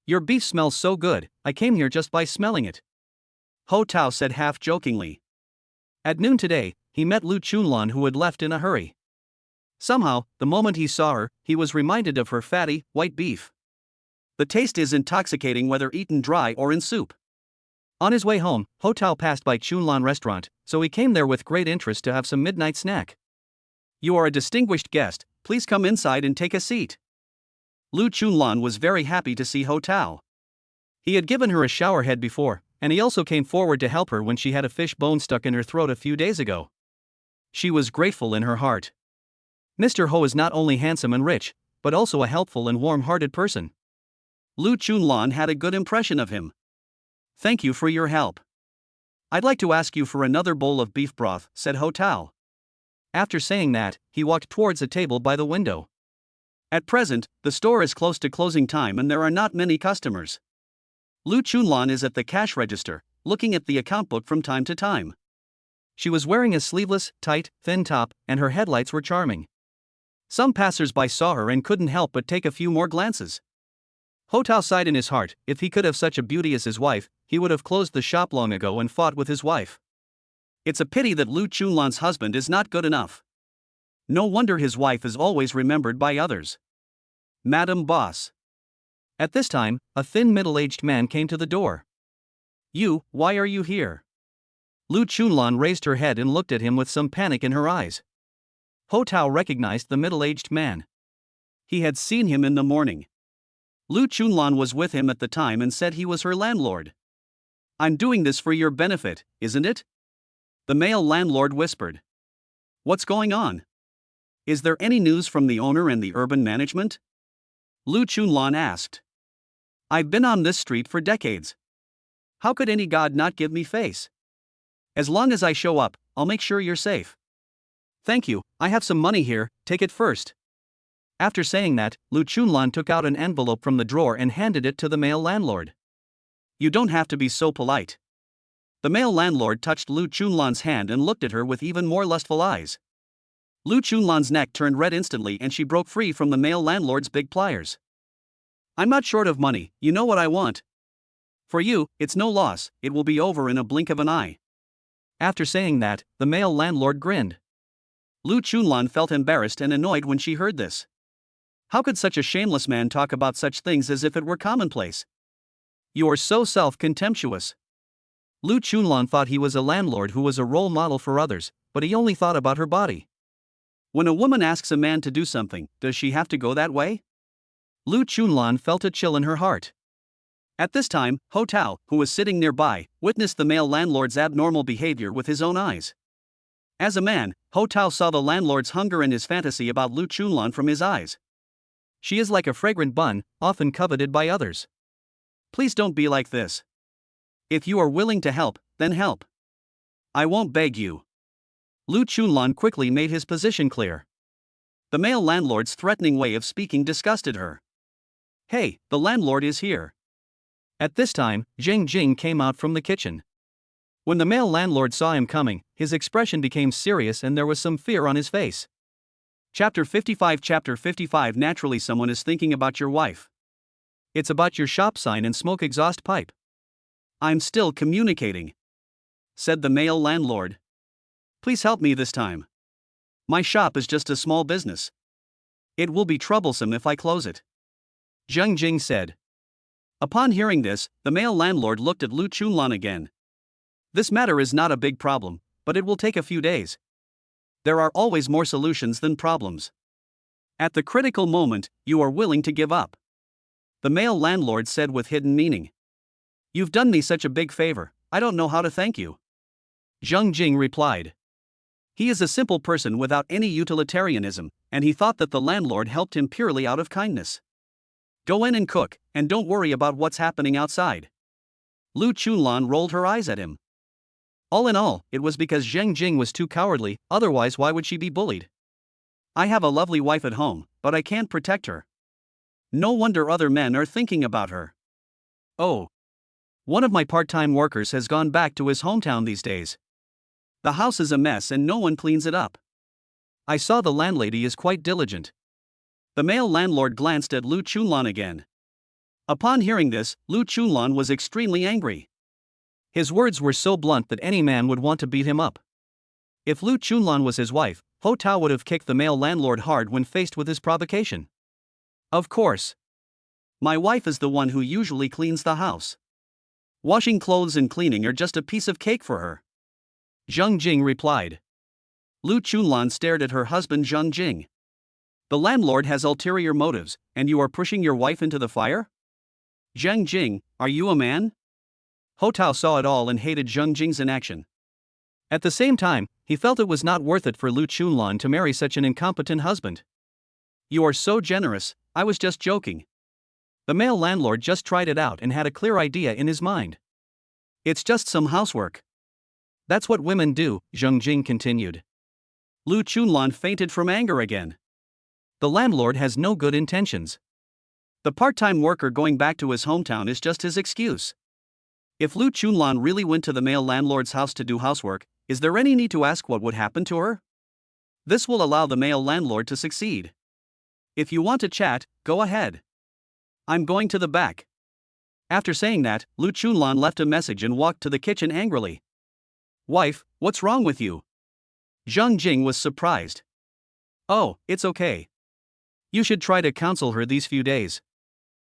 Your beef smells so good, I came here just by smelling it. Ho Tao said half jokingly. At noon today, he met Lu Chunlan who had left in a hurry. Somehow, the moment he saw her, he was reminded of her fatty, white beef. The taste is intoxicating whether eaten dry or in soup. On his way home, Ho Tao passed by Chunlan restaurant, so he came there with great interest to have some midnight snack. You are a distinguished guest, please come inside and take a seat. Lu Chunlan was very happy to see Ho Tao. He had given her a shower head before, and he also came forward to help her when she had a fish bone stuck in her throat a few days ago. She was grateful in her heart. Mr. Ho is not only handsome and rich, but also a helpful and warm-hearted person. Lu Chunlan had a good impression of him. Thank you for your help. I'd like to ask you for another bowl of beef broth, said Ho Tao. After saying that, he walked towards a table by the window. At present, the store is close to closing time and there are not many customers. Lu Chunlan is at the cash register, looking at the account book from time to time. She was wearing a sleeveless, tight, thin top, and her headlights were charming. Some passers-by saw her and couldn't help but take a few more glances. Ho Tao sighed in his heart, if he could have such a beauty as his wife, he would have closed the shop long ago and fought with his wife. It's a pity that Lu Chunlan's husband is not good enough. No wonder his wife is always remembered by others. Madam Boss. At this time, a thin middle-aged man came to the door. You, why are you here? Lu Chunlan raised her head and looked at him with some panic in her eyes. Ho Tao recognized the middle-aged man. He had seen him in the morning. Lu Chunlan was with him at the time and said he was her landlord. "I'm doing this for your benefit, isn't it?" The male landlord whispered. "What's going on? Is there any news from the owner and the urban management?" Lu Chunlan asked. "I've been on this street for decades. How could any god not give me face? As long as I show up, I'll make sure you're safe." "Thank you, I have some money here, take it first." After saying that, Lu Chunlan took out an envelope from the drawer and handed it to the male landlord. "You don't have to be so polite." The male landlord touched Lu Chunlan's hand and looked at her with even more lustful eyes. Lu Chunlan's neck turned red instantly and she broke free from the male landlord's big pliers. "I'm not short of money, you know what I want. For you, it's no loss, it will be over in a blink of an eye." After saying that, the male landlord grinned. Lu Chunlan felt embarrassed and annoyed when she heard this. How could such a shameless man talk about such things as if it were commonplace? "You are so self-contemptuous." Lu Chunlan thought he was a landlord who was a role model for others, but he only thought about her body. When a woman asks a man to do something, does she have to go that way? Lu Chunlan felt a chill in her heart. At this time, Ho Tao, who was sitting nearby, witnessed the male landlord's abnormal behavior with his own eyes. As a man, Ho Tao saw the landlord's hunger and his fantasy about Lu Chunlan from his eyes. "She is like a fragrant bun, often coveted by others. Please don't be like this. If you are willing to help, then help. I won't beg you." Lu Chunlan quickly made his position clear. The male landlord's threatening way of speaking disgusted her. "Hey, the landlord is here." At this time, Zheng Jing came out from the kitchen. When the male landlord saw him coming, his expression became serious and there was some fear on his face. Chapter 55. Naturally someone is thinking about your wife. It's about your shop sign and smoke exhaust pipe. "I'm still communicating," said the male landlord. "Please help me this time. My shop is just a small business. It will be troublesome if I close it," Zheng Jing said. Upon hearing this, the male landlord looked at Lu Chunlan again. "This matter is not a big problem, but it will take a few days. There are always more solutions than problems. At the critical moment, you are willing to give up," the male landlord said with hidden meaning. "You've done me such a big favor, I don't know how to thank you," Zheng Jing replied. He is a simple person without any utilitarianism, and he thought that the landlord helped him purely out of kindness. "Go in and cook, and don't worry about what's happening outside." Lu Chunlan rolled her eyes at him. All in all, it was because Zheng Jing was too cowardly, otherwise why would she be bullied? "I have a lovely wife at home, but I can't protect her. No wonder other men are thinking about her. Oh. One of my part-time workers has gone back to his hometown these days. The house is a mess and no one cleans it up. I saw the landlady is quite diligent." The male landlord glanced at Lu Chunlan again. Upon hearing this, Lu Chunlan was extremely angry. His words were so blunt that any man would want to beat him up. If Lu Chunlan was his wife, Ho Tao would have kicked the male landlord hard when faced with his provocation. "Of course. My wife is the one who usually cleans the house. Washing clothes and cleaning are just a piece of cake for her," Zheng Jing replied. Lu Chunlan stared at her husband Zheng Jing. "The landlord has ulterior motives, and you are pushing your wife into the fire? Zheng Jing, are you a man?" Ho Tao saw it all and hated Zheng Jing's inaction. At the same time, he felt it was not worth it for Lu Chunlan to marry such an incompetent husband. "You are so generous, I was just joking." The male landlord just tried it out and had a clear idea in his mind. "It's just some housework." "That's what women do," Zheng Jing continued. Lu Chunlan fainted from anger again. The landlord has no good intentions. The part-time worker going back to his hometown is just his excuse. If Lu Chunlan really went to the male landlord's house to do housework, is there any need to ask what would happen to her? This will allow the male landlord to succeed. "If you want to chat, go ahead. I'm going to the back." After saying that, Lu Chunlan left a message and walked to the kitchen angrily. "Wife, what's wrong with you?" Zheng Jing was surprised. "Oh, it's okay. You should try to counsel her these few days.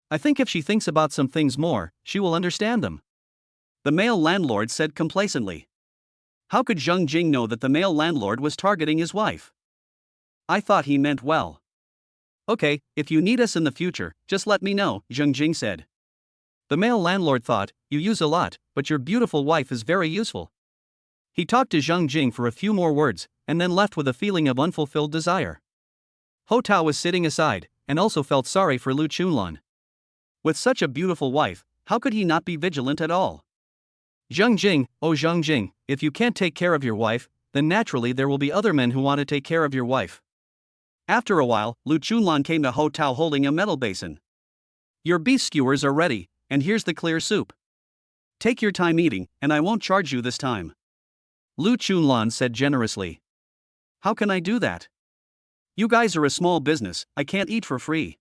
I think if she thinks about some things more, she will understand them," the male landlord said complacently. How could Zheng Jing know that the male landlord was targeting his wife? I thought he meant well. Okay, if you need us in the future, just let me know, Zheng Jing said. The male landlord thought, you use a lot, but your beautiful wife is very useful. He talked to Zheng Jing for a few more words, and then left with a feeling of unfulfilled desire. Ho Tao was sitting aside, and also felt sorry for Lu Chunlan. With such a beautiful wife, how could he not be vigilant at all? Zheng Jing, oh Zheng Jing, if you can't take care of your wife, then naturally there will be other men who want to take care of your wife. After a while, Lu Chunlan came to Ho Tao holding a metal basin. Your beef skewers are ready, and here's the clear soup. Take your time eating, and I won't charge you this time. Lu Chunlan said generously. How can I do that? You guys are a small business, I can't eat for free.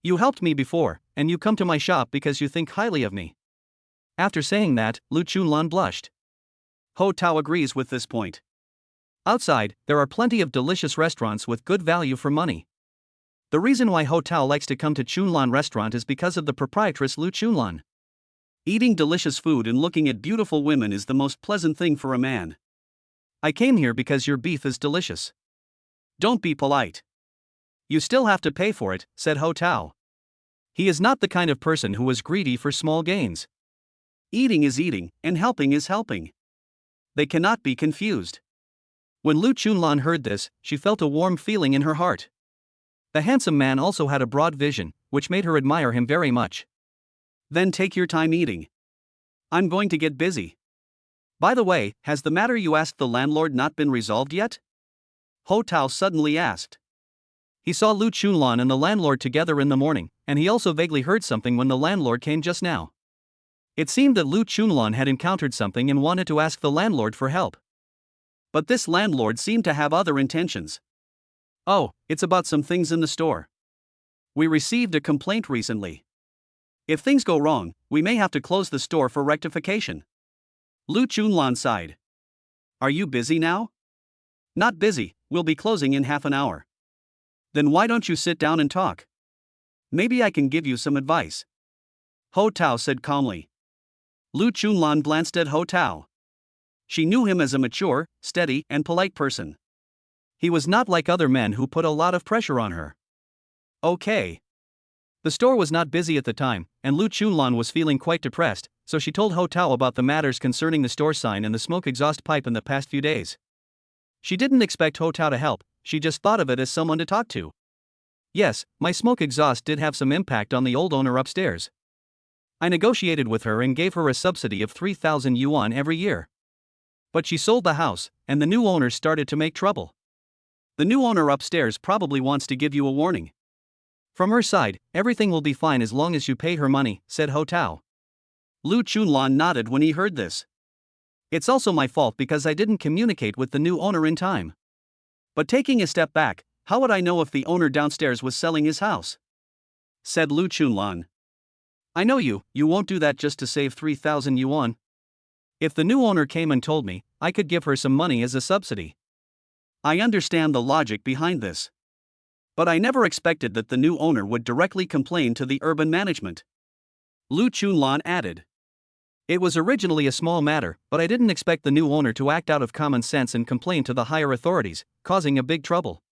You helped me before, and you come to my shop because you think highly of me. After saying that, Lu Chunlan blushed. Ho Tao agrees with this point. Outside, there are plenty of delicious restaurants with good value for money. The reason why Ho Tao likes to come to Chunlan restaurant is because of the proprietress Lu Chunlan. Eating delicious food and looking at beautiful women is the most pleasant thing for a man. I came here because your beef is delicious. Don't be polite. You still have to pay for it, said Ho Tao. He is not the kind of person who is greedy for small gains. Eating is eating, and helping is helping. They cannot be confused. When Lu Chunlan heard this, she felt a warm feeling in her heart. The handsome man also had a broad vision, which made her admire him very much. Then take your time eating. I'm going to get busy. By the way, has the matter you asked the landlord not been resolved yet? Ho Tao suddenly asked. He saw Lu Chunlan and the landlord together in the morning, and he also vaguely heard something when the landlord came just now. It seemed that Lu Chunlan had encountered something and wanted to ask the landlord for help. But this landlord seemed to have other intentions. Oh, it's about some things in the store. We received a complaint recently. If things go wrong, we may have to close the store for rectification. Lu Chunlan sighed. Are you busy now? Not busy, we'll be closing in half an hour. Then why don't you sit down and talk? Maybe I can give you some advice. Ho Tao said calmly. Lu Chunlan glanced at Ho Tao. She knew him as a mature, steady, and polite person. He was not like other men who put a lot of pressure on her. Okay. The store was not busy at the time, and Lu Chunlan was feeling quite depressed, so she told Ho Tao about the matters concerning the store sign and the smoke exhaust pipe in the past few days. She didn't expect Ho Tao to help, she just thought of it as someone to talk to. Yes, my smoke exhaust did have some impact on the old owner upstairs. I negotiated with her and gave her a subsidy of 3,000 yuan every year. But she sold the house, and the new owner started to make trouble. The new owner upstairs probably wants to give you a warning. From her side, everything will be fine as long as you pay her money, said Ho Tao. Lu Chunlan nodded when he heard this. It's also my fault because I didn't communicate with the new owner in time. But taking a step back, how would I know if the owner downstairs was selling his house? Said Lu Chunlan. I know you won't do that just to save 3,000 yuan. If the new owner came and told me, I could give her some money as a subsidy. I understand the logic behind this. But I never expected that the new owner would directly complain to the urban management. Lu Chunlan added. It was originally a small matter, but I didn't expect the new owner to act out of common sense and complain to the higher authorities, causing a big trouble.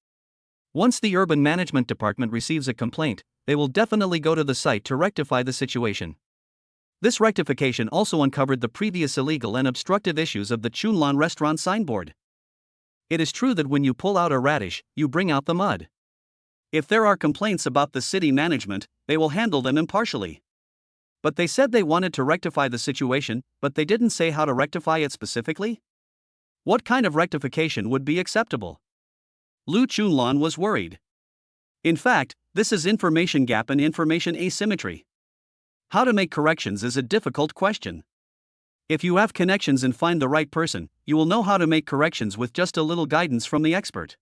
Once the urban management department receives a complaint, they will definitely go to the site to rectify the situation. This rectification also uncovered the previous illegal and obstructive issues of the Chunlan restaurant signboard. It is true that when you pull out a radish, you bring out the mud. If there are complaints about the city management, they will handle them impartially. But they said they wanted to rectify the situation, but they didn't say how to rectify it specifically? What kind of rectification would be acceptable? Lu Chunlan was worried. In fact, this is information gap and information asymmetry. How to make corrections is a difficult question. If you have connections and find the right person, you will know how to make corrections with just a little guidance from the expert.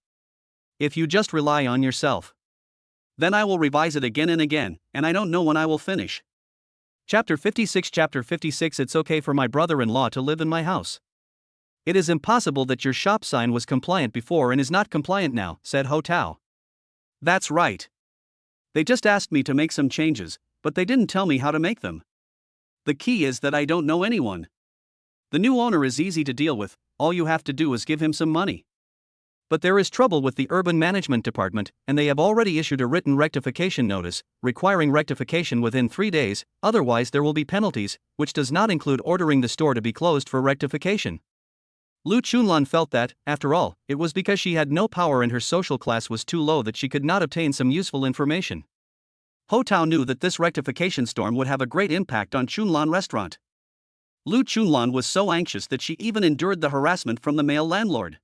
If you just rely on yourself, then I will revise it again and again, and I don't know when I will finish. Chapter 56 It's okay for my brother-in-law to live in my house. It is impossible that your shop sign was compliant before and is not compliant now, said Ho Tao. That's right. They just asked me to make some changes, but they didn't tell me how to make them. The key is that I don't know anyone. The new owner is easy to deal with, all you have to do is give him some money. But there is trouble with the urban management department, and they have already issued a written rectification notice, requiring rectification within 3 days, otherwise there will be penalties, which does not include ordering the store to be closed for rectification. Lu Chunlan felt that, after all, it was because she had no power and her social class was too low that she could not obtain some useful information. Ho Tao knew that this rectification storm would have a great impact on Chunlan restaurant. Lu Chunlan was so anxious that she even endured the harassment from the male landlord.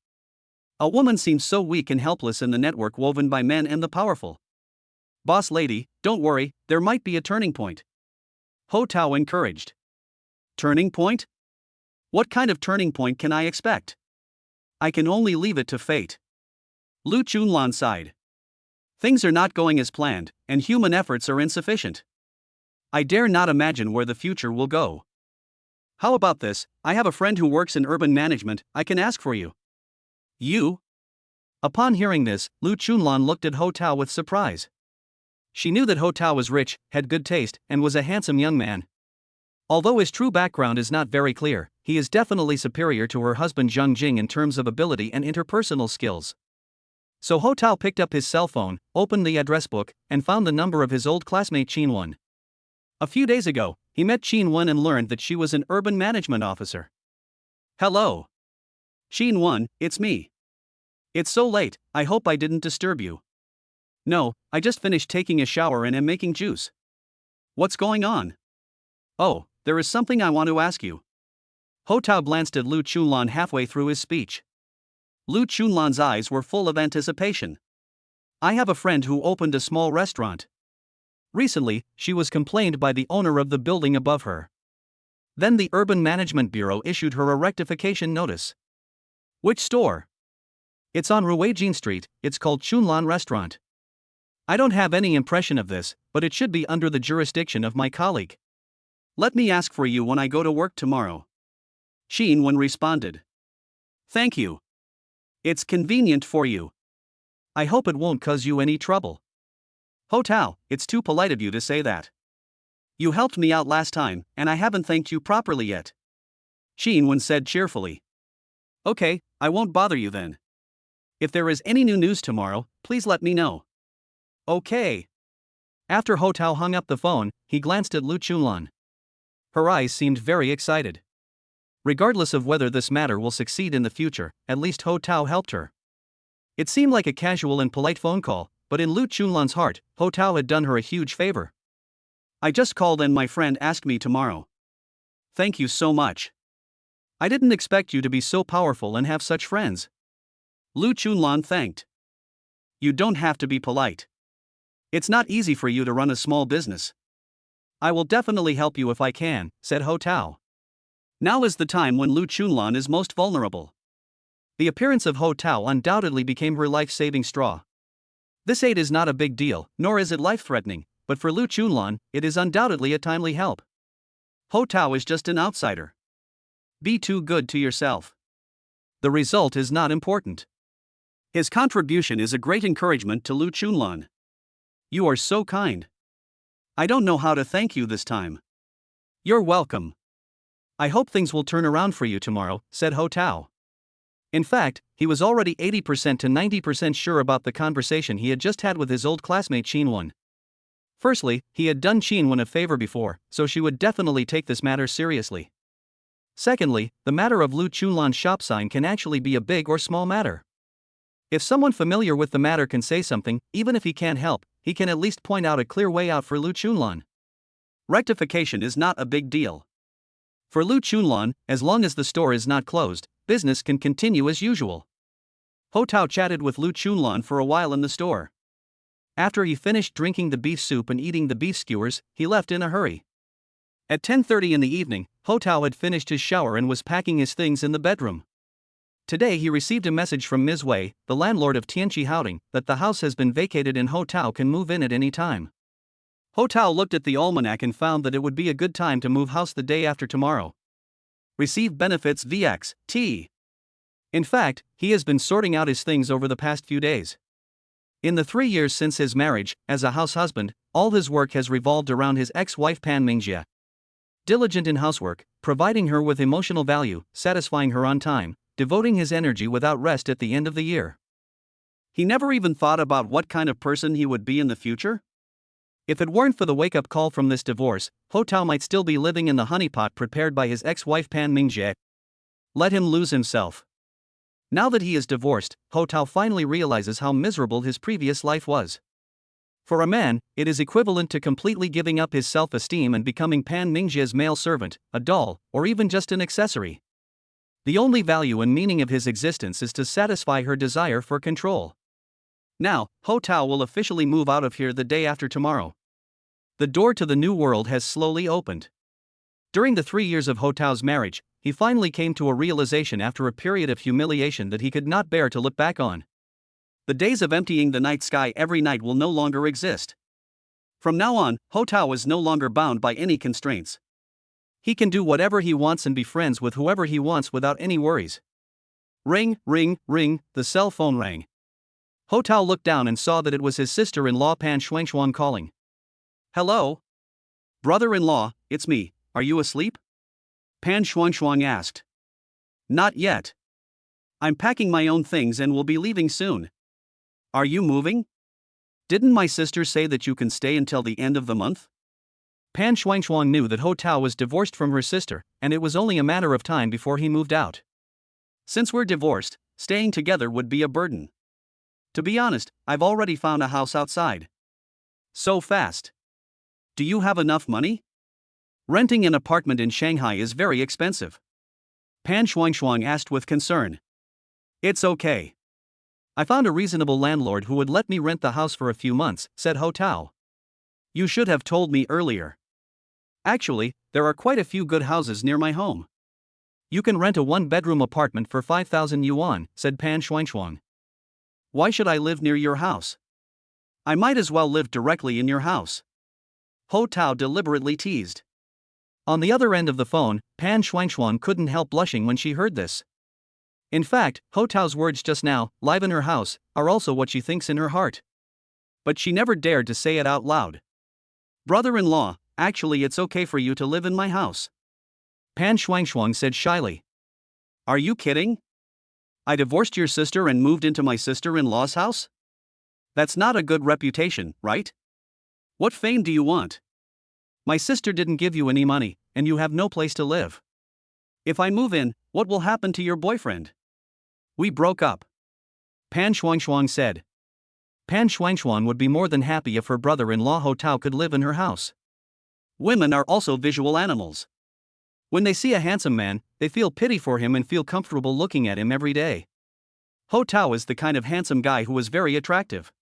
A woman seems so weak and helpless in the network woven by men and the powerful. Boss lady, don't worry, there might be a turning point. Ho Tao encouraged. Turning point? What kind of turning point can I expect? I can only leave it to fate. Lu Chunlan sighed. Things are not going as planned, and human efforts are insufficient. I dare not imagine where the future will go. How about this? I have a friend who works in urban management, I can ask for you. You? Upon hearing this, Lu Chunlan looked at Ho Tao with surprise. She knew that Ho Tao was rich, had good taste, and was a handsome young man. Although his true background is not very clear, he is definitely superior to her husband Zheng Jing in terms of ability and interpersonal skills. So Ho Tao picked up his cell phone, opened the address book, and found the number of his old classmate Chunlan. A few days ago, he met Chunlan and learned that she was an urban management officer. Hello. Chunlan, it's me. It's so late, I hope I didn't disturb you. No, I just finished taking a shower and am making juice. What's going on? Oh, there is something I want to ask you. Ho Tao glanced at Lu Chunlan halfway through his speech. Lu Chunlan's eyes were full of anticipation. I have a friend who opened a small restaurant. Recently, she was complained by the owner of the building above her. Then the Urban Management Bureau issued her a rectification notice. Which store? It's on Ruijin Street, it's called Chunlan Restaurant. I don't have any impression of this, but it should be under the jurisdiction of my colleague. Let me ask for you when I go to work tomorrow. Chunlan responded. Thank you. It's convenient for you. I hope it won't cause you any trouble. Ho Tao, it's too polite of you to say that. You helped me out last time, and I haven't thanked you properly yet. Chunlan said cheerfully. Okay, I won't bother you then. If there is any new news tomorrow, please let me know. Okay. After Ho Tao hung up the phone, he glanced at Lu Chunlan. Her eyes seemed very excited. Regardless of whether this matter will succeed in the future, at least Ho Tao helped her. It seemed like a casual and polite phone call, but in Lu Chunlan's heart, Ho Tao had done her a huge favor. I just called and my friend asked me tomorrow. Thank you so much. I didn't expect you to be so powerful and have such friends. Lu Chunlan thanked. You don't have to be polite. It's not easy for you to run a small business. I will definitely help you if I can, said Ho Tao. Now is the time when Lu Chunlan is most vulnerable. The appearance of Ho Tao undoubtedly became her life-saving straw. This aid is not a big deal, nor is it life-threatening, but for Lu Chunlan, it is undoubtedly a timely help. Ho Tao is just an outsider. Be too good to yourself. The result is not important. His contribution is a great encouragement to Lu Chunlan. You are so kind. I don't know how to thank you this time. You're welcome. I hope things will turn around for you tomorrow, said Ho Tao. In fact, he was already 80% to 90% sure about the conversation he had just had with his old classmate Chunlan. Firstly, he had done Chunlan a favor before, so she would definitely take this matter seriously. Secondly, the matter of Lu Chunlan's shop sign can actually be a big or small matter. If someone familiar with the matter can say something, even if he can't help, he can at least point out a clear way out for Lu Chunlan. Rectification is not a big deal. For Lu Chunlan, as long as the store is not closed, business can continue as usual. Ho Tao chatted with Lu Chunlan for a while in the store. After he finished drinking the beef soup and eating the beef skewers, he left in a hurry. At 10:30 in the evening, Ho Tao had finished his shower and was packing his things in the bedroom. Today he received a message from Ms. Wei, the landlord of Tianqi Housing, that the house has been vacated and Ho Tao can move in at any time. Ho Tao looked at the almanac and found that it would be a good time to move house the day after tomorrow. Receive benefits VX, T. In fact, he has been sorting out his things over the past few days. In the 3 years since his marriage, as a house husband, all his work has revolved around his ex-wife Pan Mingjie. Diligent in housework, providing her with emotional value, satisfying her on time, devoting his energy without rest at the end of the year. He never even thought about what kind of person he would be in the future? If it weren't for the wake-up call from this divorce, Ho Tao might still be living in the honeypot prepared by his ex-wife Pan Mingjie. Let him lose himself. Now that he is divorced, Ho Tao finally realizes how miserable his previous life was. For a man, it is equivalent to completely giving up his self-esteem and becoming Pan Mingjie's male servant, a doll, or even just an accessory. The only value and meaning of his existence is to satisfy her desire for control. Now, Ho Tao will officially move out of here the day after tomorrow. The door to the new world has slowly opened. During the 3 years of Ho Tao's marriage, he finally came to a realization after a period of humiliation that he could not bear to look back on. The days of emptying the night sky every night will no longer exist. From now on, Ho Tao is no longer bound by any constraints. He can do whatever he wants and be friends with whoever he wants without any worries. Ring, ring, ring, the cell phone rang. Ho Tao looked down and saw that it was his sister-in-law Pan Shuangshuang calling. Hello? Brother-in-law, it's me, are you asleep? Pan Shuangshuang asked. Not yet. I'm packing my own things and will be leaving soon. Are you moving? Didn't my sister say that you can stay until the end of the month? Pan Shuangshuang knew that Ho Tao was divorced from her sister, and it was only a matter of time before he moved out. Since we're divorced, staying together would be a burden. To be honest, I've already found a house outside. So fast. Do you have enough money? Renting an apartment in Shanghai is very expensive. Pan Shuangshuang asked with concern. It's okay. I found a reasonable landlord who would let me rent the house for a few months, said Ho Tao. You should have told me earlier. Actually, there are quite a few good houses near my home. You can rent a one-bedroom apartment for 5,000 yuan, said Pan Shuangshuang. Why should I live near your house? I might as well live directly in your house. Ho Tao deliberately teased. On the other end of the phone, Pan Shuangshuang couldn't help blushing when she heard this. In fact, Ho Tao's words just now, live in her house, are also what she thinks in her heart. But she never dared to say it out loud. Brother-in-law, actually it's okay for you to live in my house. Pan Shuangshuang said shyly. Are you kidding? I divorced your sister and moved into my sister-in-law's house? That's not a good reputation, right? What fame do you want? My sister didn't give you any money, and you have no place to live. If I move in, what will happen to your boyfriend? We broke up. Pan Shuangshuang said. Pan Shuangshuang would be more than happy if her brother-in-law Ho Tao could live in her house. Women are also visual animals. When they see a handsome man, they feel pity for him and feel comfortable looking at him every day. Ho Tao is the kind of handsome guy who was very attractive.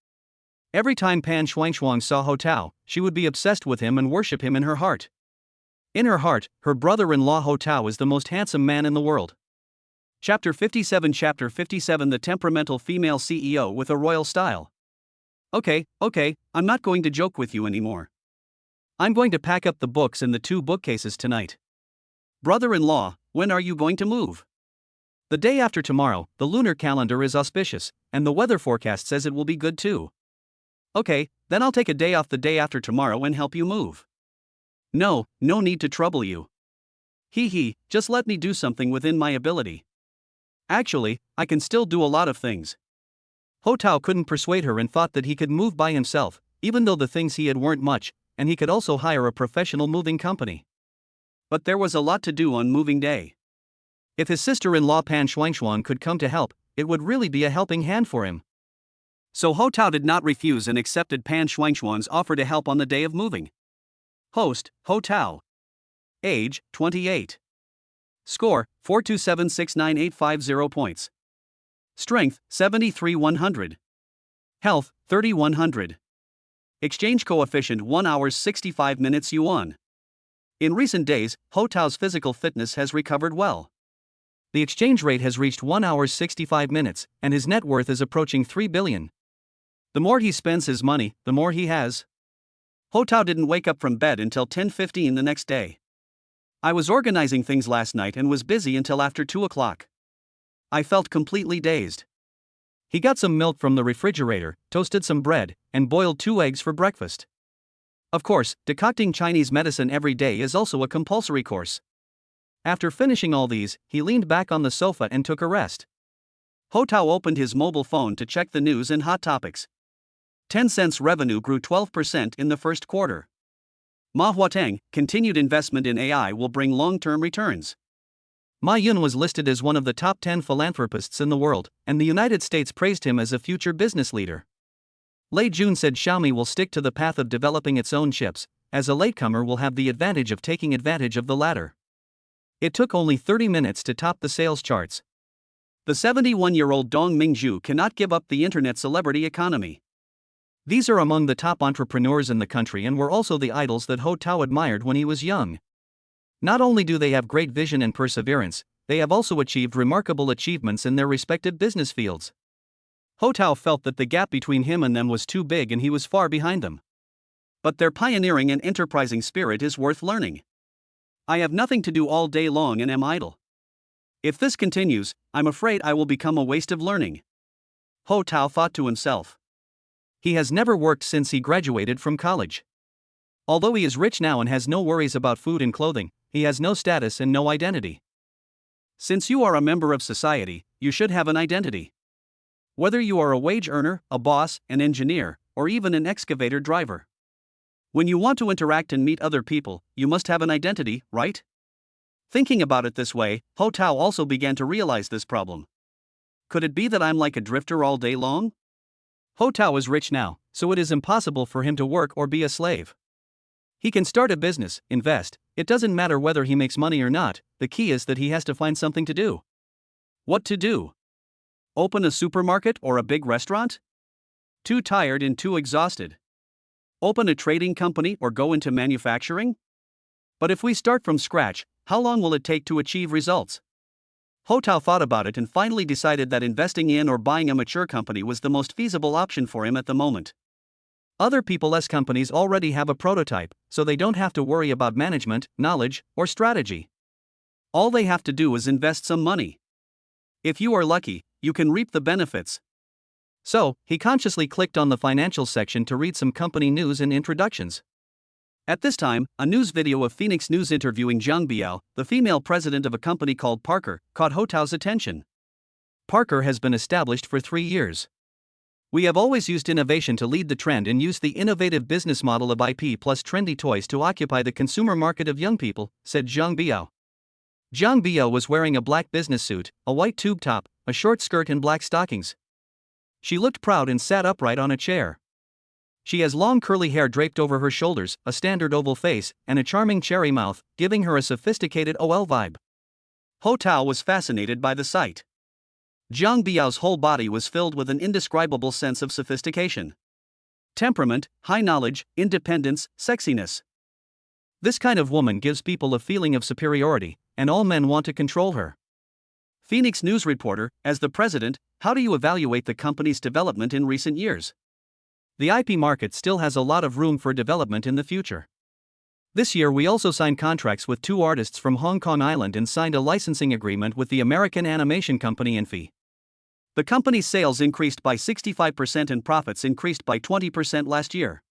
Every time Pan Shuangshuang saw Ho Tao, she would be obsessed with him and worship him in her heart. In her heart, her brother-in-law Ho Tao is the most handsome man in the world. Chapter 57 The temperamental female CEO with a royal style. Okay, I'm not going to joke with you anymore. I'm going to pack up the books in the 2 bookcases tonight. Brother-in-law, when are you going to move? The day after tomorrow. The lunar calendar is auspicious, and the weather forecast says it will be good too. Okay, then I'll take a day off the day after tomorrow and help you move. No need to trouble you. Just let me do something within my ability. Actually, I can still do a lot of things. Ho Tao couldn't persuade her and thought that he could move by himself, even though the things he had weren't much, and he could also hire a professional moving company. But there was a lot to do on moving day. If his sister-in-law Pan Shuangshuang could come to help, it would really be a helping hand for him. So Ho Tao did not refuse and accepted Pan Shuangshuang's offer to help on the day of moving. Host, Ho Tao. Age, 28. Score, 42769,850 points. Strength, 73,100. Health, 3,100. Exchange coefficient 1 hour 65 minutes yuan. In recent days, Ho Tao's physical fitness has recovered well. The exchange rate has reached 1 hour 65 minutes, and his net worth is approaching 3 billion. The more he spends his money, the more he has. Ho Tao didn't wake up from bed until 10:15 the next day. I was organizing things last night and was busy until after 2 o'clock. I felt completely dazed. He got some milk from the refrigerator, toasted some bread, and boiled 2 eggs for breakfast. Of course, decocting Chinese medicine every day is also a compulsory course. After finishing all these, he leaned back on the sofa and took a rest. Ho Tao opened his mobile phone to check the news and hot topics. Tencent's revenue grew 12% in the first quarter. Ma Huateng, continued investment in AI will bring long-term returns. Ma Yun was listed as one of the top 10 philanthropists in the world, and the United States praised him as a future business leader. Lei Jun said Xiaomi will stick to the path of developing its own chips, as a latecomer will have the advantage of taking advantage of the latter. It took only 30 minutes to top the sales charts. The 71-year-old Dong Mingzhu cannot give up the internet celebrity economy. These are among the top entrepreneurs in the country and were also the idols that Ho Tao admired when he was young. Not only do they have great vision and perseverance, they have also achieved remarkable achievements in their respective business fields. Ho Tao felt that the gap between him and them was too big and he was far behind them. But their pioneering and enterprising spirit is worth learning. I have nothing to do all day long and am idle. If this continues, I'm afraid I will become a waste of learning. Ho Tao thought to himself. He has never worked since he graduated from college. Although he is rich now and has no worries about food and clothing, he has no status and no identity. Since you are a member of society, you should have an identity. Whether you are a wage earner, a boss, an engineer, or even an excavator driver. When you want to interact and meet other people, you must have an identity, right? Thinking about it this way, Ho Tao also began to realize this problem. Could it be that I'm like a drifter all day long? Ho Tao is rich now, so it is impossible for him to work or be a slave. He can start a business, invest, it doesn't matter whether he makes money or not, the key is that he has to find something to do. What to do? Open a supermarket or a big restaurant? Too tired and too exhausted. Open a trading company or go into manufacturing? But if we start from scratch, how long will it take to achieve results? Ho Tao thought about it and finally decided that investing in or buying a mature company was the most feasible option for him at the moment. Other people's companies already have a prototype, so they don't have to worry about management, knowledge, or strategy. All they have to do is invest some money. If you are lucky, you can reap the benefits. So, he consciously clicked on the financial section to read some company news and introductions. At this time, a news video of Phoenix News interviewing Zhang Biao, the female president of a company called Parker, caught Ho Tao's attention. Parker has been established for 3 years. We have always used innovation to lead the trend and used the innovative business model of IP plus trendy toys to occupy the consumer market of young people, said Zhang Biao. Zhang Biao was wearing a black business suit, a white tube top, a short skirt and black stockings. She looked proud and sat upright on a chair. She has long curly hair draped over her shoulders, a standard oval face, and a charming cherry mouth, giving her a sophisticated OL vibe. Ho Tao was fascinated by the sight. Zhang Biao's whole body was filled with an indescribable sense of sophistication. Temperament, high knowledge, independence, sexiness. This kind of woman gives people a feeling of superiority, and all men want to control her. Phoenix News reporter, as the president, how do you evaluate the company's development in recent years? The IP market still has a lot of room for development in the future. This year we also signed contracts with 2 artists from Hong Kong Island and signed a licensing agreement with the American animation company Enfi. The company's sales increased by 65% and profits increased by 20% last year.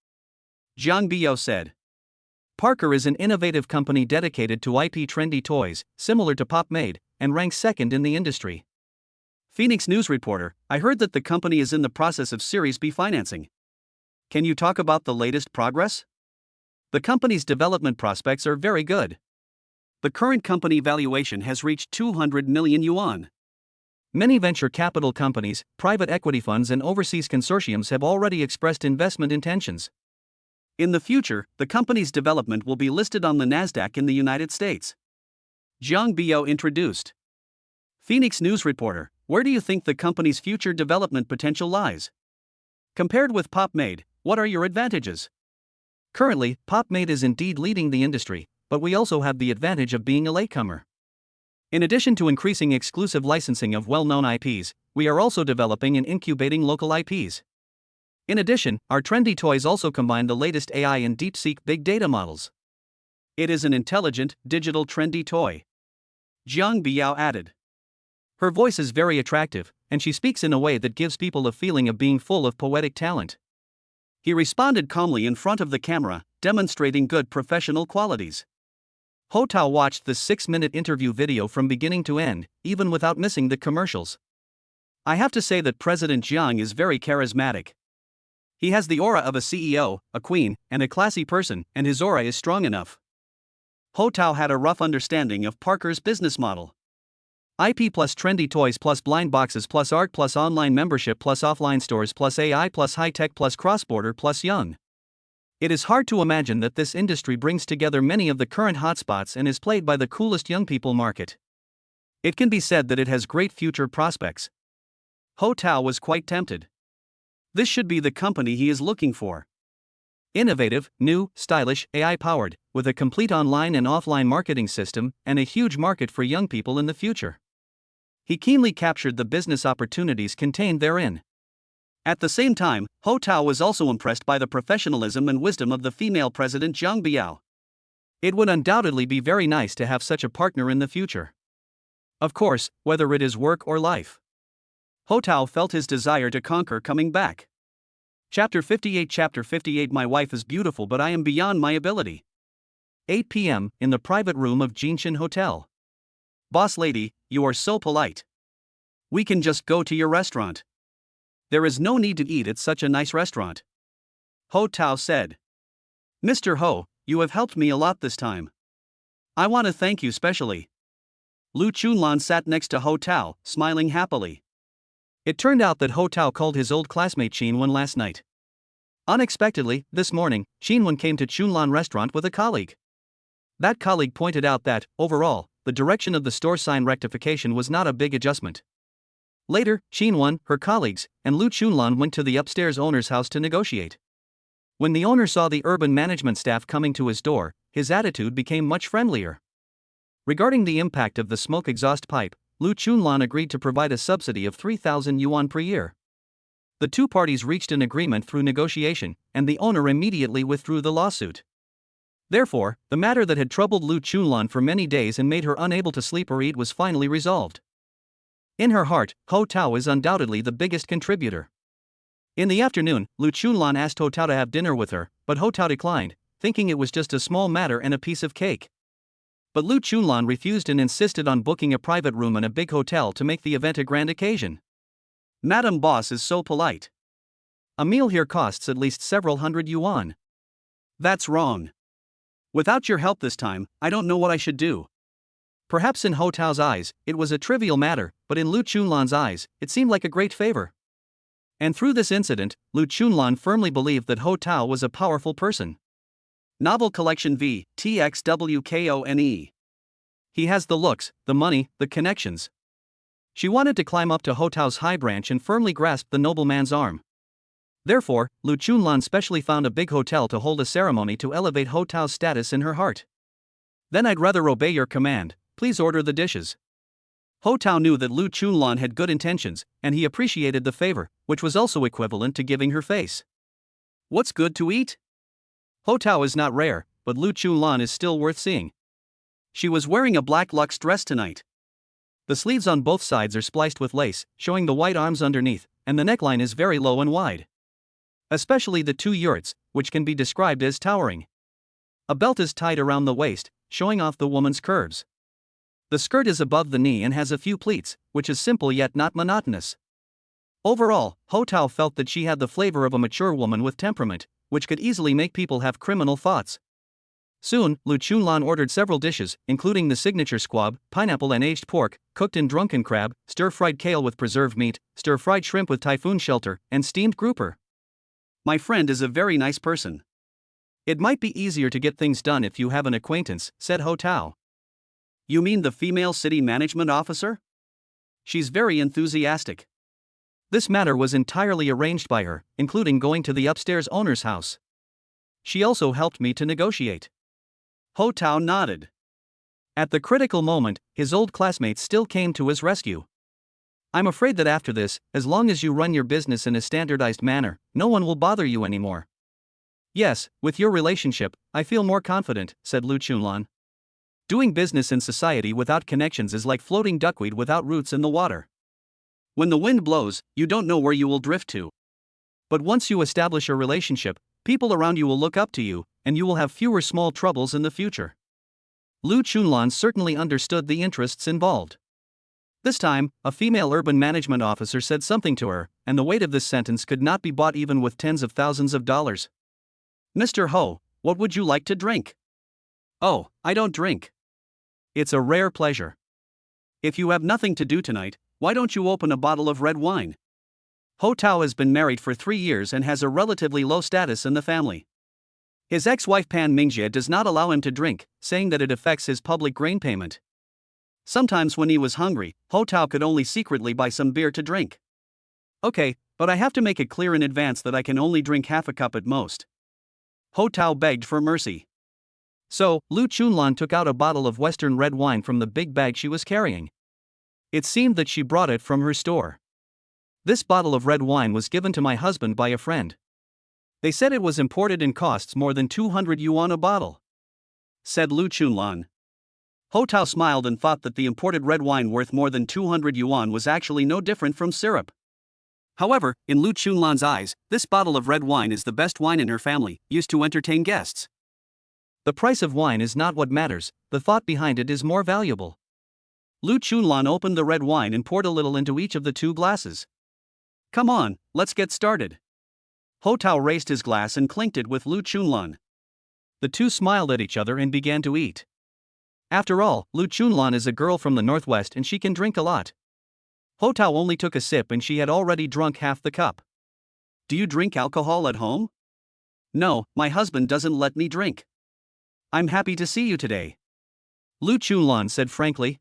Zhang Biao said. Parker is an innovative company dedicated to IP trendy toys, similar to Popmade, and ranks second in the industry. Phoenix News reporter, I heard that the company is in the process of Series B financing. Can you talk about the latest progress? The company's development prospects are very good. The current company valuation has reached 200 million yuan. Many venture capital companies, private equity funds and overseas consortiums have already expressed investment intentions. In the future, the company's development will be listed on the Nasdaq in the United States. Zhang Biao introduced. Phoenix News reporter, where do you think the company's future development potential lies? Compared with Popmade, what are your advantages? Currently, Popmade is indeed leading the industry, but we also have the advantage of being a latecomer. In addition to increasing exclusive licensing of well-known IPs, we are also developing and incubating local IPs. In addition, our trendy toys also combine the latest AI and DeepSeek big data models. It is an intelligent, digital trendy toy. Zhang Biao added. Her voice is very attractive, and she speaks in a way that gives people a feeling of being full of poetic talent. He responded calmly in front of the camera, demonstrating good professional qualities. Ho Tao watched the 6-minute interview video from beginning to end, even without missing the commercials. I have to say that President Jiang is very charismatic. He has the aura of a CEO, a queen, and a classy person, and his aura is strong enough. Ho Tao had a rough understanding of Parker's business model. IP plus trendy toys plus blind boxes plus art plus online membership plus offline stores plus AI plus high-tech plus cross-border plus young. It is hard to imagine that this industry brings together many of the current hotspots and is played by the coolest young people market. It can be said that it has great future prospects. Ho Tao was quite tempted. This should be the company he is looking for. Innovative, new, stylish, AI-powered, with a complete online and offline marketing system and a huge market for young people in the future. He keenly captured the business opportunities contained therein. At the same time, Ho Tao was also impressed by the professionalism and wisdom of the female president Zhang Biao. It would undoubtedly be very nice to have such a partner in the future. Of course, whether it is work or life. Ho Tao felt his desire to conquer coming back. Chapter 58. My wife is beautiful, but I am beyond my ability. 8 p.m. in the private room of Jinshin Hotel. Boss lady, you are so polite. We can just go to your restaurant. There is no need to eat at such a nice restaurant. Ho Tao said. Mr. Ho, you have helped me a lot this time. I want to thank you specially. Lu Chunlan sat next to Ho Tao, smiling happily. It turned out that Ho Tao called his old classmate Chunlan last night. Unexpectedly, this morning, Chunlan came to Chunlan restaurant with a colleague. That colleague pointed out that, overall, the direction of the store sign rectification was not a big adjustment. Later, Chunlan, her colleagues, and Lu Chunlan went to the upstairs owner's house to negotiate. When the owner saw the urban management staff coming to his door, his attitude became much friendlier. Regarding the impact of the smoke exhaust pipe, Lu Chunlan agreed to provide a subsidy of 3,000 yuan per year. The two parties reached an agreement through negotiation, and the owner immediately withdrew the lawsuit. Therefore, the matter that had troubled Lu Chunlan for many days and made her unable to sleep or eat was finally resolved. In her heart, Ho Tao is undoubtedly the biggest contributor. In the afternoon, Lu Chunlan asked Ho Tao to have dinner with her, but Ho Tao declined, thinking it was just a small matter and a piece of cake. But Lu Chunlan refused and insisted on booking a private room in a big hotel to make the event a grand occasion. Madam Boss is so polite. A meal here costs at least several hundred yuan. That's wrong. Without your help this time, I don't know what I should do. Perhaps in Ho Tao's eyes, it was a trivial matter, but in Lu Chunlan's eyes, it seemed like a great favor. And through this incident, Lu Chunlan firmly believed that Ho Tao was a powerful person. Novel Collection V, TXWKONE. He has the looks, the money, the connections. She wanted to climb up to Ho Tao's high branch and firmly grasp the nobleman's arm. Therefore, Lu Chunlan specially found a big hotel to hold a ceremony to elevate Ho Tao's status in her heart. Then I'd rather obey your command, please order the dishes. Ho Tao knew that Lu Chunlan had good intentions, and he appreciated the favor, which was also equivalent to giving her face. What's good to eat? Ho Tao is not rare, but Lu Chunlan is still worth seeing. She was wearing a black luxe dress tonight. The sleeves on both sides are spliced with lace, showing the white arms underneath, and the neckline is very low and wide. Especially the two yurts, which can be described as towering. A belt is tied around the waist, showing off the woman's curves. The skirt is above the knee and has a few pleats, which is simple yet not monotonous. Overall, Ho Tao felt that she had the flavor of a mature woman with temperament, which could easily make people have criminal thoughts. Soon, Lu Chunlan ordered several dishes, including the signature squab, pineapple and aged pork, cooked in drunken crab, stir-fried kale with preserved meat, stir-fried shrimp with typhoon shelter, and steamed grouper. My friend is a very nice person. It might be easier to get things done if you have an acquaintance, said Ho Tao. You mean the female city management officer? She's very enthusiastic. This matter was entirely arranged by her, including going to the upstairs owner's house. She also helped me to negotiate. Ho Tao nodded. At the critical moment, his old classmates still came to his rescue. I'm afraid that after this, as long as you run your business in a standardized manner, no one will bother you anymore. Yes, with your relationship, I feel more confident, said Lu Chunlan. Doing business in society without connections is like floating duckweed without roots in the water. When the wind blows, you don't know where you will drift to. But once you establish a relationship, people around you will look up to you, and you will have fewer small troubles in the future. Lu Chunlan certainly understood the interests involved. This time, a female urban management officer said something to her, and the weight of this sentence could not be bought even with tens of thousands of dollars. Mr. Ho, what would you like to drink? Oh, I don't drink. It's a rare pleasure. If you have nothing to do tonight, why don't you open a bottle of red wine? Ho Tao has been married for 3 years and has a relatively low status in the family. His ex-wife Pan Mingjie does not allow him to drink, saying that it affects his public grain payment. Sometimes when he was hungry, Ho Tao could only secretly buy some beer to drink. Okay, but I have to make it clear in advance that I can only drink half a cup at most. Ho Tao begged for mercy. So, Lu Chunlan took out a bottle of Western red wine from the big bag she was carrying. It seemed that she brought it from her store. This bottle of red wine was given to my husband by a friend. They said it was imported and costs more than 200 yuan a bottle, said Lu Chunlan. Ho Tao smiled and thought that the imported red wine worth more than 200 yuan was actually no different from syrup. However, in Lu Chunlan's eyes, this bottle of red wine is the best wine in her family, used to entertain guests. The price of wine is not what matters, the thought behind it is more valuable. Lu Chunlan opened the red wine and poured a little into each of the 2 glasses. Come on, let's get started. Ho Tao raised his glass and clinked it with Lu Chunlan. The two smiled at each other and began to eat. After all, Lu Chunlan is a girl from the northwest and she can drink a lot. Ho Tao only took a sip and she had already drunk half the cup. Do you drink alcohol at home? No, my husband doesn't let me drink. I'm happy to see you today, Lu Chunlan said frankly.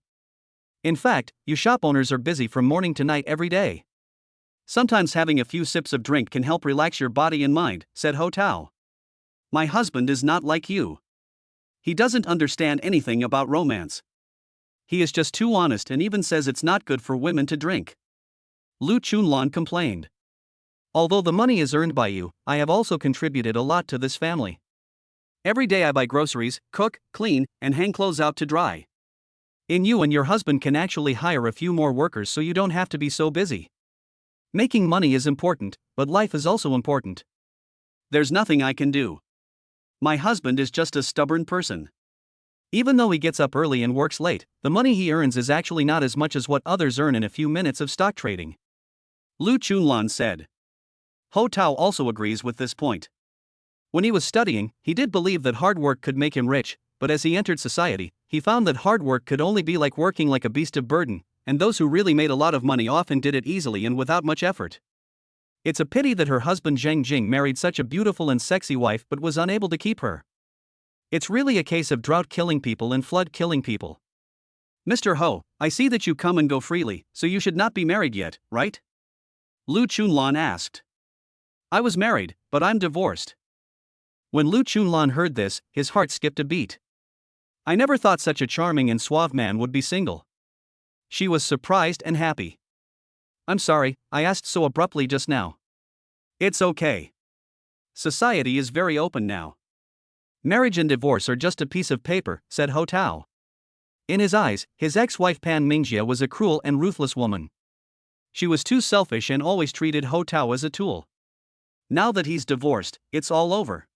In fact, you shop owners are busy from morning to night every day. Sometimes having a few sips of drink can help relax your body and mind, said Ho Tao. My husband is not like you. He doesn't understand anything about romance. He is just too honest and even says it's not good for women to drink. Lu Chunlan complained. Although the money is earned by you, I have also contributed a lot to this family. Every day I buy groceries, cook, clean, and hang clothes out to dry. And you and your husband can actually hire a few more workers so you don't have to be so busy. Making money is important, but life is also important. There's nothing I can do. My husband is just a stubborn person. Even though he gets up early and works late, the money he earns is actually not as much as what others earn in a few minutes of stock trading, Lu Chunlan said. Ho Tao also agrees with this point. When he was studying, he did believe that hard work could make him rich, but as he entered society, he found that hard work could only be like working like a beast of burden, and those who really made a lot of money often did it easily and without much effort. It's a pity that her husband Zheng Jing married such a beautiful and sexy wife but was unable to keep her. It's really a case of drought killing people and flood killing people. Mr. Ho, I see that you come and go freely, so you should not be married yet, right? Lu Chunlan asked. I was married, but I'm divorced. When Lu Chunlan heard this, his heart skipped a beat. I never thought such a charming and suave man would be single. She was surprised and happy. I'm sorry, I asked so abruptly just now. It's okay. Society is very open now. Marriage and divorce are just a piece of paper, said Ho Tao. In his eyes, his ex-wife Pan Mingjie was a cruel and ruthless woman. She was too selfish and always treated Ho Tao as a tool. Now that he's divorced, it's all over.